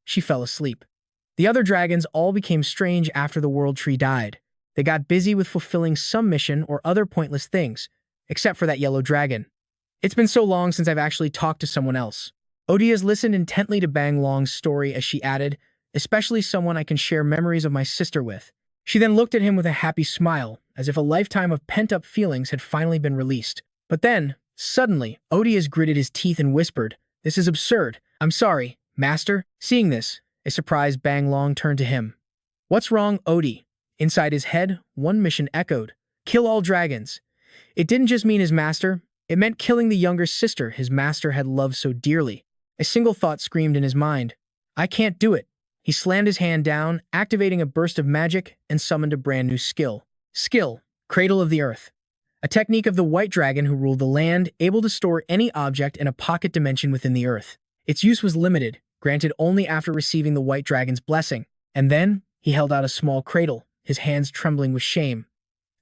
she fell asleep. The other dragons all became strange after the World Tree died. They got busy with fulfilling some mission or other pointless things, except for that yellow dragon. It's been so long since I've actually talked to someone else. Odious listened intently to Bang Long's story as she added, especially someone I can share memories of my sister with. She then looked at him with a happy smile, as if a lifetime of pent-up feelings had finally been released. But then, suddenly, Odious gritted his teeth and whispered, "This is absurd. I'm sorry, Master." Seeing this, a surprised Bang Long turned to him. "What's wrong, Odie?" Inside his head, one mission echoed. Kill all dragons. It didn't just mean his master. It meant killing the younger sister his master had loved so dearly. A single thought screamed in his mind. I can't do it. He slammed his hand down, activating a burst of magic, and summoned a brand new skill. Skill, Cradle of the Earth. A technique of the white dragon who ruled the land, able to store any object in a pocket dimension within the earth. Its use was limited, granted only after receiving the white dragon's blessing. And then, he held out a small cradle, his hands trembling with shame.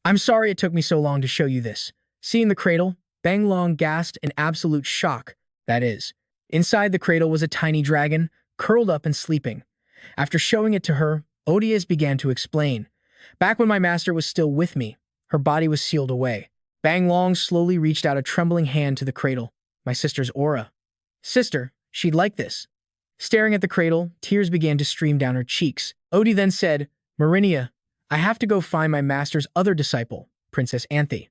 I'm sorry it took me so long to show you this. Seeing the cradle, Bang Long gasped in absolute shock. That is, inside the cradle was a tiny dragon, curled up and sleeping. After showing it to her, Odious began to explain. Back when my master was still with me, her body was sealed away. Bang Long slowly reached out a trembling hand to the cradle. My sister's aura. Sister, she'd like this. Staring at the cradle, tears began to stream down her cheeks. Odie then said, Marinia, I have to go find my master's other disciple, Princess Anthe.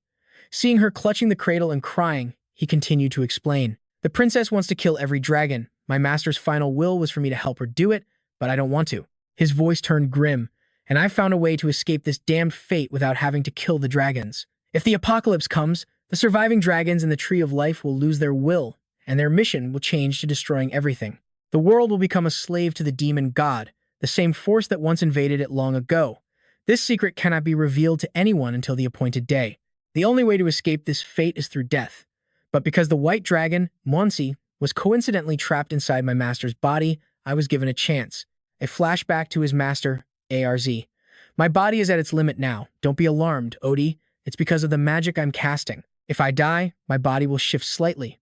Seeing her clutching the cradle and crying, he continued to explain. The princess wants to kill every dragon. My master's final will was for me to help her do it, but I don't want to. His voice turned grim, and I found a way to escape this damned fate without having to kill the dragons. If the apocalypse comes, the surviving dragons in the Tree of Life will lose their will, and their mission will change to destroying everything. The world will become a slave to the demon god, the same force that once invaded it long ago. This secret cannot be revealed to anyone until the appointed day. The only way to escape this fate is through death. But because the white dragon, Monsi, was coincidentally trapped inside my master's body, I was given a chance. A flashback to his master, Arz. My body is at its limit now. Don't be alarmed, Odie. It's because of the magic I'm casting. If I die, my body will shift slightly.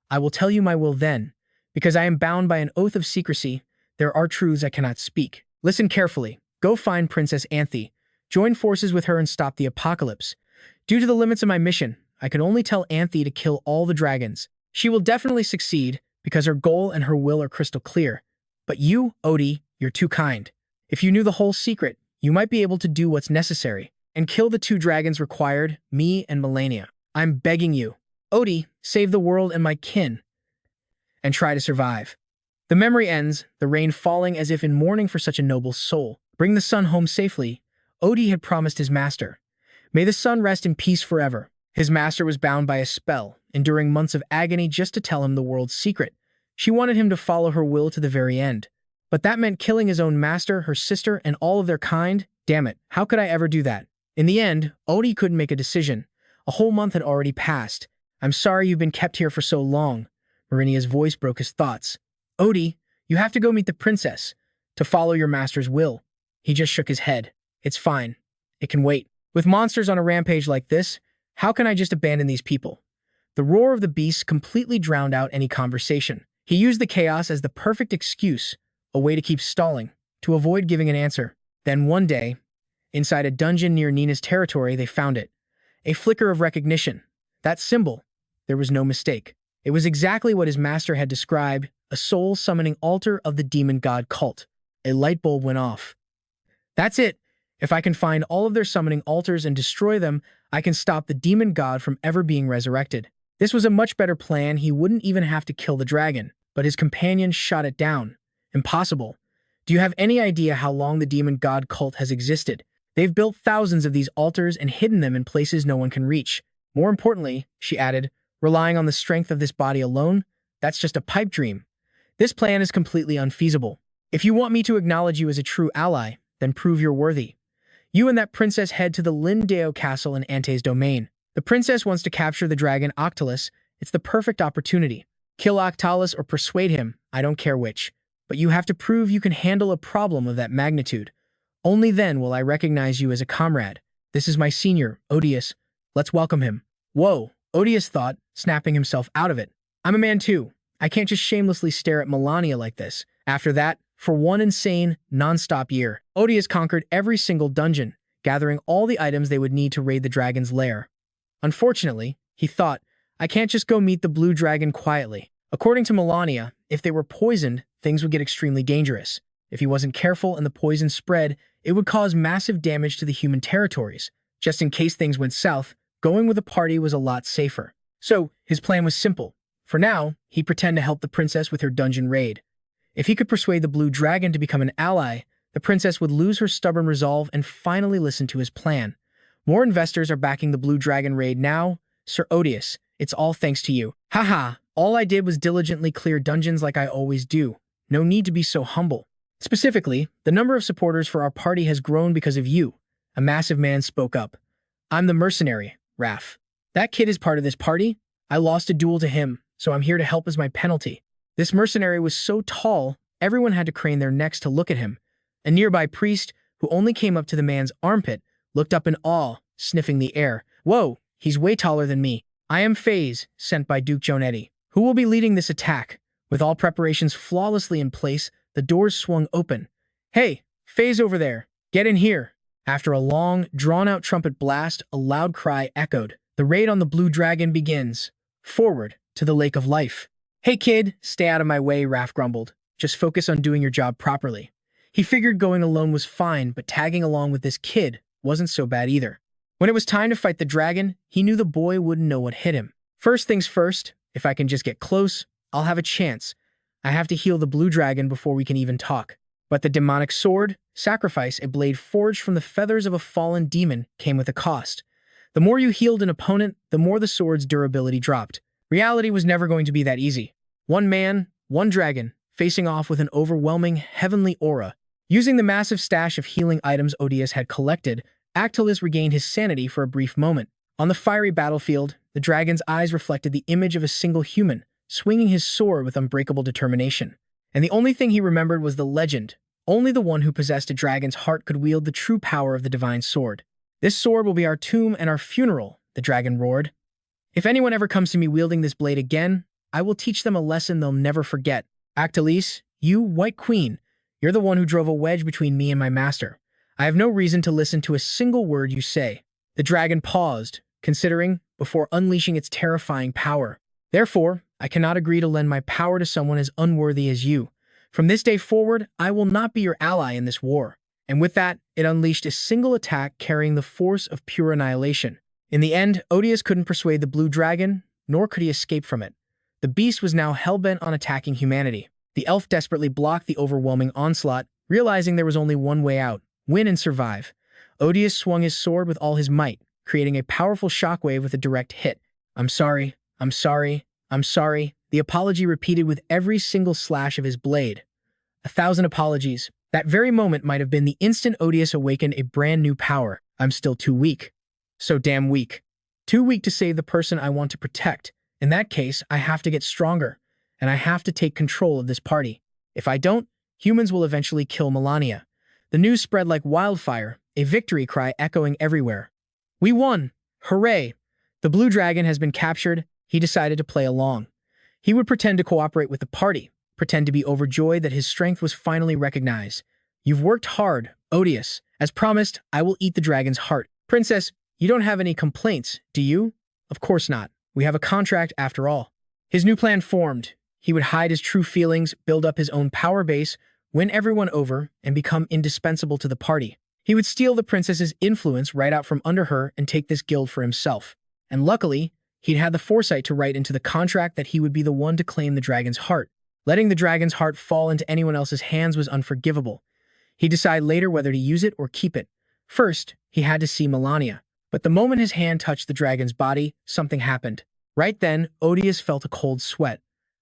I will tell you my will then. Because I am bound by an oath of secrecy, there are truths I cannot speak. Listen carefully. Go find Princess Anthe. Join forces with her and stop the apocalypse. Due to the limits of my mission, I can only tell Anthe to kill all the dragons. She will definitely succeed because her goal and her will are crystal clear. But you, Odie, you're too kind. If you knew the whole secret, you might be able to do what's necessary and kill the 2 dragons required, me and Melania. I'm begging you. Odie, save the world and my kin, and try to survive. The memory ends, the rain falling as if in mourning for such a noble soul. Bring the sun home safely. Odie had promised his master. May the sun rest in peace forever. His master was bound by a spell, enduring months of agony just to tell him the world's secret. She wanted him to follow her will to the very end. But that meant killing his own master, her sister, and all of their kind. Damn it, how could I ever do that? In the end, Odie couldn't make a decision. A whole month had already passed. I'm sorry you've been kept here for so long. Marinia's voice broke his thoughts. Odie, you have to go meet the princess, to follow your master's will. He just shook his head. It's fine. It can wait. With monsters on a rampage like this, how can I just abandon these people? The roar of the beasts completely drowned out any conversation. He used the chaos as the perfect excuse, a way to keep stalling, to avoid giving an answer. Then one day, inside a dungeon near Nina's territory, they found it. A flicker of recognition. That symbol. There was no mistake. It was exactly what his master had described, a soul-summoning altar of the demon god cult. A light bulb went off. That's it. If I can find all of their summoning altars and destroy them, I can stop the demon god from ever being resurrected. This was a much better plan. He wouldn't even have to kill the dragon, but his companions shot it down. Impossible. Do you have any idea how long the demon god cult has existed? They've built thousands of these altars and hidden them in places no one can reach. More importantly, she added, relying on the strength of this body alone, that's just a pipe dream. This plan is completely unfeasible. If you want me to acknowledge you as a true ally, then prove you're worthy. You and that princess head to the Lindeo castle in Ante's domain. The princess wants to capture the dragon Octalus. It's the perfect opportunity. Kill Octalus or persuade him, I don't care which. But you have to prove you can handle a problem of that magnitude. Only then will I recognize you as a comrade. This is my senior, Odious. Let's welcome him. Whoa, Odious thought, snapping himself out of it. I'm a man too. I can't just shamelessly stare at Melania like this. After that, for one insane, non-stop year, Odious conquered every single dungeon, gathering all the items they would need to raid the dragon's lair. Unfortunately, he thought, I can't just go meet the blue dragon quietly. According to Melania, if they were poisoned, things would get extremely dangerous. If he wasn't careful and the poison spread, it would cause massive damage to the human territories. Just in case things went south, going with a party was a lot safer. So, his plan was simple. For now, he'd pretend to help the princess with her dungeon raid. If he could persuade the blue dragon to become an ally, the princess would lose her stubborn resolve and finally listen to his plan. More investors are backing the blue dragon raid now. Sir Odious, it's all thanks to you. Haha, all I did was diligently clear dungeons like I always do. No need to be so humble. Specifically, the number of supporters for our party has grown because of you. A massive man spoke up. I'm the mercenary, Raph. That kid is part of this party. I lost a duel to him, so I'm here to help as my penalty. This mercenary was so tall, everyone had to crane their necks to look at him. A nearby priest, who only came up to the man's armpit, looked up in awe, sniffing the air. Whoa, he's way taller than me. I am Phase, sent by Duke Jonetti. Who will be leading this attack? With all preparations flawlessly in place, the doors swung open. Hey, Phase over there, get in here. After a long, drawn-out trumpet blast, a loud cry echoed. The raid on the blue dragon begins. Forward, to the Lake of Life. Hey kid, stay out of my way, Raph grumbled. Just focus on doing your job properly. He figured going alone was fine, but tagging along with this kid wasn't so bad either. When it was time to fight the dragon, he knew the boy wouldn't know what hit him. First things first, if I can just get close, I'll have a chance. I have to heal the blue dragon before we can even talk. But the demonic sword, sacrifice, a blade forged from the feathers of a fallen demon, came with a cost. The more you healed an opponent, the more the sword's durability dropped. Reality was never going to be that easy. One man, one dragon, facing off with an overwhelming, heavenly aura. Using the massive stash of healing items Odious had collected, Octalus regained his sanity for a brief moment. On the fiery battlefield, the dragon's eyes reflected the image of a single human, swinging his sword with unbreakable determination. And the only thing he remembered was the legend. Only the one who possessed a dragon's heart could wield the true power of the divine sword. This sword will be our tomb and our funeral, the dragon roared. If anyone ever comes to me wielding this blade again, I will teach them a lesson they'll never forget. Octalus, you, White Queen, you're the one who drove a wedge between me and my master. I have no reason to listen to a single word you say. The dragon paused, considering, before unleashing its terrifying power. Therefore, I cannot agree to lend my power to someone as unworthy as you. From this day forward, I will not be your ally in this war. And with that, it unleashed a single attack carrying the force of pure annihilation. In the end, Odious couldn't persuade the blue dragon, nor could he escape from it. The beast was now hell-bent on attacking humanity. The elf desperately blocked the overwhelming onslaught, realizing there was only one way out: win and survive. Odious swung his sword with all his might, creating a powerful shockwave with a direct hit. I'm sorry, I'm sorry, I'm sorry, the apology repeated with every single slash of his blade. 1,000 apologies. That very moment might have been the instant Odious awakened a brand new power. I'm still too weak. So damn weak. Too weak to save the person I want to protect. In that case, I have to get stronger, and I have to take control of this party. If I don't, humans will eventually kill Melania. The news spread like wildfire, a victory cry echoing everywhere. We won! Hooray! The blue dragon has been captured. He decided to play along. He would pretend to cooperate with the party, pretend to be overjoyed that his strength was finally recognized. You've worked hard, Odious. As promised, I will eat the dragon's heart. Princess, you don't have any complaints, do you? Of course not. We have a contract after all. His new plan formed. He would hide his true feelings, build up his own power base, win everyone over, and become indispensable to the party. He would steal the princess's influence right out from under her and take this guild for himself. And luckily, he'd had the foresight to write into the contract that he would be the one to claim the dragon's heart. Letting the dragon's heart fall into anyone else's hands was unforgivable. He'd decide later whether to use it or keep it. First, he had to see Melania. But the moment his hand touched the dragon's body, something happened. Right then, Odious felt a cold sweat.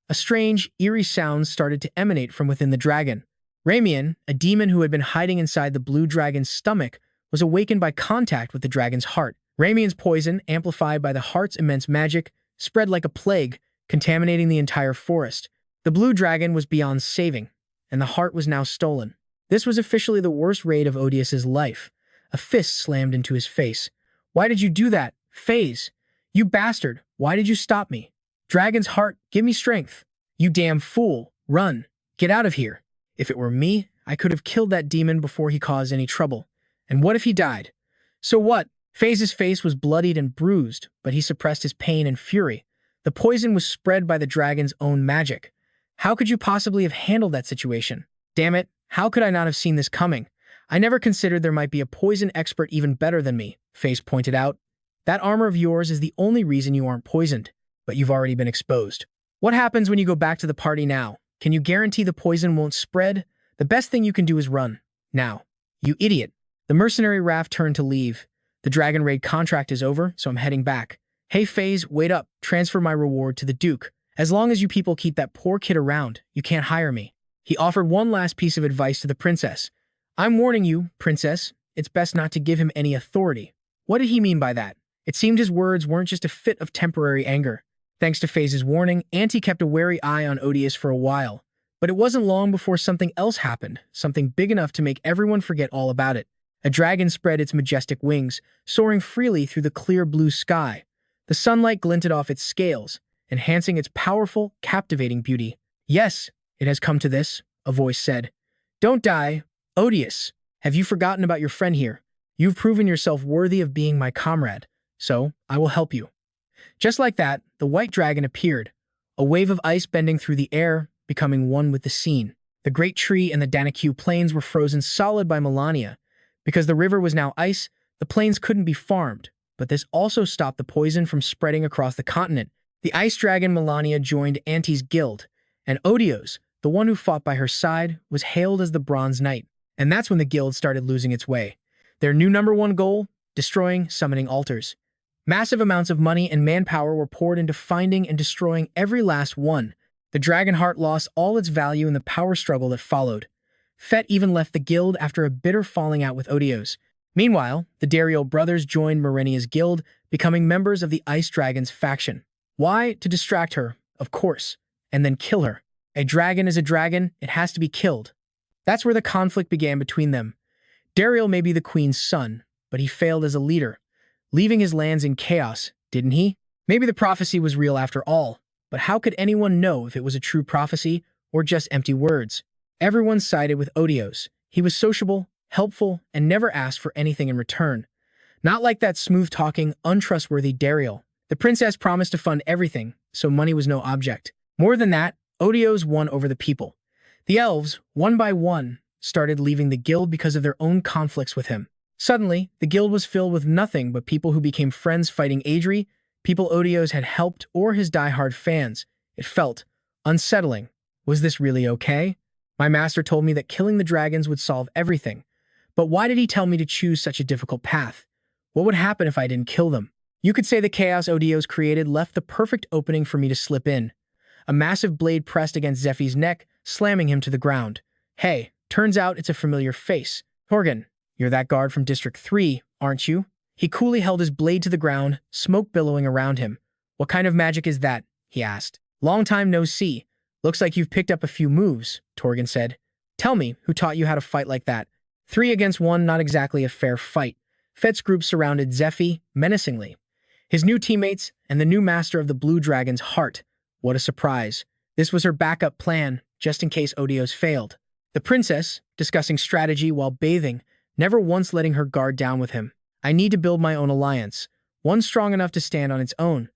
A strange, eerie sound started to emanate from within the dragon. Ramian, a demon who had been hiding inside the blue dragon's stomach, was awakened by contact with the dragon's heart. Ramien's poison, amplified by the heart's immense magic, spread like a plague, contaminating the entire forest. The blue dragon was beyond saving, and the heart was now stolen. This was officially the worst raid of Odious' life. A fist slammed into his face. "Why did you do that? Phase! You bastard! Why did you stop me? Dragon's heart, give me strength! You damn fool! Run! Get out of here! If it were me, I could have killed that demon before he caused any trouble. And what if he died? So what?" Phase's face was bloodied and bruised, but he suppressed his pain and fury. The poison was spread by the dragon's own magic. How could you possibly have handled that situation? Damn it, how could I not have seen this coming? I never considered there might be a poison expert even better than me, Phase pointed out. That armor of yours is the only reason you aren't poisoned, but you've already been exposed. What happens when you go back to the party now? Can you guarantee the poison won't spread? The best thing you can do is run. Now. You idiot. The mercenary raft turned to leave. The dragon raid contract is over, so I'm heading back. Hey Phase, wait up. Transfer my reward to the Duke. As long as you people keep that poor kid around, you can't hire me. He offered one last piece of advice to the princess. I'm warning you, princess, it's best not to give him any authority. What did he mean by that? It seemed his words weren't just a fit of temporary anger. Thanks to Phase's warning, Auntie kept a wary eye on Odious for a while. But it wasn't long before something else happened, something big enough to make everyone forget all about it. A dragon spread its majestic wings, soaring freely through the clear blue sky. The sunlight glinted off its scales, enhancing its powerful, captivating beauty. Yes, it has come to this, a voice said. Don't die, Odious. Have you forgotten about your friend here? You've proven yourself worthy of being my comrade, so I will help you. Just like that, the white dragon appeared, a wave of ice bending through the air, becoming one with the scene. The great tree and the Danakil plains were frozen solid by Melania. Because the river was now ice, the plains couldn't be farmed, but this also stopped the poison from spreading across the continent. The ice dragon Melania joined Auntie's guild, and Odious, the one who fought by her side, was hailed as the Bronze Knight. And that's when the guild started losing its way. Their new #1 goal? Destroying summoning altars. Massive amounts of money and manpower were poured into finding and destroying every last one. The dragon heart lost all its value in the power struggle that followed. Fett even left the guild after a bitter falling out with Odious. Meanwhile, the Dario brothers joined Marenia's guild, becoming members of the Ice Dragon's faction. Why? To distract her, of course, and then kill her. A dragon is a dragon, it has to be killed. That's where the conflict began between them. Dario may be the queen's son, but he failed as a leader, leaving his lands in chaos, didn't he? Maybe the prophecy was real after all, but how could anyone know if it was a true prophecy or just empty words? Everyone sided with Odious. He was sociable, helpful, and never asked for anything in return. Not like that smooth-talking, untrustworthy Dario. The princess promised to fund everything, so money was no object. More than that, Odious won over the people. The elves, one by one, started leaving the guild because of their own conflicts with him. Suddenly, the guild was filled with nothing but people who became friends fighting Adri, people Odious had helped, or his die-hard fans. It felt unsettling. Was this really okay? My master told me that killing the dragons would solve everything. But why did he tell me to choose such a difficult path? What would happen if I didn't kill them? You could say the chaos Odious created left the perfect opening for me to slip in. A massive blade pressed against Zephyr's neck, slamming him to the ground. Hey, turns out it's a familiar face. Torgan, you're that guard from District 3, aren't you? He coolly held his blade to the ground, smoke billowing around him. What kind of magic is that? He asked. Long time no see. Looks like you've picked up a few moves, Torgan said. Tell me, who taught you how to fight like that? 3 against 1, not exactly a fair fight. Fett's group surrounded Zephyr menacingly. His new teammates and the new master of the Blue Dragon's heart. What a surprise. This was her backup plan, just in case Odious failed. The princess, discussing strategy while bathing, never once letting her guard down with him. I need to build my own alliance, one strong enough to stand on its own.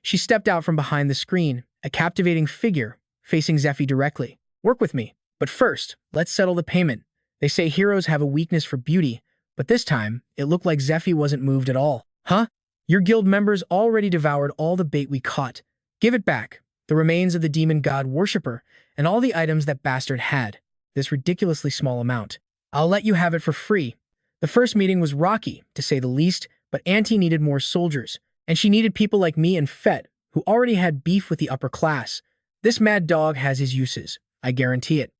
She stepped out from behind the screen, a captivating figure, facing Zephyr directly. Work with me. But first, let's settle the payment. They say heroes have a weakness for beauty, but this time, it looked like Zephyr wasn't moved at all. Huh? Your guild members already devoured all the bait we caught. Give it back. The remains of the demon god worshipper, and all the items that bastard had. This ridiculously small amount. I'll let you have it for free. The first meeting was rocky, to say the least, but Auntie needed more soldiers, and she needed people like me and Fett, who already had beef with the upper class. This mad dog has his uses, I guarantee it.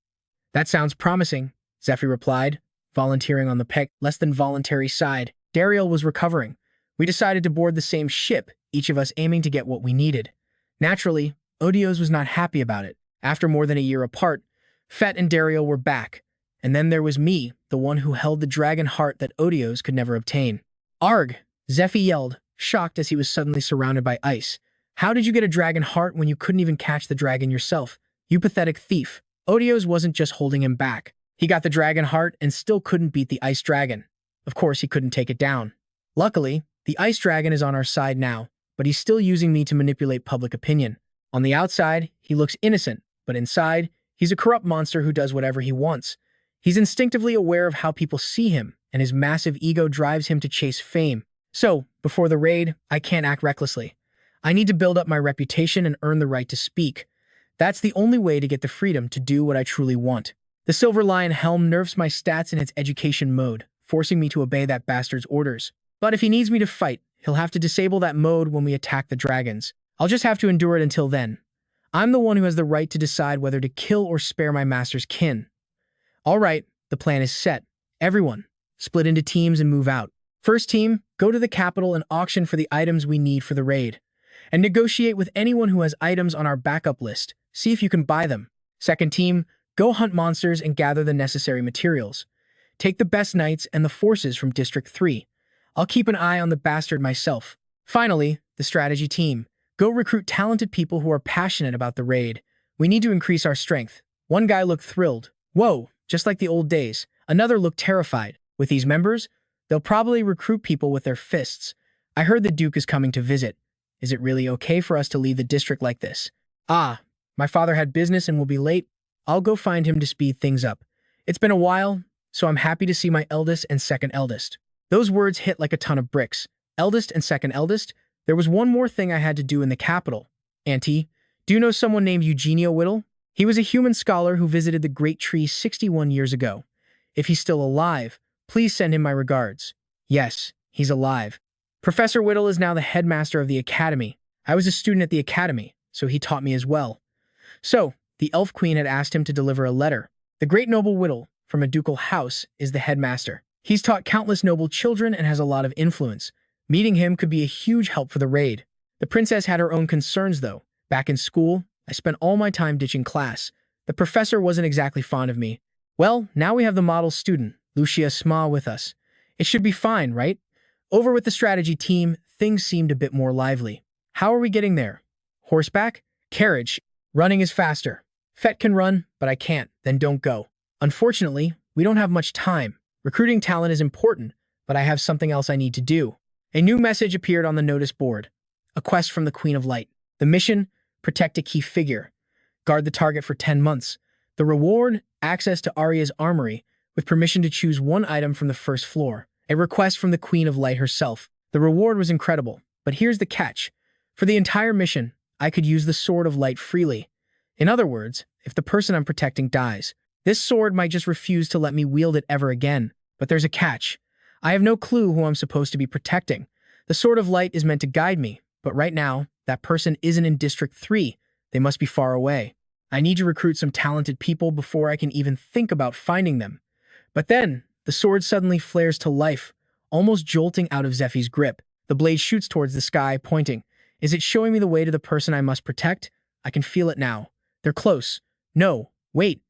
That sounds promising, Zephyr replied. volunteering on the less than voluntary side. Dariel was recovering. We decided to board the same ship, each of us aiming to get what we needed. Naturally, Odios was not happy about it. After more than a year apart, Fet and Dariel were back. And then there was me, the one who held the dragon heart that Odios could never obtain. Arg! Zephyr yelled, shocked as he was suddenly surrounded by ice. How did you get a dragon heart when you couldn't even catch the dragon yourself? You pathetic thief. Odios wasn't just holding him back. He got the dragon heart and still couldn't beat the ice dragon. Of course, he couldn't take it down. Luckily, the ice dragon is on our side now, but he's still using me to manipulate public opinion. On the outside, he looks innocent, but inside, he's a corrupt monster who does whatever he wants. He's instinctively aware of how people see him, and his massive ego drives him to chase fame. So, before the raid, I can't act recklessly. I need to build up my reputation and earn the right to speak. That's the only way to get the freedom to do what I truly want. The Silver Lion Helm nerfs my stats in its education mode, forcing me to obey that bastard's orders. But if he needs me to fight, he'll have to disable that mode when we attack the dragons. I'll just have to endure it until then. I'm the one who has the right to decide whether to kill or spare my master's kin. All right, the plan is set. Everyone, split into teams and move out. First team, go to the capital and auction for the items we need for the raid. And negotiate with anyone who has items on our backup list. See if you can buy them. Second team, go hunt monsters and gather the necessary materials. Take the best knights and the forces from District 3. I'll keep an eye on the bastard myself. Finally, the strategy team. Go recruit talented people who are passionate about the raid. We need to increase our strength. One guy looked thrilled. Whoa, just like the old days. Another looked terrified. With these members, they'll probably recruit people with their fists. I heard the Duke is coming to visit. Is it really okay for us to leave the district like this? Ah, my father had business and will be late. I'll go find him to speed things up. It's been a while, so I'm happy to see my eldest and second eldest. Those words hit like a ton of bricks. Eldest and second eldest? There was one more thing I had to do in the capital. Auntie, do you know someone named Eugenio Whittle? He was a human scholar who visited the Great Tree 61 years ago. If he's still alive, please send him my regards. Yes, he's alive. Professor Whittle is now the headmaster of the academy. I was a student at the academy, so he taught me as well. So, the Elf Queen had asked him to deliver a letter. The great noble Whittle, from a ducal house, is the headmaster. He's taught countless noble children and has a lot of influence. Meeting him could be a huge help for the raid. The princess had her own concerns, though. Back in school, I spent all my time ditching class. The professor wasn't exactly fond of me. Well, now we have the model student, Lucia Sma, with us. It should be fine, right? Over with the strategy team, things seemed a bit more lively. How are we getting there? Horseback? Carriage. Running is faster. Fet can run, but I can't. Then don't go. Unfortunately, we don't have much time. Recruiting talent is important, but I have something else I need to do. A new message appeared on the notice board. A quest from the Queen of Light. The mission? Protect a key figure. Guard the target for 10 months. The reward? Access to Arya's armory, with permission to choose one item from the first floor. A request from the Queen of Light herself. The reward was incredible, but here's the catch. For the entire mission, I could use the Sword of Light freely. In other words, if the person I'm protecting dies, this sword might just refuse to let me wield it ever again. But there's a catch. I have no clue who I'm supposed to be protecting. The Sword of Light is meant to guide me, but right now, that person isn't in District 3. They must be far away. I need to recruit some talented people before I can even think about finding them. But then, the sword suddenly flares to life, almost jolting out of Zephyr's grip. The blade shoots towards the sky, pointing. Is it showing me the way to the person I must protect? I can feel it now. They're close. No, wait.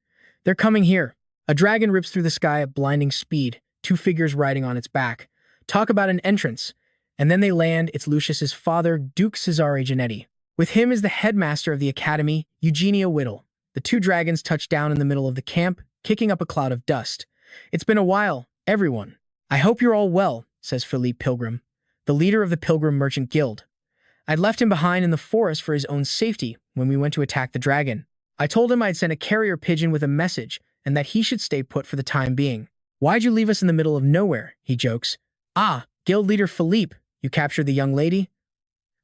They're coming here. A dragon rips through the sky at blinding speed, 2 figures riding on its back. Talk about an entrance. And then they land. It's Lucius's father, Duke Cesare Giannetti. With him is the headmaster of the academy, Eugenio Whittle. The 2 dragons touch down in the middle of the camp, kicking up a cloud of dust. It's been a while, everyone. I hope you're all well, says Philippe Pilgrim, the leader of the Pilgrim Merchant Guild. I'd left him behind in the forest for his own safety when we went to attack the dragon. I told him I'd sent a carrier pigeon with a message and that he should stay put for the time being. Why'd you leave us in the middle of nowhere? He jokes. Ah, Guild leader Philippe, you captured the young lady?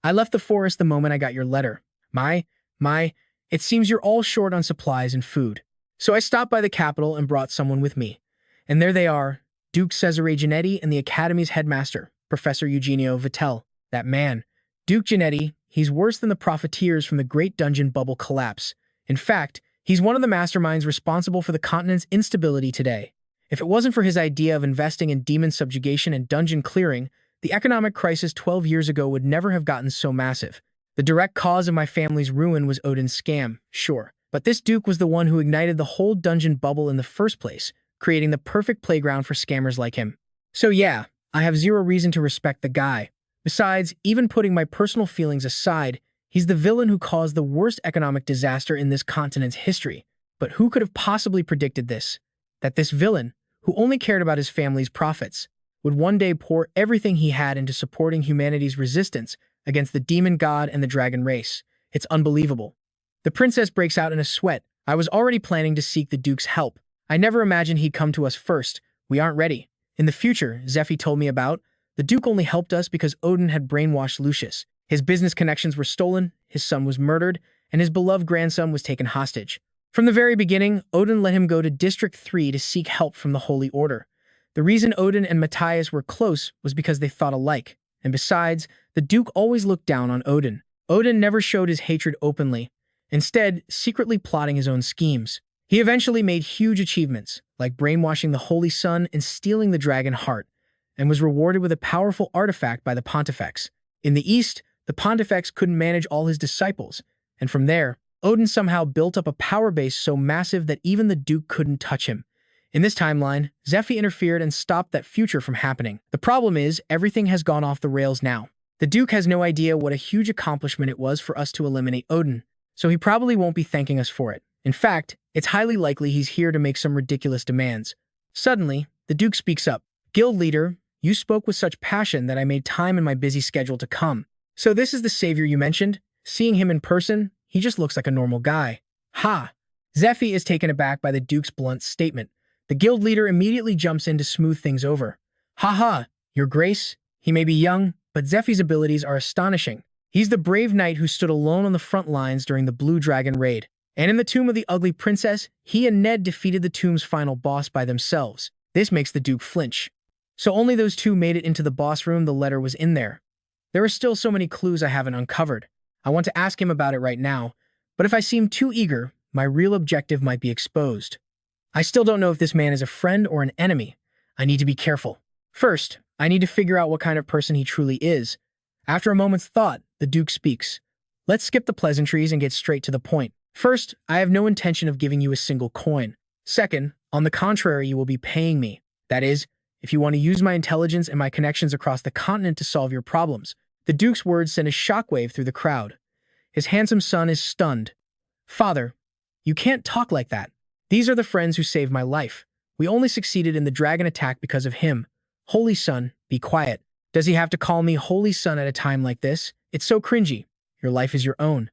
I left the forest the moment I got your letter. It seems you're all short on supplies and food. So I stopped by the capital and brought someone with me. And there they are, Duke Cesare Giannetti and the Academy's headmaster, Professor Eugenio Vittel. That man, Duke Giannetti, he's worse than the profiteers from the Great Dungeon Bubble collapse. In fact, he's one of the masterminds responsible for the continent's instability today. If it wasn't for his idea of investing in demon subjugation and dungeon clearing, the economic crisis 12 years ago would never have gotten so massive. The direct cause of my family's ruin was Odin's scam, sure. But this Duke was the one who ignited the whole dungeon bubble in the first place, creating the perfect playground for scammers like him. So yeah, I have zero reason to respect the guy. Besides, even putting my personal feelings aside, he's the villain who caused the worst economic disaster in this continent's history. But who could have possibly predicted this? That this villain, who only cared about his family's profits, would one day pour everything he had into supporting humanity's resistance against the demon god and the dragon race. It's unbelievable. The princess breaks out in a sweat. I was already planning to seek the Duke's help. I never imagined he'd come to us first. We aren't ready. In the future, Zephyr told me about, the Duke only helped us because Odin had brainwashed Lucius. His business connections were stolen, his son was murdered, and his beloved grandson was taken hostage. From the very beginning, Odin let him go to District 3 to seek help from the Holy Order. The reason Odin and Matthias were close was because they thought alike. And besides, the Duke always looked down on Odin. Odin never showed his hatred openly, instead secretly plotting his own schemes. He eventually made huge achievements, like brainwashing the Holy Sun and stealing the dragon heart, and was rewarded with a powerful artifact by the Pontifex. In the East, the Pontifex couldn't manage all his disciples, and from there, Odin somehow built up a power base so massive that even the Duke couldn't touch him. In this timeline, Zephyr interfered and stopped that future from happening. The problem is, everything has gone off the rails now. The Duke has no idea what a huge accomplishment it was for us to eliminate Odin, so he probably won't be thanking us for it. In fact, it's highly likely he's here to make some ridiculous demands. Suddenly, the Duke speaks up. Guild leader, you spoke with such passion that I made time in my busy schedule to come. So this is the savior you mentioned? Seeing him in person, he just looks like a normal guy. Ha! Zephyr is taken aback by the Duke's blunt statement. The guild leader immediately jumps in to smooth things over. Haha, your grace, he may be young, but Zephyr's abilities are astonishing. He's the brave knight who stood alone on the front lines during the Blue Dragon raid. And in the Tomb of the Ugly Princess, he and Ned defeated the tomb's final boss by themselves. This makes the Duke flinch. So only those two made it into the boss room. The letter was in there. There are still so many clues I haven't uncovered. I want to ask him about it right now, but if I seem too eager, my real objective might be exposed. I still don't know if this man is a friend or an enemy. I need to be careful. First, I need to figure out what kind of person he truly is. After a moment's thought, the Duke speaks. Let's skip the pleasantries and get straight to the point. First, I have no intention of giving you a single coin. Second, on the contrary, you will be paying me. That is, if you want to use my intelligence and my connections across the continent to solve your problems. The Duke's words sent a shockwave through the crowd. His handsome son is stunned. Father, you can't talk like that. These are the friends who saved my life. We only succeeded in the dragon attack because of him. Holy son, be quiet. Does he have to call me Holy Son at a time like this? It's so cringy. Your life is your own.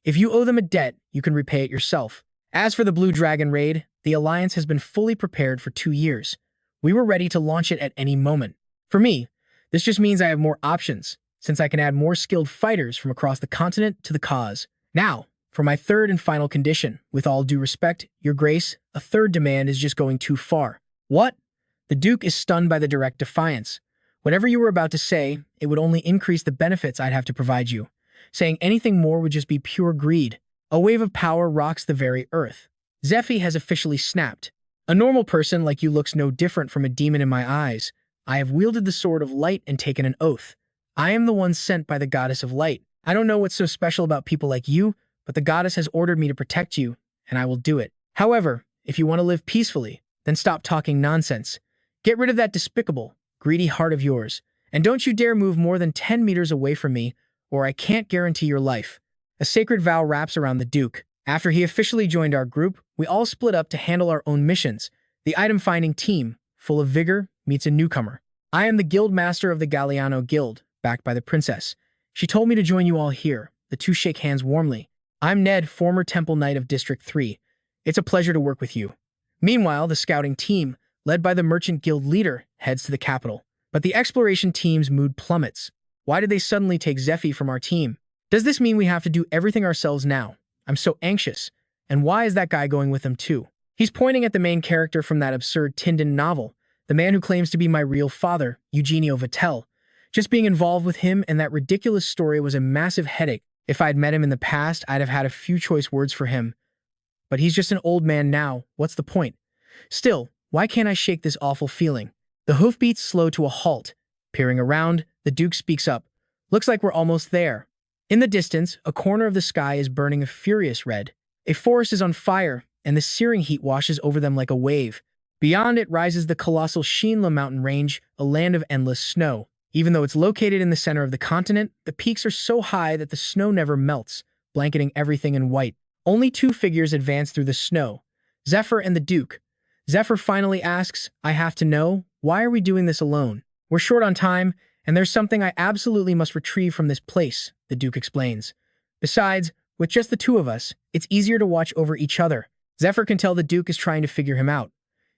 If you owe them a debt, you can repay it yourself. As for the Blue Dragon raid, the Alliance has been fully prepared for 2 years. We were ready to launch it at any moment. For me, this just means I have more options, since I can add more skilled fighters from across the continent to the cause. Now, for my third and final condition, with all due respect, Your Grace, a third demand is just going too far. What? The Duke is stunned by the direct defiance. Whatever you were about to say, it would only increase the benefits I'd have to provide you. Saying anything more would just be pure greed. A wave of power rocks the very earth. Zephyr has officially snapped. A normal person like you looks no different from a demon in my eyes. I have wielded the sword of light and taken an oath. I am the one sent by the goddess of light. I don't know what's so special about people like you, but the goddess has ordered me to protect you, and I will do it. However, if you want to live peacefully, then stop talking nonsense. Get rid of that despicable, greedy heart of yours, and don't you dare move more than 10 meters away from me, or I can't guarantee your life. A sacred vow wraps around the Duke. After he officially joined our group, we all split up to handle our own missions. The item-finding team, full of vigor, meets a newcomer. I am the guild master of the Galliano Guild, backed by the princess. She told me to join you all here. The two shake hands warmly. I'm Ned, former Temple Knight of District 3. It's a pleasure to work with you. Meanwhile, the scouting team, led by the Merchant Guild leader, heads to the capital. But the exploration team's mood plummets. Why did they suddenly take Zephyr from our team? Does this mean we have to do everything ourselves now? I'm so anxious. And why is that guy going with them too? He's pointing at the main character from that absurd Tintin novel, the man who claims to be my real father, Eugenio Vittel. Just being involved with him and that ridiculous story was a massive headache. If I'd met him in the past, I'd have had a few choice words for him. But he's just an old man now. What's the point? Still, Why can't I shake this awful feeling? The hoofbeats slow to a halt. Peering around, the Duke speaks up. Looks like we're almost there. In the distance, a corner of the sky is burning a furious red. A forest is on fire, and the searing heat washes over them like a wave. Beyond it rises the colossal Shinla mountain range, a land of endless snow. Even though it's located in the center of the continent, the peaks are so high that the snow never melts, blanketing everything in white. Only two figures advance through the snow, Zephyr and the Duke. Zephyr finally asks, I have to know, why are we doing this alone? We're short on time, and there's something I absolutely must retrieve from this place, the Duke explains. Besides, with just the two of us, it's easier to watch over each other. Zephyr can tell the Duke is trying to figure him out.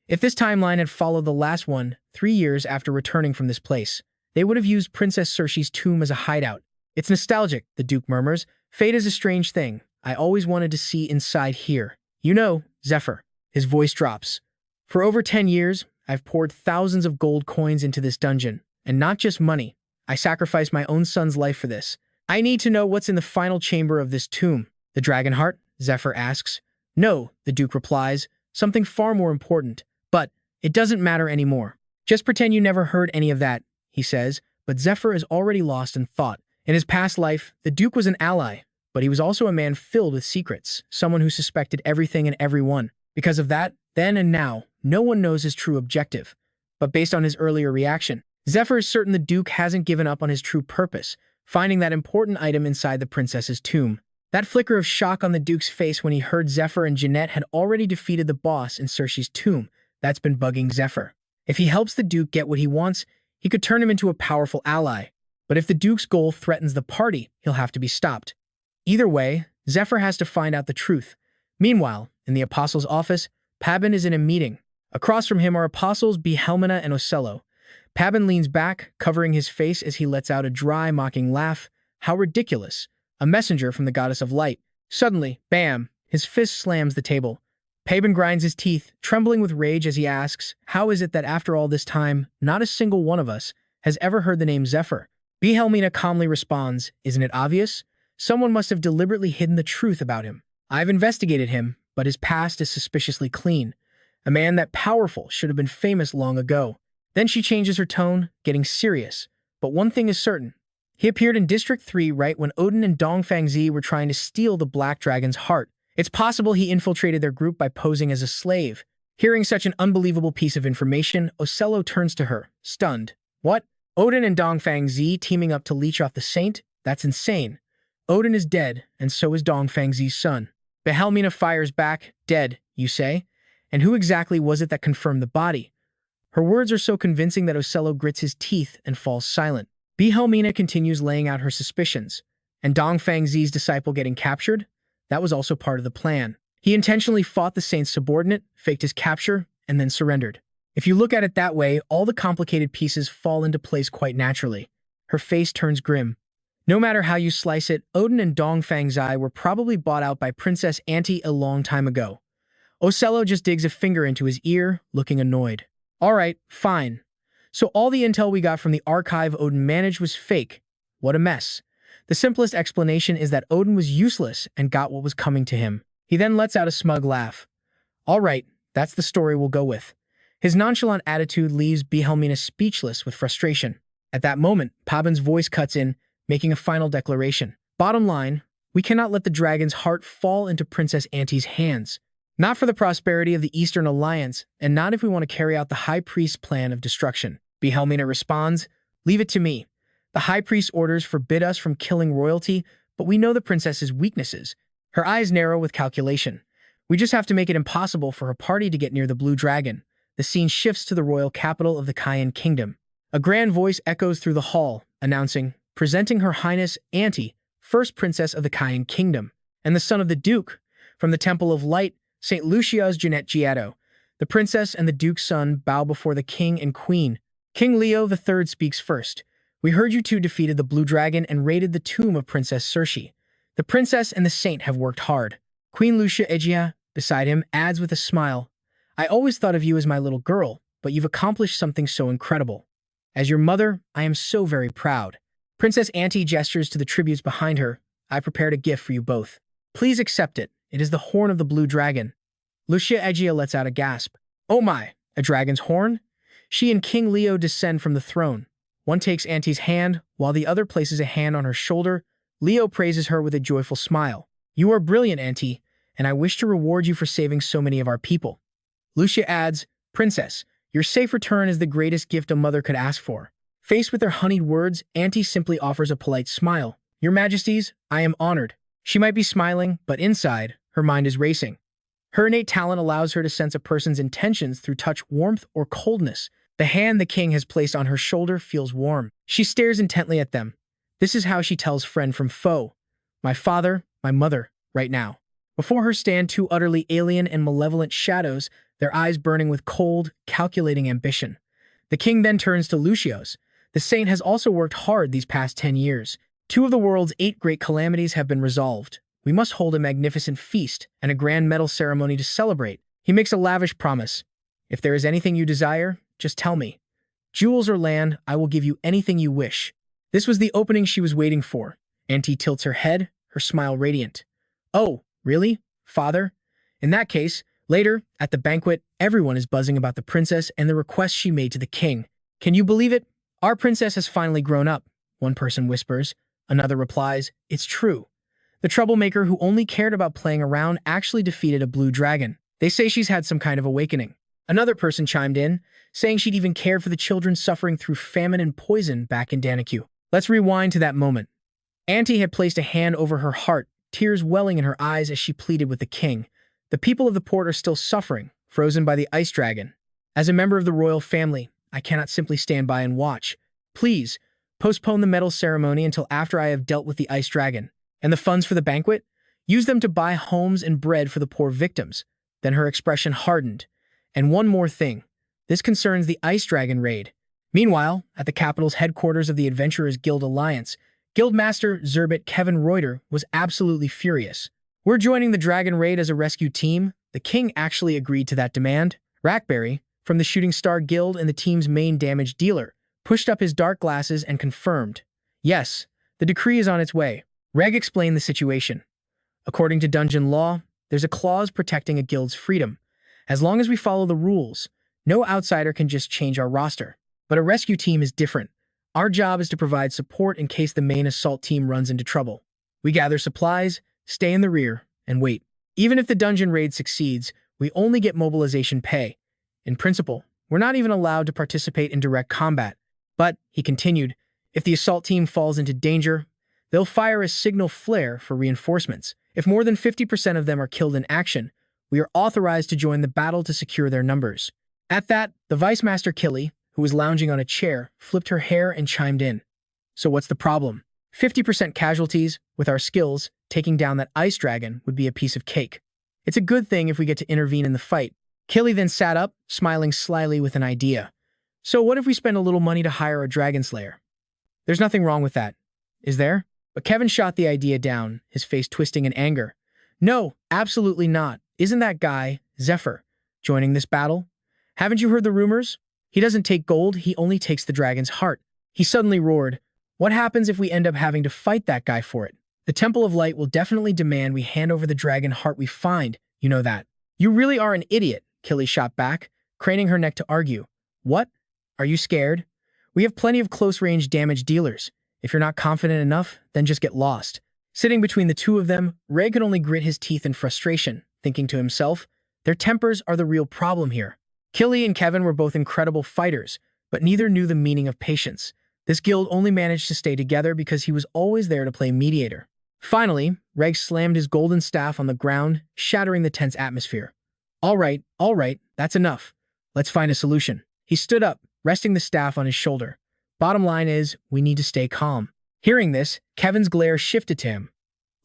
If this timeline had followed the last one, 3 years after returning from this place, they would have used Princess Cersei's tomb as a hideout. It's nostalgic, the Duke murmurs. Fate is a strange thing. I always wanted to see inside here. You know, Zephyr. His voice drops. For over 10 years, I've poured thousands of gold coins into this dungeon. And not just money. I sacrificed my own son's life for this. I need to know what's in the final chamber of this tomb. The dragon heart? Zephyr asks. No, the Duke replies. Something far more important. But it doesn't matter anymore. Just pretend you never heard any of that, he says. But Zephyr is already lost in thought. In his past life, the Duke was an ally. But he was also a man filled with secrets. Someone who suspected everything and everyone. Because of that, then and now, no one knows his true objective. But based on his earlier reaction, Zephyr is certain the Duke hasn't given up on his true purpose, finding that important item inside the princess's tomb. That flicker of shock on the Duke's face when he heard Zephyr and Jeanette had already defeated the boss in Cersei's tomb, that's been bugging Zephyr. If he helps the Duke get what he wants, he could turn him into a powerful ally. But if the Duke's goal threatens the party, he'll have to be stopped. Either way, Zephyr has to find out the truth. Meanwhile, in the Apostle's office, Pabin is in a meeting. Across from him are Apostles Behelmina and Ocello. Pabin leans back, covering his face as he lets out a dry, mocking laugh. How ridiculous. A messenger from the goddess of light. Suddenly, bam, his fist slams the table. Pabin grinds his teeth, trembling with rage as he asks, how is it that after all this time, not a single one of us has ever heard the name Zephyr? Behelmina calmly responds, isn't it obvious? Someone must have deliberately hidden the truth about him. I've investigated him, but his past is suspiciously clean. A man that powerful should have been famous long ago. Then she changes her tone, getting serious. But one thing is certain. He appeared in District 3 right when Odin and Dongfangzi were trying to steal the Black Dragon's heart. It's possible he infiltrated their group by posing as a slave. Hearing such an unbelievable piece of information, Ocello turns to her, stunned. What? Odin and Dongfangzi teaming up to leech off the saint? That's insane. Odin is dead, and so is Dongfangzi's son. Behelmina fires back, dead, you say? And who exactly was it that confirmed the body? Her words are so convincing that Ocello grits his teeth and falls silent. Behelmina continues laying out her suspicions. And Dongfangzi's disciple getting captured? That was also part of the plan. He intentionally fought the saint's subordinate, faked his capture, and then surrendered. If you look at it that way, all the complicated pieces fall into place quite naturally. Her face turns grim. No matter how you slice it, Odin and Dongfangzi were probably bought out by Princess Auntie a long time ago. Ocello just digs a finger into his ear, looking annoyed. All right, fine. So all the intel we got from the archive Odin managed was fake. What a mess. The simplest explanation is that Odin was useless and got what was coming to him. He then lets out a smug laugh. All right, that's the story we'll go with. His nonchalant attitude leaves Behelmina speechless with frustration. At that moment, Pabin's voice cuts in, making a final declaration. Bottom line, we cannot let the dragon's heart fall into Princess Auntie's hands. Not for the prosperity of the Eastern Alliance, and not if we want to carry out the High Priest's plan of destruction. Behelmina responds, leave it to me. The High Priest's orders forbid us from killing royalty, but we know the princess's weaknesses. Her eyes narrow with calculation. We just have to make it impossible for her party to get near the Blue Dragon. The scene shifts to the royal capital of the Cayenne Kingdom. A grand voice echoes through the hall, announcing, presenting Her Highness Auntie, first princess of the Cayenne Kingdom, and the son of the Duke, from the Temple of Light, St. Lucia's Jeanette Giotto. The princess and the Duke's son bow before the king and queen. King Leo III speaks first. We heard you two defeated the Blue Dragon and raided the tomb of Princess Cersei. The princess and the saint have worked hard. Queen Lucia Egia, beside him, adds with a smile, I always thought of you as my little girl, but you've accomplished something so incredible. As your mother, I am so very proud. Princess Auntie gestures to the tributes behind her. I prepared a gift for you both. Please accept it. It is the horn of the Blue Dragon. Lucia Egia lets out a gasp. Oh my, A dragon's horn? She and King Leo descend from the throne. One takes Auntie's hand, while the other places a hand on her shoulder. Leo praises her with a joyful smile. You are brilliant, Auntie, and I wish to reward you for saving so many of our people. Lucia adds, Princess, your safe return is the greatest gift a mother could ask for. Faced with their honeyed words, Auntie simply offers a polite smile. Your Majesties, I am honored. She might be smiling, but inside, her mind is racing. Her innate talent allows her to sense a person's intentions through touch, warmth, or coldness. The hand the king has placed on her shoulder feels warm. She stares intently at them. This is how she tells friend from foe. My father, my mother, right now. Before her stand two utterly alien and malevolent shadows, their eyes burning with cold, calculating ambition. The king then turns to Lucius. The saint has also worked hard these past 10 years. 2 of the world's 8 great calamities have been resolved. We must hold a magnificent feast and a grand medal ceremony to celebrate. He makes a lavish promise. If there is anything you desire, just tell me. Jewels or land, I will give you anything you wish. This was the opening she was waiting for. Auntie tilts her head, her smile radiant. Oh, really, father? In that case, later, at the banquet, everyone is buzzing about the princess and the request she made to the king. Can you believe it? Our princess has finally grown up, one person whispers. Another replies, it's true. The troublemaker who only cared about playing around actually defeated a blue dragon. They say she's had some kind of awakening. Another person chimed in, saying she'd even cared for the children suffering through famine and poison back in Danikyu. Let's rewind to that moment. Auntie had placed a hand over her heart, tears welling in her eyes as she pleaded with the king. The people of the port are still suffering, frozen by the ice dragon. As a member of the royal family, I cannot simply stand by and watch. Please, postpone the medal ceremony until after I have dealt with the ice dragon. And the funds for the banquet? Use them to buy homes and bread for the poor victims. Then her expression hardened. And one more thing. This concerns the Ice Dragon raid. Meanwhile, at the capital's headquarters of the Adventurers Guild Alliance, Guildmaster Zerbit Kevin Reuter was absolutely furious. We're joining the Dragon Raid as a rescue team. The king actually agreed to that demand. Rackberry, from the Shooting Star Guild and the team's main damage dealer, pushed up his dark glasses and confirmed. Yes, the decree is on its way. Reg explained the situation. According to dungeon law, there's a clause protecting a guild's freedom. As long as we follow the rules, no outsider can just change our roster. But a rescue team is different. Our job is to provide support in case the main assault team runs into trouble. We gather supplies, stay in the rear, and wait. Even if the dungeon raid succeeds, we only get mobilization pay. In principle, we're not even allowed to participate in direct combat. But, he continued, if the assault team falls into danger, they'll fire a signal flare for reinforcements. If more than 50% of them are killed in action, we are authorized to join the battle to secure their numbers. At that, the Vice Master Killy, who was lounging on a chair, flipped her hair and chimed in. So what's the problem? 50% casualties, with our skills, taking down that ice dragon would be a piece of cake. It's a good thing if we get to intervene in the fight. Killy then sat up, smiling slyly with an idea. So what if we spend a little money to hire a dragon slayer? There's nothing wrong with that, is there? But Kevin shot the idea down, his face twisting in anger. No, absolutely not. Isn't that guy, Zephyr, joining this battle? Haven't you heard the rumors? He doesn't take gold, he only takes the dragon's heart. He suddenly roared. What happens if we end up having to fight that guy for it? The Temple of Light will definitely demand we hand over the dragon heart we find, you know that. You really are an idiot, Killy shot back, craning her neck to argue. What? Are you scared? We have plenty of close-range damage dealers. If you're not confident enough, then just get lost. Sitting between the two of them, Ray could only grit his teeth in frustration, thinking to himself, their tempers are the real problem here. Killy and Kevin were both incredible fighters, but neither knew the meaning of patience. This guild only managed to stay together because he was always there to play mediator. Finally, Reg slammed his golden staff on the ground, shattering the tense atmosphere. All right, that's enough. Let's find a solution. He stood up, resting the staff on his shoulder. Bottom line is, we need to stay calm. Hearing this, Kevin's glare shifted to him.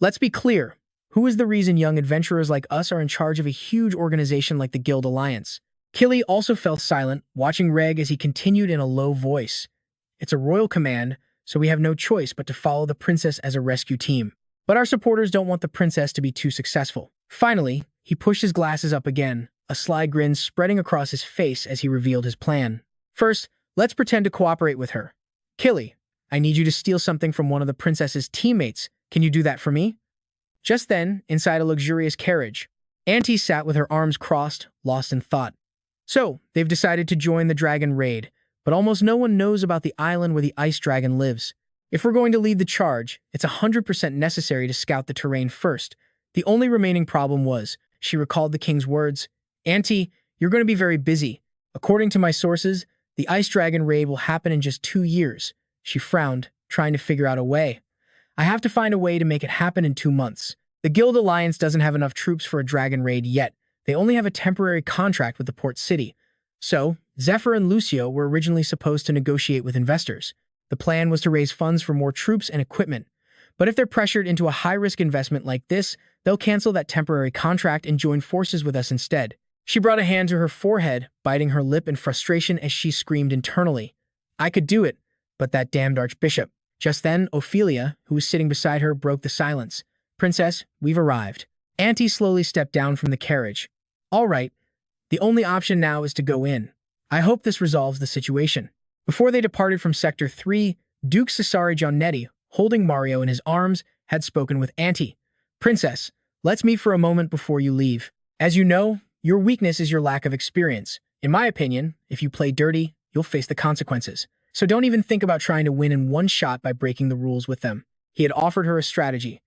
Let's be clear. Who is the reason young adventurers like us are in charge of a huge organization like the Guild Alliance? Killy also fell silent, watching Reg as he continued in a low voice. It's a royal command, so we have no choice but to follow the princess as a rescue team. But our supporters don't want the princess to be too successful. Finally, he pushed his glasses up again, a sly grin spreading across his face as he revealed his plan. First, let's pretend to cooperate with her. Killy, I need you to steal something from one of the princess's teammates. Can you do that for me? Just then, inside a luxurious carriage, Auntie sat with her arms crossed, lost in thought. So, they've decided to join the dragon raid, but almost no one knows about the island where the ice dragon lives. If we're going to lead the charge, it's 100% necessary to scout the terrain first. The only remaining problem was, she recalled the king's words, "Auntie, you're going to be very busy. According to my sources, the ice dragon raid will happen in just 2 years." She frowned, trying to figure out a way. "I have to find a way to make it happen in 2 months. The Guild Alliance doesn't have enough troops for a dragon raid yet. They only have a temporary contract with the port city. So, Zephyr and Lucio were originally supposed to negotiate with investors. The plan was to raise funds for more troops and equipment. But if they're pressured into a high-risk investment like this, they'll cancel that temporary contract and join forces with us instead." She brought a hand to her forehead, biting her lip in frustration as she screamed internally. "I could do it, but that damned archbishop." Just then, Ophelia, who was sitting beside her, broke the silence. "Princess, we've arrived." Auntie slowly stepped down from the carriage. "All right. The only option now is to go in. I hope this resolves the situation." Before they departed from Sector 3, Duke Cesare Giannetti, holding Mario in his arms, had spoken with Auntie. "Princess, let's meet for a moment before you leave. As you know, your weakness is your lack of experience. In my opinion, if you play dirty, you'll face the consequences. So don't even think about trying to win in one shot by breaking the rules with them." He had offered her a strategy.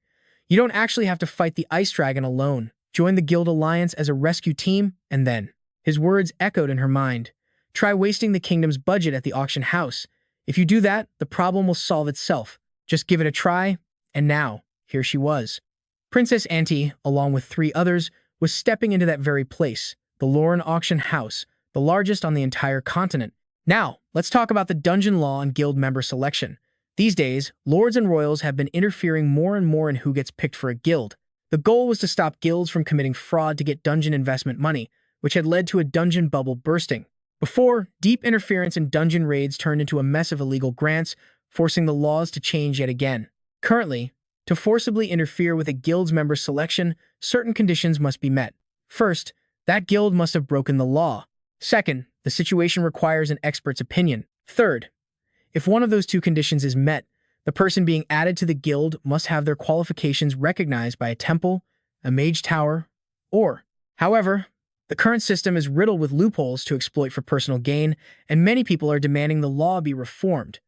"You don't actually have to fight the Ice Dragon alone. Join the Guild Alliance as a rescue team, and then..." His words echoed in her mind. "Try wasting the kingdom's budget at the auction house. If you do that, the problem will solve itself. Just give it a try." And now, here she was. Princess Auntie, along with 3 others, was stepping into that very place, the Lauren Auction House, the largest on the entire continent. Now, let's talk about the dungeon law and guild member selection. These days, lords and royals have been interfering more and more in who gets picked for a guild. The goal was to stop guilds from committing fraud to get dungeon investment money, which had led to a dungeon bubble bursting. Before, deep interference in dungeon raids turned into a mess of illegal grants, forcing the laws to change yet again. Currently, to forcibly interfere with a guild's member selection, certain conditions must be met. First, that guild must have broken the law. Second, the situation requires an expert's opinion. Third, if one of those 2 conditions is met, the person being added to the guild must have their qualifications recognized by a temple, a mage tower, or... However, the current system is riddled with loopholes to exploit for personal gain, and many people are demanding the law be reformed.